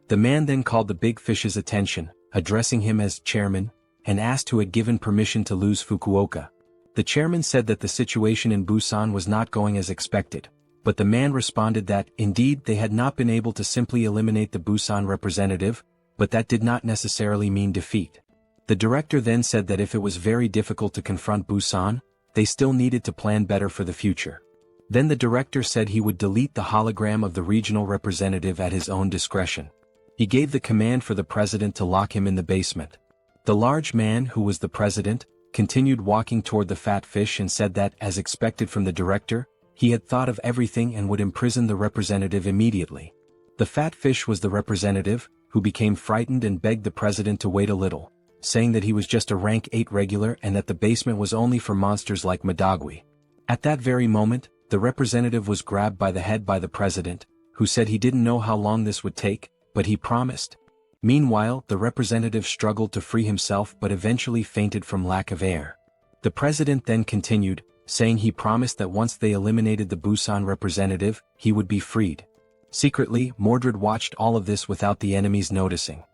The man then called the big fish's attention, addressing him as chairman, and asked who had given permission to lose Fukuoka. The chairman said that the situation in Busan was not going as expected, but the man responded that, indeed, they had not been able to simply eliminate the Busan representative, but that did not necessarily mean defeat. The director then said that if it was very difficult to confront Busan, they still needed to plan better for the future. Then the director said he would delete the hologram of the regional representative at his own discretion. He gave the command for the president to lock him in the basement. The large man, who was the president, continued walking toward the fat fish and said that, as expected from the director, he had thought of everything and would imprison the representative immediately. The fat fish was the representative, who became frightened and begged the president to wait a little, saying that he was just a rank 8 regular and that the basement was only for monsters like Madagwi. At that very moment, the representative was grabbed by the head by the president, who said he didn't know how long this would take, but he promised. Meanwhile, the representative struggled to free himself but eventually fainted from lack of air. The president then continued, saying he promised that once they eliminated the Busan representative, he would be freed. Secretly, Mordred watched all of this without the enemies noticing.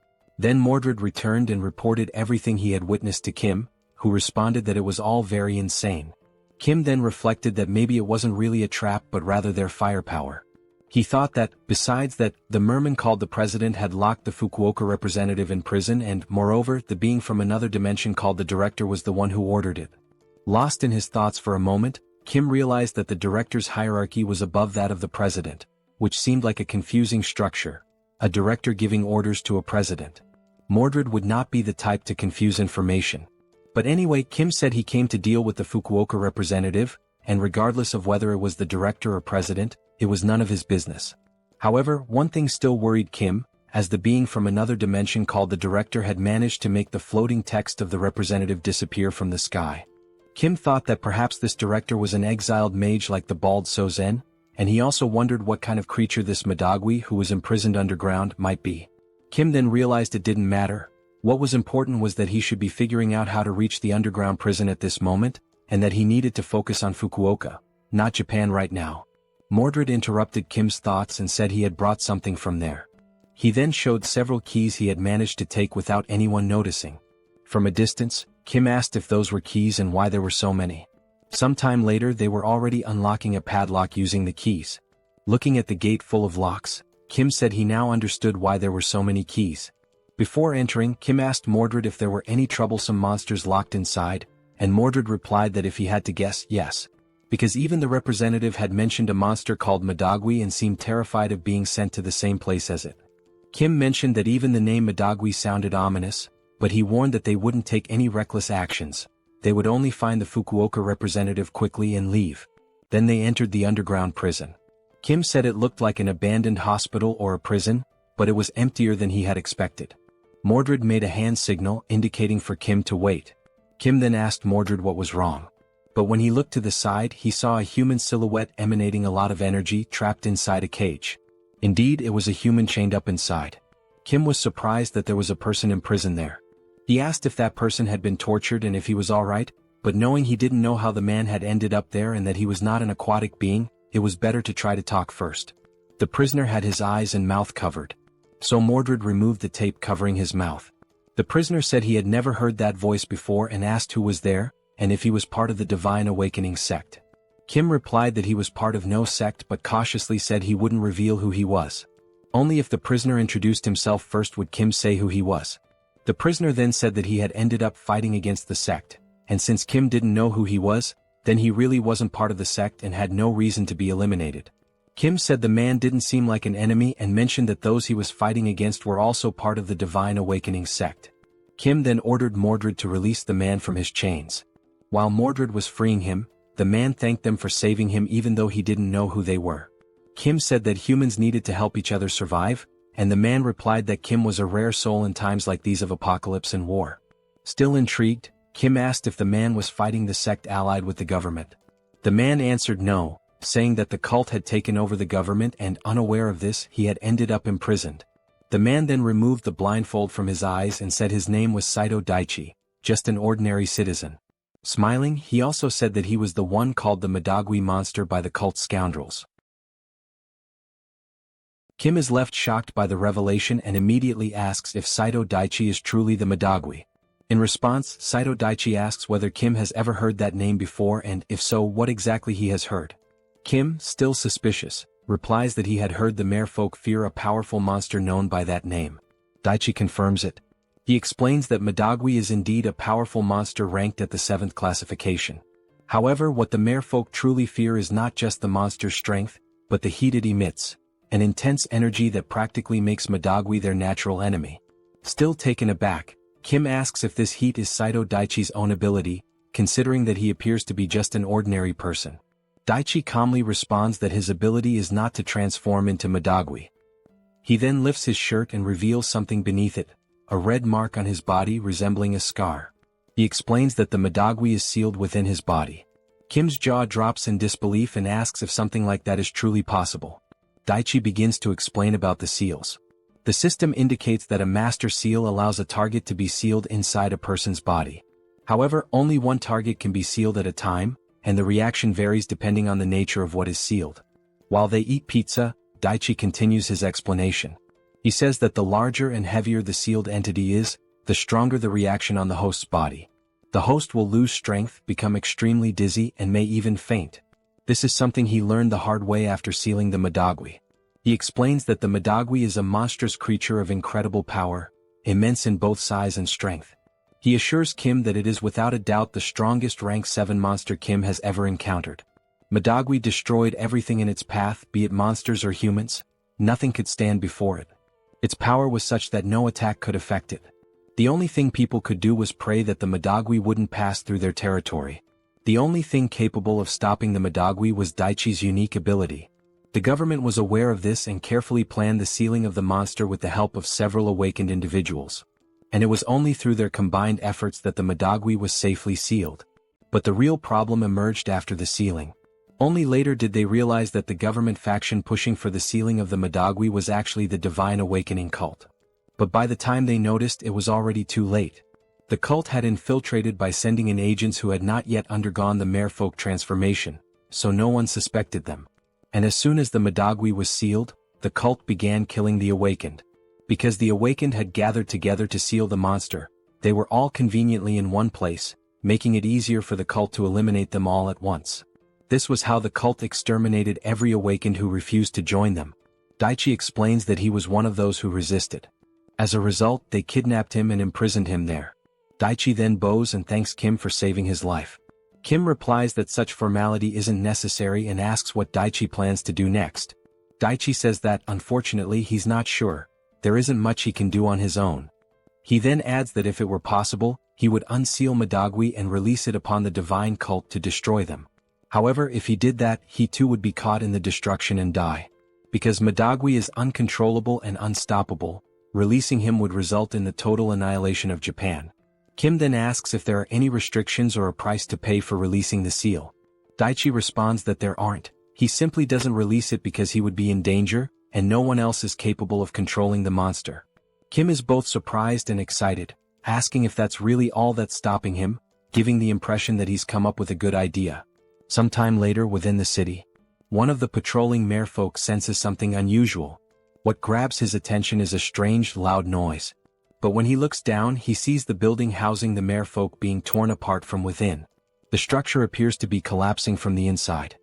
Then Mordred returned and reported everything he had witnessed to Kim, who responded that it was all very insane. Kim then reflected that maybe it wasn't really a trap but rather their firepower. He thought that, besides that, the merman called the president had locked the Fukuoka representative in prison and, moreover, the being from another dimension called the director was the one who ordered it. Lost in his thoughts for a moment, Kim realized that the director's hierarchy was above that of the president, which seemed like a confusing structure, a director giving orders to a president. Mordred would not be the type to confuse information. But anyway, Kim said he came to deal with the Fukuoka representative, and regardless of whether it was the director or president, it was none of his business. However, one thing still worried Kim, as the being from another dimension called the director had managed to make the floating text of the representative disappear from the sky. Kim thought that perhaps this director was an exiled mage like the bald Sozen, and he also wondered what kind of creature this Madagwi who was imprisoned underground might be. Kim then realized it didn't matter. What was important was that he should be figuring out how to reach the underground prison at this moment, and that he needed to focus on Fukuoka, not Japan right now. Mordred interrupted Kim's thoughts and said he had brought something from there. He then showed several keys he had managed to take without anyone noticing. From a distance, Kim asked if those were keys and why there were so many. Sometime later they were already unlocking a padlock using the keys. Looking at the gate full of locks, Kim said he now understood why there were so many keys. Before entering, Kim asked Mordred if there were any troublesome monsters locked inside, and Mordred replied that if he had to guess, yes. Because even the representative had mentioned a monster called Madagwi and seemed terrified of being sent to the same place as it. Kim mentioned that even the name Madagwi sounded ominous, but he warned that they wouldn't take any reckless actions. They would only find the Fukuoka representative quickly and leave. Then they entered the underground prison. Kim said it looked like an abandoned hospital or a prison, but it was emptier than he had expected. Mordred made a hand signal indicating for Kim to wait. Kim then asked Mordred what was wrong. But when he looked to the side, he saw a human silhouette emanating a lot of energy trapped inside a cage. Indeed, it was a human chained up inside. Kim was surprised that there was a person imprisoned there. He asked if that person had been tortured and if he was alright, but knowing he didn't know how the man had ended up there and that he was not an aquatic being, it was better to try to talk first. The prisoner had his eyes and mouth covered. So Mordred removed the tape covering his mouth. The prisoner said he had never heard that voice before and asked who was there, and if he was part of the Divine Awakening sect. Kim replied that he was part of no sect but cautiously said he wouldn't reveal who he was. Only if the prisoner introduced himself first would Kim say who he was. The prisoner then said that he had ended up fighting against the sect, and since Kim didn't know who he was, then he really wasn't part of the sect and had no reason to be eliminated. Kim said the man didn't seem like an enemy and mentioned that those he was fighting against were also part of the Divine Awakening sect. Kim then ordered Mordred to release the man from his chains. While Mordred was freeing him, the man thanked them for saving him even though he didn't know who they were. Kim said that humans needed to help each other survive, and the man replied that Kim was a rare soul in times like these of apocalypse and war. Still intrigued, Kim asked if the man was fighting the sect allied with the government. The man answered no, saying that the cult had taken over the government and unaware of this, he had ended up imprisoned. The man then removed the blindfold from his eyes and said his name was Saito Daichi, just an ordinary citizen. Smiling, he also said that he was the one called the Madagui monster by the cult scoundrels. Kim is left shocked by the revelation and immediately asks if Saito Daichi is truly the Madagui. In response, Saito Daichi asks whether Kim has ever heard that name before and, if so, what exactly he has heard. Kim, still suspicious, replies that he had heard the merfolk fear a powerful monster known by that name. Daichi confirms it. He explains that Madagui is indeed a powerful monster ranked at the 7th classification. However, what the merfolk truly fear is not just the monster's strength, but the heat it emits, an intense energy that practically makes Madagui their natural enemy. Still taken aback, Kim asks if this heat is Saito Daichi's own ability, considering that he appears to be just an ordinary person. Daichi calmly responds that his ability is not to transform into Madagui. He then lifts his shirt and reveals something beneath it, a red mark on his body resembling a scar. He explains that the Madagui is sealed within his body. Kim's jaw drops in disbelief and asks if something like that is truly possible. Daichi begins to explain about the seals. The system indicates that a master seal allows a target to be sealed inside a person's body. However, only one target can be sealed at a time, and the reaction varies depending on the nature of what is sealed. While they eat pizza, Daichi continues his explanation. He says that the larger and heavier the sealed entity is, the stronger the reaction on the host's body. The host will lose strength, become extremely dizzy, and may even faint. This is something he learned the hard way after sealing the Madagui. He explains that the Madagui is a monstrous creature of incredible power, immense in both size and strength. He assures Kim that it is without a doubt the strongest rank 7 monster Kim has ever encountered. Madagui destroyed everything in its path, be it monsters or humans. Nothing could stand before it. Its power was such that no attack could affect it. The only thing people could do was pray that the Madagui wouldn't pass through their territory. The only thing capable of stopping the Madagui was Daichi's unique ability. The government was aware of this and carefully planned the sealing of the monster with the help of several awakened individuals. And it was only through their combined efforts that the Madagui was safely sealed. But the real problem emerged after the sealing. Only later did they realize that the government faction pushing for the sealing of the Madagui was actually the Divine Awakening cult. But by the time they noticed, it was already too late. The cult had infiltrated by sending in agents who had not yet undergone the merfolk transformation, so no one suspected them. And as soon as the Madagui was sealed, the cult began killing the awakened. Because the awakened had gathered together to seal the monster, they were all conveniently in one place, making it easier for the cult to eliminate them all at once. This was how the cult exterminated every awakened who refused to join them. Daichi explains that he was one of those who resisted. As a result, they kidnapped him and imprisoned him there. Daichi then bows and thanks Kim for saving his life. Kim replies that such formality isn't necessary and asks what Daichi plans to do next. Daichi says that, unfortunately, he's not sure. There isn't much he can do on his own. He then adds that if it were possible, he would unseal Madagui and release it upon the divine cult to destroy them. However, if he did that, he too would be caught in the destruction and die. Because Madagui is uncontrollable and unstoppable, releasing him would result in the total annihilation of Japan. Kim then asks if there are any restrictions or a price to pay for releasing the seal. Daichi responds that there aren't. He simply doesn't release it because he would be in danger, and no one else is capable of controlling the monster. Kim is both surprised and excited, asking if that's really all that's stopping him, giving the impression that he's come up with a good idea. Sometime later within the city, one of the patrolling merfolk senses something unusual. What grabs his attention is a strange, loud noise. But when he looks down, he sees the building housing the merfolk being torn apart from within. The structure appears to be collapsing from the inside.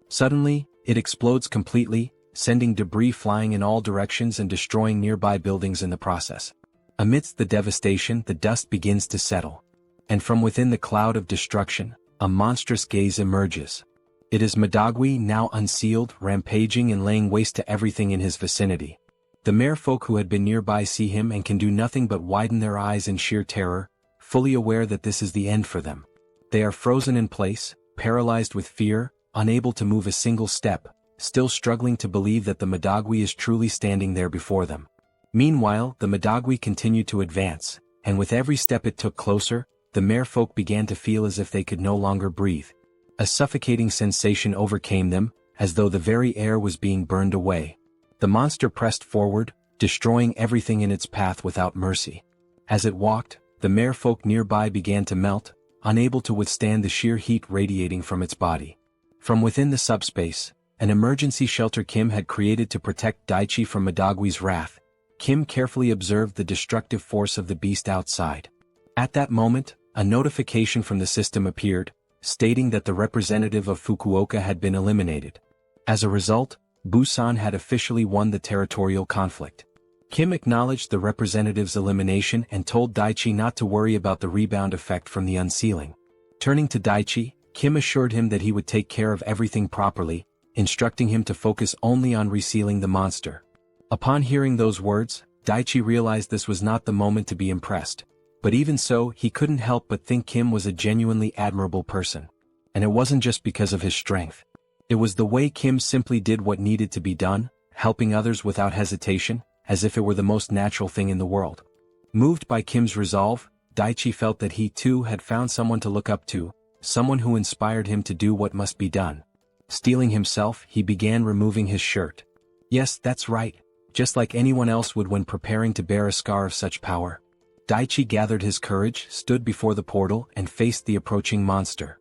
Suddenly, it explodes completely, sending debris flying in all directions and destroying nearby buildings in the process. Amidst the devastation, the dust begins to settle. And from within the cloud of destruction, a monstrous gaze emerges. It is Madagui, now unsealed, rampaging and laying waste to everything in his vicinity. The merfolk who had been nearby see him and can do nothing but widen their eyes in sheer terror, fully aware that this is the end for them. They are frozen in place, paralyzed with fear, unable to move a single step, still struggling to believe that the Madagui is truly standing there before them. Meanwhile, the Madagui continued to advance, and with every step it took closer, the merfolk began to feel as if they could no longer breathe. A suffocating sensation overcame them, as though the very air was being burned away. The monster pressed forward, destroying everything in its path without mercy. As it walked, the merfolk nearby began to melt, unable to withstand the sheer heat radiating from its body. From within the subspace, an emergency shelter Kim had created to protect Daichi from Madagwi's wrath, Kim carefully observed the destructive force of the beast outside. At that moment, a notification from the system appeared, stating that the representative of Fukuoka had been eliminated. As a result, Busan had officially won the territorial conflict. Kim acknowledged the representative's elimination and told Daichi not to worry about the rebound effect from the unsealing. Turning to Daichi, Kim assured him that he would take care of everything properly, instructing him to focus only on resealing the monster. Upon hearing those words, Daichi realized this was not the moment to be impressed. But even so, he couldn't help but think Kim was a genuinely admirable person. And it wasn't just because of his strength. It was the way Kim simply did what needed to be done, helping others without hesitation, as if it were the most natural thing in the world. Moved by Kim's resolve, Daichi felt that he too had found someone to look up to, someone who inspired him to do what must be done. Steeling himself, he began removing his shirt. Yes, that's right, just like anyone else would when preparing to bear a scar of such power. Daichi gathered his courage, stood before the portal, and faced the approaching monster.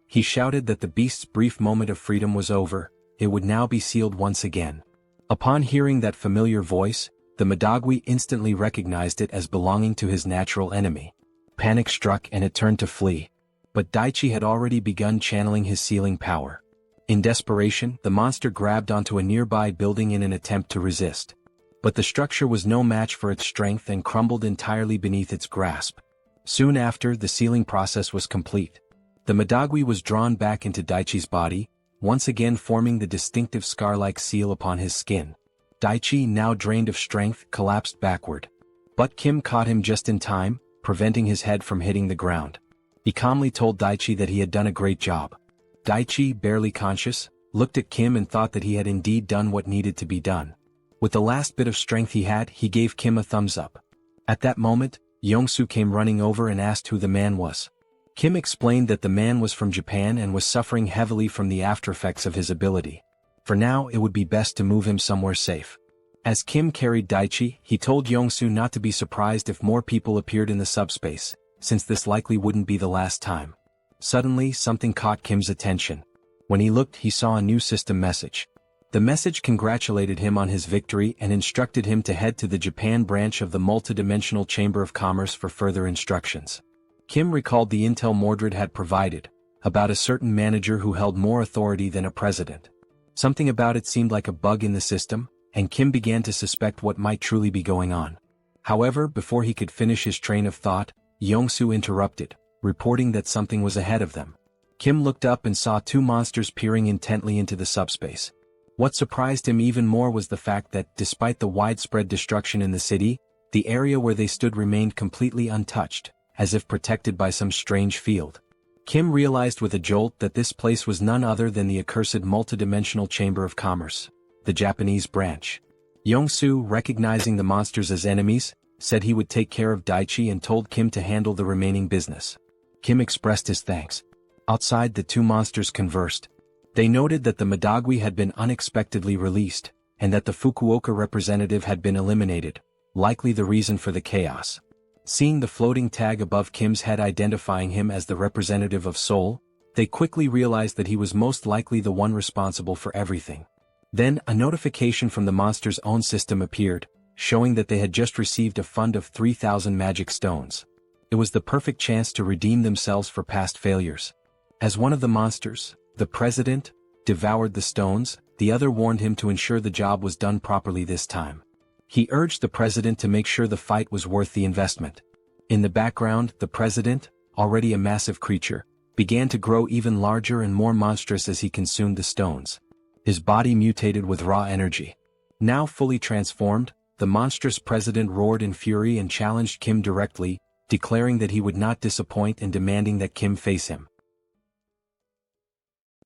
He shouted that the beast's brief moment of freedom was over, it would now be sealed once again. Upon hearing that familiar voice, the Madagwi instantly recognized it as belonging to his natural enemy. Panic struck and it turned to flee. But Daichi had already begun channeling his sealing power. In desperation, the monster grabbed onto a nearby building in an attempt to resist. But the structure was no match for its strength and crumbled entirely beneath its grasp. Soon after, the sealing process was complete. The Madagwi was drawn back into Daichi's body, once again forming the distinctive scar-like seal upon his skin. Daichi, now drained of strength, collapsed backward. But Kim caught him just in time, preventing his head from hitting the ground. He calmly told Daichi that he had done a great job. Daichi, barely conscious, looked at Kim and thought that he had indeed done what needed to be done. With the last bit of strength he had, he gave Kim a thumbs up. At that moment, Yongsu came running over and asked who the man was. Kim explained that the man was from Japan and was suffering heavily from the aftereffects of his ability. For now, it would be best to move him somewhere safe. As Kim carried Daichi, he told Yongsu not to be surprised if more people appeared in the subspace, since this likely wouldn't be the last time. Suddenly, something caught Kim's attention. When he looked, he saw a new system message. The message congratulated him on his victory and instructed him to head to the Japan branch of the Multidimensional Chamber of Commerce for further instructions. Kim recalled the intel Mordred had provided, about a certain manager who held more authority than a president. Something about it seemed like a bug in the system, and Kim began to suspect what might truly be going on. However, before he could finish his train of thought, Yongsu interrupted, reporting that something was ahead of them. Kim looked up and saw two monsters peering intently into the subspace. What surprised him even more was the fact that, despite the widespread destruction in the city, the area where they stood remained completely untouched, as if protected by some strange field. Kim realized with a jolt that this place was none other than the accursed Multidimensional Chamber of Commerce, the Japanese branch. Yongsu, recognizing the monsters as enemies, said he would take care of Daichi and told Kim to handle the remaining business. Kim expressed his thanks. Outside, the two monsters conversed. They noted that the Madagwi had been unexpectedly released, and that the Fukuoka representative had been eliminated, likely the reason for the chaos. Seeing the floating tag above Kim's head identifying him as the representative of Seoul, they quickly realized that he was most likely the one responsible for everything. Then, a notification from the monster's own system appeared, showing that they had just received a fund of 3,000 magic stones. It was the perfect chance to redeem themselves for past failures. As one of the monsters, the president, devoured the stones, the other warned him to ensure the job was done properly this time. He urged the president to make sure the fight was worth the investment. In the background, the president, already a massive creature, began to grow even larger and more monstrous as he consumed the stones. His body mutated with raw energy. Now fully transformed, the monstrous president roared in fury and challenged Kim directly, declaring that he would not disappoint and demanding that Kim face him.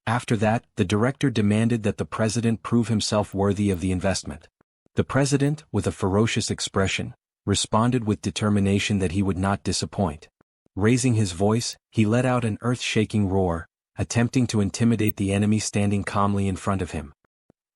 After that, the director demanded that the president prove himself worthy of the investment. The president, with a ferocious expression, responded with determination that he would not disappoint. Raising his voice, he let out an earth-shaking roar, attempting to intimidate the enemy standing calmly in front of him.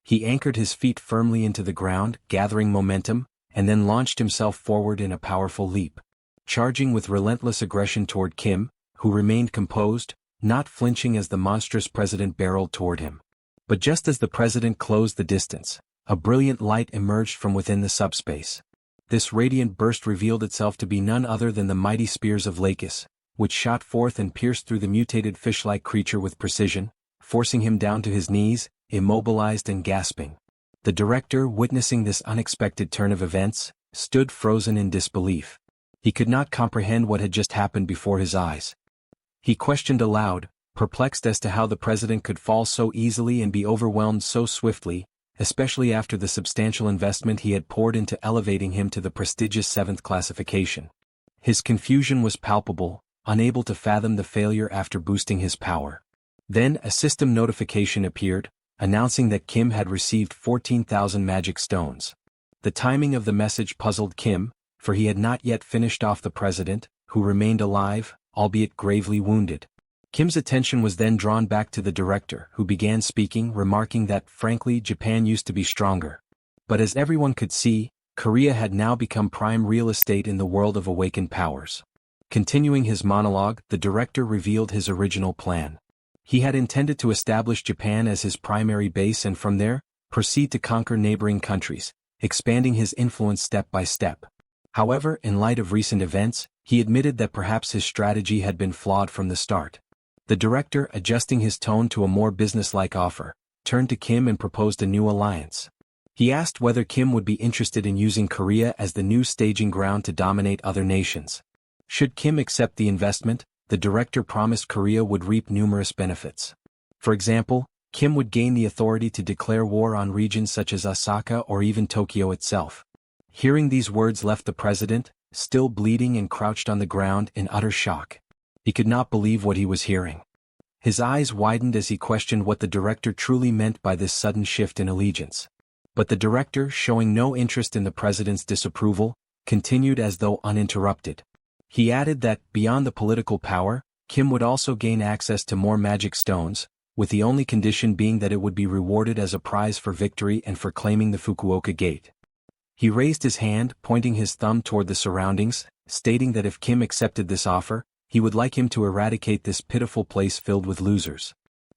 He anchored his feet firmly into the ground, gathering momentum, and then launched himself forward in a powerful leap. Charging with relentless aggression toward Kim, who remained composed, not flinching as the monstrous president barreled toward him. But just as the president closed the distance, a brilliant light emerged from within the subspace. This radiant burst revealed itself to be none other than the mighty spears of Lakis, which shot forth and pierced through the mutated fish-like creature with precision, forcing him down to his knees, immobilized and gasping. The director, witnessing this unexpected turn of events, stood frozen in disbelief. He could not comprehend what had just happened before his eyes. He questioned aloud, perplexed as to how the president could fall so easily and be overwhelmed so swiftly, especially after the substantial investment he had poured into elevating him to the prestigious 7th classification. His confusion was palpable, unable to fathom the failure after boosting his power. Then a system notification appeared, announcing that Kim had received 14,000 magic stones. The timing of the message puzzled Kim, for he had not yet finished off the president, who remained alive, albeit gravely wounded. Kim's attention was then drawn back to the director, who began speaking, remarking that, frankly, Japan used to be stronger. But as everyone could see, Korea had now become prime real estate in the world of awakened powers. Continuing his monologue, the director revealed his original plan. He had intended to establish Japan as his primary base and from there, proceed to conquer neighboring countries, expanding his influence step by step. However, in light of recent events, he admitted that perhaps his strategy had been flawed from the start. The director, adjusting his tone to a more businesslike offer, turned to Kim and proposed a new alliance. He asked whether Kim would be interested in using Korea as the new staging ground to dominate other nations. Should Kim accept the investment, the director promised Korea would reap numerous benefits. For example, Kim would gain the authority to declare war on regions such as Osaka or even Tokyo itself. Hearing these words left the president, still bleeding and crouched on the ground in utter shock. He could not believe what he was hearing. His eyes widened as he questioned what the director truly meant by this sudden shift in allegiance. But the director, showing no interest in the president's disapproval, continued as though uninterrupted. He added that, beyond the political power, Kim would also gain access to more magic stones, with the only condition being that it would be rewarded as a prize for victory and for claiming the Fukuoka Gate. He raised his hand, pointing his thumb toward the surroundings, stating that if Kim accepted this offer, he would like him to eradicate this pitiful place filled with losers.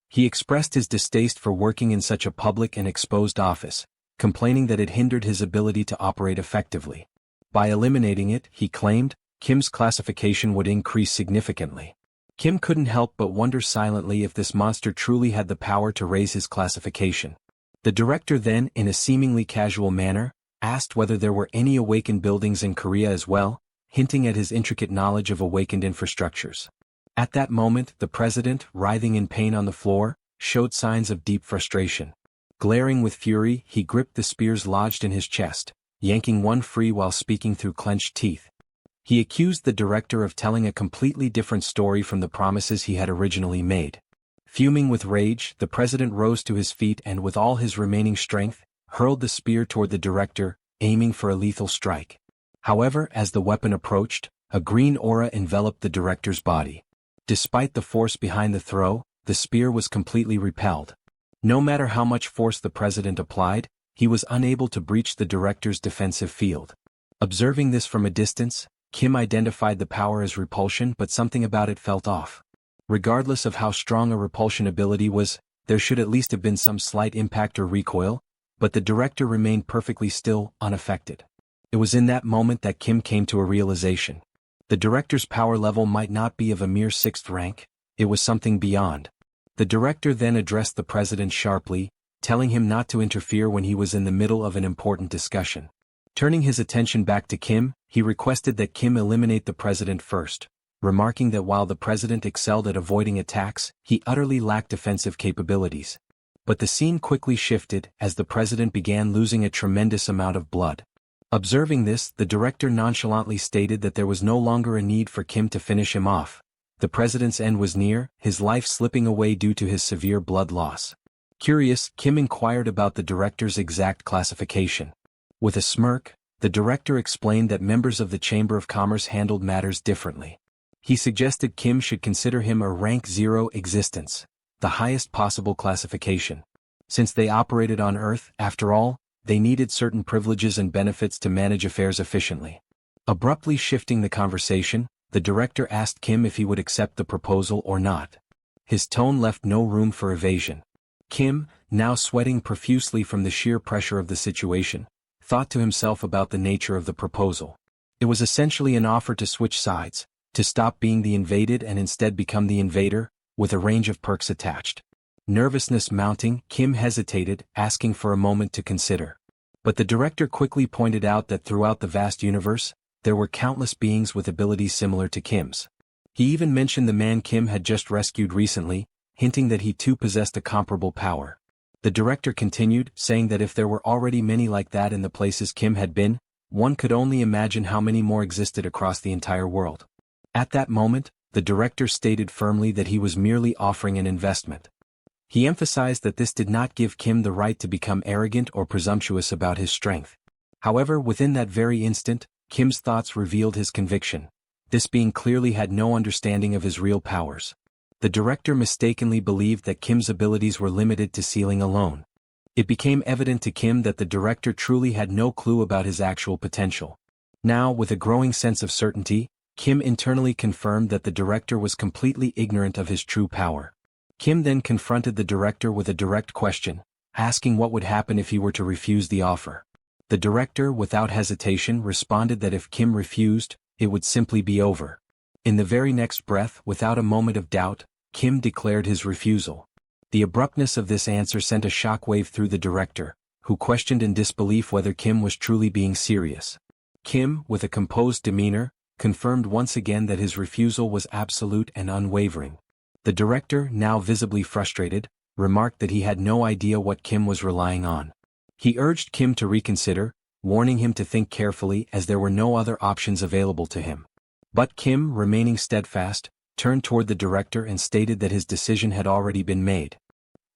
He expressed his distaste for working in such a public and exposed office, complaining that it hindered his ability to operate effectively. By eliminating it, he claimed, Kim's classification would increase significantly. Kim couldn't help but wonder silently if this monster truly had the power to raise his classification. The director then, in a seemingly casual manner, asked whether there were any awakened buildings in Korea as well, hinting at his intricate knowledge of awakened infrastructures. At that moment, the president, writhing in pain on the floor, showed signs of deep frustration. Glaring with fury, he gripped the spears lodged in his chest, yanking one free while speaking through clenched teeth. He accused the director of telling a completely different story from the promises he had originally made. Fuming with rage, the president rose to his feet and with all his remaining strength, hurled the spear toward the director, aiming for a lethal strike. However, as the weapon approached, a green aura enveloped the director's body. Despite the force behind the throw, the spear was completely repelled. No matter how much force the president applied, he was unable to breach the director's defensive field. Observing this from a distance, Kim identified the power as repulsion, but something about it felt off. Regardless of how strong a repulsion ability was, there should at least have been some slight impact or recoil, but the director remained perfectly still, unaffected. It was in that moment that Kim came to a realization. The director's power level might not be of a mere 6th rank, it was something beyond. The director then addressed the president sharply, telling him not to interfere when he was in the middle of an important discussion. Turning his attention back to Kim, he requested that Kim eliminate the president first, remarking that while the president excelled at avoiding attacks, he utterly lacked defensive capabilities. But the scene quickly shifted as the president began losing a tremendous amount of blood. Observing this, the director nonchalantly stated that there was no longer a need for Kim to finish him off. The president's end was near, his life slipping away due to his severe blood loss. Curious, Kim inquired about the director's exact classification. With a smirk, the director explained that members of the Chamber of Commerce handled matters differently. He suggested Kim should consider him a rank 0 existence, the highest possible classification. Since they operated on Earth, after all, they needed certain privileges and benefits to manage affairs efficiently. Abruptly shifting the conversation, the director asked Kim if he would accept the proposal or not. His tone left no room for evasion. Kim, now sweating profusely from the sheer pressure of the situation, thought to himself about the nature of the proposal. It was essentially an offer to switch sides, to stop being the invaded and instead become the invader, with a range of perks attached. Nervousness mounting, Kim hesitated, asking for a moment to consider. But the director quickly pointed out that throughout the vast universe, there were countless beings with abilities similar to Kim's. He even mentioned the man Kim had just rescued recently, hinting that he too possessed a comparable power. The director continued, saying that if there were already many like that in the places Kim had been, one could only imagine how many more existed across the entire world. At that moment, the director stated firmly that he was merely offering an investment. He emphasized that this did not give Kim the right to become arrogant or presumptuous about his strength. However, within that very instant, Kim's thoughts revealed his conviction. This being clearly had no understanding of his real powers. The director mistakenly believed that Kim's abilities were limited to sealing alone. It became evident to Kim that the director truly had no clue about his actual potential. Now, with a growing sense of certainty, Kim internally confirmed that the director was completely ignorant of his true power. Kim then confronted the director with a direct question, asking what would happen if he were to refuse the offer. The director, without hesitation, responded that if Kim refused, it would simply be over. In the very next breath, without a moment of doubt, Kim declared his refusal. The abruptness of this answer sent a shockwave through the director, who questioned in disbelief whether Kim was truly being serious. Kim, with a composed demeanor, confirmed once again that his refusal was absolute and unwavering. The director, now visibly frustrated, remarked that he had no idea what Kim was relying on. He urged Kim to reconsider, warning him to think carefully as there were no other options available to him. But Kim, remaining steadfast, turned toward the director and stated that his decision had already been made.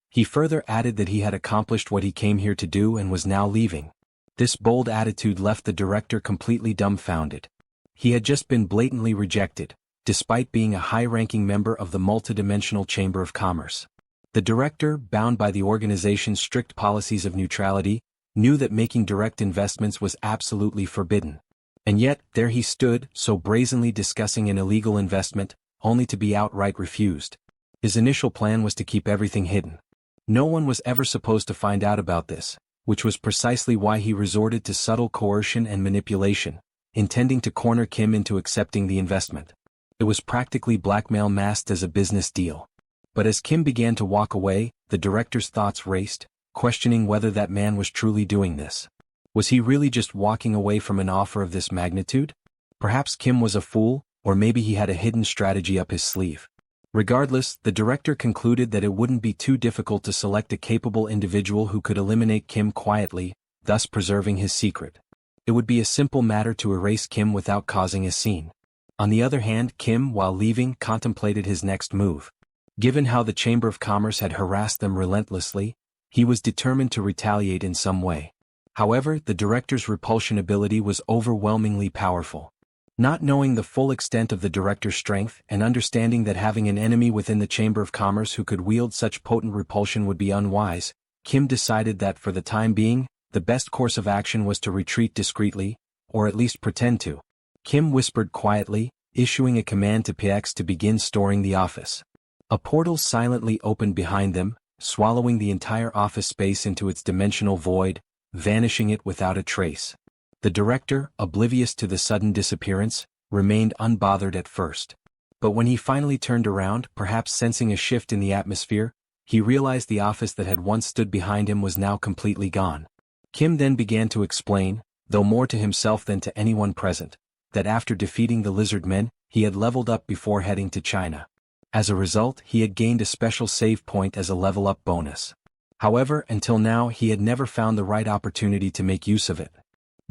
He further added that he had accomplished what he came here to do and was now leaving. This bold attitude left the director completely dumbfounded. He had just been blatantly rejected, despite being a high-ranking member of the multidimensional Chamber of Commerce. The director, bound by the organization's strict policies of neutrality, knew that making direct investments was absolutely forbidden. And yet, there he stood, so brazenly discussing an illegal investment, only to be outright refused. His initial plan was to keep everything hidden. No one was ever supposed to find out about this, which was precisely why he resorted to subtle coercion and manipulation, intending to corner Kim into accepting the investment. It was practically blackmail masked as a business deal. But as Kim began to walk away, the director's thoughts raced, questioning whether that man was truly doing this. Was he really just walking away from an offer of this magnitude? Perhaps Kim was a fool, or maybe he had a hidden strategy up his sleeve. Regardless, the director concluded that it wouldn't be too difficult to select a capable individual who could eliminate Kim quietly, thus preserving his secret. It would be a simple matter to erase Kim without causing a scene. On the other hand, Kim, while leaving, contemplated his next move. Given how the Chamber of Commerce had harassed them relentlessly, he was determined to retaliate in some way. However, the director's repulsion ability was overwhelmingly powerful. Not knowing the full extent of the director's strength and understanding that having an enemy within the Chamber of Commerce who could wield such potent repulsion would be unwise, Kim decided that for the time being, the best course of action was to retreat discreetly, or at least pretend to. Kim whispered quietly, issuing a command to PX to begin storing the office. A portal silently opened behind them, swallowing the entire office space into its dimensional void, vanishing it without a trace. The director, oblivious to the sudden disappearance, remained unbothered at first. But when he finally turned around, perhaps sensing a shift in the atmosphere, he realized the office that had once stood behind him was now completely gone. Kim then began to explain, though more to himself than to anyone present, that after defeating the lizard men, he had leveled up before heading to China. As a result, he had gained a special save point as a level-up bonus. However, until now he had never found the right opportunity to make use of it.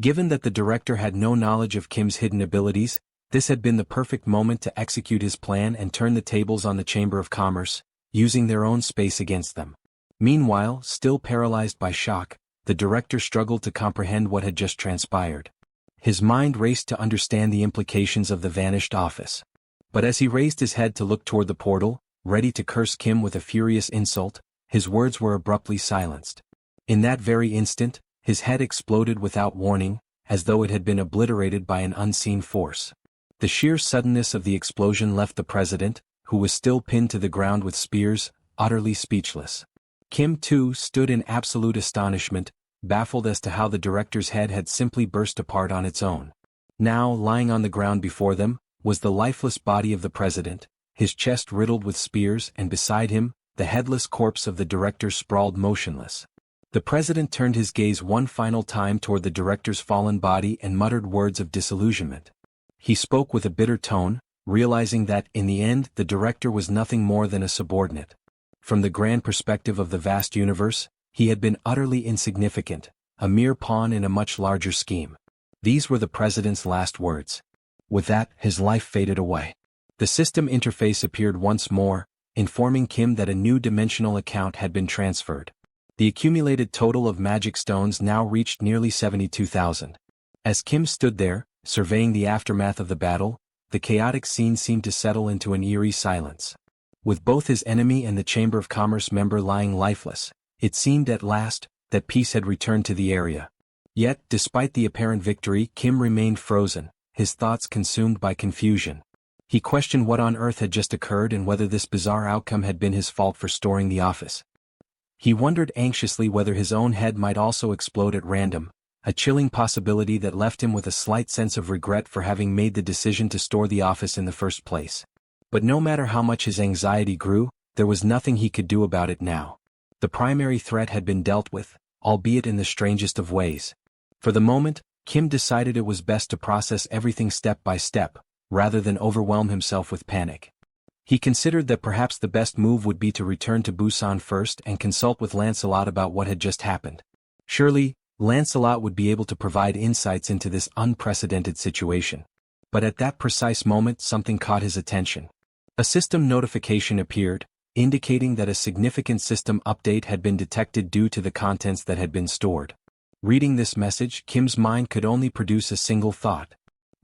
Given that the director had no knowledge of Kim's hidden abilities, this had been the perfect moment to execute his plan and turn the tables on the Chamber of Commerce, using their own space against them. Meanwhile, still paralyzed by shock, the director struggled to comprehend what had just transpired. His mind raced to understand the implications of the vanished office. But as he raised his head to look toward the portal, ready to curse Kim with a furious insult, his words were abruptly silenced. In that very instant, his head exploded without warning, as though it had been obliterated by an unseen force. The sheer suddenness of the explosion left the president, who was still pinned to the ground with spears, utterly speechless. Kim, too, stood in absolute astonishment, baffled as to how the director's head had simply burst apart on its own. Now, lying on the ground before them, was the lifeless body of the president, his chest riddled with spears, and beside him, the headless corpse of the director sprawled motionless. The president turned his gaze one final time toward the director's fallen body and muttered words of disillusionment. He spoke with a bitter tone, realizing that, in the end, the director was nothing more than a subordinate. From the grand perspective of the vast universe, he had been utterly insignificant, a mere pawn in a much larger scheme. These were the president's last words. With that, his life faded away. The system interface appeared once more, informing Kim that a new dimensional account had been transferred. The accumulated total of magic stones now reached nearly 72,000. As Kim stood there, surveying the aftermath of the battle, the chaotic scene seemed to settle into an eerie silence. With both his enemy and the Chamber of Commerce member lying lifeless, it seemed at last that peace had returned to the area. Yet, despite the apparent victory, Kim remained frozen, his thoughts consumed by confusion. He questioned what on earth had just occurred and whether this bizarre outcome had been his fault for storing the office. He wondered anxiously whether his own head might also explode at random, a chilling possibility that left him with a slight sense of regret for having made the decision to store the office in the first place. But no matter how much his anxiety grew, there was nothing he could do about it now. The primary threat had been dealt with, albeit in the strangest of ways. For the moment, Kim decided it was best to process everything step by step, rather than overwhelm himself with panic. He considered that perhaps the best move would be to return to Busan first and consult with Lancelot about what had just happened. Surely, Lancelot would be able to provide insights into this unprecedented situation. But at that precise moment, something caught his attention. A system notification appeared, indicating that a significant system update had been detected due to the contents that had been stored. Reading this message, Kim's mind could only produce a single thought.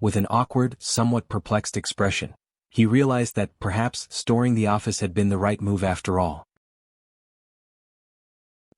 With an awkward, somewhat perplexed expression, he realized that perhaps storing the office had been the right move after all.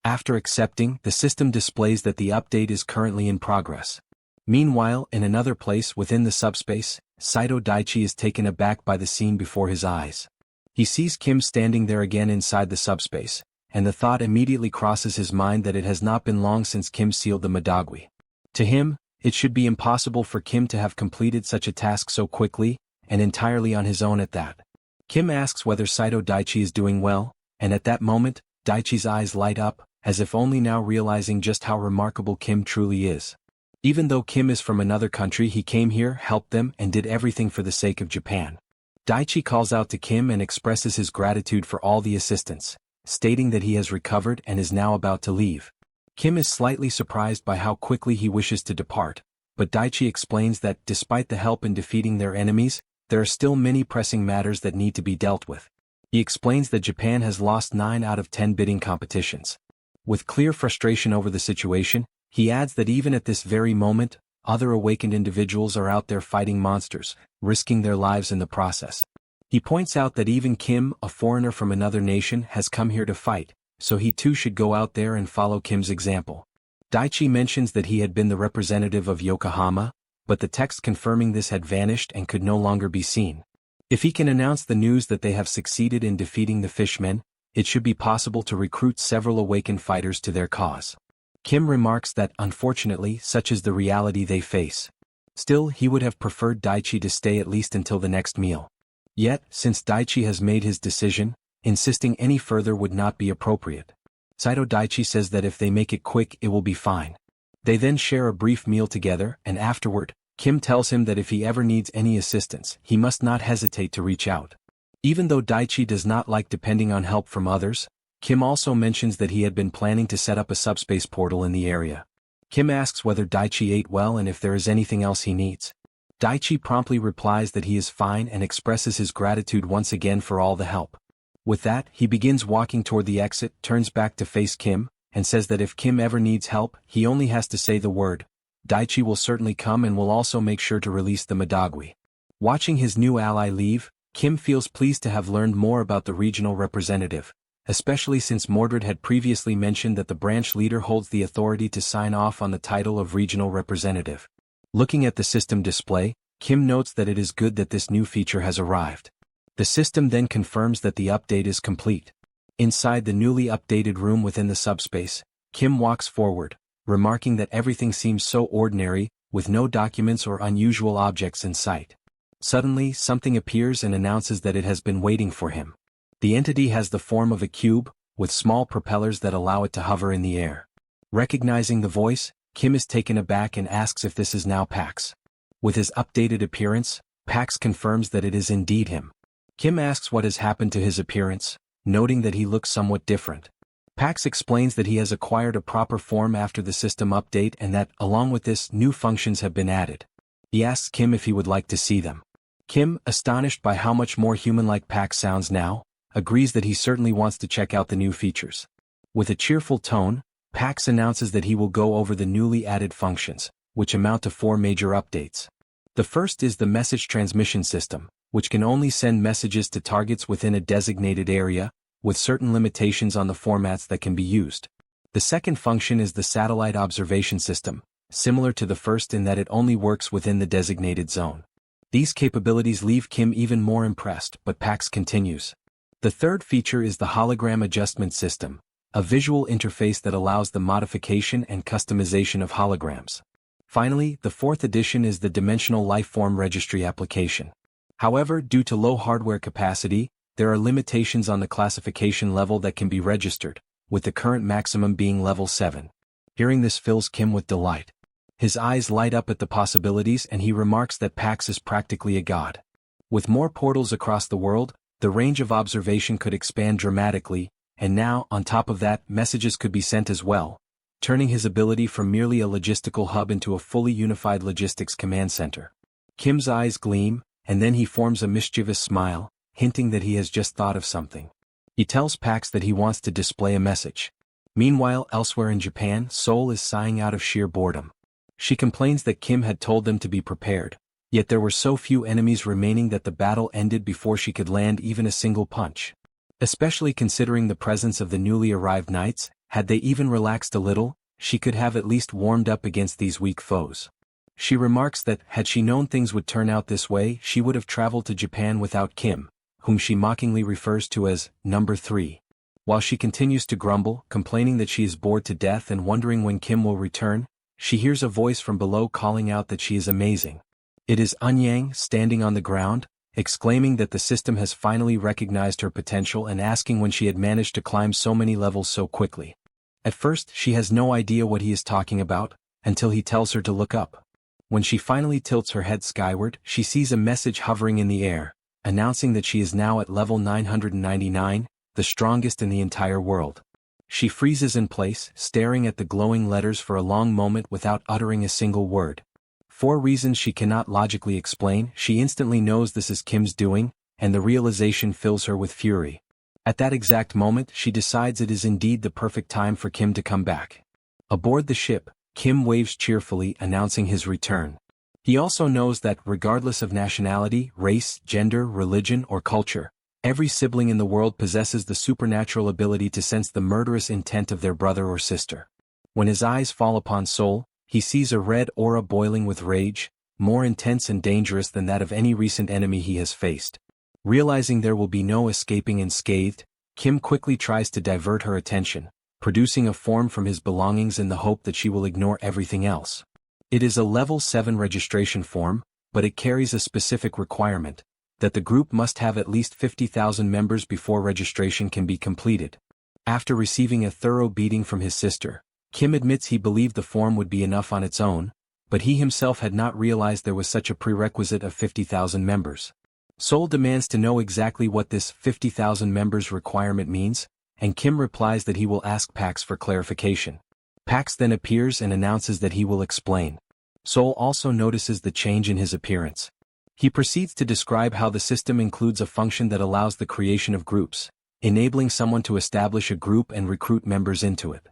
After accepting, the system displays that the update is currently in progress. Meanwhile, in another place within the subspace, Saito Daichi is taken aback by the scene before his eyes. He sees Kim standing there again inside the subspace, and the thought immediately crosses his mind that it has not been long since Kim sealed the Madagui. To him, it should be impossible for Kim to have completed such a task so quickly, and entirely on his own at that. Kim asks whether Saito Daichi is doing well, and at that moment, Daichi's eyes light up, as if only now realizing just how remarkable Kim truly is. Even though Kim is from another country, he came here, helped them, and did everything for the sake of Japan. Daichi calls out to Kim and expresses his gratitude for all the assistance, stating that he has recovered and is now about to leave. Kim is slightly surprised by how quickly he wishes to depart, but Daichi explains that, despite the help in defeating their enemies, there are still many pressing matters that need to be dealt with. He explains that Japan has lost 9 out of 10 bidding competitions. With clear frustration over the situation, he adds that even at this very moment, other awakened individuals are out there fighting monsters, risking their lives in the process. He points out that even Kim, a foreigner from another nation, has come here to fight, so he too should go out there and follow Kim's example. Daichi mentions that he had been the representative of Yokohama, but the text confirming this had vanished and could no longer be seen. If he can announce the news that they have succeeded in defeating the fishmen, it should be possible to recruit several awakened fighters to their cause. Kim remarks that, unfortunately, such is the reality they face. Still, he would have preferred Daichi to stay at least until the next meal. Yet, since Daichi has made his decision, insisting any further would not be appropriate. Saito Daichi says that if they make it quick, it will be fine. They then share a brief meal together, and afterward, Kim tells him that if he ever needs any assistance, he must not hesitate to reach out. Even though Daichi does not like depending on help from others, Kim also mentions that he had been planning to set up a subspace portal in the area. Kim asks whether Daichi ate well and if there is anything else he needs. Daichi promptly replies that he is fine and expresses his gratitude once again for all the help. With that, he begins walking toward the exit, turns back to face Kim, and says that if Kim ever needs help, he only has to say the word. Daichi will certainly come and will also make sure to release the Madagui. Watching his new ally leave, Kim feels pleased to have learned more about the regional representative, especially since Mordred had previously mentioned that the branch leader holds the authority to sign off on the title of regional representative. Looking at the system display, Kim notes that it is good that this new feature has arrived. The system then confirms that the update is complete. Inside the newly updated room within the subspace, Kim walks forward, remarking that everything seems so ordinary, with no documents or unusual objects in sight. Suddenly, something appears and announces that it has been waiting for him. The entity has the form of a cube, with small propellers that allow it to hover in the air. Recognizing the voice, Kim is taken aback and asks if this is now Pax. With his updated appearance, Pax confirms that it is indeed him. Kim asks what has happened to his appearance, noting that he looks somewhat different. Pax explains that he has acquired a proper form after the system update and that, along with this, new functions have been added. He asks Kim if he would like to see them. Kim, astonished by how much more human-like Pax sounds now, agrees that he certainly wants to check out the new features. With a cheerful tone, Pax announces that he will go over the newly added functions, which amount to 4 major updates. The first is the message transmission system, which can only send messages to targets within a designated area, with certain limitations on the formats that can be used. The second function is the satellite observation system, similar to the first in that it only works within the designated zone. These capabilities leave Kim even more impressed, but Pax continues. The third feature is the hologram adjustment system, a visual interface that allows the modification and customization of holograms. Finally, the fourth addition is the dimensional lifeform registry application. However, due to low hardware capacity, there are limitations on the classification level that can be registered, with the current maximum being level 7. Hearing this fills Kim with delight. His eyes light up at the possibilities and he remarks that Pax is practically a god. With more portals across the world, the range of observation could expand dramatically, and now, on top of that, messages could be sent as well, turning his ability from merely a logistical hub into a fully unified logistics command center. Kim's eyes gleam, and then he forms a mischievous smile, hinting that he has just thought of something. He tells Pax that he wants to display a message. Meanwhile, elsewhere in Japan, Seoul is sighing out of sheer boredom. She complains that Kim had told them to be prepared, yet there were so few enemies remaining that the battle ended before she could land even a single punch. Especially considering the presence of the newly arrived knights, had they even relaxed a little, she could have at least warmed up against these weak foes. She remarks that, had she known things would turn out this way, she would have traveled to Japan without Kim, whom she mockingly refers to as number 3. While she continues to grumble, complaining that she is bored to death and wondering when Kim will return, she hears a voice from below calling out that she is amazing. It is Eun-yang standing on the ground, exclaiming that the system has finally recognized her potential and asking when she had managed to climb so many levels so quickly. At first, she has no idea what he is talking about, until he tells her to look up. When she finally tilts her head skyward, she sees a message hovering in the air, announcing that she is now at level 999, the strongest in the entire world. She freezes in place, staring at the glowing letters for a long moment without uttering a single word. For reasons she cannot logically explain, she instantly knows this is Kim's doing, and the realization fills her with fury. At that exact moment, she decides it is indeed the perfect time for Kim to come back. Aboard the ship, Kim waves cheerfully, announcing his return. He also knows that, regardless of nationality, race, gender, religion, or culture, every sibling in the world possesses the supernatural ability to sense the murderous intent of their brother or sister. When his eyes fall upon Seoul, he sees a red aura boiling with rage, more intense and dangerous than that of any recent enemy he has faced. Realizing there will be no escaping unscathed, Kim quickly tries to divert her attention, producing a form from his belongings in the hope that she will ignore everything else. It is a level 7 registration form, but it carries a specific requirement, that the group must have at least 50,000 members before registration can be completed. After receiving a thorough beating from his sister, Kim admits he believed the form would be enough on its own, but he himself had not realized there was such a prerequisite of 50,000 members. Seoul demands to know exactly what this 50,000 members requirement means, and Kim replies that he will ask Pax for clarification. Pax then appears and announces that he will explain. Seoul also notices the change in his appearance. He proceeds to describe how the system includes a function that allows the creation of groups, enabling someone to establish a group and recruit members into it.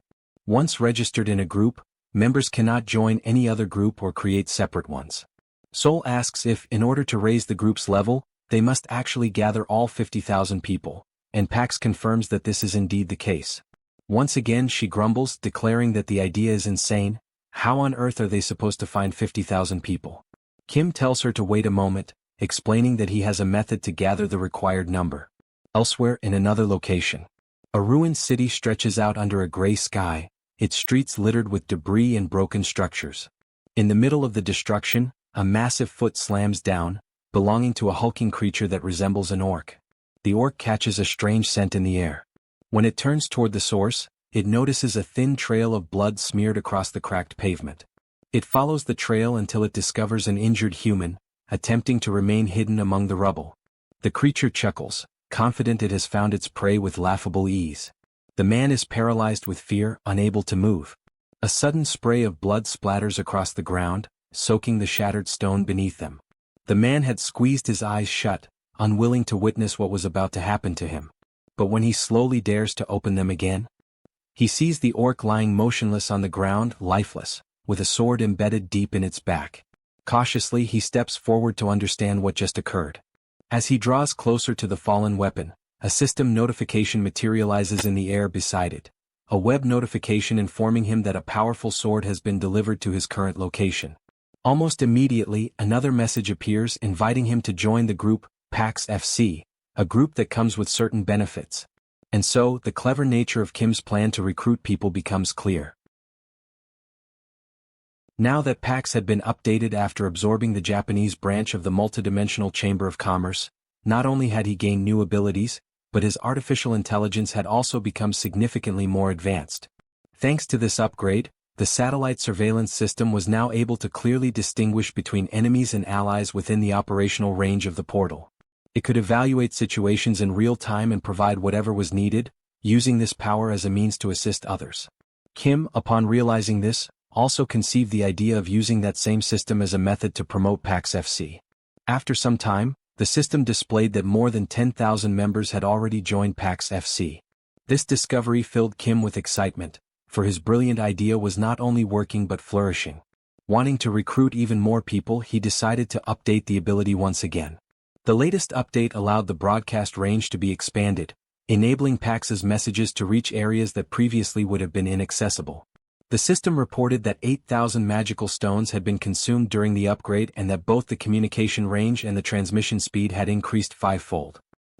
Once registered in a group, members cannot join any other group or create separate ones. Seoul asks if, in order to raise the group's level, they must actually gather all 50,000 people, and Pax confirms that this is indeed the case. Once again she grumbles, declaring that the idea is insane. How on earth are they supposed to find 50,000 people? Kim tells her to wait a moment, explaining that he has a method to gather the required number. Elsewhere in another location, a ruined city stretches out under a gray sky, its streets littered with debris and broken structures. In the middle of the destruction, a massive foot slams down, belonging to a hulking creature that resembles an orc. The orc catches a strange scent in the air. When it turns toward the source, it notices a thin trail of blood smeared across the cracked pavement. It follows the trail until it discovers an injured human, attempting to remain hidden among the rubble. The creature chuckles, confident it has found its prey with laughable ease. The man is paralyzed with fear, unable to move. A sudden spray of blood splatters across the ground, soaking the shattered stone beneath them. The man had squeezed his eyes shut, unwilling to witness what was about to happen to him. But when he slowly dares to open them again, he sees the orc lying motionless on the ground, lifeless, with a sword embedded deep in its back. Cautiously he steps forward to understand what just occurred. As he draws closer to the fallen weapon, a system notification materializes in the air beside it. A web notification informing him that a powerful sword has been delivered to his current location. Almost immediately, another message appears inviting him to join the group, PAX FC, a group that comes with certain benefits. And so, the clever nature of Kim's plan to recruit people becomes clear. Now that Pax had been updated after absorbing the Japanese branch of the multidimensional Chamber of Commerce, not only had he gained new abilities, but his artificial intelligence had also become significantly more advanced. Thanks to this upgrade, the satellite surveillance system was now able to clearly distinguish between enemies and allies within the operational range of the portal. It could evaluate situations in real time and provide whatever was needed, using this power as a means to assist others. Kim, upon realizing this, also conceived the idea of using that same system as a method to promote PAX FC. After some time, the system displayed that more than 10,000 members had already joined PAX FC. This discovery filled Kim with excitement, for his brilliant idea was not only working but flourishing. Wanting to recruit even more people, he decided to update the ability once again. The latest update allowed the broadcast range to be expanded, enabling PAX's messages to reach areas that previously would have been inaccessible. The system reported that 8,000 magical stones had been consumed during the upgrade and that both the communication range and the transmission speed had increased fivefold.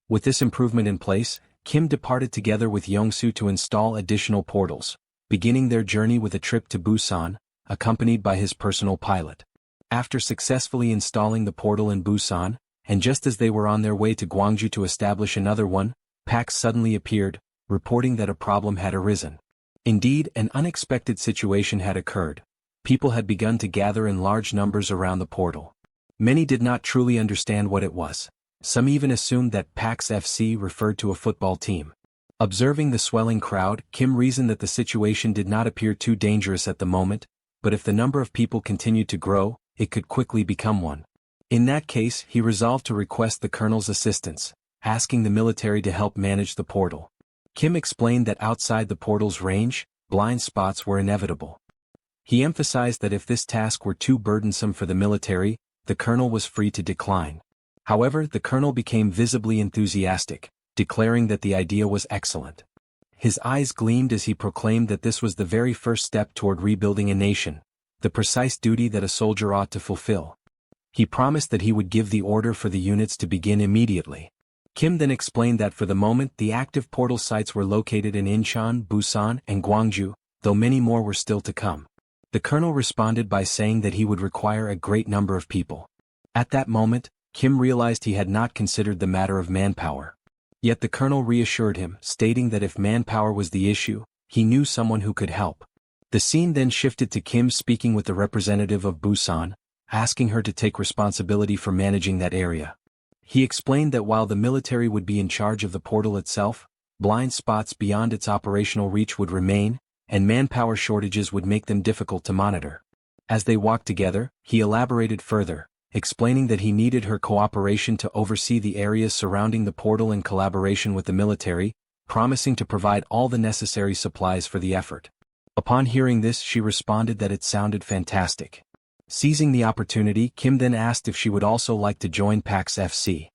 With this improvement in place, Kim departed together with Yongsoo to install additional portals, beginning their journey with a trip to Busan, accompanied by his personal pilot. After successfully installing the portal in Busan, and just as they were on their way to Gwangju to establish another one, Pax suddenly appeared, reporting that a problem had arisen. Indeed, an unexpected situation had occurred. People had begun to gather in large numbers around the portal. Many did not truly understand what it was. Some even assumed that PAX FC referred to a football team. Observing the swelling crowd, Kim reasoned that the situation did not appear too dangerous at the moment, but if the number of people continued to grow, it could quickly become one. In that case, he resolved to request the colonel's assistance, asking the military to help manage the portal. Kim explained that outside the portal's range, blind spots were inevitable. He emphasized that if this task were too burdensome for the military, the colonel was free to decline. However, the colonel became visibly enthusiastic, declaring that the idea was excellent. His eyes gleamed as he proclaimed that this was the very first step toward rebuilding a nation, the precise duty that a soldier ought to fulfill. He promised that he would give the order for the units to begin immediately. Kim then explained that for the moment the active portal sites were located in Incheon, Busan, and Gwangju, though many more were still to come. The colonel responded by saying that he would require a great number of people. At that moment, Kim realized he had not considered the matter of manpower. Yet the colonel reassured him, stating that if manpower was the issue, he knew someone who could help. The scene then shifted to Kim speaking with the representative of Busan, asking her to take responsibility for managing that area. He explained that while the military would be in charge of the portal itself, blind spots beyond its operational reach would remain, and manpower shortages would make them difficult to monitor. As they walked together, he elaborated further, explaining that he needed her cooperation to oversee the areas surrounding the portal in collaboration with the military, promising to provide all the necessary supplies for the effort. Upon hearing this, she responded that it sounded fantastic. Seizing the opportunity, Kim then asked if she would also like to join PAX FC.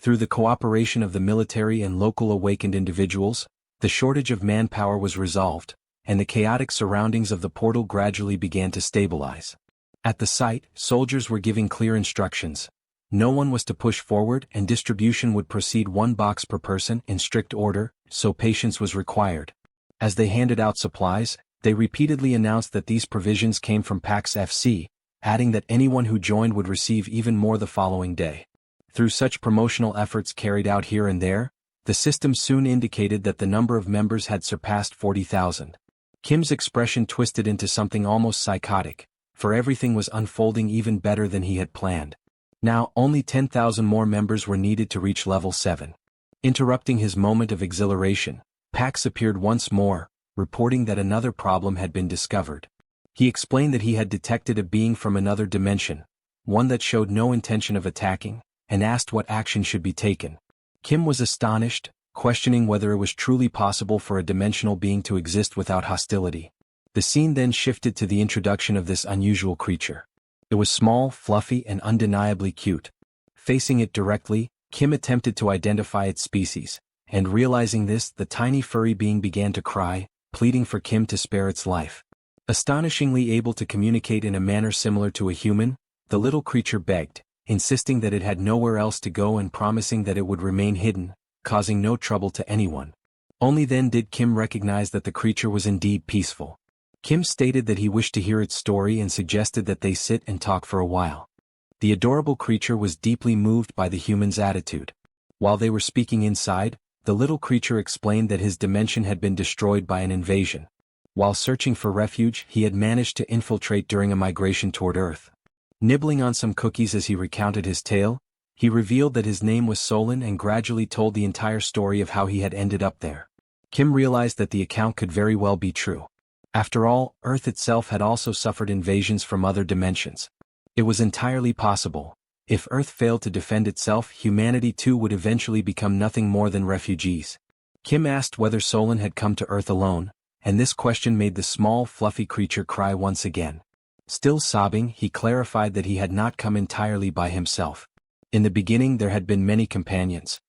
Through the cooperation of the military and local awakened individuals, the shortage of manpower was resolved, and the chaotic surroundings of the portal gradually began to stabilize. At the site, soldiers were giving clear instructions. No one was to push forward, and distribution would proceed one box per person in strict order, so patience was required. As they handed out supplies, they repeatedly announced that these provisions came from PAX FC, adding that anyone who joined would receive even more the following day. Through such promotional efforts carried out here and there, the system soon indicated that the number of members had surpassed 40,000. Kim's expression twisted into something almost psychotic, for everything was unfolding even better than he had planned. Now, only 10,000 more members were needed to reach level 7. Interrupting his moment of exhilaration, Pax appeared once more, reporting that another problem had been discovered. He explained that he had detected a being from another dimension, one that showed no intention of attacking, and asked what action should be taken. Kim was astonished, questioning whether it was truly possible for a dimensional being to exist without hostility. The scene then shifted to the introduction of this unusual creature. It was small, fluffy, and undeniably cute. Facing it directly, Kim attempted to identify its species, and realizing this, the tiny furry being began to cry, pleading for Kim to spare its life. Astonishingly able to communicate in a manner similar to a human, the little creature begged, insisting that it had nowhere else to go and promising that it would remain hidden, causing no trouble to anyone. Only then did Kim recognize that the creature was indeed peaceful. Kim stated that he wished to hear its story and suggested that they sit and talk for a while. The adorable creature was deeply moved by the human's attitude. While they were speaking inside, the little creature explained that his dimension had been destroyed by an invasion. While searching for refuge, he had managed to infiltrate during a migration toward Earth. Nibbling on some cookies as he recounted his tale, he revealed that his name was Solon and gradually told the entire story of how he had ended up there. Kim realized that the account could very well be true. After all, Earth itself had also suffered invasions from other dimensions. It was entirely possible. If Earth failed to defend itself, humanity too would eventually become nothing more than refugees. Kim asked whether Solon had come to Earth alone, and this question made the small, fluffy creature cry once again. Still sobbing, he clarified that he had not come entirely by himself. In the beginning there had been many companions.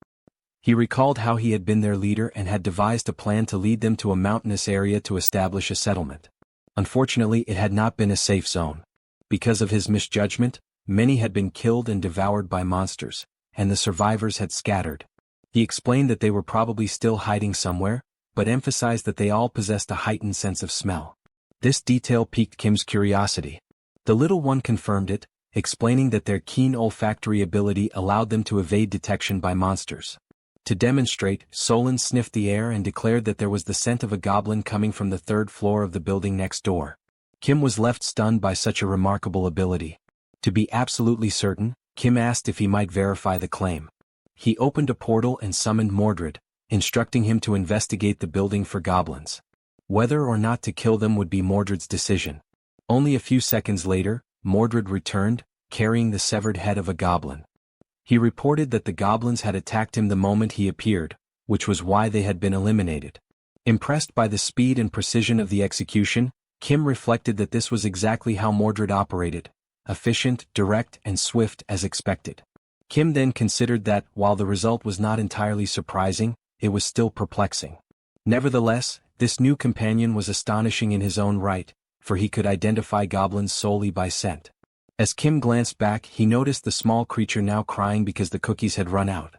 He recalled how he had been their leader and had devised a plan to lead them to a mountainous area to establish a settlement. Unfortunately, it had not been a safe zone. Because of his misjudgment, many had been killed and devoured by monsters, and the survivors had scattered. He explained that they were probably still hiding somewhere, but emphasized that they all possessed a heightened sense of smell. This detail piqued Kim's curiosity. The little one confirmed it, explaining that their keen olfactory ability allowed them to evade detection by monsters. To demonstrate, Solon sniffed the air and declared that there was the scent of a goblin coming from the third floor of the building next door. Kim was left stunned by such a remarkable ability. To be absolutely certain, Kim asked if he might verify the claim. He opened a portal and summoned Mordred, instructing him to investigate the building for goblins. Whether or not to kill them would be Mordred's decision. Only a few seconds later, Mordred returned, carrying the severed head of a goblin. He reported that the goblins had attacked him the moment he appeared, which was why they had been eliminated. Impressed by the speed and precision of the execution, Kim reflected that this was exactly how Mordred operated, efficient, direct, and swift as expected. Kim then considered that, while the result was not entirely surprising, it was still perplexing. Nevertheless, this new companion was astonishing in his own right, for he could identify goblins solely by scent. As Kim glanced back, he noticed the small creature now crying because the cookies had run out.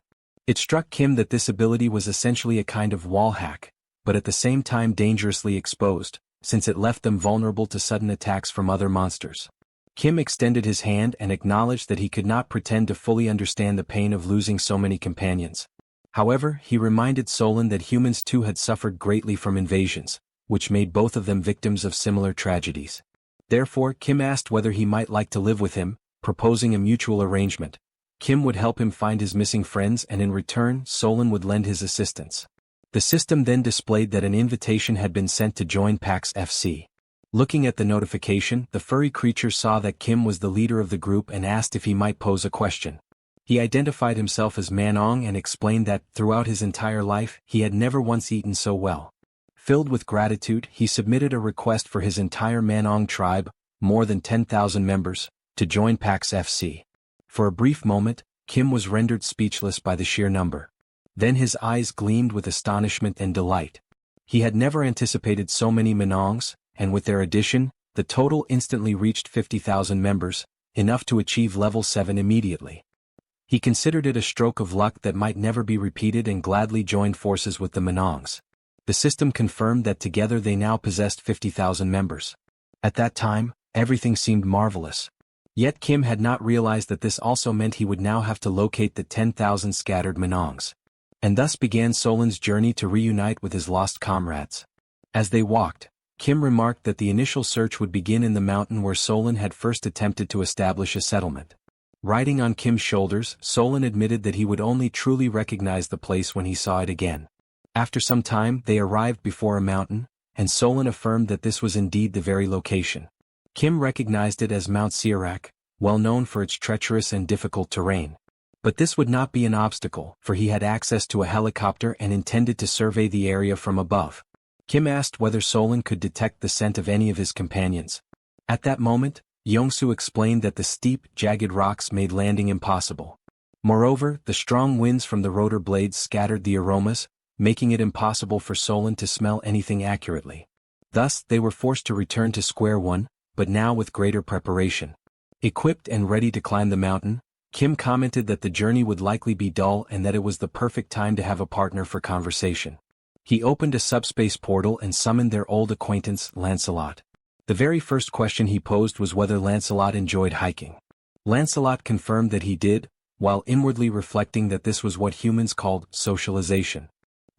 It struck Kim that this ability was essentially a kind of wall hack, but at the same time dangerously exposed, since it left them vulnerable to sudden attacks from other monsters. Kim extended his hand and acknowledged that he could not pretend to fully understand the pain of losing so many companions. However, he reminded Solon that humans too had suffered greatly from invasions, which made both of them victims of similar tragedies. Therefore, Kim asked whether he might like to live with him, proposing a mutual arrangement. Kim would help him find his missing friends and in return, Solon would lend his assistance. The system then displayed that an invitation had been sent to join PAX FC. Looking at the notification, the furry creature saw that Kim was the leader of the group and asked if he might pose a question. He identified himself as Manhwa and explained that, throughout his entire life, he had never once eaten so well. Filled with gratitude, he submitted a request for his entire Manhwa tribe, more than 10,000 members, to join PAX FC. For a brief moment, Kim was rendered speechless by the sheer number. Then his eyes gleamed with astonishment and delight. He had never anticipated so many Manongs, and with their addition, the total instantly reached 50,000 members, enough to achieve level 7 immediately. He considered it a stroke of luck that might never be repeated and gladly joined forces with the Manongs. The system confirmed that together they now possessed 50,000 members. At that time, everything seemed marvelous. Yet Kim had not realized that this also meant he would now have to locate the 10,000 scattered Manongs. And thus began Solin's journey to reunite with his lost comrades. As they walked, Kim remarked that the initial search would begin in the mountain where Solin had first attempted to establish a settlement. Riding on Kim's shoulders, Solin admitted that he would only truly recognize the place when he saw it again. After some time, they arrived before a mountain, and Solin affirmed that this was indeed the very location. Kim recognized it as Mount Sirak, well known for its treacherous and difficult terrain. But this would not be an obstacle, for he had access to a helicopter and intended to survey the area from above. Kim asked whether Solin could detect the scent of any of his companions. At that moment, Yongsu explained that the steep, jagged rocks made landing impossible. Moreover, the strong winds from the rotor blades scattered the aromas, making it impossible for Solin to smell anything accurately. Thus, they were forced to return to square one, but now with greater preparation. Equipped and ready to climb the mountain, Kim commented that the journey would likely be dull and that it was the perfect time to have a partner for conversation. He opened a subspace portal and summoned their old acquaintance, Lancelot. The very first question he posed was whether Lancelot enjoyed hiking. Lancelot confirmed that he did, while inwardly reflecting that this was what humans called socialization.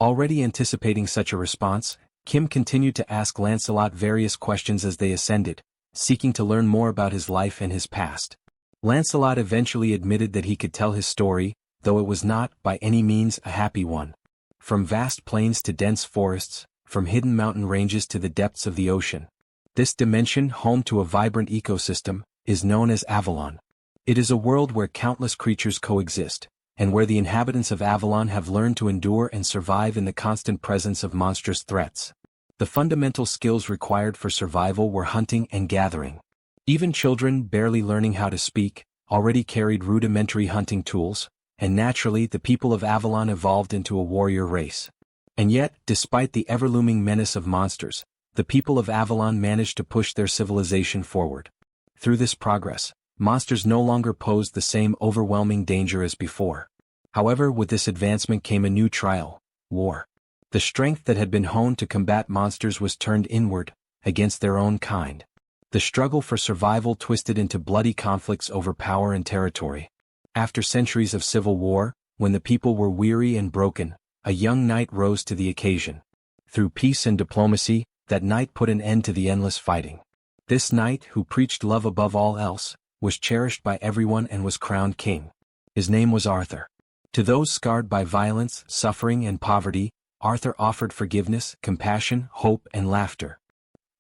Already anticipating such a response, Kim continued to ask Lancelot various questions as they ascended, seeking to learn more about his life and his past. Lancelot eventually admitted that he could tell his story, though it was not, by any means, a happy one. From vast plains to dense forests, from hidden mountain ranges to the depths of the ocean. This dimension, home to a vibrant ecosystem, is known as Avalon. It is a world where countless creatures coexist, and where the inhabitants of Avalon have learned to endure and survive in the constant presence of monstrous threats. The fundamental skills required for survival were hunting and gathering. Even children barely learning how to speak already carried rudimentary hunting tools, and naturally the people of Avalon evolved into a warrior race. And yet, despite the ever-looming menace of monsters, the people of Avalon managed to push their civilization forward. Through this progress, monsters no longer posed the same overwhelming danger as before. However, with this advancement came a new trial: war. The strength that had been honed to combat monsters was turned inward, against their own kind. The struggle for survival twisted into bloody conflicts over power and territory. After centuries of civil war, when the people were weary and broken, a young knight rose to the occasion. Through peace and diplomacy, that knight put an end to the endless fighting. This knight, who preached love above all else, was cherished by everyone and was crowned king. His name was Arthur. To those scarred by violence, suffering, and poverty, Arthur offered forgiveness, compassion, hope, and laughter.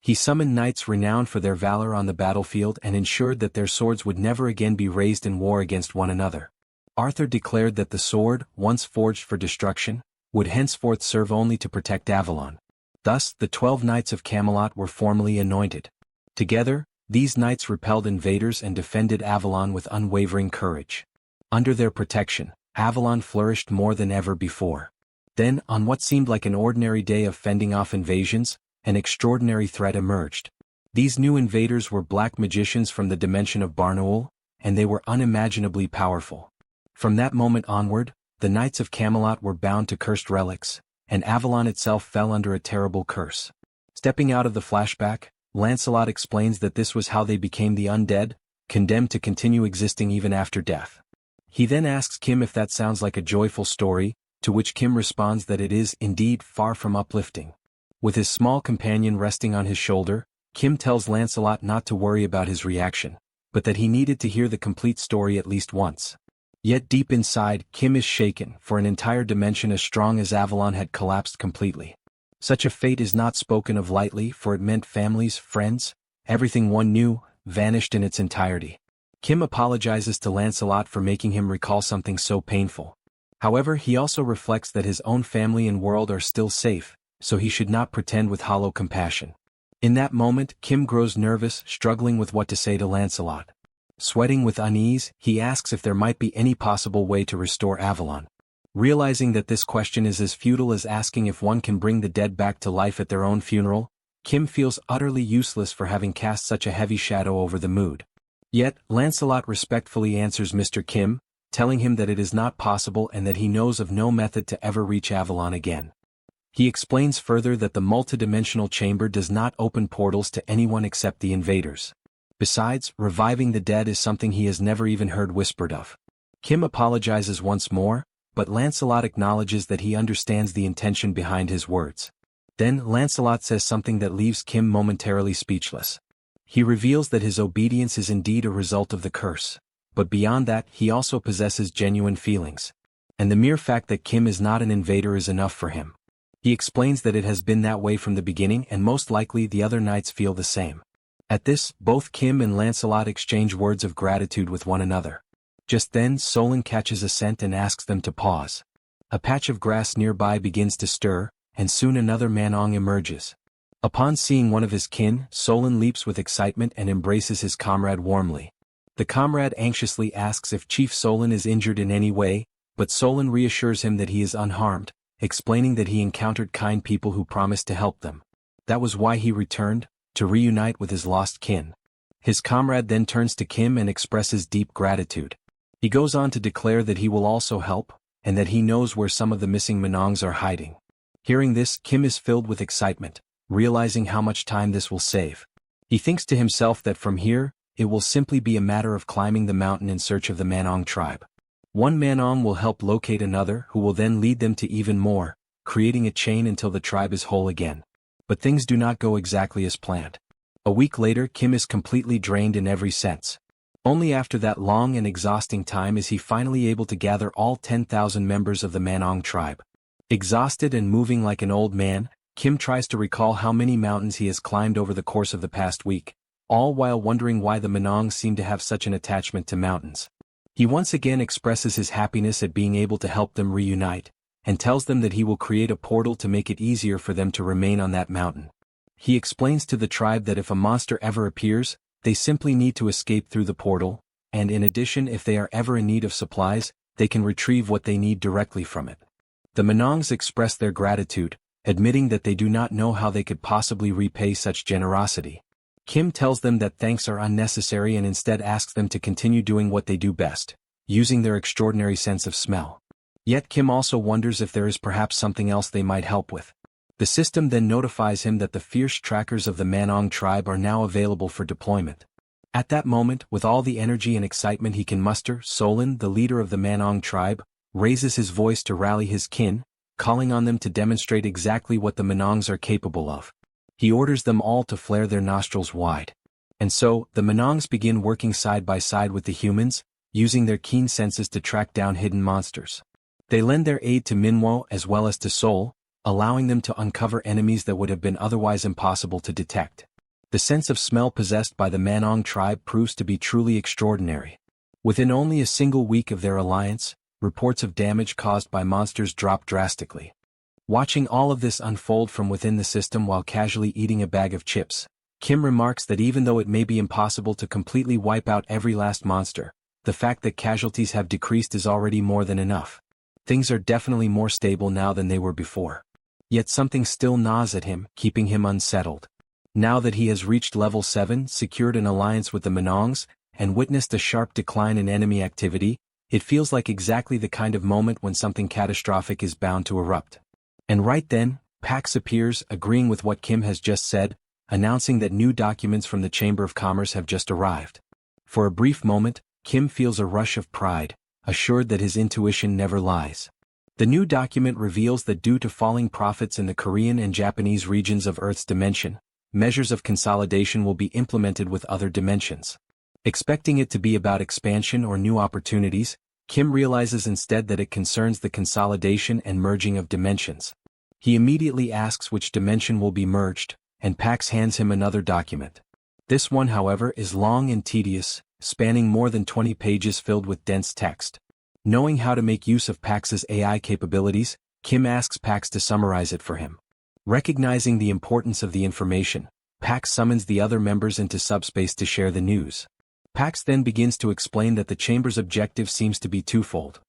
He summoned knights renowned for their valor on the battlefield and ensured that their swords would never again be raised in war against one another. Arthur declared that the sword, once forged for destruction, would henceforth serve only to protect Avalon. Thus, the 12 Knights of Camelot were formally anointed. Together, these knights repelled invaders and defended Avalon with unwavering courage. Under their protection, Avalon flourished more than ever before. Then, on what seemed like an ordinary day of fending off invasions, an extraordinary threat emerged. These new invaders were black magicians from the dimension of Barnaul, and they were unimaginably powerful. From that moment onward, the Knights of Camelot were bound to cursed relics, and Avalon itself fell under a terrible curse. Stepping out of the flashback, Lancelot explains that this was how they became the undead, condemned to continue existing even after death. He then asks Kim if that sounds like a joyful story, to which Kim responds that it is indeed far from uplifting. With his small companion resting on his shoulder, Kim tells Lancelot not to worry about his reaction, but that he needed to hear the complete story at least once. Yet deep inside, Kim is shaken, for an entire dimension as strong as Avalon had collapsed completely. Such a fate is not spoken of lightly, for it meant families, friends, everything one knew, vanished in its entirety. Kim apologizes to Lancelot for making him recall something so painful. However, he also reflects that his own family and world are still safe, so he should not pretend with hollow compassion. In that moment, Kim grows nervous, struggling with what to say to Lancelot. Sweating with unease, he asks if there might be any possible way to restore Avalon. Realizing that this question is as futile as asking if one can bring the dead back to life at their own funeral, Kim feels utterly useless for having cast such a heavy shadow over the mood. Yet, Lancelot respectfully answers Mr. Kim, telling him that it is not possible and that he knows of no method to ever reach Avalon again. He explains further that the multidimensional chamber does not open portals to anyone except the invaders. Besides, reviving the dead is something he has never even heard whispered of. Kim apologizes once more, but Lancelot acknowledges that he understands the intention behind his words. Then Lancelot says something that leaves Kim momentarily speechless. He reveals that his obedience is indeed a result of the curse, but beyond that he also possesses genuine feelings. And the mere fact that Kim is not an invader is enough for him. He explains that it has been that way from the beginning and most likely the other knights feel the same. At this, both Kim and Lancelot exchange words of gratitude with one another. Just then Solon catches a scent and asks them to pause. A patch of grass nearby begins to stir, and soon another Manong emerges. Upon seeing one of his kin, Solon leaps with excitement and embraces his comrade warmly. The comrade anxiously asks if Chief Solon is injured in any way, but Solon reassures him that he is unharmed, explaining that he encountered kind people who promised to help them. That was why he returned, to reunite with his lost kin. His comrade then turns to Kim and expresses deep gratitude. He goes on to declare that he will also help, and that he knows where some of the missing Manongs are hiding. Hearing this, Kim is filled with excitement, realizing how much time this will save. He thinks to himself that from here, it will simply be a matter of climbing the mountain in search of the Manong tribe. One Manong will help locate another who will then lead them to even more, creating a chain until the tribe is whole again. But things do not go exactly as planned. A week later, Kim is completely drained in every sense. Only after that long and exhausting time is he finally able to gather all 10,000 members of the Manong tribe. Exhausted and moving like an old man, Kim tries to recall how many mountains he has climbed over the course of the past week, all while wondering why the Manong seem to have such an attachment to mountains. He once again expresses his happiness at being able to help them reunite, and tells them that he will create a portal to make it easier for them to remain on that mountain. He explains to the tribe that if a monster ever appears, they simply need to escape through the portal, and in addition if they are ever in need of supplies, they can retrieve what they need directly from it. The Manongs express their gratitude, admitting that they do not know how they could possibly repay such generosity. Kim tells them that thanks are unnecessary and instead asks them to continue doing what they do best, using their extraordinary sense of smell. Yet Kim also wonders if there is perhaps something else they might help with. The system then notifies him that the fierce trackers of the Manong tribe are now available for deployment. At that moment, with all the energy and excitement he can muster, Solon, the leader of the Manong tribe, raises his voice to rally his kin, calling on them to demonstrate exactly what the Manongs are capable of. He orders them all to flare their nostrils wide. And so, the Manongs begin working side by side with the humans, using their keen senses to track down hidden monsters. They lend their aid to Manhwa as well as to Seoul, allowing them to uncover enemies that would have been otherwise impossible to detect. The sense of smell possessed by the Manong tribe proves to be truly extraordinary. Within only a single week of their alliance, reports of damage caused by monsters drop drastically. Watching all of this unfold from within the system while casually eating a bag of chips, Kim remarks that even though it may be impossible to completely wipe out every last monster, the fact that casualties have decreased is already more than enough. Things are definitely more stable now than they were before. Yet something still gnaws at him, keeping him unsettled. Now that he has reached level 7, secured an alliance with the Manongs, and witnessed a sharp decline in enemy activity, it feels like exactly the kind of moment when something catastrophic is bound to erupt. And right then, Pax appears, agreeing with what Kim has just said, announcing that new documents from the Chamber of Commerce have just arrived. For a brief moment, Kim feels a rush of pride, assured that his intuition never lies. The new document reveals that due to falling profits in the Korean and Japanese regions of Earth's dimension, measures of consolidation will be implemented with other dimensions. Expecting it to be about expansion or new opportunities, Kim realizes instead that it concerns the consolidation and merging of dimensions. He immediately asks which dimension will be merged, and Pax hands him another document. This one, however, is long and tedious, spanning more than 20 pages filled with dense text. Knowing how to make use of Pax's AI capabilities, Kim asks Pax to summarize it for him. Recognizing the importance of the information, Pax summons the other members into SUBSPACE to share the news. Pax then begins to explain that the chamber's objective seems to be twofold.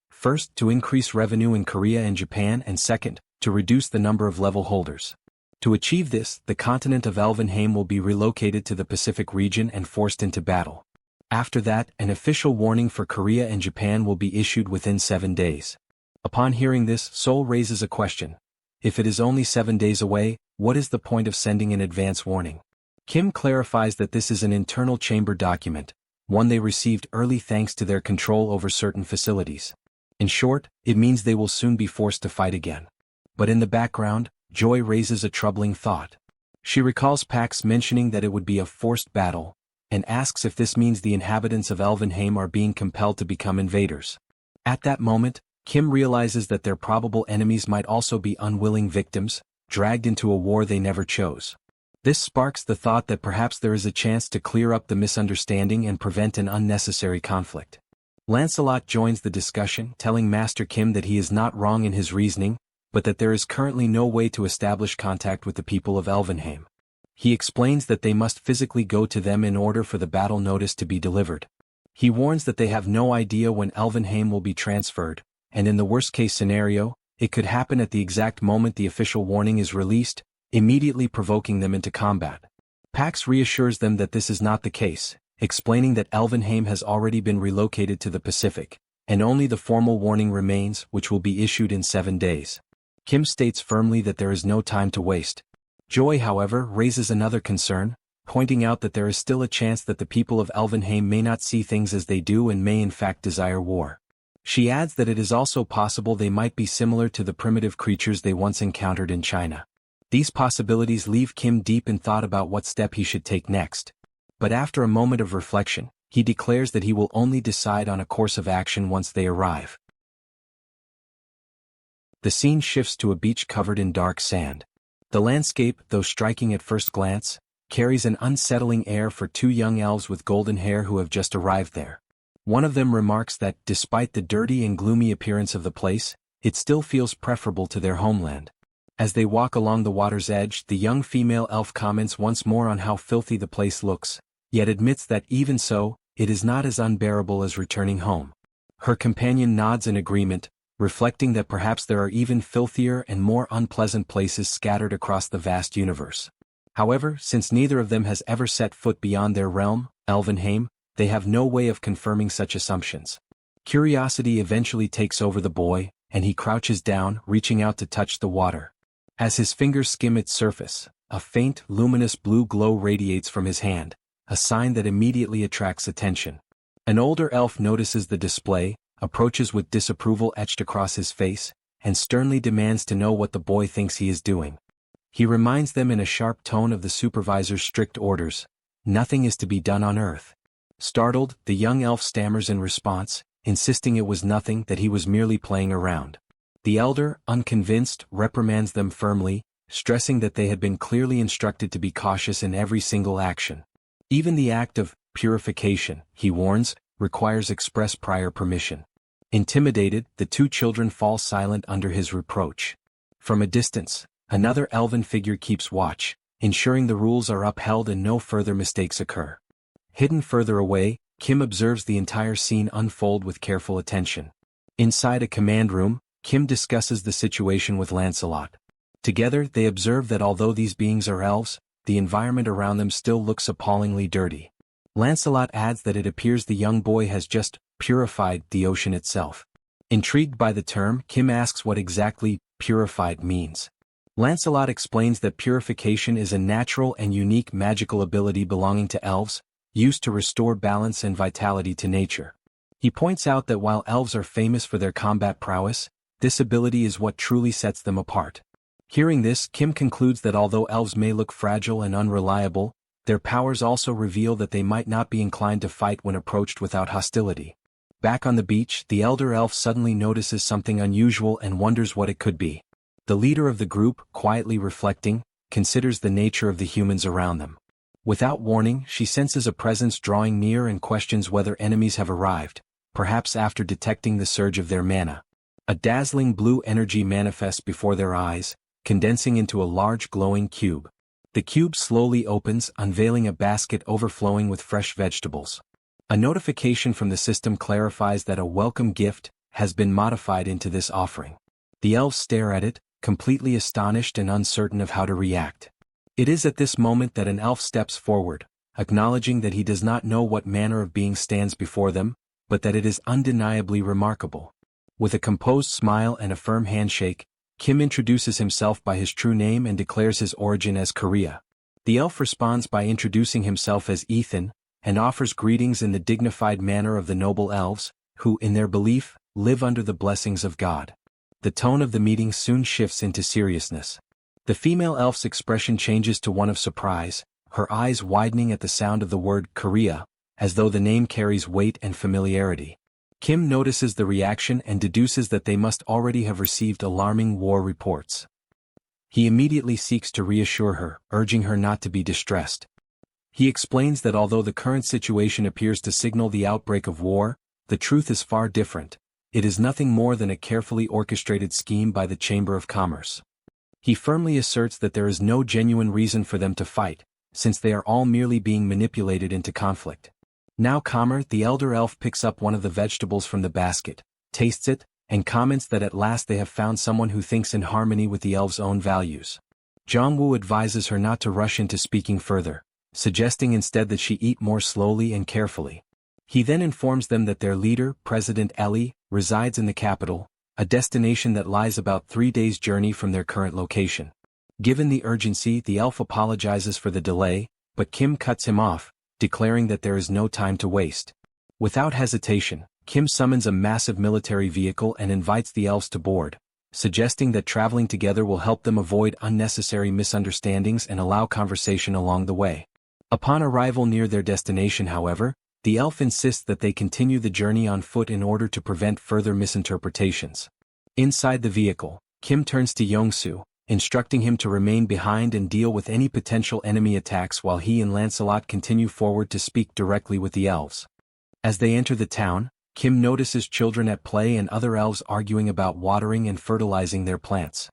First, to increase revenue in Korea and Japan, and second, to reduce the number of level holders. To achieve this, the continent of Elvenheim will be relocated to the Pacific region and forced into battle. After that, an official warning for Korea and Japan will be issued within 7 days. Upon hearing this, Seoul raises a question. If it is only 7 days away, what is the point of sending an advance warning? Kim clarifies that this is an internal chamber document, one they received early thanks to their control over certain facilities. In short, it means they will soon be forced to fight again. But in the background, Joy raises a troubling thought. She recalls Pax mentioning that it would be a forced battle, and asks if this means the inhabitants of Elvenheim are being compelled to become invaders. At that moment, Kim realizes that their probable enemies might also be unwilling victims, dragged into a war they never chose. This sparks the thought that perhaps there is a chance to clear up the misunderstanding and prevent an unnecessary conflict. Lancelot joins the discussion, telling Master Kim that he is not wrong in his reasoning, but that there is currently no way to establish contact with the people of Elvenheim. He explains that they must physically go to them in order for the battle notice to be delivered. He warns that they have no idea when Elvenheim will be transferred, and in the worst-case scenario, it could happen at the exact moment the official warning is released, immediately provoking them into combat. Pax reassures them that this is not the case, explaining that Elvenheim has already been relocated to the Pacific, and only the formal warning remains, which will be issued in 7 days. Kim states firmly that there is no time to waste. Joy, however, raises another concern, pointing out that there is still a chance that the people of Elvenheim may not see things as they do and may in fact desire war. She adds that it is also possible they might be similar to the primitive creatures they once encountered in China. These possibilities leave Kim deep in thought about what step he should take next. But after a moment of reflection, he declares that he will only decide on a course of action once they arrive. The scene shifts to a beach covered in dark sand. The landscape, though striking at first glance, carries an unsettling air for 2 young elves with golden hair who have just arrived there. One of them remarks that, despite the dirty and gloomy appearance of the place, it still feels preferable to their homeland. As they walk along the water's edge, the young female elf comments once more on how filthy the place looks, yet admits that even so, it is not as unbearable as returning home. Her companion nods in agreement, reflecting that perhaps there are even filthier and more unpleasant places scattered across the vast universe. However, since neither of them has ever set foot beyond their realm, Elvenheim, they have no way of confirming such assumptions. Curiosity eventually takes over the boy, and he crouches down, reaching out to touch the water. As his fingers skim its surface, a faint, luminous blue glow radiates from his hand, a sign that immediately attracts attention. An older elf notices the display, approaches with disapproval etched across his face, and sternly demands to know what the boy thinks he is doing. He reminds them in a sharp tone of the supervisor's strict orders: nothing is to be done on Earth. Startled, the young elf stammers in response, insisting it was nothing, that he was merely playing around. The elder, unconvinced, reprimands them firmly, stressing that they had been clearly instructed to be cautious in every single action. Even the act of purification, he warns, requires express prior permission. Intimidated, the 2 children fall silent under his reproach. From a distance, another elven figure keeps watch, ensuring the rules are upheld and no further mistakes occur. Hidden further away, Kim observes the entire scene unfold with careful attention. Inside a command room, Kim discusses the situation with Lancelot. Together, they observe that although these beings are elves, the environment around them still looks appallingly dirty. Lancelot adds that it appears the young boy has just purified the ocean itself. Intrigued by the term, Kim asks what exactly purified means. Lancelot explains that purification is a natural and unique magical ability belonging to elves, used to restore balance and vitality to nature. He points out that while elves are famous for their combat prowess, this ability is what truly sets them apart. Hearing this, Kim concludes that although elves may look fragile and unreliable, their powers also reveal that they might not be inclined to fight when approached without hostility. Back on the beach, the elder elf suddenly notices something unusual and wonders what it could be. The leader of the group, quietly reflecting, considers the nature of the humans around them. Without warning, she senses a presence drawing near and questions whether enemies have arrived, perhaps after detecting the surge of their mana. A dazzling blue energy manifests before their eyes, condensing into a large glowing cube. The cube slowly opens, unveiling a basket overflowing with fresh vegetables. A notification from the system clarifies that a welcome gift has been modified into this offering. The elves stare at it, completely astonished and uncertain of how to react. It is at this moment that an elf steps forward, acknowledging that he does not know what manner of being stands before them, but that it is undeniably remarkable. With a composed smile and a firm handshake, Kim introduces himself by his true name and declares his origin as Korea. The elf responds by introducing himself as Ethan, and offers greetings in the dignified manner of the noble elves, who, in their belief, live under the blessings of God. The tone of the meeting soon shifts into seriousness. The female elf's expression changes to one of surprise, her eyes widening at the sound of the word Korea, as though the name carries weight and familiarity. Kim notices the reaction and deduces that they must already have received alarming war reports. He immediately seeks to reassure her, urging her not to be distressed. He explains that although the current situation appears to signal the outbreak of war, the truth is far different. It is nothing more than a carefully orchestrated scheme by the Chamber of Commerce. He firmly asserts that there is no genuine reason for them to fight, since they are all merely being manipulated into conflict. Now calmer, the elder elf picks up one of the vegetables from the basket, tastes it, and comments that at last they have found someone who thinks in harmony with the elf's own values. Jong-woo advises her not to rush into speaking further, suggesting instead that she eat more slowly and carefully. He then informs them that their leader, President Ellie, resides in the capital, a destination that lies about 3 days' journey from their current location. Given the urgency, the elf apologizes for the delay, but Kim cuts him off, declaring that there is no time to waste. Without hesitation, Kim summons a massive military vehicle and invites the elves to board, suggesting that traveling together will help them avoid unnecessary misunderstandings and allow conversation along the way. Upon arrival near their destination, however, the elf insists that they continue the journey on foot in order to prevent further misinterpretations. Inside the vehicle, Kim turns to Yongsoo, instructing him to remain behind and deal with any potential enemy attacks while he and Lancelot continue forward to speak directly with the elves. As they enter the town, Kim notices children at play and other elves arguing about watering and fertilizing their plants.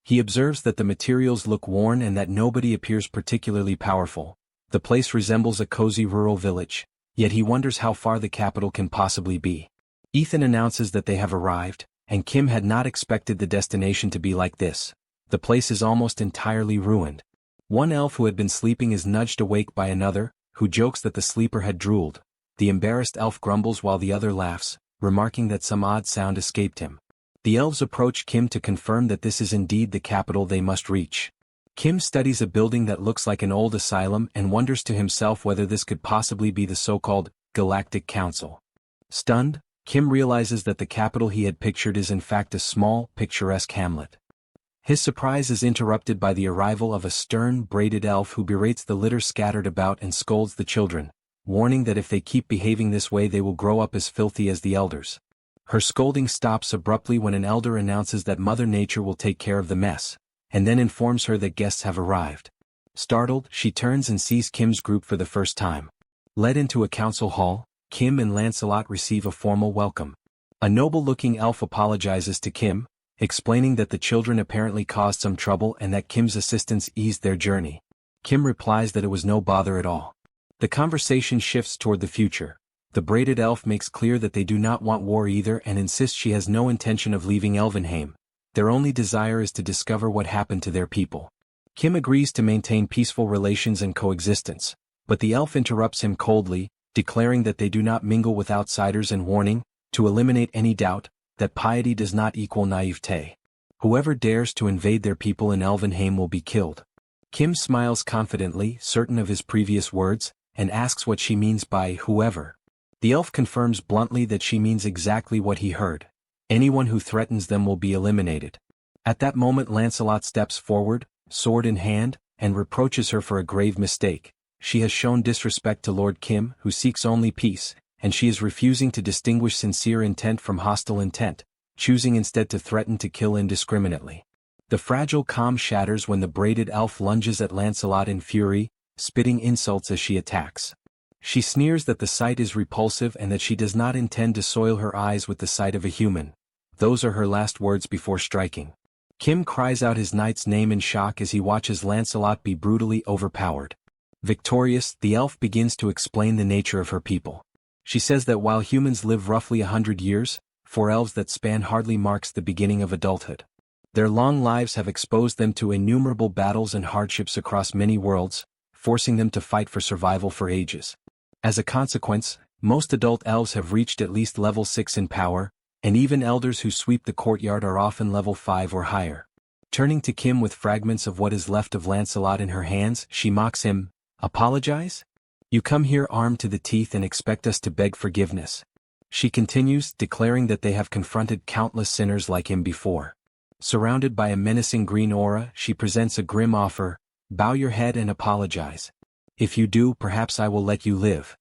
He observes that the materials look worn and that nobody appears particularly powerful. The place resembles a cozy rural village, yet he wonders how far the capital can possibly be. Ethan announces that they have arrived, and Kim had not expected the destination to be like this. The place is almost entirely ruined. One elf who had been sleeping is nudged awake by another, who jokes that the sleeper had drooled. The embarrassed elf grumbles while the other laughs, remarking that some odd sound escaped him. The elves approach Kim to confirm that this is indeed the capital they must reach. Kim studies a building that looks like an old asylum and wonders to himself whether this could possibly be the so-called Galactic Council. Stunned, Kim realizes that the capital he had pictured is in fact a small, picturesque hamlet. His surprise is interrupted by the arrival of a stern, braided elf who berates the litter scattered about and scolds the children, warning that if they keep behaving this way they will grow up as filthy as the elders. Her scolding stops abruptly when an elder announces that Mother Nature will take care of the mess, and then informs her that guests have arrived. Startled, she turns and sees Kim's group for the first time. Led into a council hall, Kim and Lancelot receive a formal welcome. A noble-looking elf apologizes to Kim, explaining that the children apparently caused some trouble and that Kim's assistance eased their journey. Kim replies that it was no bother at all. The conversation shifts toward the future. The braided elf makes clear that they do not want war either and insists she has no intention of leaving Elvenheim. Their only desire is to discover what happened to their people. Kim agrees to maintain peaceful relations and coexistence, but the elf interrupts him coldly, declaring that they do not mingle with outsiders and warning, to eliminate any doubt, that piety does not equal naivete. Whoever dares to invade their people in Elvenheim will be killed. Kim smiles confidently, certain of his previous words, and asks what she means by whoever. The elf confirms bluntly that she means exactly what he heard. Anyone who threatens them will be eliminated. At that moment Lancelot steps forward, sword in hand, and reproaches her for a grave mistake. She has shown disrespect to Lord Kim, who seeks only peace, and she is refusing to distinguish sincere intent from hostile intent, choosing instead to threaten to kill indiscriminately. The fragile calm shatters when the braided elf lunges at Lancelot in fury, spitting insults as she attacks. She sneers that the sight is repulsive and that she does not intend to soil her eyes with the sight of a human. Those are her last words before striking. Kim cries out his knight's name in shock as he watches Lancelot be brutally overpowered. Victorious, the elf begins to explain the nature of her people. She says that while humans live roughly 100 years, for elves that span hardly marks the beginning of adulthood. Their long lives have exposed them to innumerable battles and hardships across many worlds, forcing them to fight for survival for ages. As a consequence, most adult elves have reached at least level 6 in power, and even elders who sweep the courtyard are often level 5 or higher. Turning to Kim with fragments of what is left of Lancelot in her hands, she mocks him, "Apologize? You come here armed to the teeth and expect us to beg forgiveness." She continues, declaring that they have confronted countless sinners like him before. Surrounded by a menacing green aura, she presents a grim offer, "Bow your head and apologize. If you do, perhaps I will let you live."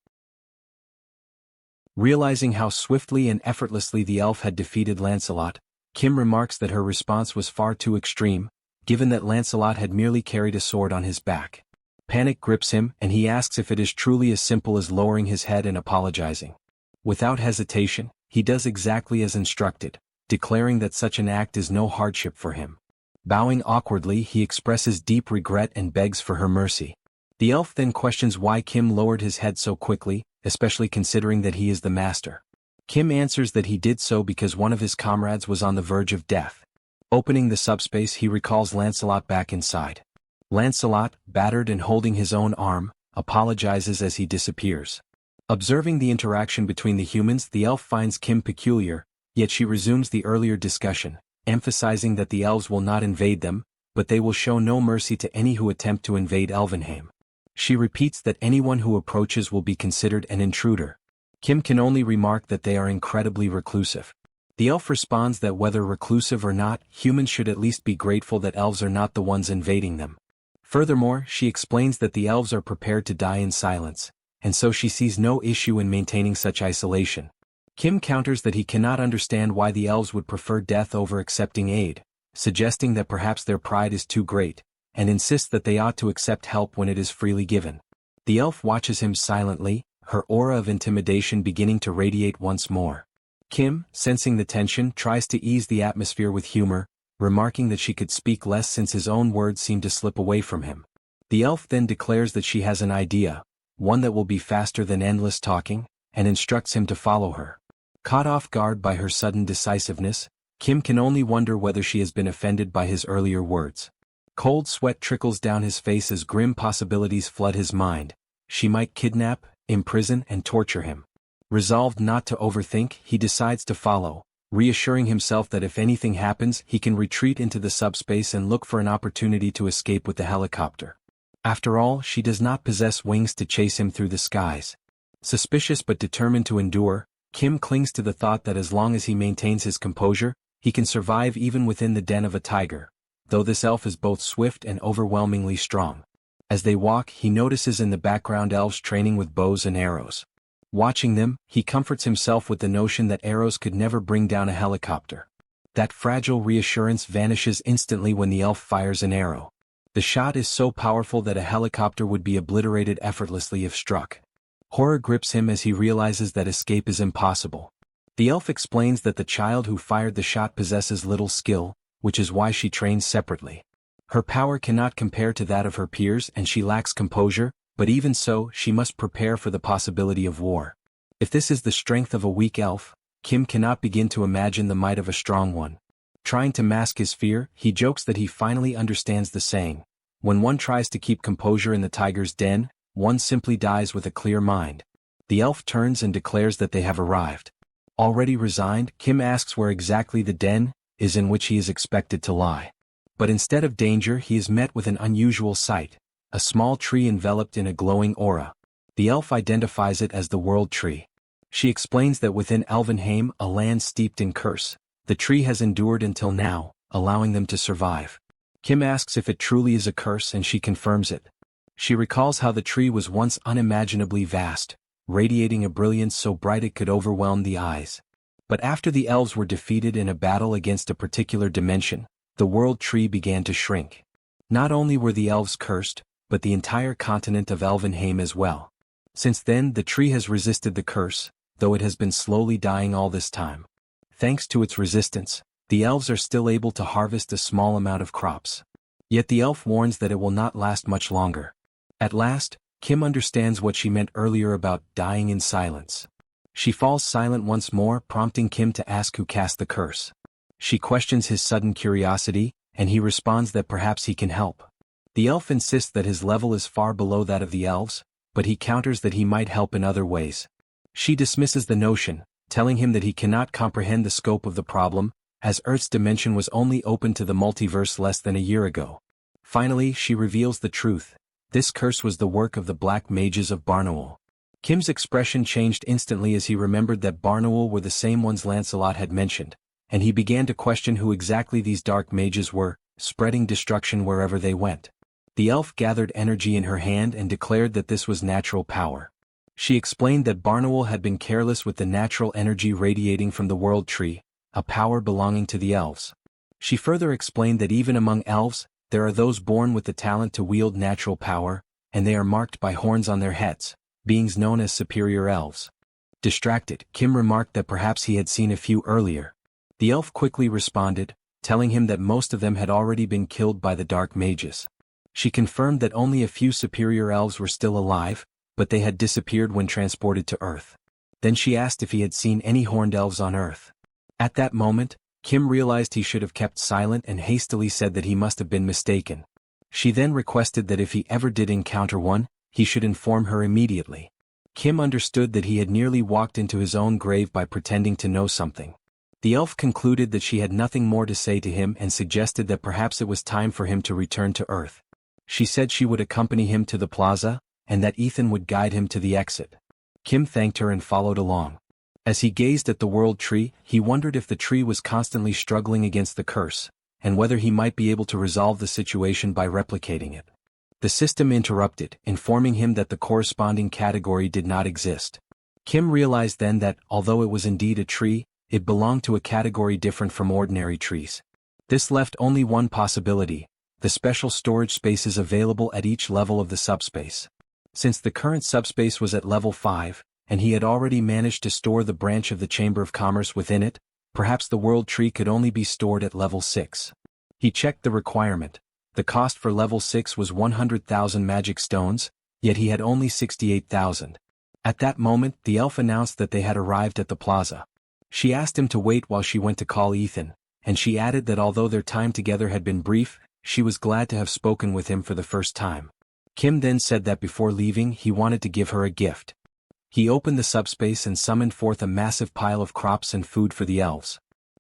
Realizing how swiftly and effortlessly the elf had defeated Lancelot, Kim remarks that her response was far too extreme, given that Lancelot had merely carried a sword on his back. Panic grips him, and he asks if it is truly as simple as lowering his head and apologizing. Without hesitation, he does exactly as instructed, declaring that such an act is no hardship for him. Bowing awkwardly, he expresses deep regret and begs for her mercy. The elf then questions why Kim lowered his head so quickly, especially considering that he is the master. Kim answers that he did so because one of his comrades was on the verge of death. Opening the subspace, he recalls Lancelot back inside. Lancelot, battered and holding his own arm, apologizes as he disappears. Observing the interaction between the humans, the elf finds Kim peculiar, yet she resumes the earlier discussion, emphasizing that the elves will not invade them, but they will show no mercy to any who attempt to invade Elvenheim. She repeats that anyone who approaches will be considered an intruder. Kim can only remark that they are incredibly reclusive. The elf responds that whether reclusive or not, humans should at least be grateful that elves are not the ones invading them. Furthermore, she explains that the elves are prepared to die in silence, and so she sees no issue in maintaining such isolation. Kim counters that he cannot understand why the elves would prefer death over accepting aid, suggesting that perhaps their pride is too great, and insists that they ought to accept help when it is freely given. The elf watches him silently, her aura of intimidation beginning to radiate once more. Kim, sensing the tension, tries to ease the atmosphere with humor, remarking that she could speak less since his own words seem to slip away from him. The elf then declares that she has an idea, one that will be faster than endless talking, and instructs him to follow her. Caught off guard by her sudden decisiveness, Kim can only wonder whether she has been offended by his earlier words. Cold sweat trickles down his face as grim possibilities flood his mind. She might kidnap, imprison, and torture him. Resolved not to overthink, he decides to follow, reassuring himself that if anything happens, he can retreat into the subspace and look for an opportunity to escape with the helicopter. After all, she does not possess wings to chase him through the skies. Suspicious but determined to endure, Kim clings to the thought that as long as he maintains his composure, he can survive even within the den of a tiger, though this elf is both swift and overwhelmingly strong. As they walk, he notices in the background elves training with bows and arrows. Watching them, he comforts himself with the notion that arrows could never bring down a helicopter. That fragile reassurance vanishes instantly when the elf fires an arrow. The shot is so powerful that a helicopter would be obliterated effortlessly if struck. Horror grips him as he realizes that escape is impossible. The elf explains that the child who fired the shot possesses little skill, which is why she trains separately. Her power cannot compare to that of her peers and she lacks composure, but even so, she must prepare for the possibility of war. If this is the strength of a weak elf, Kim cannot begin to imagine the might of a strong one. Trying to mask his fear, he jokes that he finally understands the saying, "When one tries to keep composure in the tiger's den, one simply dies with a clear mind." The elf turns and declares that they have arrived. Already resigned, Kim asks where exactly the den is in which he is expected to lie. But instead of danger, he is met with an unusual sight. A small tree enveloped in a glowing aura. The elf identifies it as the World Tree. She explains that within Elvenheim, a land steeped in curse, the tree has endured until now, allowing them to survive. Kim asks if it truly is a curse and she confirms it. She recalls how the tree was once unimaginably vast, radiating a brilliance so bright it could overwhelm the eyes. But after the elves were defeated in a battle against a particular dimension, the World Tree began to shrink. Not only were the elves cursed, but the entire continent of Elvenheim as well. Since then, the tree has resisted the curse, though it has been slowly dying all this time. Thanks to its resistance, the elves are still able to harvest a small amount of crops. Yet the elf warns that it will not last much longer. At last, Kim understands what she meant earlier about dying in silence. She falls silent once more, prompting Kim to ask who cast the curse. She questions his sudden curiosity, and he responds that perhaps he can help. The elf insists that his level is far below that of the elves, but he counters that he might help in other ways. She dismisses the notion, telling him that he cannot comprehend the scope of the problem, as Earth's dimension was only open to the multiverse less than a year ago. Finally, she reveals the truth. This curse was the work of the black mages of Barnaul. Kim's expression changed instantly as he remembered that Barnaul were the same ones Lancelot had mentioned, and he began to question who exactly these dark mages were, spreading destruction wherever they went. The elf gathered energy in her hand and declared that this was natural power. She explained that Barnaul had been careless with the natural energy radiating from the World Tree, a power belonging to the elves. She further explained that even among elves, there are those born with the talent to wield natural power, and they are marked by horns on their heads, beings known as superior elves. Distracted, Kim remarked that perhaps he had seen a few earlier. The elf quickly responded, telling him that most of them had already been killed by the dark mages. She confirmed that only a few superior elves were still alive, but they had disappeared when transported to Earth. Then she asked if he had seen any horned elves on Earth. At that moment, Kim realized he should have kept silent and hastily said that he must have been mistaken. She then requested that if he ever did encounter one, he should inform her immediately. Kim understood that he had nearly walked into his own grave by pretending to know something. The elf concluded that she had nothing more to say to him and suggested that perhaps it was time for him to return to Earth. She said she would accompany him to the plaza, and that Ethan would guide him to the exit. Kim thanked her and followed along. As he gazed at the World Tree, he wondered if the tree was constantly struggling against the curse, and whether he might be able to resolve the situation by replicating it. The system interrupted, informing him that the corresponding category did not exist. Kim realized then that, although it was indeed a tree, it belonged to a category different from ordinary trees. This left only one possibility: the special storage spaces available at each level of the subspace. Since the current subspace was at level 5, and he had already managed to store the branch of the Chamber of Commerce within it, perhaps the World Tree could only be stored at level 6. He checked the requirement. The cost for level 6 was 100,000 magic stones, yet he had only 68,000. At that moment, the elf announced that they had arrived at the plaza. She asked him to wait while she went to call Ethan, and she added that although their time together had been brief, she was glad to have spoken with him for the first time. Kim then said that before leaving he wanted to give her a gift. He opened the subspace and summoned forth a massive pile of crops and food for the elves.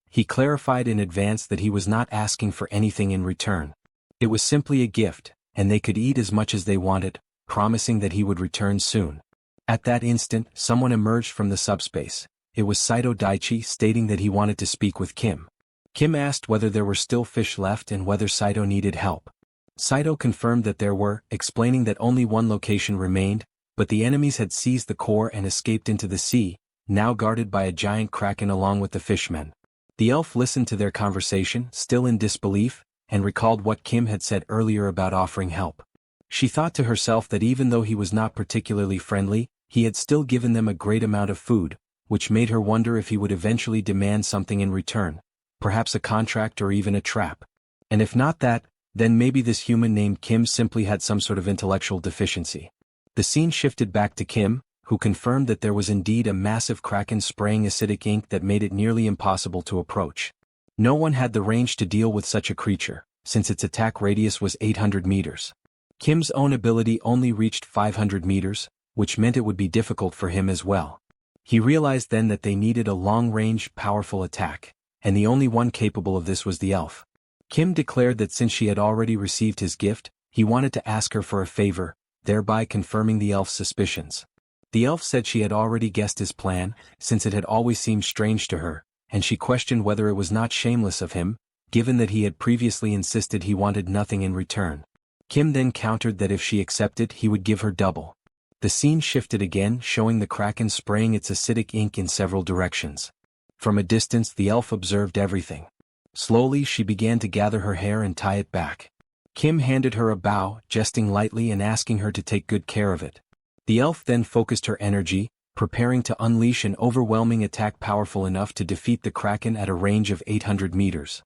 He clarified in advance that he was not asking for anything in return. It was simply a gift, and they could eat as much as they wanted, promising that he would return soon. At that instant, someone emerged from the subspace. It was Saito Daichi, stating that he wanted to speak with Kim. Kim asked whether there were still fish left and whether Saito needed help. Saito confirmed that there were, explaining that only one location remained, but the enemies had seized the core and escaped into the sea, now guarded by a giant kraken along with the fishmen. The elf listened to their conversation, still in disbelief, and recalled what Kim had said earlier about offering help. She thought to herself that even though he was not particularly friendly, he had still given them a great amount of food, which made her wonder if he would eventually demand something in return, perhaps a contract or even a trap. And if not that, then maybe this human named Kim simply had some sort of intellectual deficiency. The scene shifted back to Kim, who confirmed that there was indeed a massive kraken spraying acidic ink that made it nearly impossible to approach. No one had the range to deal with such a creature, since its attack radius was 800 meters. Kim's own ability only reached 500 meters, which meant it would be difficult for him as well. He realized then that they needed a long-range, powerful attack, and the only one capable of this was the elf. Kim declared that since she had already received his gift, he wanted to ask her for a favor, thereby confirming the elf's suspicions. The elf said she had already guessed his plan, since it had always seemed strange to her, and she questioned whether it was not shameless of him, given that he had previously insisted he wanted nothing in return. Kim then countered that if she accepted, he would give her double. The scene shifted again, showing the kraken spraying its acidic ink in several directions. From a distance, the elf observed everything. Slowly, she began to gather her hair and tie it back. Kim handed her a bow, jesting lightly and asking her to take good care of it. The elf then focused her energy, preparing to unleash an overwhelming attack powerful enough to defeat the kraken at a range of 800 meters.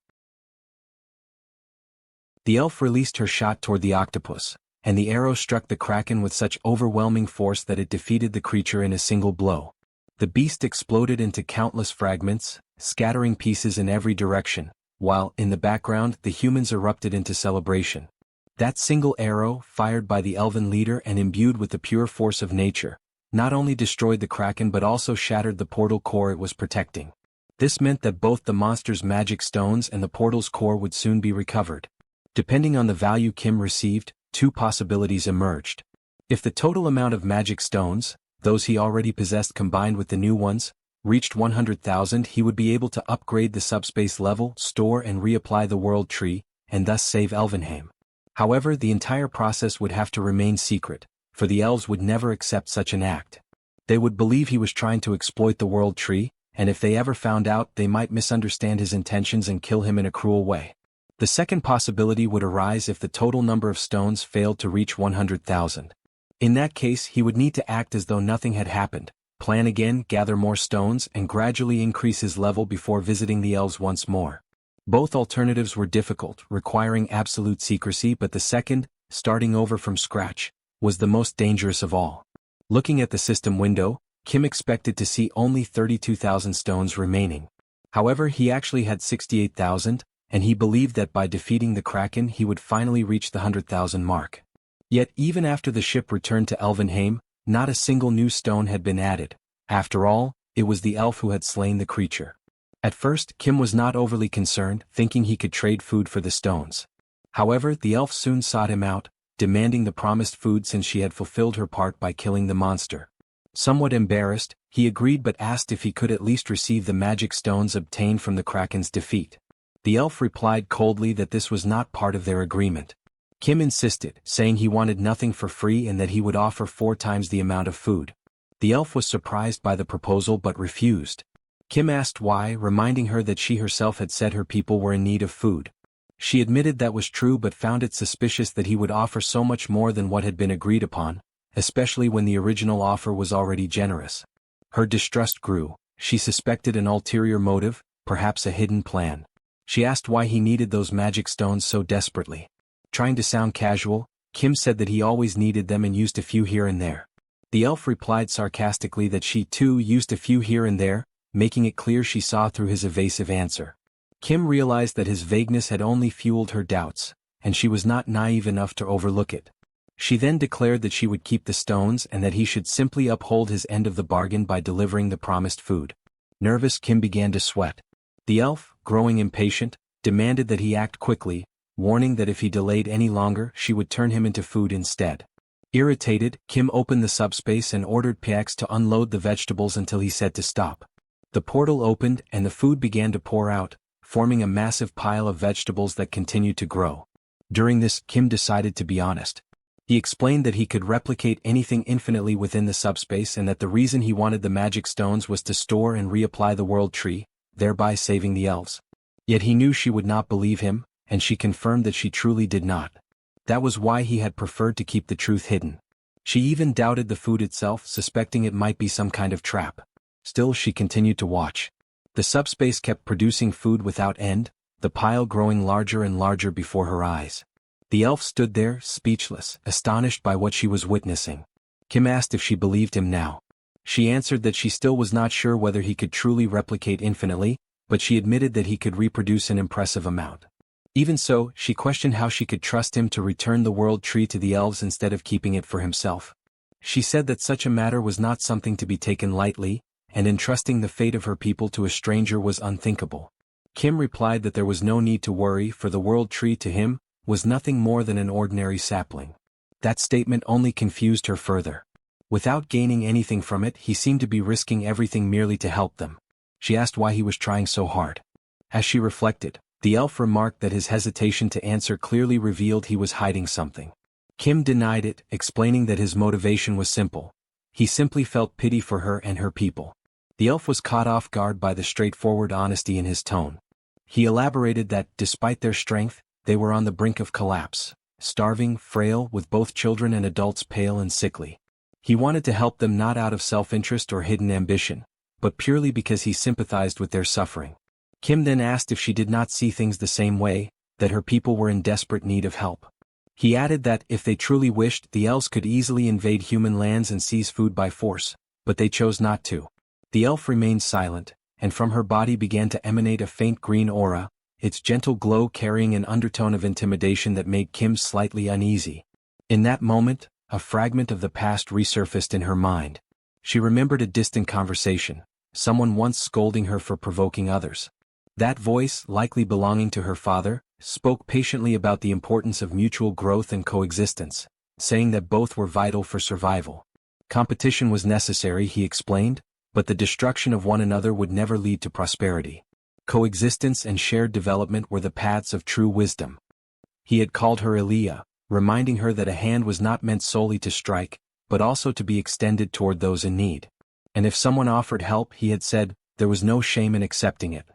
The elf released her shot toward the octopus, and the arrow struck the kraken with such overwhelming force that it defeated the creature in a single blow. The beast exploded into countless fragments, scattering pieces in every direction, while, in the background, the humans erupted into celebration. That single arrow, fired by the elven leader and imbued with the pure force of nature, not only destroyed the kraken but also shattered the portal core it was protecting. This meant that both the monster's magic stones and the portal's core would soon be recovered. Depending on the value Kim received, two possibilities emerged. If the total amount of magic stones, those he already possessed combined with the new ones, reached 100,000, he would be able to upgrade the subspace level, store and reapply the world tree, and thus save Elvenheim. However, the entire process would have to remain secret, for the elves would never accept such an act. They would believe he was trying to exploit the world tree, and if they ever found out, they might misunderstand his intentions and kill him in a cruel way. The second possibility would arise if the total number of stones failed to reach 100,000. In that case, he would need to act as though nothing had happened, plan again, gather more stones, and gradually increase his level before visiting the elves once more. Both alternatives were difficult, requiring absolute secrecy, but the second, starting over from scratch, was the most dangerous of all. Looking at the system window, Kim expected to see only 32,000 stones remaining. However, he actually had 68,000, and he believed that by defeating the kraken he would finally reach the 100,000 mark. Yet even after the ship returned to Elvenheim, not a single new stone had been added. After all, it was the elf who had slain the creature. At first, Kim was not overly concerned, thinking he could trade food for the stones. However, the elf soon sought him out, demanding the promised food since she had fulfilled her part by killing the monster. Somewhat embarrassed, he agreed but asked if he could at least receive the magic stones obtained from the kraken's defeat. The elf replied coldly that this was not part of their agreement. Kim insisted, saying he wanted nothing for free and that he would offer 4 times the amount of food. The elf was surprised by the proposal but refused. Kim asked why, reminding her that she herself had said her people were in need of food. She admitted that was true but found it suspicious that he would offer so much more than what had been agreed upon, especially when the original offer was already generous. Her distrust grew. She suspected an ulterior motive, perhaps a hidden plan. She asked why he needed those magic stones so desperately. Trying to sound casual, Kim said that he always needed them and used a few here and there. The elf replied sarcastically that she too used a few here and there, making it clear she saw through his evasive answer. Kim realized that his vagueness had only fueled her doubts, and she was not naive enough to overlook it. She then declared that she would keep the stones and that he should simply uphold his end of the bargain by delivering the promised food. Nervous, Kim began to sweat. The elf, growing impatient, demanded that he act quickly, warning that if he delayed any longer she would turn him into food instead. Irritated, Kim opened the subspace and ordered Px to unload the vegetables until he said to stop. The portal opened and the food began to pour out, forming a massive pile of vegetables that continued to grow. During this, Kim decided to be honest. He explained that he could replicate anything infinitely within the subspace and that the reason he wanted the magic stones was to store and reapply the world tree, thereby saving the elves. Yet he knew she would not believe him, and she confirmed that she truly did not. That was why he had preferred to keep the truth hidden. She even doubted the food itself, suspecting it might be some kind of trap. Still, she continued to watch. The subspace kept producing food without end, the pile growing larger and larger before her eyes. The elf stood there, speechless, astonished by what she was witnessing. Kim asked if she believed him now. She answered that she still was not sure whether he could truly replicate infinitely, but she admitted that he could reproduce an impressive amount. Even so, she questioned how she could trust him to return the world tree to the elves instead of keeping it for himself. She said that such a matter was not something to be taken lightly, and entrusting the fate of her people to a stranger was unthinkable. Kim replied that there was no need to worry, for the world tree to him was nothing more than an ordinary sapling. That statement only confused her further. Without gaining anything from it, he seemed to be risking everything merely to help them. She asked why he was trying so hard. As she reflected, the elf remarked that his hesitation to answer clearly revealed he was hiding something. Kim denied it, explaining that his motivation was simple. He simply felt pity for her and her people. The elf was caught off guard by the straightforward honesty in his tone. He elaborated that, despite their strength, they were on the brink of collapse, starving, frail, with both children and adults pale and sickly. He wanted to help them not out of self-interest or hidden ambition, but purely because he sympathized with their suffering. Kim then asked if she did not see things the same way, that her people were in desperate need of help. He added that, if they truly wished, the elves could easily invade human lands and seize food by force, but they chose not to. The elf remained silent, and from her body began to emanate a faint green aura, its gentle glow carrying an undertone of intimidation that made Kim slightly uneasy. In that moment, a fragment of the past resurfaced in her mind. She remembered a distant conversation, someone once scolding her for provoking others. That voice, likely belonging to her father, spoke patiently about the importance of mutual growth and coexistence, saying that both were vital for survival. Competition was necessary, he explained, but the destruction of one another would never lead to prosperity. Coexistence and shared development were the paths of true wisdom. He had called her Elia, reminding her that a hand was not meant solely to strike, but also to be extended toward those in need. And if someone offered help, he had said, there was no shame in accepting it.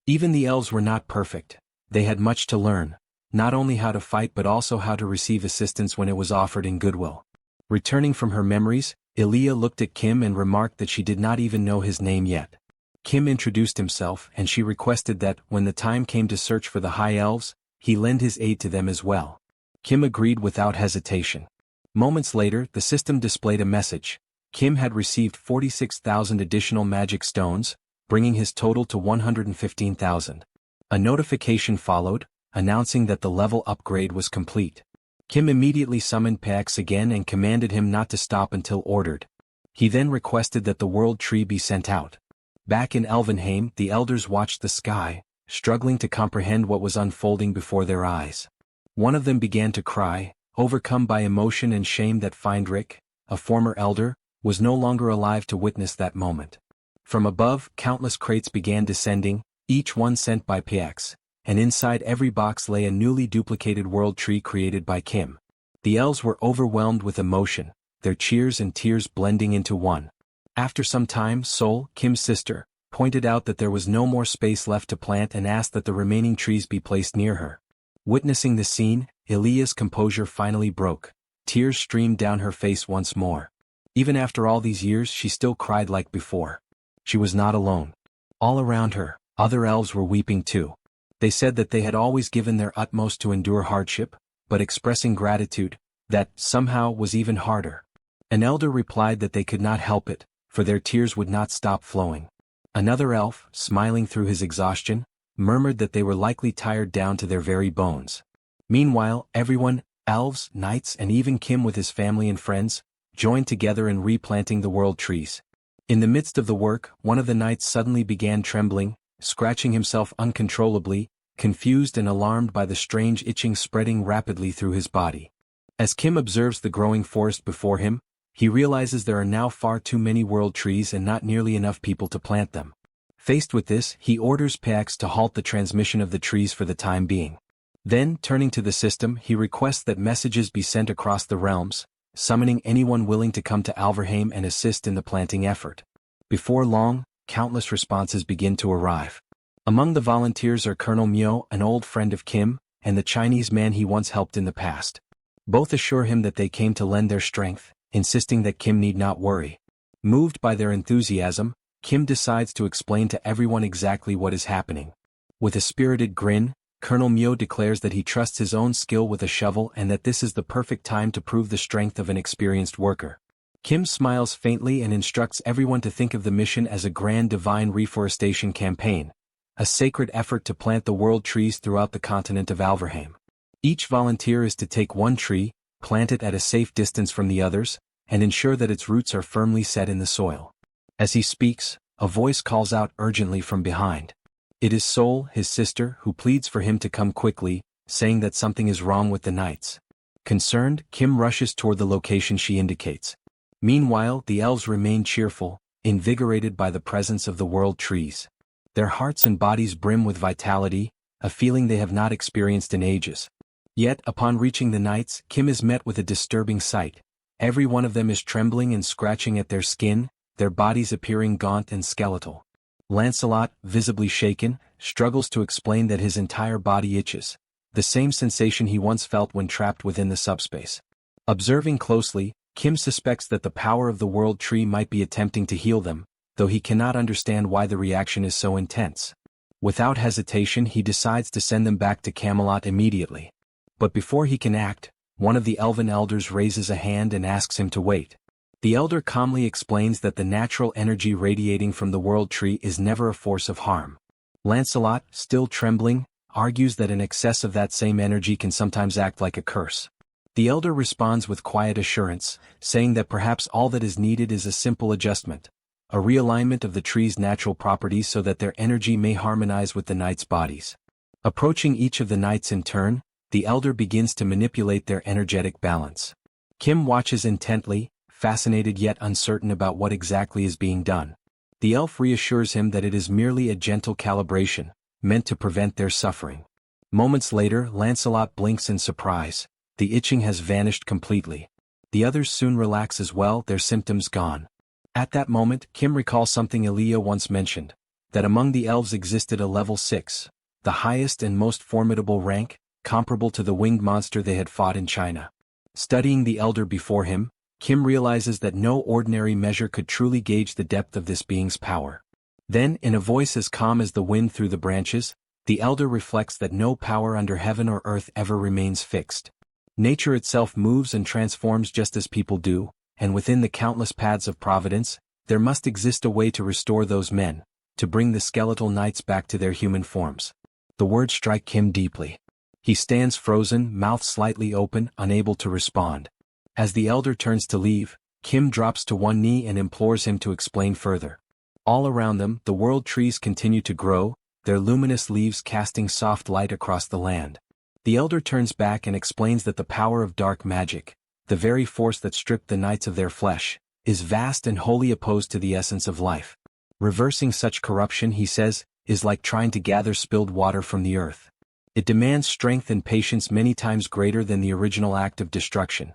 Even the elves were not perfect. They had much to learn, not only how to fight but also how to receive assistance when it was offered in goodwill. Returning from her memories, Elia looked at Kim and remarked that she did not even know his name yet. Kim introduced himself and she requested that, when the time came to search for the High Elves, he lend his aid to them as well. Kim agreed without hesitation. Moments later, the system displayed a message. Kim had received 46,000 additional magic stones, bringing his total to 115,000. A notification followed, announcing that the level upgrade was complete. Kim immediately summoned Pax again and commanded him not to stop until ordered. He then requested that the world tree be sent out. Back in Elvenheim, the elders watched the sky, struggling to comprehend what was unfolding before their eyes. One of them began to cry, overcome by emotion and shame that Feindrich, a former elder, was no longer alive to witness that moment. From above, countless crates began descending, each one sent by Pax, and inside every box lay a newly duplicated world tree created by Kim. The elves were overwhelmed with emotion, their cheers and tears blending into one. After some time, Seoul, Kim's sister, pointed out that there was no more space left to plant and asked that the remaining trees be placed near her. Witnessing the scene, Elia's composure finally broke. Tears streamed down her face once more. Even after all these years, she still cried like before. She was not alone. All around her, other elves were weeping too. They said that they had always given their utmost to endure hardship, but expressing gratitude, that somehow was even harder. An elder replied that they could not help it, for their tears would not stop flowing. Another elf, smiling through his exhaustion, murmured that they were likely tired down to their very bones. Meanwhile, everyone, elves, knights, and even Kim with his family and friends, joined together in replanting the world trees. In the midst of the work, one of the knights suddenly began trembling, scratching himself uncontrollably, confused and alarmed by the strange itching spreading rapidly through his body. As Kim observes the growing forest before him, he realizes there are now far too many world trees and not nearly enough people to plant them. Faced with this, he orders Pax to halt the transmission of the trees for the time being. Then, turning to the system, he requests that messages be sent across the realms, summoning anyone willing to come to Alverheim and assist in the planting effort. Before long, countless responses begin to arrive. Among the volunteers are Colonel Myo, an old friend of Kim, and the Chinese man he once helped in the past. Both assure him that they came to lend their strength, insisting that Kim need not worry. Moved by their enthusiasm, Kim decides to explain to everyone exactly what is happening. With a spirited grin, Colonel Myo declares that he trusts his own skill with a shovel and that this is the perfect time to prove the strength of an experienced worker. Kim smiles faintly and instructs everyone to think of the mission as a grand divine reforestation campaign, a sacred effort to plant the world trees throughout the continent of Alverheim. Each volunteer is to take one tree, plant it at a safe distance from the others, and ensure that its roots are firmly set in the soil. As he speaks, a voice calls out urgently from behind. It is Seoul, his sister, who pleads for him to come quickly, saying that something is wrong with the knights. Concerned, Kim rushes toward the location she indicates. Meanwhile, the elves remain cheerful, invigorated by the presence of the world trees. Their hearts and bodies brim with vitality, a feeling they have not experienced in ages. Yet, upon reaching the knights, Kim is met with a disturbing sight. Every one of them is trembling and scratching at their skin, their bodies appearing gaunt and skeletal. Lancelot, visibly shaken, struggles to explain that his entire body itches, the same sensation he once felt when trapped within the subspace. Observing closely, Kim suspects that the power of the world tree might be attempting to heal them, though he cannot understand why the reaction is so intense. Without hesitation, he decides to send them back to Camelot immediately. But before he can act, one of the elven elders raises a hand and asks him to wait. The elder calmly explains that the natural energy radiating from the world tree is never a force of harm. Lancelot, still trembling, argues that an excess of that same energy can sometimes act like a curse. The elder responds with quiet assurance, saying that perhaps all that is needed is a simple adjustment, a realignment of the tree's natural properties so that their energy may harmonize with the knights' bodies. Approaching each of the knights in turn, the elder begins to manipulate their energetic balance. Kim watches intently, fascinated yet uncertain about what exactly is being done. The elf reassures him that it is merely a gentle calibration, meant to prevent their suffering. Moments later, Lancelot blinks in surprise. The itching has vanished completely. The others soon relax as well, their symptoms gone. At that moment, Kim recalls something Elia once mentioned, that among the elves existed a level 6, the highest and most formidable rank, comparable to the winged monster they had fought in China. Studying the elder before him, Kim realizes that no ordinary measure could truly gauge the depth of this being's power. Then, in a voice as calm as the wind through the branches, the elder reflects that no power under heaven or earth ever remains fixed. Nature itself moves and transforms just as people do, and within the countless paths of providence, there must exist a way to restore those men, to bring the skeletal knights back to their human forms. The words strike Kim deeply. He stands frozen, mouth slightly open, unable to respond. As the elder turns to leave, Kim drops to one knee and implores him to explain further. All around them, the world trees continue to grow, their luminous leaves casting soft light across the land. The elder turns back and explains that the power of dark magic, the very force that stripped the knights of their flesh, is vast and wholly opposed to the essence of life. Reversing such corruption, he says, is like trying to gather spilled water from the earth. It demands strength and patience many times greater than the original act of destruction.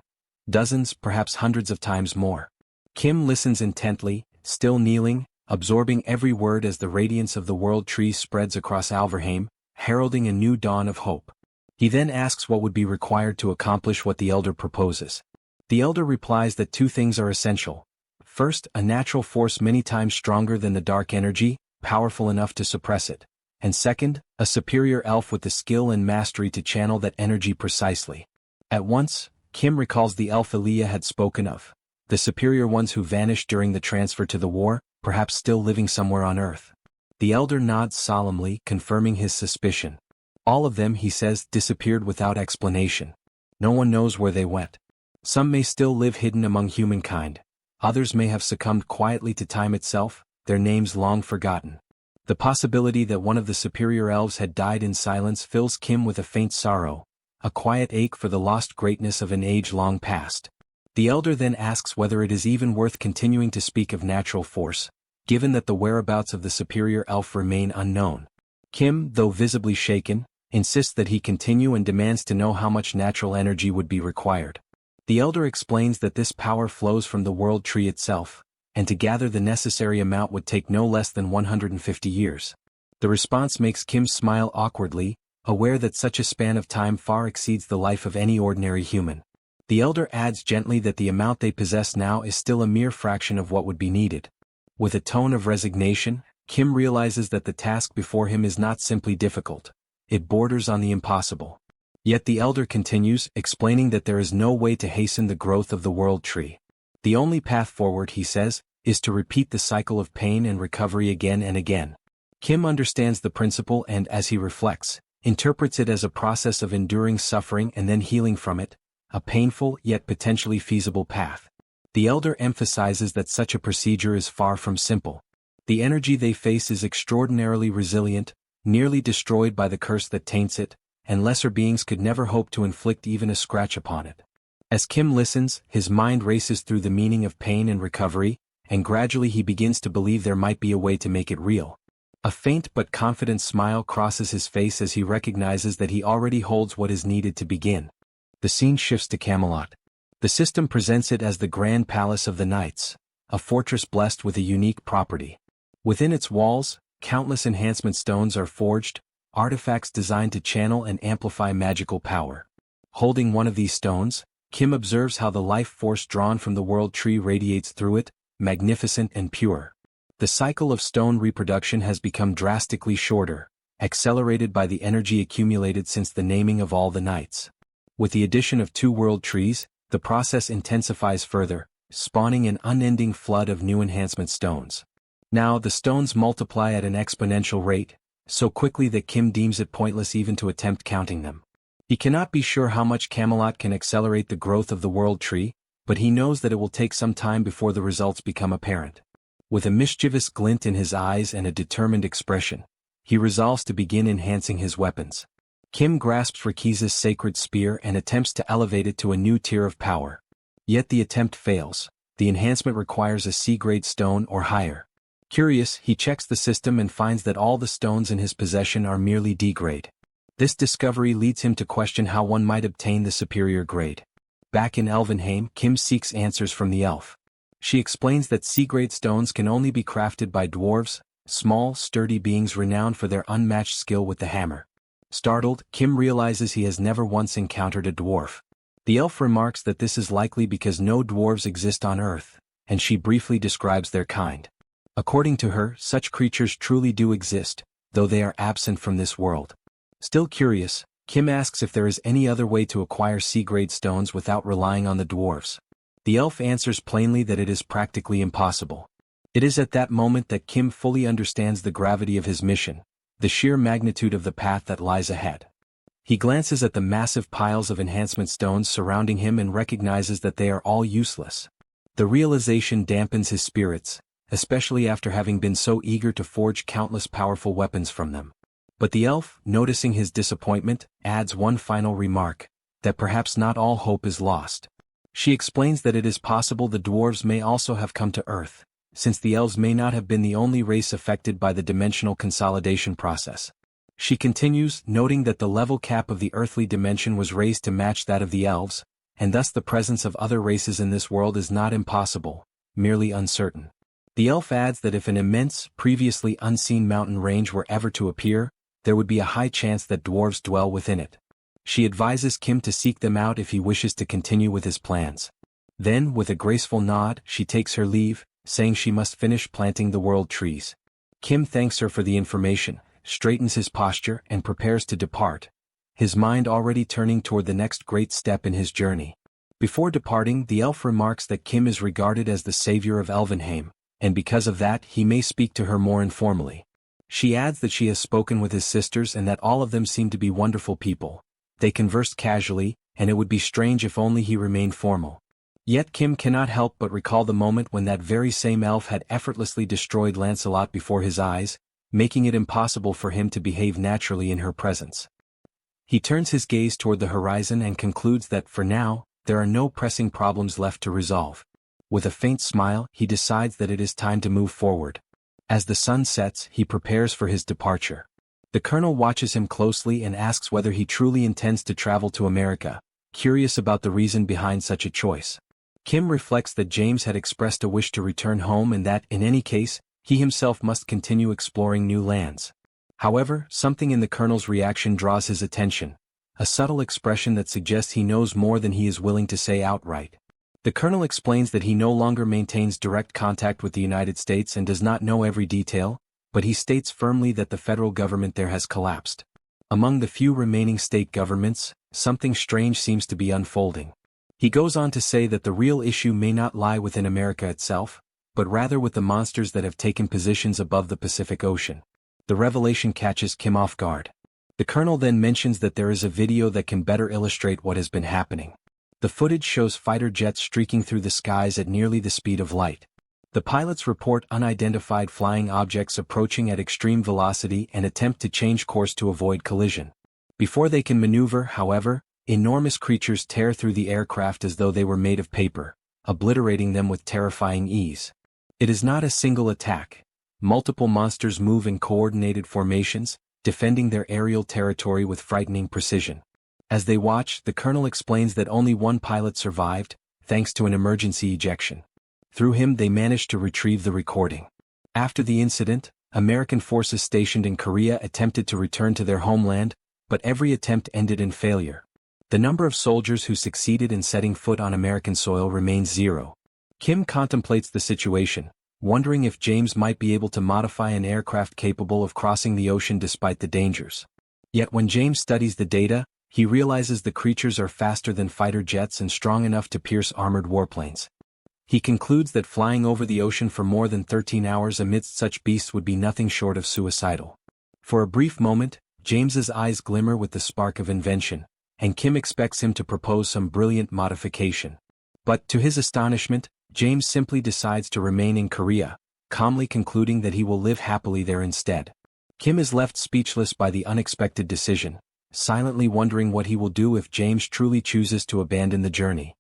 Dozens, perhaps hundreds of times more. Kim listens intently, still kneeling, absorbing every word as the radiance of the world tree spreads across Alverheim, heralding a new dawn of hope. He then asks what would be required to accomplish what the elder proposes. The elder replies that two things are essential. First, a natural force many times stronger than the dark energy, powerful enough to suppress it. And second, a superior elf with the skill and mastery to channel that energy precisely. At once, Kim recalls the elf Elia had spoken of. The superior ones who vanished during the transfer to the war, perhaps still living somewhere on Earth. The elder nods solemnly, confirming his suspicion. All of them, he says, disappeared without explanation. No one knows where they went. Some may still live hidden among humankind. Others may have succumbed quietly to time itself, their names long forgotten. The possibility that one of the superior elves had died in silence fills Kim with a faint sorrow, a quiet ache for the lost greatness of an age long past. The elder then asks whether it is even worth continuing to speak of natural force, given that the whereabouts of the superior elf remain unknown. Kim, though visibly shaken, insists that he continue and demands to know how much natural energy would be required. The elder explains that this power flows from the world tree itself, and to gather the necessary amount would take no less than 150 years. The response makes Kim smile awkwardly, aware that such a span of time far exceeds the life of any ordinary human. The elder adds gently that the amount they possess now is still a mere fraction of what would be needed. With a tone of resignation, Kim realizes that the task before him is not simply difficult. It borders on the impossible. Yet the elder continues, explaining that there is no way to hasten the growth of the world tree. The only path forward, he says, is to repeat the cycle of pain and recovery again and again. Kim understands the principle and, as he reflects, interprets it as a process of enduring suffering and then healing from it, a painful yet potentially feasible path. The elder emphasizes that such a procedure is far from simple. The energy they face is extraordinarily resilient, nearly destroyed by the curse that taints it, and lesser beings could never hope to inflict even a scratch upon it. As Kim listens, his mind races through the meaning of pain and recovery, and gradually he begins to believe there might be a way to make it real. A faint but confident smile crosses his face as he recognizes that he already holds what is needed to begin. The scene shifts to Camelot. The system presents it as the grand palace of the knights, a fortress blessed with a unique property. Within its walls, countless enhancement stones are forged, artifacts designed to channel and amplify magical power. Holding one of these stones, Kim observes how the life force drawn from the world tree radiates through it, magnificent and pure. The cycle of stone reproduction has become drastically shorter, accelerated by the energy accumulated since the naming of all the knights. With the addition of 2 world trees, the process intensifies further, spawning an unending flood of new enhancement stones. Now the stones multiply at an exponential rate, so quickly that Kim deems it pointless even to attempt counting them. He cannot be sure how much Camelot can accelerate the growth of the world tree, but he knows that it will take some time before the results become apparent. With a mischievous glint in his eyes and a determined expression, he resolves to begin enhancing his weapons. Kim grasps Rakiza's sacred spear and attempts to elevate it to a new tier of power. Yet the attempt fails. The enhancement requires a C-grade stone or higher. Curious, he checks the system and finds that all the stones in his possession are merely D-grade. This discovery leads him to question how one might obtain the superior grade. Back in Elvenheim, Kim seeks answers from the elf. She explains that C-grade stones can only be crafted by dwarves, small, sturdy beings renowned for their unmatched skill with the hammer. Startled, Kim realizes he has never once encountered a dwarf. The elf remarks that this is likely because no dwarves exist on Earth, and she briefly describes their kind. According to her, such creatures truly do exist, though they are absent from this world. Still curious, Kim asks if there is any other way to acquire C-grade stones without relying on the dwarves. The elf answers plainly that it is practically impossible. It is at that moment that Kim fully understands the gravity of his mission, the sheer magnitude of the path that lies ahead. He glances at the massive piles of enhancement stones surrounding him and recognizes that they are all useless. The realization dampens his spirits, especially after having been so eager to forge countless powerful weapons from them. But the elf, noticing his disappointment, adds one final remark, that perhaps not all hope is lost. She explains that it is possible the dwarves may also have come to Earth, since the elves may not have been the only race affected by the dimensional consolidation process. She continues, noting that the level cap of the earthly dimension was raised to match that of the elves, and thus the presence of other races in this world is not impossible, merely uncertain. The elf adds that if an immense, previously unseen mountain range were ever to appear, there would be a high chance that dwarves dwell within it. She advises Kim to seek them out if he wishes to continue with his plans. Then, with a graceful nod, she takes her leave, saying she must finish planting the world trees. Kim thanks her for the information, straightens his posture, and prepares to depart, his mind already turning toward the next great step in his journey. Before departing, the elf remarks that Kim is regarded as the savior of Elvenheim, and because of that he may speak to her more informally. She adds that she has spoken with his sisters and that all of them seem to be wonderful people. They conversed casually, and it would be strange if only he remained formal. Yet Kim cannot help but recall the moment when that very same elf had effortlessly destroyed Lancelot before his eyes, making it impossible for him to behave naturally in her presence. He turns his gaze toward the horizon and concludes that, for now, there are no pressing problems left to resolve. With a faint smile, he decides that it is time to move forward. As the sun sets, he prepares for his departure. The colonel watches him closely and asks whether he truly intends to travel to America, curious about the reason behind such a choice. Kim reflects that James had expressed a wish to return home and that, in any case, he himself must continue exploring new lands. However, something in the colonel's reaction draws his attention, a subtle expression that suggests he knows more than he is willing to say outright. The colonel explains that he no longer maintains direct contact with the United States and does not know every detail, but he states firmly that the federal government there has collapsed. Among the few remaining state governments, something strange seems to be unfolding. He goes on to say that the real issue may not lie within America itself, but rather with the monsters that have taken positions above the Pacific Ocean. The revelation catches Kim off guard. The colonel then mentions that there is a video that can better illustrate what has been happening. The footage shows fighter jets streaking through the skies at nearly the speed of light. The pilots report unidentified flying objects approaching at extreme velocity and attempt to change course to avoid collision. Before they can maneuver, however, enormous creatures tear through the aircraft as though they were made of paper, obliterating them with terrifying ease. It is not a single attack. Multiple monsters move in coordinated formations, defending their aerial territory with frightening precision. As they watch, the colonel explains that only one pilot survived, thanks to an emergency ejection. Through him they managed to retrieve the recording. After the incident, American forces stationed in Korea attempted to return to their homeland, but every attempt ended in failure. The number of soldiers who succeeded in setting foot on American soil remains zero. Kim contemplates the situation, wondering if James might be able to modify an aircraft capable of crossing the ocean despite the dangers. Yet when James studies the data, he realizes the creatures are faster than fighter jets and strong enough to pierce armored warplanes. He concludes that flying over the ocean for more than 13 hours amidst such beasts would be nothing short of suicidal. For a brief moment, James's eyes glimmer with the spark of invention, and Kim expects him to propose some brilliant modification. But, to his astonishment, James simply decides to remain in Korea, calmly concluding that he will live happily there instead. Kim is left speechless by the unexpected decision, silently wondering what he will do if James truly chooses to abandon the journey.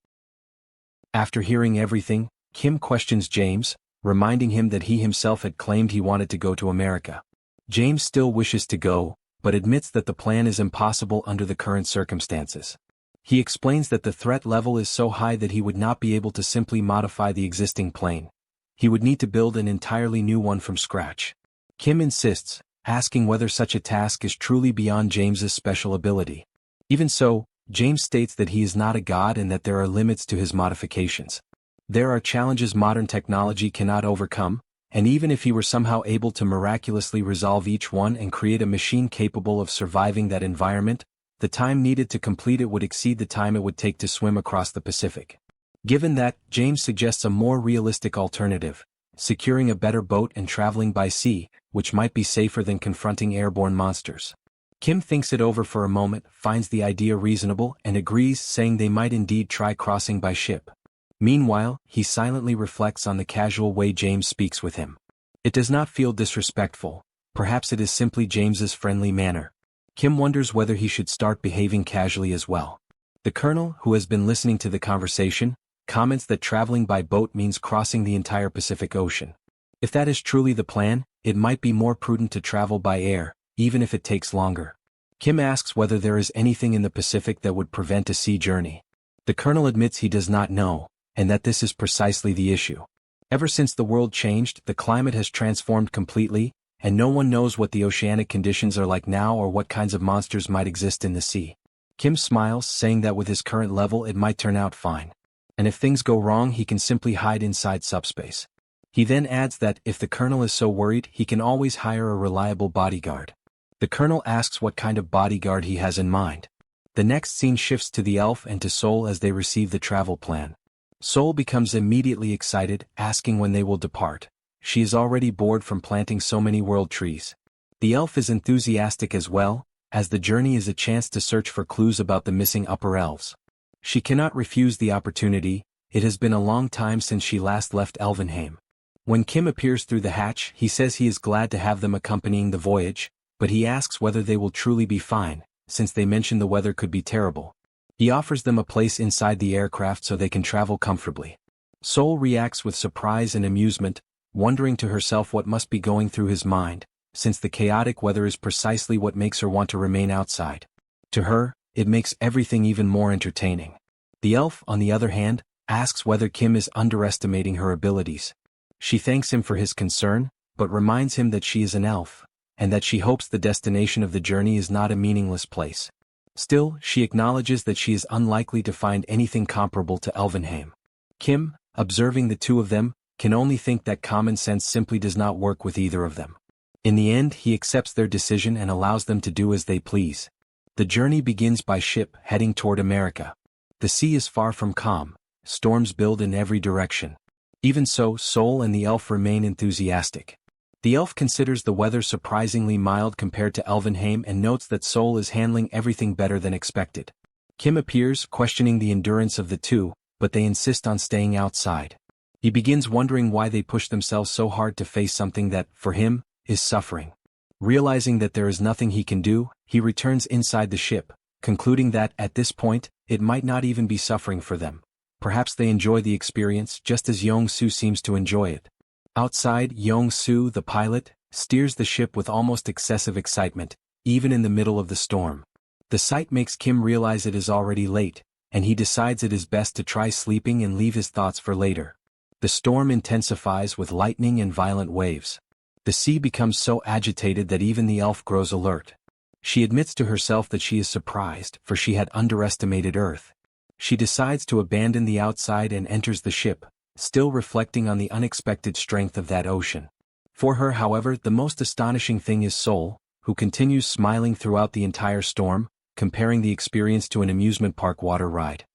After hearing everything, Kim questions James, reminding him that he himself had claimed he wanted to go to America. James still wishes to go, but admits that the plan is impossible under the current circumstances. He explains that the threat level is so high that he would not be able to simply modify the existing plane. He would need to build an entirely new one from scratch. Kim insists, asking whether such a task is truly beyond James's special ability. Even so, James states that he is not a god and that there are limits to his modifications. There are challenges modern technology cannot overcome, and even if he were somehow able to miraculously resolve each one and create a machine capable of surviving that environment, the time needed to complete it would exceed the time it would take to swim across the Pacific. Given that, James suggests a more realistic alternative, securing a better boat and traveling by sea, which might be safer than confronting airborne monsters. Kim thinks it over for a moment, finds the idea reasonable, and agrees, saying they might indeed try crossing by ship. Meanwhile, he silently reflects on the casual way James speaks with him. It does not feel disrespectful, perhaps it is simply James's friendly manner. Kim wonders whether he should start behaving casually as well. The colonel, who has been listening to the conversation, comments that traveling by boat means crossing the entire Pacific Ocean. If that is truly the plan, it might be more prudent to travel by air, even if it takes longer. Kim asks whether there is anything in the Pacific that would prevent a sea journey. The colonel admits he does not know, and that this is precisely the issue. Ever since the world changed, the climate has transformed completely, and no one knows what the oceanic conditions are like now or what kinds of monsters might exist in the sea. Kim smiles, saying that with his current level it might turn out fine. And if things go wrong he can simply hide inside SUBSPACE. He then adds that if the colonel is so worried he can always hire a reliable bodyguard. The colonel asks what kind of bodyguard he has in mind. The next scene shifts to the elf and to Seoul as they receive the travel plan. Seoul becomes immediately excited, asking when they will depart. She is already bored from planting so many world trees. The elf is enthusiastic as well, as the journey is a chance to search for clues about the missing upper elves. She cannot refuse the opportunity, it has been a long time since she last left Elvenheim. When Kim appears through the hatch, he says he is glad to have them accompanying the voyage, but he asks whether they will truly be fine, since they mention the weather could be terrible. He offers them a place inside the aircraft so they can travel comfortably. Seoul reacts with surprise and amusement, wondering to herself what must be going through his mind, since the chaotic weather is precisely what makes her want to remain outside. To her, it makes everything even more entertaining. The elf, on the other hand, asks whether Kim is underestimating her abilities. She thanks him for his concern, but reminds him that she is an elf, and that she hopes the destination of the journey is not a meaningless place. Still, she acknowledges that she is unlikely to find anything comparable to Elvenheim. Kim, observing the two of them, can only think that common sense simply does not work with either of them. In the end, he accepts their decision and allows them to do as they please. The journey begins by ship, heading toward America. The sea is far from calm, storms build in every direction. Even so, Seoul and the elf remain enthusiastic. The elf considers the weather surprisingly mild compared to Elvenheim and notes that Seoul is handling everything better than expected. Kim appears, questioning the endurance of the two, but they insist on staying outside. He begins wondering why they push themselves so hard to face something that, for him, is suffering. Realizing that there is nothing he can do, he returns inside the ship, concluding that, at this point, it might not even be suffering for them. Perhaps they enjoy the experience just as Yong-soo seems to enjoy it. Outside, Yong-soo, the pilot, steers the ship with almost excessive excitement, even in the middle of the storm. The sight makes Kim realize it is already late, and he decides it is best to try sleeping and leave his thoughts for later. The storm intensifies with lightning and violent waves. The sea becomes so agitated that even the elf grows alert. She admits to herself that she is surprised, for she had underestimated Earth. She decides to abandon the outside and enters the ship, still reflecting on the unexpected strength of that ocean. For her, however, the most astonishing thing is Seoul, who continues smiling throughout the entire storm, comparing the experience to an amusement park water ride.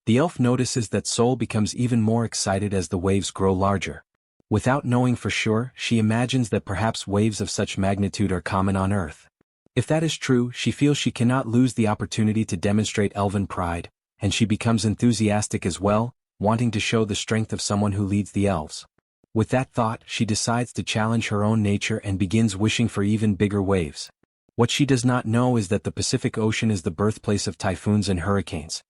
The elf notices that Seoul becomes even more excited as the waves grow larger. Without knowing for sure, she imagines that perhaps waves of such magnitude are common on Earth. If that is true, she feels she cannot lose the opportunity to demonstrate elven pride, and she becomes enthusiastic as well, wanting to show the strength of someone who leads the elves. With that thought, she decides to challenge her own nature and begins wishing for even bigger waves. What she does not know is that the Pacific Ocean is the birthplace of typhoons and hurricanes.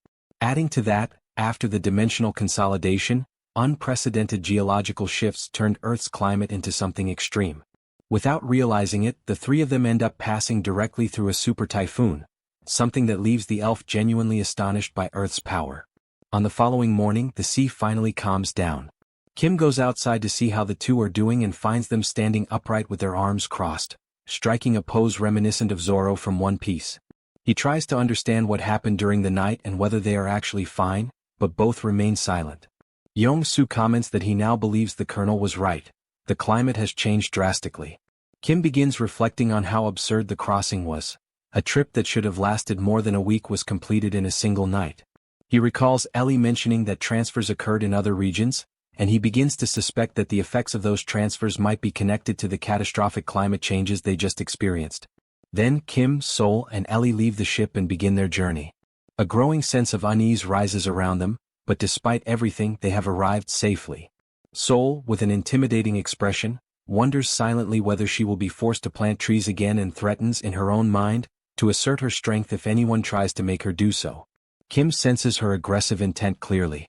Adding to that, after the dimensional consolidation, unprecedented geological shifts turned Earth's climate into something extreme. Without realizing it, the three of them end up passing directly through a super typhoon, something that leaves the elf genuinely astonished by Earth's power. On the following morning, the sea finally calms down. Kim goes outside to see how the two are doing and finds them standing upright with their arms crossed, striking a pose reminiscent of Zorro from One Piece. He tries to understand what happened during the night and whether they are actually fine, but both remain silent. Yong-soo comments that he now believes the colonel was right. The climate has changed drastically. Kim begins reflecting on how absurd the crossing was. A trip that should have lasted more than a week was completed in a single night. He recalls Ellie mentioning that transfers occurred in other regions, and he begins to suspect that the effects of those transfers might be connected to the catastrophic climate changes they just experienced. Then Kim, Seoul, and Ellie leave the ship and begin their journey. A growing sense of unease rises around them, but despite everything, they have arrived safely. Seoul, with an intimidating expression, wonders silently whether she will be forced to plant trees again and threatens in her own mind to assert her strength if anyone tries to make her do so. Kim senses her aggressive intent clearly.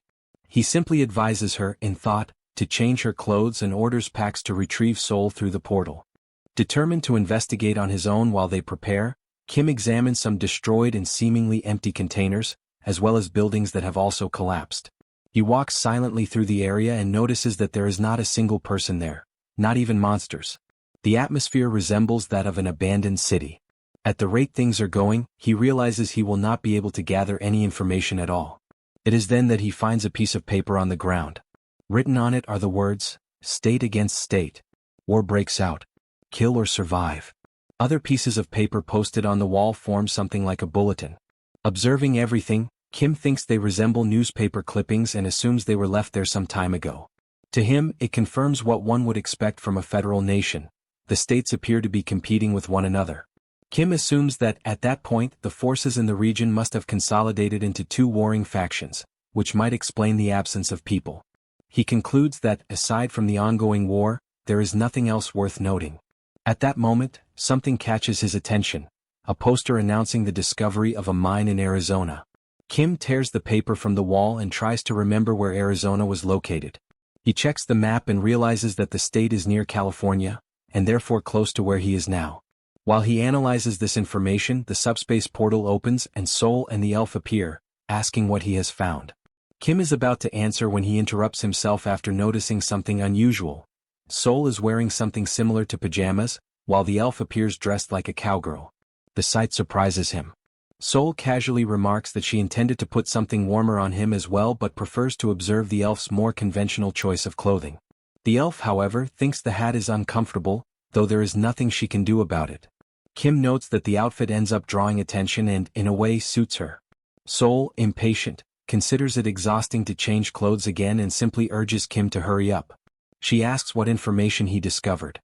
He simply advises her, in thought, to change her clothes and orders Pax to retrieve Seoul through the portal. Determined to investigate on his own while they prepare, Kim examines some destroyed and seemingly empty containers, as well as buildings that have also collapsed. He walks silently through the area and notices that there is not a single person there, not even monsters. The atmosphere resembles that of an abandoned city. At the rate things are going, he realizes he will not be able to gather any information at all. It is then that he finds a piece of paper on the ground. Written on it are the words, "State against state. War breaks out. Kill or survive." Other pieces of paper posted on the wall form something like a bulletin. Observing everything, Kim thinks they resemble newspaper clippings and assumes they were left there some time ago. To him, it confirms what one would expect from a federal nation. The states appear to be competing with one another. Kim assumes that, at that point, the forces in the region must have consolidated into two warring factions, which might explain the absence of people. He concludes that, aside from the ongoing war, there is nothing else worth noting. At that moment, something catches his attention, a poster announcing the discovery of a mine in Arizona. Kim tears the paper from the wall and tries to remember where Arizona was located. He checks the map and realizes that the state is near California, and therefore close to where he is now. While he analyzes this information, the subspace portal opens and Seoul and the elf appear, asking what he has found. Kim is about to answer when he interrupts himself after noticing something unusual. Seoul is wearing something similar to pajamas, while the elf appears dressed like a cowgirl. The sight surprises him. Seoul casually remarks that she intended to put something warmer on him as well but prefers to observe the elf's more conventional choice of clothing. The elf, however, thinks the hat is uncomfortable, though there is nothing she can do about it. Kim notes that the outfit ends up drawing attention and, in a way, suits her. Seoul, impatient, considers it exhausting to change clothes again and simply urges Kim to hurry up. She asks what information he discovered.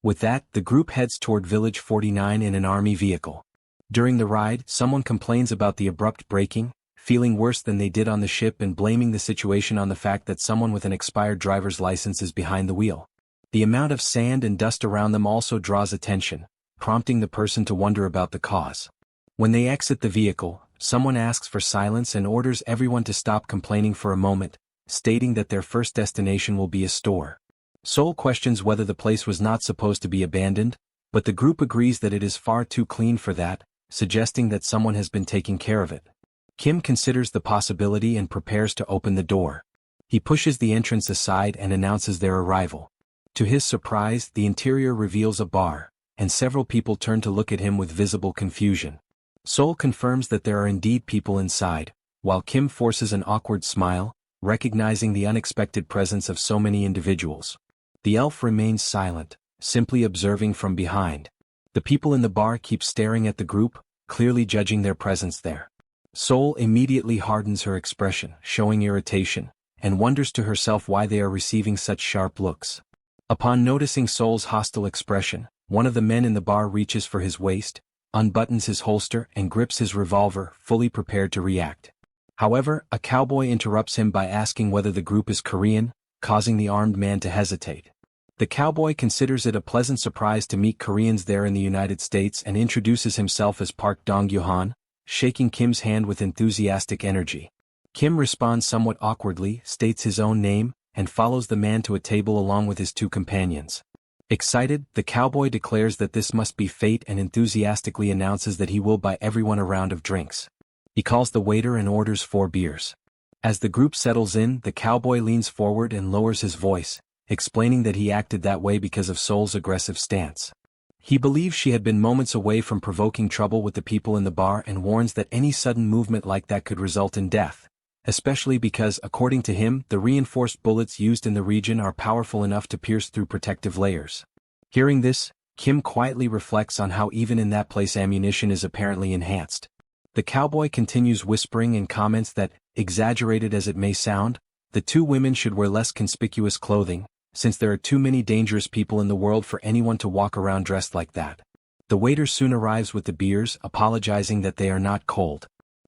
With that, the group heads toward Village 49 in an army vehicle. During the ride, someone complains about the abrupt braking, feeling worse than they did on the ship and blaming the situation on the fact that someone with an expired driver's license is behind the wheel. The amount of sand and dust around them also draws attention, prompting the person to wonder about the cause. When they exit the vehicle, someone asks for silence and orders everyone to stop complaining for a moment, stating that their first destination will be a store. Seoul questions whether the place was not supposed to be abandoned, but the group agrees that it is far too clean for that, suggesting that someone has been taking care of it. Kim considers the possibility and prepares to open the door. He pushes the entrance aside and announces their arrival. To his surprise, the interior reveals a bar, and several people turn to look at him with visible confusion. Seoul confirms that there are indeed people inside, while Kim forces an awkward smile, recognizing the unexpected presence of so many individuals. The elf remains silent, simply observing from behind. The people in the bar keep staring at the group, clearly judging their presence there. Seoul immediately hardens her expression, showing irritation, and wonders to herself why they are receiving such sharp looks. Upon noticing Seoul's hostile expression, one of the men in the bar reaches for his waist, unbuttons his holster and grips his revolver, fully prepared to react. However, a cowboy interrupts him by asking whether the group is Korean, causing the armed man to hesitate. The cowboy considers it a pleasant surprise to meet Koreans there in the United States and introduces himself as Park Dong-gyeon, shaking Kim's hand with enthusiastic energy. Kim responds somewhat awkwardly, states his own name, and follows the man to a table along with his two companions. Excited, the cowboy declares that this must be fate and enthusiastically announces that he will buy everyone a round of drinks. He calls the waiter and orders 4 beers. As the group settles in, the cowboy leans forward and lowers his voice, explaining that he acted that way because of Seoul's aggressive stance. He believes she had been moments away from provoking trouble with the people in the bar and warns that any sudden movement like that could result in death, especially because, according to him, the reinforced bullets used in the region are powerful enough to pierce through protective layers. Hearing this, Kim quietly reflects on how even in that place ammunition is apparently enhanced. The cowboy continues whispering and comments that, exaggerated as it may sound, the 2 women should wear less conspicuous clothing, since there are too many dangerous people in the world for anyone to walk around dressed like that. The waiter soon arrives with the beers, apologizing that they are not cold.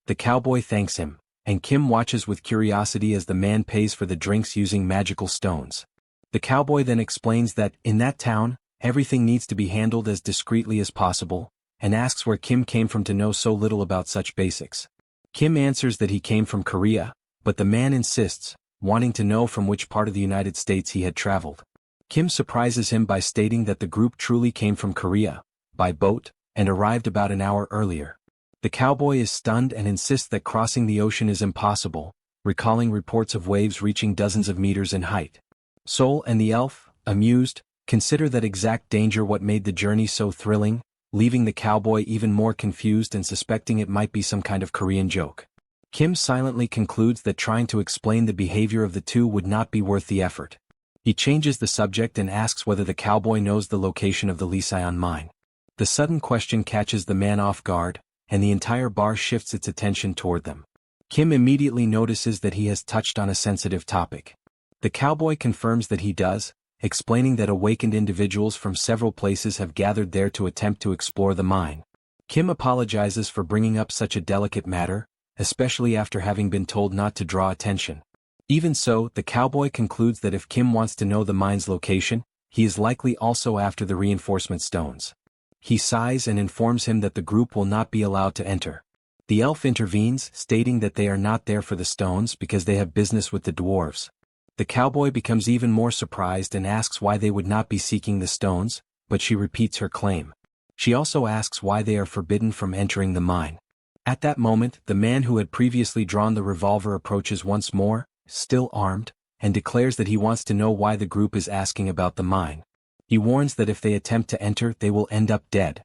The cowboy thanks him, and Kim watches with curiosity as the man pays for the drinks using magical stones. The cowboy then explains that, in that town, everything needs to be handled as discreetly as possible, and asks where Kim came from to know so little about such basics. Kim answers that he came from Korea, but the man insists, wanting to know from which part of the United States he had traveled. Kim surprises him by stating that the group truly came from Korea, by boat, and arrived about an hour earlier. The cowboy is stunned and insists that crossing the ocean is impossible, recalling reports of waves reaching dozens of meters in height. Seoul and the elf, amused, consider that exact danger what made the journey so thrilling, leaving the cowboy even more confused and suspecting it might be some kind of Korean joke. Kim silently concludes that trying to explain the behavior of the 2 would not be worth the effort. He changes the subject and asks whether the cowboy knows the location of the Liseon mine. The sudden question catches the man off guard, and the entire bar shifts its attention toward them. Kim immediately notices that he has touched on a sensitive topic. The cowboy confirms that he does, explaining that awakened individuals from several places have gathered there to attempt to explore the mine. Kim apologizes for bringing up such a delicate matter, especially after having been told not to draw attention. Even so, the cowboy concludes that if Kim wants to know the mine's location, he is likely also after the reinforcement stones. He sighs and informs him that the group will not be allowed to enter. The elf intervenes, stating that they are not there for the stones because they have business with the dwarves. The cowboy becomes even more surprised and asks why they would not be seeking the stones, but she repeats her claim. She also asks why they are forbidden from entering the mine. At that moment, the man who had previously drawn the revolver approaches once more, still armed, and declares that he wants to know why the group is asking about the mine. He warns that if they attempt to enter, they will end up dead.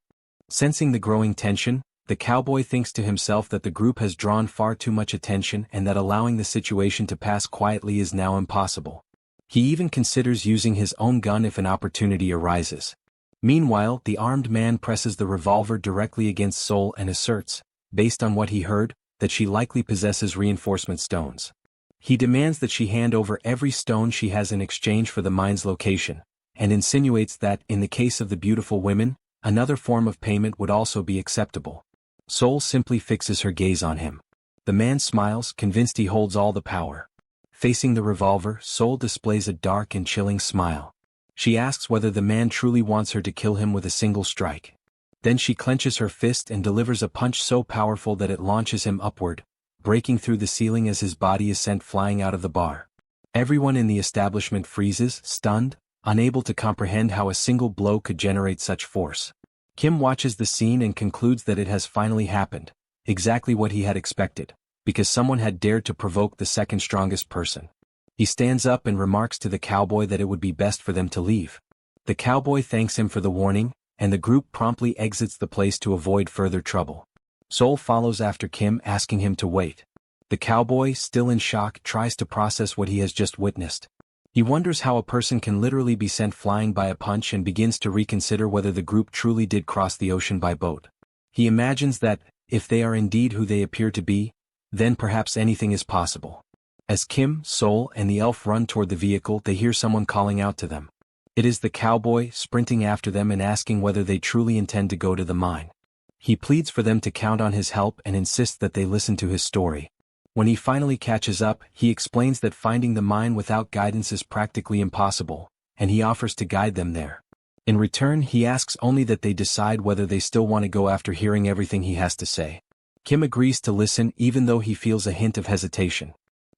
Sensing the growing tension, the cowboy thinks to himself that the group has drawn far too much attention and that allowing the situation to pass quietly is now impossible. He even considers using his own gun if an opportunity arises. Meanwhile, the armed man presses the revolver directly against Seoul and asserts, based on what he heard, that she likely possesses reinforcement stones. He demands that she hand over every stone she has in exchange for the mine's location, and insinuates that, in the case of the beautiful women, another form of payment would also be acceptable. Seoul simply fixes her gaze on him. The man smiles, convinced he holds all the power. Facing the revolver, Seoul displays a dark and chilling smile. She asks whether the man truly wants her to kill him with a single strike. Then she clenches her fist and delivers a punch so powerful that it launches him upward, breaking through the ceiling as his body is sent flying out of the bar. Everyone in the establishment freezes, stunned, unable to comprehend how a single blow could generate such force. Kim watches the scene and concludes that it has finally happened, exactly what he had expected, because someone had dared to provoke the second strongest person. He stands up and remarks to the cowboy that it would be best for them to leave. The cowboy thanks him for the warning, and the group promptly exits the place to avoid further trouble. Seoul follows after Kim, asking him to wait. The cowboy, still in shock, tries to process what he has just witnessed. He wonders how a person can literally be sent flying by a punch and begins to reconsider whether the group truly did cross the ocean by boat. He imagines that, if they are indeed who they appear to be, then perhaps anything is possible. As Kim, Seoul, and the elf run toward the vehicle, they hear someone calling out to them. It is the cowboy, sprinting after them and asking whether they truly intend to go to the mine. He pleads for them to count on his help and insists that they listen to his story. When he finally catches up, he explains that finding the mine without guidance is practically impossible, and he offers to guide them there. In return, he asks only that they decide whether they still want to go after hearing everything he has to say. Kim agrees to listen even though he feels a hint of hesitation.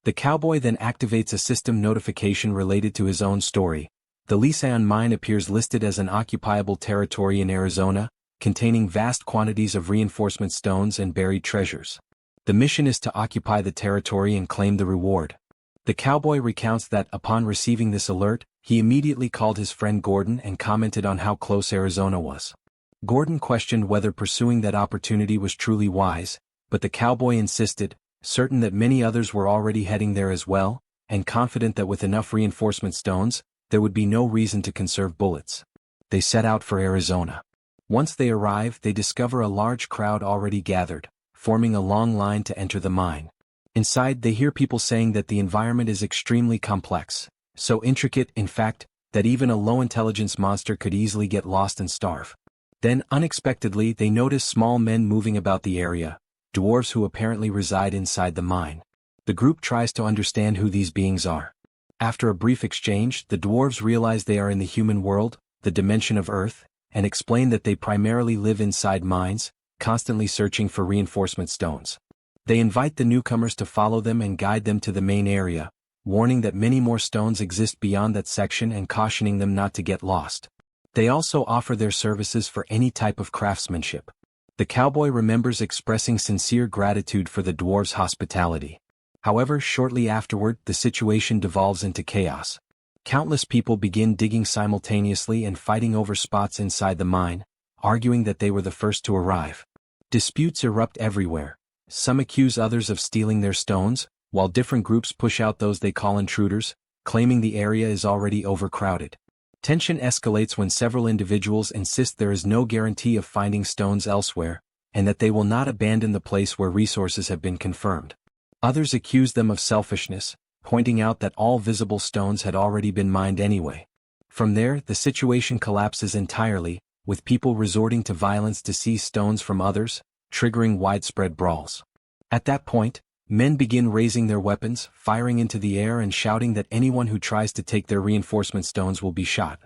The cowboy then activates a system notification related to his own story. The Liseon mine appears listed as an occupiable territory in Arizona, containing vast quantities of reinforcement stones and buried treasures. The mission is to occupy the territory and claim the reward. The cowboy recounts that upon receiving this alert, he immediately called his friend Gordon and commented on how close Arizona was. Gordon questioned whether pursuing that opportunity was truly wise, but the cowboy insisted, certain that many others were already heading there as well, and confident that with enough reinforcement stones, there would be no reason to conserve bullets. They set out for Arizona. Once they arrive, they discover a large crowd already gathered, forming a long line to enter the mine. Inside, they hear people saying that the environment is extremely complex, so intricate, in fact, that even a low-intelligence monster could easily get lost and starve. Then, unexpectedly, they notice small men moving about the area, dwarves who apparently reside inside the mine. The group tries to understand who these beings are. After a brief exchange, the dwarves realize they are in the human world, the dimension of Earth, and explain that they primarily live inside mines, constantly searching for reinforcement stones. They invite the newcomers to follow them and guide them to the main area, warning that many more stones exist beyond that section and cautioning them not to get lost. They also offer their services for any type of craftsmanship. The cowboy remembers expressing sincere gratitude for the dwarves' hospitality. However, shortly afterward, the situation devolves into chaos. Countless people begin digging simultaneously and fighting over spots inside the mine, arguing that they were the first to arrive. Disputes erupt everywhere. Some accuse others of stealing their stones, while different groups push out those they call intruders, claiming the area is already overcrowded. Tension escalates when several individuals insist there is no guarantee of finding stones elsewhere, and that they will not abandon the place where resources have been confirmed. Others accuse them of selfishness, pointing out that all visible stones had already been mined anyway. From there, the situation collapses entirely, with people resorting to violence to seize stones from others, triggering widespread brawls. At that point, men begin raising their weapons, firing into the air and shouting that anyone who tries to take their reinforcement stones will be shot.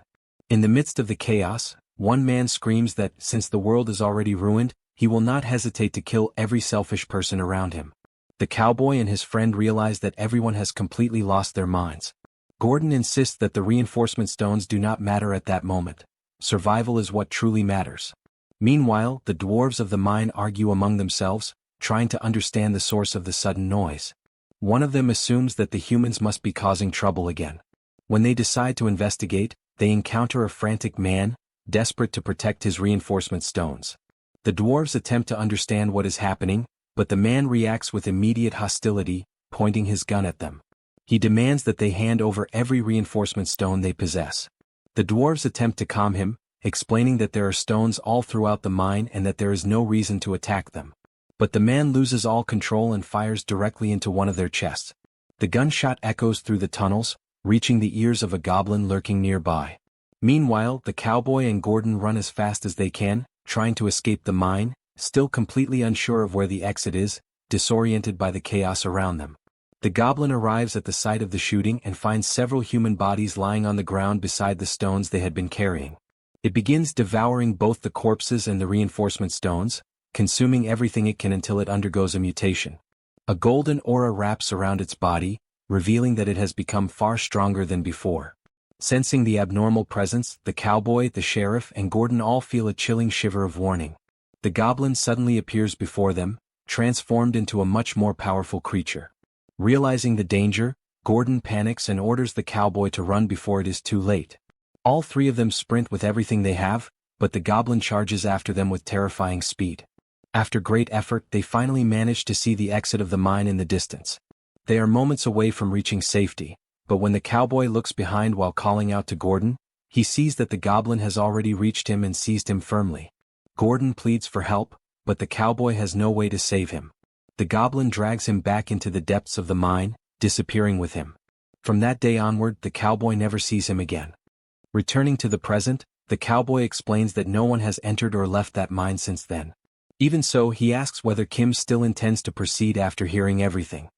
In the midst of the chaos, one man screams that, since the world is already ruined, he will not hesitate to kill every selfish person around him. The cowboy and his friend realize that everyone has completely lost their minds. Gordon insists that the reinforcement stones do not matter at that moment. Survival is what truly matters. Meanwhile, the dwarves of the mine argue among themselves, trying to understand the source of the sudden noise. One of them assumes that the humans must be causing trouble again. When they decide to investigate, they encounter a frantic man, desperate to protect his reinforcement stones. The dwarves attempt to understand what is happening, but the man reacts with immediate hostility, pointing his gun at them. He demands that they hand over every reinforcement stone they possess. The dwarves attempt to calm him, explaining that there are stones all throughout the mine and that there is no reason to attack them. But the man loses all control and fires directly into one of their chests. The gunshot echoes through the tunnels, reaching the ears of a goblin lurking nearby. Meanwhile, the cowboy and Gordon run as fast as they can, trying to escape the mine, still completely unsure of where the exit is, disoriented by the chaos around them. The goblin arrives at the site of the shooting and finds several human bodies lying on the ground beside the stones they had been carrying. It begins devouring both the corpses and the reinforcement stones, consuming everything it can until it undergoes a mutation. A golden aura wraps around its body, revealing that it has become far stronger than before. Sensing the abnormal presence, the cowboy, the sheriff, and Gordon all feel a chilling shiver of warning. The goblin suddenly appears before them, transformed into a much more powerful creature. Realizing the danger, Gordon panics and orders the cowboy to run before it is too late. All three of them sprint with everything they have, but the goblin charges after them with terrifying speed. After great effort, they finally manage to see the exit of the mine in the distance. They are moments away from reaching safety, but when the cowboy looks behind while calling out to Gordon, he sees that the goblin has already reached him and seized him firmly. Gordon pleads for help, but the cowboy has no way to save him. The goblin drags him back into the depths of the mine, disappearing with him. From that day onward, the cowboy never sees him again. Returning to the present, the cowboy explains that no one has entered or left that mine since then. Even so, he asks whether Kim still intends to proceed after hearing everything.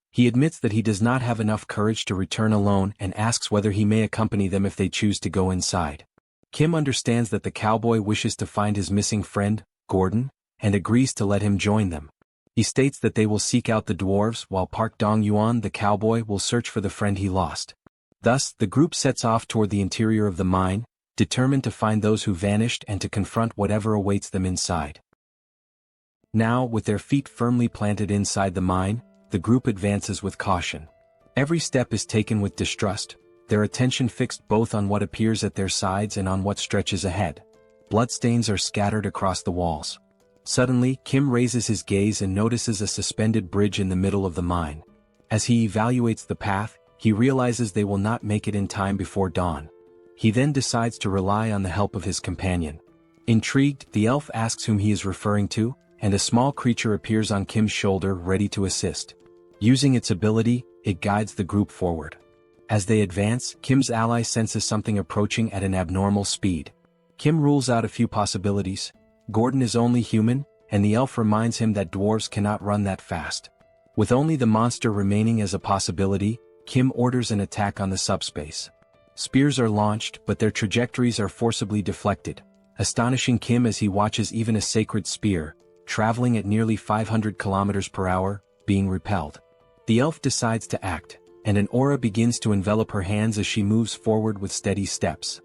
He admits that he does not have enough courage to return alone and asks whether he may accompany them if they choose to go inside. Kim understands that the cowboy wishes to find his missing friend, Gordon, and agrees to let him join them. He states that they will seek out the dwarves while Park Dong-yuan, the cowboy, will search for the friend he lost. Thus, the group sets off toward the interior of the mine, determined to find those who vanished and to confront whatever awaits them inside. Now, with their feet firmly planted inside the mine, the group advances with caution. Every step is taken with distrust, their attention fixed both on what appears at their sides and on what stretches ahead. Bloodstains are scattered across the walls. Suddenly, Kim raises his gaze and notices a suspended bridge in the middle of the mine. As he evaluates the path, he realizes they will not make it in time before dawn. He then decides to rely on the help of his companion. Intrigued, the elf asks whom he is referring to, and a small creature appears on Kim's shoulder ready to assist. Using its ability, it guides the group forward. As they advance, Kim's ally senses something approaching at an abnormal speed. Kim rules out a few possibilities. Gordon is only human, and the elf reminds him that dwarves cannot run that fast. With only the monster remaining as a possibility, Kim orders an attack on the subspace. Spears are launched, but their trajectories are forcibly deflected, astonishing Kim as he watches even a sacred spear, traveling at nearly 500 kilometers per hour, being repelled. The elf decides to act, and an aura begins to envelop her hands as she moves forward with steady steps.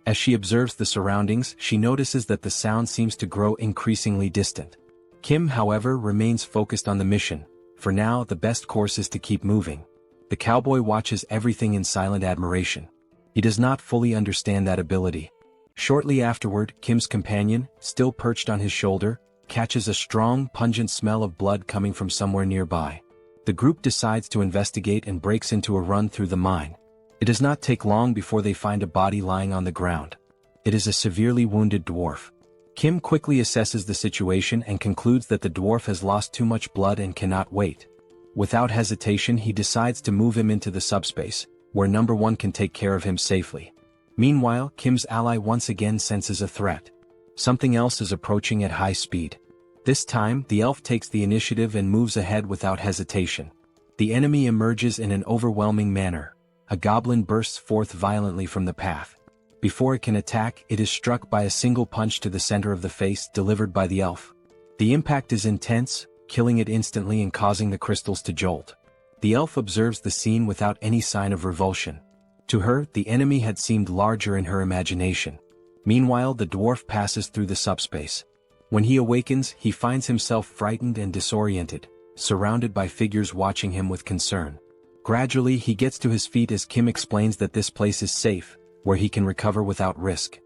As she observes the surroundings, she notices that the sound seems to grow increasingly distant. Kim, however, remains focused on the mission. For now, the best course is to keep moving. The cowboy watches everything in silent admiration. He does not fully understand that ability. Shortly afterward, Kim's companion, still perched on his shoulder, catches a strong, pungent smell of blood coming from somewhere nearby. The group decides to investigate and breaks into a run through the mine. It does not take long before they find a body lying on the ground. It is a severely wounded dwarf. Kim quickly assesses the situation and concludes that the dwarf has lost too much blood and cannot wait. Without hesitation, he decides to move him into the subspace, where number one can take care of him safely. Meanwhile, Kim's ally once again senses a threat. Something else is approaching at high speed. This time, the elf takes the initiative and moves ahead without hesitation. The enemy emerges in an overwhelming manner. A goblin bursts forth violently from the path. Before it can attack, it is struck by a single punch to the center of the face delivered by the elf. The impact is intense, killing it instantly and causing the crystals to jolt. The elf observes the scene without any sign of revulsion. To her, the enemy had seemed larger in her imagination. Meanwhile, the dwarf passes through the subspace. When he awakens, he finds himself frightened and disoriented, surrounded by figures watching him with concern. Gradually, he gets to his feet as Kim explains that this place is safe, where he can recover without risk.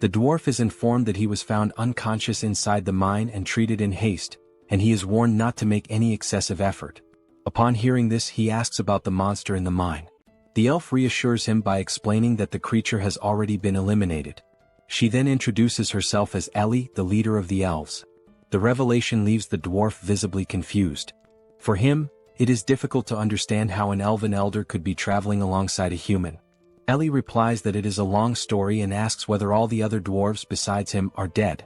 The dwarf is informed that he was found unconscious inside the mine and treated in haste, and he is warned not to make any excessive effort. Upon hearing this, he asks about the monster in the mine. The elf reassures him by explaining that the creature has already been eliminated. She then introduces herself as Ellie, the leader of the elves. The revelation leaves the dwarf visibly confused. For him, it is difficult to understand how an elven elder could be traveling alongside a human. Ellie replies that it is a long story and asks whether all the other dwarves besides him are dead.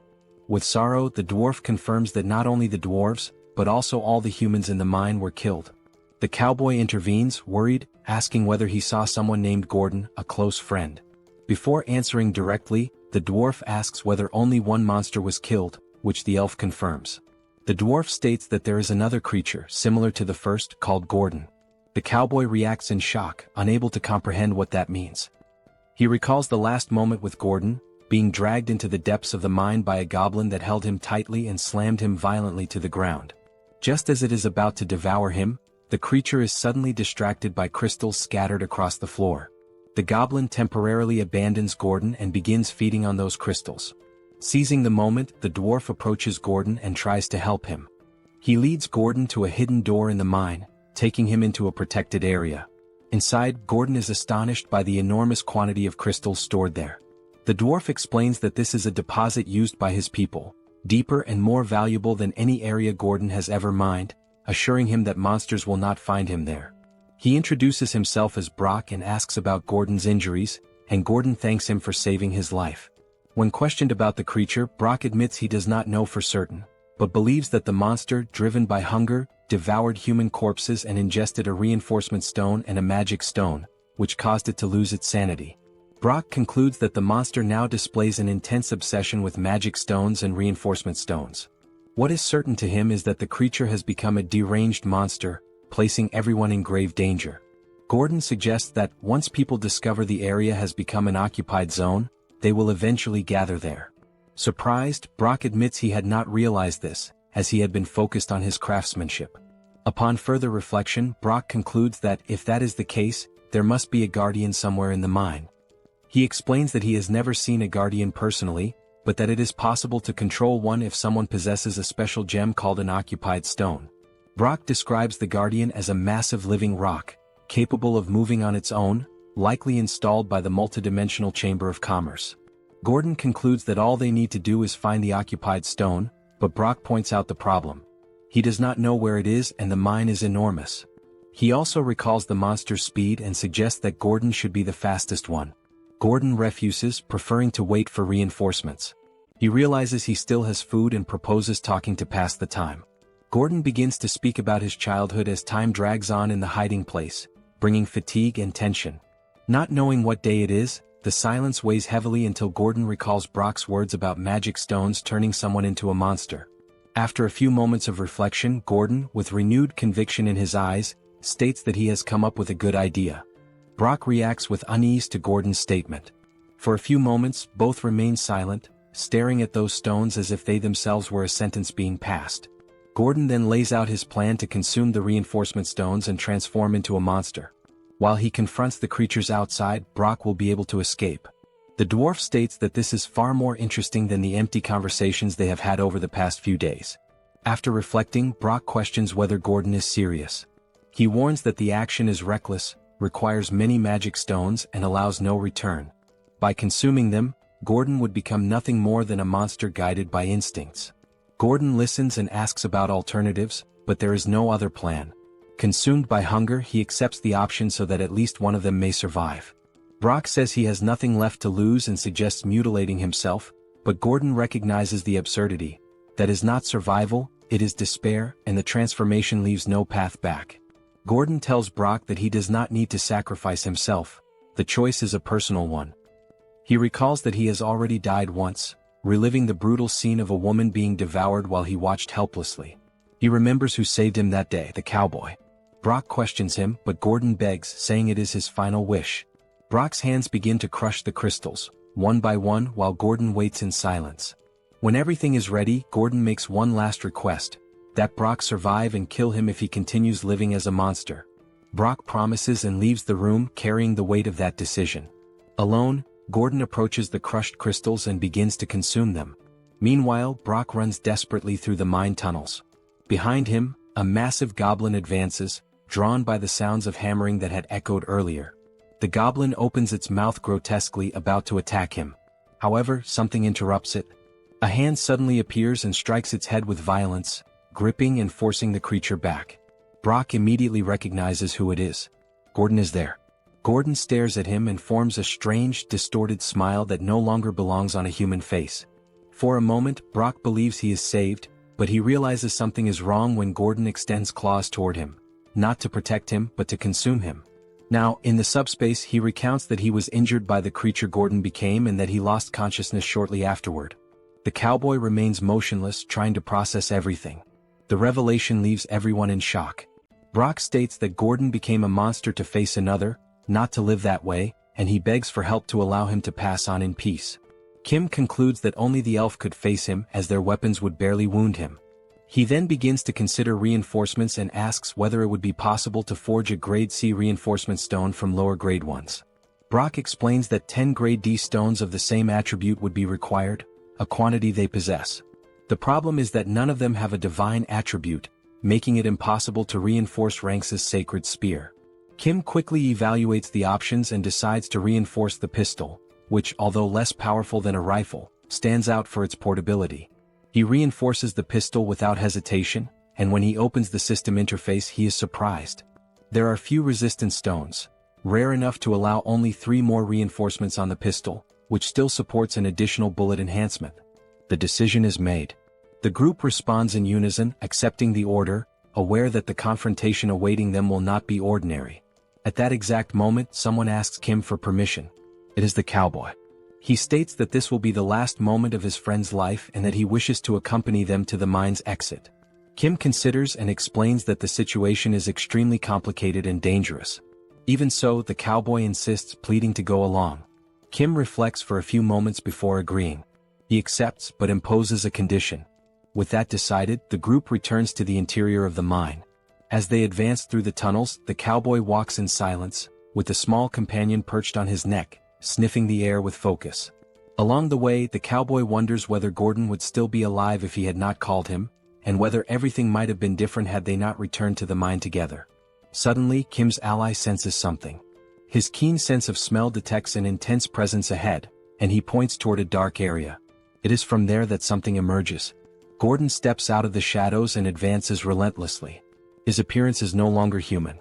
With sorrow, the dwarf confirms that not only the dwarves, but also all the humans in the mine were killed. The cowboy intervenes, worried, asking whether he saw someone named Gordon, a close friend. Before answering directly, the dwarf asks whether only one monster was killed, which the elf confirms. The dwarf states that there is another creature, similar to the first, called Gordon. The cowboy reacts in shock, unable to comprehend what that means. He recalls the last moment with Gordon, being dragged into the depths of the mine by a goblin that held him tightly and slammed him violently to the ground. Just as it is about to devour him, the creature is suddenly distracted by crystals scattered across the floor. The goblin temporarily abandons Gordon and begins feeding on those crystals. Seizing the moment, the dwarf approaches Gordon and tries to help him. He leads Gordon to a hidden door in the mine, taking him into a protected area. Inside, Gordon is astonished by the enormous quantity of crystals stored there. The dwarf explains that this is a deposit used by his people, deeper and more valuable than any area Gordon has ever mined, assuring him that monsters will not find him there. He introduces himself as Brock and asks about Gordon's injuries, and Gordon thanks him for saving his life. When questioned about the creature, Brock admits he does not know for certain, but believes that the monster, driven by hunger, devoured human corpses and ingested a reinforcement stone and a magic stone, which caused it to lose its sanity. Brock concludes that the monster now displays an intense obsession with magic stones and reinforcement stones. What is certain to him is that the creature has become a deranged monster, placing everyone in grave danger. Gordon suggests that, once people discover the area has become an occupied zone, they will eventually gather there. Surprised, Brock admits he had not realized this, as he had been focused on his craftsmanship. Upon further reflection, Brock concludes that, if that is the case, there must be a guardian somewhere in the mine. He explains that he has never seen a guardian personally, but that it is possible to control one if someone possesses a special gem called an occupied stone. Brock describes the guardian as a massive living rock, capable of moving on its own, likely installed by the multidimensional Chamber of Commerce. Gordon concludes that all they need to do is find the occupied stone, but Brock points out the problem. He does not know where it is and the mine is enormous. He also recalls the monster's speed and suggests that Gordon should be the fastest one. Gordon refuses, preferring to wait for reinforcements. He realizes he still has food and proposes talking to pass the time. Gordon begins to speak about his childhood as time drags on in the hiding place, bringing fatigue and tension. Not knowing what day it is, the silence weighs heavily until Gordon recalls Brock's words about magic stones turning someone into a monster. After a few moments of reflection, Gordon, with renewed conviction in his eyes, states that he has come up with a good idea. Brock reacts with unease to Gordon's statement. For a few moments, both remain silent, staring at those stones as if they themselves were a sentence being passed. Gordon then lays out his plan to consume the reinforcement stones and transform into a monster. While he confronts the creatures outside, Brock will be able to escape. The dwarf states that this is far more interesting than the empty conversations they have had over the past few days. After reflecting, Brock questions whether Gordon is serious. He warns that the action is reckless, requires many magic stones and allows no return. By consuming them, Gordon would become nothing more than a monster guided by instincts. Gordon listens and asks about alternatives, but there is no other plan. Consumed by hunger, he accepts the option so that at least one of them may survive. Brock says he has nothing left to lose and suggests mutilating himself, but Gordon recognizes the absurdity. That is not survival, it is despair, and the transformation leaves no path back. Gordon tells Brock that he does not need to sacrifice himself. The choice is a personal one. He recalls that he has already died once, reliving the brutal scene of a woman being devoured while he watched helplessly. He remembers who saved him that day, the cowboy. Brock questions him, but Gordon begs, saying it is his final wish. Brock's hands begin to crush the crystals, one by one, while Gordon waits in silence. When everything is ready, Gordon makes one last request, that Brock survive and kill him if he continues living as a monster. Brock promises and leaves the room, carrying the weight of that decision. Alone, Gordon approaches the crushed crystals and begins to consume them. Meanwhile, Brock runs desperately through the mine tunnels. Behind him, a massive goblin advances, drawn by the sounds of hammering that had echoed earlier. The goblin opens its mouth grotesquely, about to attack him. However, something interrupts it. A hand suddenly appears and strikes its head with violence, gripping and forcing the creature back. Brock immediately recognizes who it is. Gordon is there. Gordon stares at him and forms a strange, distorted smile that no longer belongs on a human face. For a moment, Brock believes he is saved, but he realizes something is wrong when Gordon extends claws toward him, not to protect him but to consume him. Now, in the subspace, he recounts that he was injured by the creature Gordon became and that he lost consciousness shortly afterward. The cowboy remains motionless, trying to process everything. The revelation leaves everyone in shock. Brock states that Gordon became a monster to face another, not to live that way, and he begs for help to allow him to pass on in peace. Kim concludes that only the elf could face him, as their weapons would barely wound him. He then begins to consider reinforcements and asks whether it would be possible to forge a grade C reinforcement stone from lower grade ones. Brock explains that 10 grade D stones of the same attribute would be required, a quantity they possess. The problem is that none of them have a divine attribute, making it impossible to reinforce Ranks' sacred spear. Kim quickly evaluates the options and decides to reinforce the pistol, which, although less powerful than a rifle, stands out for its portability. He reinforces the pistol without hesitation, and when he opens the system interface he is surprised. There are few resistance stones, rare enough to allow only 3 more reinforcements on the pistol, which still supports an additional bullet enhancement. The decision is made. The group responds in unison, accepting the order, aware that the confrontation awaiting them will not be ordinary. At that exact moment, someone asks Kim for permission. It is the cowboy. He states that this will be the last moment of his friend's life and that he wishes to accompany them to the mine's exit. Kim considers and explains that the situation is extremely complicated and dangerous. Even so, the cowboy insists, pleading to go along. Kim reflects for a few moments before agreeing. He accepts but imposes a condition. With that decided, the group returns to the interior of the mine. As they advance through the tunnels, the cowboy walks in silence, with a small companion perched on his neck, sniffing the air with focus. Along the way, the cowboy wonders whether Gordon would still be alive if he had not called him, and whether everything might have been different had they not returned to the mine together. Suddenly, Kim's ally senses something. His keen sense of smell detects an intense presence ahead, and he points toward a dark area. It is from there that something emerges. Gordon steps out of the shadows and advances relentlessly. His appearance is no longer human.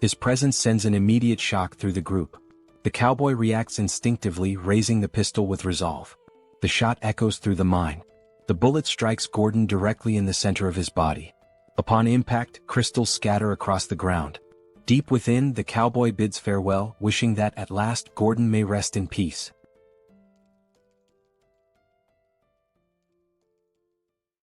His presence sends an immediate shock through the group. The cowboy reacts instinctively, raising the pistol with resolve. The shot echoes through the mine. The bullet strikes Gordon directly in the center of his body. Upon impact, crystals scatter across the ground. Deep within, the cowboy bids farewell, wishing that at last Gordon may rest in peace.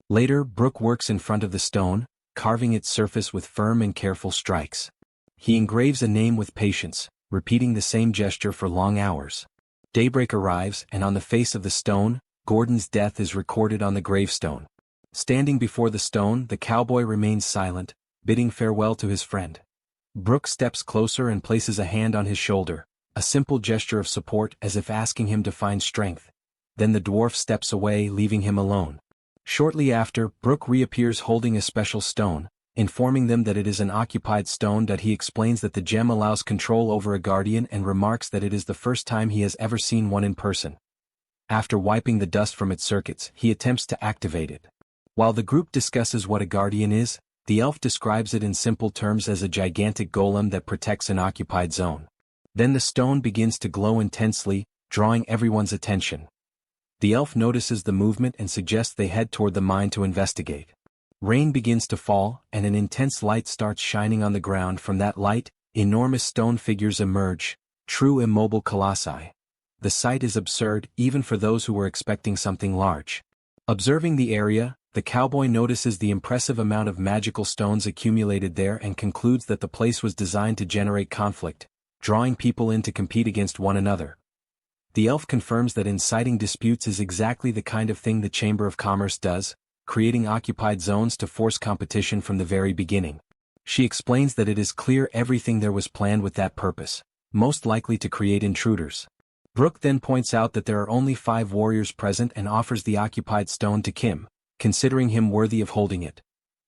Later, Brooke works in front of the stone, carving its surface with firm and careful strikes. He engraves a name with patience, repeating the same gesture for long hours. Daybreak arrives, and on the face of the stone, Gordon's death is recorded on the gravestone. Standing before the stone, the cowboy remains silent, bidding farewell to his friend. Brooke steps closer and places a hand on his shoulder, a simple gesture of support as if asking him to find strength. Then the dwarf steps away, leaving him alone. Shortly after, Brooke reappears holding a special stone, informing them that it is an occupied stone. That he explains that the gem allows control over a guardian and remarks that it is the first time he has ever seen one in person. After wiping the dust from its circuits, he attempts to activate it. While the group discusses what a guardian is, the elf describes it in simple terms as a gigantic golem that protects an occupied zone. Then the stone begins to glow intensely, drawing everyone's attention. The elf notices the movement and suggests they head toward the mine to investigate. Rain begins to fall, and an intense light starts shining on the ground. From that light, enormous stone figures emerge, true immobile colossi. The sight is absurd, even for those who were expecting something large. Observing the area, the cowboy notices the impressive amount of magical stones accumulated there and concludes that the place was designed to generate conflict, drawing people in to compete against one another. The elf confirms that inciting disputes is exactly the kind of thing the Chamber of Commerce does, creating occupied zones to force competition from the very beginning. She explains that it is clear everything there was planned with that purpose, most likely to create intruders. Brooke then points out that there are only 5 warriors present and offers the occupied stone to Kim, considering him worthy of holding it.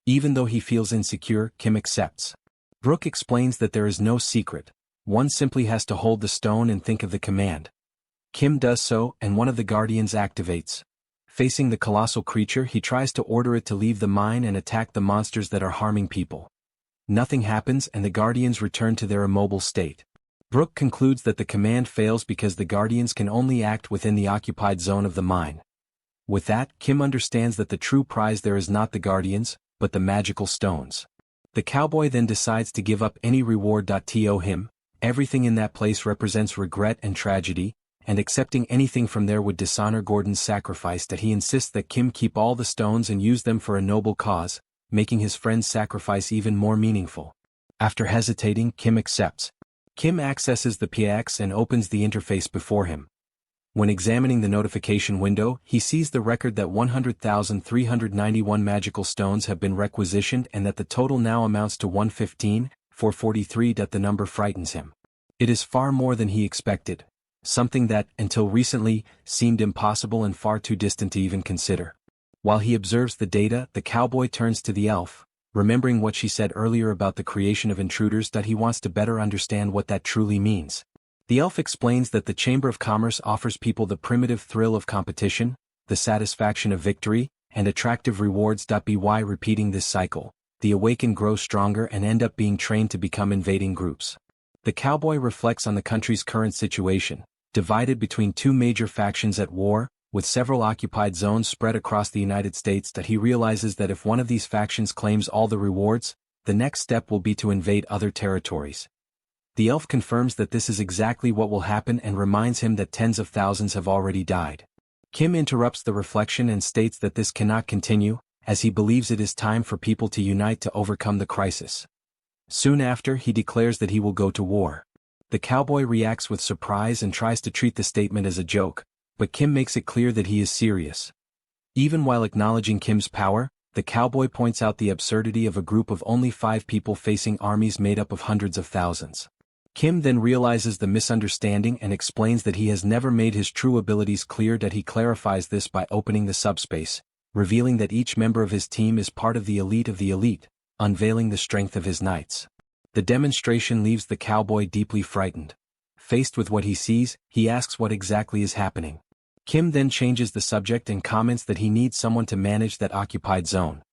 Even though he feels insecure, Kim accepts. Brooke explains that there is no secret. One simply has to hold the stone and think of the command. Kim does so, and one of the guardians activates. Facing the colossal creature, he tries to order it to leave the mine and attack the monsters that are harming people. Nothing happens, and the guardians return to their immobile state. Brooke concludes that the command fails because the guardians can only act within the occupied zone of the mine. With that, Kim understands that the true prize there is not the guardians, but the magical stones. The cowboy then decides to give up any reward to him. Everything in that place represents regret and tragedy, and accepting anything from there would dishonor Gordon's sacrifice. That he insists that Kim keep all the stones and use them for a noble cause, making his friend's sacrifice even more meaningful. After hesitating, Kim accepts. Kim accesses the PX and opens the interface before him. When examining the notification window, he sees the record that 100,391 magical stones have been requisitioned and that the total now amounts to 115,443. The number frightens him. It is far more than he expected, something that, until recently, seemed impossible and far too distant to even consider. While he observes the data, the cowboy turns to the elf, remembering what she said earlier about the creation of intruders. That he wants to better understand what that truly means. The elf explains that the Chamber of Commerce offers people the primitive thrill of competition, the satisfaction of victory, and attractive rewards. By repeating this cycle, the awakened grow stronger and end up being trained to become invading groups. The cowboy reflects on the country's current situation, divided between two major factions at war, with several occupied zones spread across the United States. That he realizes that if one of these factions claims all the rewards, the next step will be to invade other territories. The elf confirms that this is exactly what will happen and reminds him that tens of thousands have already died. Kim interrupts the reflection and states that this cannot continue, as he believes it is time for people to unite to overcome the crisis. Soon after, he declares that he will go to war. The cowboy reacts with surprise and tries to treat the statement as a joke, but Kim makes it clear that he is serious. Even while acknowledging Kim's power, the cowboy points out the absurdity of a group of only 5 people facing armies made up of hundreds of thousands. Kim then realizes the misunderstanding and explains that he has never made his true abilities clear. That he clarifies this by opening the subspace, revealing that each member of his team is part of the elite, unveiling the strength of his knights. The demonstration leaves the cowboy deeply frightened. Faced with what he sees, he asks what exactly is happening. Kim then changes the subject and comments that he needs someone to manage that occupied zone.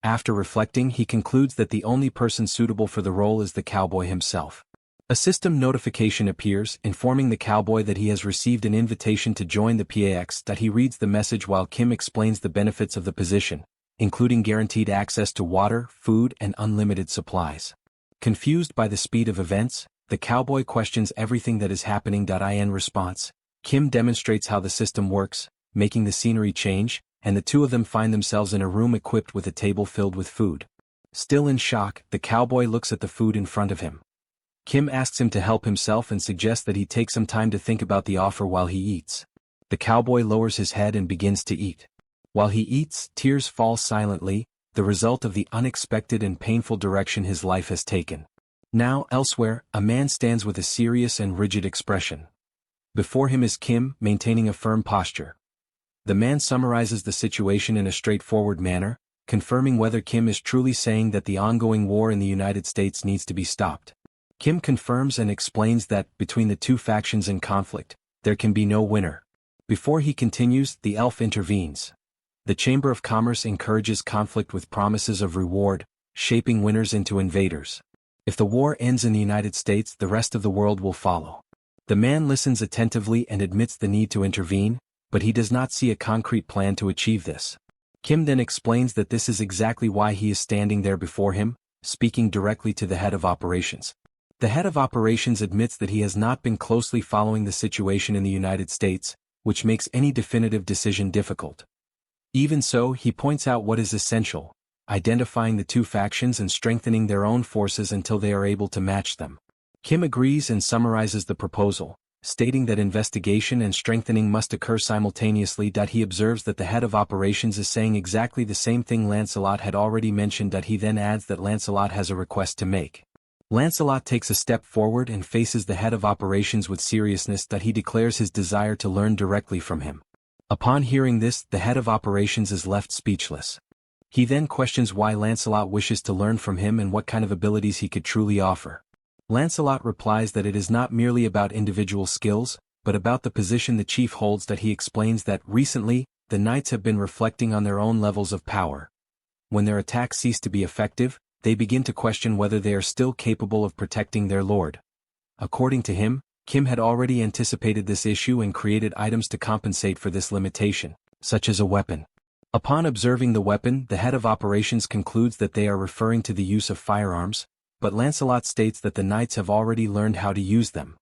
After reflecting, he concludes that the only person suitable for the role is the cowboy himself. A system notification appears, informing the cowboy that he has received an invitation to join the PAX. That he reads the message while Kim explains the benefits of the position, including guaranteed access to water, food, and unlimited supplies. Confused by the speed of events, the cowboy questions everything that is happening. In response, Kim demonstrates how the system works, making the scenery change, and the two of them find themselves in a room equipped with a table filled with food. Still in shock, the cowboy looks at the food in front of him. Kim asks him to help himself and suggests that he take some time to think about the offer while he eats. The cowboy lowers his head and begins to eat. While he eats, tears fall silently, the result of the unexpected and painful direction his life has taken. Now, elsewhere, a man stands with a serious and rigid expression. Before him is Kim, maintaining a firm posture. The man summarizes the situation in a straightforward manner, confirming whether Kim is truly saying that the ongoing war in the United States needs to be stopped. Kim confirms and explains that, between the two factions in conflict, there can be no winner. Before he continues, the elf intervenes. The Chamber of Commerce encourages conflict with promises of reward, shaping winners into invaders. If the war ends in the United States, the rest of the world will follow. The man listens attentively and admits the need to intervene, but he does not see a concrete plan to achieve this. Kim then explains that this is exactly why he is standing there before him, speaking directly to the head of operations. The head of operations admits that he has not been closely following the situation in the United States, which makes any definitive decision difficult. Even so, he points out what is essential: identifying the two factions and strengthening their own forces until they are able to match them. Kim agrees and summarizes the proposal, stating that investigation and strengthening must occur simultaneously. He observes that the head of operations is saying exactly the same thing Lancelot had already mentioned. He then adds that Lancelot has a request to make. Lancelot takes a step forward and faces the head of operations with seriousness. He declares his desire to learn directly from him. Upon hearing this, the head of operations is left speechless. He then questions why Lancelot wishes to learn from him and what kind of abilities he could truly offer. Lancelot replies that it is not merely about individual skills, but about the position the chief holds. He explains that, recently, the knights have been reflecting on their own levels of power. When their attacks cease to be effective, they begin to question whether they are still capable of protecting their lord. According to him, Kim had already anticipated this issue and created items to compensate for this limitation, such as a weapon. Upon observing the weapon, the head of operations concludes that they are referring to the use of firearms, but Lancelot states that the knights have already learned how to use them.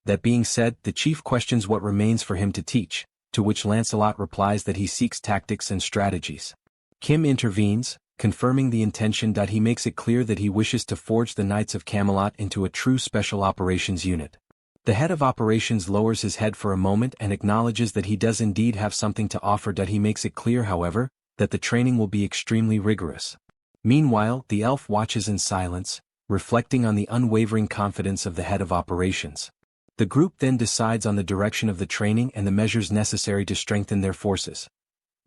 That being said, the chief questions what remains for him to teach, to which Lancelot replies that he seeks tactics and strategies. Kim intervenes, confirming the intention. He makes it clear that he wishes to forge the Knights of Camelot into a true special operations unit. The head of operations lowers his head for a moment and acknowledges that he does indeed have something to offer. He makes it clear, however, that the training will be extremely rigorous. Meanwhile, the elf watches in silence, reflecting on the unwavering confidence of the head of operations. The group then decides on the direction of the training and the measures necessary to strengthen their forces.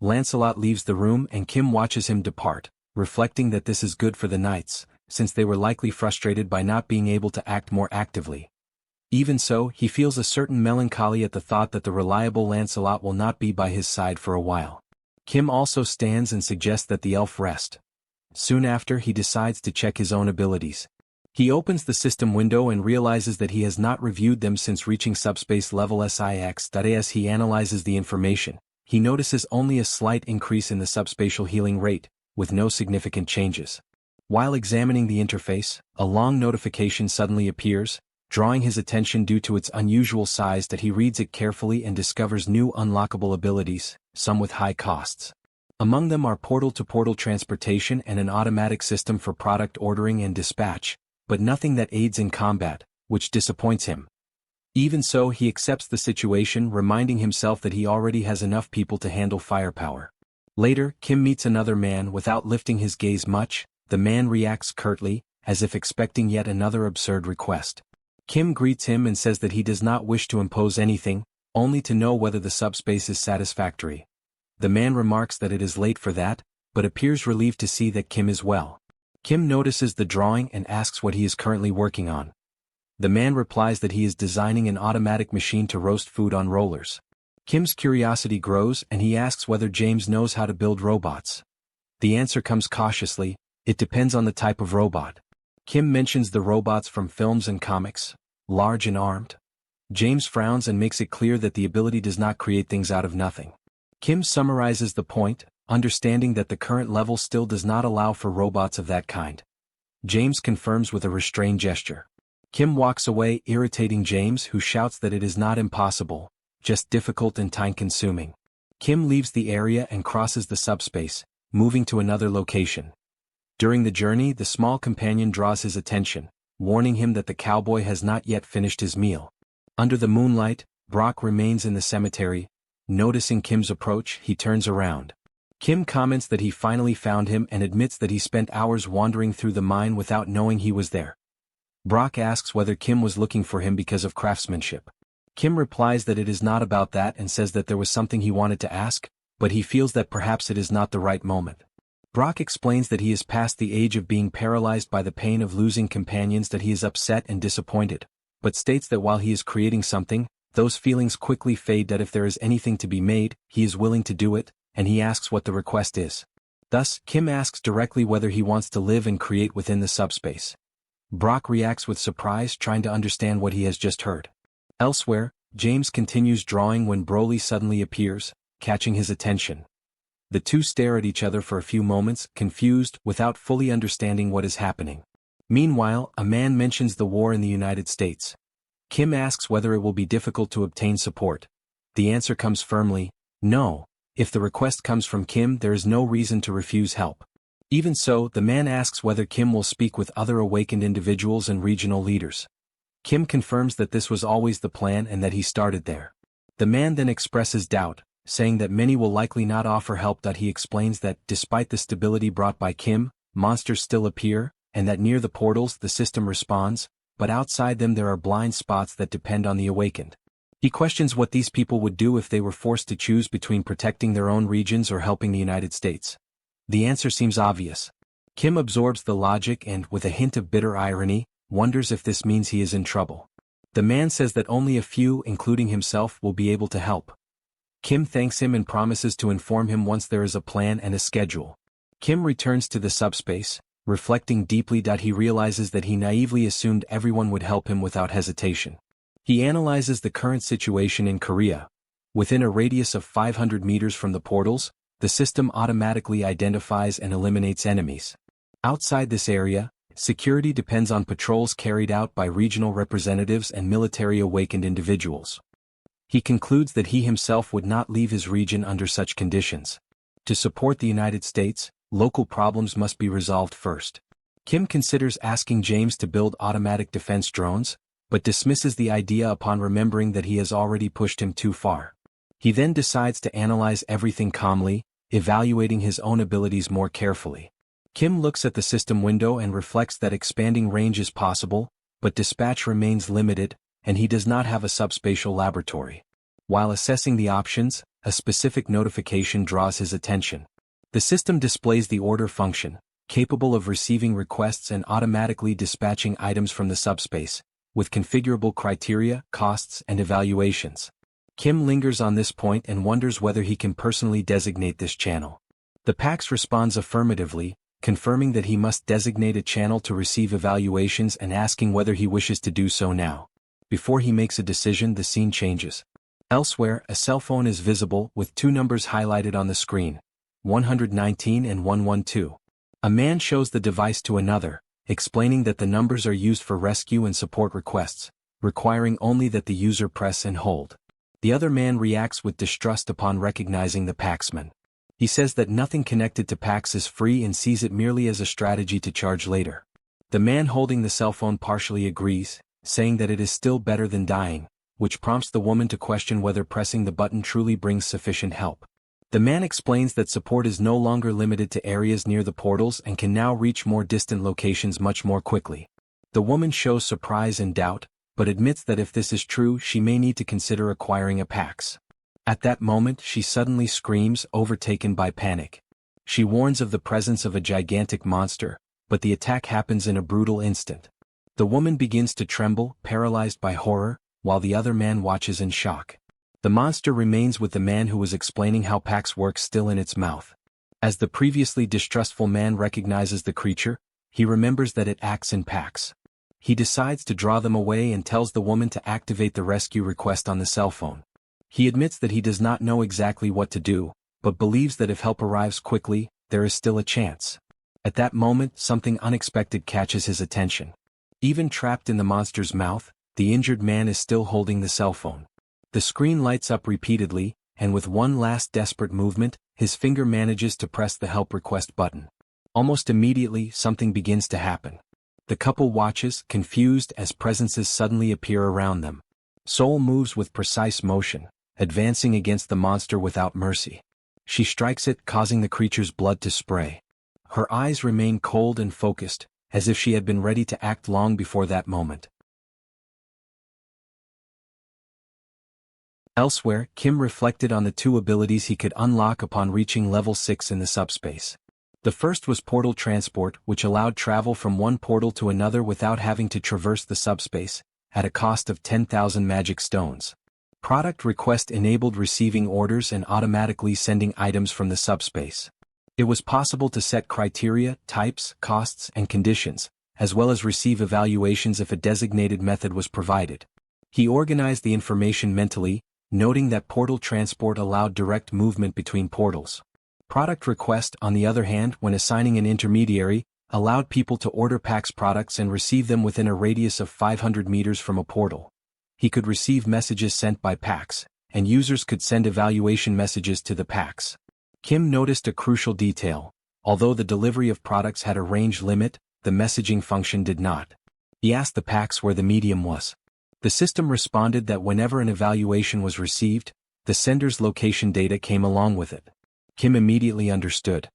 Lancelot leaves the room and Kim watches him depart, reflecting that this is good for the knights, since they were likely frustrated by not being able to act more actively. Even so, he feels a certain melancholy at the thought that the reliable Lancelot will not be by his side for a while. Kim also stands and suggests that the elf rest. Soon after, he decides to check his own abilities. He opens the system window and realizes that he has not reviewed them since reaching subspace level SIX. As he analyzes the information, he notices only a slight increase in the subspatial healing rate, with no significant changes. While examining the interface, a long notification suddenly appears, drawing his attention due to its unusual size. He reads it carefully and discovers new unlockable abilities, some with high costs. Among them are portal-to-portal transportation and an automatic system for product ordering and dispatch, but nothing that aids in combat, which disappoints him. Even so, he accepts the situation, reminding himself that he already has enough people to handle firepower. Later, Kim meets another man. Without lifting his gaze much, the man reacts curtly, as if expecting yet another absurd request. Kim greets him and says that he does not wish to impose anything, only to know whether the subspace is satisfactory. The man remarks that it is late for that, but appears relieved to see that Kim is well. Kim notices the drawing and asks what he is currently working on. The man replies that he is designing an automatic machine to roast food on rollers. Kim's curiosity grows and he asks whether James knows how to build robots. The answer comes cautiously, it depends on the type of robot. Kim mentions the robots from films and comics, large and armed. James frowns and makes it clear that the ability does not create things out of nothing. Kim summarizes the point, understanding that the current level still does not allow for robots of that kind. James confirms with a restrained gesture. Kim walks away, irritating James, who shouts that it is not impossible, just difficult and time-consuming. Kim leaves the area and crosses the subspace, moving to another location. During the journey, the small companion draws his attention, warning him that the cowboy has not yet finished his meal. Under the moonlight, Brock remains in the cemetery. Noticing Kim's approach, he turns around. Kim comments that he finally found him and admits that he spent hours wandering through the mine without knowing he was there. Brock asks whether Kim was looking for him because of craftsmanship. Kim replies that it is not about that and says that there was something he wanted to ask, but he feels that perhaps it is not the right moment. Brock explains that he is past the age of being paralyzed by the pain of losing companions, that he is upset and disappointed, but states that while he is creating something, those feelings quickly fade. That if there is anything to be made, he is willing to do it, and he asks what the request is. Thus, Kim asks directly whether he wants to live and create within the subspace. Brock reacts with surprise, trying to understand what he has just heard. Elsewhere, James continues drawing when Broly suddenly appears, catching his attention. The two stare at each other for a few moments, confused, without fully understanding what is happening. Meanwhile, a man mentions the war in the United States. Kim asks whether it will be difficult to obtain support. The answer comes firmly, no. If the request comes from Kim, there is no reason to refuse help. Even so, the man asks whether Kim will speak with other awakened individuals and regional leaders. Kim confirms that this was always the plan and that he started there. The man then expresses doubt, saying that many will likely not offer help. He explains that, despite the stability brought by Kim, monsters still appear, and that near the portals the system responds, but outside them there are blind spots that depend on the awakened. He questions what these people would do if they were forced to choose between protecting their own regions or helping the United States. The answer seems obvious. Kim absorbs the logic and, with a hint of bitter irony, wonders if this means he is in trouble. The man says that only a few, including himself, will be able to help. Kim thanks him and promises to inform him once there is a plan and a schedule. Kim returns to the subspace, reflecting deeply. He realizes that he naively assumed everyone would help him without hesitation. He analyzes the current situation in Korea. Within a radius of 500 meters from the portals, the system automatically identifies and eliminates enemies. Outside this area, security depends on patrols carried out by regional representatives and military awakened individuals. He concludes that he himself would not leave his region under such conditions. To support the United States, local problems must be resolved first. Kim considers asking James to build automatic defense drones, but dismisses the idea upon remembering that he has already pushed him too far. He then decides to analyze everything calmly, evaluating his own abilities more carefully. Kim looks at the system window and reflects that expanding range is possible, but dispatch remains limited, and he does not have a subspatial laboratory. While assessing the options, a specific notification draws his attention. The system displays the order function, capable of receiving requests and automatically dispatching items from the subspace, with configurable criteria, costs, and evaluations. Kim lingers on this point and wonders whether he can personally designate this channel. The PAX responds affirmatively, confirming that he must designate a channel to receive evaluations and asking whether he wishes to do so now. Before he makes a decision, the scene changes. Elsewhere, a cell phone is visible with two numbers highlighted on the screen, 119 and 112. A man shows the device to another, explaining that the numbers are used for rescue and support requests, requiring only that the user press and hold. The other man reacts with distrust upon recognizing the PAXman. He says that nothing connected to PAX is free and sees it merely as a strategy to charge later. The man holding the cell phone partially agrees, saying that it is still better than dying, which prompts the woman to question whether pressing the button truly brings sufficient help. The man explains that support is no longer limited to areas near the portals and can now reach more distant locations much more quickly. The woman shows surprise and doubt, but admits that if this is true, she may need to consider acquiring a PAX. At that moment, she suddenly screams, overtaken by panic. She warns of the presence of a gigantic monster, but the attack happens in a brutal instant. The woman begins to tremble, paralyzed by horror, while the other man watches in shock. The monster remains with the man who was explaining how PAX works still in its mouth. As the previously distrustful man recognizes the creature, he remembers that it acts in PAX. He decides to draw them away and tells the woman to activate the rescue request on the cell phone. He admits that he does not know exactly what to do, but believes that if help arrives quickly, there is still a chance. At that moment, something unexpected catches his attention. Even trapped in the monster's mouth, the injured man is still holding the cell phone. The screen lights up repeatedly, and with one last desperate movement, his finger manages to press the help request button. Almost immediately, something begins to happen. The couple watches, confused, as presences suddenly appear around them. Seoul moves with precise motion, advancing against the monster without mercy. She strikes it, causing the creature's blood to spray. Her eyes remain cold and focused, as if she had been ready to act long before that moment. Elsewhere, Kim reflected on the two abilities he could unlock upon reaching level 6 in the subspace. The first was portal transport, which allowed travel from one portal to another without having to traverse the subspace, at a cost of 10,000 magic stones. Product request enabled receiving orders and automatically sending items from the subspace. It was possible to set criteria, types, costs, and conditions, as well as receive evaluations if a designated method was provided. He organized the information mentally, noting that portal transport allowed direct movement between portals. Product request, on the other hand, when assigning an intermediary, allowed people to order PAX products and receive them within a radius of 500 meters from a portal. He could receive messages sent by PAX, and users could send evaluation messages to the PAX. Kim noticed a crucial detail. Although the delivery of products had a range limit, the messaging function did not. He asked the PAX where the medium was. The system responded that whenever an evaluation was received, the sender's location data came along with it. Kim immediately understood.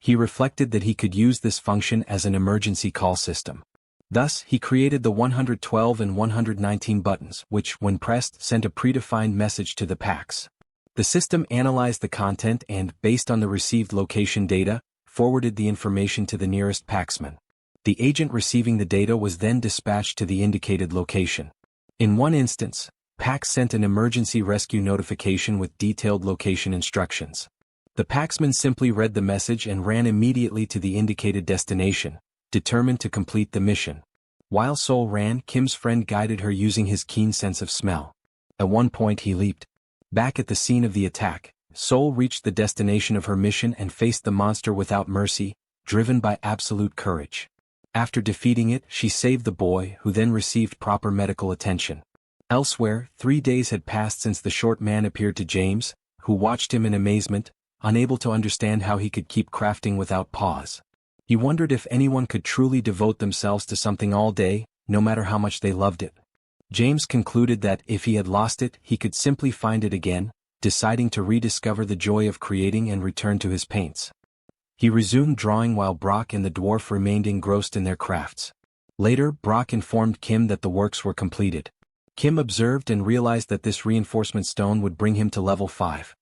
He reflected that he could use this function as an emergency call system. Thus, he created the 112 and 119 buttons, which, when pressed, sent a predefined message to the PAX. The system analyzed the content and, based on the received location data, forwarded the information to the nearest PAXman. The agent receiving the data was then dispatched to the indicated location. In one instance, PAX sent an emergency rescue notification with detailed location instructions. The PAXman simply read the message and ran immediately to the indicated destination, determined to complete the mission. While Seoul ran, Kim's friend guided her using his keen sense of smell. At one point he leaped. Back at the scene of the attack, Seoul reached the destination of her mission and faced the monster without mercy, driven by absolute courage. After defeating it, she saved the boy, who then received proper medical attention. Elsewhere, 3 days had passed since the short man appeared to James, who watched him in amazement, unable to understand how he could keep crafting without pause. He wondered if anyone could truly devote themselves to something all day, no matter how much they loved it. James concluded that if he had lost it, he could simply find it again, deciding to rediscover the joy of creating and return to his paints. He resumed drawing while Brock and the dwarf remained engrossed in their crafts. Later, Brock informed Kim that the works were completed. Kim observed and realized that this reinforcement stone would bring him to level 5.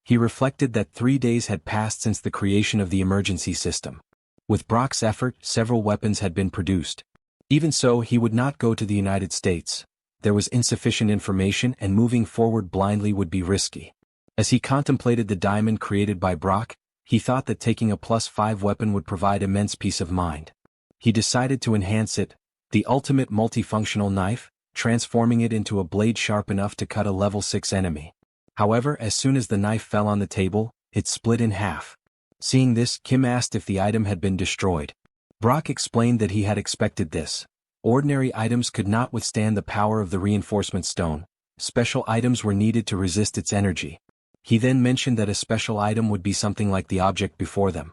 He reflected that 3 days had passed since the creation of the emergency system. With Brock's effort, several weapons had been produced. Even so, he would not go to the United States. there was insufficient information and moving forward blindly would be risky. As he contemplated the diamond created by Brock, he thought that taking a +5 weapon would provide immense peace of mind. He decided to enhance it, the ultimate multifunctional knife, transforming it into a blade sharp enough to cut a level 6 enemy. However, as soon as the knife fell on the table, it split in half. Seeing this, Kim asked if the item had been destroyed. Brock explained that he had expected this. Ordinary items could not withstand the power of the reinforcement stone. Special items were needed to resist its energy. He then mentioned that a special item would be something like the object before them.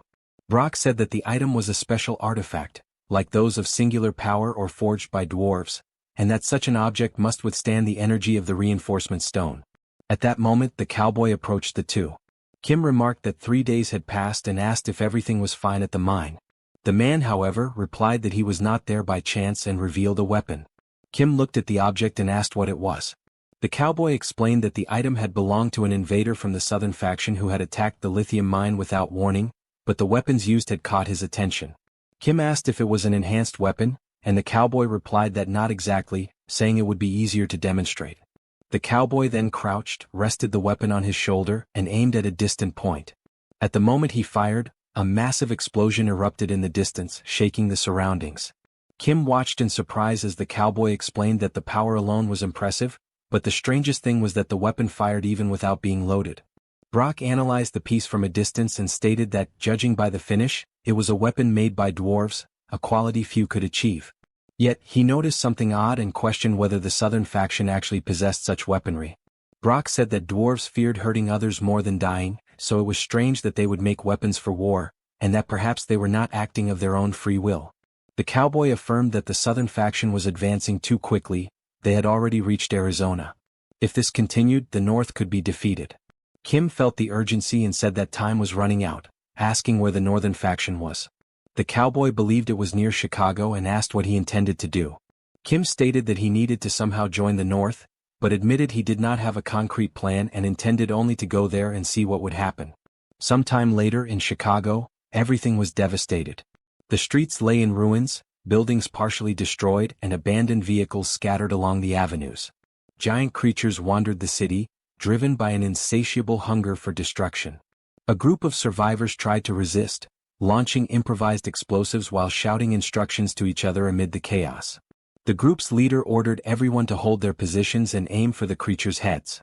Brock said that the item was a special artifact, like those of singular power or forged by dwarves, and that such an object must withstand the energy of the reinforcement stone. At that moment the cowboy approached the two. Kim remarked that 3 days had passed and asked if everything was fine at the mine. The man, however, replied that he was not there by chance and revealed a weapon. Kim looked at the object and asked what it was. The cowboy explained that the item had belonged to an invader from the southern faction who had attacked the lithium mine without warning, but the weapons used had caught his attention. Kim asked if it was an enhanced weapon, and the cowboy replied that not exactly, saying it would be easier to demonstrate. The cowboy then crouched, rested the weapon on his shoulder, and aimed at a distant point. At the moment he fired, a massive explosion erupted in the distance, shaking the surroundings. Kim watched in surprise as the cowboy explained that the power alone was impressive, but the strangest thing was that the weapon fired even without being loaded. Brock analyzed the piece from a distance and stated that, judging by the finish, it was a weapon made by dwarves, a quality few could achieve. Yet, he noticed something odd and questioned whether the southern faction actually possessed such weaponry. Brock said that dwarves feared hurting others more than dying, so it was strange that they would make weapons for war, and that perhaps they were not acting of their own free will. The cowboy affirmed that the southern faction was advancing too quickly. They had already reached Arizona. If this continued, the North could be defeated. Kim felt the urgency and said that time was running out, asking where the northern faction was. The cowboy believed it was near Chicago and asked what he intended to do. Kim stated that he needed to somehow join the North, but admitted he did not have a concrete plan and intended only to go there and see what would happen. Sometime later in Chicago, everything was devastated. The streets lay in ruins, buildings partially destroyed and abandoned vehicles scattered along the avenues. Giant creatures wandered the city, driven by an insatiable hunger for destruction. A group of survivors tried to resist, launching improvised explosives while shouting instructions to each other amid the chaos. The group's leader ordered everyone to hold their positions and aim for the creatures' heads.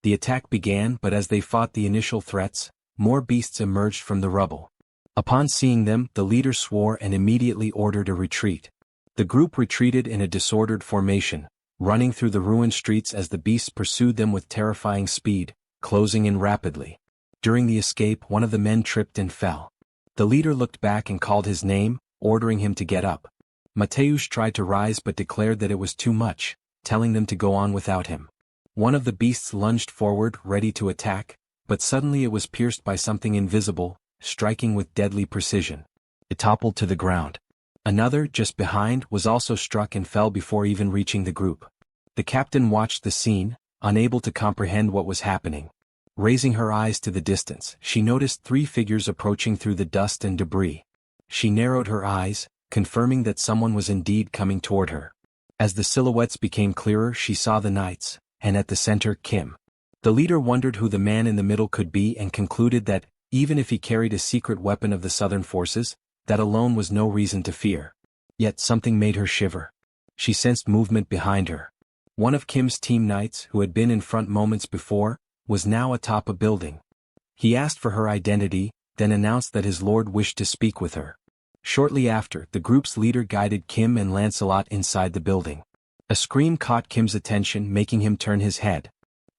The attack began, but as they fought the initial threats, more beasts emerged from the rubble. Upon seeing them, the leader swore and immediately ordered a retreat. The group retreated in a disordered formation, running through the ruined streets as the beasts pursued them with terrifying speed, closing in rapidly. During the escape, one of the men tripped and fell. The leader looked back and called his name, ordering him to get up. Mateusz tried to rise but declared that it was too much, telling them to go on without him. One of the beasts lunged forward, ready to attack, but suddenly it was pierced by something invisible, striking with deadly precision. It toppled to the ground. Another, just behind, was also struck and fell before even reaching the group. The captain watched the scene, unable to comprehend what was happening. Raising her eyes to the distance, she noticed 3 figures approaching through the dust and debris. She narrowed her eyes, confirming that someone was indeed coming toward her. As the silhouettes became clearer, she saw the knights, and at the center, Kim. The leader wondered who the man in the middle could be and concluded that, even if he carried a secret weapon of the southern forces, that alone was no reason to fear. Yet something made her shiver. She sensed movement behind her. One of Kim's team knights, who had been in front moments before, was now atop a building. He asked for her identity, then announced that his lord wished to speak with her. Shortly after, the group's leader guided Kim and Lancelot inside the building. A scream caught Kim's attention, making him turn his head.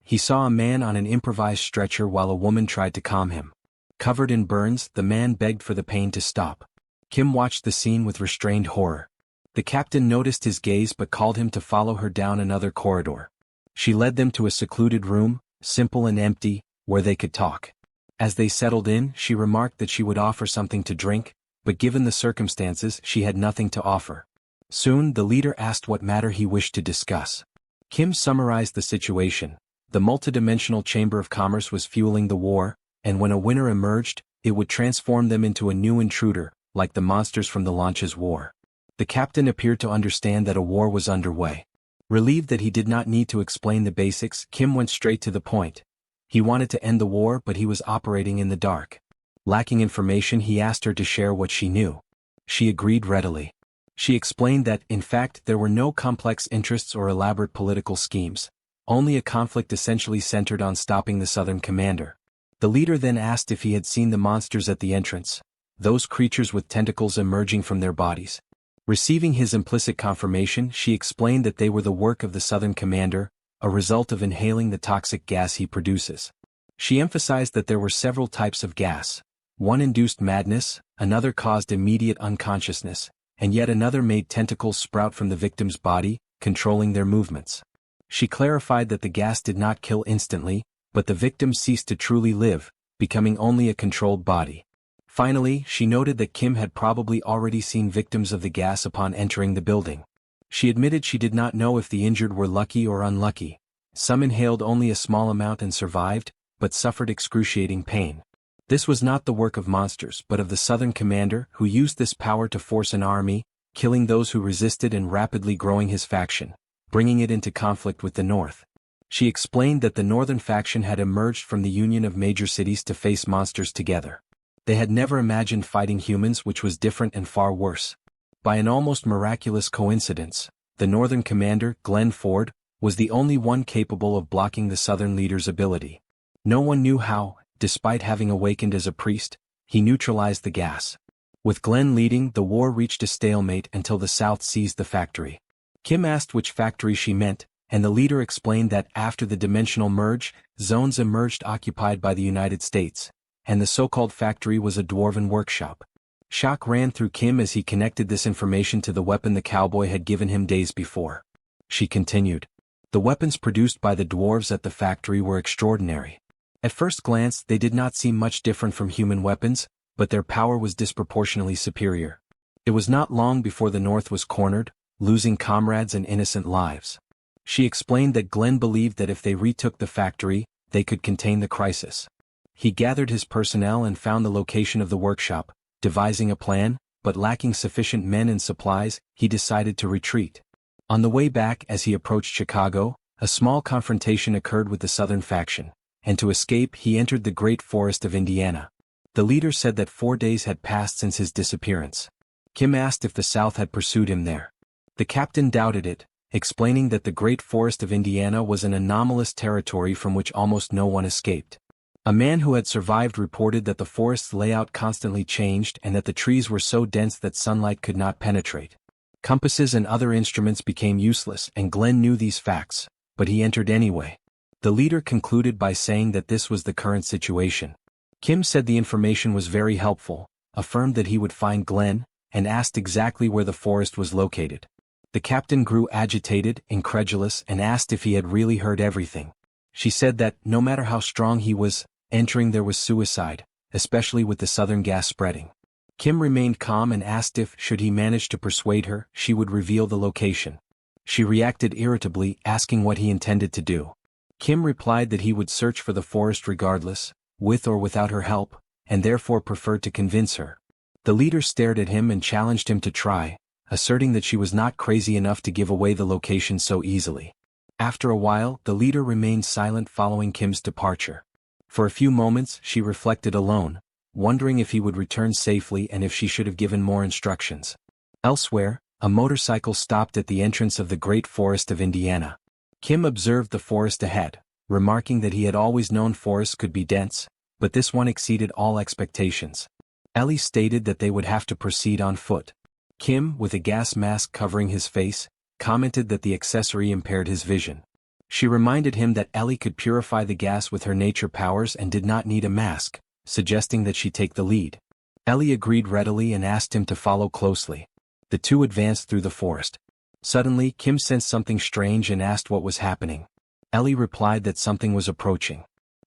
He saw a man on an improvised stretcher while a woman tried to calm him. Covered in burns, the man begged for the pain to stop. Kim watched the scene with restrained horror. The captain noticed his gaze but called him to follow her down another corridor. She led them to a secluded room, simple and empty, where they could talk. As they settled in, she remarked that she would offer something to drink, but given the circumstances, she had nothing to offer. Soon, the leader asked what matter he wished to discuss. Kim summarized the situation. The multidimensional chamber of commerce was fueling the war, and when a winner emerged, it would transform them into a new intruder, like the monsters from the Launches War. The captain appeared to understand that a war was underway. Relieved that he did not need to explain the basics, Kim went straight to the point. He wanted to end the war, but he was operating in the dark. Lacking information, he asked her to share what she knew. She agreed readily. She explained that, in fact, there were no complex interests or elaborate political schemes, only a conflict essentially centered on stopping the Southern commander. The leader then asked if he had seen the monsters at the entrance, those creatures with tentacles emerging from their bodies. Receiving his implicit confirmation, she explained that they were the work of the Southern commander, a result of inhaling the toxic gas he produces. She emphasized that there were several types of gas. One induced madness, another caused immediate unconsciousness, and yet another made tentacles sprout from the victim's body, controlling their movements. She clarified that the gas did not kill instantly, but the victim ceased to truly live, becoming only a controlled body. Finally, she noted that Kim had probably already seen victims of the gas upon entering the building. She admitted she did not know if the injured were lucky or unlucky. Some inhaled only a small amount and survived, but suffered excruciating pain. This was not the work of monsters but of the Southern commander who used this power to force an army, killing those who resisted and rapidly growing his faction, bringing it into conflict with the North. She explained that the Northern faction had emerged from the union of major cities to face monsters together. They had never imagined fighting humans, which was different and far worse. By an almost miraculous coincidence, the Northern commander, Glenn Ford, was the only one capable of blocking the Southern leader's ability. No one knew how, despite having awakened as a priest, he neutralized the gas. With Glenn leading, the war reached a stalemate until the South seized the factory. Kim asked which factory she meant, and the leader explained that after the dimensional merge, zones emerged occupied by the United States, and the so-called factory was a dwarven workshop. Shock ran through Kim as he connected this information to the weapon the cowboy had given him days before. She continued. The weapons produced by the dwarves at the factory were extraordinary. At first glance, they did not seem much different from human weapons, but their power was disproportionately superior. It was not long before the North was cornered, losing comrades and innocent lives. She explained that Glenn believed that if they retook the factory, they could contain the crisis. He gathered his personnel and found the location of the workshop. Devising a plan, but lacking sufficient men and supplies, he decided to retreat. On the way back, as he approached Chicago, a small confrontation occurred with the Southern faction, and to escape he entered the great forest of Indiana. The leader said that 4 days had passed since his disappearance. Kim asked if the South had pursued him there. The captain doubted it, explaining that the great forest of Indiana was an anomalous territory from which almost no one escaped. A man who had survived reported that the forest's layout constantly changed and that the trees were so dense that sunlight could not penetrate. Compasses and other instruments became useless, and Glenn knew these facts, but he entered anyway. The leader concluded by saying that this was the current situation. Kim said the information was very helpful, affirmed that he would find Glenn, and asked exactly where the forest was located. The captain grew agitated, incredulous, and asked if he had really heard everything. She said that, no matter how strong he was, entering there was suicide, especially with the Southern gas spreading. Kim remained calm and asked if, should he manage to persuade her, she would reveal the location. She reacted irritably, asking what he intended to do. Kim replied that he would search for the forest regardless, with or without her help, and therefore preferred to convince her. The leader stared at him and challenged him to try, asserting that she was not crazy enough to give away the location so easily. After a while, the leader remained silent following Kim's departure. For a few moments, she reflected alone, wondering if he would return safely and if she should have given more instructions. Elsewhere, a motorcycle stopped at the entrance of the great forest of Indiana. Kim observed the forest ahead, remarking that he had always known forests could be dense, but this one exceeded all expectations. Ellie stated that they would have to proceed on foot. Kim, with a gas mask covering his face, commented that the accessory impaired his vision. She reminded him that Ellie could purify the gas with her nature powers and did not need a mask, suggesting that she take the lead. Ellie agreed readily and asked him to follow closely. The two advanced through the forest. Suddenly, Kim sensed something strange and asked what was happening. Ellie replied that something was approaching.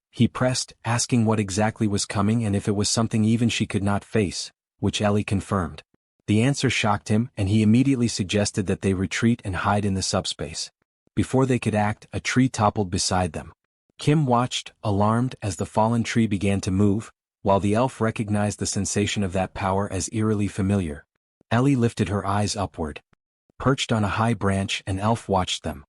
He pressed, asking what exactly was coming and if it was something even she could not face, which Ellie confirmed. The answer shocked him, and he immediately suggested that they retreat and hide in the subspace. Before they could act, a tree toppled beside them. Kim watched, alarmed, as the fallen tree began to move, while the elf recognized the sensation of that power as eerily familiar. Ellie lifted her eyes upward. Perched on a high branch, an elf watched them.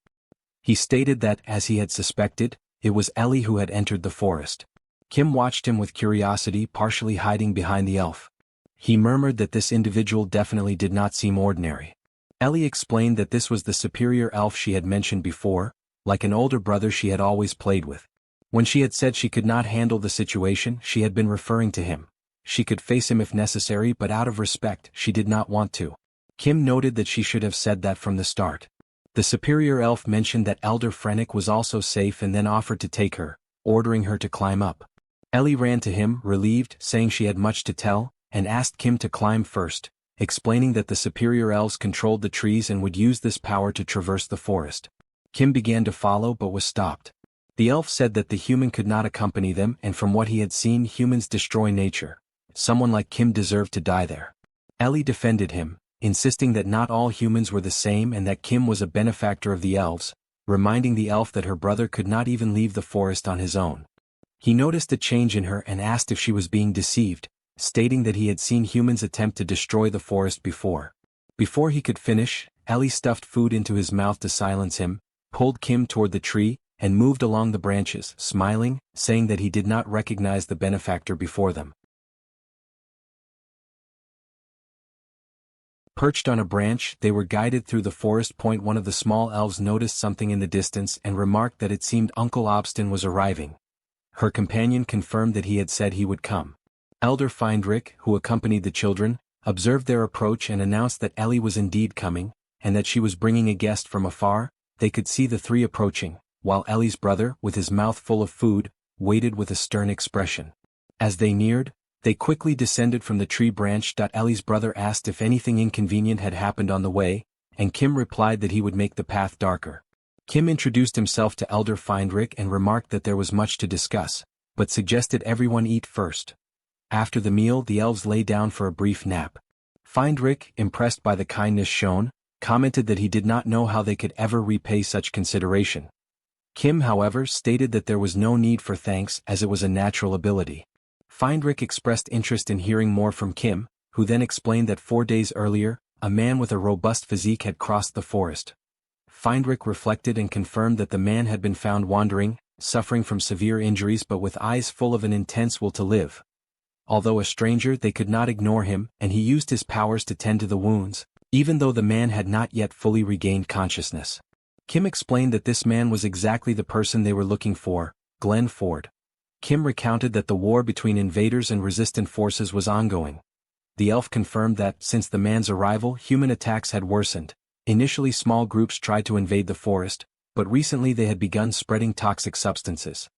He stated that, as he had suspected, it was Ellie who had entered the forest. Kim watched him with curiosity, partially hiding behind the elf. He murmured that this individual definitely did not seem ordinary. Ellie explained that this was the superior elf she had mentioned before, like an older brother she had always played with. When she had said she could not handle the situation, she had been referring to him. She could face him if necessary, but out of respect, she did not want to. Kim noted that she should have said that from the start. The superior elf mentioned that Elder Frennick was also safe and then offered to take her, ordering her to climb up. Ellie ran to him, relieved, saying she had much to tell, and asked Kim to climb first, explaining that the superior elves controlled the trees and would use this power to traverse the forest. Kim began to follow but was stopped. The elf said that the human could not accompany them, and from what he had seen, humans destroy nature. Someone like Kim deserved to die there. Ellie defended him, insisting that not all humans were the same and that Kim was a benefactor of the elves, reminding the elf that her brother could not even leave the forest on his own. He noticed a change in her and asked if she was being deceived, stating that he had seen humans attempt to destroy the forest before. Before he could finish, Ellie stuffed food into his mouth to silence him, pulled Kim toward the tree, and moved along the branches, smiling, saying that he did not recognize the benefactor before them. Perched on a branch, they were guided through the forest. One of the small elves noticed something in the distance and remarked that it seemed Uncle Obstin was arriving. Her companion confirmed that he had said he would come. Elder Feindrich, who accompanied the children, observed their approach and announced that Ellie was indeed coming, and that she was bringing a guest from afar. They could see the three approaching, while Ellie's brother, with his mouth full of food, waited with a stern expression. As they neared, they quickly descended from the tree branch. Ellie's brother asked if anything inconvenient had happened on the way, and Kim replied that he would make the path darker. Kim introduced himself to Elder Feindrich and remarked that there was much to discuss, but suggested everyone eat first. After the meal, the elves lay down for a brief nap. Feindrich, impressed by the kindness shown, commented that he did not know how they could ever repay such consideration. Kim, however, stated that there was no need for thanks as it was a natural ability. Feindrich expressed interest in hearing more from Kim, who then explained that 4 days earlier, a man with a robust physique had crossed the forest. Feindrich reflected and confirmed that the man had been found wandering, suffering from severe injuries but with eyes full of an intense will to live. Although a stranger, they could not ignore him, and he used his powers to tend to the wounds, even though the man had not yet fully regained consciousness. Kim explained that this man was exactly the person they were looking for, Glenn Ford. Kim recounted that the war between invaders and resistant forces was ongoing. The elf confirmed that, since the man's arrival, human attacks had worsened. Initially small groups tried to invade the forest, but recently they had begun spreading toxic substances.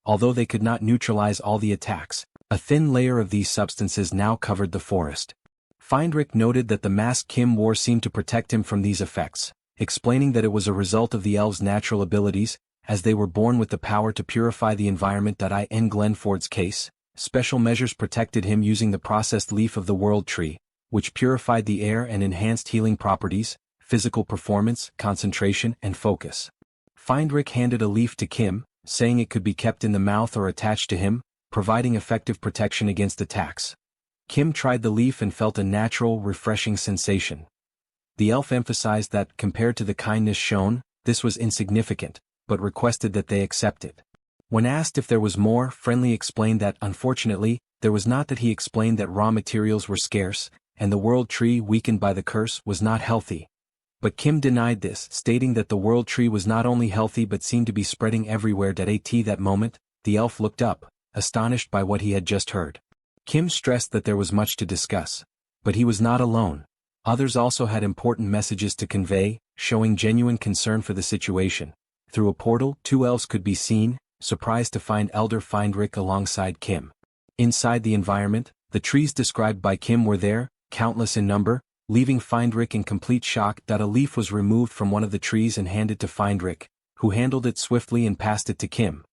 Although they could not neutralize all the attacks, a thin layer of these substances now covered the forest. Feindrich noted that the mask Kim wore seemed to protect him from these effects, explaining that it was a result of the elves' natural abilities, as they were born with the power to purify the environment. In Glenn Ford's case, special measures protected him using the processed leaf of the world tree, which purified the air and enhanced healing properties, physical performance, concentration, and focus. Feindrich handed a leaf to Kim, saying it could be kept in the mouth or attached to him, providing effective protection against attacks. Kim tried the leaf and felt a natural, refreshing sensation. The elf emphasized that, compared to the kindness shown, this was insignificant, but requested that they accept it. When asked if there was more, Friendly explained that, unfortunately, there was not. That he explained that raw materials were scarce, and the world tree, weakened by the curse, was not healthy. But Kim denied this, stating that the world tree was not only healthy but seemed to be spreading everywhere. At that moment, the elf looked up, astonished by what he had just heard. Kim stressed that there was much to discuss. But he was not alone. Others also had important messages to convey, showing genuine concern for the situation. Through a portal, 2 elves could be seen, surprised to find Elder Feindrich alongside Kim. Inside the environment, the trees described by Kim were there, countless in number, leaving Feindrich in complete shock. A leaf was removed from one of the trees and handed to Feindrich, who handled it swiftly and passed it to Kim.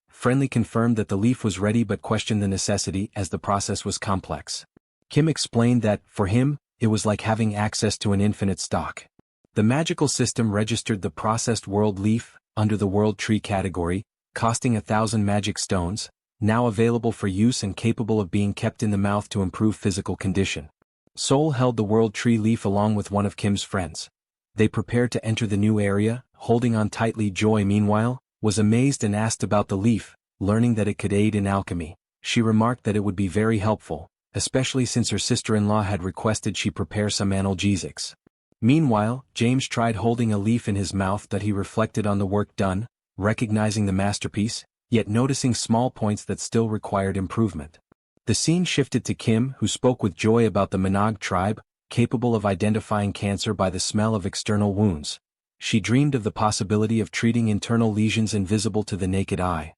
Friendly confirmed that the leaf was ready but questioned the necessity as the process was complex. Kim explained that, for him, it was like having access to an infinite stock. The magical system registered the processed world leaf, under the world tree category, costing 1,000 magic stones, now available for use and capable of being kept in the mouth to improve physical condition. Seoul held the world tree leaf along with one of Kim's friends. They prepared to enter the new area, holding on tightly. Joy, meanwhile, was amazed and asked about the leaf. Learning that it could aid in alchemy, she remarked that it would be very helpful, especially since her sister-in-law had requested she prepare some analgesics. Meanwhile, James tried holding a leaf in his mouth that he reflected on the work done, recognizing the masterpiece, yet noticing small points that still required improvement. The scene shifted to Kim, who spoke with joy about the Manhwa tribe, capable of identifying cancer by the smell of external wounds. She dreamed of the possibility of treating internal lesions invisible to the naked eye.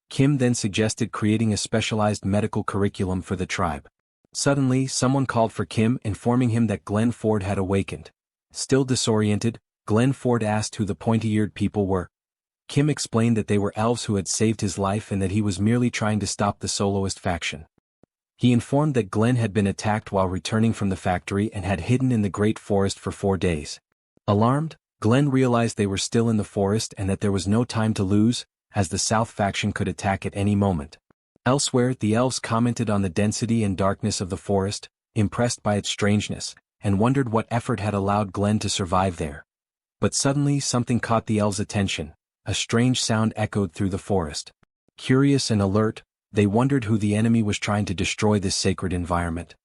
Kim then suggested creating a specialized medical curriculum for the tribe. Suddenly, someone called for Kim, informing him that Glenn Ford had awakened. Still disoriented, Glenn Ford asked who the pointy-eared people were. Kim explained that they were elves who had saved his life and that he was merely trying to stop the soloist faction. He informed that Glenn had been attacked while returning from the factory and had hidden in the Great Forest for 4 days. Alarmed, Glenn realized they were still in the forest and that there was no time to lose, as the South faction could attack at any moment. Elsewhere, the elves commented on the density and darkness of the forest, impressed by its strangeness, and wondered what effort had allowed Glenn to survive there. But suddenly something caught the elves' attention. A strange sound echoed through the forest. Curious and alert, they wondered who the enemy was trying to destroy this sacred environment.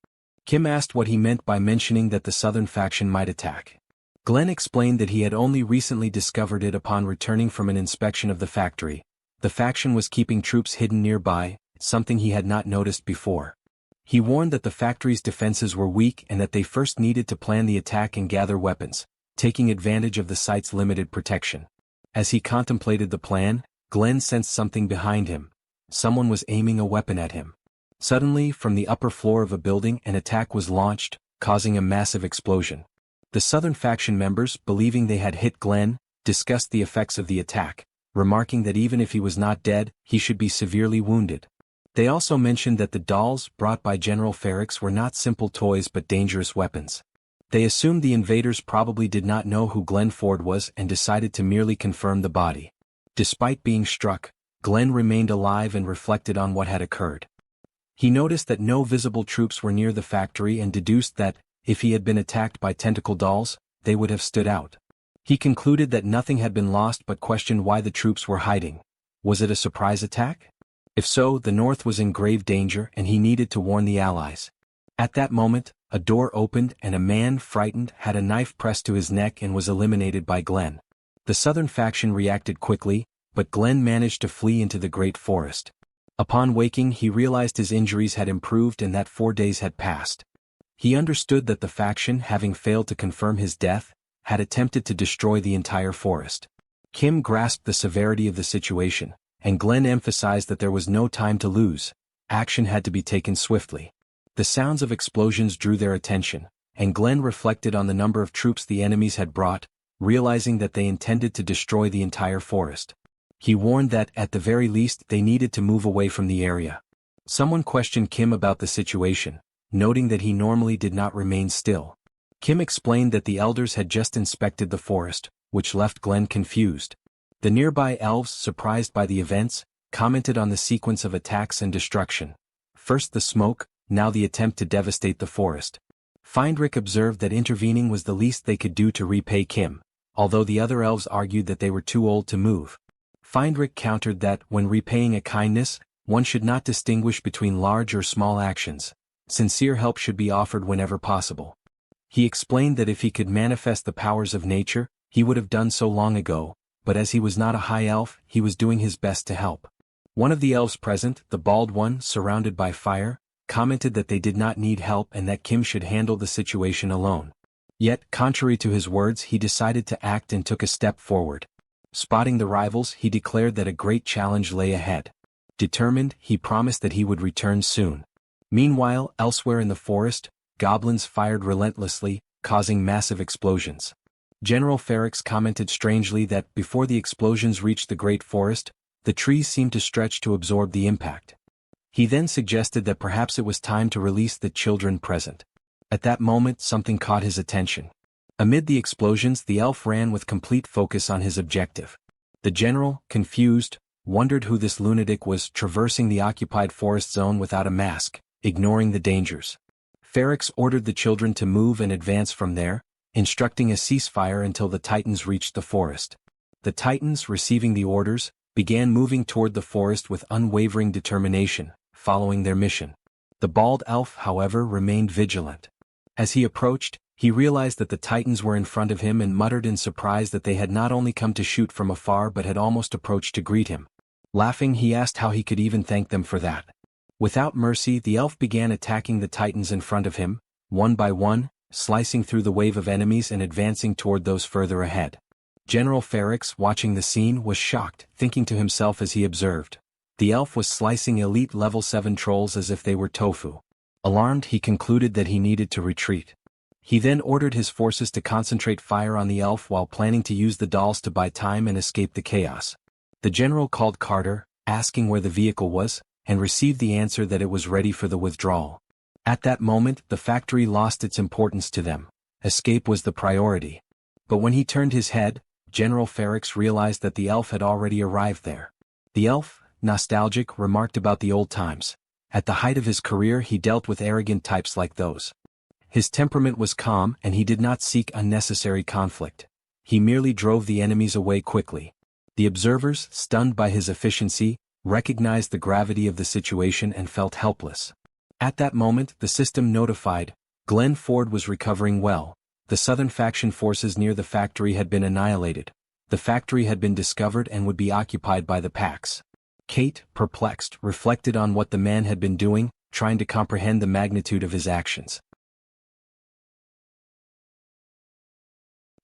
Kim asked what he meant by mentioning that the southern faction might attack. Glenn explained that he had only recently discovered it upon returning from an inspection of the factory. The faction was keeping troops hidden nearby, something he had not noticed before. He warned that the factory's defenses were weak and that they first needed to plan the attack and gather weapons, taking advantage of the site's limited protection. As he contemplated the plan, Glenn sensed something behind him. Someone was aiming a weapon at him. Suddenly, from the upper floor of a building, an attack was launched, causing a massive explosion. The southern faction members, believing they had hit Glenn, discussed the effects of the attack, remarking that even if he was not dead, he should be severely wounded. They also mentioned that the dolls brought by General Ferrix were not simple toys but dangerous weapons. They assumed the invaders probably did not know who Glenn Ford was and decided to merely confirm the body. Despite being struck, Glenn remained alive and reflected on what had occurred. He noticed that no visible troops were near the factory and deduced that, if he had been attacked by tentacle dolls, they would have stood out. He concluded that nothing had been lost but questioned why the troops were hiding. Was it a surprise attack? If so, the North was in grave danger and he needed to warn the Allies. At that moment, a door opened and a man, frightened, had a knife pressed to his neck and was eliminated by Glenn. The southern faction reacted quickly, but Glenn managed to flee into the Great Forest. Upon waking, he realized his injuries had improved and that 4 days had passed. He understood that the faction, having failed to confirm his death, had attempted to destroy the entire forest. Kim grasped the severity of the situation, and Glenn emphasized that there was no time to lose. Action had to be taken swiftly. The sounds of explosions drew their attention, and Glenn reflected on the number of troops the enemies had brought, realizing that they intended to destroy the entire forest. He warned that, at the very least, they needed to move away from the area. Someone questioned Kim about the situation, noting that he normally did not remain still. Kim explained that the elders had just inspected the forest, which left Glenn confused. The nearby elves, surprised by the events, commented on the sequence of attacks and destruction. First the smoke, now the attempt to devastate the forest. Feindrick observed that intervening was the least they could do to repay Kim, although the other elves argued that they were too old to move. Feindrick countered that, when repaying a kindness, one should not distinguish between large or small actions. Sincere help should be offered whenever possible. He explained that if he could manifest the powers of nature, he would have done so long ago, but as he was not a high elf, he was doing his best to help. One of the elves present, the bald one, surrounded by fire, commented that they did not need help and that Kim should handle the situation alone. Yet, contrary to his words, he decided to act and took a step forward. Spotting the rivals, he declared that a great challenge lay ahead. Determined, he promised that he would return soon. Meanwhile, elsewhere in the forest, goblins fired relentlessly, causing massive explosions. General Ferrix commented strangely that, before the explosions reached the Great Forest, the trees seemed to stretch to absorb the impact. He then suggested that perhaps it was time to release the children present. At that moment, something caught his attention. Amid the explosions, the elf ran with complete focus on his objective. The general, confused, wondered who this lunatic was traversing the occupied forest zone without a mask, ignoring the dangers. Ferrix ordered the children to move and advance from there, instructing a ceasefire until the Titans reached the forest. The Titans, receiving the orders, began moving toward the forest with unwavering determination, following their mission. The bald elf, however, remained vigilant. As he approached, he realized that the Titans were in front of him and muttered in surprise that they had not only come to shoot from afar but had almost approached to greet him. Laughing, he asked how he could even thank them for that. Without mercy, the elf began attacking the Titans in front of him, one by one, slicing through the wave of enemies and advancing toward those further ahead. General Ferrix, watching the scene, was shocked, thinking to himself as he observed. The elf was slicing elite level 7 trolls as if they were tofu. Alarmed, he concluded that he needed to retreat. He then ordered his forces to concentrate fire on the elf while planning to use the dolls to buy time and escape the chaos. The general called Carter, asking where the vehicle was, and received the answer that it was ready for the withdrawal. At that moment, the factory lost its importance to them. Escape was the priority. But when he turned his head, General Ferrix realized that the elf had already arrived there. The elf, nostalgic, remarked about the old times. At the height of his career, he dealt with arrogant types like those. His temperament was calm and he did not seek unnecessary conflict. He merely drove the enemies away quickly. The observers, stunned by his efficiency, recognized the gravity of the situation and felt helpless. At that moment, the system notified, Glenn Ford was recovering well. The Southern faction forces near the factory had been annihilated. The factory had been discovered and would be occupied by the Pax. Kate, perplexed, reflected on what the man had been doing, trying to comprehend the magnitude of his actions.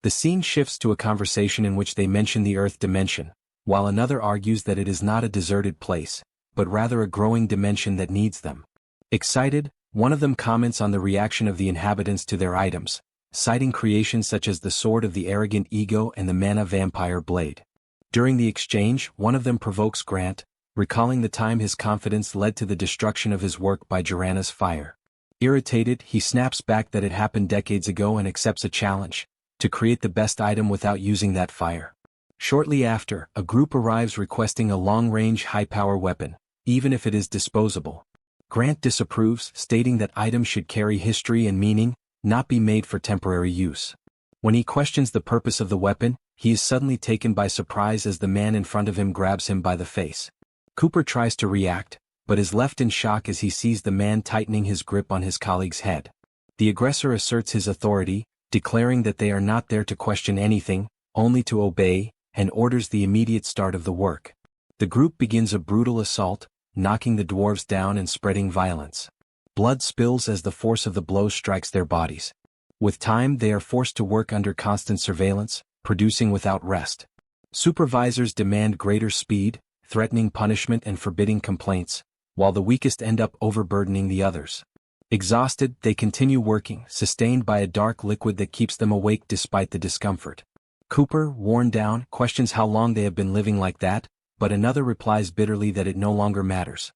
The scene shifts to a conversation in which they mention the Earth dimension, while another argues that it is not a deserted place, but rather a growing dimension that needs them. Excited, one of them comments on the reaction of the inhabitants to their items, citing creations such as the Sword of the Arrogant Ego and the Mana Vampire Blade. During the exchange, one of them provokes Grant, recalling the time his confidence led to the destruction of his work by Jorana's fire. Irritated, he snaps back that it happened decades ago and accepts a challenge to create the best item without using that fire. Shortly after, a group arrives requesting a long-range high-power weapon, even if it is disposable. Grant disapproves, stating that items should carry history and meaning, not be made for temporary use. When he questions the purpose of the weapon, he is suddenly taken by surprise as the man in front of him grabs him by the face. Cooper tries to react, but is left in shock as he sees the man tightening his grip on his colleague's head. The aggressor asserts his authority, declaring that they are not there to question anything, only to obey, and orders the immediate start of the work. The group begins a brutal assault, knocking the dwarves down and spreading violence. Blood spills as the force of the blows strikes their bodies. With time, they are forced to work under constant surveillance, producing without rest. Supervisors demand greater speed, threatening punishment and forbidding complaints, while the weakest end up overburdening the others. Exhausted, they continue working, sustained by a dark liquid that keeps them awake despite the discomfort. Cooper, worn down, questions how long they have been living like that, but another replies bitterly that it no longer matters.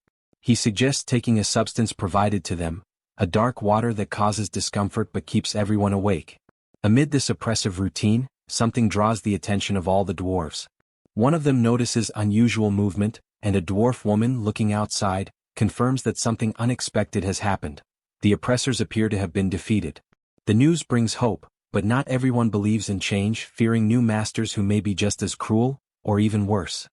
He suggests taking a substance provided to them, a dark water that causes discomfort but keeps everyone awake. Amid this oppressive routine, something draws the attention of all the dwarves. One of them notices unusual movement, and a dwarf woman, looking outside, confirms that something unexpected has happened. The oppressors appear to have been defeated. The news brings hope, but not everyone believes in change, fearing new masters who may be just as cruel, or even worse.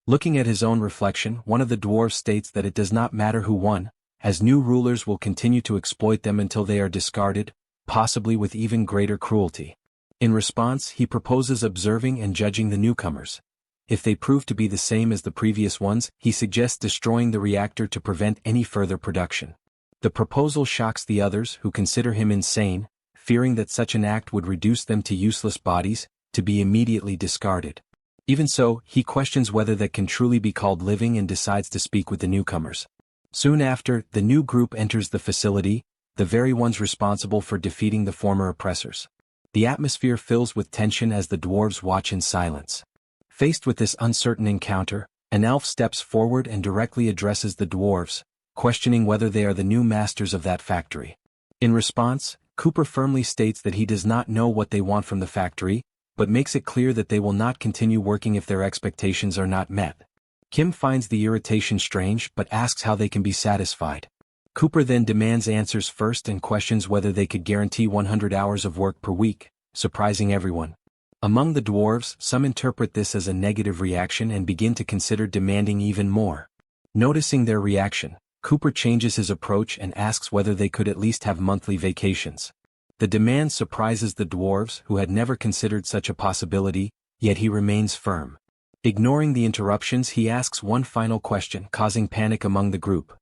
Looking at his own reflection, one of the dwarves states that it does not matter who won, as new rulers will continue to exploit them until they are discarded, possibly with even greater cruelty. In response, he proposes observing and judging the newcomers. If they prove to be the same as the previous ones, he suggests destroying the reactor to prevent any further production. The proposal shocks the others, who consider him insane, fearing that such an act would reduce them to useless bodies, to be immediately discarded. Even so, he questions whether that can truly be called living and decides to speak with the newcomers. Soon after, the new group enters the facility, the very ones responsible for defeating the former oppressors. The atmosphere fills with tension as the dwarves watch in silence. Faced with this uncertain encounter, an elf steps forward and directly addresses the dwarves, questioning whether they are the new masters of that factory. In response, Cooper firmly states that he does not know what they want from the factory, but makes it clear that they will not continue working if their expectations are not met. Kim finds the irritation strange but asks how they can be satisfied. Cooper then demands answers first and questions whether they could guarantee 100 hours of work per week, surprising everyone. Among the dwarves, some interpret this as a negative reaction and begin to consider demanding even more. Noticing their reaction, Cooper changes his approach and asks whether they could at least have monthly vacations. The demand surprises the dwarves, who had never considered such a possibility, yet he remains firm. Ignoring the interruptions, he asks one final question, causing panic among the group.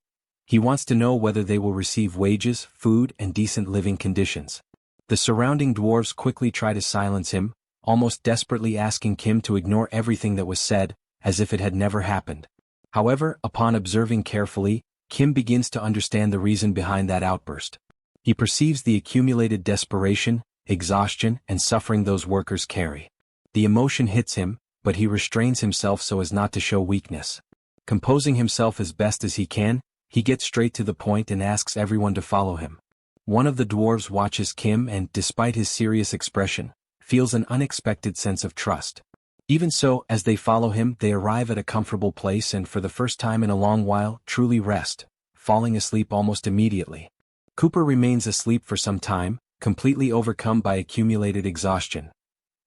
He wants to know whether they will receive wages, food, and decent living conditions. The surrounding dwarves quickly try to silence him, almost desperately asking Kim to ignore everything that was said, as if it had never happened. However, upon observing carefully, Kim begins to understand the reason behind that outburst. He perceives the accumulated desperation, exhaustion, and suffering those workers carry. The emotion hits him, but he restrains himself so as not to show weakness. Composing himself as best as he can, he gets straight to the point and asks everyone to follow him. One of the dwarves watches Kim and, despite his serious expression, feels an unexpected sense of trust. Even so, as they follow him, they arrive at a comfortable place and, for the first time in a long while, truly rest, falling asleep almost immediately. Cooper remains asleep for some time, completely overcome by accumulated exhaustion.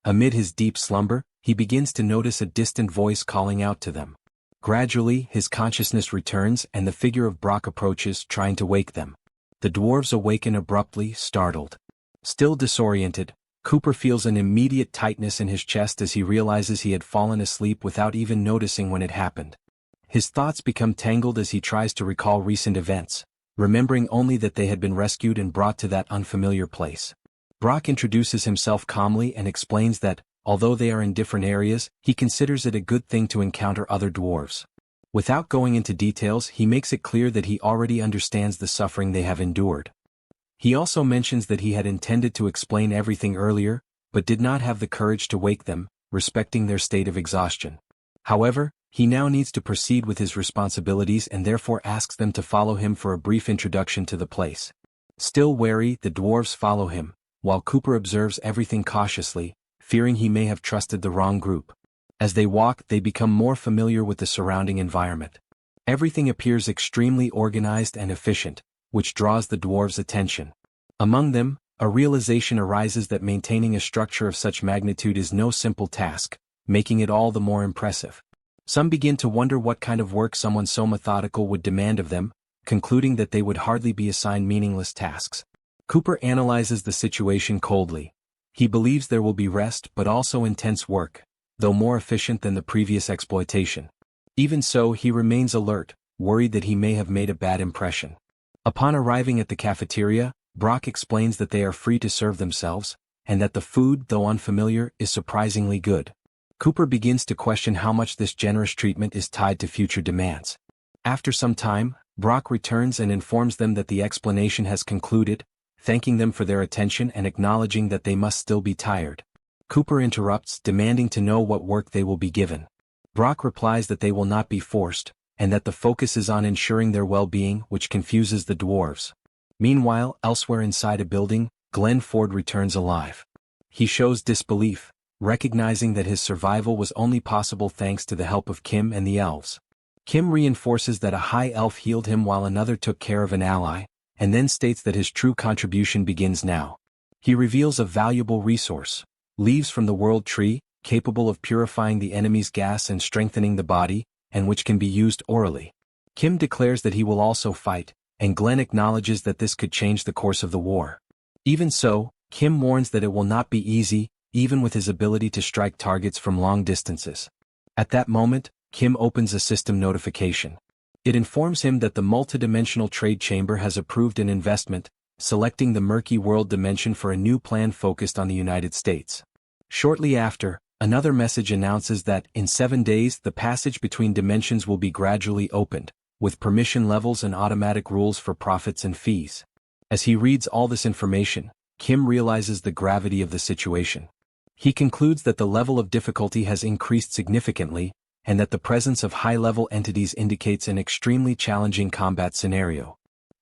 Amid his deep slumber, he begins to notice a distant voice calling out to them. Gradually, his consciousness returns and the figure of Brock approaches, trying to wake them. The dwarves awaken abruptly, startled. Still disoriented, Cooper feels an immediate tightness in his chest as he realizes he had fallen asleep without even noticing when it happened. His thoughts become tangled as he tries to recall recent events, remembering only that they had been rescued and brought to that unfamiliar place. Brock introduces himself calmly and explains that, although they are in different areas, he considers it a good thing to encounter other dwarves. Without going into details, he makes it clear that he already understands the suffering they have endured. He also mentions that he had intended to explain everything earlier, but did not have the courage to wake them, respecting their state of exhaustion. However, he now needs to proceed with his responsibilities and therefore asks them to follow him for a brief introduction to the place. Still wary, the dwarves follow him, while Cooper observes everything cautiously, fearing he may have trusted the wrong group. As they walk, they become more familiar with the surrounding environment. Everything appears extremely organized and efficient, which draws the dwarves' attention. Among them, a realization arises that maintaining a structure of such magnitude is no simple task, making it all the more impressive. Some begin to wonder what kind of work someone so methodical would demand of them, concluding that they would hardly be assigned meaningless tasks. Cooper analyzes the situation coldly. He believes there will be rest but also intense work, though more efficient than the previous exploitation. Even so, he remains alert, worried that he may have made a bad impression. Upon arriving at the cafeteria, Brock explains that they are free to serve themselves, and that the food, though unfamiliar, is surprisingly good. Cooper begins to question how much this generous treatment is tied to future demands. After some time, Brock returns and informs them that the explanation has concluded, thanking them for their attention and acknowledging that they must still be tired. Cooper interrupts, demanding to know what work they will be given. Brock replies that they will not be forced, and that the focus is on ensuring their well-being, which confuses the dwarves. Meanwhile, elsewhere inside a building, Glenn Ford returns alive. He shows disbelief, recognizing that his survival was only possible thanks to the help of Kim and the elves. Kim reinforces that a high elf healed him while another took care of an ally, and then states that his true contribution begins now. He reveals a valuable resource, leaves from the world tree, capable of purifying the enemy's gas and strengthening the body, and which can be used orally. Kim declares that he will also fight, and Glenn acknowledges that this could change the course of the war. Even so, Kim warns that it will not be easy, even with his ability to strike targets from long distances. At that moment, Kim opens a system notification. It informs him that the multidimensional trade chamber has approved an investment, selecting the murky world dimension for a new plan focused on the United States. Shortly after, another message announces that, in 7 days, the passage between dimensions will be gradually opened, with permission levels and automatic rules for profits and fees. As he reads all this information, Kim realizes the gravity of the situation. He concludes that the level of difficulty has increased significantly, and that the presence of high-level entities indicates an extremely challenging combat scenario.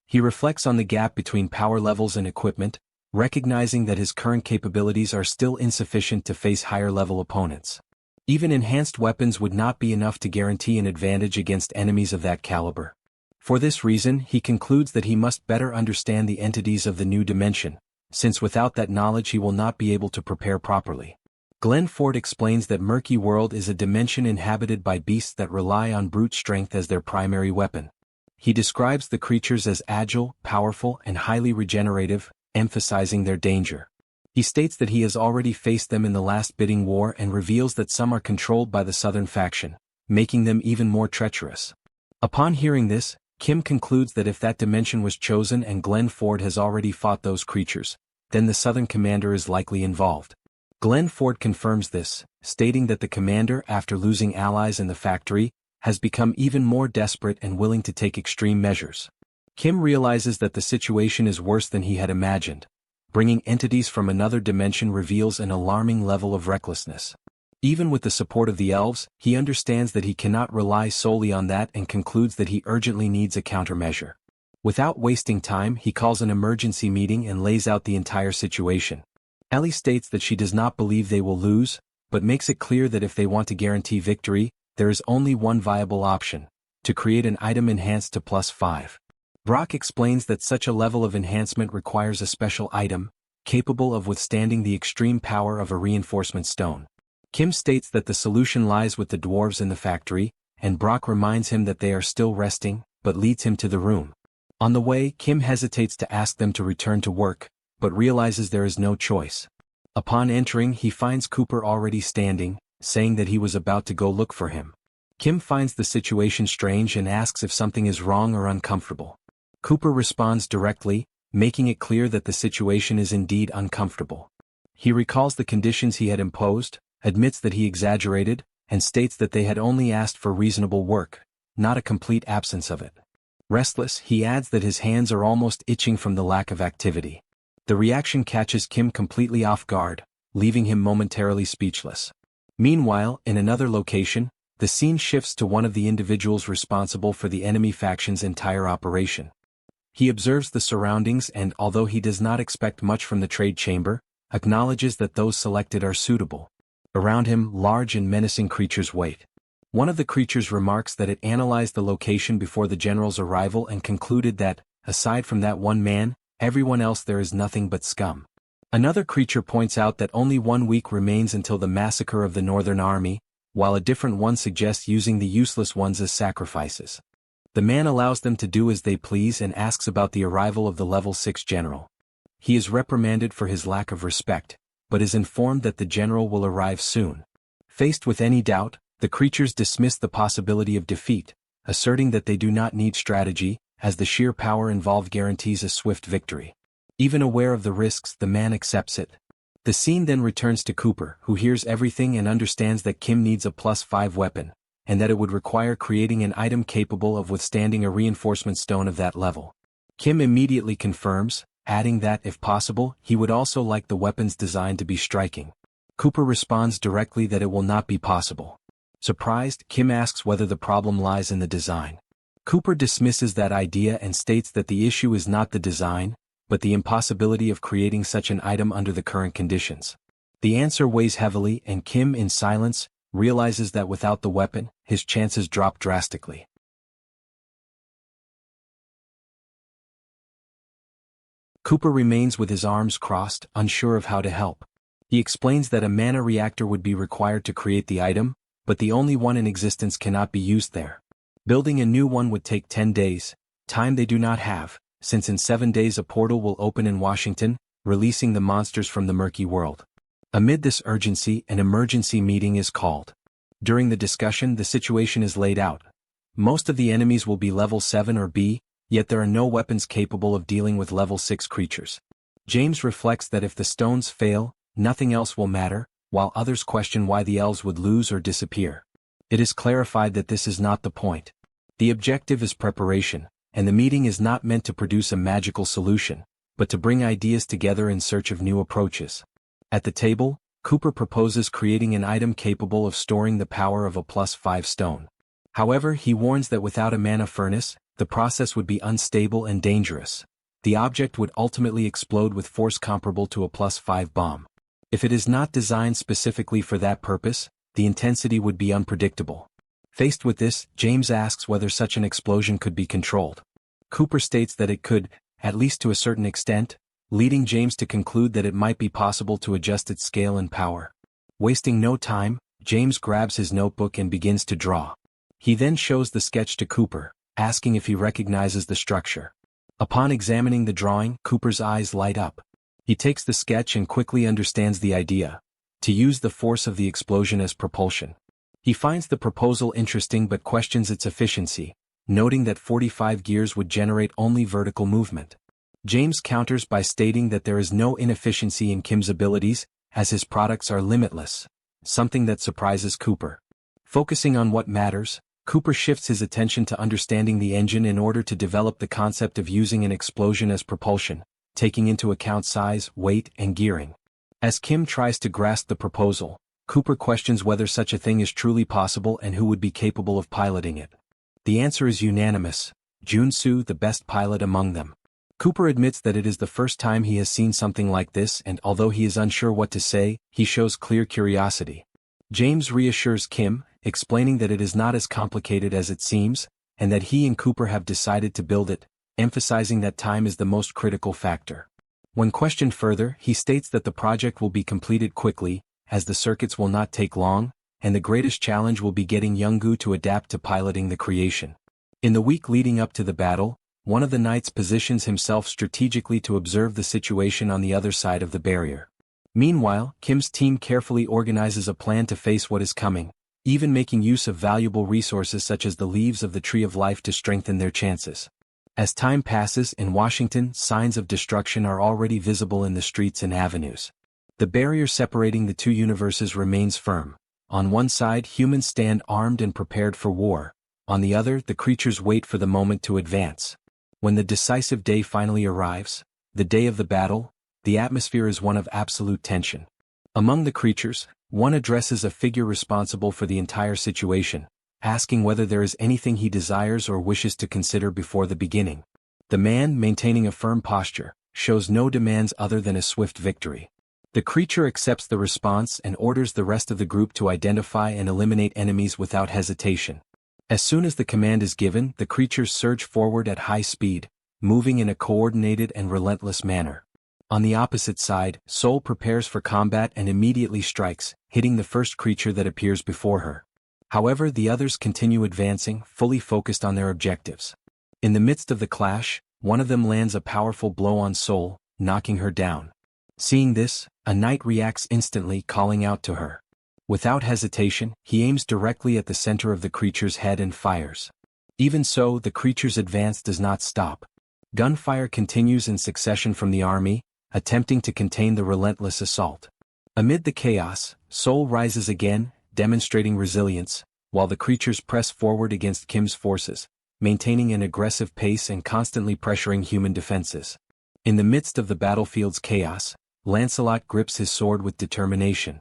He reflects on the gap between power levels and equipment, recognizing that his current capabilities are still insufficient to face higher-level opponents. Even enhanced weapons would not be enough to guarantee an advantage against enemies of that caliber. For this reason, he concludes that he must better understand the entities of the new dimension, since without that knowledge he will not be able to prepare properly. Glenn Ford explains that Murky World is a dimension inhabited by beasts that rely on brute strength as their primary weapon. He describes the creatures as agile, powerful, and highly regenerative, emphasizing their danger. He states that he has already faced them in the last bidding war and reveals that some are controlled by the Southern faction, making them even more treacherous. Upon hearing this, Kim concludes that if that dimension was chosen and Glenn Ford has already fought those creatures, then the Southern commander is likely involved. Glenn Ford confirms this, stating that the commander, after losing allies in the factory, has become even more desperate and willing to take extreme measures. Kim realizes that the situation is worse than he had imagined. Bringing entities from another dimension reveals an alarming level of recklessness. Even with the support of the elves, he understands that he cannot rely solely on that and concludes that he urgently needs a countermeasure. Without wasting time, he calls an emergency meeting and lays out the entire situation. Ellie states that she does not believe they will lose, but makes it clear that if they want to guarantee victory, there is only one viable option: to create an item enhanced to +5. Brock explains that such a level of enhancement requires a special item, capable of withstanding the extreme power of a reinforcement stone. Kim states that the solution lies with the dwarves in the factory, and Brock reminds him that they are still resting, but leads him to the room. On the way, Kim hesitates to ask them to return to work, but realizes there is no choice. Upon entering, he finds Cooper already standing, saying that he was about to go look for him. Kim finds the situation strange and asks if something is wrong or uncomfortable. Cooper responds directly, making it clear that the situation is indeed uncomfortable. He recalls the conditions he had imposed, admits that he exaggerated, and states that they had only asked for reasonable work, not a complete absence of it. Restless, he adds that his hands are almost itching from the lack of activity. The reaction catches Kim completely off guard, leaving him momentarily speechless. Meanwhile, in another location, the scene shifts to one of the individuals responsible for the enemy faction's entire operation. He observes the surroundings and, although he does not expect much from the trade chamber, acknowledges that those selected are suitable. Around him, large and menacing creatures wait. One of the creatures remarks that it analyzed the location before the general's arrival and concluded that, aside from that one man, everyone else there is nothing but scum. Another creature points out that only 1 week remains until the massacre of the Northern Army, while a different one suggests using the useless ones as sacrifices. The man allows them to do as they please and asks about the arrival of the level 6 general. He is reprimanded for his lack of respect, but is informed that the general will arrive soon. Faced with any doubt, the creatures dismiss the possibility of defeat, asserting that they do not need strategy, as the sheer power involved guarantees a swift victory. Even aware of the risks, the man accepts it. The scene then returns to Cooper, who hears everything and understands that Kim needs a +5 weapon, and that it would require creating an item capable of withstanding a reinforcement stone of that level. Kim immediately confirms, adding that, if possible, he would also like the weapon's design to be striking. Cooper responds directly that it will not be possible. Surprised, Kim asks whether the problem lies in the design. Cooper dismisses that idea and states that the issue is not the design, but the impossibility of creating such an item under the current conditions. The answer weighs heavily, and Kim, in silence, realizes that without the weapon, his chances drop drastically. Cooper remains with his arms crossed, unsure of how to help. He explains that a mana reactor would be required to create the item, but the only one in existence cannot be used there. Building a new one would take 10 days, time they do not have, since in 7 days a portal will open in Washington, releasing the monsters from the Murky World. Amid this urgency, an emergency meeting is called. During the discussion, the situation is laid out. Most of the enemies will be level 7 or B, yet there are no weapons capable of dealing with level 6 creatures. James reflects that if the stones fail, nothing else will matter, while others question why the elves would lose or disappear. It is clarified that this is not the point. The objective is preparation, and the meeting is not meant to produce a magical solution, but to bring ideas together in search of new approaches. At the table, Cooper proposes creating an item capable of storing the power of a +5 stone. However, he warns that without a mana furnace, the process would be unstable and dangerous. The object would ultimately explode with force comparable to a +5 bomb. If it is not designed specifically for that purpose, the intensity would be unpredictable. Faced with this, James asks whether such an explosion could be controlled. Cooper states that it could, at least to a certain extent, leading James to conclude that it might be possible to adjust its scale and power. Wasting no time, James grabs his notebook and begins to draw. He then shows the sketch to Cooper, asking if he recognizes the structure. Upon examining the drawing, Cooper's eyes light up. He takes the sketch and quickly understands the idea: to use the force of the explosion as propulsion. He finds the proposal interesting but questions its efficiency, noting that 45 gears would generate only vertical movement. James counters by stating that there is no inefficiency in Kim's abilities, as his products are limitless, something that surprises Cooper. Focusing on what matters, Cooper shifts his attention to understanding the engine in order to develop the concept of using an explosion as propulsion, taking into account size, weight, and gearing. As Kim tries to grasp the proposal, Cooper questions whether such a thing is truly possible and who would be capable of piloting it. The answer is unanimous: Jun-soo, the best pilot among them. Cooper admits that it is the first time he has seen something like this, and although he is unsure what to say, he shows clear curiosity. James reassures Kim, explaining that it is not as complicated as it seems, and that he and Cooper have decided to build it, emphasizing that time is the most critical factor. When questioned further, he states that the project will be completed quickly, as the circuits will not take long, and the greatest challenge will be getting Young-gu to adapt to piloting the creation. In the week leading up to the battle, one of the knights positions himself strategically to observe the situation on the other side of the barrier. Meanwhile, Kim's team carefully organizes a plan to face what is coming, even making use of valuable resources such as the leaves of the Tree of Life to strengthen their chances. As time passes in Washington, signs of destruction are already visible in the streets and avenues. The barrier separating the two universes remains firm. On one side, humans stand armed and prepared for war. On the other, the creatures wait for the moment to advance. When the decisive day finally arrives, the day of the battle, the atmosphere is one of absolute tension. Among the creatures, one addresses a figure responsible for the entire situation, asking whether there is anything he desires or wishes to consider before the beginning. The man, maintaining a firm posture, shows no demands other than a swift victory. The creature accepts the response and orders the rest of the group to identify and eliminate enemies without hesitation. As soon as the command is given, the creatures surge forward at high speed, moving in a coordinated and relentless manner. On the opposite side, Seoul prepares for combat and immediately strikes, hitting the first creature that appears before her. However, the others continue advancing, fully focused on their objectives. In the midst of the clash, one of them lands a powerful blow on Seoul, knocking her down. Seeing this, a knight reacts instantly, calling out to her. Without hesitation, he aims directly at the center of the creature's head and fires. Even so, the creature's advance does not stop. Gunfire continues in succession from the army, attempting to contain the relentless assault. Amid the chaos, Seoul rises again, demonstrating resilience, while the creatures press forward against Kim's forces, maintaining an aggressive pace and constantly pressuring human defenses. In the midst of the battlefield's chaos, Lancelot grips his sword with determination.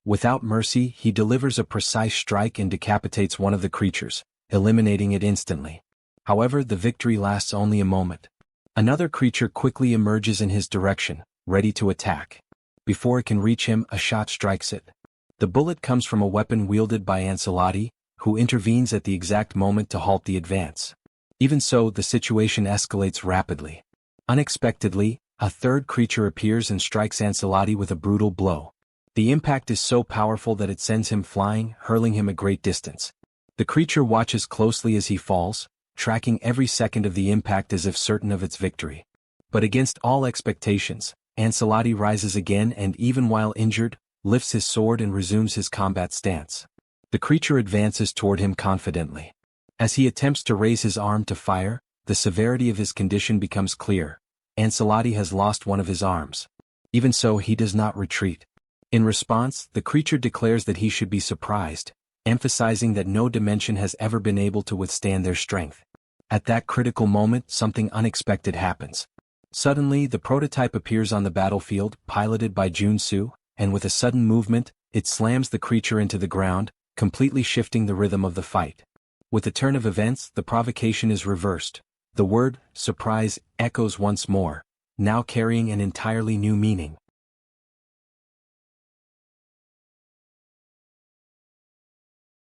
Without mercy, he delivers a precise strike and decapitates one of the creatures, eliminating it instantly. However, the victory lasts only a moment. Another creature quickly emerges in his direction, ready to attack. Before it can reach him, a shot strikes it. The bullet comes from a weapon wielded by Ancelotti, who intervenes at the exact moment to halt the advance. Even so, the situation escalates rapidly. Unexpectedly, a third creature appears and strikes Ancelotti with a brutal blow. The impact is so powerful that it sends him flying, hurling him a great distance. The creature watches closely as he falls, tracking every second of the impact as if certain of its victory. But against all expectations, Ancelotti rises again and, even while injured, lifts his sword and resumes his combat stance. The creature advances toward him confidently. As he attempts to raise his arm to fire, the severity of his condition becomes clear. Ancelotti has lost one of his arms. Even so, he does not retreat. In response, the creature declares that he should be surprised, emphasizing that no dimension has ever been able to withstand their strength. At that critical moment, something unexpected happens. Suddenly, the prototype appears on the battlefield, piloted by Jun-soo, and with a sudden movement, it slams the creature into the ground, completely shifting the rhythm of the fight. With the turn of events, the provocation is reversed. The word, surprise, echoes once more, now carrying an entirely new meaning.